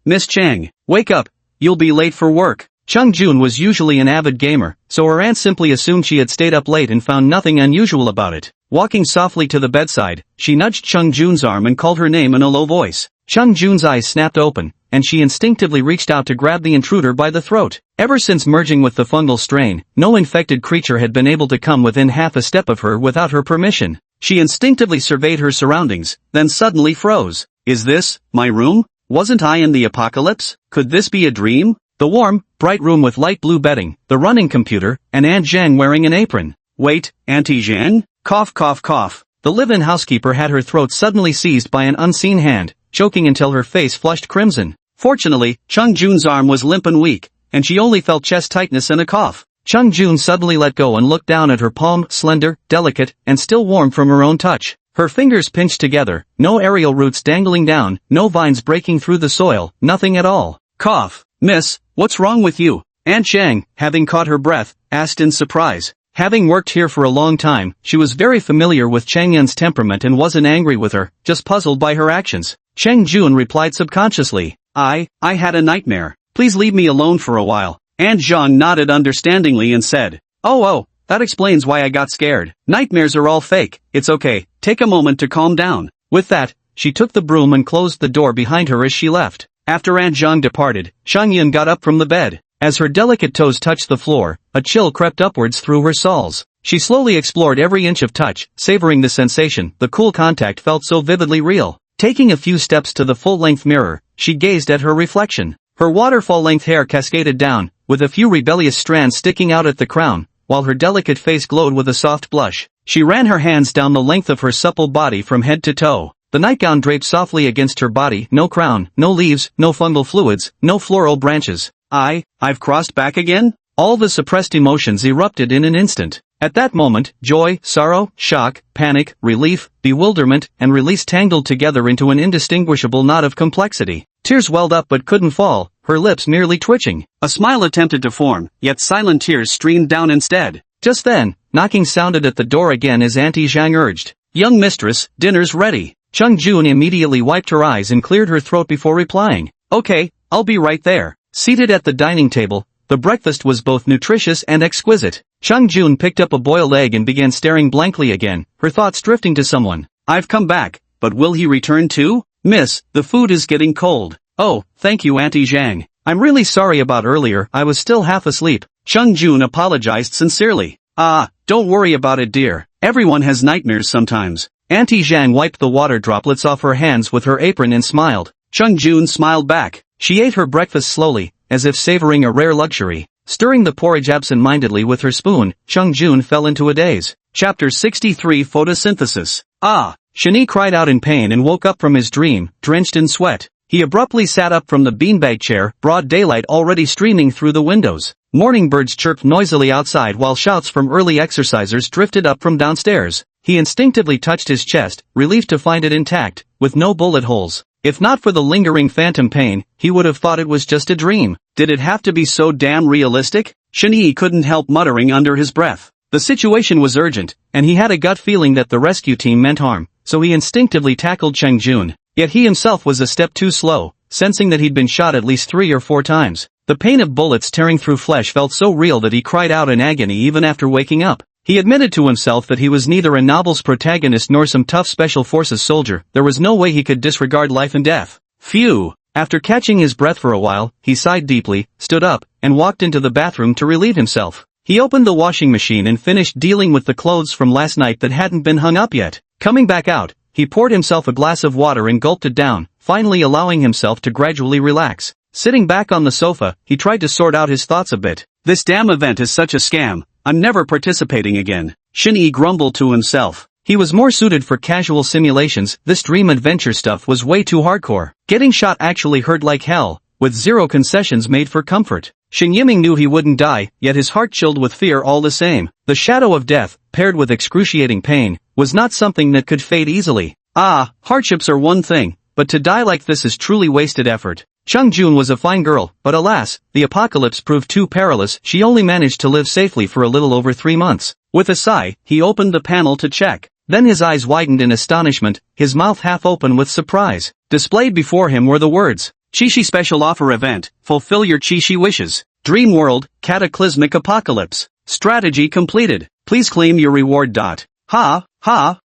Miss Chang, wake up, you'll be late for work. Chung Jun was usually an avid gamer, so her aunt simply assumed she had stayed up late and found nothing unusual about it. Walking softly to the bedside, she nudged Chung Jun's arm and called her name in a low voice. Chung Jun's eyes snapped open, and she instinctively reached out to grab the intruder by the throat. Ever since merging with the fungal strain, no infected creature had been able to come within half a step of her without her permission. She instinctively surveyed her surroundings, then suddenly froze. Is this my room? Wasn't I in the apocalypse? Could this be a dream? The warm, bright room with light blue bedding, the running computer, and Aunt Zhang wearing an apron. Wait, Auntie Zhang? Cough cough cough. The live-in housekeeper had her throat suddenly seized by an unseen hand, choking until her face flushed crimson. Fortunately, Chung Jun's arm was limp and weak, and she only felt chest tightness and a cough. Chung Jun suddenly let go and looked down at her palm, slender, delicate, and still warm from her own touch. Her fingers pinched together, no aerial roots dangling down, no vines breaking through the soil, nothing at all. Cough. Miss, what's wrong with you? Aunt Chang, having caught her breath, asked in surprise. Having worked here for a long time, she was very familiar with Cheng Yun's temperament and wasn't angry with her, just puzzled by her actions. Cheng Jun replied subconsciously. I had a nightmare. Please leave me alone for a while. Aunt Zhang nodded understandingly and said, Oh, that explains why I got scared. Nightmares are all fake, it's okay, take a moment to calm down. With that, she took the broom and closed the door behind her as she left. After Aunt Zhang departed, Cheng Yun got up from the bed. As her delicate toes touched the floor, a chill crept upwards through her soles. She slowly explored every inch of touch, savoring the sensation. The cool contact felt so vividly real. Taking a few steps to the full-length mirror, she gazed at her reflection. Her waterfall-length hair cascaded down, with a few rebellious strands sticking out at the crown, while her delicate face glowed with a soft blush. She ran her hands down the length of her supple body from head to toe. The nightgown draped softly against her body, no crown, no leaves, no fungal fluids, no floral branches. I've crossed back again? All the suppressed emotions erupted in an instant. At that moment, joy, sorrow, shock, panic, relief, bewilderment, and release tangled together into an indistinguishable knot of complexity. Tears welled up but couldn't fall, her lips merely twitching. A smile attempted to form, yet silent tears streamed down instead. Just then, knocking sounded at the door again as Auntie Zhang urged. Young mistress, dinner's ready. Chung Jun immediately wiped her eyes and cleared her throat before replying. Okay, I'll be right there. Seated at the dining table, the breakfast was both nutritious and exquisite. Chung Jun picked up a boiled egg and began staring blankly again, her thoughts drifting to someone. I've come back, but will he return too? Miss, the food is getting cold. Oh, thank you Auntie Zhang. I'm really sorry about earlier, I was still half asleep. Chung Jun apologized sincerely. Don't worry about it dear. Everyone has nightmares sometimes. Auntie Zhang wiped the water droplets off her hands with her apron and smiled. Chung Jun smiled back. She ate her breakfast slowly, as if savoring a rare luxury. Stirring the porridge absent-mindedly with her spoon, Chung Jun fell into a daze. Chapter 63 Photosynthesis. Ah! Shani cried out in pain and woke up from his dream, drenched in sweat. He abruptly sat up from the beanbag chair, broad daylight already streaming through the windows. Morning birds chirped noisily outside while shouts from early exercisers drifted up from downstairs. He instinctively touched his chest, relieved to find it intact, with no bullet holes. If not for the lingering phantom pain, he would have thought it was just a dream. Did it have to be so damn realistic? Shani couldn't help muttering under his breath. The situation was urgent, and he had a gut feeling that the rescue team meant harm, so he instinctively tackled Cheng Jun. Yet he himself was a step too slow, sensing that he'd been shot at least 3 or 4 times. The pain of bullets tearing through flesh felt so real that he cried out in agony even after waking up. He admitted to himself that he was neither a novel's protagonist nor some tough special forces soldier. There was no way he could disregard life and death. Phew! After catching his breath for a while, he sighed deeply, stood up, and walked into the bathroom to relieve himself. He opened the washing machine and finished dealing with the clothes from last night that hadn't been hung up yet. Coming back out, he poured himself a glass of water and gulped it down, finally allowing himself to gradually relax. Sitting back on the sofa, he tried to sort out his thoughts a bit. This damn event is such a scam. I'm never participating again. Shin-Yi grumbled to himself. He was more suited for casual simulations. This dream adventure stuff was way too hardcore. Getting shot actually hurt like hell, with zero concessions made for comfort. Shin Yiming knew he wouldn't die, yet his heart chilled with fear all the same. The shadow of death, paired with excruciating pain, was not something that could fade easily. Hardships are one thing, but to die like this is truly wasted effort. Chung Jun was a fine girl, but alas, the apocalypse proved too perilous. She only managed to live safely for a little over 3 months. With a sigh, he opened the panel to check. Then his eyes widened in astonishment, his mouth half open with surprise. Displayed before him were the words, Chi-Chi Special Offer Event, fulfill your Chi-Chi wishes. Dream World, Cataclysmic Apocalypse. Strategy completed. Please claim your reward.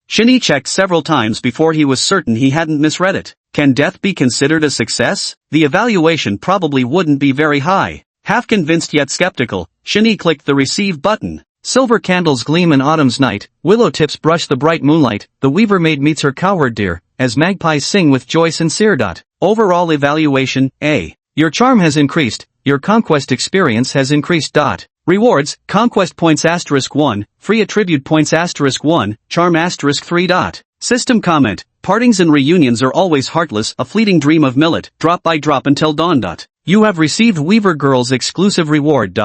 Shin-Yi checked several times before he was certain he hadn't misread it. Can death be considered a success? The evaluation probably wouldn't be very high. Half convinced yet skeptical, Shin-Yi clicked the receive button. Silver candles gleam in autumn's night, willow tips brush the bright moonlight, the weaver maid meets her cowherd deer, as magpies sing with joy sincere. Overall evaluation, A. Your charm has increased, your conquest experience has increased. Rewards, conquest points *1, free attribute points *1, charm *3. System comment, partings and reunions are always heartless, a fleeting dream of millet, drop by drop until dawn. You have received Weaver Girl's exclusive reward.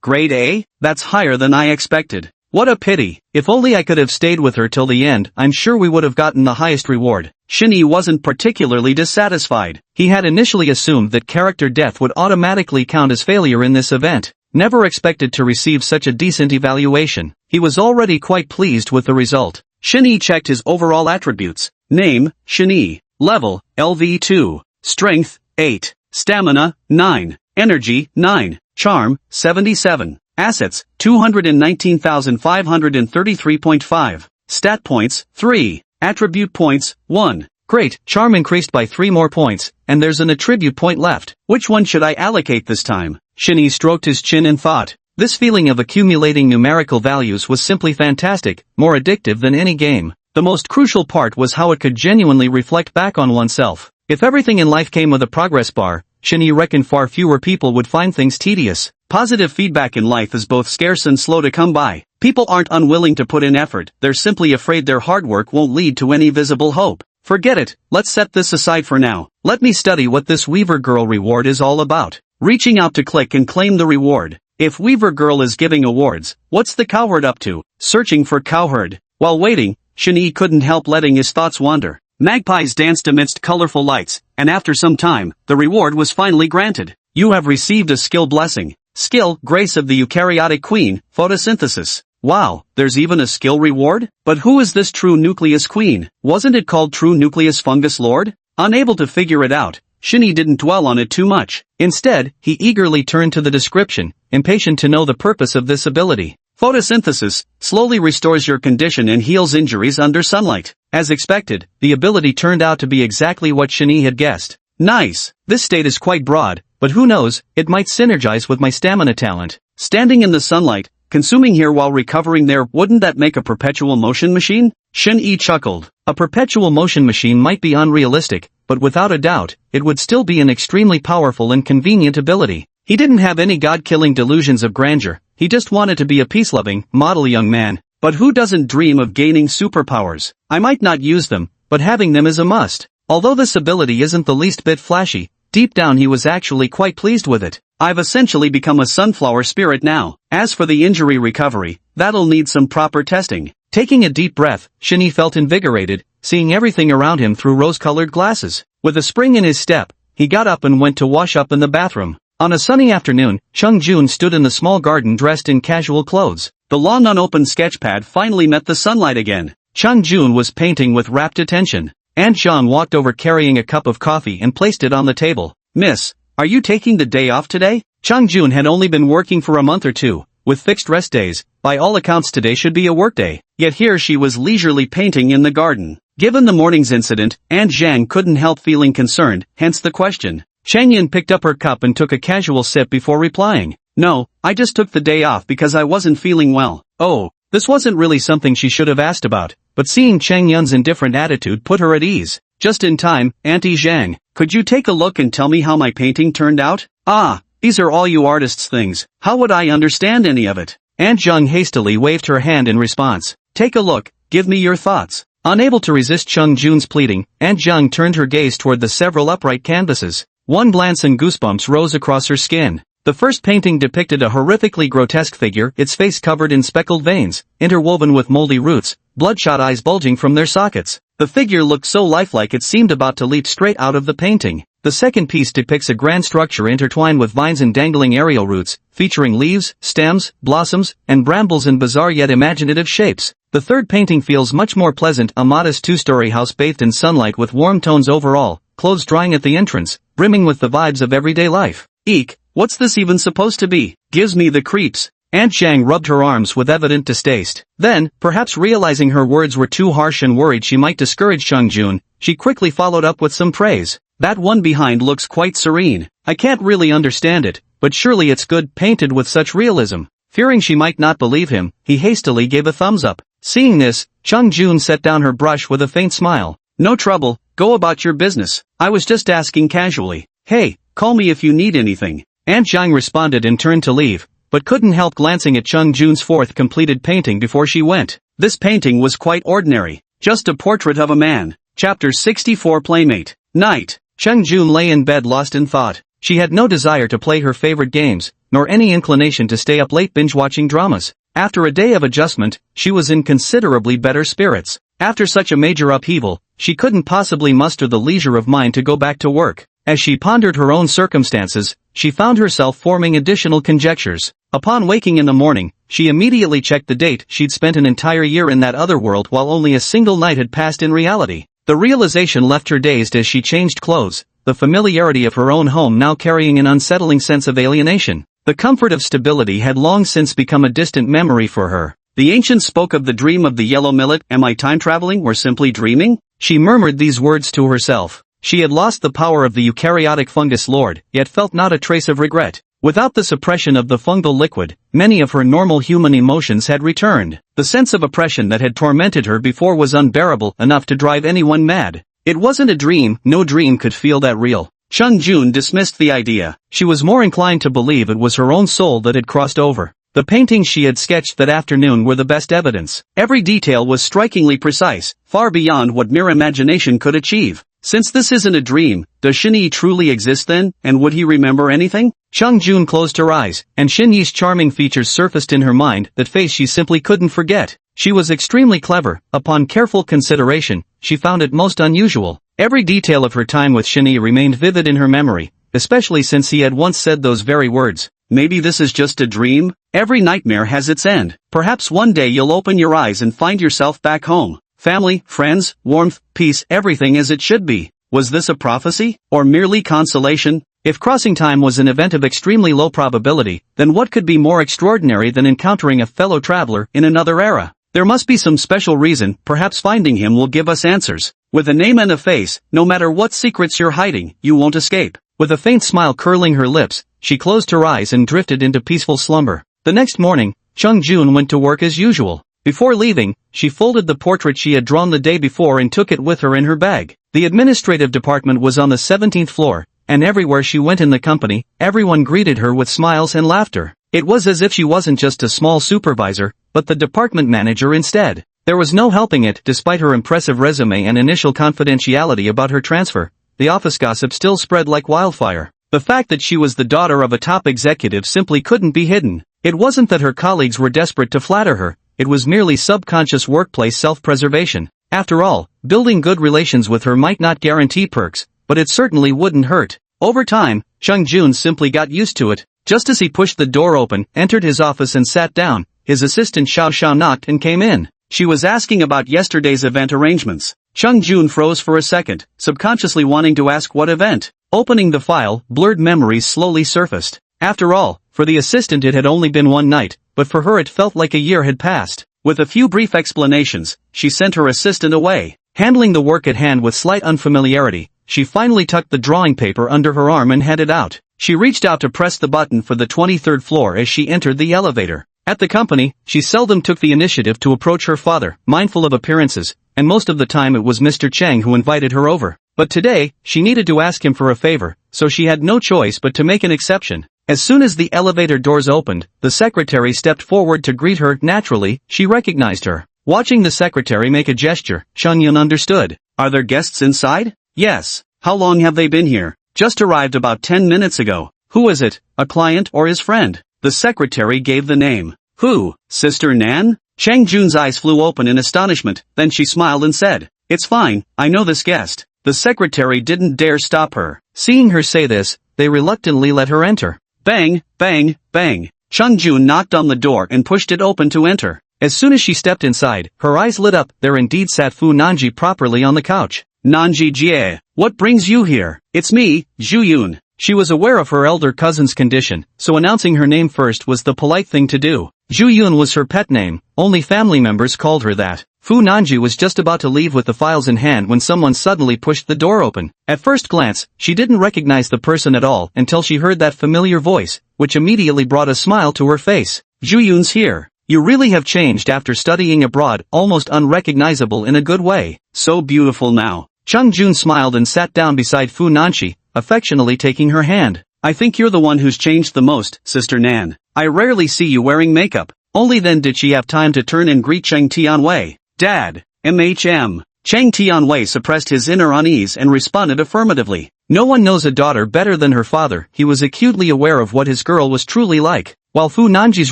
Grade A? That's higher than I expected. What a pity. If only I could have stayed with her till the end, I'm sure we would have gotten the highest reward. Shin-Yi wasn't particularly dissatisfied. He had initially assumed that character death would automatically count as failure in this event. Never expected to receive such a decent evaluation. He was already quite pleased with the result. Shin-Yi checked his overall attributes. Name, Shin-Yi. Level, LV2. Strength, 8. Stamina, 9. Energy, 9. Charm, 77. Assets, 219,533.5. Stat points, 3. Attribute points, 1. Great, charm increased by 3 more points, and there's an attribute point left. Which one should I allocate this time? Shin-Yi stroked his chin and thought. This feeling of accumulating numerical values was simply fantastic, more addictive than any game. The most crucial part was how it could genuinely reflect back on oneself. If everything in life came with a progress bar, Shin-Yi reckoned far fewer people would find things tedious. Positive feedback in life is both scarce and slow to come by. People aren't unwilling to put in effort, they're simply afraid their hard work won't lead to any visible hope. Forget it, let's set this aside for now. Let me study what this Weaver Girl reward is all about. Reaching out to click and claim the reward. If Weaver Girl is giving awards, what's the cowherd up to? Searching for cowherd. While waiting, Shin-Yi couldn't help letting his thoughts wander. Magpies danced amidst colorful lights, and after some time, the reward was finally granted. You have received a skill blessing. Skill, Grace of the Eukaryotic Queen, Photosynthesis. Wow, there's even a skill reward? But who is this True Nucleus Queen? Wasn't it called True Nucleus Fungus Lord? Unable to figure it out, Shin-Yi didn't dwell on it too much. Instead, he eagerly turned to the description, impatient to know the purpose of this ability. Photosynthesis slowly restores your condition and heals injuries under sunlight. As expected, the ability turned out to be exactly what Shin-Yi had guessed. Nice. This state is quite broad, but who knows, it might synergize with my stamina talent. Standing in the sunlight, consuming here while recovering there, wouldn't that make a perpetual motion machine? Shin-Yi chuckled. A perpetual motion machine might be unrealistic, but without a doubt, it would still be an extremely powerful and convenient ability. He didn't have any god-killing delusions of grandeur, he just wanted to be a peace-loving, model young man. But who doesn't dream of gaining superpowers? I might not use them, but having them is a must. Although this ability isn't the least bit flashy, deep down he was actually quite pleased with it. I've essentially become a sunflower spirit now. As for the injury recovery, that'll need some proper testing. Taking a deep breath, Shinny felt invigorated, seeing everything around him through rose-colored glasses. With a spring in his step, he got up and went to wash up in the bathroom. On a sunny afternoon, Chung Jun stood in the small garden dressed in casual clothes. The long unopened sketchpad finally met the sunlight again. Chung Jun was painting with rapt attention. Aunt Zhang walked over carrying a cup of coffee and placed it on the table. "Miss, are you taking the day off today?" Chung Jun had only been working for a month or two, with fixed rest days. By all accounts today should be a workday. Yet here she was leisurely painting in the garden. Given the morning's incident, Aunt Zhang couldn't help feeling concerned, hence the question. Chang Yin picked up her cup and took a casual sip before replying. "No, I just took the day off because I wasn't feeling well." Oh, this wasn't really something she should have asked about, but seeing Chang Yun's indifferent attitude put her at ease. "Just in time, Auntie Zhang, could you take a look and tell me how my painting turned out?" "Ah, these are all you artists' things, how would I understand any of it?" Aunt Zhang hastily waved her hand in response. "Take a look, give me your thoughts." Unable to resist Chung Jun's pleading, Aunt Zhang turned her gaze toward the several upright canvases. One glance and goosebumps rose across her skin. The first painting depicted a horrifically grotesque figure, its face covered in speckled veins, interwoven with moldy roots, bloodshot eyes bulging from their sockets. The figure looked so lifelike it seemed about to leap straight out of the painting. The second piece depicts a grand structure intertwined with vines and dangling aerial roots, featuring leaves, stems, blossoms, and brambles in bizarre yet imaginative shapes. The third painting feels much more pleasant, a modest two-story house bathed in sunlight with warm tones overall, clothes drying at the entrance, brimming with the vibes of everyday life. Eek, what's this even supposed to be? Gives me the creeps. Aunt Zhang rubbed her arms with evident distaste. Then, perhaps realizing her words were too harsh and worried she might discourage Chung Jun, she quickly followed up with some praise. "That one behind looks quite serene. I can't really understand it, but surely it's good, painted with such realism." Fearing she might not believe him, he hastily gave a thumbs up. Seeing this, Chung Jun set down her brush with a faint smile. "No trouble, go about your business. I was just asking casually. Hey, call me if you need anything." Aunt Zhang responded and turned to leave, but couldn't help glancing at Chung Jun's fourth completed painting before she went. This painting was quite ordinary. Just a portrait of a man. Chapter 64 Playmate. Night. Chung Jun lay in bed lost in thought. She had no desire to play her favorite games, nor any inclination to stay up late binge-watching dramas. After a day of adjustment, she was in considerably better spirits. After such a major upheaval, she couldn't possibly muster the leisure of mind to go back to work. As she pondered her own circumstances, she found herself forming additional conjectures. Upon waking in the morning, she immediately checked the date. She'd spent an entire year in that other world while only a single night had passed in reality. The realization left her dazed as she changed clothes, the familiarity of her own home now carrying an unsettling sense of alienation. The comfort of stability had long since become a distant memory for her. The ancients spoke of the dream of the yellow millet. Am I time traveling or simply dreaming? She murmured these words to herself. She had lost the power of the eukaryotic fungus lord, yet felt not a trace of regret. Without the suppression of the fungal liquid, many of her normal human emotions had returned. The sense of oppression that had tormented her before was unbearable enough to drive anyone mad. It wasn't a dream, no dream could feel that real. Chung Jun dismissed the idea. She was more inclined to believe it was her own soul that had crossed over. The paintings she had sketched that afternoon were the best evidence. Every detail was strikingly precise, far beyond what mere imagination could achieve. Since this isn't a dream, does Shinyi truly exist then, and would he remember anything? Chung Jun closed her eyes, and Shinyi's charming features surfaced in her mind, that face she simply couldn't forget. She was extremely clever. Upon careful consideration, she found it most unusual. Every detail of her time with Shinyi remained vivid in her memory, especially since he had once said those very words. Maybe this is just a dream? Every nightmare has its end. Perhaps one day you'll open your eyes and find yourself back home. Family, friends, warmth, peace, everything as it should be. Was this a prophecy? Or merely consolation? If crossing time was an event of extremely low probability, then what could be more extraordinary than encountering a fellow traveler in another era? There must be some special reason. Perhaps finding him will give us answers. With a name and a face, no matter what secrets you're hiding, you won't escape. With a faint smile curling her lips, she closed her eyes and drifted into peaceful slumber. The next morning, Chung Jun went to work as usual. Before leaving, she folded the portrait she had drawn the day before and took it with her in her bag. The administrative department was on the 17th floor, and everywhere she went in the company, everyone greeted her with smiles and laughter. It was as if she wasn't just a small supervisor, but the department manager instead. There was no helping it. Despite her impressive resume and initial confidentiality about her transfer, the office gossip still spread like wildfire. The fact that she was the daughter of a top executive simply couldn't be hidden. It wasn't that her colleagues were desperate to flatter her, it was merely subconscious workplace self-preservation. After all, building good relations with her might not guarantee perks, but it certainly wouldn't hurt. Over time, Chung Jun simply got used to it. Just as he pushed the door open, entered his office and sat down, his assistant Xiao Xiao knocked and came in. She was asking about yesterday's event arrangements. Chung Jun froze for a second, subconsciously wanting to ask what event. Opening the file, blurred memories slowly surfaced. After all, for the assistant it had only been one night, but for her it felt like a year had passed. With a few brief explanations, she sent her assistant away. Handling the work at hand with slight unfamiliarity, she finally tucked the drawing paper under her arm and headed out. She reached out to press the button for the 23rd floor as she entered the elevator. At the company, she seldom took the initiative to approach her father, mindful of appearances, and most of the time it was Mr. Chang who invited her over. But today, she needed to ask him for a favor, so she had no choice but to make an exception. As soon as the elevator doors opened, the secretary stepped forward to greet her. Naturally, she recognized her. Watching the secretary make a gesture, Chung Yun understood. Are there guests inside? Yes. How long have they been here? Just arrived about 10 minutes ago. Who is it, a client or his friend? The secretary gave the name. Who? Sister Nan? Chang Jun's eyes flew open in astonishment, then she smiled and said, "It's fine, I know this guest." The secretary didn't dare stop her. Seeing her say this, they reluctantly let her enter. Bang, bang, bang. Chung Jun knocked on the door and pushed it open to enter. As soon as she stepped inside, her eyes lit up. There indeed sat Fu Nanji properly on the couch. "Nanji Jie, what brings you here?" "It's me, Zhu Yun." She was aware of her elder cousin's condition, so announcing her name first was the polite thing to do. Zhu Yun was her pet name, only family members called her that. Fu Nanji was just about to leave with the files in hand when someone suddenly pushed the door open. At first glance, she didn't recognize the person at all until she heard that familiar voice, which immediately brought a smile to her face. "Zhu Yun's here. You really have changed after studying abroad, almost unrecognizable in a good way. So beautiful now." Chung Jun smiled and sat down beside Fu Nanji, affectionately taking her hand. "I think you're the one who's changed the most, Sister Nan. I rarely see you wearing makeup." Only then did she have time to turn and greet Cheng Tianwei. "Dad, MHM. Cheng Tianwei suppressed his inner unease and responded affirmatively. No one knows a daughter better than her father. He was acutely aware of what his girl was truly like. While Fu Nanji's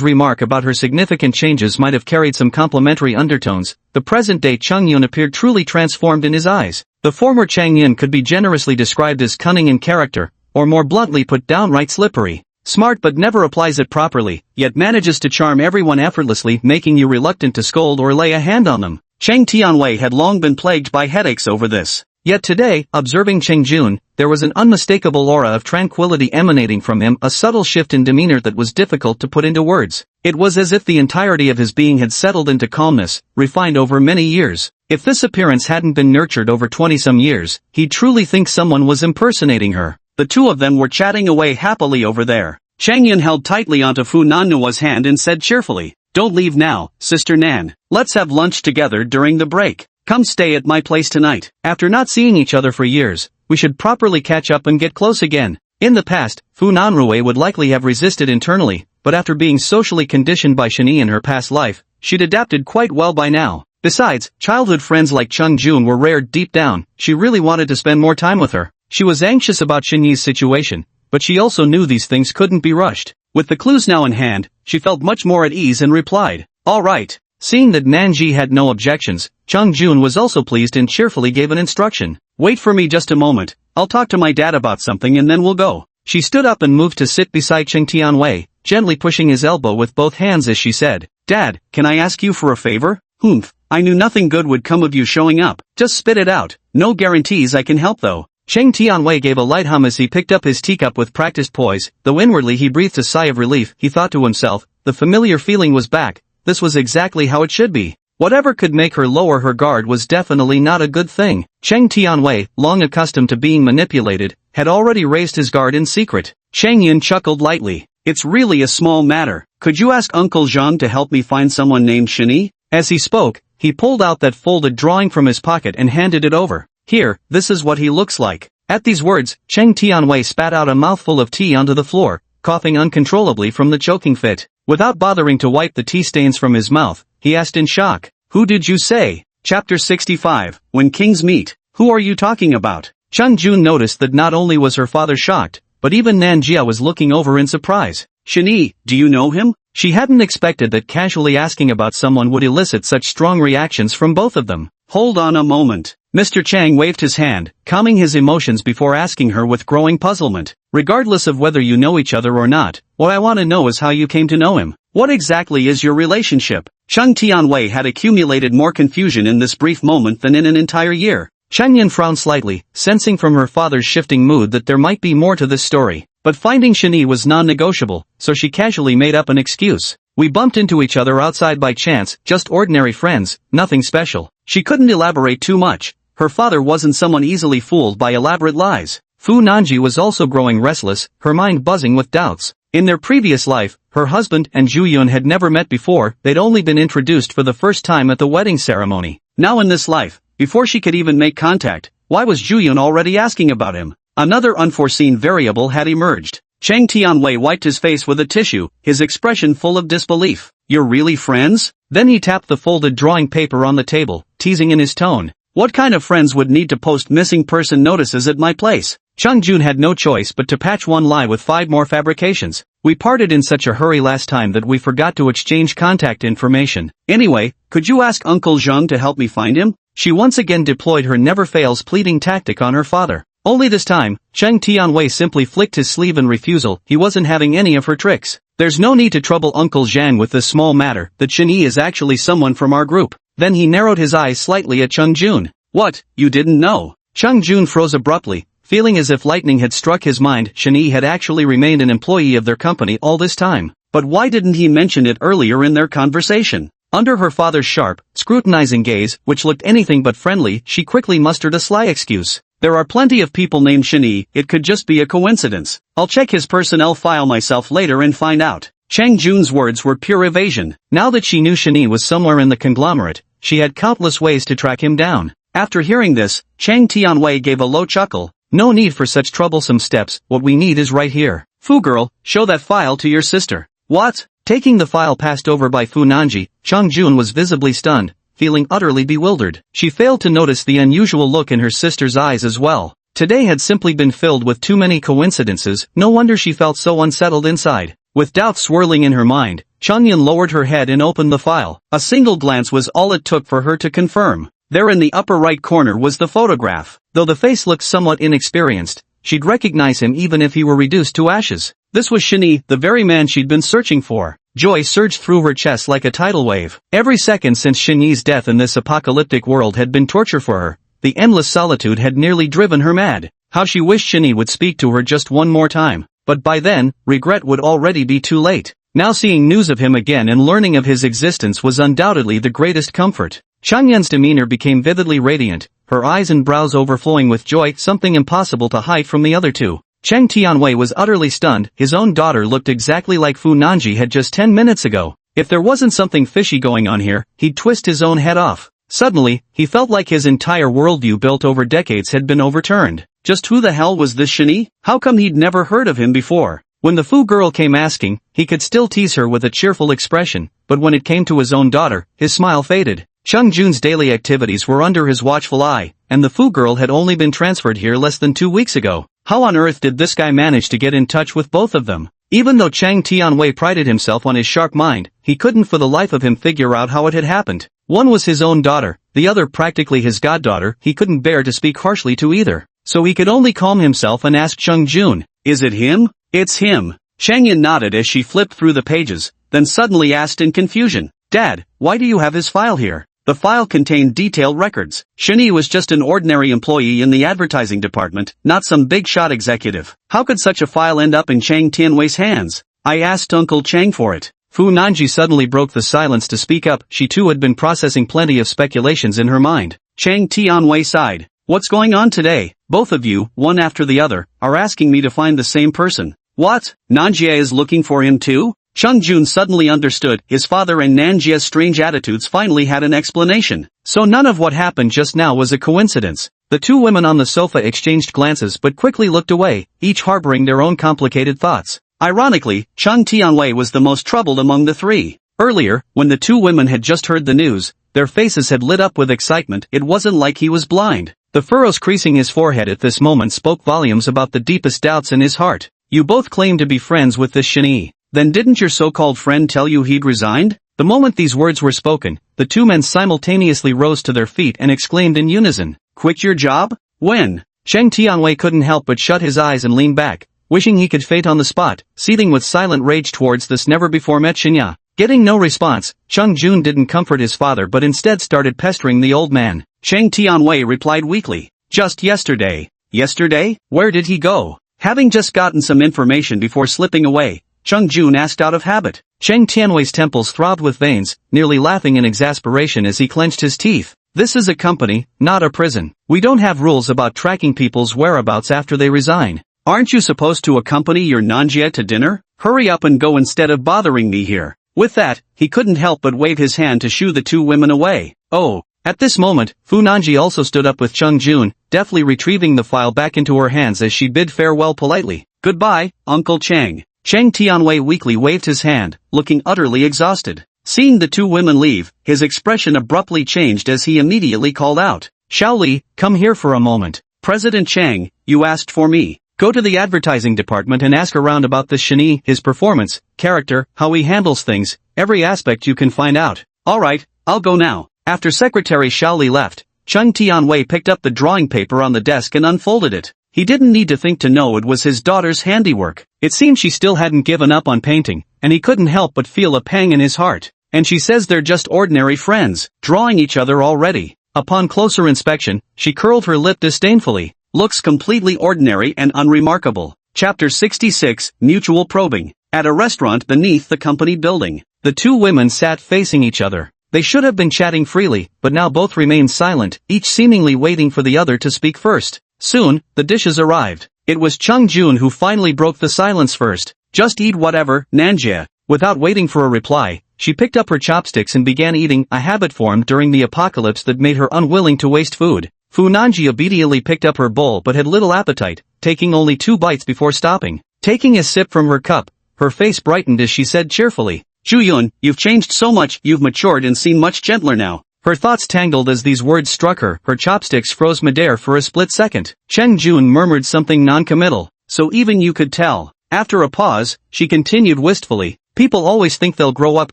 remark about her significant changes might have carried some complimentary undertones, the present-day Chung Yun appeared truly transformed in his eyes. The former Chang Yin could be generously described as cunning in character, or more bluntly put downright slippery. Smart but never applies it properly, yet manages to charm everyone effortlessly, making you reluctant to scold or lay a hand on them. Cheng Tianwei had long been plagued by headaches over this. Yet today, observing Cheng Jun, there was an unmistakable aura of tranquility emanating from him, a subtle shift in demeanor that was difficult to put into words. It was as if the entirety of his being had settled into calmness, refined over many years. If this appearance hadn't been nurtured over 20-some years, he'd truly think someone was impersonating her. The two of them were chatting away happily over there. Chang Yun held tightly onto Fu Nannua's hand and said cheerfully, "Don't leave now, Sister Nan. Let's have lunch together during the break. Come stay at my place tonight. After not seeing each other for years, we should properly catch up and get close again." In the past, Fu Nanrui would likely have resisted internally, but after being socially conditioned by Shani in her past life, she'd adapted quite well by now. Besides, childhood friends like Chung Jun were rare. Deep down, she really wanted to spend more time with her. She was anxious about Shinyi's situation, but she also knew these things couldn't be rushed. With the clues now in hand, she felt much more at ease and replied, "All right." Seeing that Nanji had no objections, Chung Jun was also pleased and cheerfully gave an instruction. "Wait for me just a moment, I'll talk to my dad about something and then we'll go." She stood up and moved to sit beside Cheng Tianwei, gently pushing his elbow with both hands as she said, "Dad, can I ask you for a favor?" "Humph, I knew nothing good would come of you showing up. Just spit it out. No guarantees I can help though." Cheng Tianwei gave a light hum as he picked up his teacup with practiced poise, though inwardly he breathed a sigh of relief. He thought to himself, the familiar feeling was back. This was exactly how it should be. Whatever could make her lower her guard was definitely not a good thing. Cheng Tianwei, long accustomed to being manipulated, had already raised his guard in secret. Cheng Yun chuckled lightly. "It's really a small matter. Could you ask Uncle Zhang to help me find someone named Shani?" As he spoke, he pulled out that folded drawing from his pocket and handed it over. "Here, this is what he looks like." At these words, Cheng Tianwei spat out a mouthful of tea onto the floor, coughing uncontrollably from the choking fit. Without bothering to wipe the tea stains from his mouth, he asked in shock, "Who did you say?" Chapter 65, When Kings Meet. Who are you talking about? Cheng Jun noticed that not only was her father shocked, but even Nan Jia was looking over in surprise. "Shani, do you know him?" She hadn't expected that casually asking about someone would elicit such strong reactions from both of them. "Hold on a moment." Mr. Chang waved his hand, calming his emotions before asking her with growing puzzlement. "Regardless of whether you know each other or not, what I want to know is how you came to know him. What exactly is your relationship?" Cheng Tianwei had accumulated more confusion in this brief moment than in an entire year. Cheng Yin frowned slightly, sensing from her father's shifting mood that there might be more to this story. But finding Shani was non-negotiable, so she casually made up an excuse. "We bumped into each other outside by chance, just ordinary friends, nothing special." She couldn't elaborate too much. Her father wasn't someone easily fooled by elaborate lies. Fu Nanji was also growing restless, her mind buzzing with doubts. In their previous life, her husband and Zhu Yun had never met before, they'd only been introduced for the first time at the wedding ceremony. Now in this life, before she could even make contact, why was Zhu Yun already asking about him? Another unforeseen variable had emerged. Cheng Tianwei wiped his face with a tissue, his expression full of disbelief. "You're really friends?" Then he tapped the folded drawing paper on the table, teasing in his tone. "What kind of friends would need to post missing person notices at my place?" Cheng Jun had no choice but to patch one lie with 5 more fabrications. "We parted in such a hurry last time that we forgot to exchange contact information. Anyway, could you ask Uncle Zheng to help me find him?" She once again deployed her never-fails pleading tactic on her father. Only this time, Cheng Tianwei simply flicked his sleeve in refusal. He wasn't having any of her tricks. "There's no need to trouble Uncle Zhang with this small matter, that Shani is actually someone from our group." Then he narrowed his eyes slightly at Cheng Jun. "What, you didn't know?" Cheng Jun froze abruptly, feeling as if lightning had struck his mind. Shani had actually remained an employee of their company all this time. But why didn't he mention it earlier in their conversation? Under her father's sharp, scrutinizing gaze, which looked anything but friendly, she quickly mustered a sly excuse. "There are plenty of people named Shani, it could just be a coincidence. I'll check his personnel file myself later and find out." Cheng Jun's words were pure evasion. Now that she knew Shani was somewhere in the conglomerate, she had countless ways to track him down. After hearing this, Cheng Tianwei gave a low chuckle. "No need for such troublesome steps, what we need is right here. Fu girl, show that file to your sister." "What?" Taking the file passed over by Fu Nanji, Cheng Jun was visibly stunned, feeling utterly bewildered. She failed to notice the unusual look in her sister's eyes as well. Today had simply been filled with too many coincidences, no wonder she felt so unsettled inside. With doubt swirling in her mind, Cheng Yin lowered her head and opened the file. A single glance was all it took for her to confirm. There in the upper right corner was the photograph. Though the face looked somewhat inexperienced, she'd recognize him even if he were reduced to ashes. This was Shani, the very man she'd been searching for. Joy surged through her chest like a tidal wave. Every second since Shani's death in this apocalyptic world had been torture for her. The endless solitude had nearly driven her mad. How she wished Shani would speak to her just one more time. But by then, regret would already be too late. Now seeing news of him again and learning of his existence was undoubtedly the greatest comfort. Cheng Yin's demeanor became vividly radiant, her eyes and brows overflowing with joy, something impossible to hide from the other two. Cheng Tianwei was utterly stunned. His own daughter looked exactly like Fu Nanji had just 10 minutes ago. If there wasn't something fishy going on here, he'd twist his own head off. Suddenly, he felt like his entire worldview built over decades had been overturned. Just who the hell was this Shani? How come he'd never heard of him before? When the Fu girl came asking, he could still tease her with a cheerful expression, but when it came to his own daughter, his smile faded. Cheng Jun's daily activities were under his watchful eye, and the Fu girl had only been transferred here less than 2 weeks ago. How on earth did this guy manage to get in touch with both of them? Even though Cheng Tianwei prided himself on his sharp mind, he couldn't for the life of him figure out how it had happened. One was his own daughter, the other practically his goddaughter. He couldn't bear to speak harshly to either. So he could only calm himself and ask Cheng Jun, "Is it him?" "It's him." Cheng Yin nodded as she flipped through the pages, then suddenly asked in confusion, "Dad, why do you have his file here?" The file contained detailed records. Shani was just an ordinary employee in the advertising department, not some big-shot executive. How could such a file end up in Cheng Tianwei's hands? "I asked Uncle Cheng for it." Fu Nanji suddenly broke the silence to speak up. She too had been processing plenty of speculations in her mind. Cheng Tianwei sighed. "What's going on today? Both of you, one after the other, are asking me to find the same person." "What? Nanjie is looking for him too?" Chung Jun suddenly understood his father and Nanjia's strange attitudes finally had an explanation. So none of what happened just now was a coincidence. The two women on the sofa exchanged glances but quickly looked away, each harboring their own complicated thoughts. Ironically, Chung Tianwei was the most troubled among the three. Earlier, when the two women had just heard the news, their faces had lit up with excitement. It wasn't like he was blind. The furrows creasing his forehead at this moment spoke volumes about the deepest doubts in his heart. You both claim to be friends with this Shani. Then didn't your so-called friend tell you he'd resigned? The moment these words were spoken, the two men simultaneously rose to their feet and exclaimed in unison, "Quit your job? When?" Cheng Tianwei couldn't help but shut his eyes and lean back, wishing he could faint on the spot, seething with silent rage towards this never-before-met Shinya. Getting no response, Chung Jun didn't comfort his father but instead started pestering the old man. Cheng Tianwei replied weakly, "Just yesterday." "Yesterday? Where did he go?" Having just gotten some information before slipping away, Chung Jun asked out of habit. Cheng Tianwei's temples throbbed with veins, nearly laughing in exasperation as he clenched his teeth. "This is a company, not a prison. We don't have rules about tracking people's whereabouts after they resign. Aren't you supposed to accompany your Nanjia to dinner? Hurry up and go instead of bothering me here." With that, he couldn't help but wave his hand to shoo the two women away. Oh. At this moment, Fu Nanji also stood up with Chung Jun, deftly retrieving the file back into her hands as she bid farewell politely. "Goodbye, Uncle Cheng." Cheng Tianwei weakly waved his hand, looking utterly exhausted. Seeing the two women leave, his expression abruptly changed as he immediately called out, "Shaoli, come here for a moment." "President Cheng, you asked for me. Go to the advertising department and ask around about this Shani, his performance, character, how he handles things, every aspect you can find out." "Alright, I'll go now." After Secretary Shaoli left, Chung Tianwei picked up the drawing paper on the desk and unfolded it. He didn't need to think to know it was his daughter's handiwork. It seemed she still hadn't given up on painting, and he couldn't help but feel a pang in his heart. And she says they're just ordinary friends, drawing each other already. Upon closer inspection, she curled her lip disdainfully. Looks completely ordinary and unremarkable. Chapter 66, Mutual Probing. At a restaurant beneath the company building, the two women sat facing each other. They should have been chatting freely, but now both remained silent, each seemingly waiting for the other to speak first. Soon, the dishes arrived. It was Chung Jun who finally broke the silence first. "Just eat whatever, Nanjia." Without waiting for a reply, she picked up her chopsticks and began eating, a habit formed during the apocalypse that made her unwilling to waste food. Fu Nanji obediently picked up her bowl but had little appetite, taking only 2 bites before stopping. Taking a sip from her cup, her face brightened as she said cheerfully, "Zhu, you've changed so much, you've matured and seem much gentler now." Her thoughts tangled as these words struck her chopsticks froze midair for a split second. Cheng Jun murmured something non-committal, "So even you could tell." After a pause, she continued wistfully, "People always think they'll grow up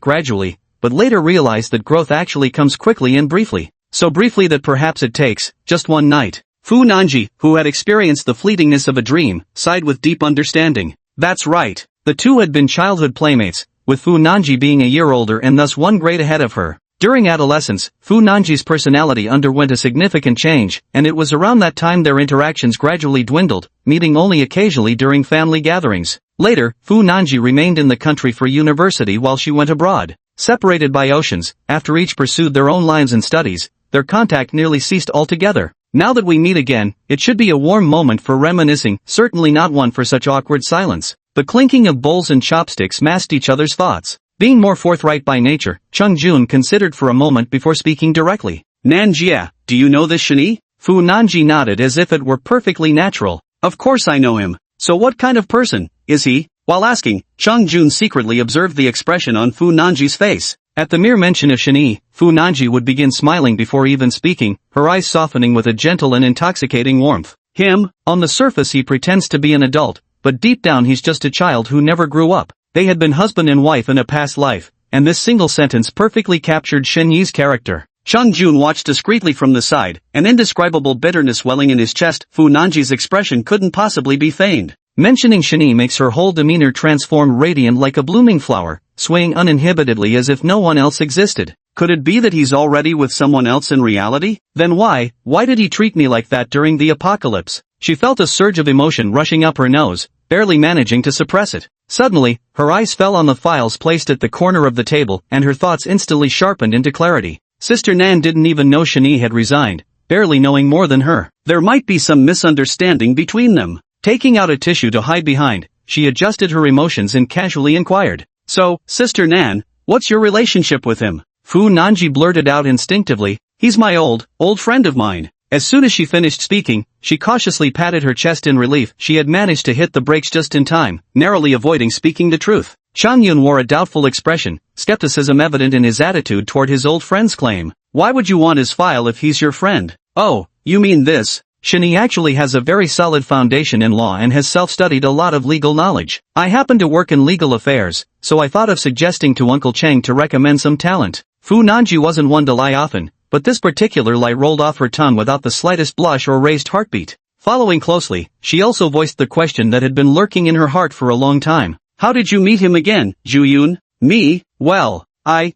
gradually, but later realize that growth actually comes quickly and briefly. So briefly that perhaps it takes just one night." Fu Nanji, who had experienced the fleetingness of a dream, sighed with deep understanding. That's right. The two had been childhood playmates, with Fu Nanji being a year older and thus 1 grade ahead of her. During adolescence, Fu Nanji's personality underwent a significant change, and it was around that time their interactions gradually dwindled, meeting only occasionally during family gatherings. Later, Fu Nanji remained in the country for university while she went abroad. Separated by oceans, after each pursued their own lives and studies, their contact nearly ceased altogether. Now that we meet again, it should be a warm moment for reminiscing, certainly not one for such awkward silence. The clinking of bowls and chopsticks masked each other's thoughts. Being more forthright by nature, Chung Jun considered for a moment before speaking directly. "Nanjia, do you know this Shani?" Fu Nanji nodded as if it were perfectly natural. "Of course I know him. So what kind of person is he?" While asking, Chung Jun secretly observed the expression on Fu Nanji's face. At the mere mention of Shani, Fu Nanji would begin smiling before even speaking, her eyes softening with a gentle and intoxicating warmth. "Him? On the surface he pretends to be an adult, but deep down he's just a child who never grew up." They had been husband and wife in a past life, and this single sentence perfectly captured Shen Yi's character. Chung Jun watched discreetly from the side, an indescribable bitterness welling in his chest. Fu Nanji's expression couldn't possibly be feigned. Mentioning Shen Yi makes her whole demeanor transform radiant like a blooming flower, swaying uninhibitedly as if no one else existed. Could it be that he's already with someone else in reality? Then why did he treat me like that during the apocalypse? She felt a surge of emotion rushing up her nose, barely managing to suppress it. Suddenly, her eyes fell on the files placed at the corner of the table, and her thoughts instantly sharpened into clarity. Sister Nan didn't even know Shani had resigned, barely knowing more than her. There might be some misunderstanding between them. Taking out a tissue to hide behind, she adjusted her emotions and casually inquired, So, Sister Nan, what's your relationship with him? Fu Nanji blurted out instinctively, he's my old friend of mine. As soon as she finished speaking, she cautiously patted her chest in relief. She had managed to hit the brakes just in time, narrowly avoiding speaking the truth. Chang Yun wore a doubtful expression, skepticism evident in his attitude toward his old friend's claim. Why would you want his file if he's your friend? Oh, you mean this? Shinny actually has a very solid foundation in law and has self-studied a lot of legal knowledge. I happen to work in legal affairs, so I thought of suggesting to Uncle Chang to recommend some talent. Fu Nanji wasn't one to lie often, but this particular lie rolled off her tongue without the slightest blush or raised heartbeat. Following closely, she also voiced the question that had been lurking in her heart for a long time. How did you meet him again, Ju-Yun? Me? Well,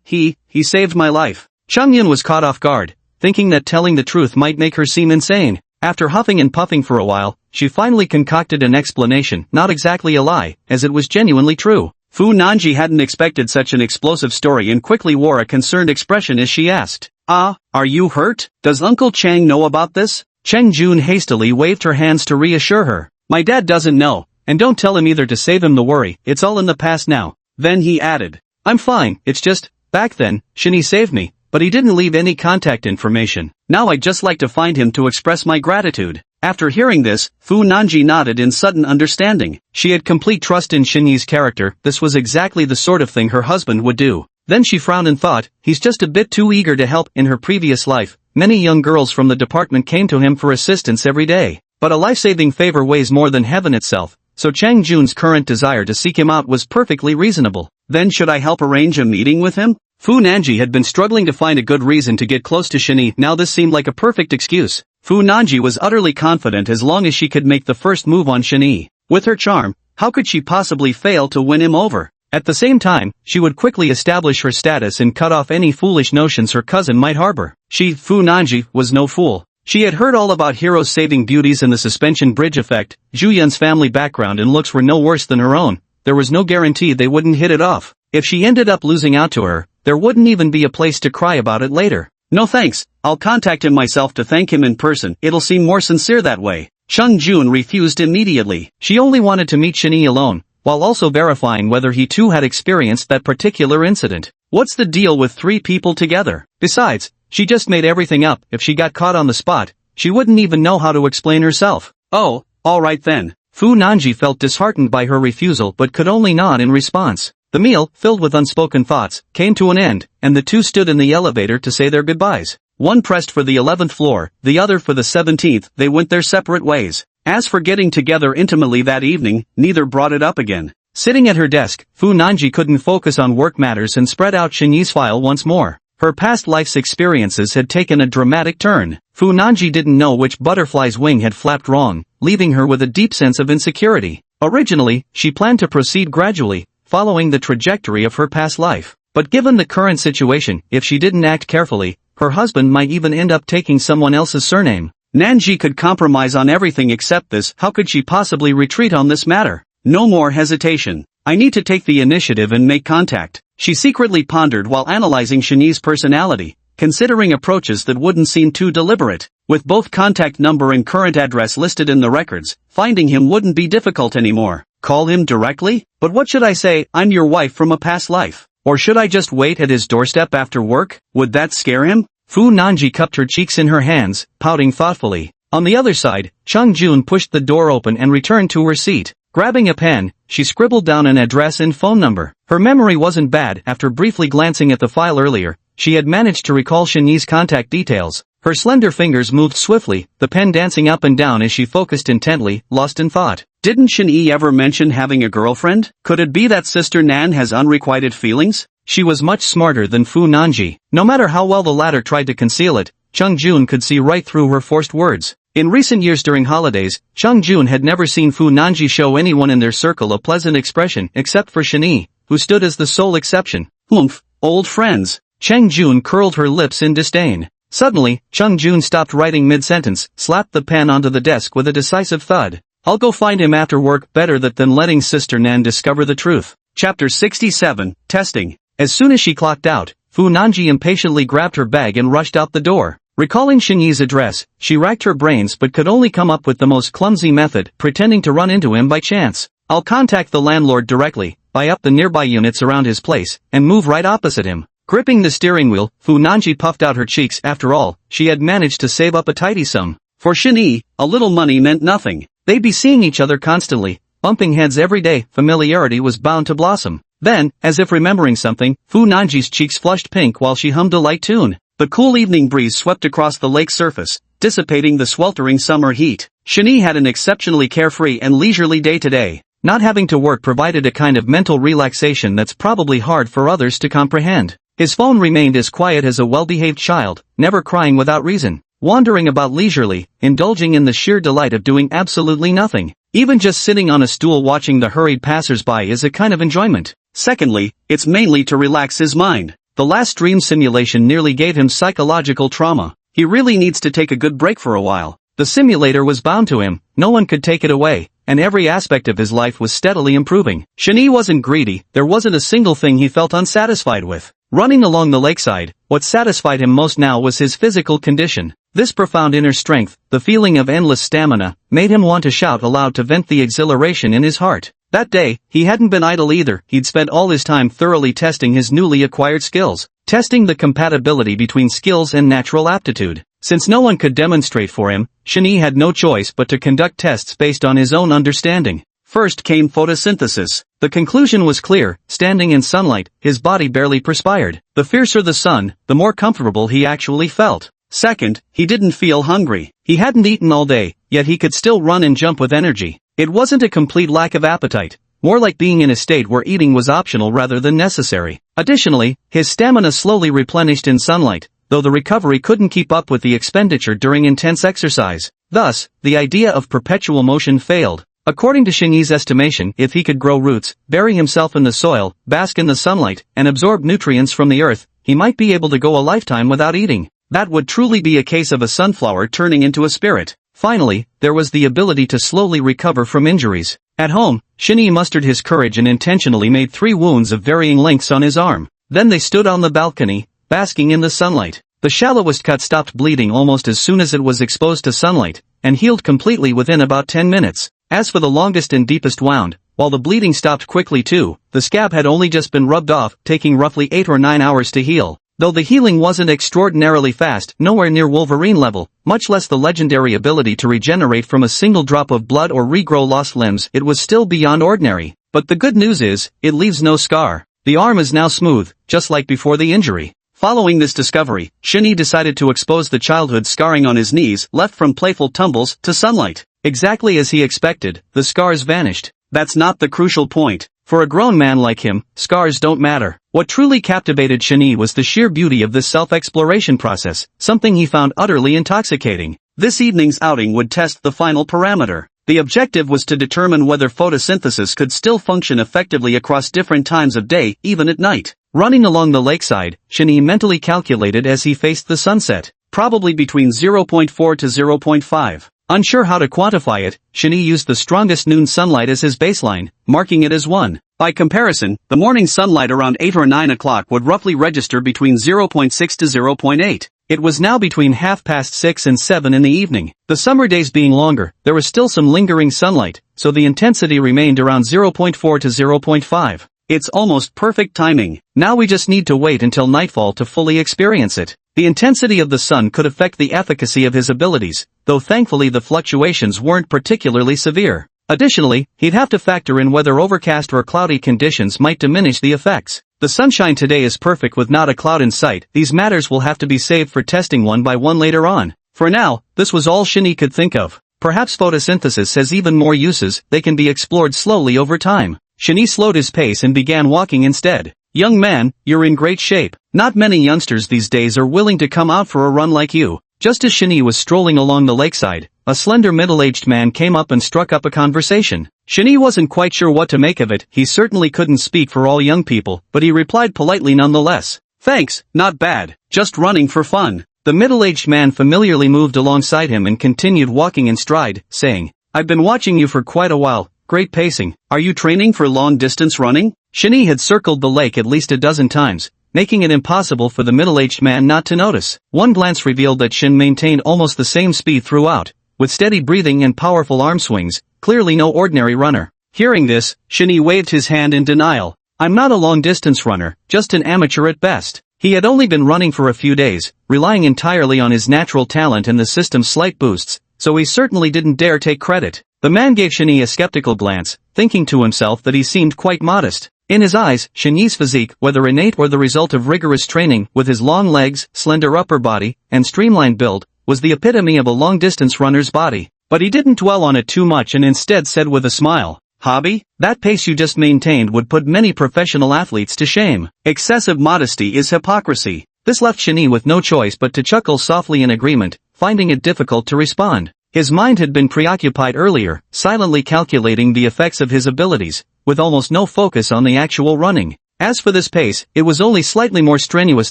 he saved my life. Chang Yun was caught off guard, thinking that telling the truth might make her seem insane. After huffing and puffing for a while, she finally concocted an explanation, not exactly a lie, as it was genuinely true. Fu Nanji hadn't expected such an explosive story and quickly wore a concerned expression as she asked, are you hurt? Does Uncle Chang know about this? Cheng Jun hastily waved her hands to reassure her. My dad doesn't know, and don't tell him either to save him the worry, it's all in the past now. Then he added, I'm fine, it's just, back then, Shinny saved me, but he didn't leave any contact information. Now I'd just like to find him to express my gratitude. After hearing this, Fu Nanji nodded in sudden understanding. She had complete trust in Shinny's character. This was exactly the sort of thing her husband would do. Then she frowned and thought, he's just a bit too eager to help. In her previous life, many young girls from the department came to him for assistance every day. But a life-saving favor weighs more than heaven itself, so Chang Jun's current desire to seek him out was perfectly reasonable. Then should I help arrange a meeting with him? Fu Nanji had been struggling to find a good reason to get close to Shinny. Now this seemed like a perfect excuse. Fu Nanji was utterly confident as long as she could make the first move on Shinny. With her charm, how could she possibly fail to win him over? At the same time, she would quickly establish her status and cut off any foolish notions her cousin might harbor. She, Fu Nanji, was no fool. She had heard all about heroes saving beauties and the suspension bridge effect. Zhu Yun's family background and looks were no worse than her own. There was no guarantee they wouldn't hit it off. If she ended up losing out to her, there wouldn't even be a place to cry about it later. No thanks, I'll contact him myself to thank him in person. It'll seem more sincere that way. Cheng Jun refused immediately. She only wanted to meet Shinny alone, while also verifying whether he too had experienced that particular incident. What's the deal with 3 people together? Besides, she just made everything up. If she got caught on the spot, she wouldn't even know how to explain herself. Oh, alright then. Fu Nanji felt disheartened by her refusal but could only nod in response. The meal, filled with unspoken thoughts, came to an end, and the two stood in the elevator to say their goodbyes. One pressed for the 11th floor, the other for the 17th. They went their separate ways. As for getting together intimately that evening, neither brought it up again. Sitting at her desk, Fu Nanji couldn't focus on work matters and spread out Shinyi's file once more. Her past life's experiences had taken a dramatic turn. Fu Nanji didn't know which butterfly's wing had flapped wrong, leaving her with a deep sense of insecurity. Originally, she planned to proceed gradually, following the trajectory of her past life. But given the current situation, if she didn't act carefully, her husband might even end up taking someone else's surname. Nanji could compromise on everything except this. How could she possibly retreat on this matter? No more hesitation. I need to take the initiative and make contact. She secretly pondered while analyzing Shinyi's personality, considering approaches that wouldn't seem too deliberate. With both contact number and current address listed in the records, finding him wouldn't be difficult anymore. Call him directly? But what should I say? I'm your wife from a past life. Or should I just wait at his doorstep after work? Would that scare him? Fu Nanji cupped her cheeks in her hands, pouting thoughtfully. On the other side, Cheng Jun pushed the door open and returned to her seat. Grabbing a pen, she scribbled down an address and phone number. Her memory wasn't bad. After briefly glancing at the file earlier, she had managed to recall Shinyi's contact details. Her slender fingers moved swiftly, the pen dancing up and down as she focused intently, lost in thought. Didn't Shinyi ever mention having a girlfriend? Could it be that Sister Nan has unrequited feelings? She was much smarter than Fu Nanji. No matter how well the latter tried to conceal it, Cheng Jun could see right through her forced words. In recent years during holidays, Cheng Jun had never seen Fu Nanji show anyone in their circle a pleasant expression except for Shinyi, who stood as the sole exception. Humph, old friends. Cheng Jun curled her lips in disdain. Suddenly, Cheng Jun stopped writing mid-sentence, slapped the pen onto the desk with a decisive thud. I'll go find him after work. Better that than letting Sister Nan discover the truth. Chapter 67, Testing. As soon as she clocked out, Fu Nanji impatiently grabbed her bag and rushed out the door. Recalling Shinyi's address, she racked her brains but could only come up with the most clumsy method, pretending to run into him by chance. I'll contact the landlord directly, buy up the nearby units around his place, and move right opposite him. Gripping the steering wheel, Fu Nanji puffed out her cheeks. After all, she had managed to save up a tidy sum. For Shin-Yi, a little money meant nothing. They'd be seeing each other constantly, bumping heads every day. Familiarity was bound to blossom. Then, as if remembering something, Fu Nanji's cheeks flushed pink while she hummed a light tune. The cool evening breeze swept across the lake's surface, dissipating the sweltering summer heat. Shin-Yi had an exceptionally carefree and leisurely day-to-day. Not having to work provided a kind of mental relaxation that's probably hard for others to comprehend. His phone remained as quiet as a well-behaved child, never crying without reason, wandering about leisurely, indulging in the sheer delight of doing absolutely nothing. Even just sitting on a stool watching the hurried passers-by is a kind of enjoyment. Secondly, it's mainly to relax his mind. The last dream simulation nearly gave him psychological trauma. He really needs to take a good break for a while. The simulator was bound to him, no one could take it away, and every aspect of his life was steadily improving. Shin-Yi wasn't greedy, there wasn't a single thing he felt unsatisfied with. Running along the lakeside, what satisfied him most now was his physical condition. This profound inner strength, the feeling of endless stamina, made him want to shout aloud to vent the exhilaration in his heart. That day, he hadn't been idle either. He'd spent all his time thoroughly testing his newly acquired skills, testing the compatibility between skills and natural aptitude. Since no one could demonstrate for him, Shin-Yi had no choice but to conduct tests based on his own understanding. First came photosynthesis. The conclusion was clear: standing in sunlight, his body barely perspired. The fiercer the sun, the more comfortable he actually felt. Second, he didn't feel hungry. He hadn't eaten all day, yet he could still run and jump with energy. It wasn't a complete lack of appetite, more like being in a state where eating was optional rather than necessary. Additionally, his stamina slowly replenished in sunlight, though the recovery couldn't keep up with the expenditure during intense exercise. Thus, the idea of perpetual motion failed. According to Shin-Yi's estimation, if he could grow roots, bury himself in the soil, bask in the sunlight, and absorb nutrients from the earth, he might be able to go a lifetime without eating. That would truly be a case of a sunflower turning into a spirit. Finally, there was the ability to slowly recover from injuries. At home, Shin-Yi mustered his courage and intentionally made 3 wounds of varying lengths on his arm. Then they stood on the balcony, basking in the sunlight. The shallowest cut stopped bleeding almost as soon as it was exposed to sunlight, and healed completely within about 10 minutes. As for the longest and deepest wound, while the bleeding stopped quickly too, the scab had only just been rubbed off, taking roughly 8 or 9 hours to heal. Though the healing wasn't extraordinarily fast, nowhere near Wolverine level, much less the legendary ability to regenerate from a single drop of blood or regrow lost limbs, it was still beyond ordinary. But the good news is, it leaves no scar. The arm is now smooth, just like before the injury. Following this discovery, Shin-Yi decided to expose the childhood scarring on his knees, left from playful tumbles, to sunlight. Exactly as he expected, the scars vanished. That's not the crucial point. For a grown man like him, scars don't matter. What truly captivated Shin-Yi was the sheer beauty of this self-exploration process, something he found utterly intoxicating. This evening's outing would test the final parameter. The objective was to determine whether photosynthesis could still function effectively across different times of day, even at night. Running along the lakeside, Shin-Yi mentally calculated as he faced the sunset, probably between 0.4 to 0.5. Unsure how to quantify it, Shin-Yi used the strongest noon sunlight as his baseline, marking it as 1. By comparison, the morning sunlight around 8 or 9 o'clock would roughly register between 0.6 to 0.8. It was now between 6:30 and 7 in the evening. The summer days being longer, there was still some lingering sunlight, so the intensity remained around 0.4 to 0.5. It's almost perfect timing. Now we just need to wait until nightfall to fully experience it. The intensity of the sun could affect the efficacy of his abilities, though thankfully the fluctuations weren't particularly severe. Additionally, he'd have to factor in whether overcast or cloudy conditions might diminish the effects. The sunshine today is perfect with not a cloud in sight. These matters will have to be saved for testing one by one later on. For now, this was all Shin-Yi could think of. Perhaps photosynthesis has even more uses, they can be explored slowly over time. Shin-Yi slowed his pace and began walking instead. Young man, you're in great shape. Not many youngsters these days are willing to come out for a run like you. Just as Shin-Yi was strolling along the lakeside, a slender middle-aged man came up and struck up a conversation. Shin-Yi wasn't quite sure what to make of it. He certainly couldn't speak for all young people, but he replied politely nonetheless. Thanks, not bad. Just running for fun. The middle-aged man familiarly moved alongside him and continued walking in stride, saying, I've been watching you for quite a while. Great pacing. Are you training for long-distance running? Shin-Yi had circled the lake at least a dozen times, making it impossible for the middle-aged man not to notice. One glance revealed that Shin maintained almost the same speed throughout, with steady breathing and powerful arm swings, clearly no ordinary runner. Hearing this, Shinee waved his hand in denial. I'm not a long-distance runner, just an amateur at best. He had only been running for a few days, relying entirely on his natural talent and the system's slight boosts, so he certainly didn't dare take credit. The man gave Shinee a skeptical glance, thinking to himself that he seemed quite modest. In his eyes, Shinee's physique, whether innate or the result of rigorous training, with his long legs, slender upper body, and streamlined build, was the epitome of a long-distance runner's body. But he didn't dwell on it too much and instead said with a smile, "Hobby? That pace you just maintained would put many professional athletes to shame. Excessive modesty is hypocrisy." This left Shinee with no choice but to chuckle softly in agreement, finding it difficult to respond. His mind had been preoccupied earlier, silently calculating the effects of his abilities, with almost no focus on the actual running. As for this pace, it was only slightly more strenuous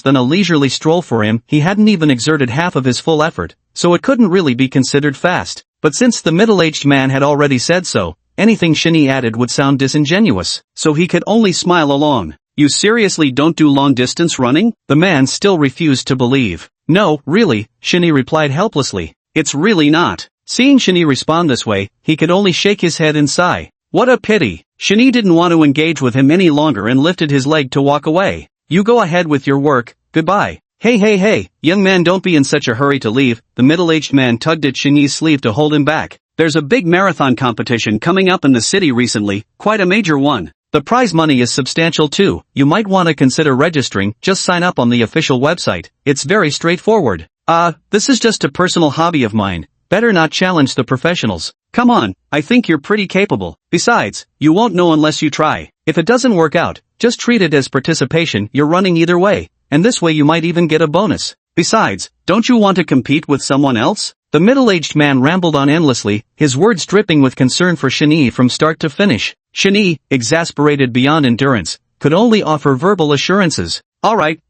than a leisurely stroll for him. He hadn't even exerted half of his full effort, so it couldn't really be considered fast. But since the middle-aged man had already said so, anything Shinee added would sound disingenuous, so he could only smile along. "You seriously don't do long-distance running?" The man still refused to believe. "No, really," Shinee replied helplessly. "It's really not." Seeing Shinee respond this way, he could only shake his head and sigh. What a pity. Shinee didn't want to engage with him any longer and lifted his leg to walk away. "You go ahead with your work, goodbye." Hey, young man, don't be in such a hurry to leave." The middle-aged man tugged at Shinee's sleeve to hold him back. "There's a big marathon competition coming up in the city recently, quite a major one. The prize money is substantial too. You might want to consider registering. Just sign up on the official website. It's very straightforward." This is just a personal hobby of mine. Better not challenge the professionals." "Come on, I think you're pretty capable. Besides, you won't know unless you try. If it doesn't work out, just treat it as participation. You're running either way, and this way you might even get a bonus. Besides, don't you want to compete with someone else?" The middle-aged man rambled on endlessly, his words dripping with concern for Shinee from start to finish. Shinee, exasperated beyond endurance, could only offer verbal assurances. All right,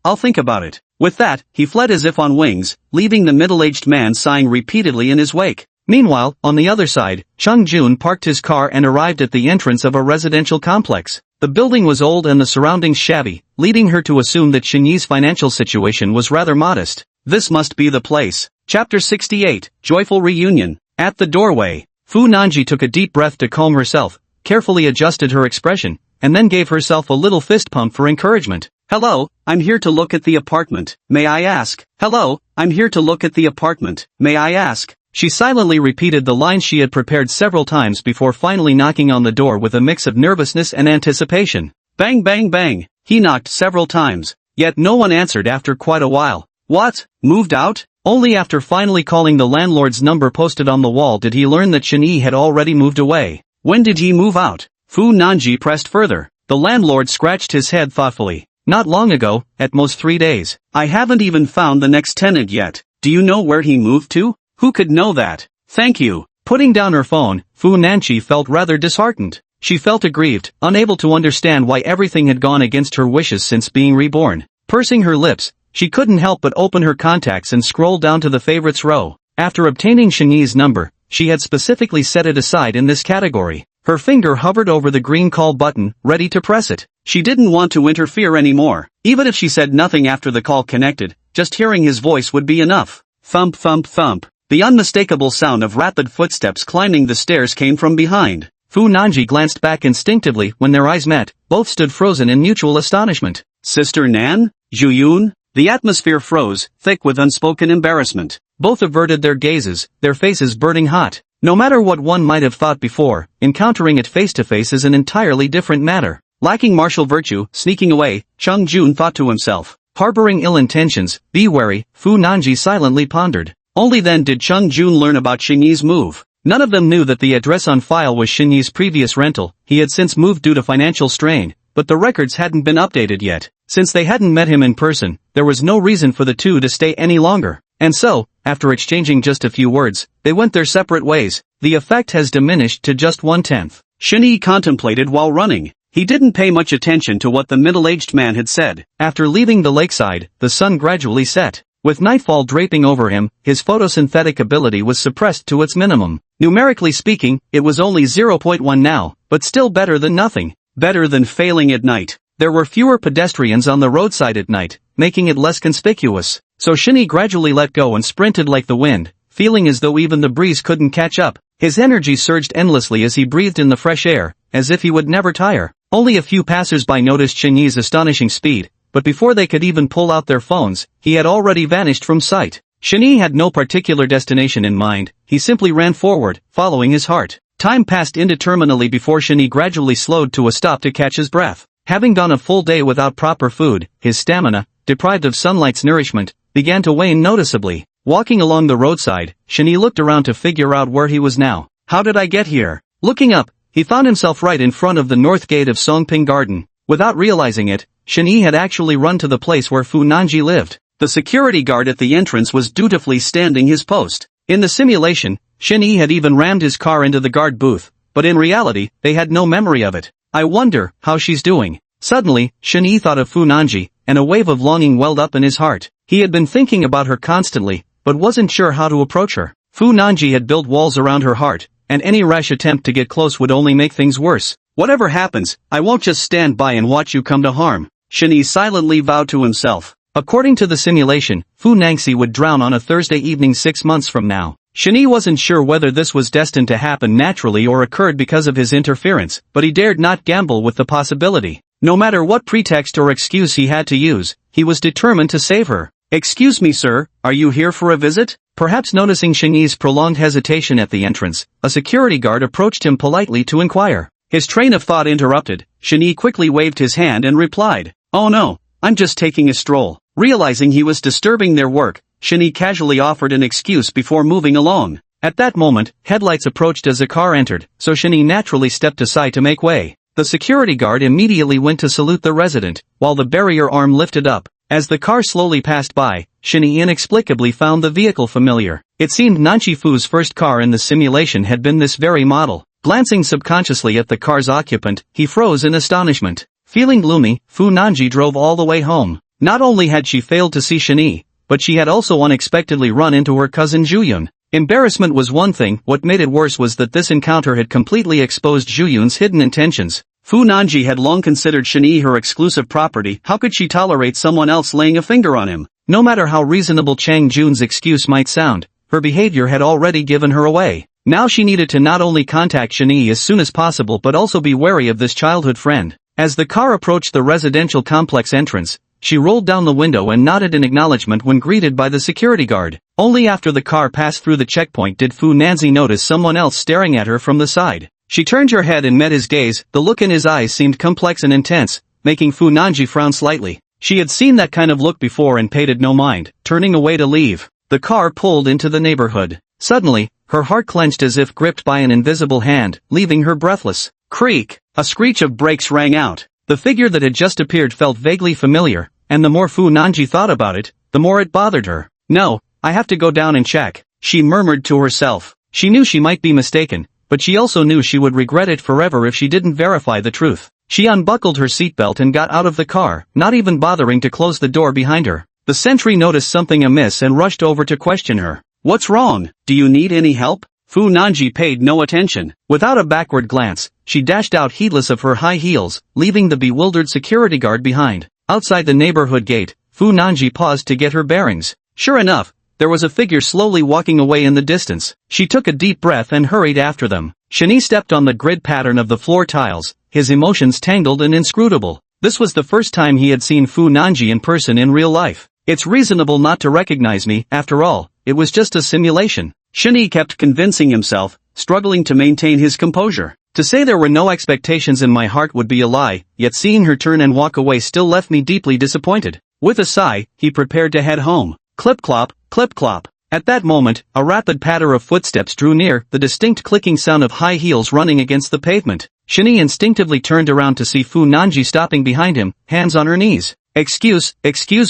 I'll think about it." With that, he fled as if on wings, leaving the middle-aged man sighing repeatedly in his wake. Meanwhile, on the other side, Chung Jun parked his car and arrived at the entrance of a residential complex. The building was old and the surroundings shabby, leading her to assume that Shinee's financial situation was rather modest. This must be the place. Chapter 68, Joyful Reunion. At the doorway, Fu Nanji took a deep breath to calm herself, carefully adjusted her expression, and then gave herself a little fist pump for encouragement. "Hello, I'm here to look at the apartment. May I ask?" "Hello, I'm here to look at the apartment. May I ask?" She silently repeated the lines she had prepared several times before finally knocking on the door with a mix of nervousness and anticipation. Bang bang bang. He knocked several times, yet no one answered after quite a while. What? Moved out? Only after finally calling the landlord's number posted on the wall did he learn that Shinee had already moved away. When did he move out? Fu Nanji pressed further. The landlord scratched his head thoughtfully. Not long ago, at most 3 days. I haven't even found the next tenant yet. Do you know where he moved to? Who could know that? Thank you. Putting down her phone, Fu Nanji felt rather disheartened. She felt aggrieved, unable to understand why everything had gone against her wishes since being reborn. Pursing her lips, she couldn't help but open her contacts and scroll down to the favorites row. After obtaining Shinee's number, she had specifically set it aside in this category. Her finger hovered over the green call button, ready to press it. She didn't want to interfere anymore. Even if she said nothing after the call connected, just hearing his voice would be enough. Thump thump thump. The unmistakable sound of rapid footsteps climbing the stairs came from behind. Fu Nanji glanced back instinctively when their eyes met. Both stood frozen in mutual astonishment. Sister Nan? Juyun? The atmosphere froze, thick with unspoken embarrassment. Both averted their gazes, their faces burning hot. No matter what one might have thought before, encountering it face-to-face is an entirely different matter. Lacking martial virtue, sneaking away, Chung Jun thought to himself. Harboring ill intentions, be wary, Fu Nanji silently pondered. Only then did Chung Jun learn about Shinee's move. None of them knew that the address on file was Shinee's previous rental. He had since moved due to financial strain, but the records hadn't been updated yet. Since they hadn't met him in person, there was no reason for the two to stay any longer. And so, after exchanging just a few words, they went their separate ways. The effect has diminished to just 1/10. Shinee contemplated while running. He didn't pay much attention to what the middle-aged man had said. After leaving the lakeside, the sun gradually set. With nightfall draping over him, his photosynthetic ability was suppressed to its minimum. Numerically speaking, it was only 0.1 now, but still better than nothing. Better than failing at night. There were fewer pedestrians on the roadside at night, making it less conspicuous. So Shinee gradually let go and sprinted like the wind, feeling as though even the breeze couldn't catch up. His energy surged endlessly as he breathed in the fresh air, as if he would never tire. Only a few passers-by noticed Shenyi's astonishing speed, but before they could even pull out their phones, he had already vanished from sight. Shenyi had no particular destination in mind, he simply ran forward, following his heart. Time passed indeterminately before Shenyi gradually slowed to a stop to catch his breath. Having gone a full day without proper food, his stamina, deprived of sunlight's nourishment, began to wane noticeably. Walking along the roadside, Shenyi looked around to figure out where he was now. How did I get here? Looking up, he found himself right in front of the north gate of Songping Garden. Without realizing it, Shenyi had actually run to the place where Fu Nanji lived. The security guard at the entrance was dutifully standing his post. In the simulation, Shenyi had even rammed his car into the guard booth, but in reality, they had no memory of it. I wonder how she's doing. Suddenly, Shenyi thought of Fu Nanji, and a wave of longing welled up in his heart. He had been thinking about her constantly, but wasn't sure how to approach her. Fu Nanji had built walls around her heart, and any rash attempt to get close would only make things worse. Whatever happens, I won't just stand by and watch you come to harm, Shenyi silently vowed to himself. According to the simulation, Fu Nangxi would drown on a Thursday evening 6 months from now. Shenyi wasn't sure whether this was destined to happen naturally or occurred because of his interference, but he dared not gamble with the possibility. No matter what pretext or excuse he had to use, he was determined to save her. Excuse me, sir, are you here for a visit? Perhaps noticing Shenyi's prolonged hesitation at the entrance, a security guard approached him politely to inquire. His train of thought interrupted, Shenyi quickly waved his hand and replied, "Oh no, I'm just taking a stroll." Realizing he was disturbing their work, Shenyi casually offered an excuse before moving along. At that moment, headlights approached as a car entered, so Shenyi naturally stepped aside to make way. The security guard immediately went to salute the resident, while the barrier arm lifted up. As the car slowly passed by, Shenyi inexplicably found the vehicle familiar. It seemed Nanchi Fu's first car in the simulation had been this very model. Glancing subconsciously at the car's occupant, he froze in astonishment. Feeling gloomy, Fu Nanji drove all the way home. Not only had she failed to see Shenyi, but she had also unexpectedly run into her cousin Zhuyun. Embarrassment was one thing, what made it worse was that this encounter had completely exposed Zhuyun's hidden intentions. Fu Nanji had long considered Shenyi her exclusive property. How could she tolerate someone else laying a finger on him? No matter how reasonable Chang Jun's excuse might sound, her behavior had already given her away. Now she needed to not only contact Shenyi as soon as possible but also be wary of this childhood friend. As the car approached the residential complex entrance, she rolled down the window and nodded in acknowledgement when greeted by the security guard. Only after the car passed through the checkpoint did Fu Nanzi notice someone else staring at her from the side. She turned her head and met his gaze. The look in his eyes seemed complex and intense, making Fu Nanji frown slightly. She had seen that kind of look before and paid it no mind, turning away to leave. The car pulled into the neighborhood. Suddenly, her heart clenched as if gripped by an invisible hand, leaving her breathless. Creak! A screech of brakes rang out. The figure that had just appeared felt vaguely familiar, and the more Fu Nanji thought about it, the more it bothered her. No, I have to go down and check, she murmured to herself. She knew she might be mistaken, but she also knew she would regret it forever if she didn't verify the truth. She unbuckled her seatbelt and got out of the car, not even bothering to close the door behind her. The sentry noticed something amiss and rushed over to question her. What's wrong? Do you need any help? Fu Nanji paid no attention. Without a backward glance, she dashed out heedless of her high heels, leaving the bewildered security guard behind. Outside the neighborhood gate, Fu Nanji paused to get her bearings. Sure enough, there was a figure slowly walking away in the distance. She took a deep breath and hurried after them. Shenyi stepped on the grid pattern of the floor tiles, his emotions tangled and inscrutable. This was the first time he had seen Fu Nanji in person in real life. It's reasonable not to recognize me, after all, it was just a simulation. Shenyi kept convincing himself, struggling to maintain his composure. To say there were no expectations in my heart would be a lie, yet seeing her turn and walk away still left me deeply disappointed. With a sigh, he prepared to head home. Clip-clop, clip-clop. At that moment, a rapid patter of footsteps drew near, the distinct clicking sound of high heels running against the pavement. Shenyi instinctively turned around to see Fu Nanji stopping behind him, hands on her knees. Excuse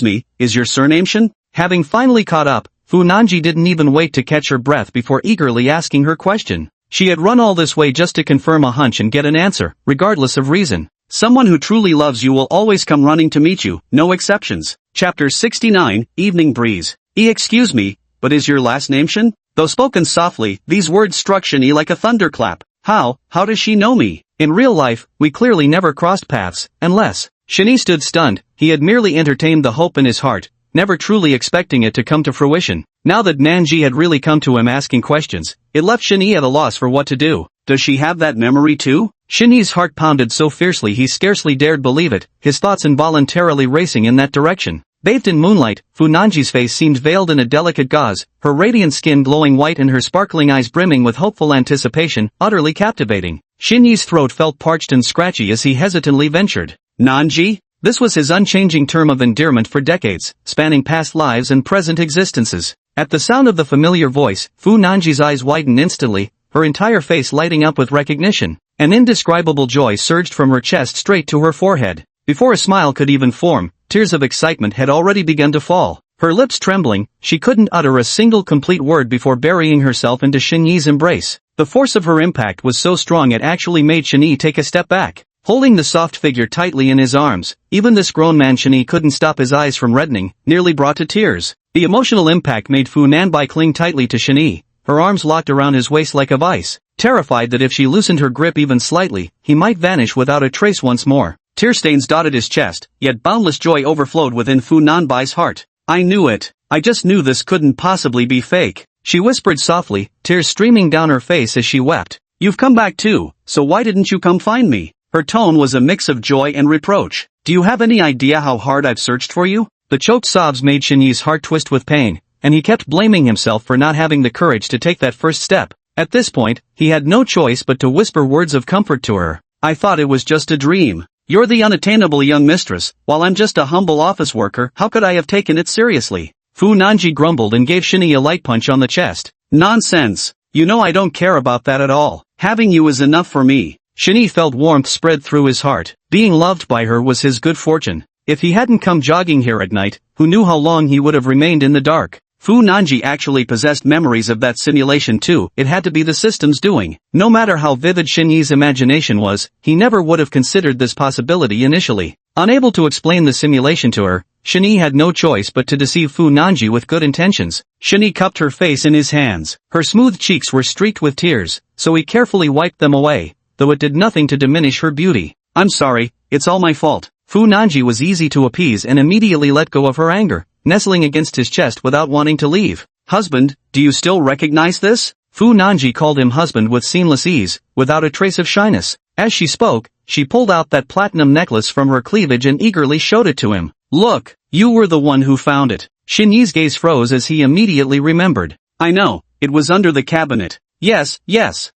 me, is your surname Shen? Having finally caught up, Fu Nanji didn't even wait to catch her breath before eagerly asking her question. She had run all this way just to confirm a hunch and get an answer, regardless of reason. Someone who truly loves you will always come running to meet you, no exceptions. Chapter 69, Evening Breeze. Excuse me, but is your last name Shen? Though spoken softly, these words struck Shenyi like a thunderclap. How does she know me? In real life, we clearly never crossed paths, unless. Shenyi stood stunned. He had merely entertained the hope in his heart. never truly expecting it to come to fruition. Now that Nanji had really come to him asking questions, it left Shinee at a loss for what to do. Does she have that memory too? Shinee's heart pounded so fiercely he scarcely dared believe it, his thoughts involuntarily racing in that direction. Bathed in moonlight, Fu Nanji's face seemed veiled in a delicate gauze, her radiant skin glowing white and her sparkling eyes brimming with hopeful anticipation, utterly captivating. Shinyee's throat felt parched and scratchy as he hesitantly ventured. Nanji? This was his unchanging term of endearment for decades, spanning past lives and present existences. At the sound of the familiar voice, Fu Nanji's eyes widened instantly, her entire face lighting up with recognition. An indescribable joy surged from her chest straight to her forehead. Before a smile could even form, tears of excitement had already begun to fall. Her lips trembling, she couldn't utter a single complete word before burying herself into Shinyee's embrace. The force of her impact was so strong it actually made Shinee take a step back. Holding the soft figure tightly in his arms, even this grown man Shinee couldn't stop his eyes from reddening, nearly brought to tears. The emotional impact made Fu Nanbai cling tightly to Shinee, her arms locked around his waist like a vice, terrified that if she loosened her grip even slightly, he might vanish without a trace once more. Tear stains dotted his chest, yet boundless joy overflowed within Fu Nanbai's heart. I knew it. I just knew this couldn't possibly be fake. She whispered softly, tears streaming down her face as she wept. You've come back too, so why didn't you come find me? Her tone was a mix of joy and reproach. Do you have any idea how hard I've searched for you? The choked sobs made Shinyee's heart twist with pain, and he kept blaming himself for not having the courage to take that first step. At this point, he had no choice but to whisper words of comfort to her. I thought it was just a dream. You're the unattainable young mistress, while I'm just a humble office worker. How could I have taken it seriously? Fu Nanji grumbled and gave Shinee a light punch on the chest. Nonsense. You know I don't care about that at all. Having you is enough for me. Shinee felt warmth spread through his heart. Being loved by her was his good fortune. If he hadn't come jogging here at night, who knew how long he would have remained in the dark? Fu Nanji actually possessed memories of that simulation too. It had to be the system's doing. No matter how vivid Shinyee's imagination was, he never would have considered this possibility initially. Unable to explain the simulation to her, Shinee had no choice but to deceive Fu Nanji with good intentions. Shinee cupped her face in his hands. Her smooth cheeks were streaked with tears, so he carefully wiped them away, though it did nothing to diminish her beauty. I'm sorry, it's all my fault. Fu Nanji was easy to appease and immediately let go of her anger, nestling against his chest without wanting to leave. Husband, do you still recognize this? Fu Nanji called him husband with seamless ease, without a trace of shyness. As she spoke, she pulled out that platinum necklace from her cleavage and eagerly showed it to him. Look, you were the one who found it. Shinyee's gaze froze as he immediately remembered. I know, it was under the cabinet. Yes,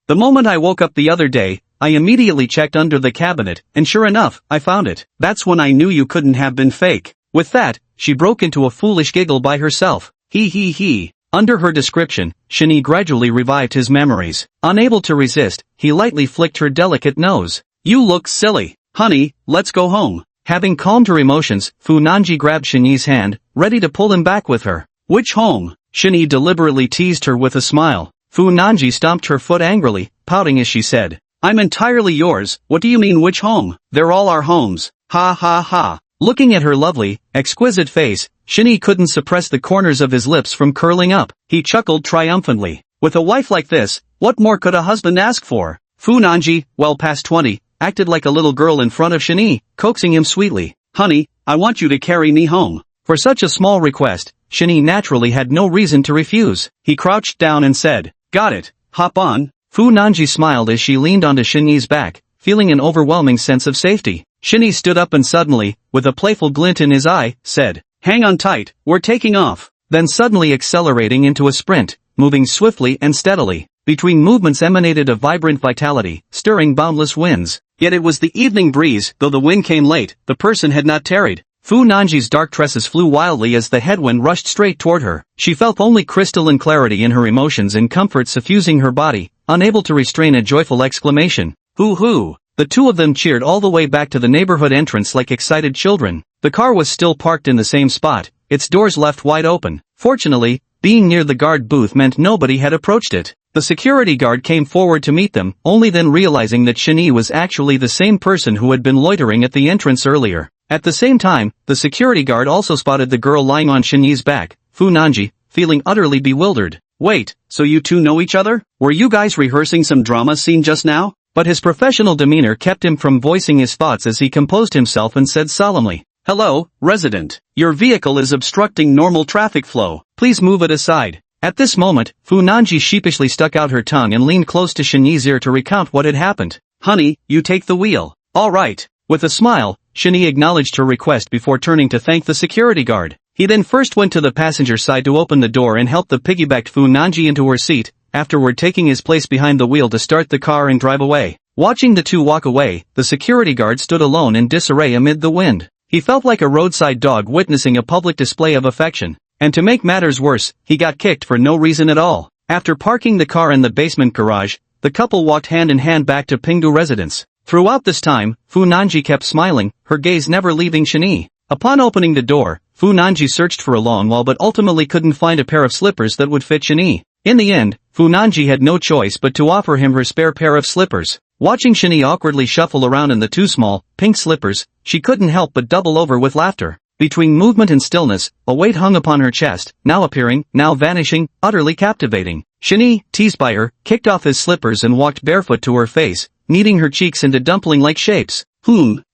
the moment I woke up the other day, I immediately checked under the cabinet, and sure enough, I found it. That's when I knew you couldn't have been fake. With that, she broke into a foolish giggle by herself. He. Under her description, Shinee gradually revived his memories. Unable to resist, he lightly flicked her delicate nose. You look silly. Honey, let's go home. Having calmed her emotions, Fu Nanji grabbed Shinee's hand, ready to pull him back with her. Which home? Shinee deliberately teased her with a smile. Fu Nanji stomped her foot angrily, pouting as she said. I'm entirely yours. What do you mean which home? They're all our homes. Ha. Looking at her lovely, exquisite face, Shinee couldn't suppress the corners of his lips from curling up. He chuckled triumphantly. With a wife like this, what more could a husband ask for? Fu Nanji, well past 20, acted like a little girl in front of Shinee, coaxing him sweetly. Honey, I want you to carry me home. For such a small request, Shinee naturally had no reason to refuse. He crouched down and said, got it, hop on. Fu Nanji smiled as she leaned onto Shinee's back, feeling an overwhelming sense of safety. Shinee stood up and suddenly, with a playful glint in his eye, said, hang on tight, we're taking off. Then suddenly accelerating into a sprint, moving swiftly and steadily. Between movements emanated a vibrant vitality, stirring boundless winds. Yet it was the evening breeze, though the wind came late, the person had not tarried. Fu Nanji's dark tresses flew wildly as the headwind rushed straight toward her. She felt only crystalline clarity in her emotions and comfort suffusing her body, unable to restrain a joyful exclamation. Hoo-hoo! The two of them cheered all the way back to the neighborhood entrance like excited children. The car was still parked in the same spot, its doors left wide open. Fortunately, being near the guard booth meant nobody had approached it. The security guard came forward to meet them, only then realizing that Shinee was actually the same person who had been loitering at the entrance earlier. At the same time, the security guard also spotted the girl lying on Shinee's back. Fu Nanji, feeling utterly bewildered. Wait, so you two know each other? Were you guys rehearsing some drama scene just now? But his professional demeanor kept him from voicing his thoughts as he composed himself and said solemnly, "Hello, resident. Your vehicle is obstructing normal traffic flow. Please move it aside." At this moment, Fu Nanji sheepishly stuck out her tongue and leaned close to Shenyi's ear to recount what had happened. "Honey, you take the wheel." "All right." With a smile, Shenyi acknowledged her request before turning to thank the security guard. He then first went to the passenger side to open the door and help the piggybacked Fu Nanji into her seat, afterward taking his place behind the wheel to start the car and drive away. Watching the two walk away, the security guard stood alone in disarray amid the wind. He felt like a roadside dog witnessing a public display of affection. And to make matters worse, he got kicked for no reason at all. After parking the car in the basement garage, the couple walked hand in hand back to Pingdu residence. Throughout this time, Fu Nanji kept smiling, her gaze never leaving Shenyi. Upon opening the door, Fu Nanji searched for a long while but ultimately couldn't find a pair of slippers that would fit Shenyi. In the end, Fu Nanji had no choice but to offer him her spare pair of slippers. Watching Shenyi awkwardly shuffle around in the two small, pink slippers, she couldn't help but double over with laughter. Between movement and stillness, a weight hung upon her chest, now appearing, now vanishing, utterly captivating. Shenyi, teased by her, kicked off his slippers and walked barefoot to her face, kneading her cheeks into dumpling-like shapes.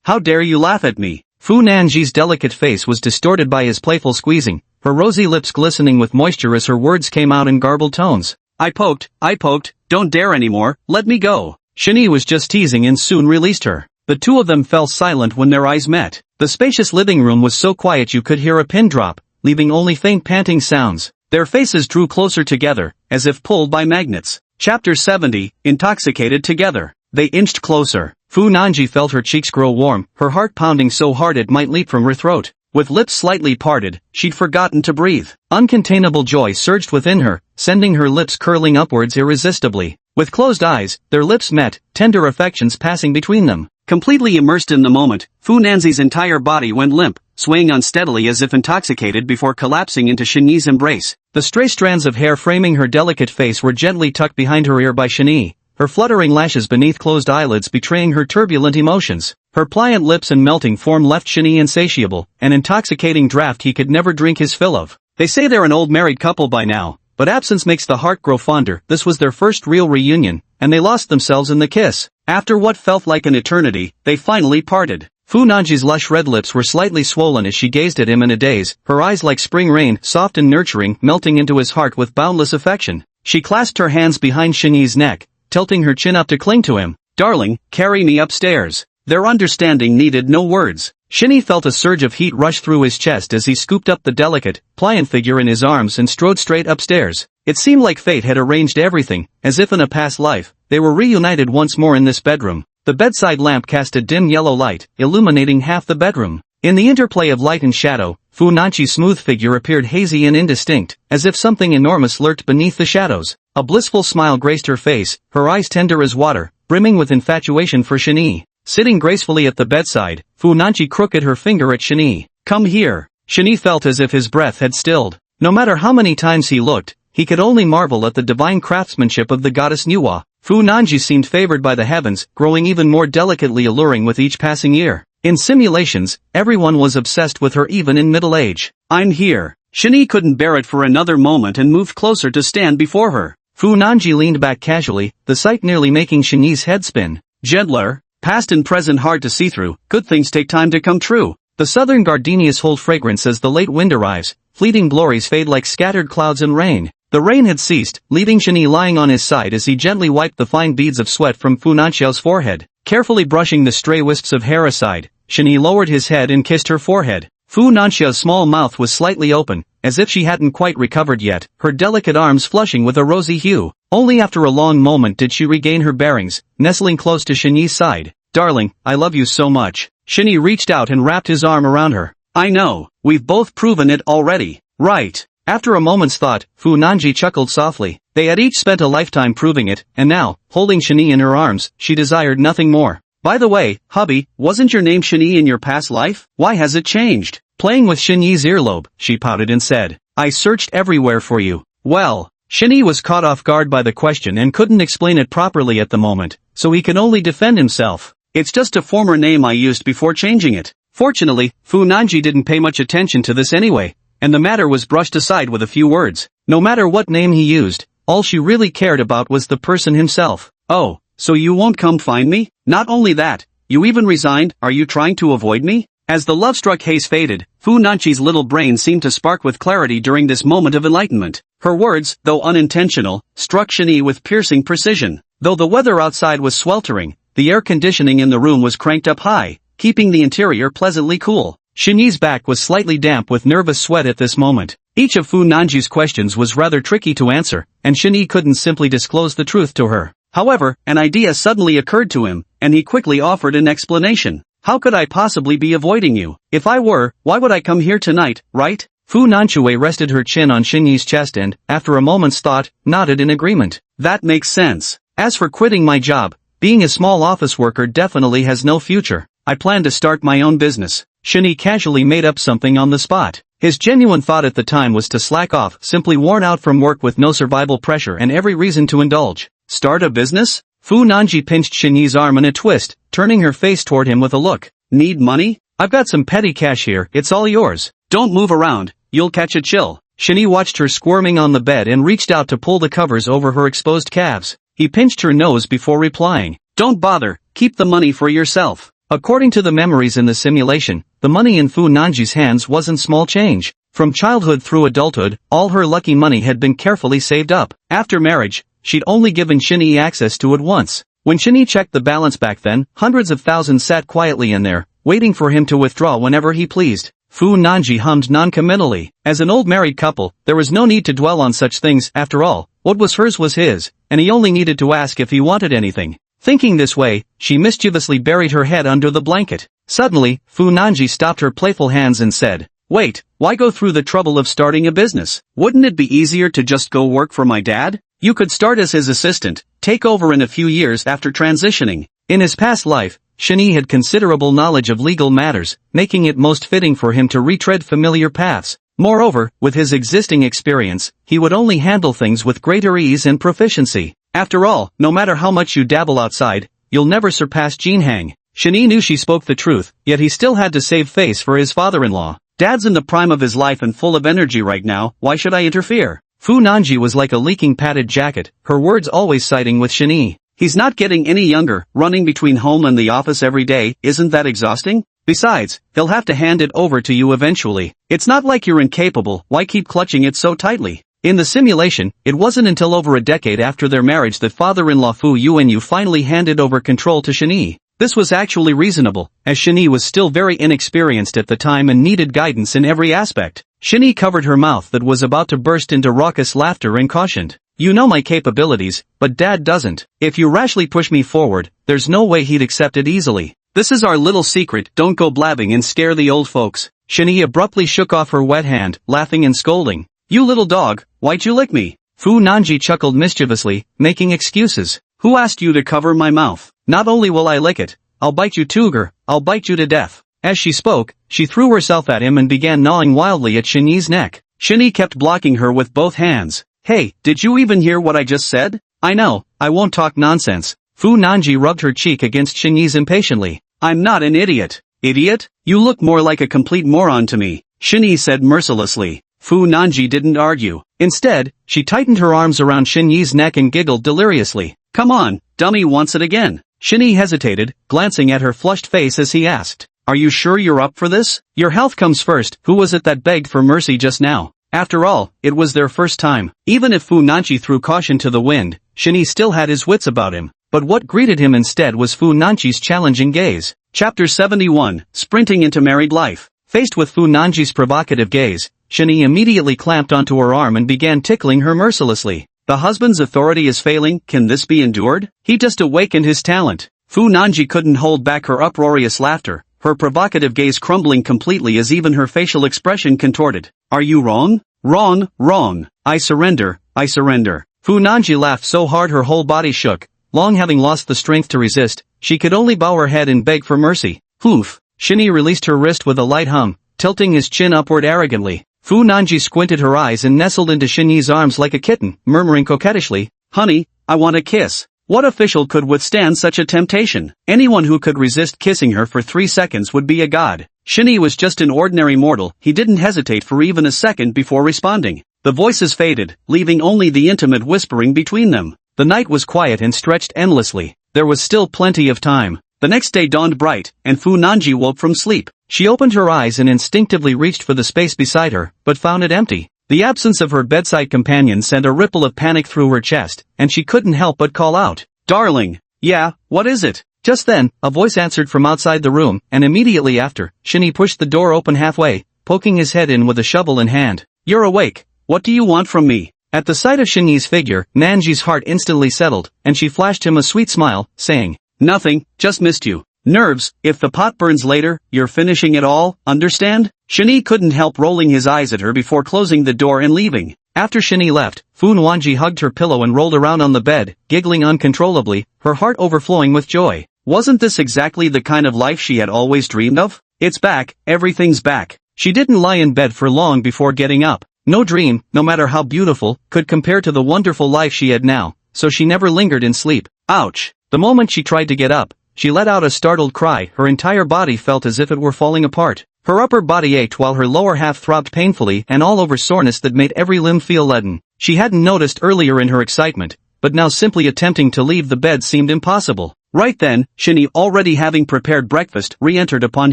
How dare you laugh at me? Fu Nanji's delicate face was distorted by his playful squeezing, her rosy lips glistening with moisture as her words came out in garbled tones. I poked, don't dare anymore, let me go." Shenyi was just teasing and soon released her. The two of them fell silent when their eyes met. The spacious living room was so quiet you could hear a pin drop, leaving only faint panting sounds. Their faces drew closer together, as if pulled by magnets. Chapter 70, Intoxicated Together. They inched closer. Fu Nanji felt her cheeks grow warm, her heart pounding so hard it might leap from her throat. With lips slightly parted, she'd forgotten to breathe. Uncontainable joy surged within her, sending her lips curling upwards irresistibly. With closed eyes, their lips met, tender affections passing between them. Completely immersed in the moment, Fu Nanji's entire body went limp, swaying unsteadily as if intoxicated before collapsing into Shenyi's embrace. The stray strands of hair framing her delicate face were gently tucked behind her ear by Shenyi, her fluttering lashes beneath closed eyelids betraying her turbulent emotions. Her pliant lips and melting form left Shenyi insatiable, an intoxicating draught he could never drink his fill of. They say they're an old married couple by now, but absence makes the heart grow fonder. This was their first real reunion, and they lost themselves in the kiss. After what felt like an eternity, they finally parted. Fu Nanji's lush red lips were slightly swollen as she gazed at him in a daze, her eyes like spring rain, soft and nurturing, melting into his heart with boundless affection. She clasped her hands behind Shenyi's neck, tilting her chin up to cling to him. "Darling, carry me upstairs." Their understanding needed no words. Shenyi felt a surge of heat rush through his chest as he scooped up the delicate, pliant figure in his arms and strode straight upstairs. It seemed like fate had arranged everything, as if in a past life, they were reunited once more in this bedroom. The bedside lamp cast a dim yellow light, illuminating half the bedroom. In the interplay of light and shadow, Fu Nanji's smooth figure appeared hazy and indistinct, as if something enormous lurked beneath the shadows. A blissful smile graced her face, her eyes tender as water, brimming with infatuation for Shenyi. Sitting gracefully at the bedside, Fu Nanji crooked her finger at Shenyi. "Come here." Shenyi felt as if his breath had stilled. No matter how many times he looked, he could only marvel at the divine craftsmanship of the goddess Manhwa. Fu Nanji seemed favored by the heavens, growing even more delicately alluring with each passing year. In simulations, everyone was obsessed with her even in middle age. "I'm here." Shenyi couldn't bear it for another moment and moved closer to stand before her. Fu Nanji leaned back casually, the sight nearly making Shenyi's head spin. "Gentler. Past and present hard to see through, good things take time to come true. The southern gardenias hold fragrance as the late wind arrives, fleeting glories fade like scattered clouds in rain." The rain had ceased, leaving Shenyi lying on his side as he gently wiped the fine beads of sweat from Fu Nanji's forehead. Carefully brushing the stray wisps of hair aside, Shenyi lowered his head and kissed her forehead. Fu Nanji's small mouth was slightly open, as if she hadn't quite recovered yet, her delicate arms flushing with a rosy hue. Only after a long moment did she regain her bearings, nestling close to Shenyi's side. "Darling, I love you so much." Shenyi reached out and wrapped his arm around her. "I know, we've both proven it already." "Right." After a moment's thought, Fu Nanji chuckled softly. They had each spent a lifetime proving it, and now, holding Shenyi in her arms, she desired nothing more. "By the way, hubby, wasn't your name Shenyi in your past life? Why has it changed?" Playing with Shenyi's earlobe, she pouted and said, "I searched everywhere for you." "Well," Shenyi was caught off guard by the question and couldn't explain it properly at the moment, so he could only defend himself. "It's just a former name I used before changing it." Fortunately, Fu Nanji didn't pay much attention to this anyway, and the matter was brushed aside with a few words. No matter what name he used, all she really cared about was the person himself. "Oh, so you won't come find me? Not only that, you even resigned. Are you trying to avoid me?" As the love-struck haze faded, Fu Nanqi's little brain seemed to spark with clarity during this moment of enlightenment. Her words, though unintentional, struck Shani with piercing precision. Though the weather outside was sweltering, the air conditioning in the room was cranked up high, keeping the interior pleasantly cool. Shani's back was slightly damp with nervous sweat at this moment. Each of Fu Nanji's questions was rather tricky to answer, and Shani couldn't simply disclose the truth to her. However, an idea suddenly occurred to him, and he quickly offered an explanation. How could I possibly be avoiding you? If I were, why would I come here tonight, right? Fu Nanchue rested her chin on Shani's chest and, after a moment's thought, nodded in agreement. That makes sense. As for quitting my job, being a small office worker definitely has no future. I plan to start my own business. Shani casually made up something on the spot. His genuine thought at the time was to slack off, simply worn out from work with no survival pressure and every reason to indulge. Start a business? Fu Nanji pinched Shani's arm in a twist, turning her face toward him with a look. Need money? I've got some petty cash here, it's all yours. Don't move around, you'll catch a chill. Shani watched her squirming on the bed and reached out to pull the covers over her exposed calves. He pinched her nose before replying. Don't bother, keep the money for yourself. According to the memories in the simulation, the money in Fu Nanji's hands wasn't small change. From childhood through adulthood, all her lucky money had been carefully saved up. After marriage, she'd only given Shani access to it once. When Shani checked the balance back then, hundreds of thousands sat quietly in there, waiting for him to withdraw whenever he pleased. Fu Nanji hummed non-committally. As an old married couple, there was no need to dwell on such things. After all, what was hers was his, and he only needed to ask if he wanted anything. Thinking this way, she mischievously buried her head under the blanket. Suddenly, Fu Nanji stopped her playful hands and said, Wait, why go through the trouble of starting a business? Wouldn't it be easier to just go work for my dad? You could start as his assistant, take over in a few years after transitioning. In his past life, Shani had considerable knowledge of legal matters, making it most fitting for him to retread familiar paths. Moreover, with his existing experience, he would only handle things with greater ease and proficiency. After all, no matter how much you dabble outside, you'll never surpass Jin Hang. Shani knew she spoke the truth, yet he still had to save face for his father-in-law. Dad's in the prime of his life and full of energy right now, why should I interfere? Fu Nanji was like a leaking padded jacket, her words always siding with Shani. He's not getting any younger, running between home and the office every day, isn't that exhausting? Besides, he'll have to hand it over to you eventually. It's not like you're incapable, why keep clutching it so tightly? In the simulation, it wasn't until over a decade after their marriage that father-in-law Fu Yuanyu finally handed over control to Shani. This was actually reasonable, as Shani was still very inexperienced at the time and needed guidance in every aspect. Shani covered her mouth that was about to burst into raucous laughter and cautioned. You know my capabilities, but Dad doesn't. If you rashly push me forward, there's no way he'd accept it easily. This is our little secret, don't go blabbing and scare the old folks. Shani abruptly shook off her wet hand, laughing and scolding. You little dog, why'd you lick me? Fu Nanji chuckled mischievously, making excuses. Who asked you to cover my mouth? Not only will I lick it, I'll bite you too, I'll bite you to death. As she spoke, she threw herself at him and began gnawing wildly at Shani's neck. Shani kept blocking her with both hands. Hey, did you even hear what I just said? I know, I won't talk nonsense. Fu Nanji rubbed her cheek against Shani's impatiently. I'm not an idiot. Idiot? You look more like a complete moron to me, Shani said mercilessly. Fu Nanji didn't argue. Instead, she tightened her arms around Shani's neck and giggled deliriously. Come on, dummy wants it again. Shani hesitated, glancing at her flushed face as he asked. Are you sure you're up for this? Your health comes first. Who was it that begged for mercy just now? After all, it was their first time. Even if Fu Nanji threw caution to the wind, Shani still had his wits about him. But what greeted him instead was Fu Nanji's challenging gaze. Chapter 71, Sprinting into Married Life. Faced with Fu Nanji's provocative gaze, Shani immediately clamped onto her arm and began tickling her mercilessly. The husband's authority is failing, can this be endured? He just awakened his talent. Fu Nanji couldn't hold back her uproarious laughter, her provocative gaze crumbling completely as even her facial expression contorted. Are you wrong? Wrong, wrong. I surrender, I surrender. Fu Nanji laughed so hard her whole body shook. Long having lost the strength to resist, she could only bow her head and beg for mercy. Hoof. Shani released her wrist with a light hum, tilting his chin upward arrogantly. Fu Nanji squinted her eyes and nestled into Shani's arms like a kitten, murmuring coquettishly, Honey, I want a kiss. What official could withstand such a temptation? Anyone who could resist kissing her for 3 seconds would be a god. Shani was just an ordinary mortal, he didn't hesitate for even a second before responding. The voices faded, leaving only the intimate whispering between them. The night was quiet and stretched endlessly. There was still plenty of time. The next day dawned bright, and Fu Nanji woke from sleep. She opened her eyes and instinctively reached for the space beside her, but found it empty. The absence of her bedside companion sent a ripple of panic through her chest, and she couldn't help but call out, "Darling!" "Yeah, what is it?" Just then, a voice answered from outside the room, and immediately after, Shinny pushed the door open halfway, poking his head in with a shovel in hand. "You're awake. What do you want from me?" At the sight of Shinny's figure, Nanji's heart instantly settled, and she flashed him a sweet smile, saying, "Nothing, just missed you. Nerves, if the pot burns later, you're finishing it all, understand?" Shinny couldn't help rolling his eyes at her before closing the door and leaving. After Shinny left, Fu Nanji hugged her pillow and rolled around on the bed, giggling uncontrollably, her heart overflowing with joy. Wasn't this exactly the kind of life she had always dreamed of? It's back, everything's back. She didn't lie in bed for long before getting up. No dream, no matter how beautiful, could compare to the wonderful life she had now, so she never lingered in sleep. Ouch! The moment she tried to get up, she let out a startled cry. Her entire body felt as if it were falling apart. Her upper body ached while her lower half throbbed painfully and all over soreness that made every limb feel leaden. She hadn't noticed earlier in her excitement, but now simply attempting to leave the bed seemed impossible. Right then, Shinny, already having prepared breakfast, re-entered upon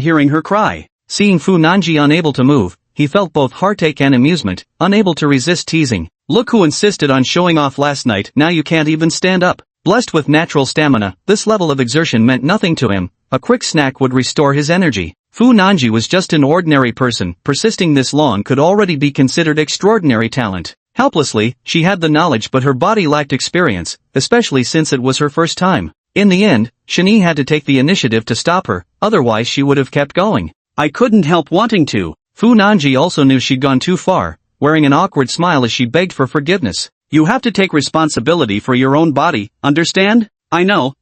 hearing her cry. Seeing Fu Nanji unable to move, he felt both heartache and amusement, unable to resist teasing. "Look who insisted on showing off last night, now you can't even stand up." Blessed with natural stamina, this level of exertion meant nothing to him. A quick snack would restore his energy. Fu Nanji was just an ordinary person. Persisting this long could already be considered extraordinary talent. Helplessly, she had the knowledge, but her body lacked experience, especially since it was her first time. In the end, Shinny had to take the initiative to stop her, otherwise she would have kept going. "I couldn't help wanting to." Fu Nanji also knew she'd gone too far, wearing an awkward smile as she begged for forgiveness. "You have to take responsibility for your own body, understand?" I know.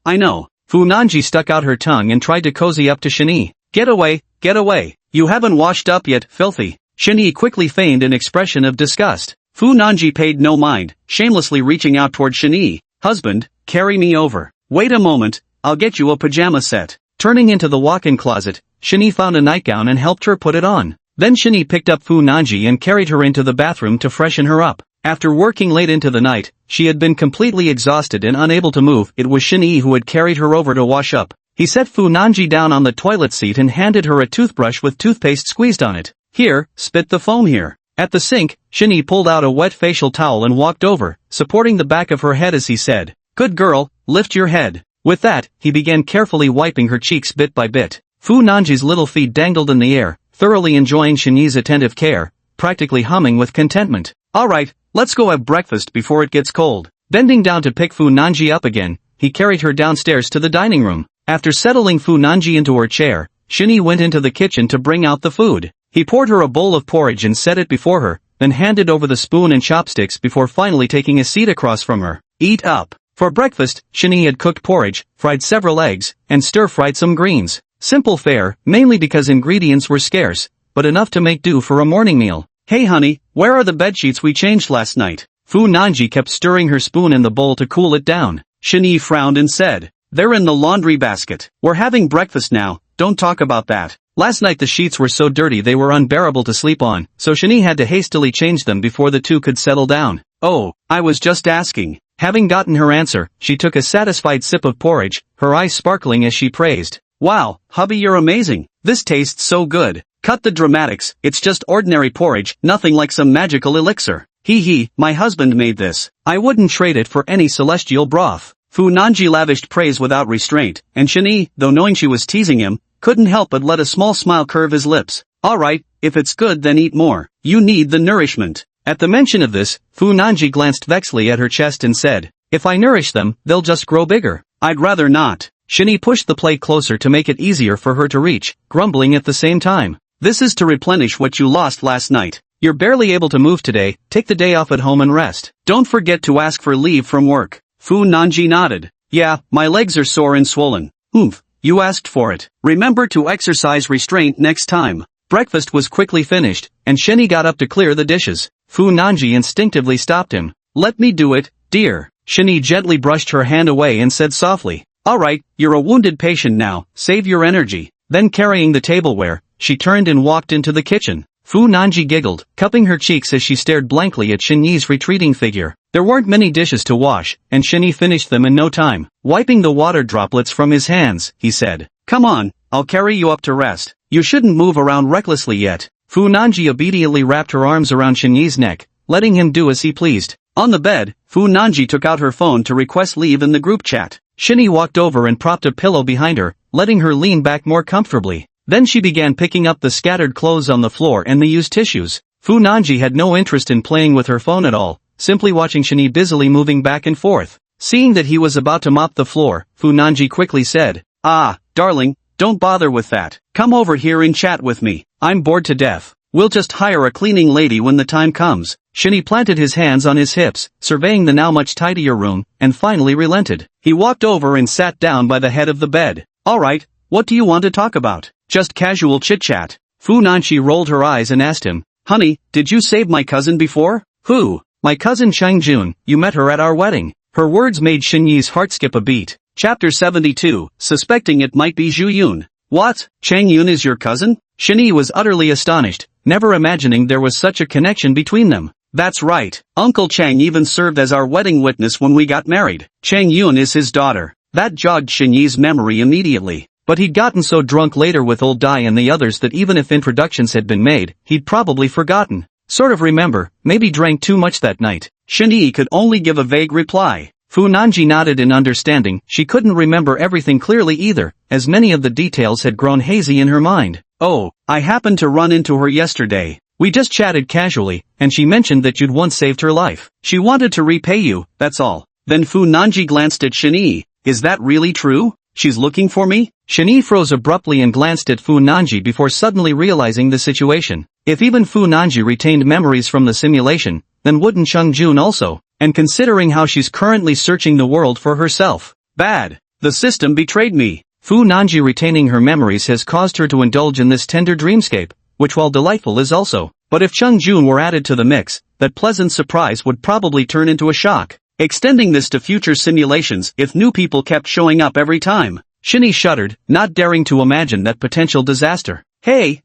Fu Nanji stuck out her tongue and tried to cozy up to Shinny. Get away. You haven't washed up yet, filthy." Shinny quickly feigned an expression of disgust. Fu Nanji paid no mind, shamelessly reaching out toward Shinny. "Husband, carry me over." "Wait a moment, I'll get you a pajama set." Turning into the walk-in closet, Shinny found a nightgown and helped her put it on. Then Shinny picked up Fu Nanji and carried her into the bathroom to freshen her up. After working late into the night, she had been completely exhausted and unable to move. It was Shinny who had carried her over to wash up. He set Fu Nanji down on the toilet seat and handed her a toothbrush with toothpaste squeezed on it. "Here, spit the foam here." At the sink, Shinny pulled out a wet facial towel and walked over, supporting the back of her head as he said, "Good girl, lift your head." With that, he began carefully wiping her cheeks bit by bit. Fu Nanji's little feet dangled in the air, thoroughly enjoying Shinny's attentive care, practically humming with contentment. "Alright, let's go have breakfast before it gets cold." Bending down to pick Fu Nanji up again, he carried her downstairs to the dining room. After settling Fu Nanji into her chair, Shinny went into the kitchen to bring out the food. He poured her a bowl of porridge and set it before her, then handed over the spoon and chopsticks before finally taking a seat across from her. "Eat up." For breakfast, Shinny had cooked porridge, fried several eggs, and stir-fried some greens. Simple fare, mainly because ingredients were scarce, but enough to make do for a morning meal. "Hey honey, where are the bedsheets we changed last night?" Fu Nanji kept stirring her spoon in the bowl to cool it down. Shinny frowned and said, "They're in the laundry basket. We're having breakfast now, don't talk about that." Last night the sheets were so dirty they were unbearable to sleep on, so Shinny had to hastily change them before the two could settle down. "Oh, I was just asking." Having gotten her answer, she took a satisfied sip of porridge, her eyes sparkling as she praised. "Wow, hubby, you're amazing. This tastes so good. Cut the dramatics, it's just ordinary porridge, nothing like some magical elixir. Hee, my husband made this. I wouldn't trade it for any celestial broth." Fu Nanji lavished praise without restraint, and Shinny, though knowing she was teasing him, couldn't help but let a small smile curve his lips. "Alright, if it's good then eat more. You need the nourishment." At the mention of this, Fu Nanji glanced vexedly at her chest and said, "If I nourish them, they'll just grow bigger." "I'd rather not." Shinny pushed the plate closer to make it easier for her to reach, grumbling at the same time. "This is to replenish what you lost last night. You're barely able to move today, take the day off at home and rest. Don't forget to ask for leave from work." Fu Nanji nodded. "Yeah, my legs are sore and swollen." "Oomph, you asked for it. Remember to exercise restraint next time." Breakfast was quickly finished, and Shinny got up to clear the dishes. Fu Nanji instinctively stopped him. "Let me do it, dear." Shinny gently brushed her hand away and said softly, "Alright, you're a wounded patient now, save your energy." Then carrying the tableware, she turned and walked into the kitchen. Fu Nanji giggled, cupping her cheeks as she stared blankly at Shinny's retreating figure. There weren't many dishes to wash, and Shinny finished them in no time. Wiping the water droplets from his hands, he said, "Come on, I'll carry you up to rest. You shouldn't move around recklessly yet. Fu Nanji obediently wrapped her arms around Shinyi's neck, letting him do as he pleased. On the bed, Fu Nanji took out her phone to request leave in the group chat. Shinyi walked over and propped a pillow behind her, letting her lean back more comfortably. Then she began picking up the scattered clothes on the floor and the used tissues. Fu Nanji had no interest in playing with her phone at all, simply watching Shinyi busily moving back and forth. Seeing that he was about to mop the floor, Fu Nanji quickly said, "Ah, darling, don't bother with that. Come over here and chat with me. I'm bored to death. We'll just hire a cleaning lady when the time comes." Shinyi planted his hands on his hips, surveying the now much tidier room, and finally relented. He walked over and sat down by the head of the bed. "Alright, what do you want to talk about?" "Just casual chit-chat." Fu Nanji rolled her eyes and asked him, "Honey, did you save my cousin before?" "Who?" "My cousin Chang Jun. You met her at our wedding." Her words made Shinyi's heart skip a beat. Chapter 72, suspecting it might be Zhu Yun. "What? Chang Yun is your cousin?" Shinyi was utterly astonished, never imagining there was such a connection between them. "That's right. Uncle Chang even served as our wedding witness when we got married. Chang Yun is his daughter." That jogged Shinyi's memory immediately. But he'd gotten so drunk later with old Dai and the others that even if introductions had been made, he'd probably forgotten. Sort of remember, maybe drank too much that night. Shinyi could only give a vague reply. Fu Nanji nodded in understanding. She couldn't remember everything clearly either, as many of the details had grown hazy in her mind. "Oh, I happened to run into her yesterday. We just chatted casually, and she mentioned that you'd once saved her life. She wanted to repay you, that's all." Then Fu Nanji glanced at Shinyi. "Is that really true? She's looking for me?" Shinyi froze abruptly and glanced at Fu Nanji before suddenly realizing the situation. If even Fu Nanji retained memories from the simulation, then wouldn't Chang Jun also? And considering how she's currently searching the world for herself. Bad. The system betrayed me. Fu Nanji retaining her memories has caused her to indulge in this tender dreamscape, which while delightful is also. But if Chang Jun were added to the mix, that pleasant surprise would probably turn into a shock. Extending this to future simulations if new people kept showing up every time. Shinyi shuddered, not daring to imagine that potential disaster. Hey,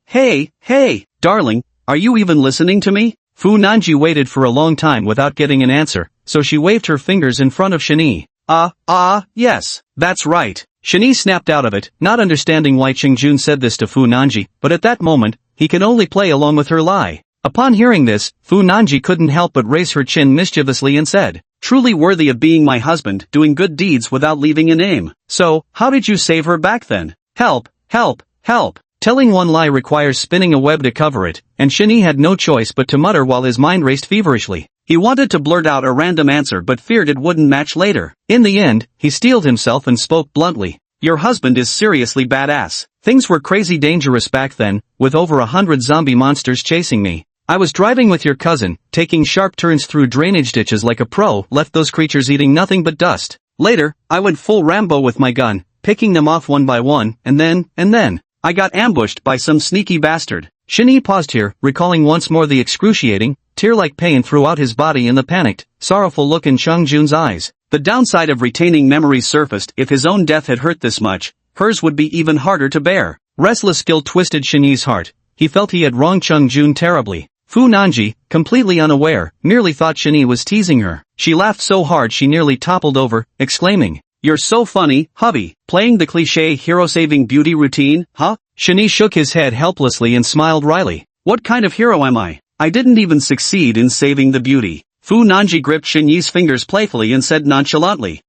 darling, are you even listening to me?" Fu Nanji waited for a long time without getting an answer, so she waved her fingers in front of Shinyi. Yes, that's right." Shinyi snapped out of it, not understanding why Chang Jun said this to Fu Nanji, but at that moment, he could only play along with her lie. Upon hearing this, Fu Nanji couldn't help but raise her chin mischievously and said, "Truly worthy of being my husband, doing good deeds without leaving a name. So, how did you save her back then?" "Help. Telling one lie requires spinning a web to cover it, and Shinyi had no choice but to mutter while his mind raced feverishly. He wanted to blurt out a random answer but feared it wouldn't match later. In the end, he steeled himself and spoke bluntly. "Your husband is seriously badass. Things were crazy dangerous back then, with over 100 zombie monsters chasing me. I was driving with your cousin, taking sharp turns through drainage ditches like a pro, left those creatures eating nothing but dust. Later, I went full Rambo with my gun, picking them off one by one, and then, I got ambushed by some sneaky bastard." Shinyi paused here, recalling once more the excruciating, tear-like pain throughout his body and the panicked, sorrowful look in Chang Jun's eyes. The downside of retaining memories surfaced. If his own death had hurt this much, hers would be even harder to bear. Restless guilt twisted Shinyi's heart. He felt he had wronged Chang Jun terribly. Fu Nanji, completely unaware, merely thought Shinyi was teasing her. She laughed so hard she nearly toppled over, exclaiming, "You're so funny, hubby. Playing the cliché hero-saving beauty routine, huh?" Shinyi shook his head helplessly and smiled wryly. "What kind of hero am I? I didn't even succeed in saving the beauty." Fu Nanji gripped Shinyi's fingers playfully and said nonchalantly,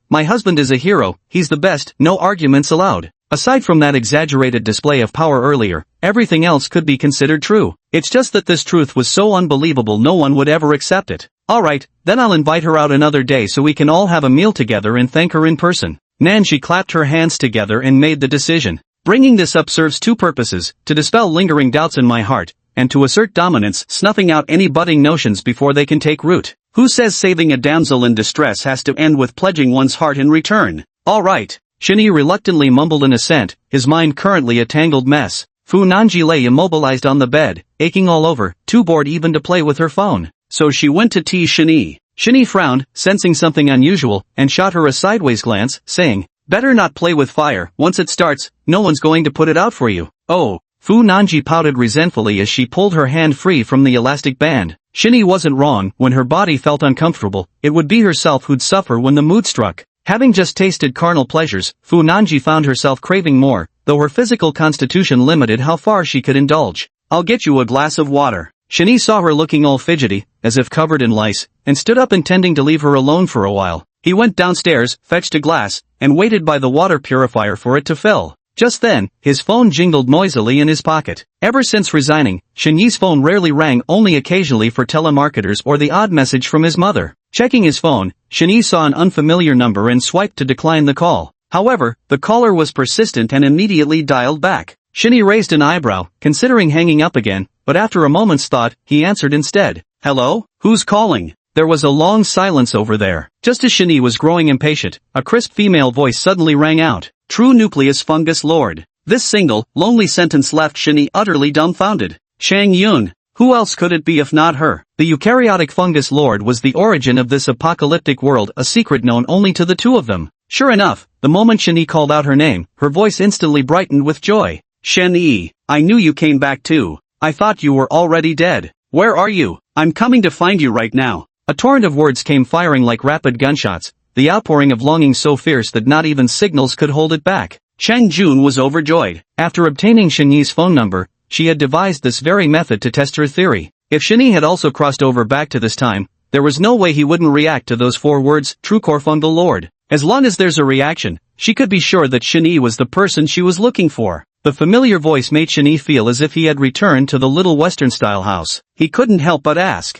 "My husband is a hero, he's the best, no arguments allowed." Aside from that exaggerated display of power earlier, everything else could be considered true. It's just that this truth was so unbelievable no one would ever accept it. "Alright, then I'll invite her out another day so we can all have a meal together and thank her in person." Nanji clapped her hands together and made the decision. "Bringing this up serves two purposes, to dispel lingering doubts in my heart, and to assert dominance, snuffing out any budding notions before they can take root. Who says saving a damsel in distress has to end with pledging one's heart in return? Alright." Shinyi reluctantly mumbled an assent, his mind currently a tangled mess. Fu Nanji lay immobilized on the bed, aching all over, too bored even to play with her phone. So she went to tease Shinyi. Shinyi frowned, sensing something unusual, and shot her a sideways glance, saying, "Better not play with fire. Once it starts, no one's going to put it out for you." "Oh." Fu Nanji pouted resentfully as she pulled her hand free from the elastic band. Shinyi wasn't wrong. When her body felt uncomfortable, it would be herself who'd suffer when the mood struck. Having just tasted carnal pleasures, Fu Nanji found herself craving more, though her physical constitution limited how far she could indulge. "I'll get you a glass of water." Shani saw her looking all fidgety, as if covered in lice, and stood up intending to leave her alone for a while. He went downstairs, fetched a glass, and waited by the water purifier for it to fill. Just then, his phone jingled noisily in his pocket. Ever since resigning, Shanyi's phone rarely rang, only occasionally for telemarketers or the odd message from his mother. Checking his phone, Shanyi saw an unfamiliar number and swiped to decline the call. However, the caller was persistent and immediately dialed back. Shanyi raised an eyebrow, considering hanging up again, but after a moment's thought, he answered instead. "Hello? Who's calling?" There was a long silence over there. Just as Shanyi was growing impatient, a crisp female voice suddenly rang out. "True nucleus fungus lord." This single, lonely sentence left Shanyi utterly dumbfounded. Shang Yun. Who else could it be if not her? The eukaryotic fungus lord was the origin of this apocalyptic world, a secret known only to the two of them. Sure enough, the moment Shanyi called out her name, her voice instantly brightened with joy. "Shanyi, I knew you came back too. I thought you were already dead. Where are you? I'm coming to find you right now." A torrent of words came firing like rapid gunshots, the outpouring of longing so fierce that not even signals could hold it back. Chang Jun was overjoyed. After obtaining Shanyi's phone number, she had devised this very method to test her theory. If Shanyi had also crossed over back to this time, there was no way he wouldn't react to those 4 words, "True Fungal Lord." As long as there's a reaction, she could be sure that Shanyi was the person she was looking for. The familiar voice made Shanyi feel as if he had returned to the little Western-style house. He couldn't help but ask,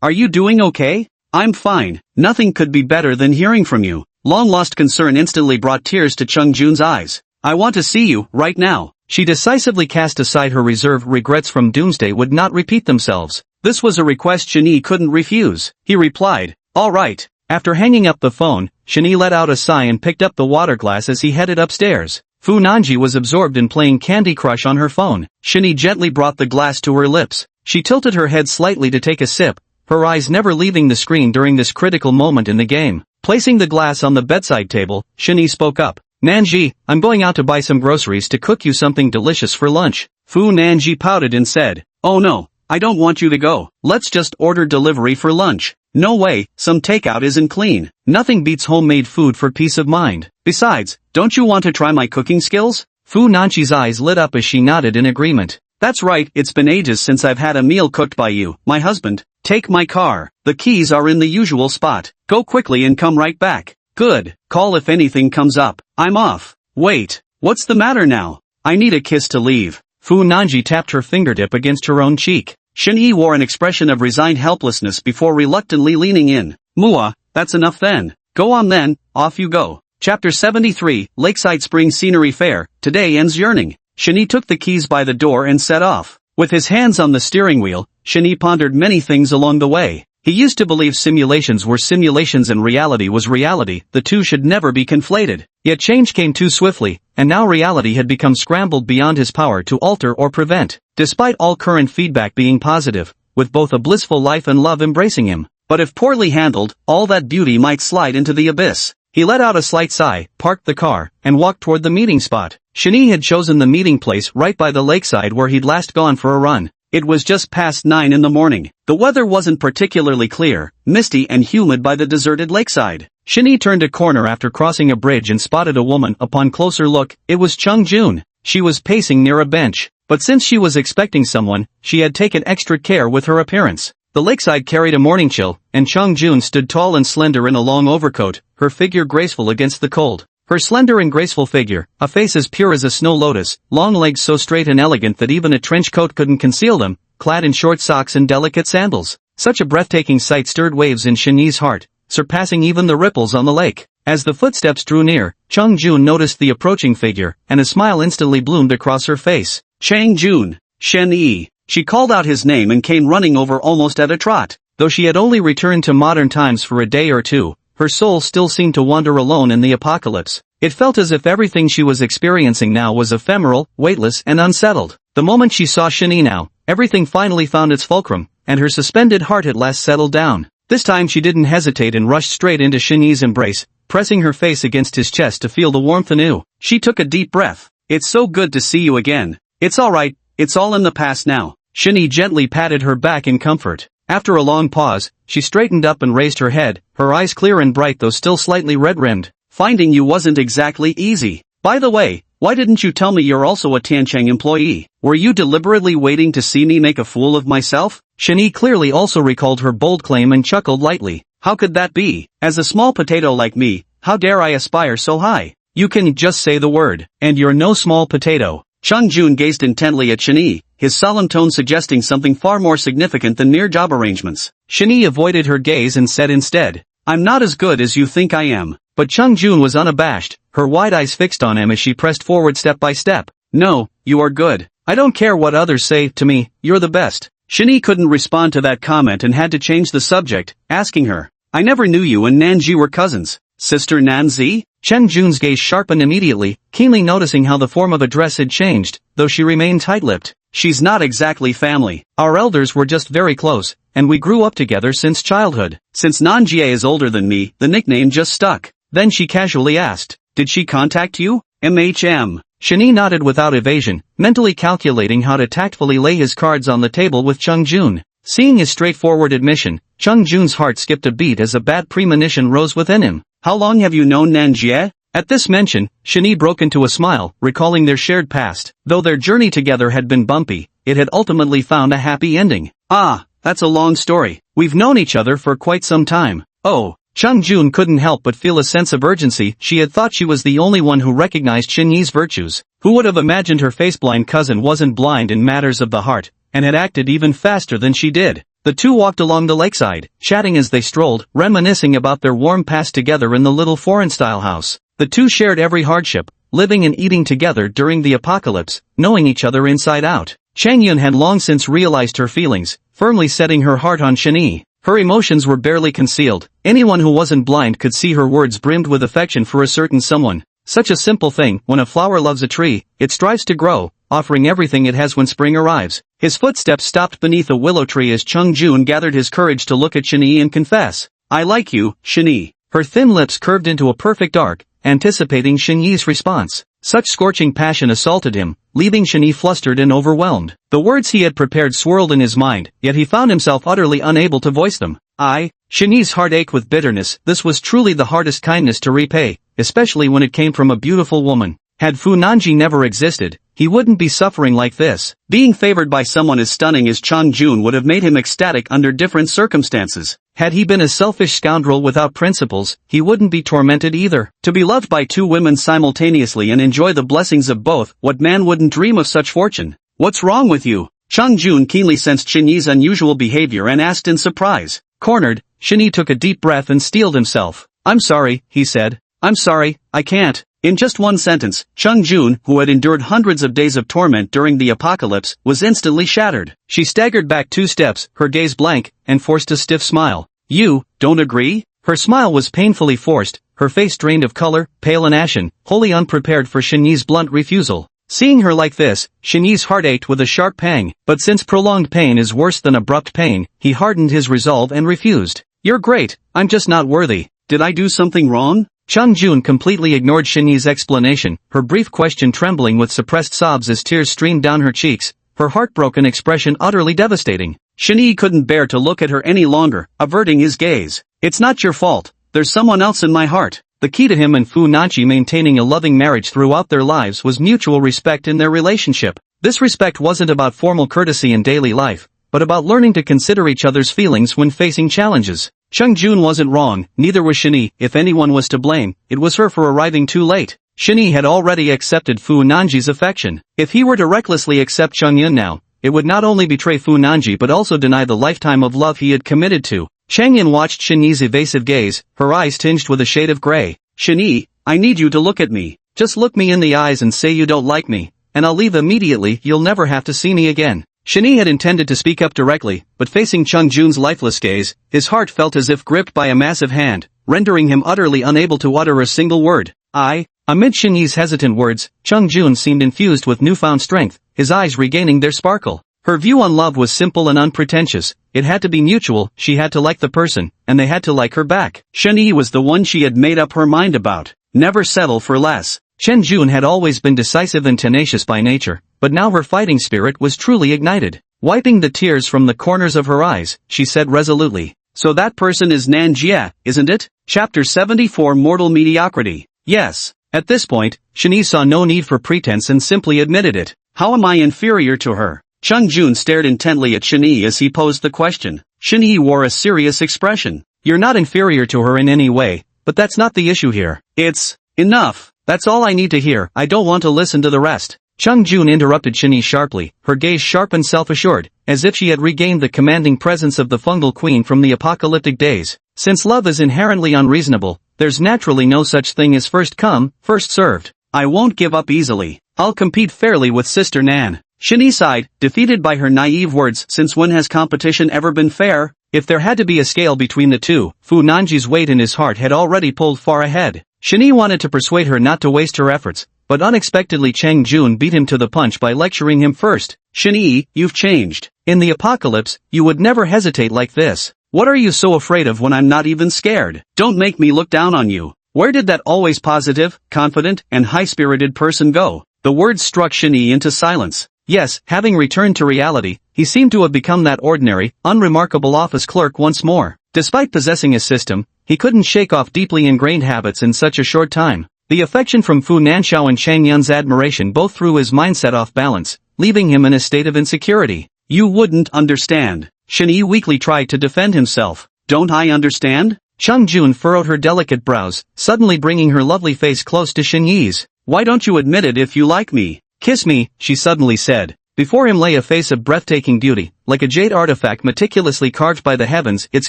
Are you doing okay?" "I'm fine. Nothing could be better than hearing from you." Long-lost concern instantly brought tears to Chung Jun's eyes. "I want to see you, right now." She decisively cast aside her reserve. Regrets from Doomsday would not repeat themselves. This was a request Shanyi couldn't refuse. He replied, "All right." After hanging up the phone, Shanyi let out a sigh and picked up the water glass as he headed upstairs. Fu Nanji was absorbed in playing Candy Crush on her phone. Shanyi gently brought the glass to her lips. She tilted her head slightly to take a sip, her eyes never leaving the screen during this critical moment in the game. Placing the glass on the bedside table, Shanyi spoke up. "Nanji, I'm going out to buy some groceries to cook you something delicious for lunch." Fu Nanji pouted and said, "Oh no, I don't want you to go. Let's just order delivery for lunch." "No way, some takeout isn't clean." "Nothing beats homemade food for peace of mind. Besides, don't you want to try my cooking skills?" Fu Nanji's eyes lit up as she nodded in agreement. "That's right, it's been ages since I've had a meal cooked by you, my husband. Take my car. The keys are in the usual spot. Go quickly and come right back." "Good. Call if anything comes up. I'm off." "Wait, what's the matter now? I need a kiss to leave." Fu Nanji tapped her fingertip against her own cheek. Shanyi wore an expression of resigned helplessness before reluctantly leaning in. "Mua, that's enough then. Go on then, off you go." Chapter 73, Lakeside Spring Scenery Fair. Today ends yearning. Shanyi took the keys by the door and set off. With his hands on the steering wheel, Shanyi pondered many things along the way. He used to believe simulations were simulations and reality was reality. The two should never be conflated. Yet change came too swiftly, and now reality had become scrambled beyond his power to alter or prevent. Despite all current feedback being positive, with both a blissful life and love embracing him. But if poorly handled, all that beauty might slide into the abyss. He let out a slight sigh, parked the car, and walked toward the meeting spot. Shanyi had chosen the meeting place right by the lakeside where he'd last gone for a run. It was just past 9 in the morning. The weather wasn't particularly clear, misty and humid by the deserted lakeside. Shanyi turned a corner after crossing a bridge and spotted a woman. Upon closer look, it was Chung Jun. She was pacing near a bench. But since she was expecting someone, she had taken extra care with her appearance. The lakeside carried a morning chill, and Chung Jun stood tall and slender in a long overcoat, her figure graceful against the cold. Her slender and graceful figure, a face as pure as a snow lotus, long legs so straight and elegant that even a trench coat couldn't conceal them, clad in short socks and delicate sandals. Such a breathtaking sight stirred waves in Shanyi's heart, surpassing even the ripples on the lake. As the footsteps drew near, Chung Jun noticed the approaching figure, and a smile instantly bloomed across her face. "Chang Jun, Shanyi." She called out his name and came running over almost at a trot. Though she had only returned to modern times for a day or two, her soul still seemed to wander alone in the apocalypse. It felt as if everything she was experiencing now was ephemeral, weightless and unsettled. The moment she saw Shanyi now, everything finally found its fulcrum, and her suspended heart at last settled down. This time she didn't hesitate and rushed straight into Shanyi's embrace, pressing her face against his chest to feel the warmth anew. She took a deep breath. "It's so good to see you again. It's alright, it's all in the past now." Shanyi gently patted her back in comfort. After a long pause, she straightened up and raised her head, her eyes clear and bright though still slightly red-rimmed. "Finding you wasn't exactly easy. By the way, Why didn't you tell me you're also a Tiancheng employee? Were you deliberately waiting to see me make a fool of myself? Shani clearly also recalled her bold claim and chuckled lightly. How could that be? As a small potato like me, how dare I aspire so high? You can just say the word, and you're no small potato. Chung Jun gazed intently at Shani, his solemn tone suggesting something far more significant than mere job arrangements. Shani avoided her gaze and said instead, I'm not as good as you think I am. But Chung Jun was unabashed, her wide eyes fixed on him as she pressed forward step by step. No, you are good. I don't care what others say to me, you're the best. Shani couldn't respond to that comment and had to change the subject, asking her, I never knew you and Nanji were cousins. Sister Nanzi? Chen Jun's gaze sharpened immediately, keenly noticing how the form of address had changed, though she remained tight-lipped. She's not exactly family. Our elders were just very close, and we grew up together since childhood. Since Nanjie is older than me, the nickname just stuck. Then she casually asked, did she contact you? MHM. Shani nodded without evasion, mentally calculating how to tactfully lay his cards on the table with Chung Jun. Seeing his straightforward admission, Chung Jun's heart skipped a beat as a bad premonition rose within him. How long have you known Nanjie? At this mention, Shani broke into a smile, recalling their shared past. Though their journey together had been bumpy, it had ultimately found a happy ending. Ah, that's a long story. We've known each other for quite some time. Oh. Chung Jun couldn't help but feel a sense of urgency. She had thought she was the only one who recognized Shinyi's virtues. Who would have imagined her face-blind cousin wasn't blind in matters of the heart, and had acted even faster than she did. The two walked along the lakeside, chatting as they strolled, reminiscing about their warm past together in the little foreign-style house. The two shared every hardship, living and eating together during the apocalypse, knowing each other inside out. Chang Yun had long since realized her feelings, firmly setting her heart on Shinyi. Her emotions were barely concealed. Anyone who wasn't blind could see her words brimmed with affection for a certain someone. Such a simple thing. When a flower loves a tree, it strives to grow, offering everything it has when spring arrives. His footsteps stopped beneath a willow tree as Chung Jun gathered his courage to look at Shani and confess. I like you, Shani. Her thin lips curved into a perfect arc, anticipating Shinyi's response. Such scorching passion assaulted him, leaving Shani flustered and overwhelmed. The words he had prepared swirled in his mind, yet he found himself utterly unable to voice them. Shani's heart ached with bitterness. This was truly the hardest kindness to repay, especially when it came from a beautiful woman. Had Fu Nanji never existed, he wouldn't be suffering like this. Being favored by someone as stunning as Chung Jun would have made him ecstatic under different circumstances. Had he been a selfish scoundrel without principles, he wouldn't be tormented either. To be loved by two women simultaneously and enjoy the blessings of both, what man wouldn't dream of such fortune? What's wrong with you? Chung Jun keenly sensed Shinyi's unusual behavior and asked in surprise. Cornered, Shinyi took a deep breath and steeled himself. I'm sorry, he said. I'm sorry, I can't. In just one sentence, Chung Jun, who had endured hundreds of days of torment during the apocalypse, was instantly shattered. She staggered back 2 steps, her gaze blank, and forced a stiff smile. You, don't agree? Her smile was painfully forced, her face drained of color, pale and ashen, wholly unprepared for Shinyi's blunt refusal. Seeing her like this, Shinyi's heart ached with a sharp pang, but since prolonged pain is worse than abrupt pain, he hardened his resolve and refused. You're great, I'm just not worthy. Did I do something wrong? Chung Jun completely ignored Shinyi's explanation, her brief question trembling with suppressed sobs as tears streamed down her cheeks, her heartbroken expression utterly devastating. Shinyi couldn't bear to look at her any longer, averting his gaze. It's not your fault, there's someone else in my heart. The key to him and Fu Nanchi maintaining a loving marriage throughout their lives was mutual respect in their relationship. This respect wasn't about formal courtesy in daily life, but about learning to consider each other's feelings when facing challenges. Chung Jun wasn't wrong, neither was Shinyi. If anyone was to blame, it was her for arriving too late. Shinyi had already accepted Fu Nanji's affection. If he were to recklessly accept Chung Yun now, it would not only betray Fu Nanji but also deny the lifetime of love he had committed to. Chang Yin watched Shinyi's evasive gaze, her eyes tinged with a shade of gray. Shinyi, I need you to look at me. Just look me in the eyes and say you don't like me, and I'll leave immediately. You'll never have to see me again. Shinyi had intended to speak up directly, but facing Chung Jun's lifeless gaze, his heart felt as if gripped by a massive hand, rendering him utterly unable to utter a single word. Amid Shinyi's hesitant words, Chung Jun seemed infused with newfound strength, his eyes regaining their sparkle. Her view on love was simple and unpretentious. It had to be mutual, she had to like the person, and they had to like her back. Shinyi was the one she had made up her mind about. Never settle for less. Chen Jun had always been decisive and tenacious by nature, but now her fighting spirit was truly ignited. Wiping the tears from the corners of her eyes, she said resolutely, "So that person is Nan Jie, isn't it?" Chapter 74 Mortal Mediocrity. Yes. At this point, Shani saw no need for pretense and simply admitted it. How am I inferior to her? Chung Jun stared intently at Shani as he posed the question. Shani wore a serious expression. You're not inferior to her in any way, but that's not the issue here. It's enough. That's all I need to hear. I don't want to listen to the rest. Chung Jun interrupted Shani sharply, her gaze sharp and self-assured, as if she had regained the commanding presence of the fungal queen from the apocalyptic days. Since love is inherently unreasonable, there's naturally no such thing as first come, first served. I won't give up easily. I'll compete fairly with Sister Nan. Shani sighed, defeated by her naive words. Since when has competition ever been fair? If there had to be a scale between the two, Fu Nanji's weight in his heart had already pulled far ahead. Shani wanted to persuade her not to waste her efforts, but unexpectedly Chang Jun beat him to the punch by lecturing him first. Shani, you've changed. In the apocalypse, you would never hesitate like this. What are you so afraid of when I'm not even scared? Don't make me look down on you. Where did that always positive, confident, and high-spirited person go? The words struck Shani into silence. Yes, having returned to reality, he seemed to have become that ordinary, unremarkable office clerk once more. Despite possessing a system, he couldn't shake off deeply ingrained habits in such a short time. The affection from Fu Nanxiao and Chang Yun's admiration both threw his mindset off balance, leaving him in a state of insecurity. You wouldn't understand. Shani weakly tried to defend himself. Don't I understand? Chung Jun furrowed her delicate brows, suddenly bringing her lovely face close to Shani's. Why don't you admit it if you like me? Kiss me, she suddenly said. Before him lay a face of breathtaking beauty, like a jade artifact meticulously carved by the heavens, its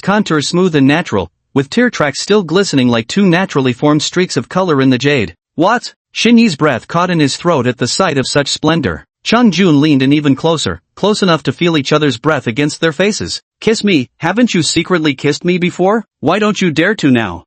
contours smooth and natural, with tear tracks still glistening like two naturally formed streaks of color in the jade. What? Shini's breath caught in his throat at the sight of such splendor. Chung Jun leaned in even closer, close enough to feel each other's breath against their faces. Kiss me, haven't you secretly kissed me before? Why don't you dare to now?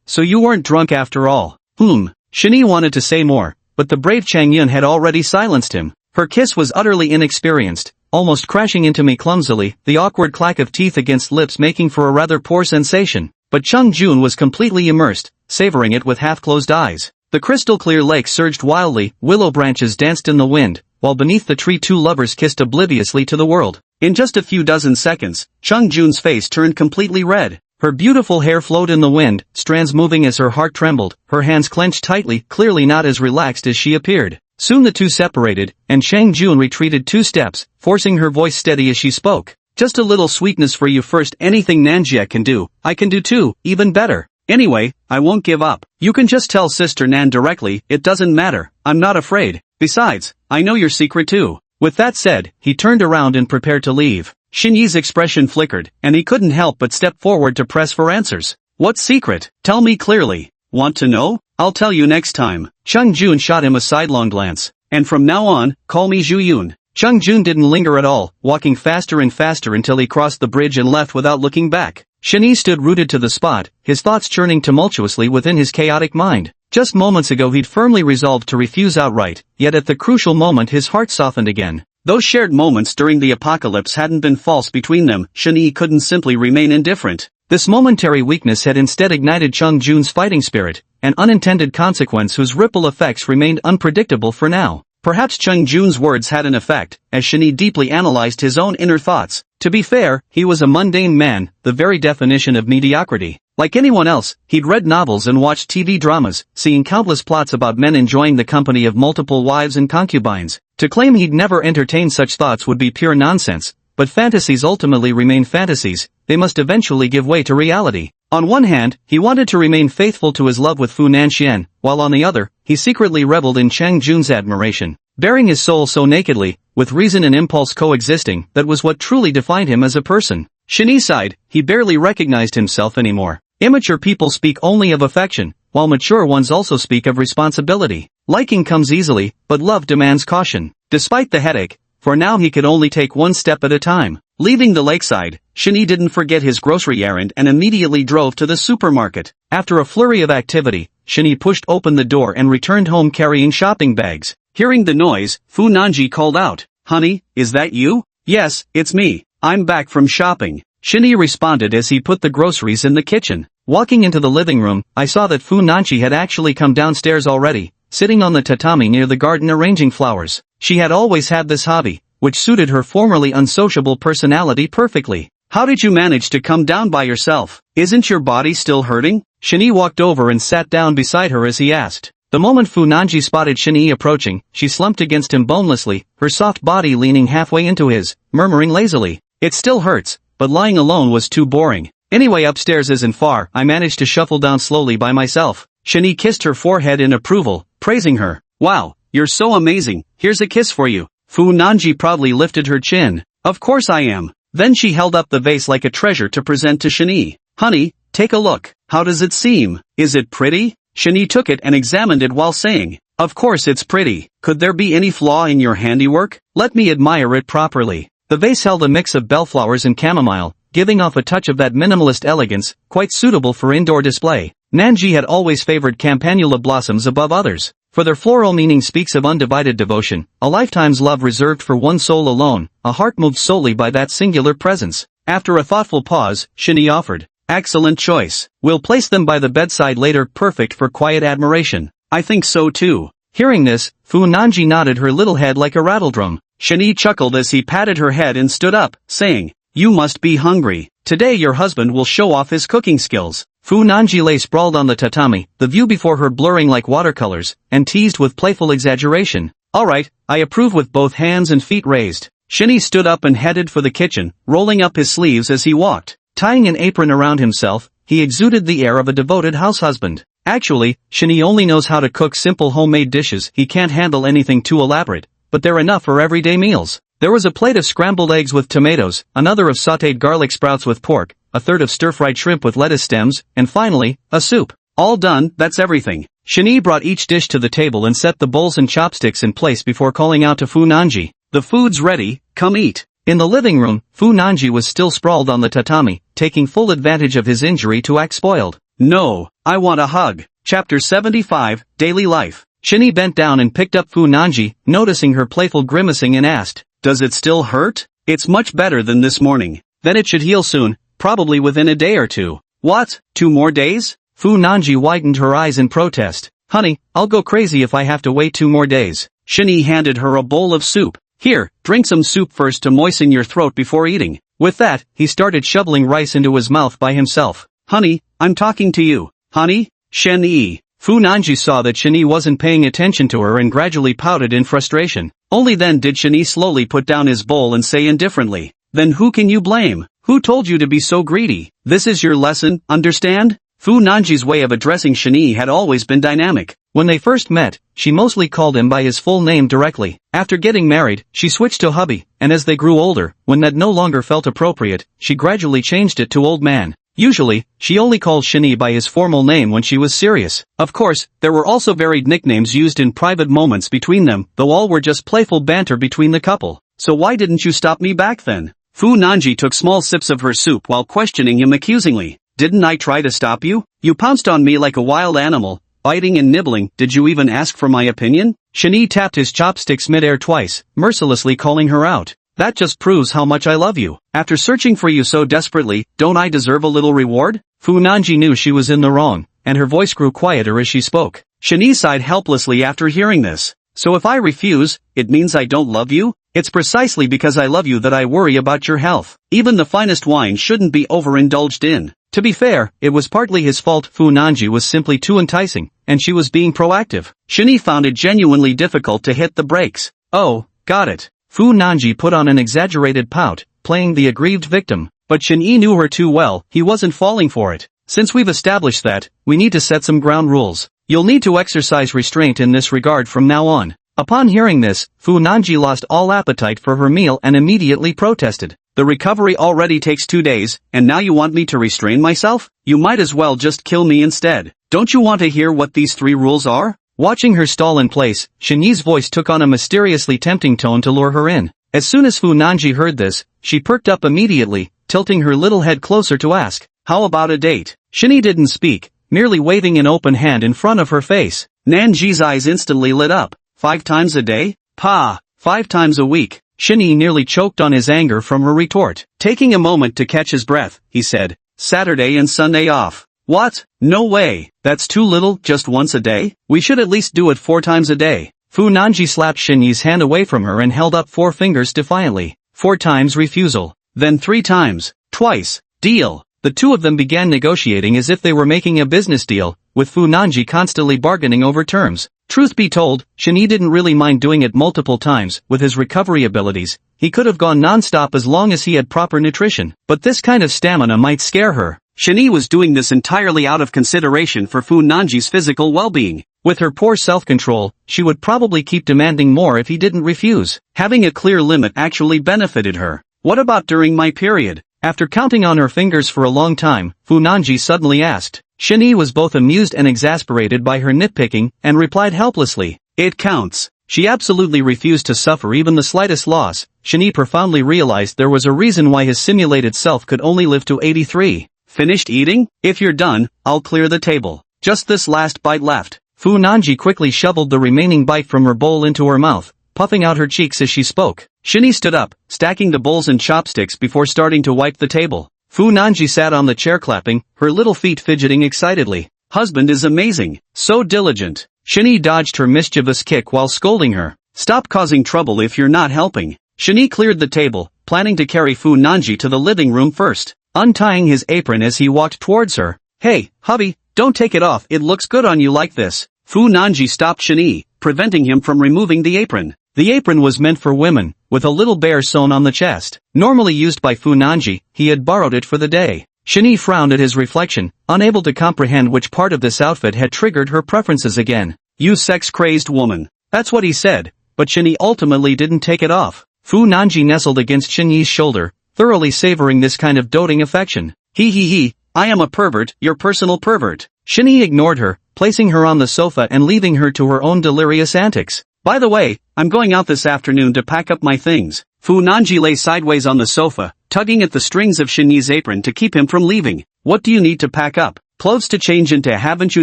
So you weren't drunk after all. Shini wanted to say more, but the brave Chang Yun had already silenced him. Her kiss was utterly inexperienced, almost crashing into me clumsily, the awkward clack of teeth against lips making for a rather poor sensation. But Chung Jun was completely immersed, savoring it with half-closed eyes. The crystal-clear lake surged wildly, willow branches danced in the wind, while beneath the tree two lovers kissed obliviously to the world. In just a few dozen seconds, Chung Jun's face turned completely red. Her beautiful hair flowed in the wind, strands moving as her heart trembled, her hands clenched tightly, clearly not as relaxed as she appeared. Soon the two separated, and Chang Jun retreated 2 steps, forcing her voice steady as she spoke. Just a little sweetness for you first. Anything Nanjia can do, I can do too, even better. Anyway, I won't give up. You can just tell Sister Nan directly, it doesn't matter, I'm not afraid. Besides, I know your secret too. With that said, he turned around and prepared to leave. Xinyi's expression flickered, and he couldn't help but step forward to press for answers. What secret? Tell me clearly. Want to know? I'll tell you next time. Chung Jun shot him a sidelong glance. And from now on, call me Zhu Yun. Chung Jun didn't linger at all, walking faster and faster until he crossed the bridge and left without looking back. Xinyi stood rooted to the spot, his thoughts churning tumultuously within his chaotic mind. Just moments ago he'd firmly resolved to refuse outright, yet at the crucial moment his heart softened again. Those shared moments during the apocalypse hadn't been false between them. Xinyi couldn't simply remain indifferent. This momentary weakness had instead ignited Chung Jun's fighting spirit, an unintended consequence whose ripple effects remained unpredictable for now. Perhaps Chung Jun's words had an effect, as Xinyi deeply analyzed his own inner thoughts. To be fair, he was a mundane man, the very definition of mediocrity. Like anyone else, he'd read novels and watched TV dramas, seeing countless plots about men enjoying the company of multiple wives and concubines. To claim he'd never entertained such thoughts would be pure nonsense, but fantasies ultimately remain fantasies, they must eventually give way to reality. On one hand, he wanted to remain faithful to his love with Fu Nanxian, while on the other, he secretly reveled in Chang Jun's admiration. Bearing his soul so nakedly, with reason and impulse coexisting, that was what truly defined him as a person. Xinyi sighed, he barely recognized himself anymore. Immature people speak only of affection, while mature ones also speak of responsibility. Liking comes easily, but love demands caution. Despite the headache, for now he could only take one step at a time. Leaving the lakeside, Xinyi didn't forget his grocery errand and immediately drove to the supermarket. After a flurry of activity, Xinyi pushed open the door and returned home carrying shopping bags. Hearing the noise, Fu Nanji called out, "Honey, is that you?" "Yes, it's me. I'm back from shopping," Xinyi responded as he put the groceries in the kitchen. Walking into the living room, I saw that Fu Nanji had actually come downstairs already, sitting on the tatami near the garden arranging flowers. She had always had this hobby, which suited her formerly unsociable personality perfectly. "How did you manage to come down by yourself? Isn't your body still hurting?" Xinyi walked over and sat down beside her as he asked. The moment Fu Nanji spotted Shinyi approaching, she slumped against him bonelessly, her soft body leaning halfway into his, murmuring lazily, "It still hurts, but lying alone was too boring. Anyway, upstairs isn't far." I managed to shuffle down slowly by myself. Shinyi kissed her forehead in approval, praising her. "Wow, you're so amazing, here's a kiss for you." Fu Nanji proudly lifted her chin. "Of course I am." Then she held up the vase like a treasure to present to Shinyi. "Honey, take a look. How does it seem? Is it pretty?" Shinyi took it and examined it while saying, "Of course it's pretty. Could there be any flaw in your handiwork? Let me admire it properly." The vase held a mix of bellflowers and chamomile, giving off a touch of that minimalist elegance, quite suitable for indoor display. Nanji had always favored campanula blossoms above others, for their floral meaning speaks of undivided devotion, a lifetime's love reserved for one soul alone, a heart moved solely by that singular presence. After a thoughtful pause, Shinyi offered, "Excellent choice. We'll place them by the bedside later, perfect for quiet admiration." "I think so too." Hearing this, Fu Nanji nodded her little head like a rattledrum. Shinyi chuckled as he patted her head and stood up, saying, "You must be hungry. Today your husband will show off his cooking skills." Fu Nanji lay sprawled on the tatami, the view before her blurring like watercolors, and teased with playful exaggeration. "Alright, I approve," with both hands and feet raised. Shinyi stood up and headed for the kitchen, rolling up his sleeves as he walked. Tying an apron around himself, he exuded the air of a devoted house husband. Actually, Shinyi only knows how to cook simple homemade dishes. He can't handle anything too elaborate, but they're enough for everyday meals. There was a plate of scrambled eggs with tomatoes, another of sautéed garlic sprouts with pork, a third of stir-fried shrimp with lettuce stems, and finally, a soup. All done, that's everything. Shinyi brought each dish to the table and set the bowls and chopsticks in place before calling out to Fu Nanji, "The food's ready, come eat." In the living room, Fu Nanji was still sprawled on the tatami, taking full advantage of his injury to act spoiled. "No, I want a hug." Chapter 75, Daily Life. Shinyi bent down and picked up Fu Nanji, noticing her playful grimacing, and asked, "Does it still hurt?" "It's much better than this morning." "Then it should heal soon, probably within a day or two." "What, 2 more days?" Fu Nanji widened her eyes in protest. "Honey, I'll go crazy if I have to wait 2 more days." Shinyi handed her a bowl of soup. "Here, drink some soup first to moisten your throat before eating." With that, he started shoveling rice into his mouth by himself. "Honey, I'm talking to you." "Honey?" Shen-yi. Fu Nanji saw that Shinyi wasn't paying attention to her and gradually pouted in frustration. Only then did Shinyi slowly put down his bowl and say indifferently, "Then who can you blame? Who told you to be so greedy? This is your lesson, understand?" Fu Nanji's way of addressing Shinyi had always been dynamic. When they first met, she mostly called him by his full name directly. After getting married, she switched to hubby, and as they grew older, when that no longer felt appropriate, she gradually changed it to old man. Usually, she only called Shinyi by his formal name when she was serious. Of course, there were also varied nicknames used in private moments between them, though all were just playful banter between the couple. "So why didn't you stop me back then?" Fu Nanji took small sips of her soup while questioning him accusingly. "Didn't I try to stop you? You pounced on me like a wild animal, biting and nibbling. Did you even ask for my opinion?" Shinyi tapped his chopsticks mid-air twice, mercilessly calling her out. "That just proves how much I love you. After searching for you so desperately, don't I deserve a little reward?" Fu Nanji knew she was in the wrong, and her voice grew quieter as she spoke. Shinyi sighed helplessly after hearing this. "So if I refuse, it means I don't love you? It's precisely because I love you that I worry about your health. Even the finest wine shouldn't be overindulged in." To be fair, it was partly his fault. Fu Nanji was simply too enticing, and she was being proactive. Shinyi found it genuinely difficult to hit the brakes. "Oh, got it." Fu Nanji put on an exaggerated pout, playing the aggrieved victim. But Shinyi knew her too well. He wasn't falling for it. "Since we've established that, we need to set some ground rules. You'll need to exercise restraint in this regard from now on." Upon hearing this, Fu Nanji lost all appetite for her meal and immediately protested. "The recovery already takes 2 days, and now you want me to restrain myself? You might as well just kill me instead. Don't you want to hear what these 3 rules are?" Watching her stall in place, Shinyi's voice took on a mysteriously tempting tone to lure her in. As soon as Fu Nanji heard this, she perked up immediately, tilting her little head closer to ask, "How about a date?" Shinyi didn't speak, merely waving an open hand in front of her face. Nanji's eyes instantly lit up. 5 times a day? Pa! 5 times a week. Shinyi nearly choked on his anger from her retort. Taking a moment to catch his breath, he said, "Saturday and Sunday off." "What? No way. That's too little, just once a day? We should at least do it 4 times a day." Fu Nanji slapped Shinyi's hand away from her and held up 4 fingers defiantly. 4 times refusal. Then 3 times. Twice. Deal. The two of them began negotiating as if they were making a business deal, with Fu Nanji constantly bargaining over terms. Truth be told, Shinyi didn't really mind doing it multiple times. With his recovery abilities, he could have gone non-stop as long as he had proper nutrition. But this kind of stamina might scare her. Shinyi was doing this entirely out of consideration for Fu Nanji's physical well-being. With her poor self-control, she would probably keep demanding more if he didn't refuse. Having a clear limit actually benefited her. What about during my period? After counting on her fingers for a long time, Fu Nanji suddenly asked. Shinyi was both amused and exasperated by her nitpicking, and replied helplessly, "It counts." She absolutely refused to suffer even the slightest loss. Shinyi profoundly realized there was a reason why his simulated self could only live to 83. Finished eating? If you're done, I'll clear the table. Just this last bite left. Fu Nanji quickly shoveled the remaining bite from her bowl into her mouth, puffing out her cheeks as she spoke. Shinyi stood up, stacking the bowls and chopsticks before starting to wipe the table. Fu Nanji sat on the chair clapping, her little feet fidgeting excitedly. Husband is amazing. So diligent. Shinyi dodged her mischievous kick while scolding her. Stop causing trouble if you're not helping. Shinyi cleared the table, planning to carry Fu Nanji to the living room first, untying his apron as he walked towards her. Hey, hubby, don't take it off, it looks good on you like this. Fu Nanji stopped Shinyi, preventing him from removing the apron. The apron was meant for women, with a little bear sewn on the chest. Normally used by Fu Nanji, he had borrowed it for the day. Shinyi frowned at his reflection, unable to comprehend which part of this outfit had triggered her preferences again. You sex-crazed woman. That's what he said, but Shinyi ultimately didn't take it off. Fu Nanji nestled against Shinyi's shoulder, thoroughly savoring this kind of doting affection. He, I am a pervert, your personal pervert. Shinyi ignored her, placing her on the sofa and leaving her to her own delirious antics. By the way, I'm going out this afternoon to pack up my things. Fu Nanji lay sideways on the sofa, tugging at the strings of Shinyi's apron to keep him from leaving. What do you need to pack up? Clothes to change into? Haven't you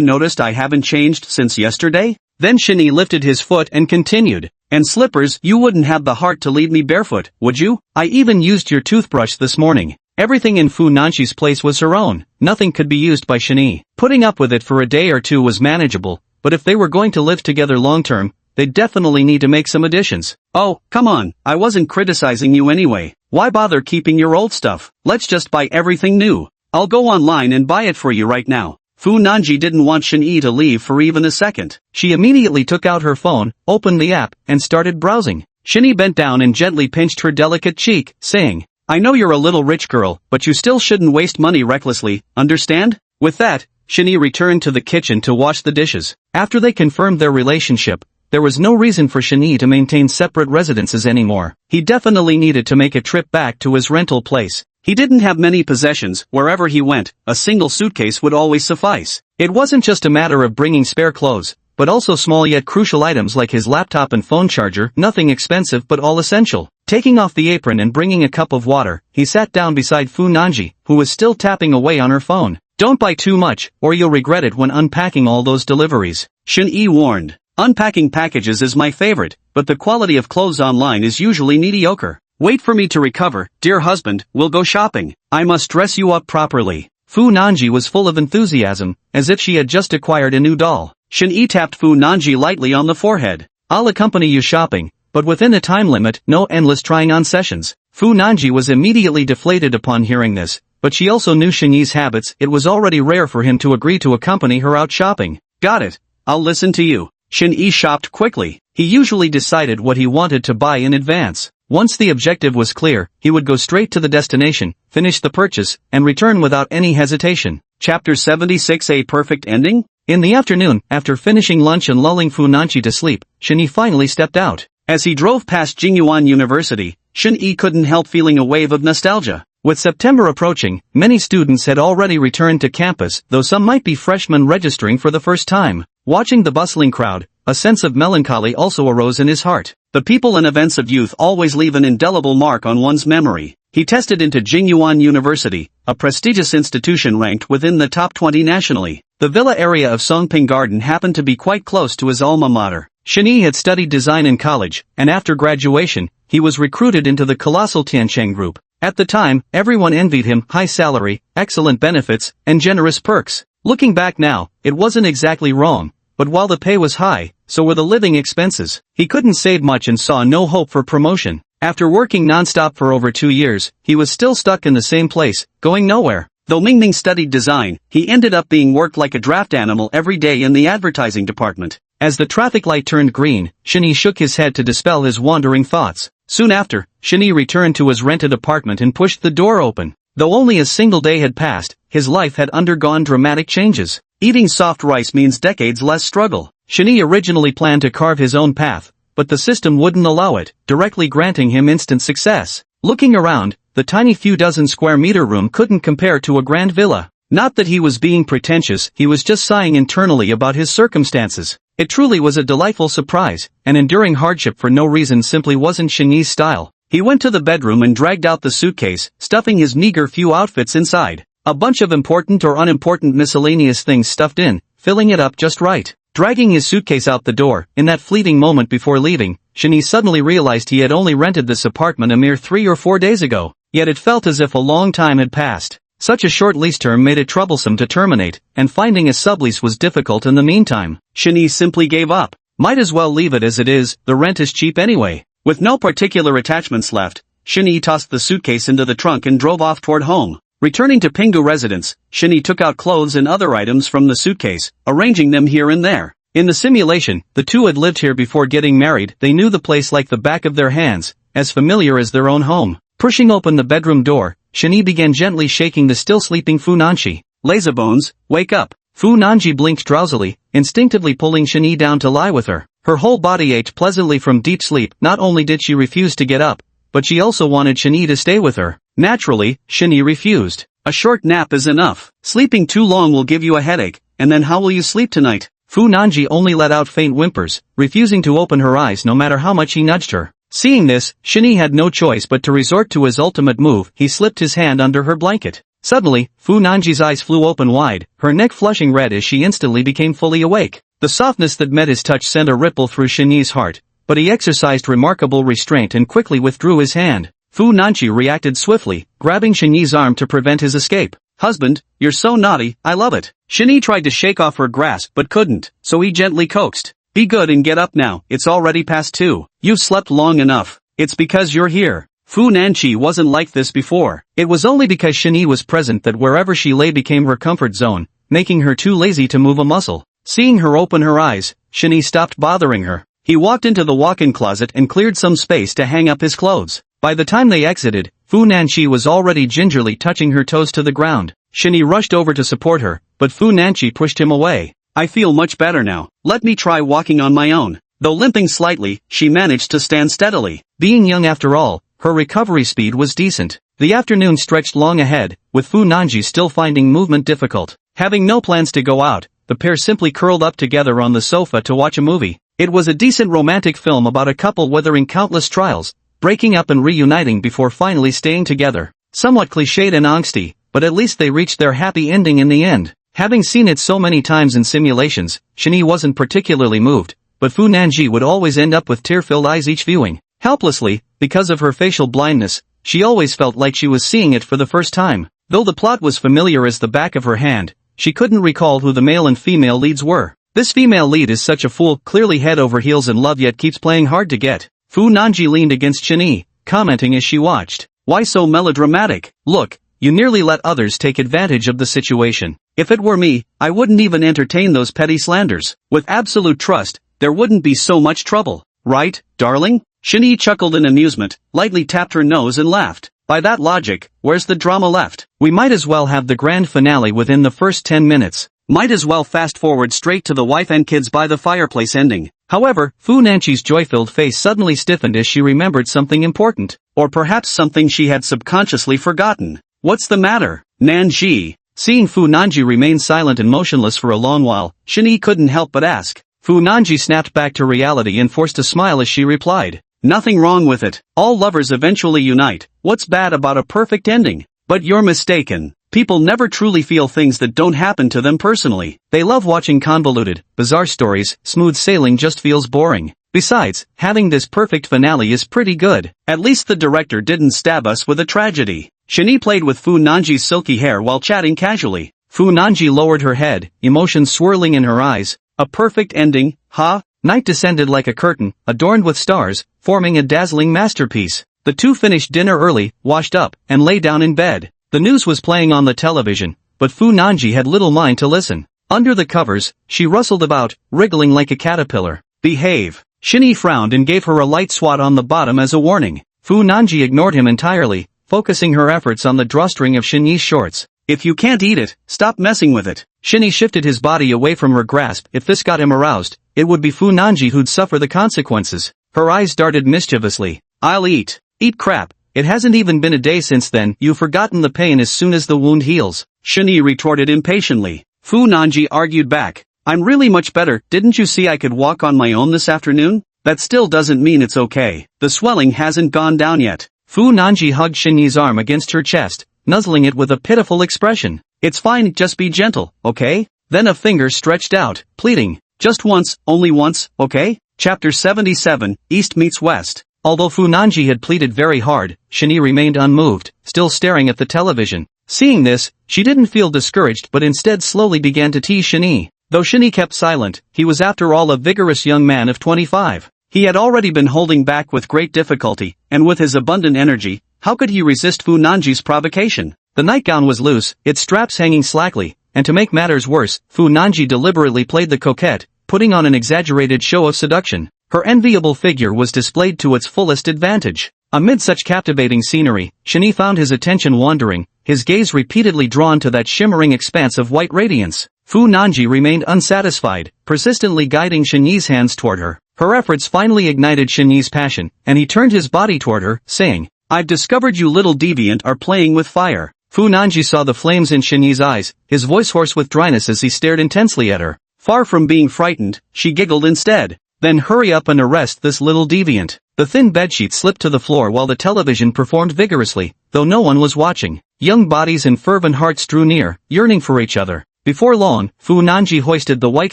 noticed I haven't changed since yesterday? Then Shinyi lifted his foot and continued. And slippers? You wouldn't have the heart to leave me barefoot, would you? I even used your toothbrush this morning. Everything in Fu Nanji's place was her own. Nothing could be used by Shinyi. Putting up with it for a day or two was manageable, but if they were going to live together long-term, they'd definitely need to make some additions. Oh, come on, I wasn't criticizing you anyway. Why bother keeping your old stuff? Let's just buy everything new. I'll go online and buy it for you right now. Fu Nanji didn't want Shinyi to leave for even a second. She immediately took out her phone, opened the app, and started browsing. Shinyi bent down and gently pinched her delicate cheek, saying, I know you're a little rich girl, but you still shouldn't waste money recklessly, understand? With that, Shinyi returned to the kitchen to wash the dishes. After they confirmed their relationship, there was no reason for Shinyi to maintain separate residences anymore. He definitely needed to make a trip back to his rental place. He didn't have many possessions. Wherever he went, a single suitcase would always suffice. It wasn't just a matter of bringing spare clothes, but also small yet crucial items like his laptop and phone charger, nothing expensive but all essential. Taking off the apron and bringing a cup of water, he sat down beside Fu Nanji, who was still tapping away on her phone. Don't buy too much, or you'll regret it when unpacking all those deliveries, Shinyi warned. Unpacking packages is my favorite, but the quality of clothes online is usually mediocre. Wait for me to recover, dear husband, we'll go shopping. I must dress you up properly. Fu Nanji was full of enthusiasm, as if she had just acquired a new doll. Shinyi tapped Fu Nanji lightly on the forehead. I'll accompany you shopping, but within a time limit, no endless trying-on sessions. Fu Nanji was immediately deflated upon hearing this, but she also knew Shinyi's habits. It was already rare for him to agree to accompany her out shopping. Got it. I'll listen to you. Shinyi shopped quickly. He usually decided what he wanted to buy in advance. Once the objective was clear, he would go straight to the destination, finish the purchase, and return without any hesitation. Chapter 76 A Perfect Ending? In the afternoon, after finishing lunch and lulling Fu Nanji to sleep, Shinyi finally stepped out. As he drove past Jingyuan University, Shinyi couldn't help feeling a wave of nostalgia. With September approaching, many students had already returned to campus, though some might be freshmen registering for the first time. Watching the bustling crowd, a sense of melancholy also arose in his heart. The people and events of youth always leave an indelible mark on one's memory. He tested into Jingyuan University, a prestigious institution ranked within the top 20 nationally. The villa area of Songping Garden happened to be quite close to his alma mater. Shinyi had studied design in college, and after graduation, he was recruited into the colossal Tiancheng group. At the time, everyone envied him: high salary, excellent benefits, and generous perks. Looking back now, it wasn't exactly wrong, but while the pay was high, so were the living expenses. He couldn't save much and saw no hope for promotion. After working non-stop for over 2 years, he was still stuck in the same place, going nowhere. Though Mingming studied design, he ended up being worked like a draft animal every day in the advertising department. As the traffic light turned green, Shinee shook his head to dispel his wandering thoughts. Soon after, Shinee returned to his rented apartment and pushed the door open. Though only a single day had passed, his life had undergone dramatic changes. Eating soft rice means decades less struggle. Shinee originally planned to carve his own path, but the system wouldn't allow it, directly granting him instant success. Looking around, the tiny few dozen square meter room couldn't compare to a grand villa. Not that he was being pretentious, he was just sighing internally about his circumstances. It truly was a delightful surprise, and enduring hardship for no reason simply wasn't Shinee's style. He went to the bedroom and dragged out the suitcase, stuffing his meager few outfits inside. A bunch of important or unimportant miscellaneous things stuffed in, filling it up just right. Dragging his suitcase out the door, in that fleeting moment before leaving, Shinee suddenly realized he had only rented this apartment a mere 3 or 4 days ago, yet it felt as if a long time had passed. Such a short lease term made it troublesome to terminate, and finding a sublease was difficult in the meantime. Shinee simply gave up. Might as well leave it as it is, the rent is cheap anyway. With no particular attachments left, Shinee tossed the suitcase into the trunk and drove off toward home. Returning to Pingu residence, Shinee took out clothes and other items from the suitcase, arranging them here and there. In the simulation, the two had lived here before getting married. They knew the place like the back of their hands, as familiar as their own home. Pushing open the bedroom door, Shinee began gently shaking the still sleeping Fu Nanchi. Lazybones, wake up. Fu Nanji blinked drowsily, instinctively pulling Shinee down to lie with her. Her whole body ached pleasantly from deep sleep. Not only did she refuse to get up, but she also wanted Shinee to stay with her. Naturally, Shinee refused. A short nap is enough. Sleeping too long will give you a headache, and then how will you sleep tonight? Fu Nanji only let out faint whimpers, refusing to open her eyes no matter how much he nudged her. Seeing this, Shinee had no choice but to resort to his ultimate move. He slipped his hand under her blanket. Suddenly, Fu Nanji's eyes flew open wide, her neck flushing red as she instantly became fully awake. The softness that met his touch sent a ripple through Shinee's heart, but he exercised remarkable restraint and quickly withdrew his hand. Fu Nanji reacted swiftly, grabbing Shinee's arm to prevent his escape. Husband, you're so naughty, I love it. Shinee tried to shake off her grasp but couldn't, so he gently coaxed. Be good and get up now, it's already past 2. You've slept long enough. It's because you're here. Fu Nanchi wasn't like this before. It was only because Shinee was present that wherever she lay became her comfort zone, making her too lazy to move a muscle. Seeing her open her eyes, Shinee stopped bothering her. He walked into the walk-in closet and cleared some space to hang up his clothes. By the time they exited, Fu Nanchi was already gingerly touching her toes to the ground. Shinee rushed over to support her, but Fu Nanchi pushed him away. I feel much better now. Let me try walking on my own. Though limping slightly, she managed to stand steadily. Being young after all, her recovery speed was decent. The afternoon stretched long ahead, with Fu Nanji still finding movement difficult. Having no plans to go out, the pair simply curled up together on the sofa to watch a movie. It was a decent romantic film about a couple weathering countless trials, breaking up and reuniting before finally staying together. Somewhat cliched and angsty, but at least they reached their happy ending in the end. Having seen it so many times in simulations, Shinee wasn't particularly moved, but Fu Nanji would always end up with tear-filled eyes each viewing. Helplessly, because of her facial blindness, she always felt like she was seeing it for the first time. Though the plot was familiar as the back of her hand, she couldn't recall who the male and female leads were. This female lead is such a fool, clearly head over heels in love yet keeps playing hard to get. Fu Nanji leaned against Shinee, commenting as she watched. Why so melodramatic? Look, you nearly let others take advantage of the situation. If it were me, I wouldn't even entertain those petty slanders. With absolute trust, there wouldn't be so much trouble. Right, darling? Shinee chuckled in amusement, lightly tapped her nose and laughed. By that logic, where's the drama left? We might as well have the grand finale within the first 10 minutes. Might as well fast forward straight to the wife and kids by the fireplace ending. However, Fu Nanchi's joy-filled face suddenly stiffened as she remembered something important. Or perhaps something she had subconsciously forgotten. What's the matter, Nanji? Seeing Fu Nanji remain silent and motionless for a long while, Shinee couldn't help but ask. Fu Nanji snapped back to reality and forced a smile as she replied. Nothing wrong with it. All lovers eventually unite. What's bad about a perfect ending? But you're mistaken. People never truly feel things that don't happen to them personally. They love watching convoluted, bizarre stories. Smooth sailing just feels boring. Besides, having this perfect finale is pretty good. At least the director didn't stab us with a tragedy. Shinee played with Fu Nanji's silky hair while chatting casually. Fu Nanji lowered her head, emotion swirling in her eyes. A perfect ending, huh? Night descended like a curtain, adorned with stars, forming a dazzling masterpiece. The two finished dinner early, washed up, and lay down in bed. The news was playing on the television, but Fu Nanji had little mind to listen. Under the covers, she rustled about, wriggling like a caterpillar. Behave. Shinny frowned and gave her a light swat on the bottom as a warning. Fu Nanji ignored him entirely, focusing her efforts on the drawstring of Shinny's shorts. If you can't eat it, stop messing with it. Shinny shifted his body away from her grasp. If this got him aroused, it would be Fu Nanji who'd suffer the consequences. Her eyes darted mischievously. I'll eat. Eat crap. It hasn't even been a day since then. You've forgotten the pain as soon as the wound heals. Shinny retorted impatiently. Fu Nanji argued back. I'm really much better. Didn't you see I could walk on my own this afternoon? That still doesn't mean it's okay. The swelling hasn't gone down yet. Fu Nanji hugged Shinny's arm against her chest, nuzzling it with a pitiful expression. It's fine, just be gentle, okay? Then a finger stretched out, pleading. Just once, only once, okay? Chapter 77, East meets West. Although Fu Nanji had pleaded very hard, Shinny remained unmoved, still staring at the television. Seeing this, she didn't feel discouraged but instead slowly began to tease Shinny. Though Shinny kept silent, he was after all a vigorous young man of 25. He had already been holding back with great difficulty, and with his abundant energy, how could he resist Fu Nanji's provocation? The nightgown was loose, its straps hanging slackly, and to make matters worse, Fu Nanji deliberately played the coquette, putting on an exaggerated show of seduction. Her enviable figure was displayed to its fullest advantage. Amid such captivating scenery, Shinny found his attention wandering, his gaze repeatedly drawn to that shimmering expanse of white radiance. Fu Nanji remained unsatisfied, persistently guiding Shinny's hands toward her. Her efforts finally ignited Shinny's passion, and he turned his body toward her, saying, I've discovered you little deviant are playing with fire. Fu Nanji saw the flames in Shinny's eyes, his voice hoarse with dryness as he stared intensely at her. Far from being frightened, she giggled instead. Then hurry up and arrest this little deviant. The thin bedsheet slipped to the floor while the television performed vigorously, though no one was watching. Young bodies and fervent hearts drew near, yearning for each other. Before long, Fu Nanji hoisted the white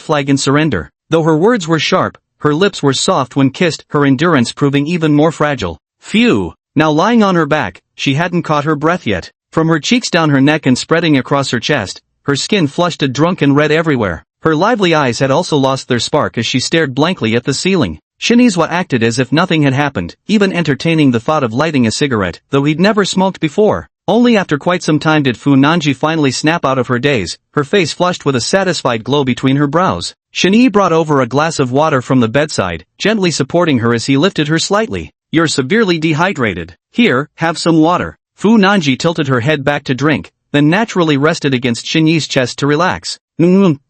flag in surrender. Though her words were sharp, her lips were soft when kissed, her endurance proving even more fragile. Phew! Now lying on her back, she hadn't caught her breath yet. From her cheeks down her neck and spreading across her chest, her skin flushed a drunken red everywhere. Her lively eyes had also lost their spark as she stared blankly at the ceiling. Shinizwa acted as if nothing had happened, even entertaining the thought of lighting a cigarette, though he'd never smoked before. Only after quite some time did Fu Nanji finally snap out of her daze, her face flushed with a satisfied glow between her brows. Shinee brought over a glass of water from the bedside, gently supporting her as he lifted her slightly. You're severely dehydrated. Here, have some water. Fu Nanji tilted her head back to drink, then naturally rested against Shinyee's chest to relax.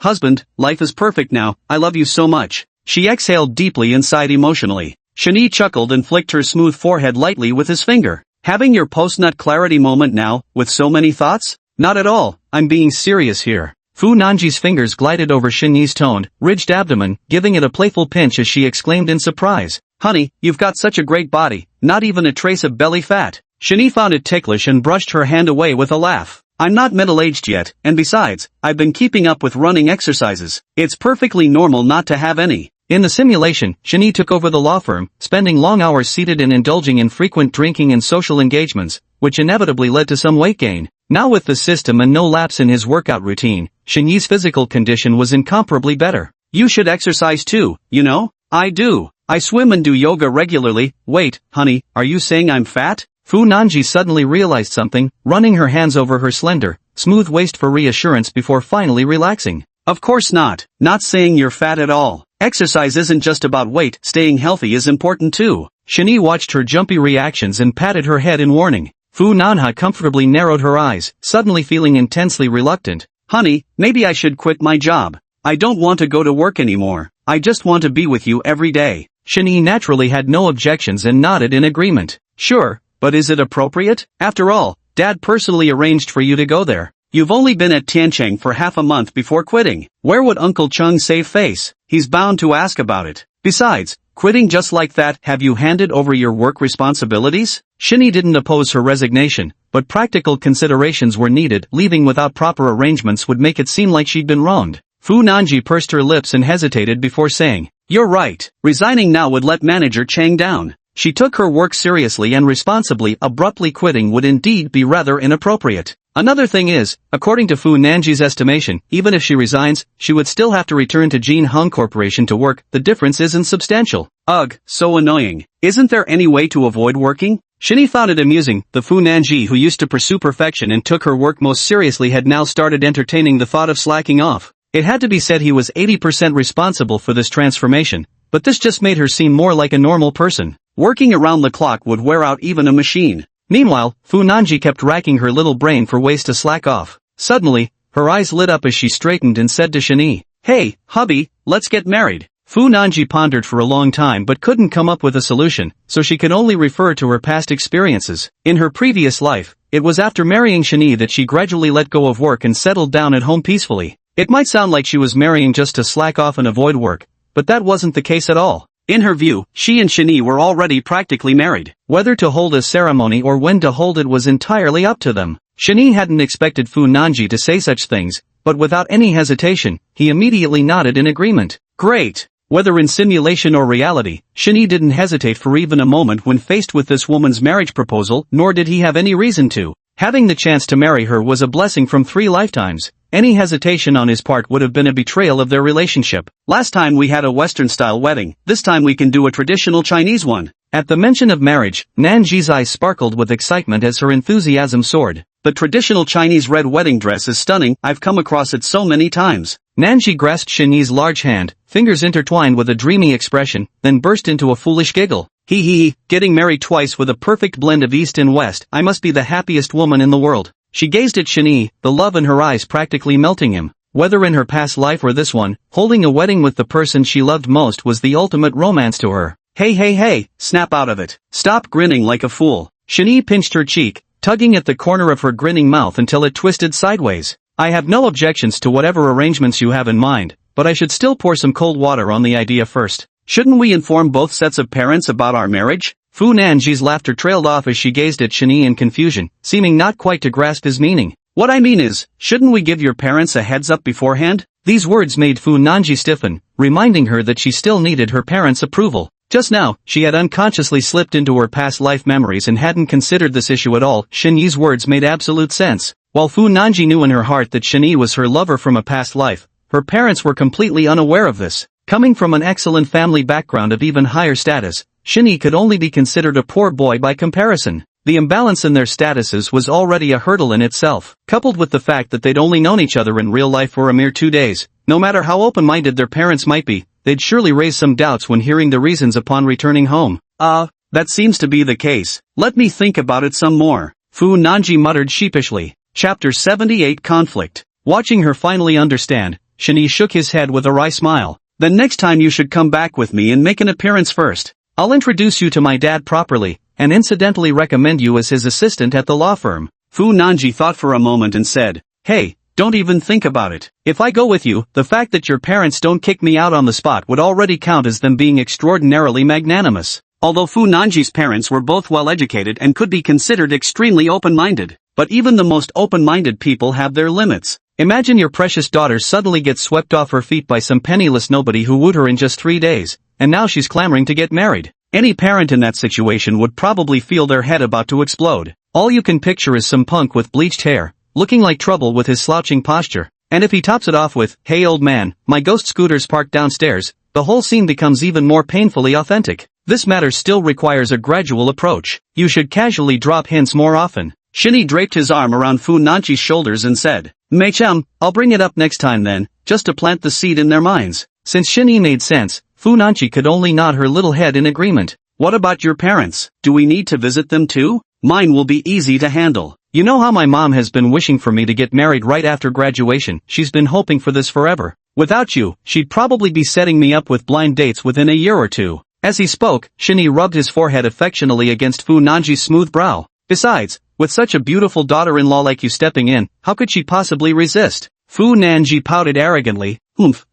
Husband, life is perfect now, I love you so much. She exhaled deeply and sighed emotionally. Shinee chuckled and flicked her smooth forehead lightly with his finger. Having your post-nut clarity moment now, with so many thoughts? Not at all, I'm being serious here. Fu Nanji's fingers glided over Shinyee's toned, ridged abdomen, giving it a playful pinch as she exclaimed in surprise. Honey, you've got such a great body, not even a trace of belly fat. Shinee found it ticklish and brushed her hand away with a laugh. I'm not middle-aged yet, and besides, I've been keeping up with running exercises. It's perfectly normal not to have any. In the simulation, Shinee took over the law firm, spending long hours seated and indulging in frequent drinking and social engagements, which inevitably led to some weight gain. Now with the system and no lapse in his workout routine, Shinyee's physical condition was incomparably better. You should exercise too, you know? I do. I swim and do yoga regularly. Wait, honey, are you saying I'm fat? Fu Nanji suddenly realized something, running her hands over her slender, smooth waist for reassurance before finally relaxing. Of course not. Not saying you're fat at all. Exercise isn't just about weight, staying healthy is important too. Shinee watched her jumpy reactions and patted her head in warning. Fu Nanha comfortably narrowed her eyes, suddenly feeling intensely reluctant. Honey, maybe I should quit my job. I don't want to go to work anymore. I just want to be with you every day. Shinee naturally had no objections and nodded in agreement. Sure. But is it appropriate? After all, Dad personally arranged for you to go there. You've only been at Tiancheng for half a month before quitting. Where would Uncle Chung save face? He's bound to ask about it. Besides, quitting just like that, have you handed over your work responsibilities? Shinee didn't oppose her resignation, but practical considerations were needed. Leaving without proper arrangements would make it seem like she'd been wronged. Fu Nanji pursed her lips and hesitated before saying, You're right. Resigning now would let Manager Chang down. She took her work seriously and responsibly. Abruptly quitting would indeed be rather inappropriate. Another thing is, according to Fu Nanji's estimation, even if she resigns, she would still have to return to Jin Hung Corporation to work. The difference isn't substantial. Ugh, so annoying. Isn't there any way to avoid working? Shini found it amusing. The Fu Nanji who used to pursue perfection and took her work most seriously had now started entertaining the thought of slacking off. It had to be said he was 80% responsible for this transformation, but this just made her seem more like a normal person. Working around the clock would wear out even a machine. Meanwhile, Fu Nanji kept racking her little brain for ways to slack off. Suddenly, her eyes lit up as she straightened and said to Shini, "Hey, hubby, let's get married." Fu Nanji pondered for a long time but couldn't come up with a solution, so she could only refer to her past experiences. In her previous life, it was after marrying Shini that she gradually let go of work and settled down at home peacefully. It might sound like she was marrying just to slack off and avoid work, but that wasn't the case at all. In her view, she and Shini were already practically married. Whether to hold a ceremony or when to hold it was entirely up to them. Shini hadn't expected Fu Nanji to say such things, but without any hesitation, he immediately nodded in agreement. Great! Whether in simulation or reality, Shini didn't hesitate for even a moment when faced with this woman's marriage proposal, nor did he have any reason to. Having the chance to marry her was a blessing from 3 lifetimes. Any hesitation on his part would have been a betrayal of their relationship. Last time we had a Western-style wedding, this time we can do a traditional Chinese one. At the mention of marriage, Nanji's eyes sparkled with excitement as her enthusiasm soared. The traditional Chinese red wedding dress is stunning, I've come across it so many times. Nanji grasped Shini's large hand, fingers intertwined with a dreamy expression, then burst into a foolish giggle. Hee hee, getting married twice with a perfect blend of East and West, I must be the happiest woman in the world. She gazed at Shini, the love in her eyes practically melting him. Whether in her past life or this one, holding a wedding with the person she loved most was the ultimate romance to her. Hey, snap out of it. Stop grinning like a fool. Shini pinched her cheek, tugging at the corner of her grinning mouth until it twisted sideways. I have no objections to whatever arrangements you have in mind, but I should still pour some cold water on the idea first. Shouldn't we inform both sets of parents about our marriage? Fu Nanji's laughter trailed off as she gazed at Shini in confusion, seeming not quite to grasp his meaning. What I mean is, shouldn't we give your parents a heads up beforehand? These words made Fu Nanji stiffen, reminding her that she still needed her parents' approval. Just now, she had unconsciously slipped into her past life memories and hadn't considered this issue at all. Shini's words made absolute sense. While Fu Nanji knew in her heart that Shini was her lover from a past life, her parents were completely unaware of this. Coming from an excellent family background of even higher status, Shini could only be considered a poor boy by comparison. The imbalance in their statuses was already a hurdle in itself, coupled with the fact that they'd only known each other in real life for a mere 2 days. No matter how open-minded their parents might be, they'd surely raise some doubts when hearing the reasons upon returning home. That seems to be the case. Let me think about it some more. Fu Nanji muttered sheepishly. Chapter 78 Conflict. Watching her finally understand, Shini shook his head with a wry smile. Then next time you should come back with me and make an appearance first. I'll introduce you to my dad properly, and incidentally recommend you as his assistant at the law firm. Fu Nanji thought for a moment and said, Hey, don't even think about it. If I go with you, the fact that your parents don't kick me out on the spot would already count as them being extraordinarily magnanimous. Although Fu Nanji's parents were both well-educated and could be considered extremely open-minded, but even the most open-minded people have their limits. Imagine your precious daughter suddenly gets swept off her feet by some penniless nobody who wooed her in just 3 days, and now she's clamoring to get married. Any parent in that situation would probably feel their head about to explode. All you can picture is some punk with bleached hair, looking like trouble with his slouching posture. And if he tops it off with, Hey old man, my ghost scooter's parked downstairs, the whole scene becomes even more painfully authentic. This matter still requires a gradual approach. You should casually drop hints more often. Shini draped his arm around Fu Nanji's shoulders and said, Mei-chum, I'll bring it up next time then, just to plant the seed in their minds. Since Shini made sense, Fu Nanji could only nod her little head in agreement. What about your parents? Do we need to visit them too? Mine will be easy to handle. You know how my mom has been wishing for me to get married right after graduation. She's been hoping for this forever. Without you, she'd probably be setting me up with blind dates within a year or two. As he spoke, Shini rubbed his forehead affectionately against Fu Nanji's smooth brow. Besides, with such a beautiful daughter-in-law like you stepping in, how could she possibly resist? Fu Nanji pouted arrogantly.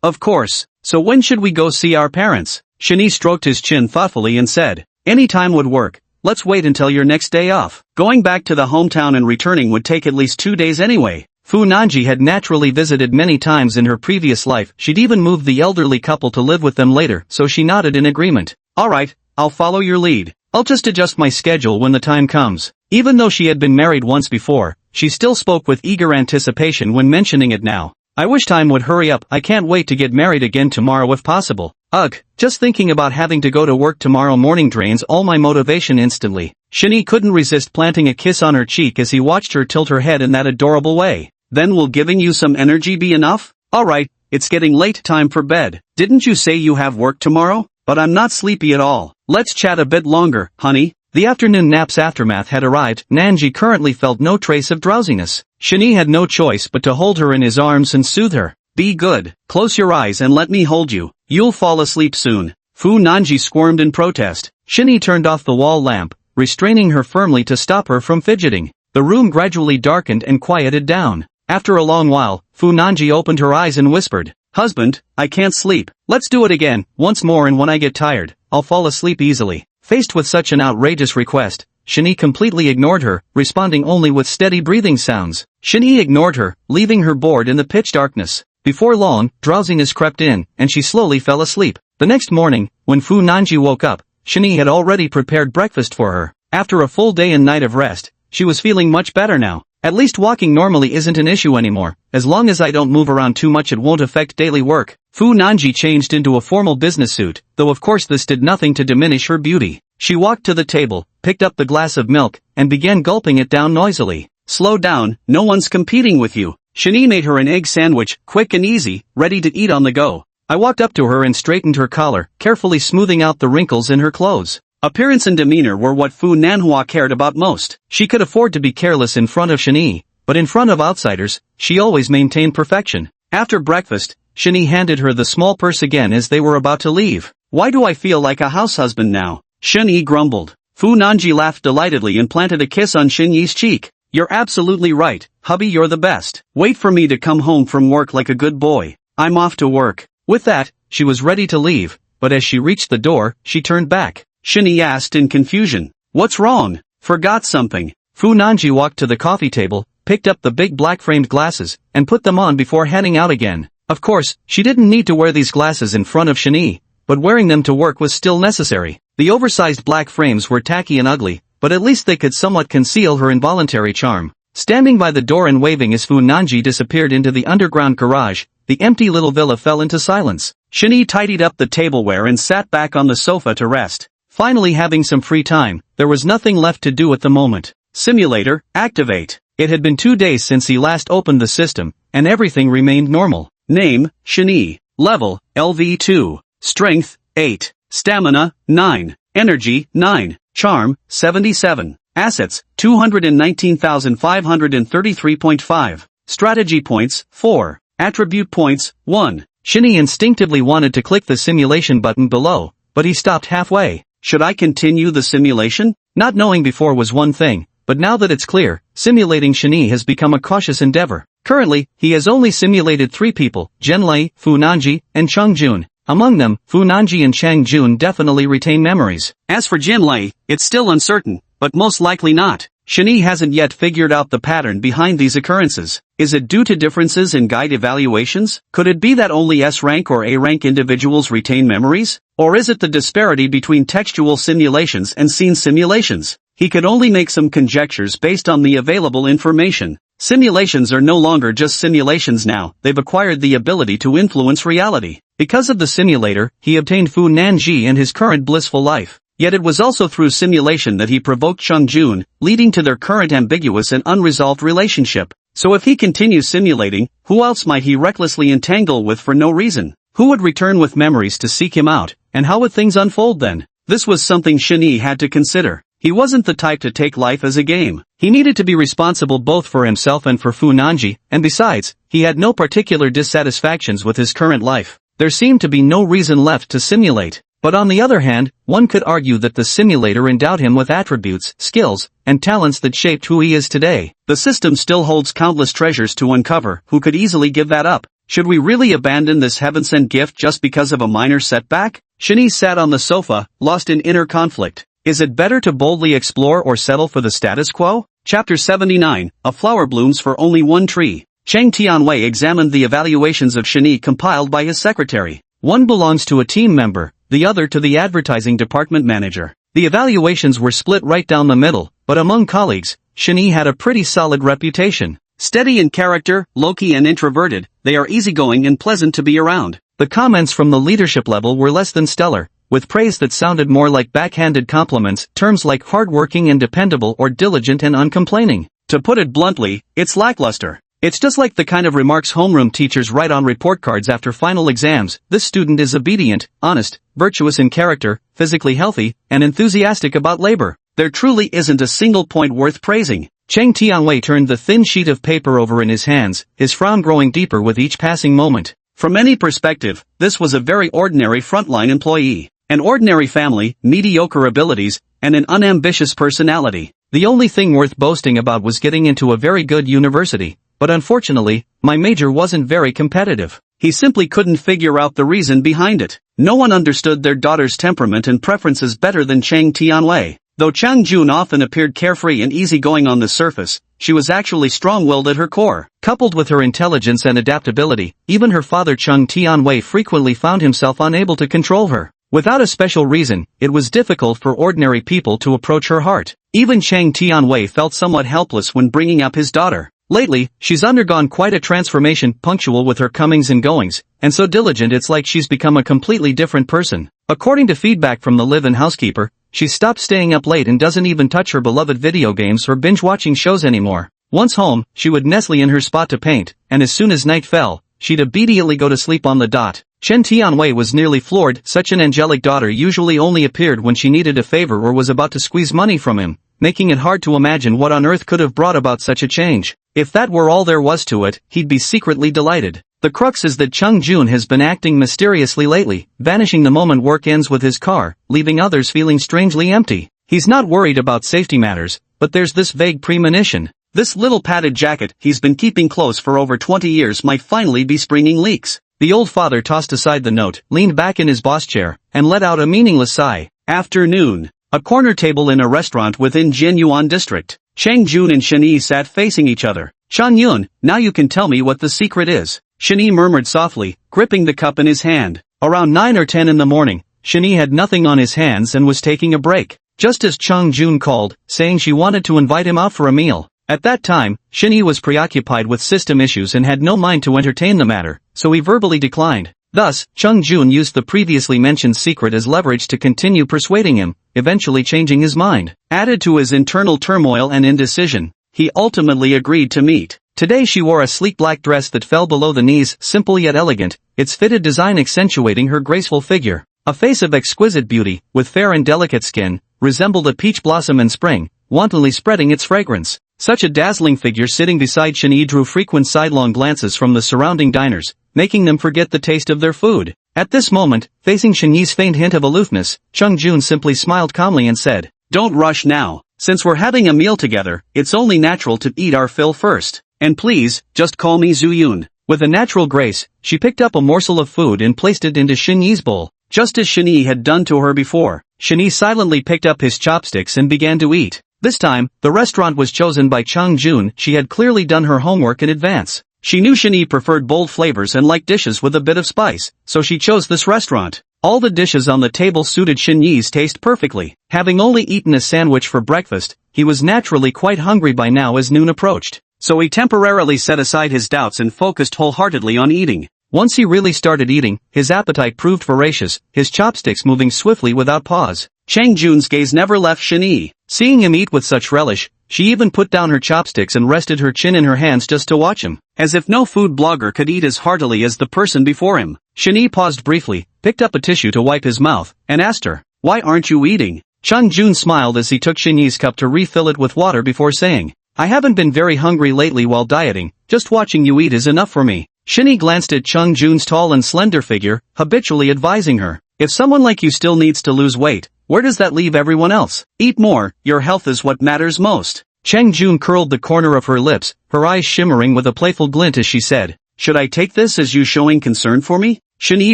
Of course. So when should we go see our parents? Shini stroked his chin thoughtfully and said, Any time would work. Let's wait until your next day off. Going back to the hometown and returning would take at least 2 days anyway. Fu Nanji had naturally visited many times in her previous life. She'd even moved the elderly couple to live with them later, so she nodded in agreement. Alright, I'll follow your lead. I'll just adjust my schedule when the time comes. Even though she had been married once before, she still spoke with eager anticipation when mentioning it now. I wish time would hurry up. I can't wait to get married again tomorrow if possible. Ugh, just thinking about having to go to work tomorrow morning drains all my motivation instantly. Shinee couldn't resist planting a kiss on her cheek as he watched her tilt her head in that adorable way. Then will giving you some energy be enough? Alright, it's getting late, time for bed. Didn't you say you have work tomorrow? But I'm not sleepy at all. Let's chat a bit longer, honey. The afternoon nap's aftermath had arrived. Nanji currently felt no trace of drowsiness. Shinee had no choice but to hold her in his arms and soothe her. Be good. Close your eyes and let me hold you. You'll fall asleep soon. Fu Nanji squirmed in protest. Shinee turned off the wall lamp, restraining her firmly to stop her from fidgeting. The room gradually darkened and quieted down. After a long while, Fu Nanji opened her eyes and whispered, "Husband, I can't sleep. Let's do it again, once more, and when I get tired, I'll fall asleep easily." Faced with such an outrageous request, Shinee completely ignored her, responding only with steady breathing sounds. Shinee ignored her, leaving her bored in the pitch darkness. Before long, drowsiness crept in, and she slowly fell asleep. The next morning, when Fu Nanji woke up, Shinee had already prepared breakfast for her. After a full day and night of rest, she was feeling much better now. At least walking normally isn't an issue anymore. As long as I don't move around too much, it won't affect daily work. Fu Nanji changed into a formal business suit, though of course this did nothing to diminish her beauty. She walked to the table, picked up the glass of milk, and began gulping it down noisily. Slow down, no one's competing with you. Shinee made her an egg sandwich, quick and easy, ready to eat on the go. I walked up to her and straightened her collar, carefully smoothing out the wrinkles in her clothes. Appearance and demeanor were what Fu Nanhwa cared about most. She could afford to be careless in front of Shinee, but in front of outsiders, she always maintained perfection. After breakfast, Shinee handed her the small purse again as they were about to leave. Why do I feel like a house husband now? Shinee grumbled. Fu Nanji laughed delightedly and planted a kiss on Shinee's cheek. You're absolutely right, hubby, you're the best. Wait for me to come home from work like a good boy. I'm off to work. With that, she was ready to leave, but as she reached the door, she turned back. Shinee asked in confusion. What's wrong? Forgot something. Fu Nanji walked to the coffee table, picked up the big black framed glasses, and put them on before heading out again. Of course, she didn't need to wear these glasses in front of Shinee, but wearing them to work was still necessary. The oversized black frames were tacky and ugly, but at least they could somewhat conceal her involuntary charm. Standing by the door and waving as Fu Nanji disappeared into the underground garage, the empty little villa fell into silence. Shinee tidied up the tableware and sat back on the sofa to rest. Finally having some free time, there was nothing left to do at the moment. Simulator, activate. It had been 2 days since he last opened the system, and everything remained normal. Name, Shinee. Level, LV2. Strength, 8. Stamina, 9. Energy, 9. Charm, 77. Assets, 219,533.5. Strategy points, 4. Attribute points, 1. Shinee instinctively wanted to click the simulation button below, but he stopped halfway. Should I continue the simulation? Not knowing before was one thing, but now that it's clear, simulating Shinee has become a cautious endeavor. Currently, he has only simulated 3 people, Jinlei, Fu Nanji, and Chung Jun. Among them, Fu Nanji and Chang Jun definitely retain memories. As for Jinlei, it's still uncertain, but most likely not. Shinee hasn't yet figured out the pattern behind these occurrences. Is it due to differences in guide evaluations? Could it be that only S-rank or A-rank individuals retain memories? Or is it the disparity between textual simulations and scene simulations? He could only make some conjectures based on the available information. Simulations are no longer just simulations now, they've acquired the ability to influence reality. Because of the simulator, he obtained Fu Nanji and his current blissful life. Yet it was also through simulation that he provoked Chung Jun, leading to their current ambiguous and unresolved relationship. So if he continues simulating, who else might he recklessly entangle with for no reason? Who would return with memories to seek him out, and how would things unfold then? This was something Shinee had to consider. He wasn't the type to take life as a game. He needed to be responsible both for himself and for Fu Nanji, and besides, he had no particular dissatisfactions with his current life. There seemed to be no reason left to simulate. But on the other hand, one could argue that the simulator endowed him with attributes, skills, and talents that shaped who he is today. The system still holds countless treasures to uncover. Who could easily give that up? Should we really abandon this heaven-sent gift just because of a minor setback? Shinee sat on the sofa, lost in inner conflict. Is it better to boldly explore or settle for the status quo? Chapter 79, A Flower Blooms for Only One Tree. Chang Tianwei examined the evaluations of Shinee compiled by his secretary. One belongs to a team member, the other to the advertising department manager. The evaluations were split right down the middle, but among colleagues, Shinee had a pretty solid reputation. Steady in character, low-key and introverted, they are easygoing and pleasant to be around. The comments from the leadership level were less than stellar, with praise that sounded more like backhanded compliments, terms like hardworking and dependable or diligent and uncomplaining. To put it bluntly, it's lackluster. It's just like the kind of remarks homeroom teachers write on report cards after final exams. This student is obedient, honest, virtuous in character, physically healthy, and enthusiastic about labor. There truly isn't a single point worth praising. Chang Tianwei turned the thin sheet of paper over in his hands, his frown growing deeper with each passing moment. From any perspective, this was a very ordinary frontline employee. An ordinary family, mediocre abilities, and an unambitious personality. The only thing worth boasting about was getting into a very good university, but unfortunately, my major wasn't very competitive. He simply couldn't figure out the reason behind it. No one understood their daughter's temperament and preferences better than Chang Tianwei. Though Chang Jun often appeared carefree and easygoing on the surface, she was actually strong-willed at her core. Coupled with her intelligence and adaptability, even her father Chang Tianwei frequently found himself unable to control her. Without a special reason, it was difficult for ordinary people to approach her heart. Even Chang Tianwei felt somewhat helpless when bringing up his daughter. Lately, she's undergone quite a transformation, punctual with her comings and goings, and so diligent it's like she's become a completely different person. According to feedback from the live-in housekeeper, she's stopped staying up late and doesn't even touch her beloved video games or binge-watching shows anymore. Once home, she would nestle in her spot to paint, and as soon as night fell, she'd immediately go to sleep on the dot. Chen Tianwei was nearly floored. Such an angelic daughter usually only appeared when she needed a favor or was about to squeeze money from him, making it hard to imagine what on earth could have brought about such a change. If that were all there was to it, he'd be secretly delighted. The crux is that Chang Jun has been acting mysteriously lately, vanishing the moment work ends with his car, leaving others feeling strangely empty. He's not worried about safety matters, but there's this vague premonition. This little padded jacket he's been keeping close for over 20 years might finally be springing leaks. The old father tossed aside the note, leaned back in his boss chair, and let out a meaningless sigh. Afternoon. A corner table in a restaurant within Jianyuan district. Chang Jun and Shen Yi sat facing each other. Shan Yun, now you can tell me what the secret is. Shen Yi murmured softly, gripping the cup in his hand. Around 9 or 10 in the morning, Shen Yi had nothing on his hands and was taking a break. Just as Chang Jun called, saying she wanted to invite him out for a meal. At that time, Shen Yi was preoccupied with system issues and had no mind to entertain the matter, so he verbally declined. Thus, Chang Jun used the previously mentioned secret as leverage to continue persuading him, eventually changing his mind. Added to his internal turmoil and indecision, he ultimately agreed to meet. Today she wore a sleek black dress that fell below the knees, simple yet elegant, its fitted design accentuating her graceful figure. A face of exquisite beauty, with fair and delicate skin, resembled a peach blossom in spring, wantonly spreading its fragrance. Such a dazzling figure sitting beside Shen Yi drew frequent sidelong glances from the surrounding diners, making them forget the taste of their food. At this moment, facing Shen Yi's faint hint of aloofness, Chang Jun simply smiled calmly and said, "Don't rush now. Since we're having a meal together, it's only natural to eat our fill first. And please, just call me Zhu Yun." With a natural grace, she picked up a morsel of food and placed it into Shen Yi's bowl. Just as Shen Yi had done to her before, Shen Yi silently picked up his chopsticks and began to eat. This time, the restaurant was chosen by Chang Jun. She had clearly done her homework in advance. She knew Shen Yi preferred bold flavors and liked dishes with a bit of spice, so she chose this restaurant. All the dishes on the table suited Shen Yi's taste perfectly. Having only eaten a sandwich for breakfast, he was naturally quite hungry by now as noon approached. So he temporarily set aside his doubts and focused wholeheartedly on eating. Once he really started eating, his appetite proved voracious, his chopsticks moving swiftly without pause. Chang Jun's gaze never left Shen Yi. Seeing him eat with such relish, she even put down her chopsticks and rested her chin in her hands just to watch him. As if no food blogger could eat as heartily as the person before him. Shen Yi paused briefly, picked up a tissue to wipe his mouth, and asked her, "Why aren't you eating?" Chang Jun smiled as he took Shen Yi's cup to refill it with water before saying, "I haven't been very hungry lately while dieting, just watching you eat is enough for me." Shen Yi glanced at Chang Jun's tall and slender figure, habitually advising her, "If someone like you still needs to lose weight, where does that leave everyone else? Eat more, your health is what matters most." Chang Jun curled the corner of her lips, her eyes shimmering with a playful glint as she said, "Should I take this as you showing concern for me?" Shen Yi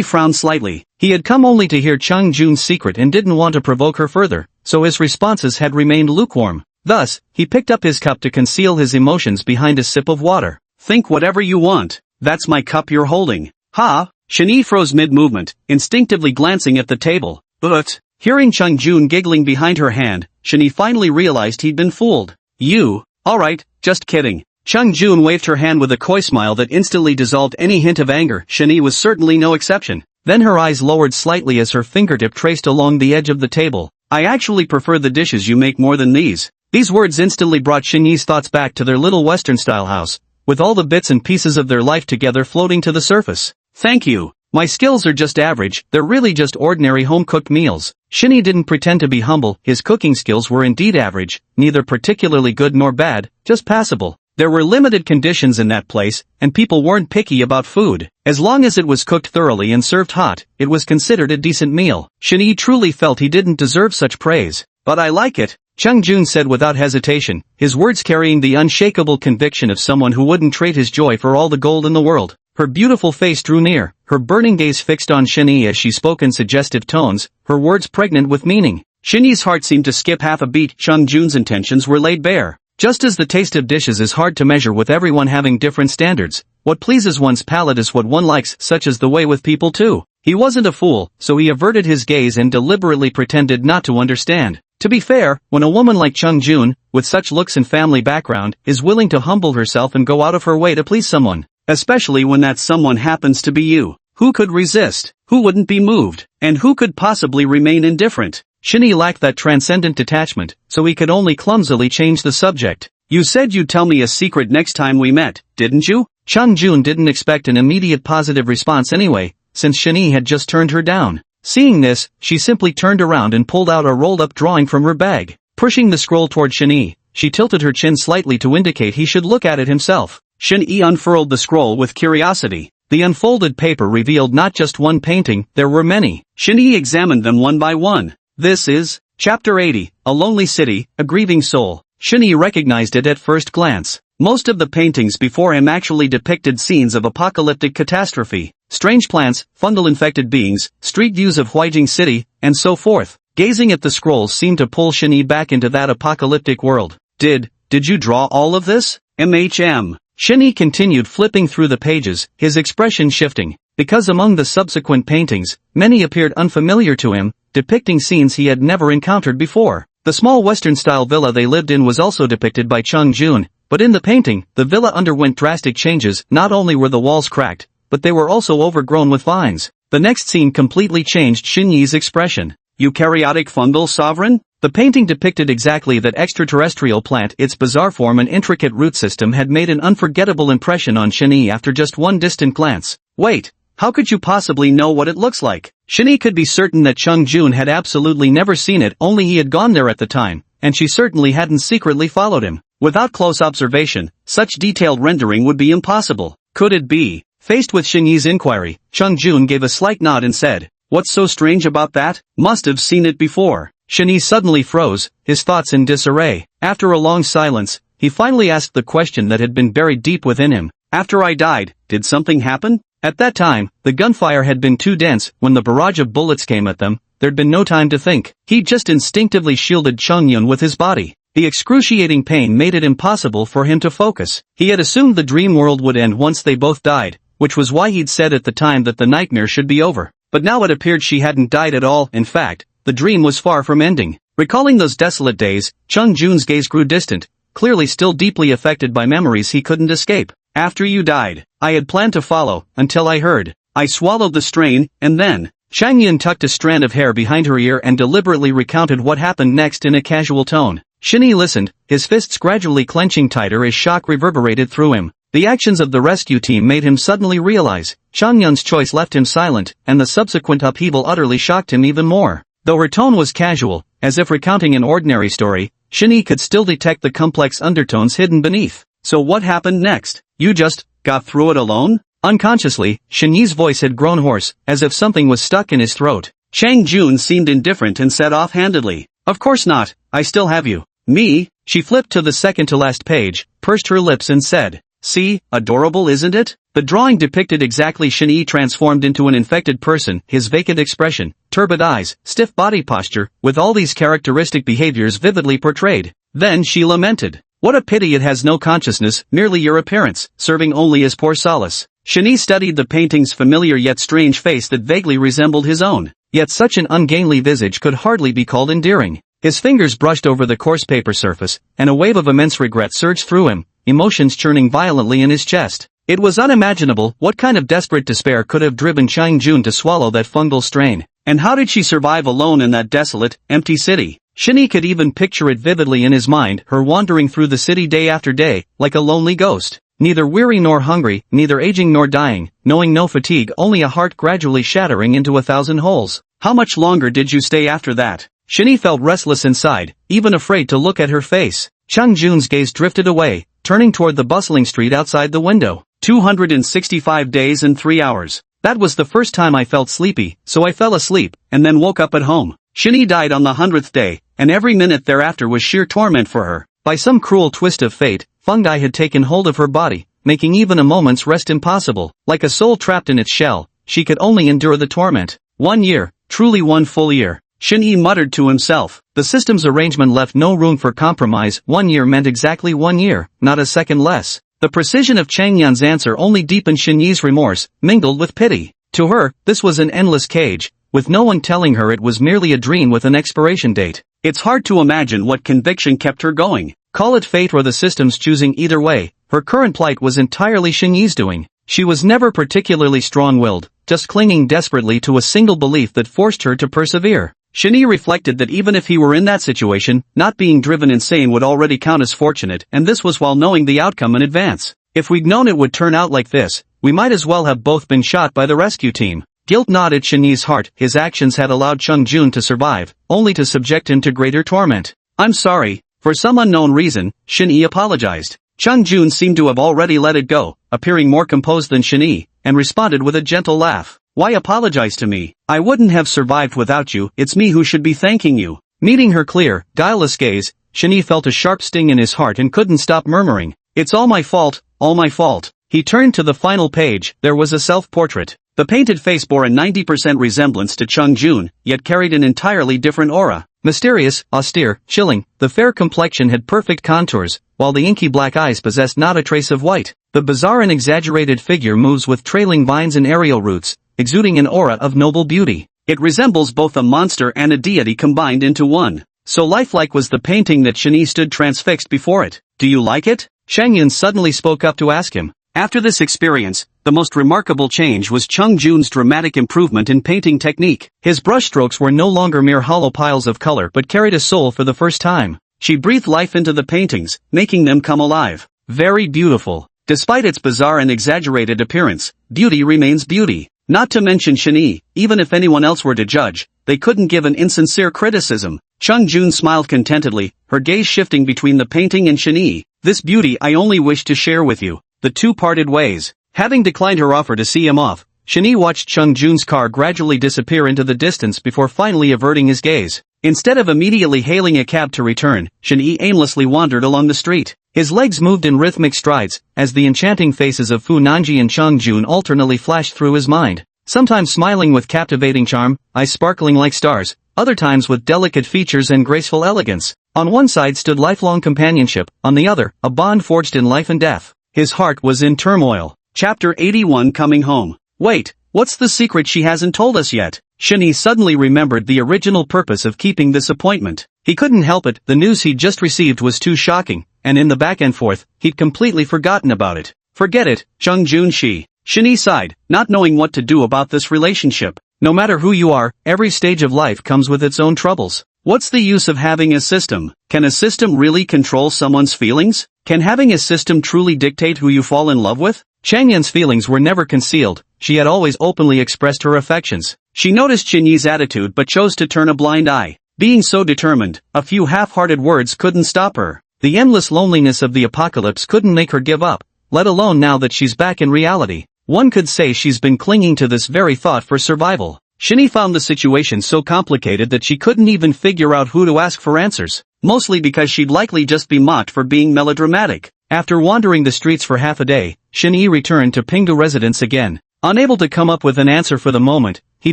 frowned slightly. He had come only to hear Chang Jun's secret and didn't want to provoke her further, so his responses had remained lukewarm. Thus, he picked up his cup to conceal his emotions behind a sip of water. "Think whatever you want. That's my cup you're holding." "Ha!" Shen Yi froze mid-movement, instinctively glancing at the table. But, hearing Chang Jun giggling behind her hand, Shen Yi finally realized he'd been fooled. "You? Alright, just kidding." Chung Jun waved her hand with a coy smile that instantly dissolved any hint of anger. Shani was certainly no exception. Then her eyes lowered slightly as her fingertip traced along the edge of the table. I actually prefer the dishes you make more than these. These words instantly brought Shinyi's thoughts back to their little Western-style house, with all the bits and pieces of their life together floating to the surface. Thank you. My skills are just average, they're really just ordinary home-cooked meals. Shinyi didn't pretend to be humble, his cooking skills were indeed average, neither particularly good nor bad, just passable. There were limited conditions in that place, and people weren't picky about food. As long as it was cooked thoroughly and served hot, it was considered a decent meal. Shinyi truly felt he didn't deserve such praise. But I like it, Chung Jun said without hesitation, his words carrying the unshakable conviction of someone who wouldn't trade his joy for all the gold in the world. Her beautiful face drew near, her burning gaze fixed on Shinyi as she spoke in suggestive tones, her words pregnant with meaning. Shinyi's heart seemed to skip half a beat. Chung Jun's intentions were laid bare. Just as the taste of dishes is hard to measure with everyone having different standards, what pleases one's palate is what one likes, such is the way with people too. He wasn't a fool, so he averted his gaze and deliberately pretended not to understand. To be fair, when a woman like Chung Jun, with such looks and family background, is willing to humble herself and go out of her way to please someone, especially when that someone happens to be you, who could resist? Who wouldn't be moved? And who could possibly remain indifferent? Shinyi lacked that transcendent detachment, so he could only clumsily change the subject. You said you'd tell me a secret next time we met, didn't you? Chung Jun didn't expect an immediate positive response anyway, since Shinyi had just turned her down. Seeing this, she simply turned around and pulled out a rolled-up drawing from her bag. Pushing the scroll toward Shinyi, she tilted her chin slightly to indicate he should look at it himself. Shinyi unfurled the scroll with curiosity. The unfolded paper revealed not just one painting, there were many. Shinyi examined them one by one. This is Chapter 80, A Lonely City, A Grieving Soul. Shinyi recognized it at first glance. Most of the paintings before him actually depicted scenes of apocalyptic catastrophe. Strange plants, fungal-infected beings, street views of Huijing City, and so forth. Gazing at the scrolls seemed to pull Shinyi back into that apocalyptic world. Did you draw all of this? Shinyi continued flipping through the pages, his expression shifting, because among the subsequent paintings, many appeared unfamiliar to him, depicting scenes he had never encountered before. The small Western-style villa they lived in was also depicted by Chung Jun, but in the painting, the villa underwent drastic changes. Not only were the walls cracked, but they were also overgrown with vines. The next scene completely changed Shinyi's expression. Eukaryotic fungal sovereign? The painting depicted exactly that extraterrestrial plant. Its bizarre form and intricate root system had made an unforgettable impression on Shinyi after just one distant glance. Wait, how could you possibly know what it looks like? Shinyi could be certain that Chung Jun had absolutely never seen it, only he had gone there at the time, and she certainly hadn't secretly followed him. Without close observation, such detailed rendering would be impossible. Could it be? Faced with Shinyi's inquiry, Chung Jun gave a slight nod and said, "What's so strange about that? Must have seen it before." Shinyi suddenly froze, his thoughts in disarray. After a long silence, he finally asked the question that had been buried deep within him. After I died, did something happen? At that time, the gunfire had been too dense. When the barrage of bullets came at them, there'd been no time to think. He just instinctively shielded Chung Yun with his body. The excruciating pain made it impossible for him to focus. He had assumed the dream world would end once they both died, which was why he'd said at the time that the nightmare should be over. But now it appeared she hadn't died at all. In fact, the dream was far from ending. Recalling those desolate days, Chung Jun's gaze grew distant, clearly still deeply affected by memories he couldn't escape. After you died, I had planned to follow, until I heard. I swallowed the strain, and then... Chang Yun tucked a strand of hair behind her ear and deliberately recounted what happened next in a casual tone. Shinyi listened, his fists gradually clenching tighter as shock reverberated through him. The actions of the rescue team made him suddenly realize, Chang Yun's choice left him silent, and the subsequent upheaval utterly shocked him even more. Though her tone was casual, as if recounting an ordinary story, Shinyi could still detect the complex undertones hidden beneath. So what happened next? You just got through it alone? Unconsciously, Shinyi's voice had grown hoarse, as if something was stuck in his throat. Chang Jun seemed indifferent and said offhandedly, "Of course not, I still have you." Me? She flipped to the second-to-last page, pursed her lips and said, "See, adorable isn't it?" The drawing depicted exactly Shinyi transformed into an infected person, his vacant expression, turbid eyes, stiff body posture, with all these characteristic behaviors vividly portrayed. Then she lamented, "What a pity it has no consciousness, merely your appearance, serving only as poor solace." Shinyi studied the painting's familiar yet strange face that vaguely resembled his own. Yet such an ungainly visage could hardly be called endearing. His fingers brushed over the coarse paper surface, and a wave of immense regret surged through him. emotions churning violently in his chest. It was unimaginable what kind of desperate despair could have driven Chang Jun to swallow that fungal strain. And how did she survive alone in that desolate, empty city? Shinny could even picture it vividly in his mind, her wandering through the city day after day, like a lonely ghost. Neither weary nor hungry, neither aging nor dying, knowing no fatigue, only a heart gradually shattering into 1,000 holes. How much longer did you stay after that? Shinny felt restless inside, even afraid to look at her face. Chang Jun's gaze drifted away, turning toward the bustling street outside the window. 265 days and 3 hours. That was the first time I felt sleepy, so I fell asleep, and then woke up at home. Shinny died on the 100th day, and every minute thereafter was sheer torment for her. By some cruel twist of fate, fungi had taken hold of her body, making even a moment's rest impossible. Like a soul trapped in its shell, she could only endure the torment. 1 year, truly 1 full year. Shin-Yi muttered to himself. The system's arrangement left no room for compromise. 1 year meant exactly 1 year, not a second less. The precision of Chang Yan's answer only deepened Shin-Yi's remorse, mingled with pity. To her, this was an endless cage, with no one telling her it was merely a dream with an expiration date. It's hard to imagine what conviction kept her going. Call it fate or the system's choosing, either way, her current plight was entirely Shin-Yi's doing. She was never particularly strong-willed, just clinging desperately to a single belief that forced her to persevere. Shin-Yi reflected that even if he were in that situation, not being driven insane would already count as fortunate, and this was while knowing the outcome in advance. If we'd known it would turn out like this, we might as well have both been shot by the rescue team. Guilt gnawed at Shin-Yi's heart. His actions had allowed Chung Jun to survive, only to subject him to greater torment. I'm sorry. For some unknown reason, Shin-Yi apologized. Chung Jun seemed to have already let it go, appearing more composed than Shin-Yi, and responded with a gentle laugh. Why apologize to me? I wouldn't have survived without you. It's me who should be thanking you. Meeting her clear, guileless gaze, Shin-Yi felt a sharp sting in his heart and couldn't stop murmuring. It's all my fault, all my fault. He turned to the final page. There was a self-portrait. The painted face bore a 90% resemblance to Chung Jun, yet carried an entirely different aura. Mysterious, austere, chilling, the fair complexion had perfect contours, while the inky black eyes possessed not a trace of white. The bizarre and exaggerated figure moves with trailing vines and aerial roots, exuding an aura of noble beauty. It resembles both a monster and a deity combined into one. So lifelike was the painting that Shin-Yi stood transfixed before it. Do you like it? Shang Yun suddenly spoke up to ask him. After this experience, the most remarkable change was Chung Jun's dramatic improvement in painting technique. His brushstrokes were no longer mere hollow piles of color but carried a soul for the first time. She breathed life into the paintings, making them come alive. Very beautiful. Despite its bizarre and exaggerated appearance, beauty remains beauty. Not to mention Shin-Yi, even if anyone else were to judge, they couldn't give an insincere criticism. Chung Jun smiled contentedly, her gaze shifting between the painting and Shin-Yi. This beauty I only wish to share with you. The two parted ways. Having declined her offer to see him off, Shin-Yi watched Chung Jun's car gradually disappear into the distance before finally averting his gaze. Instead of immediately hailing a cab to return, Shin-Yi aimlessly wandered along the street. His legs moved in rhythmic strides, as the enchanting faces of Fu Nanji and Chung Jun alternately flashed through his mind. Sometimes smiling with captivating charm, eyes sparkling like stars, other times with delicate features and graceful elegance. On one side stood lifelong companionship, on the other, a bond forged in life and death. His heart was in turmoil. Chapter 81 Coming Home. Wait, what's the secret she hasn't told us yet? Shin-Yi suddenly remembered the original purpose of keeping this appointment. He couldn't help it, the news he'd just received was too shocking, and in the back and forth, he'd completely forgotten about it. Forget it, Chung Jun Shi. Shin-Yi sighed, not knowing what to do about this relationship. No matter who you are, every stage of life comes with its own troubles. What's the use of having a system? Can a system really control someone's feelings? Can having a system truly dictate who you fall in love with? Chang Yan's feelings were never concealed. She had always openly expressed her affections. She noticed Shin-Yi's attitude but chose to turn a blind eye. Being so determined, a few half-hearted words couldn't stop her. The endless loneliness of the apocalypse couldn't make her give up, let alone now that she's back in reality. One could say she's been clinging to this very thought for survival. Shin-Yi found the situation so complicated that she couldn't even figure out who to ask for answers, mostly because she'd likely just be mocked for being melodramatic. After wandering the streets for half a day, Shin-Yi returned to Pingdu residence again. Unable to come up with an answer for the moment, he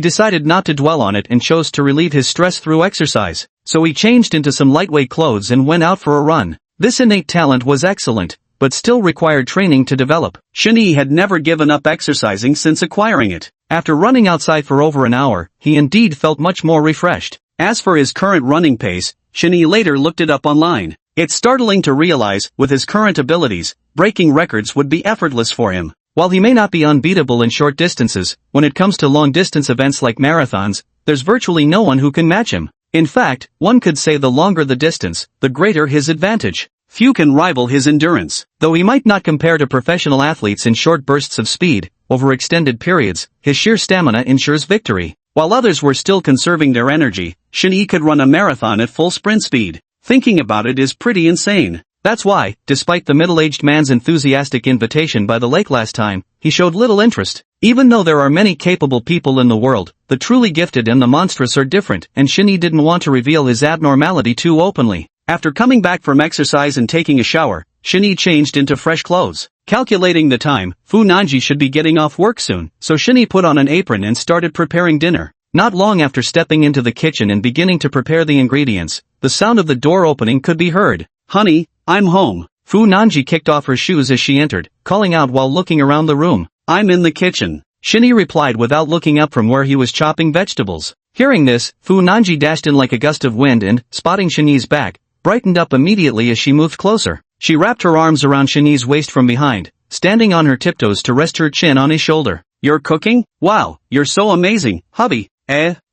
decided not to dwell on it and chose to relieve his stress through exercise. So he changed into some lightweight clothes and went out for a run. This innate talent was excellent, but still required training to develop. Shin-Yi had never given up exercising since acquiring it. After running outside for over an hour, he indeed felt much more refreshed. As for his current running pace, Shin-Yi later looked it up online. It's startling to realize, with his current abilities, breaking records would be effortless for him. While he may not be unbeatable in short distances, when it comes to long-distance events like marathons, there's virtually no one who can match him. In fact, one could say the longer the distance, the greater his advantage. Few can rival his endurance. Though he might not compare to professional athletes in short bursts of speed, over extended periods, his sheer stamina ensures victory. While others were still conserving their energy, Shin-Yi could run a marathon at full sprint speed. Thinking about it is pretty insane. That's why, despite the middle-aged man's enthusiastic invitation by the lake last time, he showed little interest. Even though there are many capable people in the world, the truly gifted and the monstrous are different, and Shin-Yi didn't want to reveal his abnormality too openly. After coming back from exercise and taking a shower, Shin-Yi changed into fresh clothes. Calculating the time, Fu Nanji should be getting off work soon, so Shin-Yi put on an apron and started preparing dinner. Not long after stepping into the kitchen and beginning to prepare the ingredients, the sound of the door opening could be heard. "Honey, I'm home." Fu Nanji kicked off her shoes as she entered, calling out while looking around the room. "I'm in the kitchen," Shin-Yi replied without looking up from where he was chopping vegetables. Hearing this, Fu Nanji dashed in like a gust of wind and, spotting Shin-Yi's back, brightened up immediately as she moved closer. She wrapped her arms around Shin-Yi's waist from behind, standing on her tiptoes to rest her chin on his shoulder. "You're cooking? Wow, you're so amazing, hubby."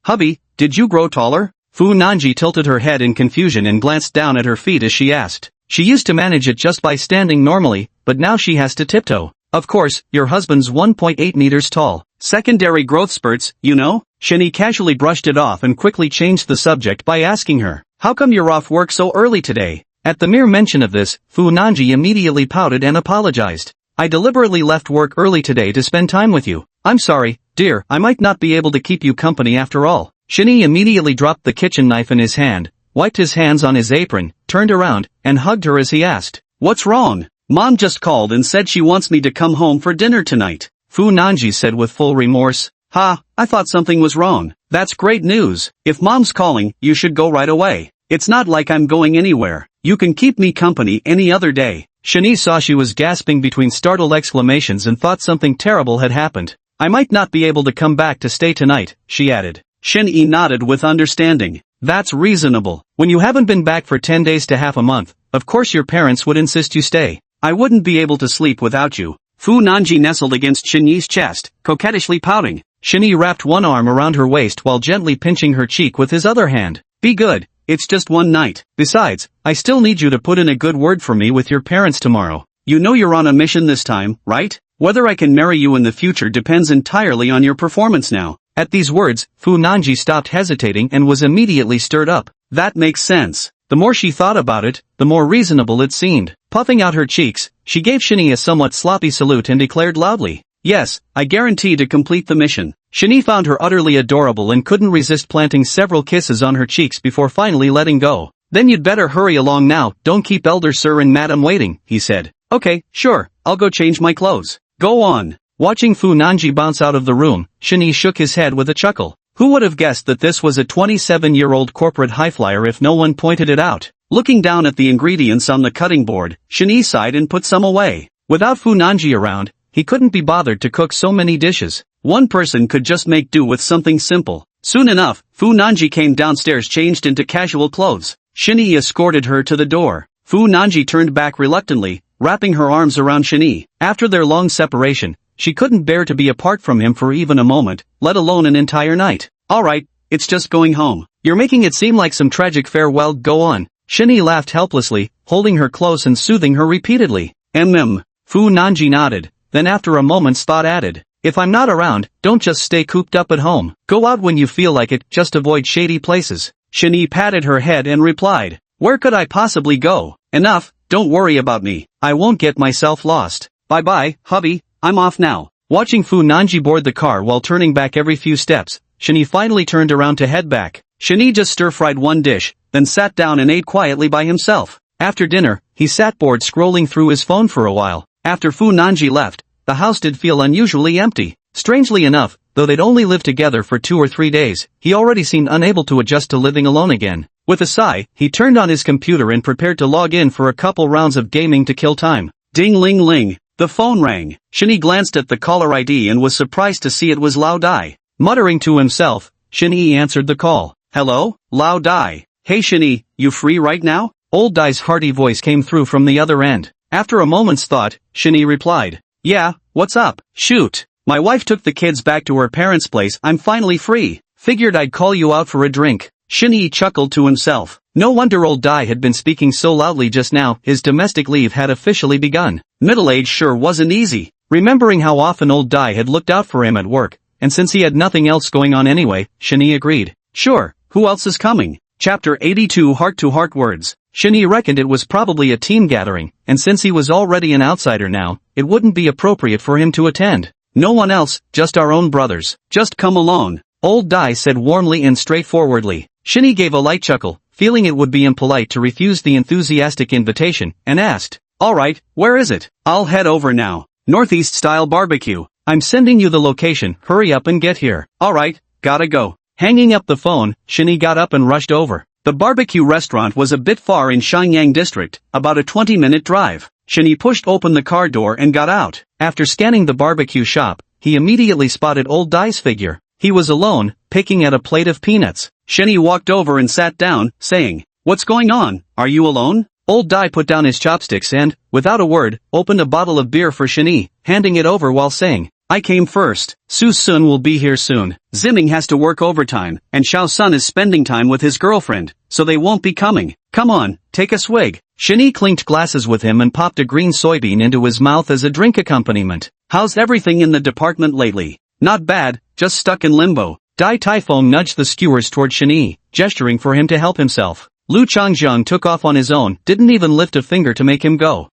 Hubby, did you grow taller?" Fu Nanji tilted her head in confusion and glanced down at her feet as she asked. She used to manage it just by standing normally, but now she has to tiptoe. "Of course, your husband's 1.8 meters tall. Secondary growth spurts, you know?" Shin-Yi casually brushed it off and quickly changed the subject by asking her, "How come you're off work so early today?" At the mere mention of this, Fu Nanji immediately pouted and apologized. "I deliberately left work early today to spend time with you. I'm sorry, dear, I might not be able to keep you company after all." Shin-Yi immediately dropped the kitchen knife in his hand, wiped his hands on his apron, turned around, and hugged her as he asked, "What's wrong? Mom just called and said she wants me to come home for dinner tonight," Fu Nanji said with full remorse. "Ha, I thought something was wrong." "That's great news. If Mom's calling, you should go right away. It's not like I'm going anywhere. You can keep me company any other day." Shin-Yi saw she was gasping between startled exclamations and thought something terrible had happened. "I might not be able to come back to stay tonight," she added. Shin-Yi nodded with understanding. "That's reasonable. When you haven't been back for 10 days to half a month, of course your parents would insist you stay. I wouldn't be able to sleep without you." Fu Nanji nestled against Shin-Yi's chest, coquettishly pouting. Shin-Yi wrapped one arm around her waist while gently pinching her cheek with his other hand. "Be good. It's just one night. Besides, I still need you to put in a good word for me with your parents tomorrow. You know you're on a mission this time, right? Whether I can marry you in the future depends entirely on your performance now." At these words, Fu Nanji stopped hesitating and was immediately stirred up. That makes sense. The more she thought about it, the more reasonable it seemed. Puffing out her cheeks, she gave Shin-Yi a somewhat sloppy salute and declared loudly, "Yes, I guarantee to complete the mission." Shin-Yi found her utterly adorable and couldn't resist planting several kisses on her cheeks before finally letting go. "Then you'd better hurry along now, don't keep Elder Sir and Madam waiting," he said. "Okay, sure, I'll go change my clothes. Go on." Watching Fu Nanji bounce out of the room, Shin-Yi shook his head with a chuckle. Who would have guessed that this was a 27-year-old corporate highflyer if no one pointed it out? Looking down at the ingredients on the cutting board, Shin-Yi sighed and put some away. Without Fu Nanji around, he couldn't be bothered to cook so many dishes. One person could just make do with something simple. Soon enough, Fu Nanji came downstairs changed into casual clothes. Shin-Yi escorted her to the door. Fu Nanji turned back reluctantly, wrapping her arms around Shin-Yi. After their long separation, she couldn't bear to be apart from him for even a moment, let alone an entire night. "Alright, it's just going home. You're making it seem like some tragic farewell, go on." Shin-Yi laughed helplessly, holding her close and soothing her repeatedly. Fu Nanji nodded, then after a moment's thought added, "If I'm not around, don't just stay cooped up at home. Go out when you feel like it, just avoid shady places." Shin-Yi patted her head and replied, "Where could I possibly go? Enough, don't worry about me. I won't get myself lost. Bye-bye, hubby. I'm off now." Watching Fu Nanji board the car while turning back every few steps, Shin-Yi finally turned around to head back. Shin-Yi just stir-fried one dish, then sat down and ate quietly by himself. After dinner, he sat bored scrolling through his phone for a while. After Fu Nanji left, the house did feel unusually empty. Strangely enough, though they'd only lived together for 2 or 3 days, he already seemed unable to adjust to living alone again. With a sigh, he turned on his computer and prepared to log in for a couple rounds of gaming to kill time. Ding-ling-ling. The phone rang. Shin-Yi glanced at the caller ID and was surprised to see it was Lao Dai. Muttering to himself, Shin-Yi answered the call. "Hello, Lao Dai. Hey Shin-Yi, you free right now? Old Dai's hearty voice came through from the other end. After a moment's thought, Shani replied. Yeah, what's up? Shoot. My wife took the kids back to her parents' place. I'm finally free. Figured I'd call you out for a drink. Shinny chuckled to himself. No wonder old Dai had been speaking so loudly just now. His domestic leave had officially begun. Middle age sure wasn't easy. Remembering how often old Dai had looked out for him at work, and since he had nothing else going on anyway, Shinny agreed. Sure, who else is coming? Chapter 82 Heart-to-Heart Words. Shinny reckoned it was probably a team gathering, and since he was already an outsider now, it wouldn't be appropriate for him to attend. No one else, just our own brothers. Just come along. Old Dai said warmly and straightforwardly. Shinny gave a light chuckle, feeling it would be impolite to refuse the enthusiastic invitation, and asked, Alright, where is it? I'll head over now. Northeast-style barbecue. I'm sending you the location, hurry up and get here. Alright, gotta go. Hanging up the phone, Shinny got up and rushed over. The barbecue restaurant was a bit far in Shenyang district, about a 20-minute drive. Shinny pushed open the car door and got out. After scanning the barbecue shop, he immediately spotted old Dai's figure. He was alone, picking at a plate of peanuts. Shinny walked over and sat down, saying, What's going on? Are you alone? Old Dai put down his chopsticks and, without a word, opened a bottle of beer for Shinny, handing it over while saying, I came first. Su Sun will be here soon. Ziming has to work overtime, and Xiao Sun is spending time with his girlfriend, so they won't be coming. Come on, take a swig. Shinny clinked glasses with him and popped a green soybean into his mouth as a drink accompaniment. How's everything in the department lately? Not bad, just stuck in limbo. Dai Taifeng nudged the skewers toward Shinny, gesturing for him to help himself. Lu Changjiang took off on his own, didn't even lift a finger to make him go.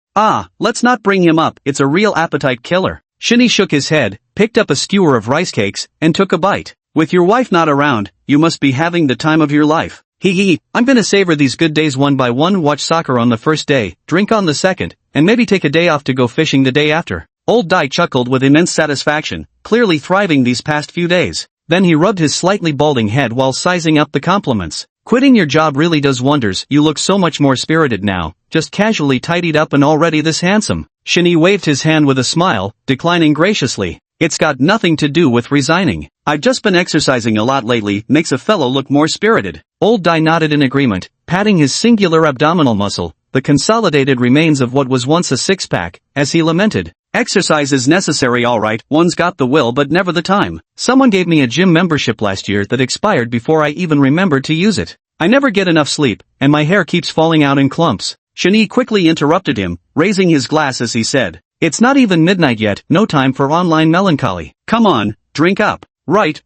Let's not bring him up, it's a real appetite killer. Shinny shook his head, picked up a skewer of rice cakes, and took a bite. With your wife not around, you must be having the time of your life. Hee, I'm gonna savor these good days one by one, watch soccer on the first day, drink on the second, and maybe take a day off to go fishing the day after. Old Dai chuckled with immense satisfaction, clearly thriving these past few days. Then he rubbed his slightly balding head while sizing up the compliments. Quitting your job really does wonders, you look so much more spirited now, just casually tidied up and already this handsome. Shinny waved his hand with a smile, declining graciously. It's got nothing to do with resigning. I've just been exercising a lot lately, makes a fellow look more spirited. Old Dai nodded in agreement, patting his singular abdominal muscle, the consolidated remains of what was once a six-pack, as he lamented. Exercise is necessary alright, one's got the will but never the time. Someone gave me a gym membership last year that expired before I even remembered to use it. I never get enough sleep, and my hair keeps falling out in clumps. Shinny quickly interrupted him, raising his glass as he said, It's not even midnight yet, no time for online melancholy. Come on, drink up. Right,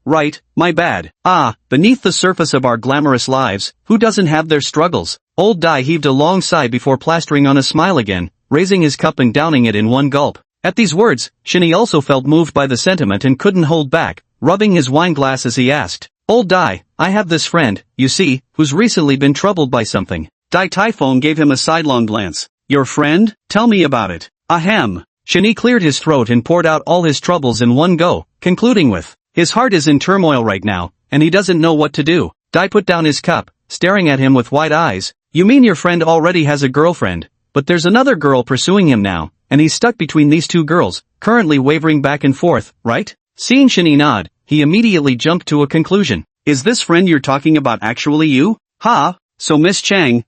my bad. Beneath the surface of our glamorous lives, who doesn't have their struggles? Old Dai heaved a long sigh before plastering on a smile again, raising his cup and downing it in one gulp. At these words, Shinny also felt moved by the sentiment and couldn't hold back, rubbing his wine glass as he asked, Old Dai, I have this friend, you see, who's recently been troubled by something. Dai Taifeng gave him a sidelong glance. Your friend? Tell me about it. Ahem. Shinny cleared his throat and poured out all his troubles in one go, concluding with, His heart is in turmoil right now, and he doesn't know what to do. Dai put down his cup, staring at him with wide eyes. You mean your friend already has a girlfriend, but there's another girl pursuing him now, and he's stuck between these two girls, currently wavering back and forth, right? Seeing Shinny nod, he immediately jumped to a conclusion. Is this friend you're talking about actually you? So Miss Chang,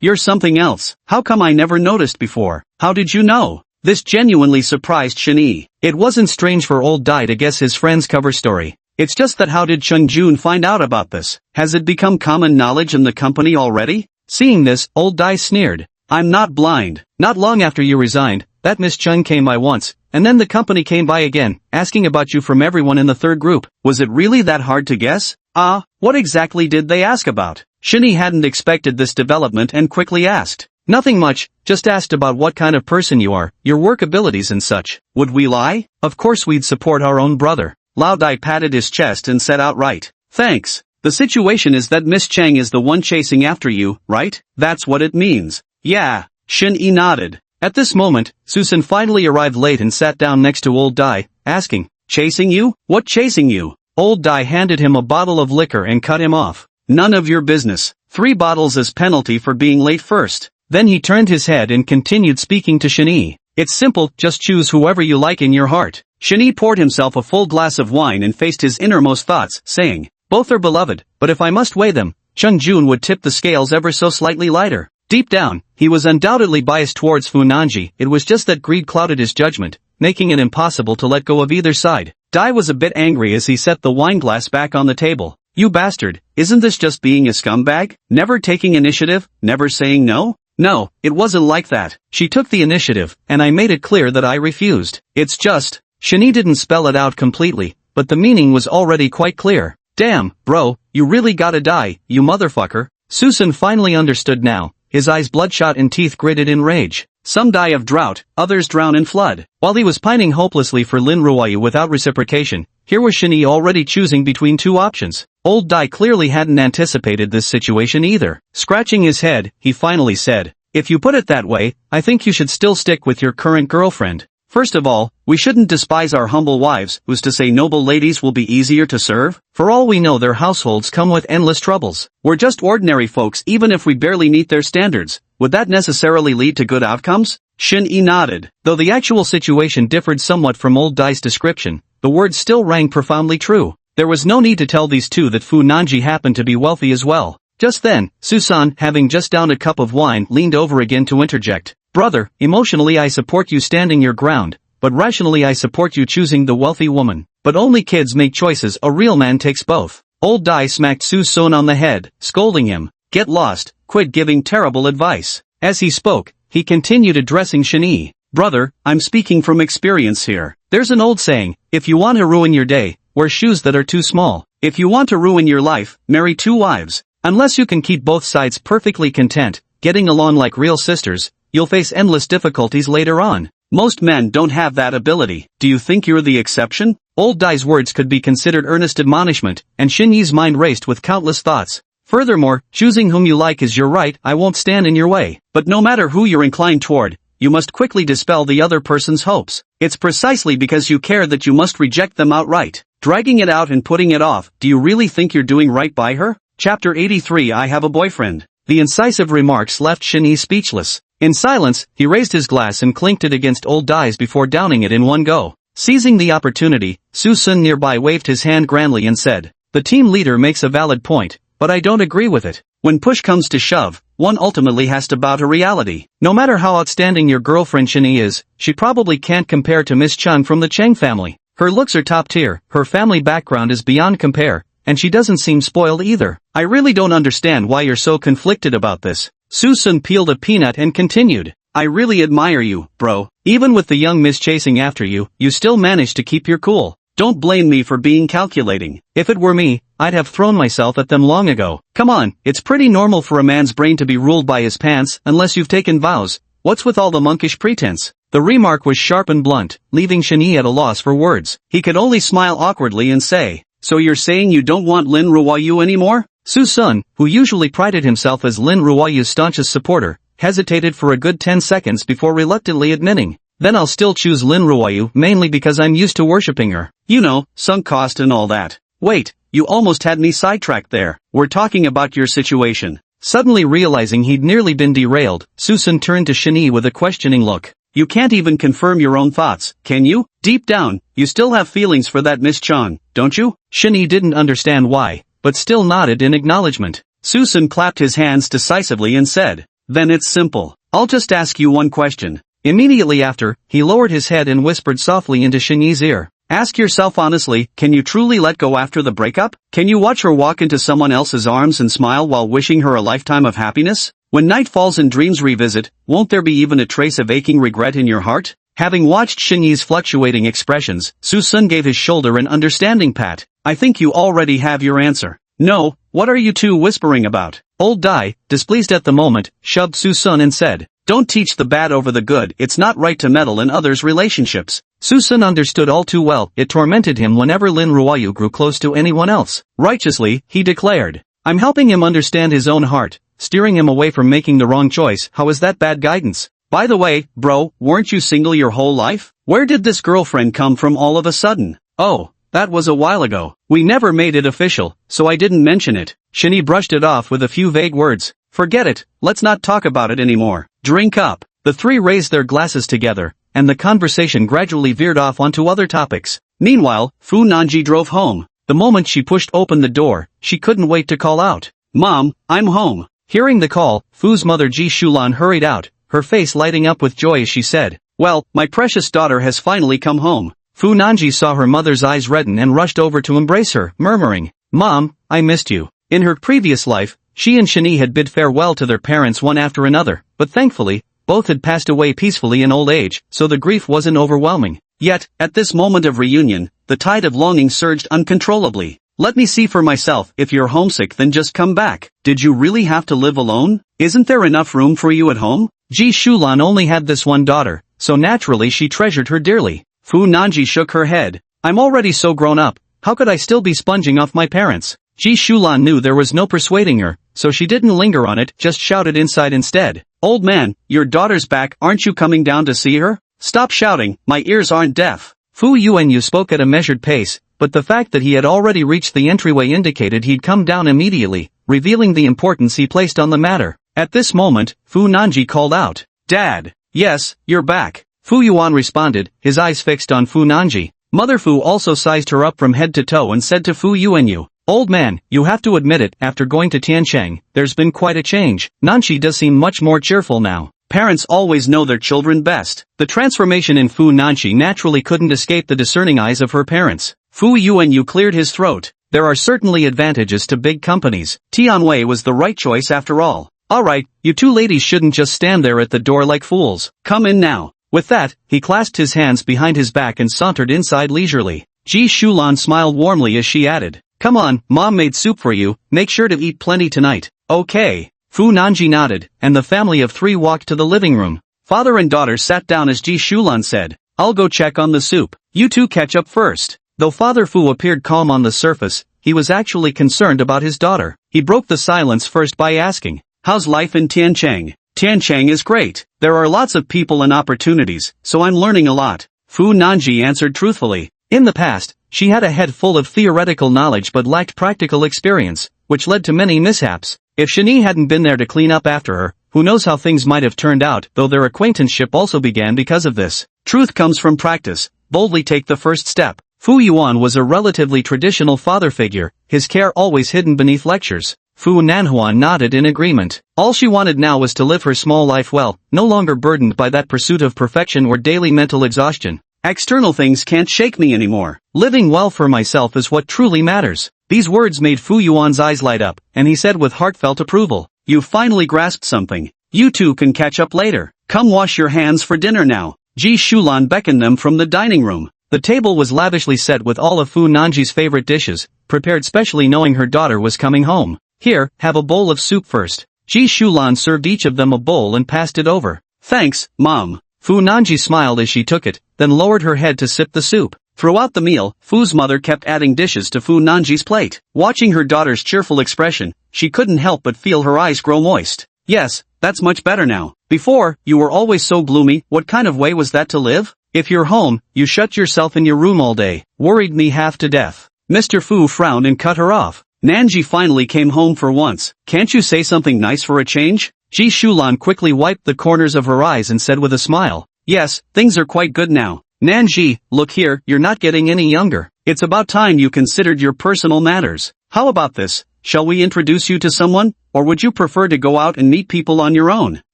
you're something else. How come I never noticed before? How did you know? This genuinely surprised Shinny. It wasn't strange for old Dai to guess his friend's cover story. It's just that how did Cheng Jun find out about this? Has it become common knowledge in the company already? Seeing this, old Dai sneered. I'm not blind. Not long after you resigned, that Miss Chung came by once, and then the company came by again, asking about you from everyone in the third group. Was it really that hard to guess? What exactly did they ask about? Shinny hadn't expected this development and quickly asked. Nothing much, just asked about what kind of person you are, your work abilities and such. Would we lie? Of course we'd support our own brother. Lao Dai patted his chest and said outright. Thanks. The situation is that Miss Chang is the one chasing after you, right? That's what it means. Yeah. Shin-Yi nodded. At this moment, Susan finally arrived late and sat down next to old Dai, asking, Chasing you? What chasing you? Old Dai handed him a bottle of liquor and cut him off. None of your business. 3 bottles as penalty for being late first. Then he turned his head and continued speaking to Shin-Yi. It's simple, just choose whoever you like in your heart. Shin-Yi poured himself a full glass of wine and faced his innermost thoughts, saying, Both are beloved, but if I must weigh them, Chung Jun would tip the scales ever so slightly lighter. Deep down, he was undoubtedly biased towards Fu Nanji. It was just that greed clouded his judgment, making it impossible to let go of either side. Dai was a bit angry as he set the wine glass back on the table. You bastard, isn't this just being a scumbag? Never taking initiative, never saying no? No, it wasn't like that. She took the initiative, and I made it clear that I refused. It's just, Shani didn't spell it out completely, but the meaning was already quite clear. Damn, bro, you really gotta die, you motherfucker. Susan finally understood now, his eyes bloodshot and teeth gritted in rage. Some die of drought, others drown in flood. While he was pining hopelessly for Lin Ruoyu without reciprocation, here was Shani already choosing between two options. Old Dai clearly hadn't anticipated this situation either. Scratching his head, he finally said, if you put it that way, I think you should still stick with your current girlfriend. First of all, we shouldn't despise our humble wives, who's to say noble ladies will be easier to serve? For all we know their households come with endless troubles. We're just ordinary folks even if we barely meet their standards. Would that necessarily lead to good outcomes? Shin-Yi nodded. Though the actual situation differed somewhat from old Dai's description, the words still rang profoundly true. There was no need to tell these two that Fu Nanji happened to be wealthy as well. Just then, Susan, having just downed a cup of wine, leaned over again to interject. Brother, emotionally I support you standing your ground, but rationally I support you choosing the wealthy woman. But only kids make choices, a real man takes both. Old Dai smacked Susan on the head, scolding him. Get lost, quit giving terrible advice. As he spoke, he continued addressing Shani. Brother, I'm speaking from experience here. There's an old saying, if you want to ruin your day, wear shoes that are too small. If you want to ruin your life, marry two wives. Unless you can keep both sides perfectly content, getting along like real sisters, you'll face endless difficulties later on. Most men don't have that ability. Do you think you're the exception? Old Dai's words could be considered earnest admonishment, and Shin-Yi's mind raced with countless thoughts. Furthermore, choosing whom you like is your right, I won't stand in your way. But no matter who you're inclined toward, you must quickly dispel the other person's hopes. It's precisely because you care that you must reject them outright. Dragging it out and putting it off, do you really think you're doing right by her? Chapter 83 I have a boyfriend. The incisive remarks left Shin-Yi speechless. In silence, he raised his glass and clinked it against old Dai's before downing it in one go. Seizing the opportunity, Su-sun nearby waved his hand grandly and said, the team leader makes a valid point, but I don't agree with it. When push comes to shove, one ultimately has to bow to reality. No matter how outstanding your girlfriend Shin-Yi is, she probably can't compare to Miss Chung from the Cheng family. Her looks are top tier, her family background is beyond compare, and she doesn't seem spoiled either. I really don't understand why you're so conflicted about this. Su-sun peeled a peanut and continued. I really admire you, bro. Even with the young miss chasing after you, you still manage to keep your cool. Don't blame me for being calculating. If it were me, I'd have thrown myself at them long ago. Come on, it's pretty normal for a man's brain to be ruled by his pants unless you've taken vows. What's with all the monkish pretense? The remark was sharp and blunt, leaving Shin-Yi at a loss for words. He could only smile awkwardly and say, so you're saying you don't want Lin Ruoyu anymore? Su-sun, who usually prided himself as Lin Ruoyu's staunchest supporter, hesitated for a good 10 seconds before reluctantly admitting, then I'll still choose Lin Ruoyu mainly because I'm used to worshipping her. You know, sunk cost and all that. Wait, you almost had me sidetracked there. We're talking about your situation. Suddenly realizing he'd nearly been derailed, Su-sun turned to Shin-Yi with a questioning look. You can't even confirm your own thoughts, can you? Deep down, you still have feelings for that Miss Chung, don't you? Shin-Yi didn't understand why, but still nodded in acknowledgement. Su-sun clapped his hands decisively and said, then it's simple. I'll just ask you one question. Immediately after, he lowered his head and whispered softly into Shin-Yi's ear. Ask yourself honestly, can you truly let go after the breakup? Can you watch her walk into someone else's arms and smile while wishing her a lifetime of happiness? When night falls and dreams revisit, won't there be even a trace of aching regret in your heart? Having watched Shin-Yi's fluctuating expressions, Su-sun gave his shoulder an understanding pat. I think you already have your answer. No, what are you two whispering about? Old Dai, displeased at the moment, shoved Su-sun and said, don't teach the bad over the good, it's not right to meddle in others' relationships. Su-sun understood all too well, it tormented him whenever Lin Ruoyu grew close to anyone else. Righteously, he declared, I'm helping him understand his own heart, steering him away from making the wrong choice. How is that bad guidance? By the way, bro, weren't you single your whole life? Where did this girlfriend come from all of a sudden? Oh, that was a while ago. We never made it official, so I didn't mention it. Shin-Yi brushed it off with a few vague words. Forget it, let's not talk about it anymore. Drink up. The three raised their glasses together, and the conversation gradually veered off onto other topics. Meanwhile, Fu Nanji drove home. The moment she pushed open the door, she couldn't wait to call out, Mom, I'm home. Hearing the call, Fu's mother Ji Shulan hurried out, her face lighting up with joy as she said, "Well, my precious daughter has finally come home." Fu Nanji saw her mother's eyes redden and rushed over to embrace her, murmuring, "Mom, I missed you." In her previous life, she and Shani had bid farewell to their parents one after another, but thankfully, both had passed away peacefully in old age, so the grief wasn't overwhelming. Yet, at this moment of reunion, the tide of longing surged uncontrollably. "Let me see for myself. If you're homesick, then just come back. Did you really have to live alone? Isn't there enough room for you at home?" Ji Shulan only had this one daughter, so naturally she treasured her dearly. Fu Nanji shook her head. "I'm already so grown up, how could I still be sponging off my parents?" Ji Shulan knew there was no persuading her, so she didn't linger on it, just shouted inside instead. "Old man, your daughter's back, aren't you coming down to see her? Stop shouting, my ears aren't deaf." Fu Yuanyu spoke at a measured pace, but the fact that he had already reached the entryway indicated he'd come down immediately, revealing the importance he placed on the matter. At this moment, Fu Nanji called out, "Dad." "Yes, you're back." Fu Yuan responded, his eyes fixed on Fu Nanji. Mother Fu also sized her up from head to toe and said to Fu Yuanyu, "Old man, you have to admit it, after going to Tiancheng, there's been quite a change. Nanshi does seem much more cheerful now." Parents always know their children best. The transformation in Fu Nanshi naturally couldn't escape the discerning eyes of her parents. Fu Yuanyu cleared his throat. There are certainly advantages to big companies. Tianwei was the right choice after all. "Alright, you two ladies shouldn't just stand there at the door like fools. Come in now." With that, he clasped his hands behind his back and sauntered inside leisurely. Ji Shulan smiled warmly as she added, "Come on, Mom made soup for you, make sure to eat plenty tonight." "Okay." Fu Nanji nodded, and the family of three walked to the living room. Father and daughter sat down as Ji Shulan said, "I'll go check on the soup. You two catch up first." Though Father Fu appeared calm on the surface, he was actually concerned about his daughter. He broke the silence first by asking, "How's life in Tiancheng?" "Tiancheng is great. There are lots of people and opportunities, so I'm learning a lot." Fu Nanji answered truthfully. In the past, she had a head full of theoretical knowledge but lacked practical experience, which led to many mishaps. If Shani hadn't been there to clean up after her, who knows how things might have turned out, though their acquaintanceship also began because of this. Truth comes from practice. Boldly take the first step. Fu Yuan was a relatively traditional father figure, his care always hidden beneath lectures. Fu Nanhua nodded in agreement. All she wanted now was to live her small life well, no longer burdened by that pursuit of perfection or daily mental exhaustion. "External things can't shake me anymore. Living well for myself is what truly matters." These words made Fu Yuan's eyes light up, and he said with heartfelt approval, "You've finally grasped something. You two can catch up later. Come wash your hands for dinner now." Ji Shulan beckoned them from the dining room. The table was lavishly set with all of Fu Nanji's favorite dishes, prepared specially knowing her daughter was coming home. "Here, have a bowl of soup first." Ji Shulan served each of them a bowl and passed it over. "Thanks, Mom." Fu Nanji smiled as she took it, then lowered her head to sip the soup. Throughout the meal, Fu's mother kept adding dishes to Fu Nanji's plate. Watching her daughter's cheerful expression, she couldn't help but feel her eyes grow moist. "Yes, that's much better now. Before, you were always so gloomy. What kind of way was that to live? If you're home, you shut yourself in your room all day. Worried me half to death." Mr. Fu frowned and cut her off. "Nanji finally came home for once. Can't you say something nice for a change?" Ji Shulan quickly wiped the corners of her eyes and said with a smile, "Yes, things are quite good now. Nanji, look here, you're not getting any younger. It's about time you considered your personal matters. How about this? Shall we introduce you to someone, or would you prefer to go out and meet people on your own?"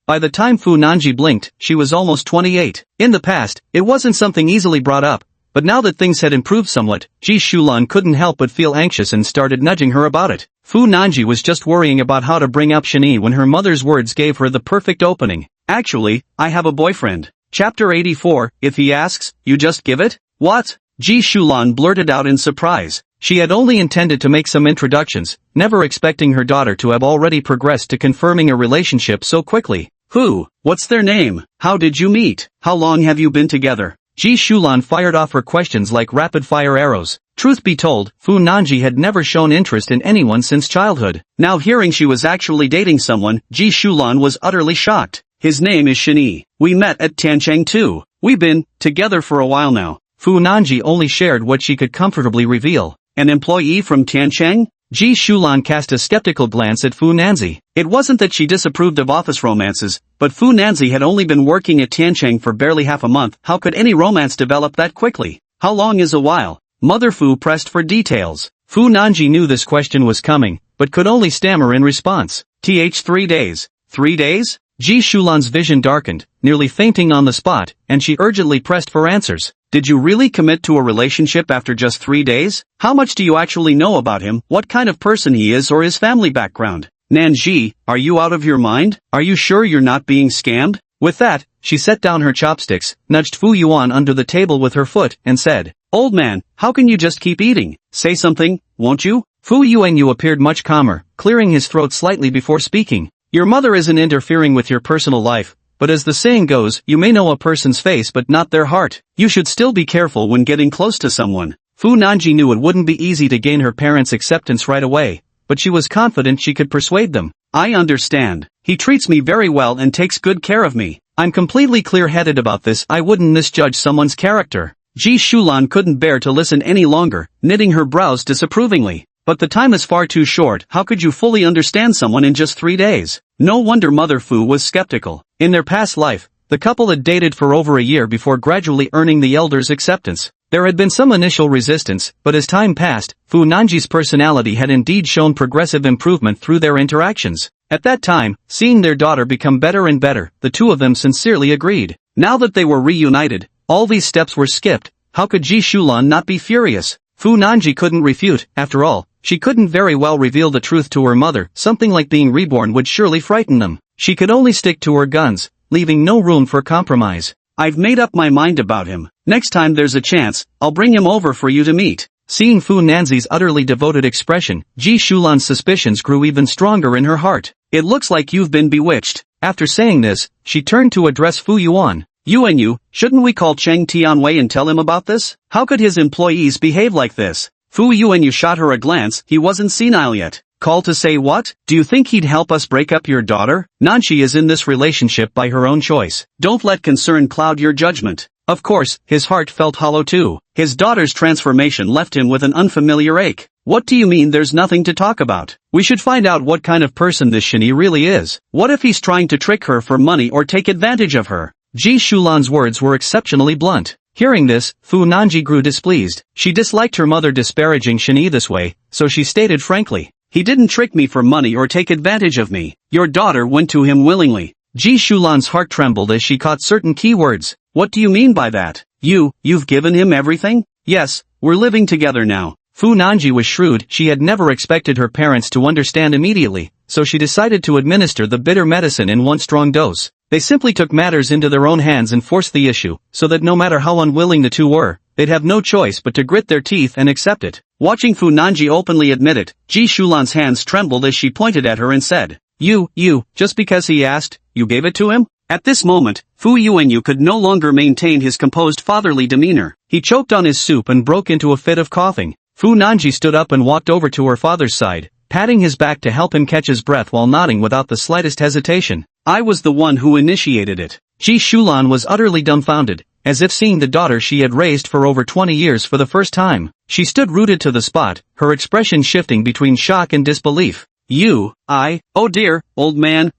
By the time Fu Nanji blinked, she was almost 28. In the past, it wasn't something easily brought up, but now that things had improved somewhat, Ji Shulan couldn't help but feel anxious and started nudging her about it. Fu Nanji was just worrying about how to bring up Shani when her mother's words gave her the perfect opening. "Actually, I have a boyfriend." Chapter 84, If he asks, you just give it? What? Ji Shulan blurted out in surprise. She had only intended to make some introductions, never expecting her daughter to have already progressed to confirming a relationship so quickly. "Who? What's their name? How did you meet? How long have you been together?" Ji Shulan fired off her questions like rapid-fire arrows. Truth be told, Fu Nanji had never shown interest in anyone since childhood. Now hearing she was actually dating someone, Ji Shulan was utterly shocked. "His name is Shani. We met at Tiancheng too. We've been together for a while now." Fu Nanji only shared what she could comfortably reveal. "An employee from Tiancheng?" Ji Shulan cast a skeptical glance at Fu Nanzi. It wasn't that she disapproved of office romances, but Fu Nanzi had only been working at Tiancheng for barely half a month. How could any romance develop that quickly? "How long is a while?" Mother Fu pressed for details. Fu Nanji knew this question was coming, but could only stammer in response. 3 days. 3 days? Ji Shulan's vision darkened, nearly fainting on the spot, and she urgently pressed for answers. Did you really commit to a relationship after just 3 days? How much do you actually know about him, what kind of person he is or his family background? Nanji, are you out of your mind? Are you sure you're not being scammed? With that, she set down her chopsticks, nudged Fu Yuan under the table with her foot, and said, Old man, how can you just keep eating? Say something, won't you? Fu Yuanyu appeared much calmer, clearing his throat slightly before speaking. Your mother isn't interfering with your personal life, but as the saying goes, you may know a person's face but not their heart. You should still be careful when getting close to someone. Fu Nanji knew it wouldn't be easy to gain her parents' acceptance right away, but she was confident she could persuade them. I understand. He treats me very well and takes good care of me. I'm completely clear-headed about this. I wouldn't misjudge someone's character. Ji Shulan couldn't bear to listen any longer, knitting her brows disapprovingly. But the time is far too short. How could you fully understand someone in just 3 days? No wonder Mother Fu was skeptical. In their past life, the couple had dated for over a year before gradually earning the elder's acceptance. There had been some initial resistance, but as time passed, Fu Nanji's personality had indeed shown progressive improvement through their interactions. At that time, seeing their daughter become better and better, the two of them sincerely agreed. Now that they were reunited, all these steps were skipped. How could Ji Shulan not be furious? Fu Nanji couldn't refute. After all, she couldn't very well reveal the truth to her mother. Something like being reborn would surely frighten them. She could only stick to her guns, leaving no room for compromise. I've made up my mind about him. Next time there's a chance, I'll bring him over for you to meet. Seeing Fu Nanzi's utterly devoted expression, Ji Shulan's suspicions grew even stronger in her heart. It looks like you've been bewitched. After saying this, she turned to address Fu Yuan. Yuanyu, shouldn't we call Cheng Tianwei and tell him about this? How could his employees behave like this? Fu Yuanyu shot her a glance. He wasn't senile yet. Call to say what? Do you think he'd help us break up your daughter? Nanshi is in this relationship by her own choice. Don't let concern cloud your judgment. Of course, his heart felt hollow too. His daughter's transformation left him with an unfamiliar ache. What do you mean there's nothing to talk about? We should find out what kind of person this Shini really is. What if he's trying to trick her for money or take advantage of her? Ji Shulan's words were exceptionally blunt. Hearing this, Fu Nanji grew displeased. She disliked her mother disparaging Shini this way, so she stated frankly, he didn't trick me for money or take advantage of me. Your daughter went to him willingly. Ji Shulan's heart trembled as she caught certain key words. What do you mean by that? You've given him everything? Yes, we're living together now. Fu Nanji was shrewd. She had never expected her parents to understand immediately, so she decided to administer the bitter medicine in one strong dose. They simply took matters into their own hands and forced the issue, so that no matter how unwilling the two were, they'd have no choice but to grit their teeth and accept it. Watching Fu Nanji openly admit it, Ji Shulan's hands trembled as she pointed at her and said, just because he asked, you gave it to him? At this moment, Fu Yuanyu could no longer maintain his composed fatherly demeanor. He choked on his soup and broke into a fit of coughing. Fu Nanji stood up and walked over to her father's side, patting his back to help him catch his breath while nodding without the slightest hesitation. I was the one who initiated it. Ji Shulan was utterly dumbfounded, as if seeing the daughter she had raised for over 20 years for the first time. She stood rooted to the spot, her expression shifting between shock and disbelief. Oh dear, old man,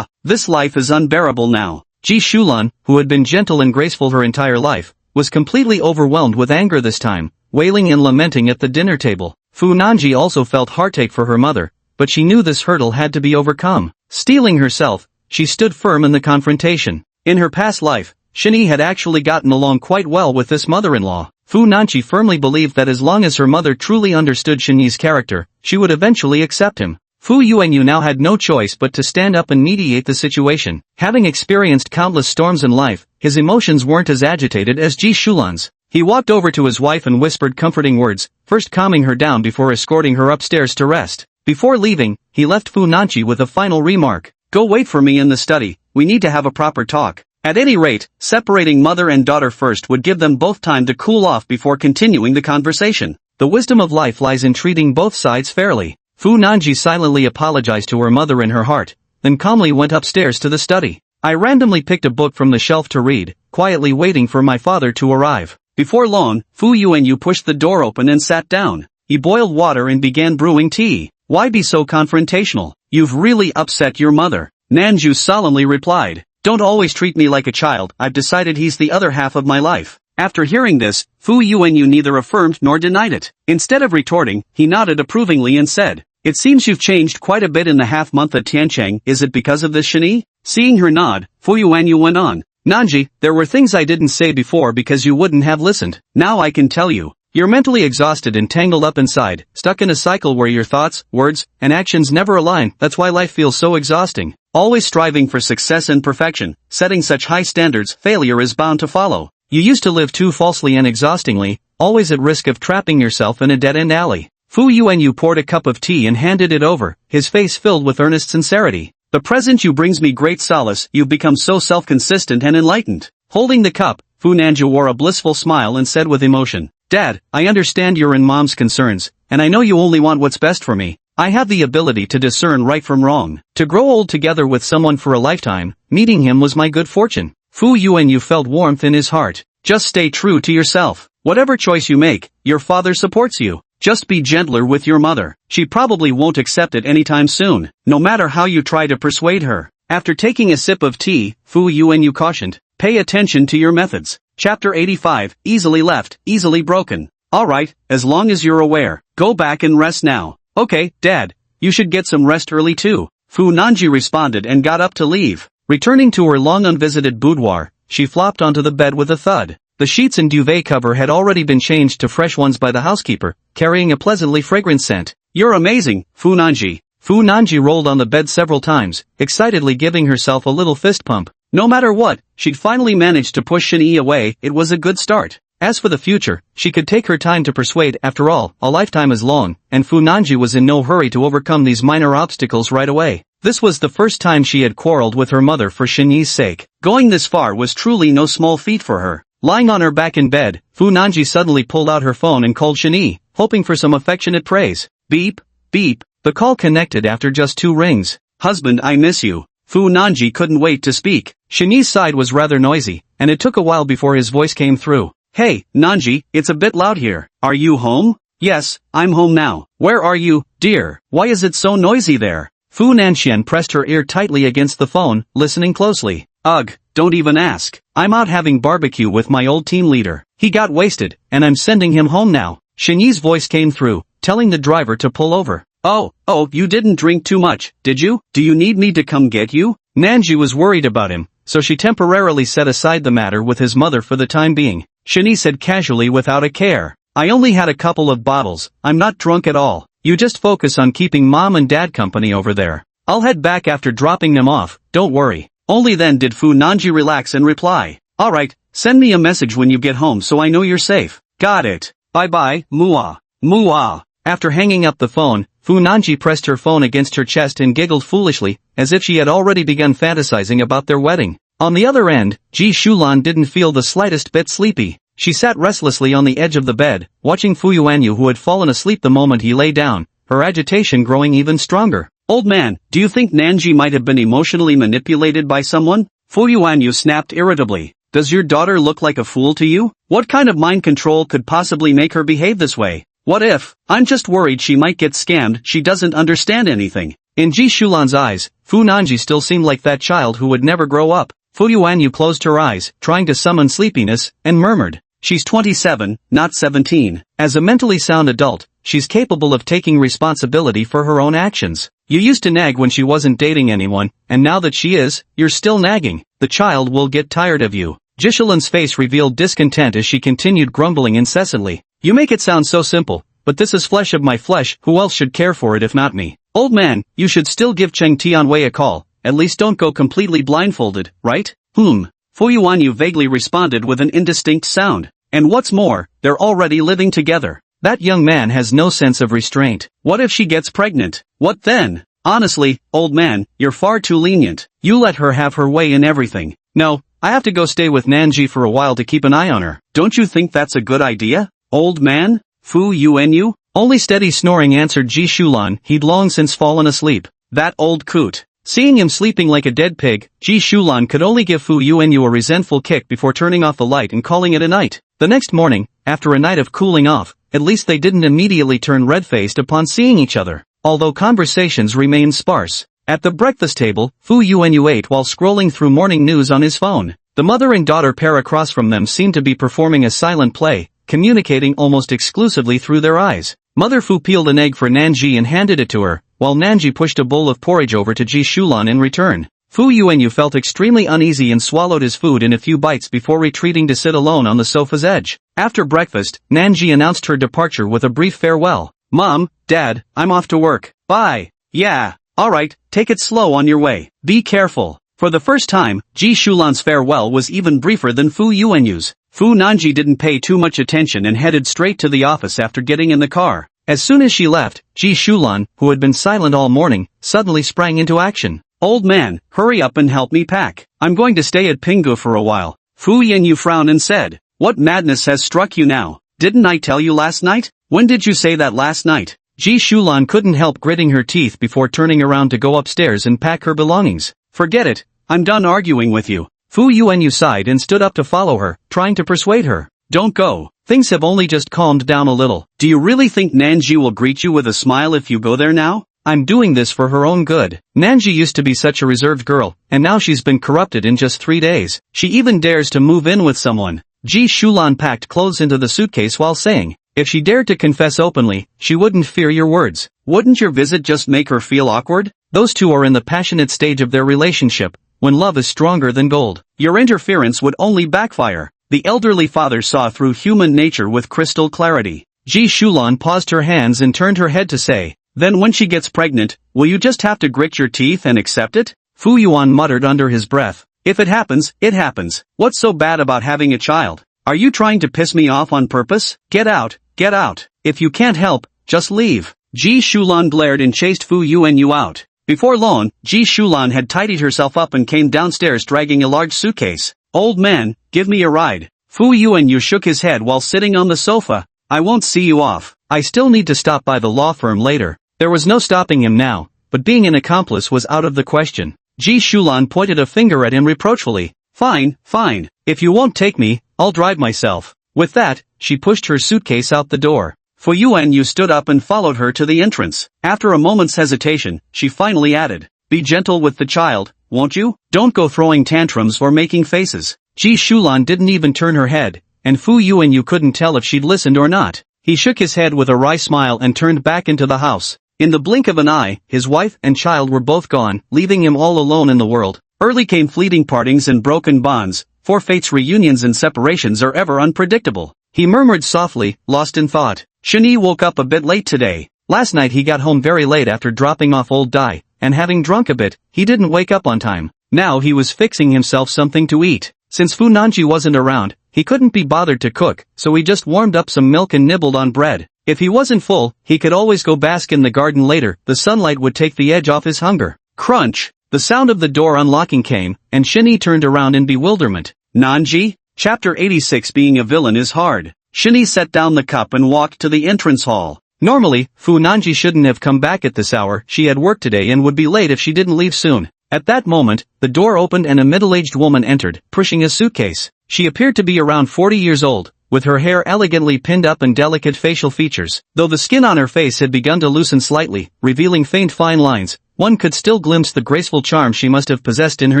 this life is unbearable now. Ji Shulan, who had been gentle and graceful her entire life, was completely overwhelmed with anger this time, wailing and lamenting at the dinner table. Fu Nanji also felt heartache for her mother, but she knew this hurdle had to be overcome. Steeling herself, she stood firm in the confrontation. In her past life, Shini had actually gotten along quite well with this mother-in-law. Fu Nanji firmly believed that as long as her mother truly understood Shini's character, she would eventually accept him. Fu Yuanyu now had no choice but to stand up and mediate the situation. Having experienced countless storms in life, his emotions weren't as agitated as Ji Shulan's. He walked over to his wife and whispered comforting words, first calming her down before escorting her upstairs to rest. Before leaving, he left Fu Nanji with a final remark. Go wait for me in the study, we need to have a proper talk. At any rate, separating mother and daughter first would give them both time to cool off before continuing the conversation. The wisdom of life lies in treating both sides fairly. Fu Nanji silently apologized to her mother in her heart, then calmly went upstairs to the study. I randomly picked a book from the shelf to read, quietly waiting for my father to arrive. Before long, Fu Yuanyu pushed the door open and sat down. He boiled water and began brewing tea. Why be so confrontational? You've really upset your mother. Nanju solemnly replied. Don't always treat me like a child. I've decided he's the other half of my life. After hearing this, Fu Yuanyu neither affirmed nor denied it. Instead of retorting, he nodded approvingly and said, It seems you've changed quite a bit in the half-month at Tiancheng. Is it because of this, Shani? Seeing her nod, Fu Yuanyu went on. Nanji, there were things I didn't say before because you wouldn't have listened. Now I can tell you. You're mentally exhausted and tangled up inside, stuck in a cycle where your thoughts, words, and actions never align. That's why life feels so exhausting. Always striving for success and perfection, setting such high standards, failure is bound to follow. You used to live too falsely and exhaustingly, always at risk of trapping yourself in a dead-end alley. Fu Yuanyu poured a cup of tea and handed it over, his face filled with earnest sincerity. The present you brings me great solace. You've become so self-consistent and enlightened. Holding the cup, Fu Nanju wore a blissful smile and said with emotion, Dad, I understand you're in Mom's concerns, and I know you only want what's best for me. I have the ability to discern right from wrong. To grow old together with someone for a lifetime, meeting him was my good fortune. Fu Yuanyu felt warmth in his heart. Just stay true to yourself. Whatever choice you make, your father supports you. Just be gentler with your mother. She probably won't accept it anytime soon, no matter how you try to persuade her. After taking a sip of tea, Fu Yuanyu cautioned, pay attention to your methods. Chapter 85, easily left, easily broken. Alright, as long as you're aware, go back and rest now. Okay, Dad, you should get some rest early too. Fu Nanji responded and got up to leave. Returning to her long unvisited boudoir, she flopped onto the bed with a thud. The sheets and duvet cover had already been changed to fresh ones by the housekeeper, carrying a pleasantly fragrant scent. You're amazing, Fu Nanji. Fu Nanji rolled on the bed several times, excitedly giving herself a little fist pump. No matter what, she'd finally managed to push Shin-Yi away. It was a good start. As for the future, she could take her time to persuade. After all, a lifetime is long, and Fu Nanji was in no hurry to overcome these minor obstacles right away. This was the first time she had quarreled with her mother for Shin-Yi's sake. Going this far was truly no small feat for her. Lying on her back in bed, Fu Nanji suddenly pulled out her phone and called Shin-Yi, hoping for some affectionate praise. Beep, beep. The call connected after just 2 rings. Husband, I miss you. Fu Nanji couldn't wait to speak. Shin-Yi's side was rather noisy, and it took a while before his voice came through. Hey, Nanji, it's a bit loud here. Are you home? Yes, I'm home now. Where are you, dear? Why is it so noisy there? Fu Nanxian pressed her ear tightly against the phone, listening closely. Ugh, don't even ask. I'm out having barbecue with my old team leader. He got wasted, and I'm sending him home now. Shin-Yi's voice came through, telling the driver to pull over. Oh, you didn't drink too much, did you? Do you need me to come get you? Nanji was worried about him, so she temporarily set aside the matter with his mother for the time being. Shin-Yi said casually without a care. I only had a couple of bottles. I'm not drunk at all. You just focus on keeping Mom and Dad company over there. I'll head back after dropping them off, don't worry. Only then did Fu Nanji relax and reply. Alright, send me a message when you get home so I know you're safe. Got it. Bye-bye, Mua. Mua. After hanging up the phone, Fu Nanji pressed her phone against her chest and giggled foolishly, as if she had already begun fantasizing about their wedding. On the other end, Ji Shulan didn't feel the slightest bit sleepy. She sat restlessly on the edge of the bed, watching Fu Yuanyu, who had fallen asleep the moment he lay down, her agitation growing even stronger. Old man, do you think Nanji might have been emotionally manipulated by someone? Fu Yuanyu snapped irritably. Does your daughter look like a fool to you? What kind of mind control could possibly make her behave this way? What if? I'm just worried she might get scammed. She doesn't understand anything. In Ji Shulan's eyes, Fu Nanji still seemed like that child who would never grow up. Fu Yuanyu closed her eyes, trying to summon sleepiness, and murmured. She's 27, not 17. As a mentally sound adult, she's capable of taking responsibility for her own actions. You used to nag when she wasn't dating anyone, and now that she is, you're still nagging. The child will get tired of you. Jishalan's face revealed discontent as she continued grumbling incessantly. You make it sound so simple, but this is flesh of my flesh. Who else should care for it if not me? Old man, you should still give Cheng Tianwei a call. At least don't go completely blindfolded, right? Fu Yuanyu vaguely responded with an indistinct sound. And what's more, they're already living together. That young man has no sense of restraint. What if she gets pregnant? What then? Honestly, old man, you're far too lenient. You let her have her way in everything. No, I have to go stay with Nanji for a while to keep an eye on her. Don't you think that's a good idea? Old man? Fu Yuanyu? Only steady snoring answered Ji Shulan. He'd long since fallen asleep. That old coot. Seeing him sleeping like a dead pig, Ji Shulan could only give Fu Yuanyu a resentful kick before turning off the light and calling it a night. The next morning, after a night of cooling off, at least they didn't immediately turn red-faced upon seeing each other, although conversations remained sparse. At the breakfast table, Fu Yuanyu ate while scrolling through morning news on his phone. The mother and daughter pair across from them seemed to be performing a silent play, communicating almost exclusively through their eyes. Mother Fu peeled an egg for Nanji and handed it to her, while Nanji pushed a bowl of porridge over to Ji Shulan in return. Fu Yuanyu felt extremely uneasy and swallowed his food in a few bites before retreating to sit alone on the sofa's edge. After breakfast, Nanji announced her departure with a brief farewell. Mom, Dad, I'm off to work. Bye. Yeah, alright, take it slow on your way. Be careful. For the first time, Ji Shulan's farewell was even briefer than Fu Yuanyu's. Fu Nanji didn't pay too much attention and headed straight to the office after getting in the car. As soon as she left, Ji Shulan, who had been silent all morning, suddenly sprang into action. Old man, hurry up and help me pack. I'm going to stay at Pingu for a while. Fu Yuanyu frowned and said, what madness has struck you now? Didn't I tell you last night? When did you say that last night? Ji Shulan couldn't help gritting her teeth before turning around to go upstairs and pack her belongings. Forget it, I'm done arguing with you. Fu Yuanyu sighed and stood up to follow her, trying to persuade her. Don't go. Things have only just calmed down a little. Do you really think Nanji will greet you with a smile if you go there now? I'm doing this for her own good. Nanji used to be such a reserved girl, and now she's been corrupted in just 3 days. She even dares to move in with someone. Ji Shulan packed clothes into the suitcase while saying, if she dared to confess openly, she wouldn't fear your words. Wouldn't your visit just make her feel awkward? Those two are in the passionate stage of their relationship, when love is stronger than gold. Your interference would only backfire. The elderly father saw through human nature with crystal clarity. Ji Shulan paused her hands and turned her head to say, then when she gets pregnant, will you just have to grit your teeth and accept it? Fu Yuan muttered under his breath. If it happens, it happens. What's so bad about having a child? Are you trying to piss me off on purpose? Get out, get out. If you can't help, just leave. Ji Shulan glared and chased Fu Yuanyu out. Before long, Ji Shulan had tidied herself up and came downstairs dragging a large suitcase. Old man, give me a ride. Fu Yuanyu shook his head while sitting on the sofa. I won't see you off. I still need to stop by the law firm later. There was no stopping him now, but being an accomplice was out of the question. Ji Shulan pointed a finger at him reproachfully. Fine, fine. If you won't take me, I'll drive myself. With that, she pushed her suitcase out the door. Fu Yuanyu stood up and followed her to the entrance. After a moment's hesitation, she finally added, be gentle with the child, won't you? Don't go throwing tantrums or making faces. Ji Shulan didn't even turn her head, and Fu Yuanyu couldn't tell if she'd listened or not. He shook his head with a wry smile and turned back into the house. In the blink of an eye, his wife and child were both gone, leaving him all alone in the world. Early came fleeting partings and broken bonds, for fate's reunions and separations are ever unpredictable. He murmured softly, lost in thought. Shani woke up a bit late today. Last night he got home very late after dropping off old Dai, and having drunk a bit, he didn't wake up on time. Now he was fixing himself something to eat. Since Fu Nanji wasn't around, he couldn't be bothered to cook, so he just warmed up some milk and nibbled on bread. If he wasn't full, he could always go bask in the garden later. The sunlight would take the edge off his hunger. Crunch! The sound of the door unlocking came, and Shini turned around in bewilderment. Nanji? Chapter 86. Being a villain is hard. Shini set down the cup and walked to the entrance hall. Normally, Fu Nanji shouldn't have come back at this hour. She had work today and would be late if she didn't leave soon. At that moment, the door opened and a middle-aged woman entered, pushing a suitcase. She appeared to be around 40 years old, with her hair elegantly pinned up and delicate facial features. Though the skin on her face had begun to loosen slightly, revealing faint fine lines, one could still glimpse the graceful charm she must have possessed in her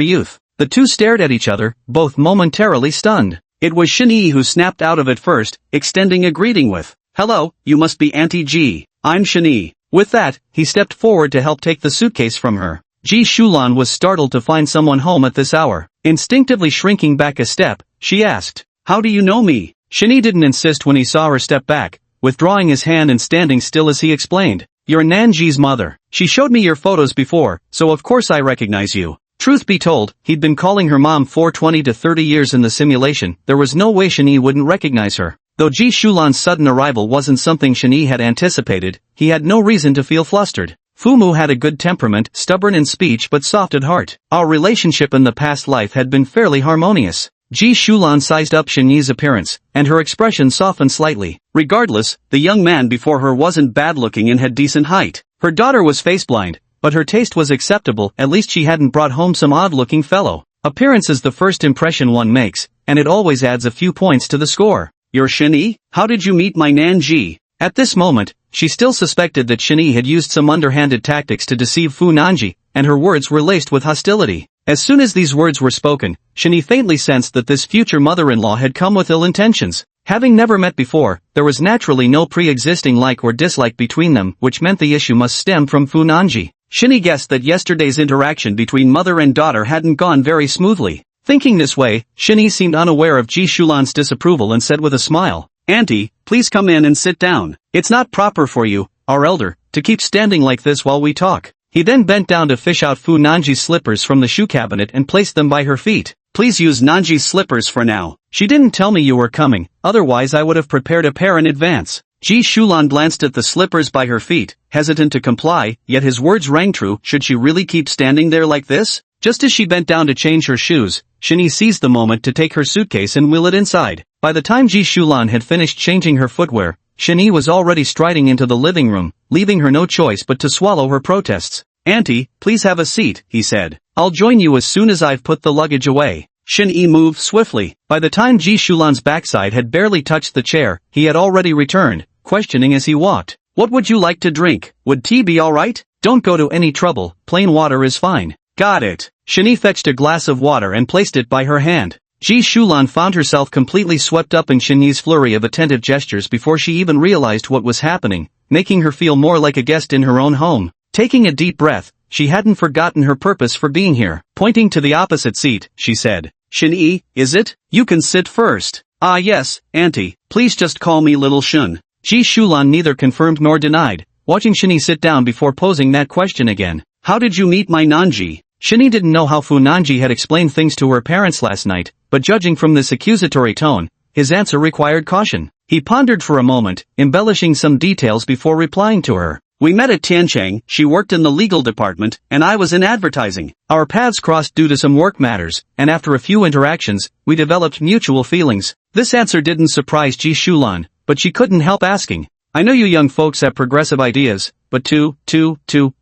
youth. The two stared at each other, both momentarily stunned. It was Shini who snapped out of it first, extending a greeting with, "Hello, you must be Auntie G. I'm Shini." With that, he stepped forward to help take the suitcase from her. Ji Shulan was startled to find someone home at this hour. Instinctively shrinking back a step, she asked, "How do you know me?" Shini didn't insist when he saw her step back, withdrawing his hand and standing still as he explained, "You're Nanji's mother. She showed me your photos before, so of course I recognize you." Truth be told, he'd been calling her mom for 20 to 30 years in the simulation. There was no way Shini wouldn't recognize her. Though Ji Shulan's sudden arrival wasn't something Shini had anticipated, he had no reason to feel flustered. Fumu had a good temperament, stubborn in speech but soft at heart. Our relationship in the past life had been fairly harmonious. Ji Shulan sized up Shini's appearance, and her expression softened slightly. Regardless, the young man before her wasn't bad-looking and had decent height. Her daughter was face-blind, but her taste was acceptable. At least she hadn't brought home some odd-looking fellow. Appearance is the first impression one makes, and it always adds a few points to the score. "You're Shini? How did you meet my Nanji?" At this moment, she still suspected that Shini had used some underhanded tactics to deceive Fu Nanji, and her words were laced with hostility. As soon as these words were spoken, Shini faintly sensed that this future mother-in-law had come with ill intentions. Having never met before, there was naturally no pre-existing like or dislike between them, which meant the issue must stem from Fu Nanji. Shinny guessed that yesterday's interaction between mother and daughter hadn't gone very smoothly. Thinking this way, Shinny seemed unaware of Ji Shulan's disapproval and said with a smile, "Auntie, please come in and sit down. It's not proper for you, our elder, to keep standing like this while we talk." He then bent down to fish out Fu Nanji's slippers from the shoe cabinet and placed them by her feet. "Please use Nanji's slippers for now. She didn't tell me you were coming, otherwise I would have prepared a pair in advance." Ji Shulan glanced at the slippers by her feet, hesitant to comply, yet his words rang true. Should she really keep standing there like this? Just as she bent down to change her shoes, Shinny seized the moment to take her suitcase and wheel it inside. By the time Ji Shulan had finished changing her footwear, Shinny was already striding into the living room, leaving her no choice but to swallow her protests. "Auntie, please have a seat," he said. "I'll join you as soon as I've put the luggage away." Shin-Yi moved swiftly. By the time Ji Shulan's backside had barely touched the chair, he had already returned, questioning as he walked. "What would you like to drink? Would tea be alright? Don't go to any trouble, plain water is fine." "Got it." Shin-Yi fetched a glass of water and placed it by her hand. Ji Shulan found herself completely swept up in Shin-Yi's flurry of attentive gestures before she even realized what was happening, making her feel more like a guest in her own home. Taking a deep breath, she hadn't forgotten her purpose for being here. Pointing to the opposite seat, she said, "Shin-Yi, is it? You can sit first." "Ah yes, Auntie, please just call me Little Shun." Ji Shulan neither confirmed nor denied, watching Shin-Yi sit down before posing that question again. "How did you meet my Nanji?" Shin-Yi didn't know how Fu Nanji had explained things to her parents last night, but judging from this accusatory tone, his answer required caution. He pondered for a moment, embellishing some details before replying to her. "We met at Tiancheng, she worked in the legal department, and I was in advertising. Our paths crossed due to some work matters, and after a few interactions, we developed mutual feelings." This answer didn't surprise Ji Shulan, but she couldn't help asking, "I know you young folks have progressive ideas, but to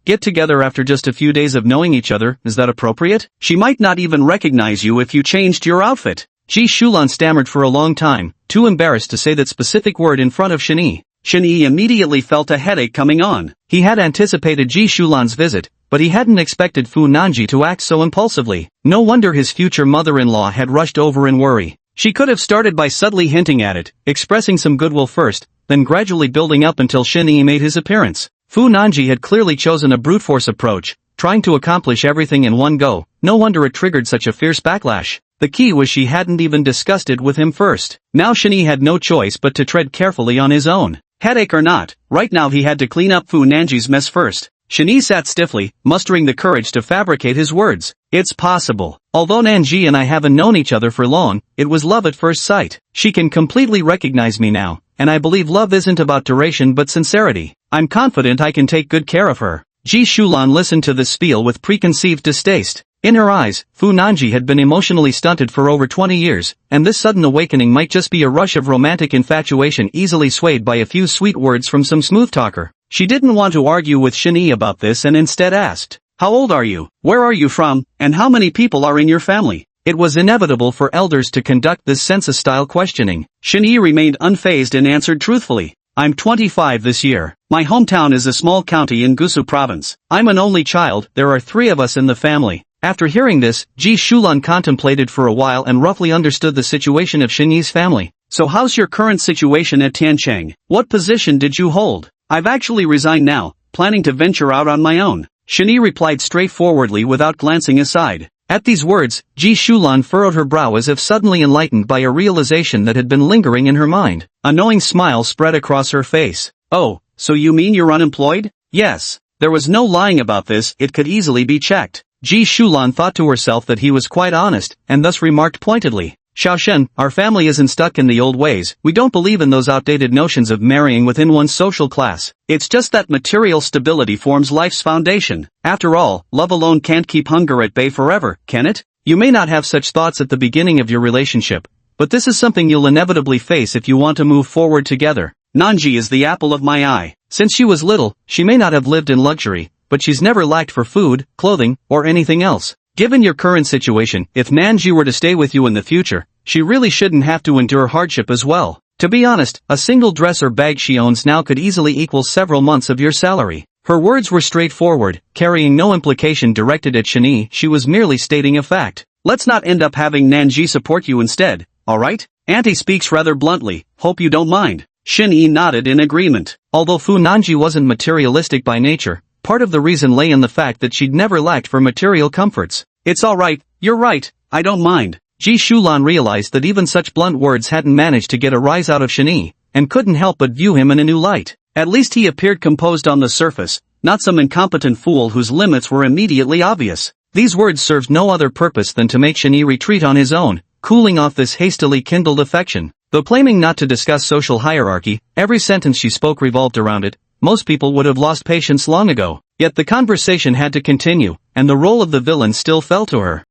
get together after just a few days of knowing each other, is that appropriate? She might not even recognize you if you changed your outfit." Ji Shulan stammered for a long time, too embarrassed to say that specific word in front of Shin-Yi. Shin-Yi immediately felt a headache coming on. He had anticipated Ji Shulan's visit, but he hadn't expected Fu Nanji to act so impulsively. No wonder his future mother-in-law had rushed over in worry. She could have started by subtly hinting at it, expressing some goodwill first, then gradually building up until Shin-Yi made his appearance. Fu Nanji had clearly chosen a brute force approach, trying to accomplish everything in one go. No wonder it triggered such a fierce backlash. The key was she hadn't even discussed it with him first. Now Shin-Yi had no choice but to tread carefully on his own. Headache or not, right now he had to clean up Fu Nanji's mess first. Shin-Yi sat stiffly, mustering the courage to fabricate his words. "It's possible. Although Nanji and I haven't known each other for long, it was love at first sight. She can completely recognize me now, and I believe love isn't about duration but sincerity. I'm confident I can take good care of her." Ji Shulan listened to this spiel with preconceived distaste. In her eyes, Fu Nanji had been emotionally stunted for over 20 years, and this sudden awakening might just be a rush of romantic infatuation easily swayed by a few sweet words from some smooth talker. She didn't want to argue with Shin-Yi about this and instead asked, "How old are you? Where are you from? And how many people are in your family?" It was inevitable for elders to conduct this census-style questioning. Shin-Yi remained unfazed and answered truthfully, "I'm 25 this year. My hometown is a small county in Gusu province. I'm an only child, there are 3 of us in the family." After hearing this, Ji Shulan contemplated for a while and roughly understood the situation of Shin-Yi's family. "So how's your current situation at Tiancheng? What position did you hold?" "I've actually resigned now, planning to venture out on my own," Shin-Yi replied straightforwardly without glancing aside. At these words, Ji Shulan furrowed her brow as if suddenly enlightened by a realization that had been lingering in her mind. A knowing smile spread across her face. "Oh, so you mean you're unemployed?" "Yes." There was no lying about this, it could easily be checked. Ji Shulan thought to herself that he was quite honest, and thus remarked pointedly, "Xiaoshen, our family isn't stuck in the old ways. We don't believe in those outdated notions of marrying within one's social class. It's just that material stability forms life's foundation. After all, love alone can't keep hunger at bay forever, can it? You may not have such thoughts at the beginning of your relationship, but this is something you'll inevitably face if you want to move forward together. Nanji is the apple of my eye. Since she was little, she may not have lived in luxury, but she's never lacked for food, clothing, or anything else. Given your current situation, if Nanji were to stay with you in the future, she really shouldn't have to endure hardship as well. To be honest, a single dress or bag she owns now could easily equal several months of your salary." Her words were straightforward, carrying no implication directed at Shin-Yi. She was merely stating a fact. "Let's not end up having Nanji support you instead, alright? Auntie speaks rather bluntly, hope you don't mind. Shin-Yi nodded in agreement. Although Fu Nanji wasn't materialistic by nature, part of the reason lay in the fact that she'd never lacked for material comforts. It's alright, you're right, I don't mind. Ji Shulan realized that even such blunt words hadn't managed to get a rise out of Shin-Yi, and couldn't help but view him in a new light. At least he appeared composed on the surface, not some incompetent fool whose limits were immediately obvious. These words served no other purpose than to make Shin-Yi retreat on his own, cooling off this hastily kindled affection. Though claiming not to discuss social hierarchy, every sentence she spoke revolved around it. Most people would have lost patience long ago. Yet the conversation had to continue, and the role of the villain still fell to her.